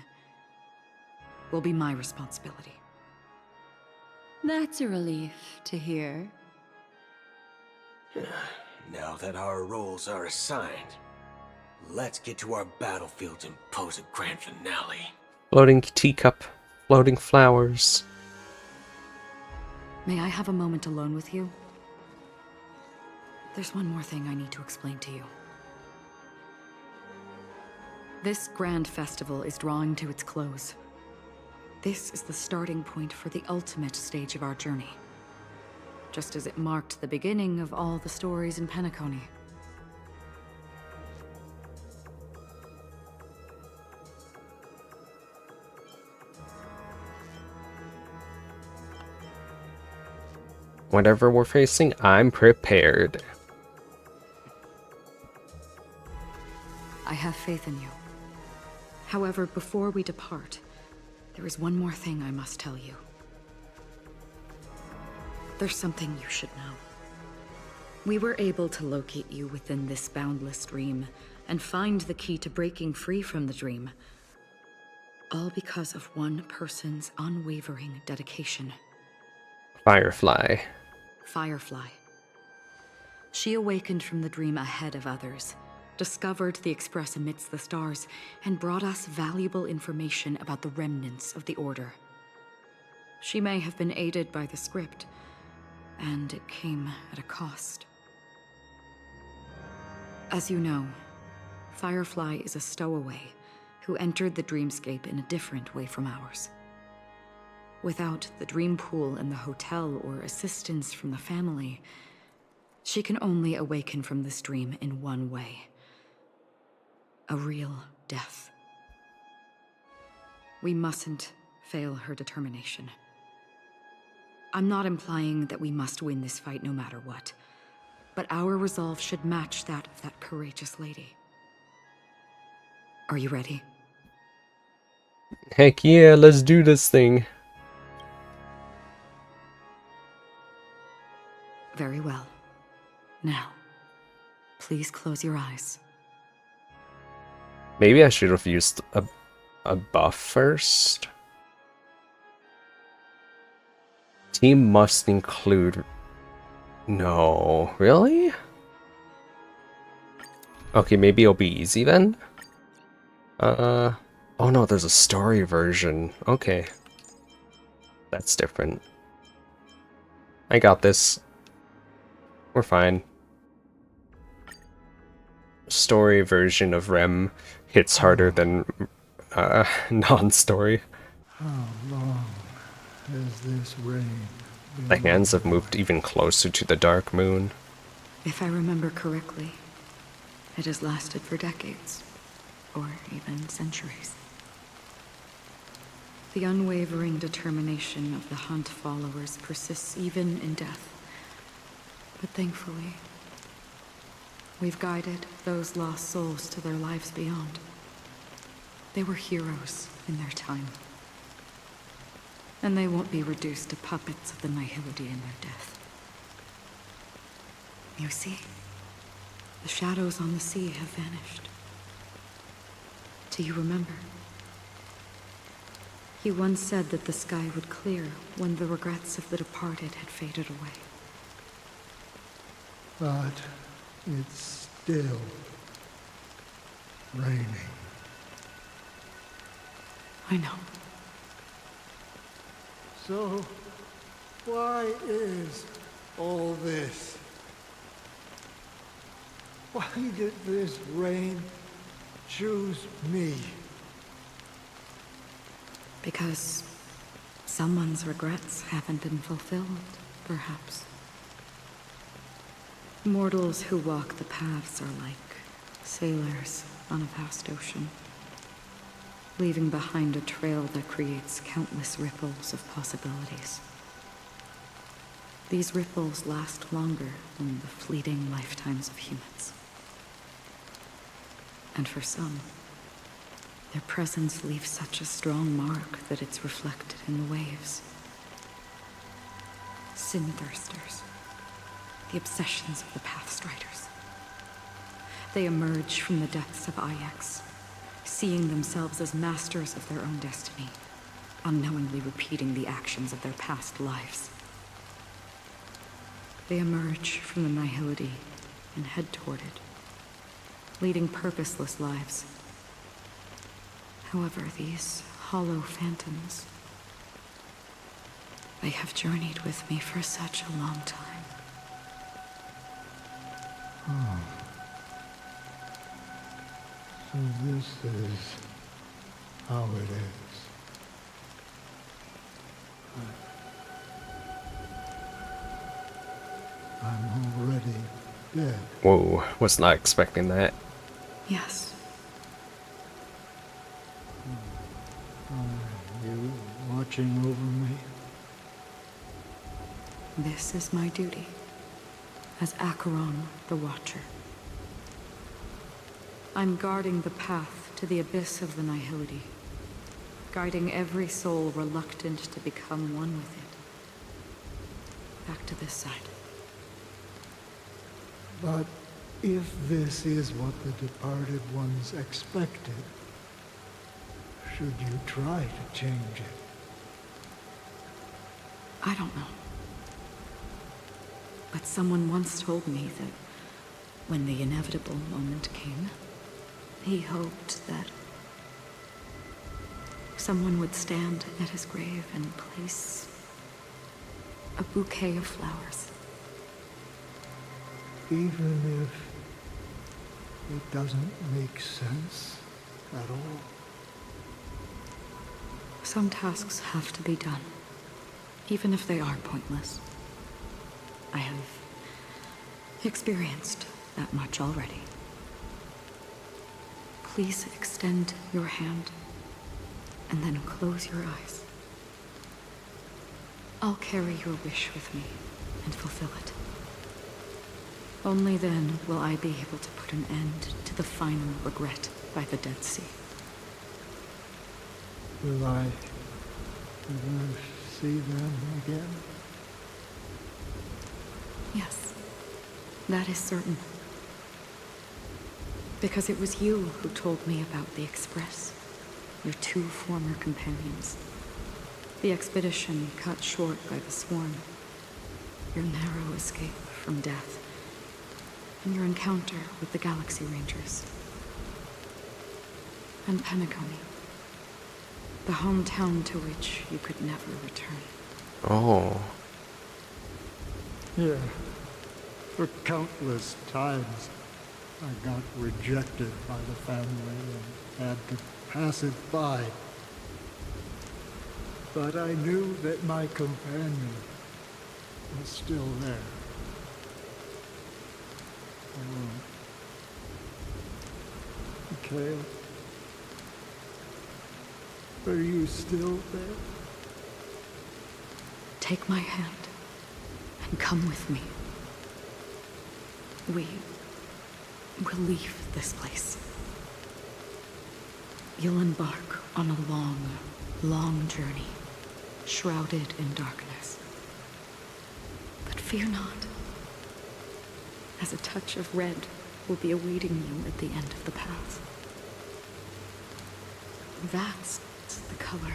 will be my responsibility. That's a relief to hear. Now that our roles are assigned, let's get to our battlefields and pose a grand finale. Floating teacup, floating flowers. May I have a moment alone with you? There's one more thing I need to explain to you. This grand festival is drawing to its close. This is the starting point for the ultimate stage of our journey. Just as it marked the beginning of all the stories in Penacony. whatever we're facing, I'm prepared. I have faith in you. However, before we depart, there is one more thing I must tell you. There's something you should know. We were able to locate you within this boundless dream and find the key to breaking free from the dream. All because of one person's unwavering dedication. Firefly. Firefly. She awakened from the dream ahead of others, discovered the Express amidst the stars, and brought us valuable information about the remnants of the Order. She may have been aided by the script, and it came at a cost. As you know, Firefly is a stowaway who entered the Dreamscape in a different way from ours. Without the dream pool in the hotel or assistance from the family, she can only awaken from this dream in one way. A real death. We mustn't fail her determination. I'm not implying that we must win this fight no matter what, but our resolve should match that of that courageous lady. Are you ready? Heck yeah, let's do this thing. Very well. Now, please close your eyes. Maybe I should have used a buff first. Team must include... No, really? Okay, maybe it'll be easy then? Oh no, there's a story version. Okay. That's different. I got this. We're fine. Story version of Rem hits harder than non-story. How long has this rain been? The hands have moved even closer to the dark moon. If I remember correctly, it has lasted for decades, or even centuries. The unwavering determination of the Hunt followers persists even in death. But thankfully, we've guided those lost souls to their lives beyond. They were heroes in their time. And they won't be reduced to puppets of the Nihility in their death. You see, the shadows on the sea have vanished. Do you remember? He once said that the sky would clear when the regrets of the departed had faded away. But it's still raining. I know. So, why is all this? Why did this rain choose me? Because someone's regrets haven't been fulfilled, perhaps. Mortals who walk the paths are like sailors on a vast ocean, leaving behind a trail that creates countless ripples of possibilities. These ripples last longer than the fleeting lifetimes of humans. And for some, their presence leaves such a strong mark that it's reflected in the waves. Sin-thirsters. The obsessions of the Pathstriders. They emerge from the depths of Ix, seeing themselves as masters of their own destiny, unknowingly repeating the actions of their past lives. They emerge from the Nihility and head toward it, leading purposeless lives. However, these hollow phantoms, they have journeyed with me for such a long time. Oh. So this is how it is. I'm already dead. Whoa, was not expecting that. Yes. Are you watching over me? This is my duty as Acheron the Watcher. I'm guarding the path to the abyss of the Nihility, guiding every soul reluctant to become one with it. Back to this side. But if this is what the departed ones expected, should you try to change it? I don't know. But someone once told me that when the inevitable moment came, he hoped that someone would stand at his grave and place a bouquet of flowers. Even if it doesn't make sense at all? Some tasks have to be done, even if they are pointless. I have experienced that much already. Please extend your hand and then close your eyes. I'll carry your wish with me and fulfill it. Only then will I be able to put an end to the final regret by the Dead Sea. Will I ever see them again? Yes, that is certain. Because it was you who told me about the Express, your two former companions. The expedition cut short by the Swarm, your narrow escape from death, and your encounter with the Galaxy Rangers. And Penacony, the hometown to which you could never return. Oh. Yeah. For countless times, I got rejected by the family and had to pass it by. But I knew that my companion was still there. Mikhail, are you still there? Take my hand and come with me. We will leave this place. You'll embark on a long, long journey, shrouded in darkness. But fear not, as a touch of red will be awaiting you at the end of the path. That's the color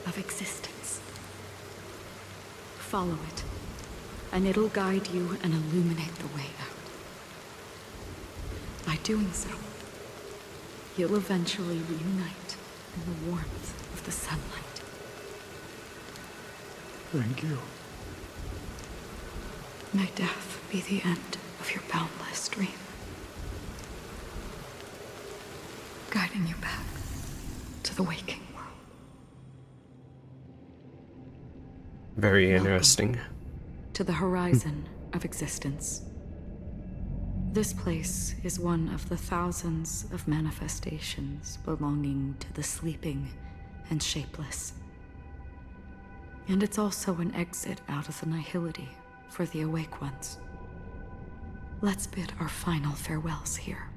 of existence. Follow it, and it'll guide you and illuminate the way out. By doing so, you'll eventually reunite in the warmth of the sunlight. Thank you. May death be the end of your boundless dream, guiding you back to the waking world. Very interesting. To the horizon of existence. This place is one of the thousands of manifestations belonging to the sleeping and shapeless. And it's also an exit out of the nihility for the awake ones. Let's bid our final farewells here.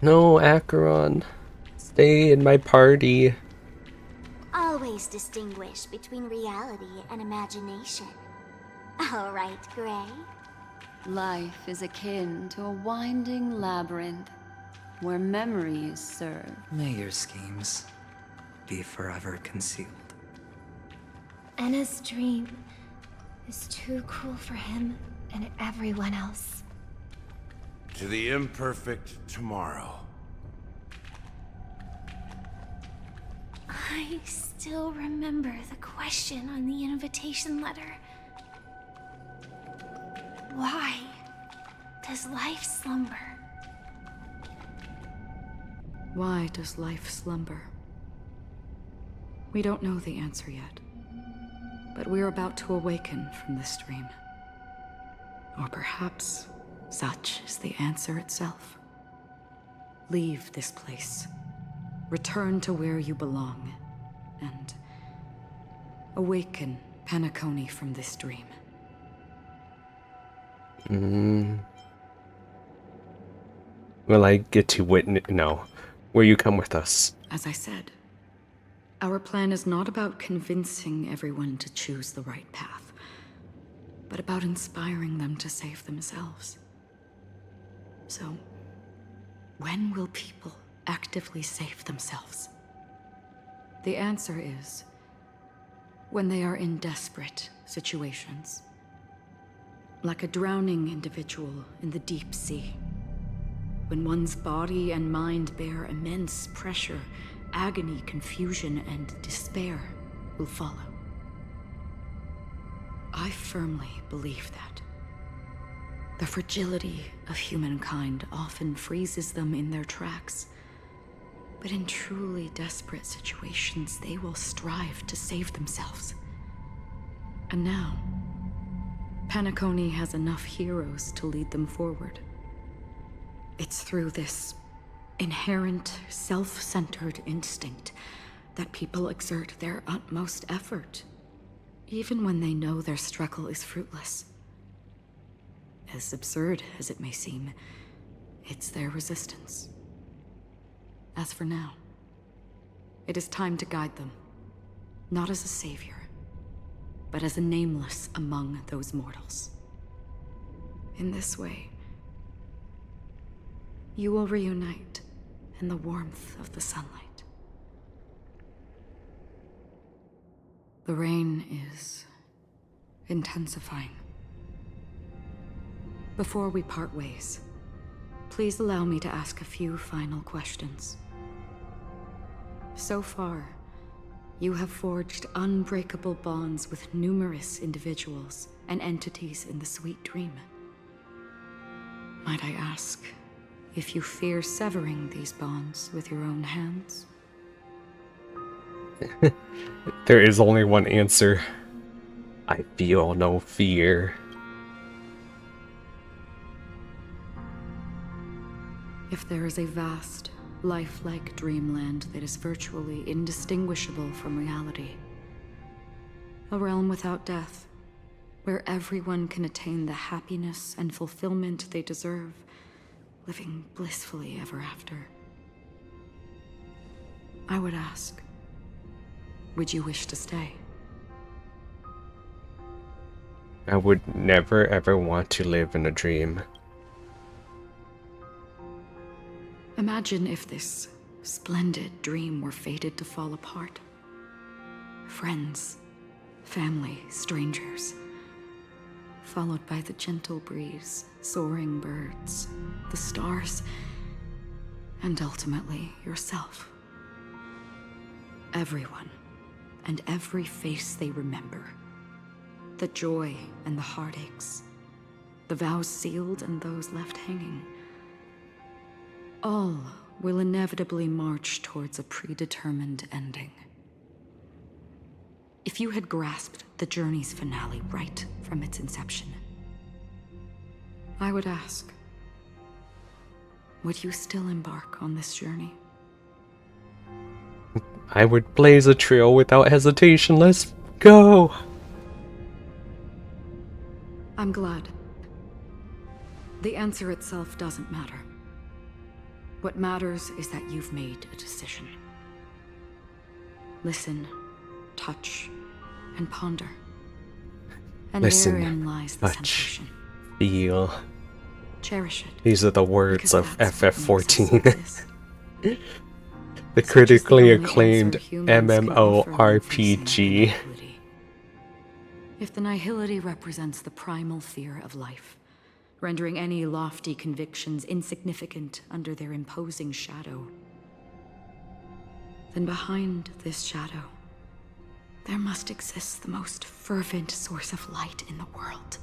No, Acheron. Stay in my party. Always distinguish between reality and imagination. All right, Gray. Life is akin to a winding labyrinth where memories serve. May your schemes be forever concealed. Anna's dream is too cruel for him and everyone else. To the imperfect tomorrow. I still remember the question on the invitation letter. Why does life slumber? Why does life slumber? We don't know the answer yet, but we're about to awaken from this dream. Or perhaps such is the answer itself. Leave this place. Return to where you belong, and awaken Penacony from this dream. Will I get to witness? No. Will you come with us? As I said, our plan is not about convincing everyone to choose the right path, but about inspiring them to save themselves. So, when will people actively save themselves? The answer is when they are in desperate situations. Like a drowning individual in the deep sea. When one's body and mind bear immense pressure, agony, confusion, and despair will follow. I firmly believe that. The fragility of humankind often freezes them in their tracks. But in truly desperate situations, they will strive to save themselves. And now, Penacony has enough heroes to lead them forward. It's through this inherent, self-centered instinct that people exert their utmost effort, even when they know their struggle is fruitless. As absurd as it may seem, it's their resistance. As for now, it is time to guide them, not as a savior, but as a nameless among those mortals. In this way, you will reunite in the warmth of the sunlight. The rain is intensifying. Before we part ways, please allow me to ask a few final questions. So far, you have forged unbreakable bonds with numerous individuals and entities in the sweet dream. Might I ask if you fear severing these bonds with your own hands? There is only one answer. I feel no fear. If there is a vast, lifelike dreamland that is virtually indistinguishable from reality, a realm without death, where everyone can attain the happiness and fulfillment they deserve, living blissfully ever after, I would ask, would you wish to stay? I would never ever want to live in a dream. Imagine if this splendid dream were fated to fall apart. Friends, family, strangers, followed by the gentle breeze, soaring birds, the stars, and ultimately yourself. Everyone, and every face they remember. The joy and the heartaches, the vows sealed and those left hanging. All will inevitably march towards a predetermined ending. If you had grasped the journey's finale right from its inception, I would ask, would you still embark on this journey? I would blaze a trail without hesitation. Let's go! I'm glad. The answer itself doesn't matter. What matters is that you've made a decision. Listen, touch, and ponder. And Listen, therein lies the touch, sensation. feel. Cherish it. These are the words of because that's what makes us FF14. The critically acclaimed MMORPG. If the nihility represents the primal fear of life, rendering any lofty convictions insignificant under their imposing shadow, then behind this shadow, there must exist the most fervent source of light in the world.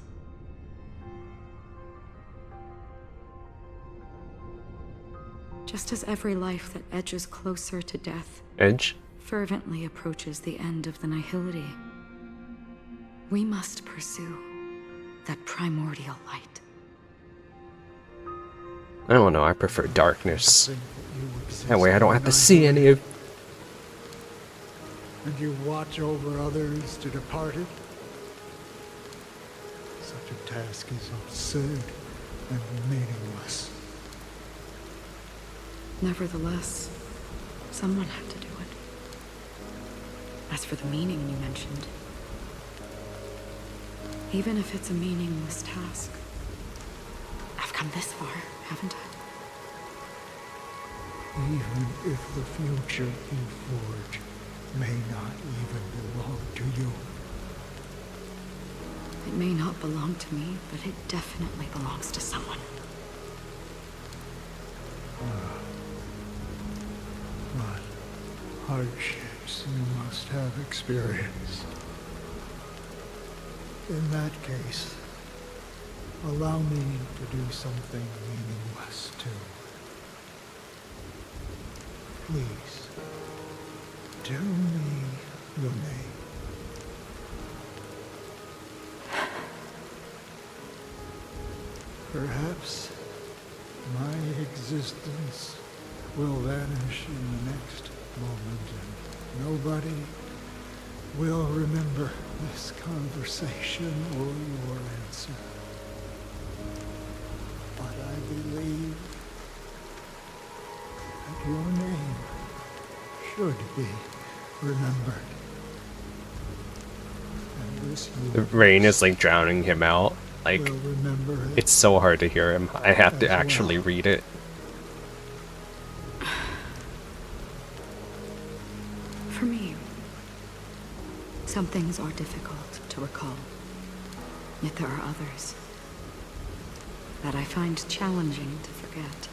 Just as every life that edges closer to death fervently approaches the end of the nihility, we must pursue that primordial light. I don't know, I prefer darkness. That way I don't have to see any of... and you watch over others to depart it? Such a task is absurd and meaningless. Nevertheless, someone had to do it. As for the meaning you mentioned, even if it's a meaningless task, I've come this far, haven't I? Even if the future you forge may not even belong to you. It may not belong to me, but it definitely belongs to someone. What hardships you must have experienced. In that case, allow me to do something meaningless too. Please, tell me your name. Perhaps my existence will vanish in the next moment and nobody will remember this conversation or your answer. But I believe that your name should be remembered. And this The rain is like drowning him out. Like, will remember it. it's so hard to hear him. I have to actually read it. For me, some things are difficult to recall. Yet there are others that I find challenging to forget.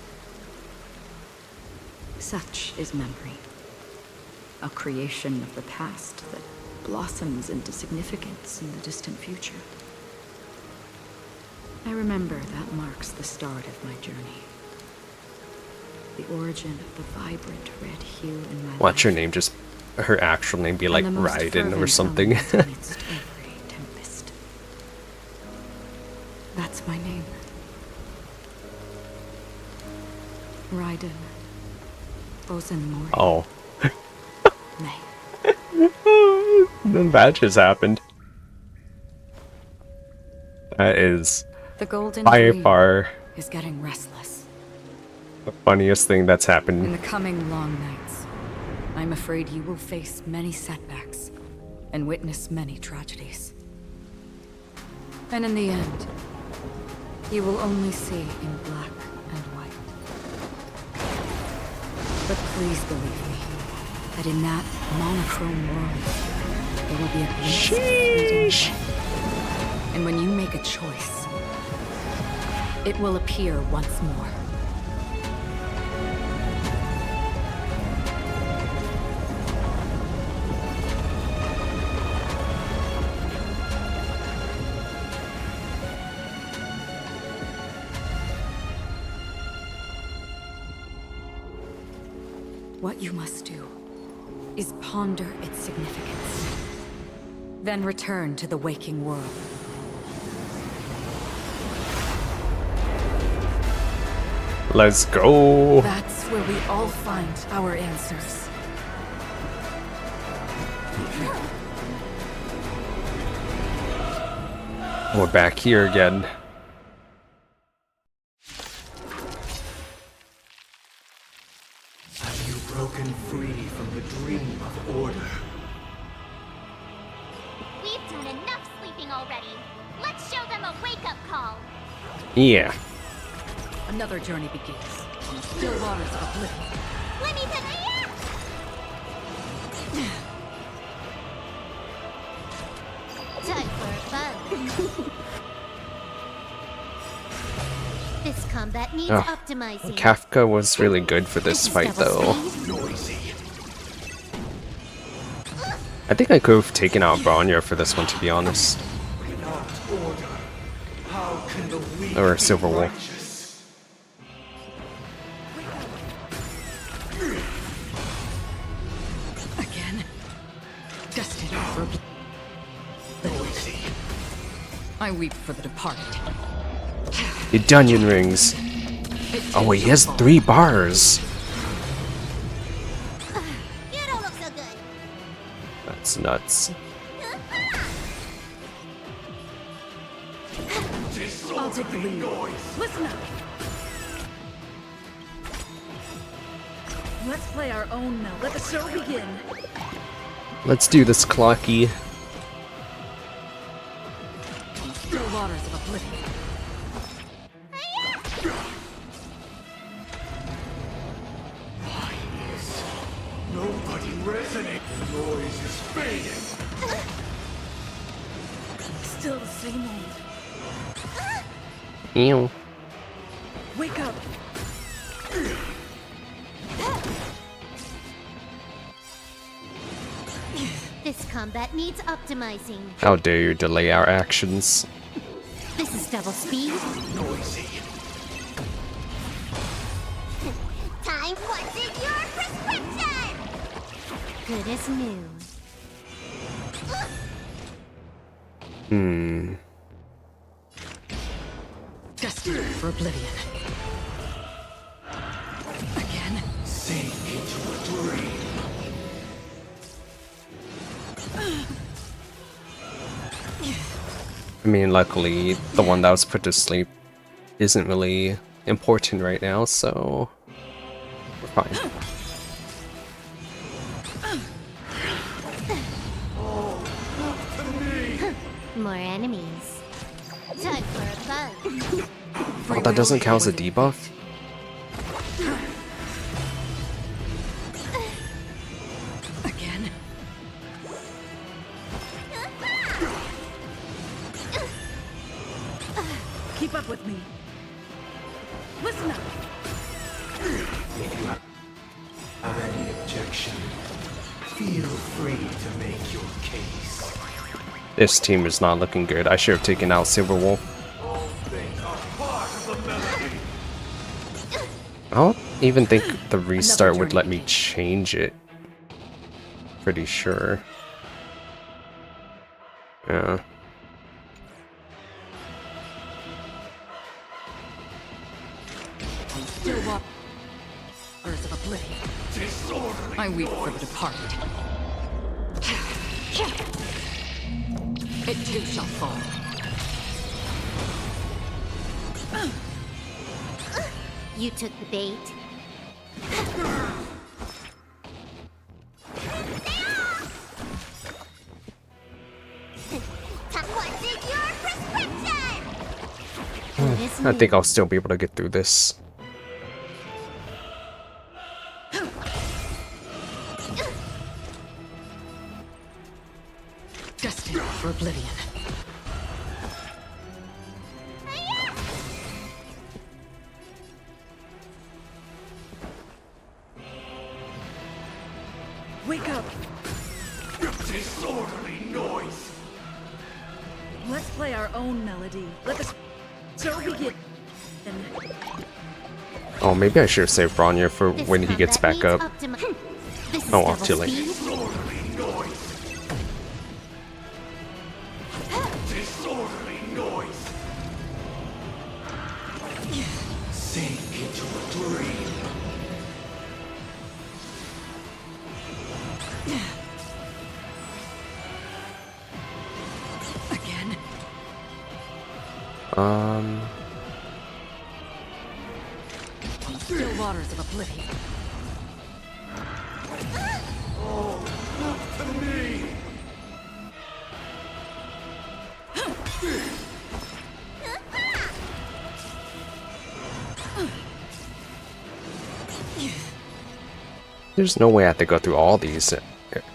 Such is memory, a creation of the past that blossoms into significance in the distant future. I remember that marks the start of my journey. The origin of the vibrant red hue in my Watch her life. name just, her actual name be like And the most Raiden or fervent something. element amidst every tempest. That's my name. Raiden. Bozenmori. Oh. May. The badges happened. That is The golden by dream far is getting restless. the funniest thing that's In happened. the coming long nights, I'm afraid you will face many setbacks and witness many tragedies. And in the end, you will only see in black and white. But please believe me, that in that monochrome world, there will be a glimpse of fleeting light. And when you make a choice, it will appear once more. What you must do is ponder its significance, then return to the waking world. Let's go. That's where we all find our answers. We're back here again. Have you broken free from the dream of order? We've done enough sleeping already. Let's show them a wake-up call. Yeah. Another journey begins on the still waters of oblivion. Let me tell you. Time for fun. This combat needs Oh, optimizing. Kafka was really good for this fight though. I think I could have taken out Bronya for this one, to be honest. Or Silver Wolf. Again, destined for oblivion. I weep for the departed. The Dungeon Rings. Oh wait, he has 3 bars. You don't look so good. That's nuts. I'll take the lead. Listen up. Let's play our own now. Let the show begin. Let's do this, Clocky. Still waters of oblivion. Nobody resonate. The noise is fading. Still the same old. Ew. Wake up. This combat needs optimizing. How dare you delay our actions? This is double speed. Noisy. Time what's in your prescription? Good as new. Destined for oblivion. Again. Sink into a dream. I mean, luckily, the one that was put to sleep isn't really important right now, so we're fine. More enemies. Time for a bug. Oh, that doesn't count as a debuff? Again. Keep up with me. Listen up. If you have any objection, feel free to make your case. This team is not looking good. I should have taken out Silverwolf. All things are part of the melody. I don't even think the restart would let me change it. Pretty sure. Yeah. Still waters of oblivion. Disorderly. I weep for the departed. It too shall fall. You took the bait. What's in your prescription? I think I'll still be able to get through this. Destined for oblivion. Wake up! Disorderly noise. Let's play our own melody. Let the show begin. Oh, maybe I should have saved Bronya for when he gets back up. Oh, well, too late. Disorderly noise. Disorderly noise. Sink into a dream. Again. Still waters of oblivion. Oh, look to me. There's no way I have to go through all these.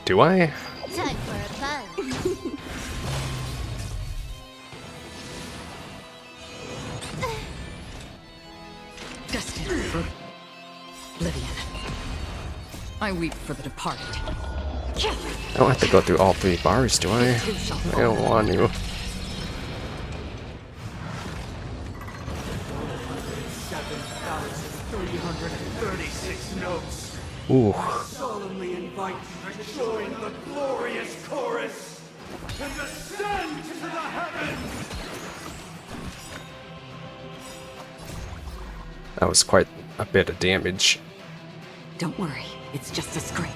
Do I? Time for a bug. Destined for oblivion. I weep for the departed. I don't have to go through all 3 bars, do I? I don't want to. 7,336 notes. Ooh. I solemnly invite you to join the glorious chorus and ascend to the heavens. That was quite a bit of damage. Don't worry, it's just a scrape.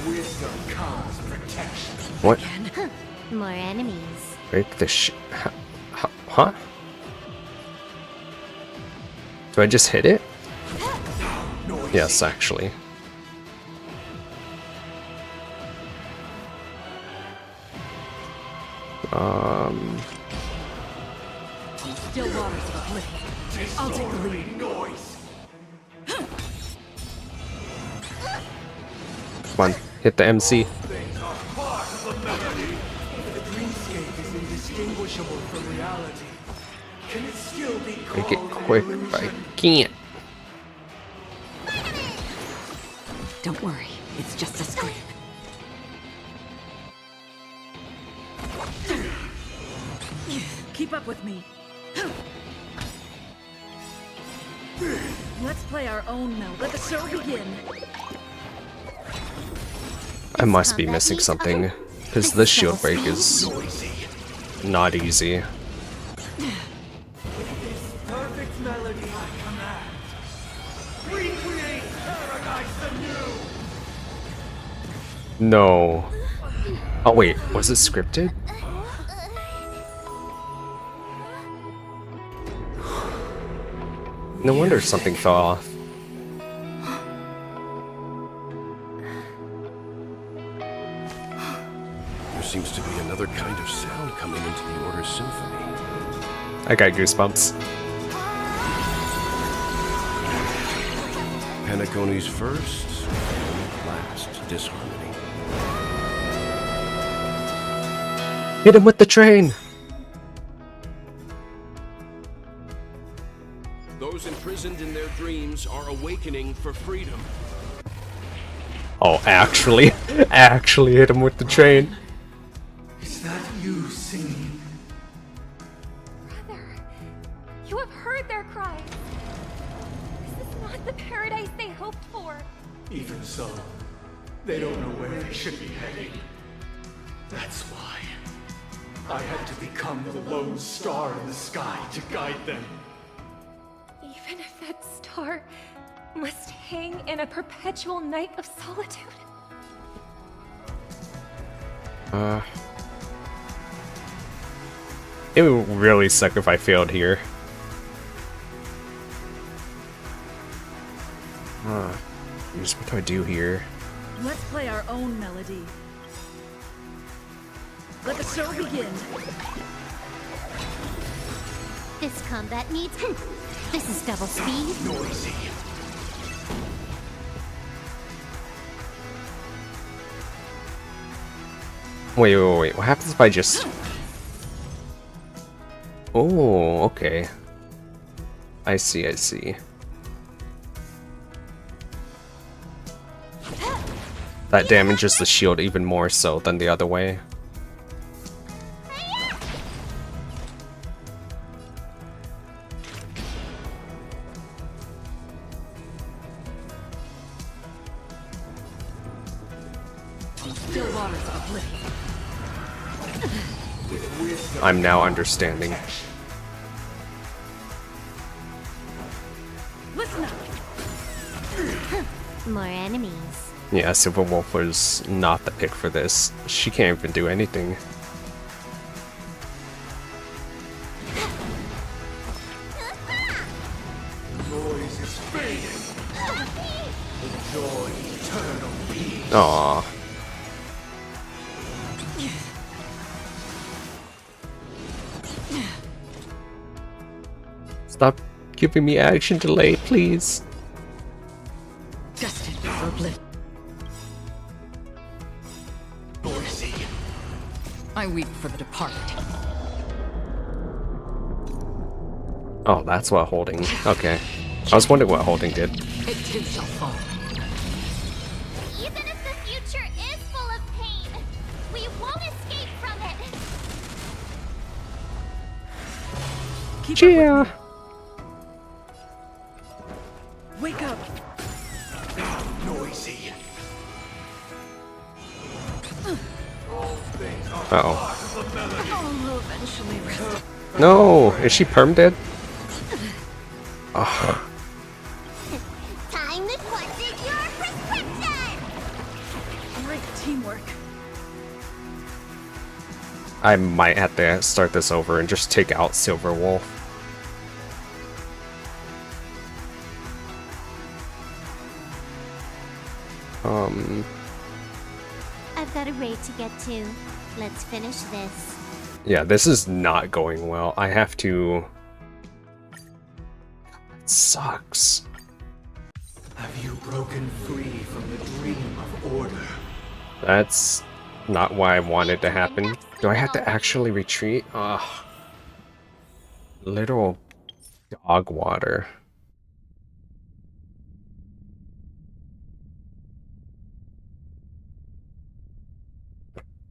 Wisdom comes protection. What? More enemies. Break the huh? Do I just hit it? Yes, actually. Still waters of oblivion. I'll take the lead. Come on, hit the MC. The dreamscape is indistinguishable from reality. Can it still be Make it called an quick, but I illusion? can't. Don't worry, it's just a scrape. Keep up with me. Let's play our own meld. Let the show begin. I must be missing something, because this shield break is not easy. Perfect melody I command. Recreate paradise anew. No. Oh wait, was it scripted? No wonder something fell off. There seems to be another kind of sound coming into the Order's symphony. I got goosebumps. Penacony's first and last disharmony. Hit him with the train! Those imprisoned in their dreams are awakening for freedom. Oh, actually hit him with the train. Is that you singing? Brother, you have heard their cries. This is not the paradise they hoped for. Even so, they don't know where they should be heading. That's why I had to become the lone star in the sky to guide them. Even if that star must hang in a perpetual night of solitude. It would really suck if I failed here. What do I do here? Let's play our own melody. Let the show begin. This combat needs. This is double speed. Noisy. Wait. What happens if I just... Oh, okay. I see. That damages the shield even more so than the other way. Still waters of oblivion. I'm now understanding. Listen up. More enemies. Yeah, Silver Wolf was not the pick for this. She can't even do anything. Noise is fading. Enjoy eternal peace. Aww. Stop giving me action delay, please. Destined for oblivion. Noisy. I weep for the departed. Oh, that's what holding. Okay. I was wondering what holding did. It too shall fall. Even if the future is full of pain, we won't escape from it. Keep Cheer. up with me. Wake up. Noisy. Uh-oh. I'll eventually rest. No! Is she perm dead? Oh. Time to question your prescription! Great teamwork. I might have to start this over and just take out Silver Wolf. I've got a raid to get to. Let's finish this. Yeah, this is not going well. I have to... It sucks. Have you broken free from the dream of order? That's not what I wanted to happen. Do I have to actually retreat? Ugh. Literal dog water.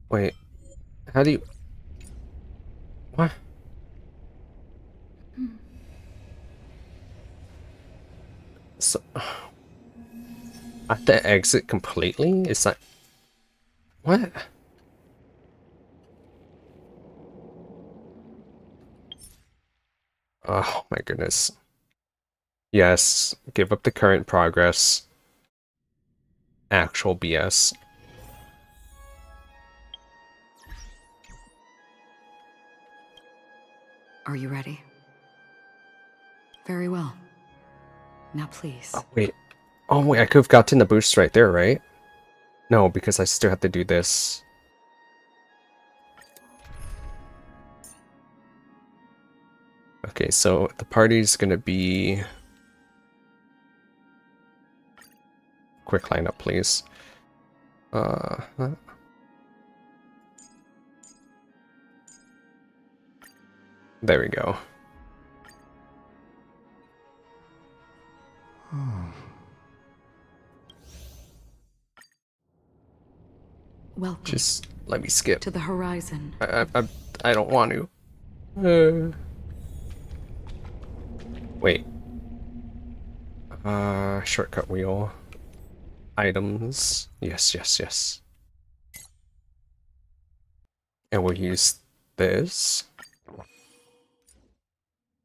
Wait, how do you... What? So... I have to exit completely? Is that... What? Oh my goodness. Yes, give up the current progress. Actual BS. Are you ready? Very well. Now please. Oh wait, I could have gotten the boost right there, right? No, because I still have to do this. Okay, so the party's gonna be... Quick lineup, please. There we go. Welcome. Just let me skip. To the horizon. I don't want to. Wait. Shortcut wheel. Items. Yes, yes, yes. And we'll use this.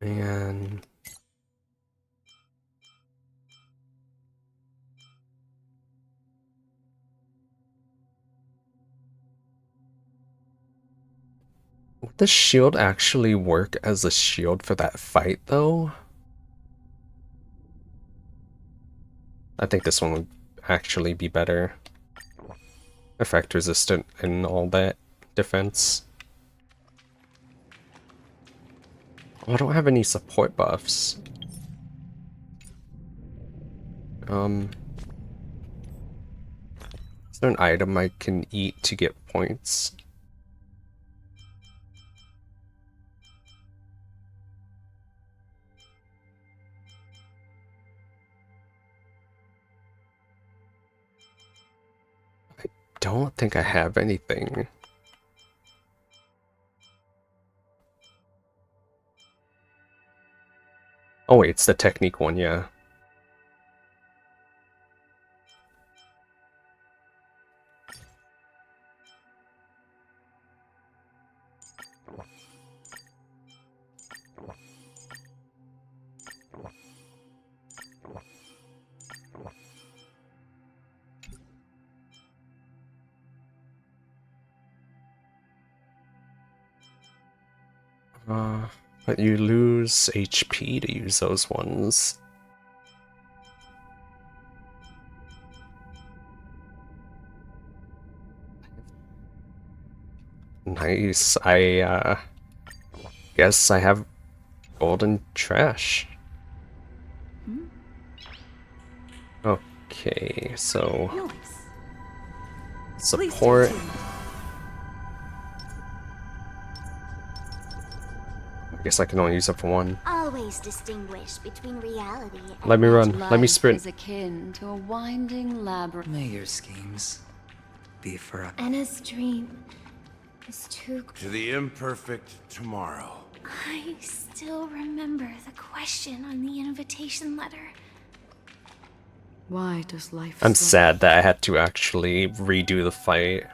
And... Would the shield actually work as a shield for that fight, though? I think this one would actually be better. Effect resistant and all that defense. Oh, I don't have any support buffs. Is there an item I can eat to get points? I don't think I have anything. Oh wait, it's the technique one, yeah. But you lose HP to use those ones. Nice. I guess I have golden trash. Okay, so support. I guess I can only use it for one. Always distinguish between reality and Let me run. Let me sprint. Is akin to a winding labyrinth. May your schemes be forever. Anna's dream is too... To the imperfect tomorrow. I still remember the question on the invitation letter. Why does life I'm slip? sad that I had to actually redo the fight.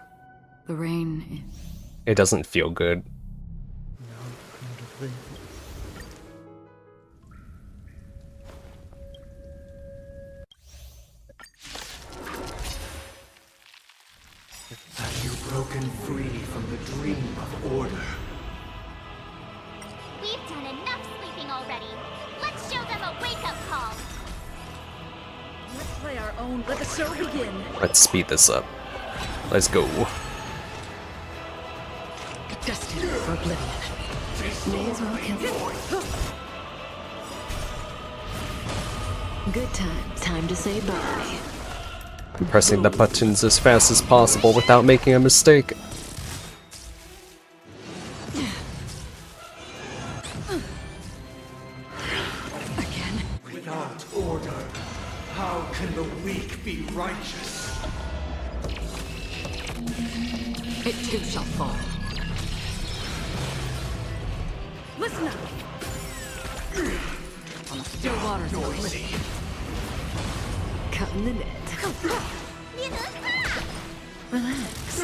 The rain... It doesn't feel good. Have you broken free from the dream of order? We've done enough sleeping already. Let's show them a wake-up call. Let's play our own. Let the show begin. Let's speed this up. Let's go. Destined for oblivion. May as well kill it. Good times. Time to say bye. I'm pressing the buttons as fast as possible without making a mistake. Again. Without order, how can the weak be righteous? It too shall fall. Listen up. On the still waters of oblivion. Cutting the net. Relax.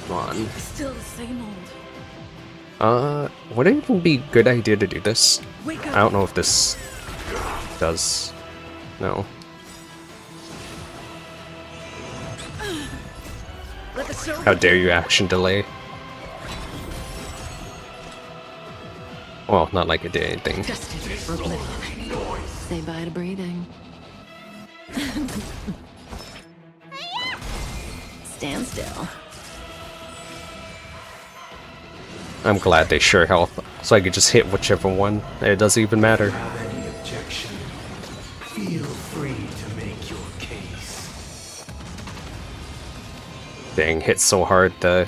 Come on. Still the same old. Would it even be a good idea to do this? Wake I up. don't know if this does. No. Let the show How dare you action delay? Well, not like it did anything. Destined for oblivion. Say bye to breathing. Stand still. I'm glad they share health, so I could just hit whichever one. It doesn't even matter. Have any objection? Feel free to make your case. Dang, hit so hard the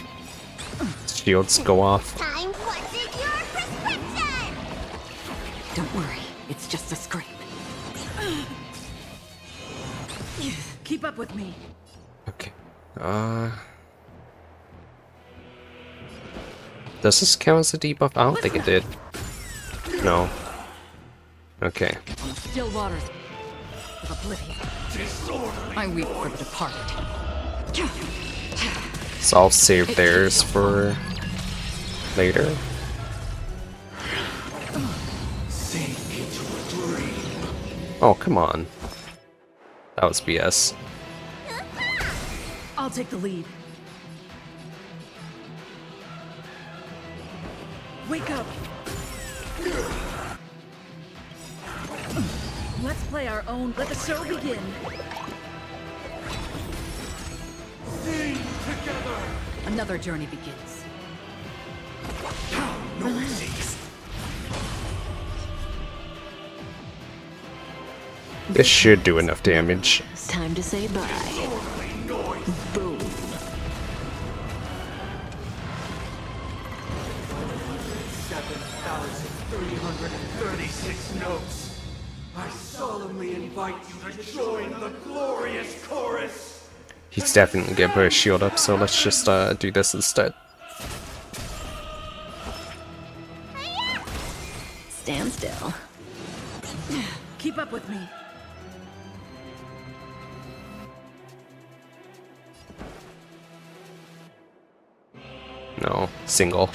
shields go off. Time, what's in your prescription? Don't worry, it's just a scrape. Keep up with me. Okay. Does this count as a debuff? I don't think it did. No. Okay. On the still waters of oblivion. I weep for the departed. So I'll save theirs for later. Sink into a dream. Oh, come on. That was BS. I'll take the lead. Wake up. Let's play our own. Let the show begin. Sing together. Another journey begins. Relax. This should do enough damage. It's time to say bye. Boom. 7,336 notes. I solemnly invite you to join the glorious chorus. He's definitely gonna put his shield up, so let's just do this instead. Stand still. Keep up with me. No, single.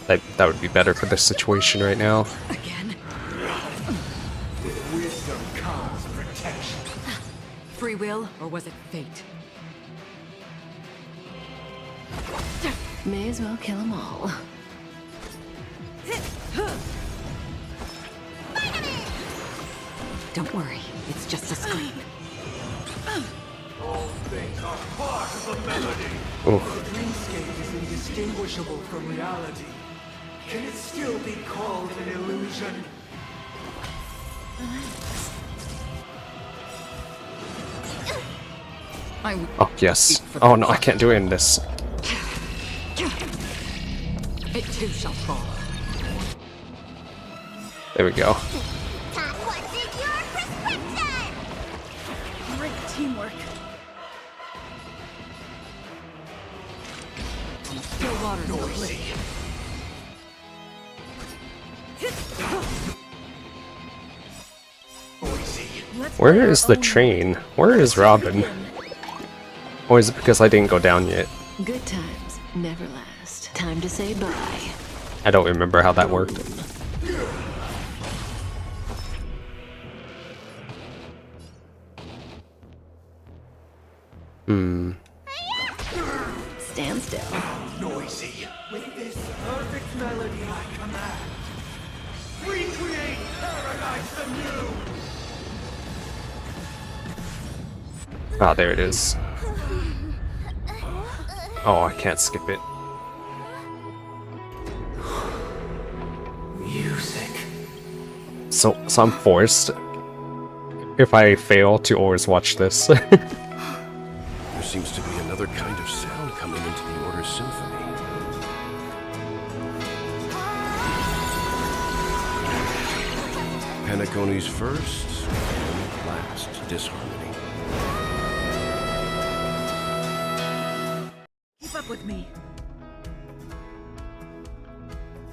That would be better for this situation right now. Again. With wisdom comes protection. Free will, or was it fate? May as well kill them all. Don't worry, it's just a scrape. All things are part of the melody. Oof. The dreamscape is indistinguishable from reality. Can it still be called an illusion? Oh, yes. Oh no, I can't do it in this. It too shall fall. There we go. Time, what's in your prescription? Great teamwork. On the still waters of oblivion. Where is the train? Where is Robin? Or is it because I didn't go down yet? Good times never last. Time to say bye. I don't remember how that worked. Stand still. Noisy. With this perfect melody I command, recreate paradise anew. Ah, there it is. Oh, I can't skip it. Music. So I'm forced, if I fail, to always watch this. There seems to be another kind of sound coming into the Order's symphony. Penacony's first and last disharmony. Keep up with me.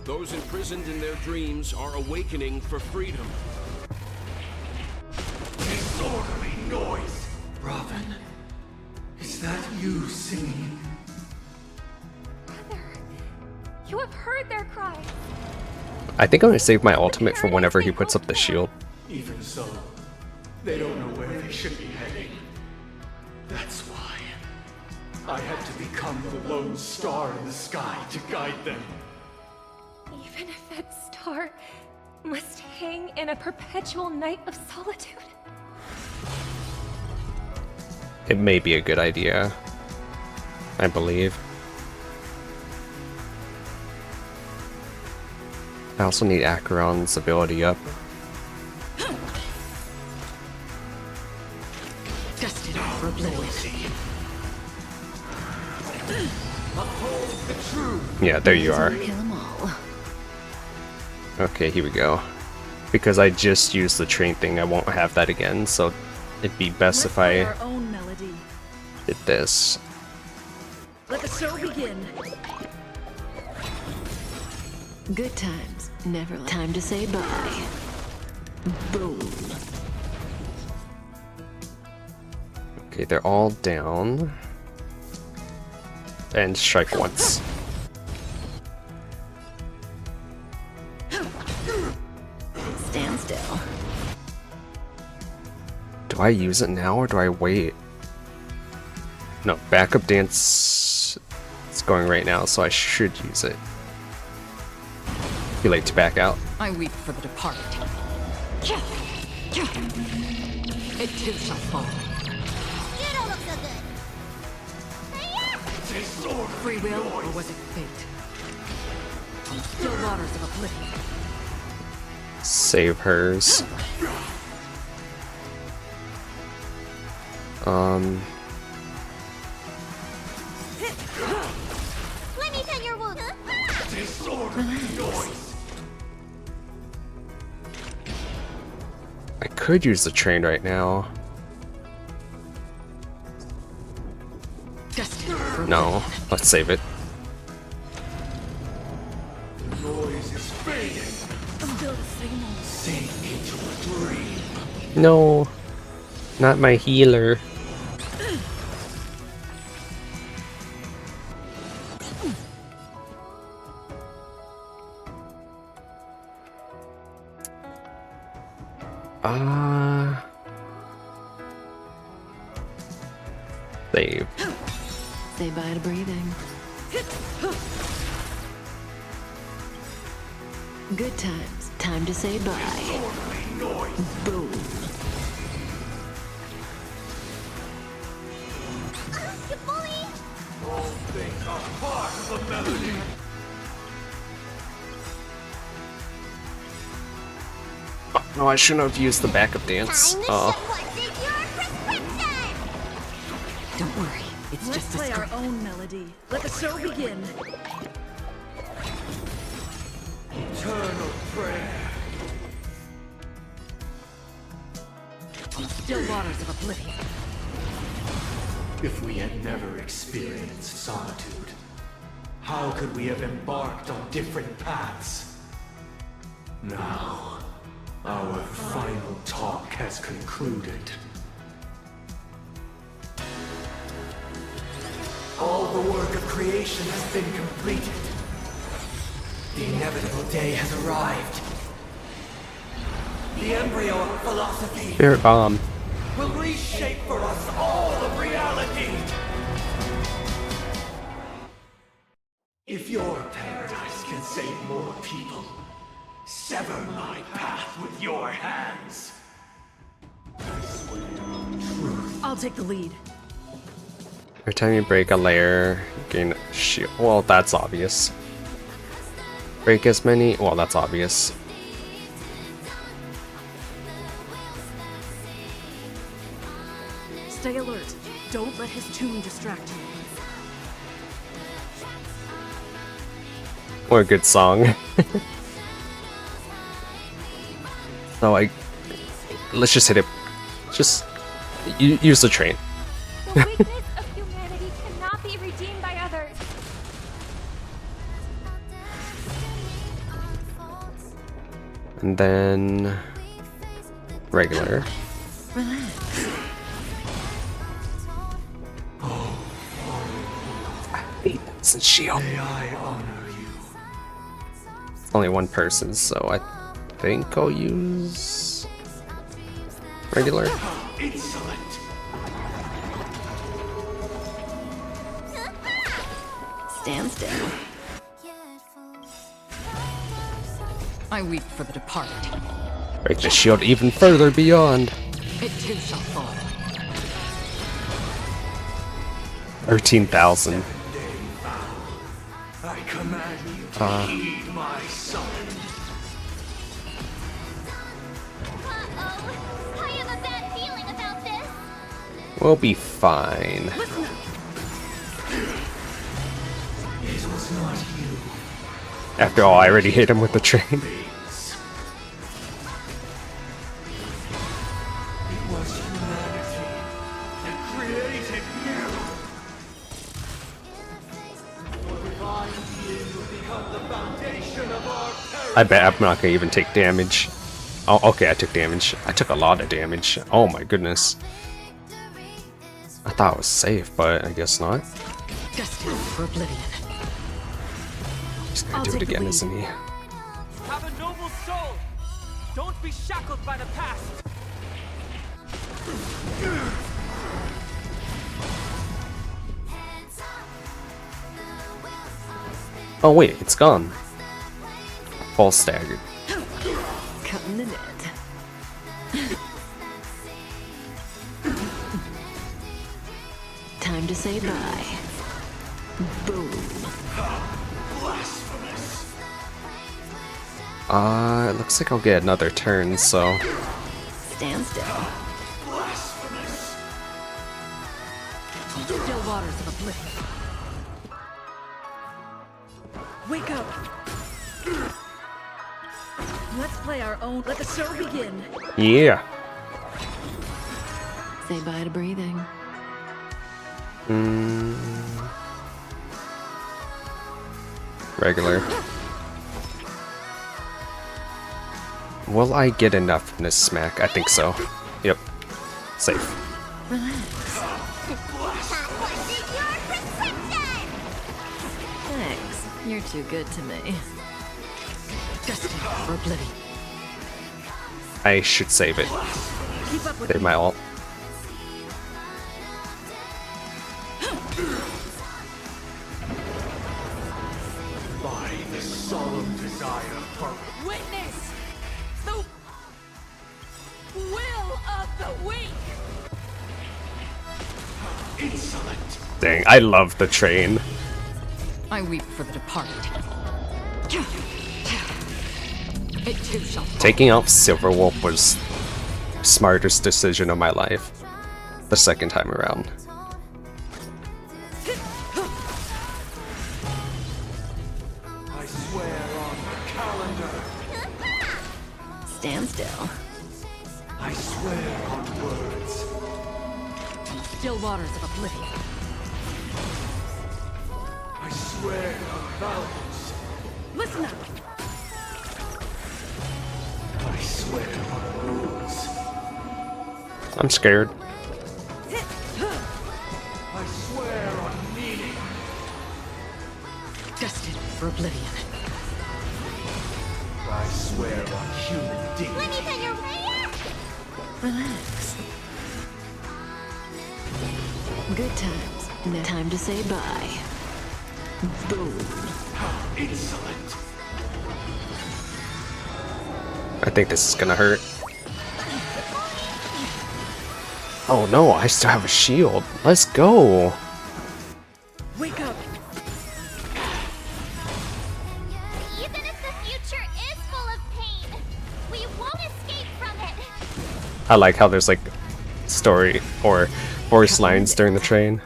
Those imprisoned in their dreams are awakening for freedom. Disorderly noise. Robin, is that you singing? Brother, you have heard their cries. I think I'm gonna save my ultimate for whenever he puts up the shield. Even so, they don't know where they should be heading. That's why I had to become the lone star in the sky to guide them. Even if that star must hang in a perpetual night of solitude. It may be a good idea, I believe. I also need Acheron's ability up. Destined for oblivion. Uphold the truth. Yeah, there you are. Kill 'em all. Okay, here we go. Because I just used the train thing, I won't have that again, so it'd be best if I Our own melody. did this. Let the show begin. Good times, never time to say bye. Boom. Okay, they're all down. And strike once. Stand still. Do I use it now or do I wait? No, backup dance is going right now, so I should use it. Too late to back out. I weep for the departed. It too shall fall. You don't look so good. Free will, or was it fate? On still waters of oblivion. Save hers. Let me tend your wound. Disorderly noise. I could use the train right now. No, let's save it. The noise is fading. Still the same old. Sink into a dream. No, not my healer. Save. Say bye to breathing. Good times, time to say bye. Boom. You bully! All things are part of the melody. Oh, no, I shouldn't have used the backup dance. Oh. Don't worry, it's Let's just a play our script. own melody. Let the show begin. Eternal prayer. On still waters of oblivion. If we had never experienced solitude, how could we have embarked on different paths? Now, our final talk has concluded. All the work of creation has been completed. The inevitable day has arrived. The embryo of philosophy. Spirit bomb. will reshape for us all of reality. If your paradise can save more people, sever my path with your hands. I'll take the lead. Every time you break a layer, you gain a shield. Well, that's obvious. Break as many. Well, that's obvious. Stay alert. Don't let his tune distract you. What a good song. So let's just hit it. Just use the train. The weakness of humanity cannot be redeemed by others. And then regular. It's a shield. It's only one person, so I think I'll use regular. Insolent. Stand still. I weep for the departed. Break the shield even further beyond. It too shall fall. 13,000. I command you to heed my summons. Uh-oh. I have a bad feeling about this. We'll be fine. It was not you. After all, I already hit him with the train. It was humanity that created you. Your divine being will become the foundation of our paradise. I bet I'm not gonna even take damage. Oh, okay, I took damage. I took a lot of damage. Oh my goodness. I thought it was safe, but I guess not. Destined for oblivion. He's gonna do it again, isn't he? Have a noble soul. Don't be shackled by the past. Oh wait, it's gone. Fall staggered. Cutting the net. Time to say bye. Boom. Blasphemous. It looks like I'll get another turn, so... Stand still. Blasphemous. Still waters of oblivion. Wake up. Let's play our own. Let the show begin. Yeah. Say bye to breathing. Regular. Will I get enough in this smack? I think so. Yep. Safe. Thanks. You're too good to me. Destined for oblivion. I should save it. Keep up with Save my ult. By the solemn desire for Witness the will of the weak. insolent. Dang, I love the train. I weep for the departed. It too shall fall. Taking out Silverwolf was smartest decision of my life. The second time around. I swear on the calendar. Stand still. I swear on words. Still waters of oblivion. I swear on values. Listen up. I swear on rules. I'm scared. I swear on meaning. Destined for oblivion. I swear on human dignity. Let me pet your Relax. Good times. Now time to say bye. Boom. Insolent. I think this is gonna hurt. Oh no, I still have a shield. Let's go. Wake up. Even if the future is full of pain, we won't escape from it. I like how there's like story or voice lines during the train.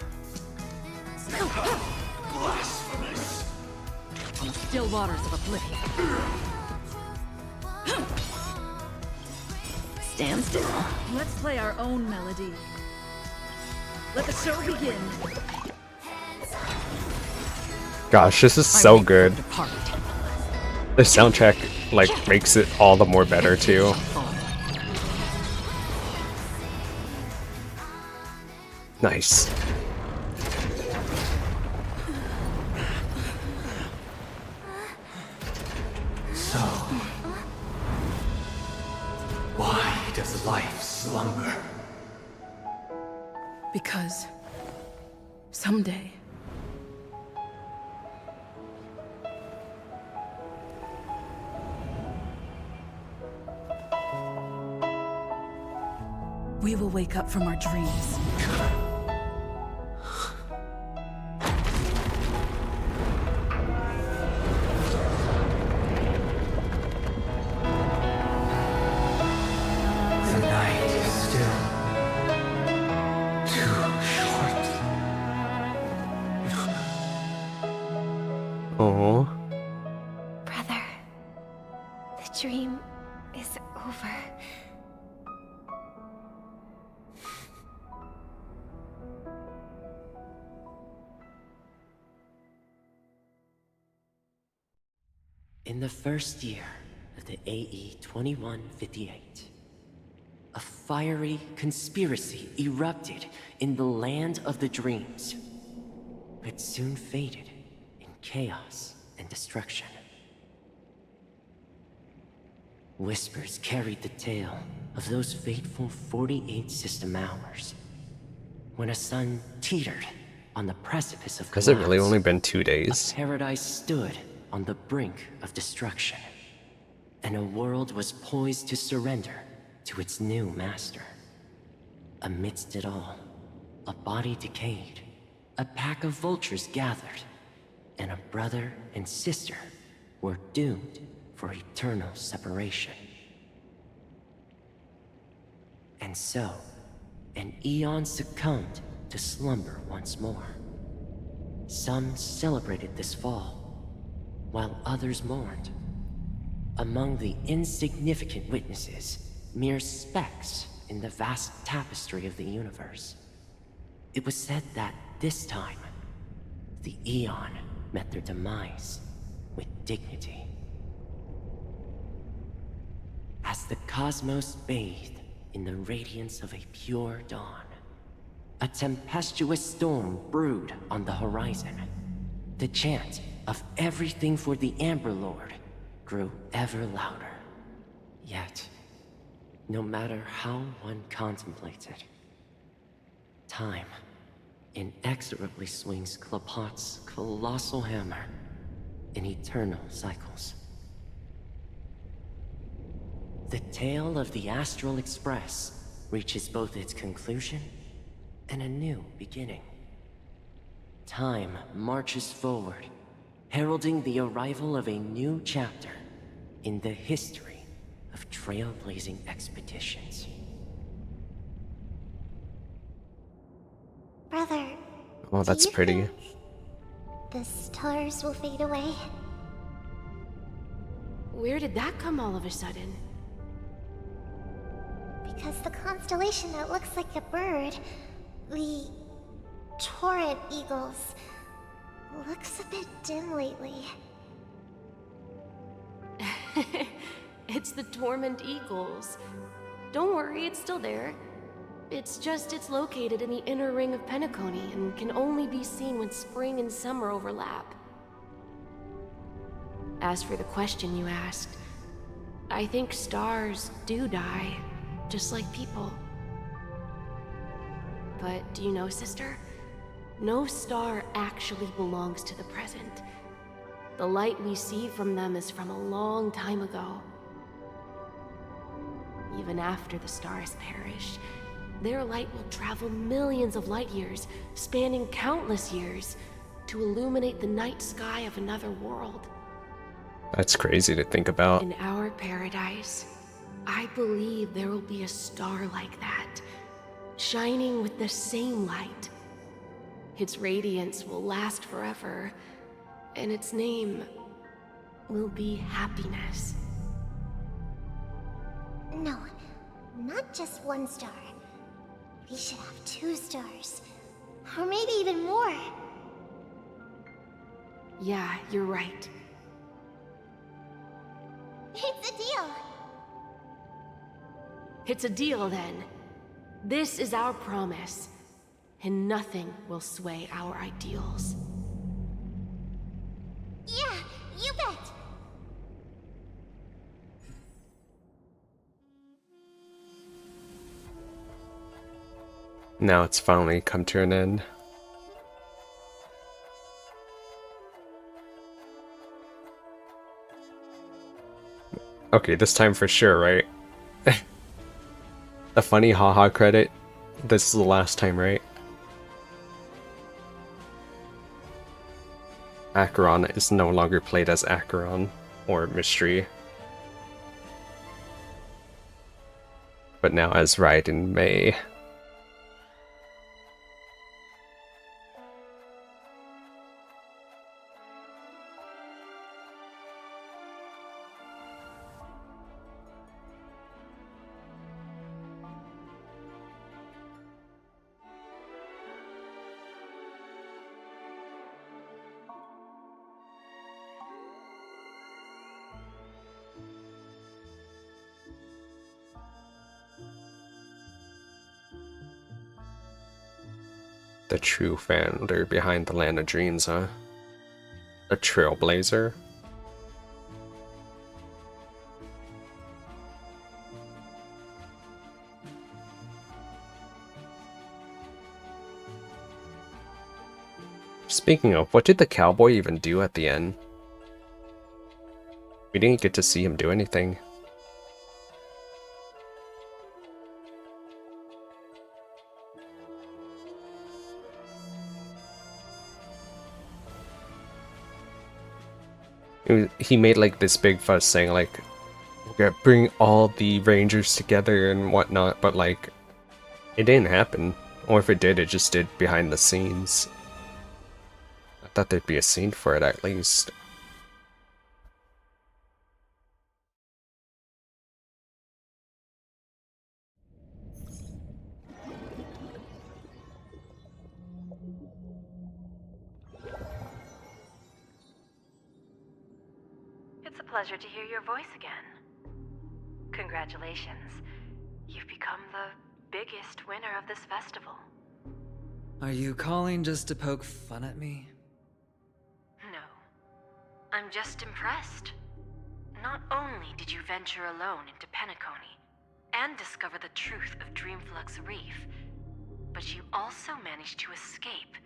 Blasphemous. On the still waters of oblivion. Stand still. Let's play our own melody. Let the show begin. Gosh, this is so good. The soundtrack like makes it all the more better too. Nice. So, why does life slumber? Because someday we will wake up from our dreams. The night is still too short. Oh. Brother, the dream is over. In the first year of the AE 2158, a fiery conspiracy erupted in the land of the dreams, but soon faded in chaos and destruction. Whispers carried the tale of those fateful 48 system hours, when a sun teetered on the precipice of Has it really collapse. only been 2 days? A paradise stood on the brink of destruction, and a world was poised to surrender to its new master. Amidst it all, a body decayed, a pack of vultures gathered, and a brother and sister were doomed for eternal separation. And so, an eon succumbed to slumber once more. Some celebrated this fall, while others mourned. Among the insignificant witnesses, mere specks in the vast tapestry of the universe, it was said that this time, the Eon met their demise with dignity. As the cosmos bathed in the radiance of a pure dawn, a tempestuous storm brewed on the horizon. The chant of everything for the Amber Lord grew ever louder. Yet, no matter how one contemplates it, time inexorably swings Klapot's colossal hammer in eternal cycles. The tale of the Astral Express reaches both its conclusion and a new beginning. Time marches forward, heralding the arrival of a new chapter in the history of trailblazing expeditions. Brother, Oh, that's do you pretty. think the stars will fade away? Where did that come all of a sudden? Because the constellation that looks like a bird, the Torrent Eagles, looks a bit dim lately. It's the Torment Eagles. Don't worry, it's still there. It's just it's located in the inner ring of Penacony and can only be seen when spring and summer overlap. As for the question you asked, I think stars do die, just like people. But do you know, sister? No star actually belongs to the present. The light we see from them is from a long time ago. Even after the stars perish, their light will travel millions of light years, spanning countless years, to illuminate the night sky of another world. That's crazy to think about. In our paradise, I believe there will be a star like that, shining with the same light. Its radiance will last forever, and its name will be happiness. No, not just one star. We should have 2 stars. Or maybe even more. Yeah, you're right. It's a deal. It's a deal then. This is our promise, and nothing will sway our ideals. Yeah, you bet. Now it's finally come to an end. Okay, this time for sure, right? The funny haha credit. This is the last time, right? Acheron is no longer played as Acheron or Mystery, but now as Raiden May. The true founder behind the Land of Dreams, huh? A trailblazer? Speaking of, what did the cowboy even do at the end? We didn't get to see him do anything. He made like this big fuss saying like, we're gonna bring all the Rangers together and whatnot, but like, it didn't happen. Or if it did, it just did behind the scenes. I thought there'd be a scene for it at least. It's a pleasure to hear your voice again. Congratulations. You've become the biggest winner of this festival. Are you calling just to poke fun at me? No. I'm just impressed. Not only did you venture alone into Penacony and discover the truth of Dreamflux Reef, but you also managed to escape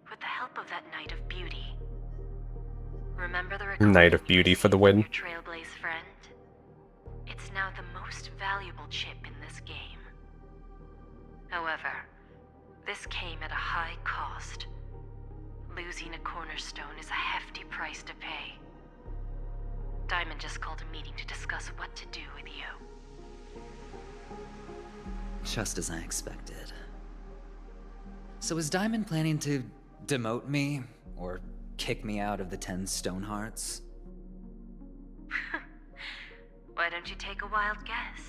with the help of that Knight of Beauty. Remember the Knight of Beauty for the win. Trailblaze friend? It's now the most valuable chip in this game. However, this came at a high cost. Losing a cornerstone is a hefty price to pay. Diamond just called a meeting to discuss what to do with you. Just as I expected. So is Diamond planning to demote me, or kick me out of the 10 Stonehearts? Why don't you take a wild guess?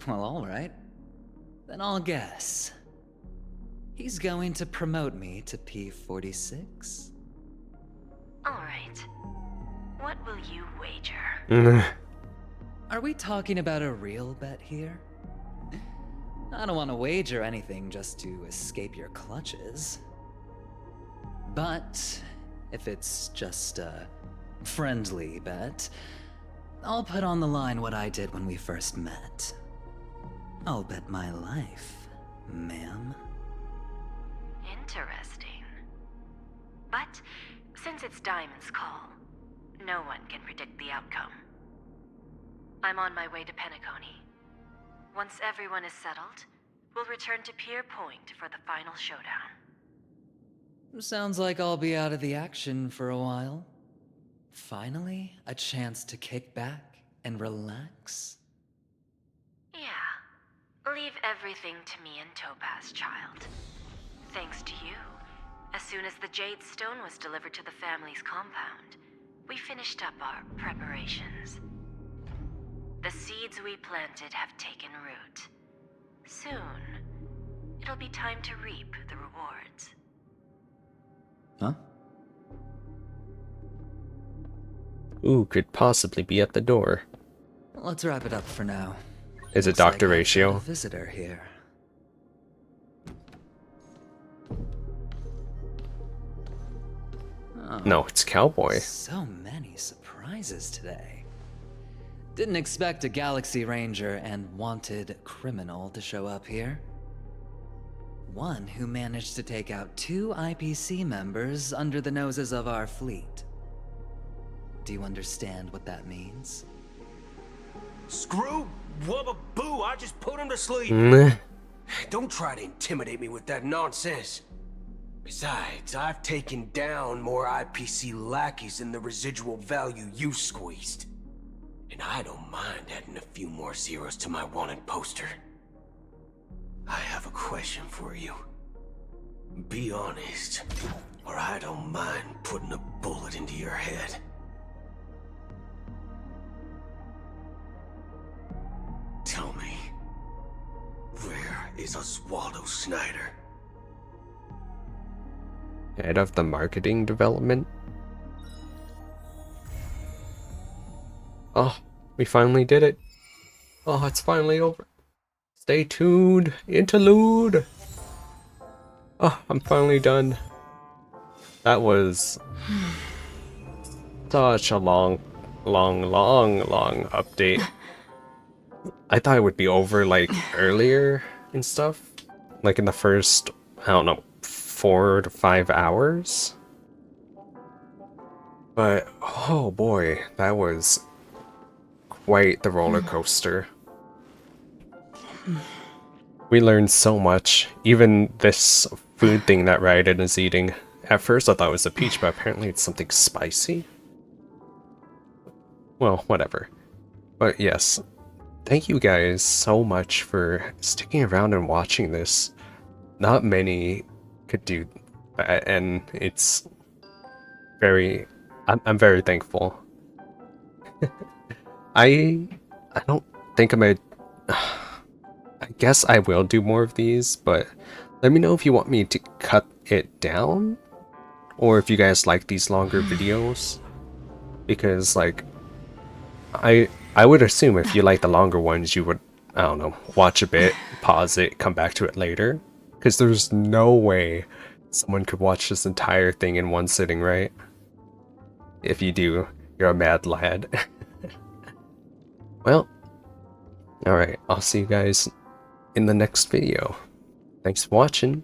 Well, alright. Then I'll guess. He's going to promote me to P46? Alright. What will you wager? Are we talking about a real bet here? I don't want to wager anything just to escape your clutches. But if it's just a friendly bet, I'll put on the line what I did when we first met. I'll bet my life, ma'am. Interesting. Since it's Diamond's call, no one can predict the outcome. I'm on my way to Penacony. Once everyone is settled, we'll return to Pier Point for the final showdown. Sounds like I'll be out of the action for a while. Finally, a chance to kick back and relax. Yeah. Leave everything to me and Topaz, child. Thanks to you, as soon as the Jade Stone was delivered to the family's compound, we finished up our preparations. The seeds we planted have taken root. Soon, it'll be time to reap the rewards. Huh? Who could possibly be at the door? Let's wrap it up for now. Is it Looks like Dr. I've got Ratio? a visitor here. Oh, No, it's Cowboy. so many surprises today. Didn't expect a Galaxy Ranger and wanted criminal to show up here. One who managed to take out 2 IPC members under the noses of our fleet. Do you understand what that means? Screw Wubba Boo, I just put him to sleep. Don't try to intimidate me with that nonsense. Besides, I've taken down more IPC lackeys than the residual value you squeezed. And I don't mind adding a few more zeros to my wanted poster. I have a question for you. Be honest, or I don't mind putting a bullet into your head. Tell me, where is Oswaldo Snyder? Head of the marketing development? Oh, we finally did it. Oh, it's finally over. Stay tuned. Interlude. Oh, I'm finally done. That was such a long update. I thought it would be over like earlier and stuff. Like in the first, I don't know, 4 to 5 hours. But oh boy, that was quite the roller coaster. We learned so much. Even this food thing that Raiden is eating. At first I thought it was a peach, but apparently it's something spicy. Well, whatever. But yes, thank you guys so much for sticking around and watching this. Not many could do that, and it's very... I'm very thankful. I don't think I'm gonna... I guess I will do more of these, but let me know if you want me to cut it down, or if you guys like these longer videos, because like I would assume if you like the longer ones, you would, I don't know, watch a bit, pause it, come back to it later, because there's no way someone could watch this entire thing in one sitting, right? If you do, you're a mad lad. Well, alright, I'll see you guys in the next video. Thanks for watching.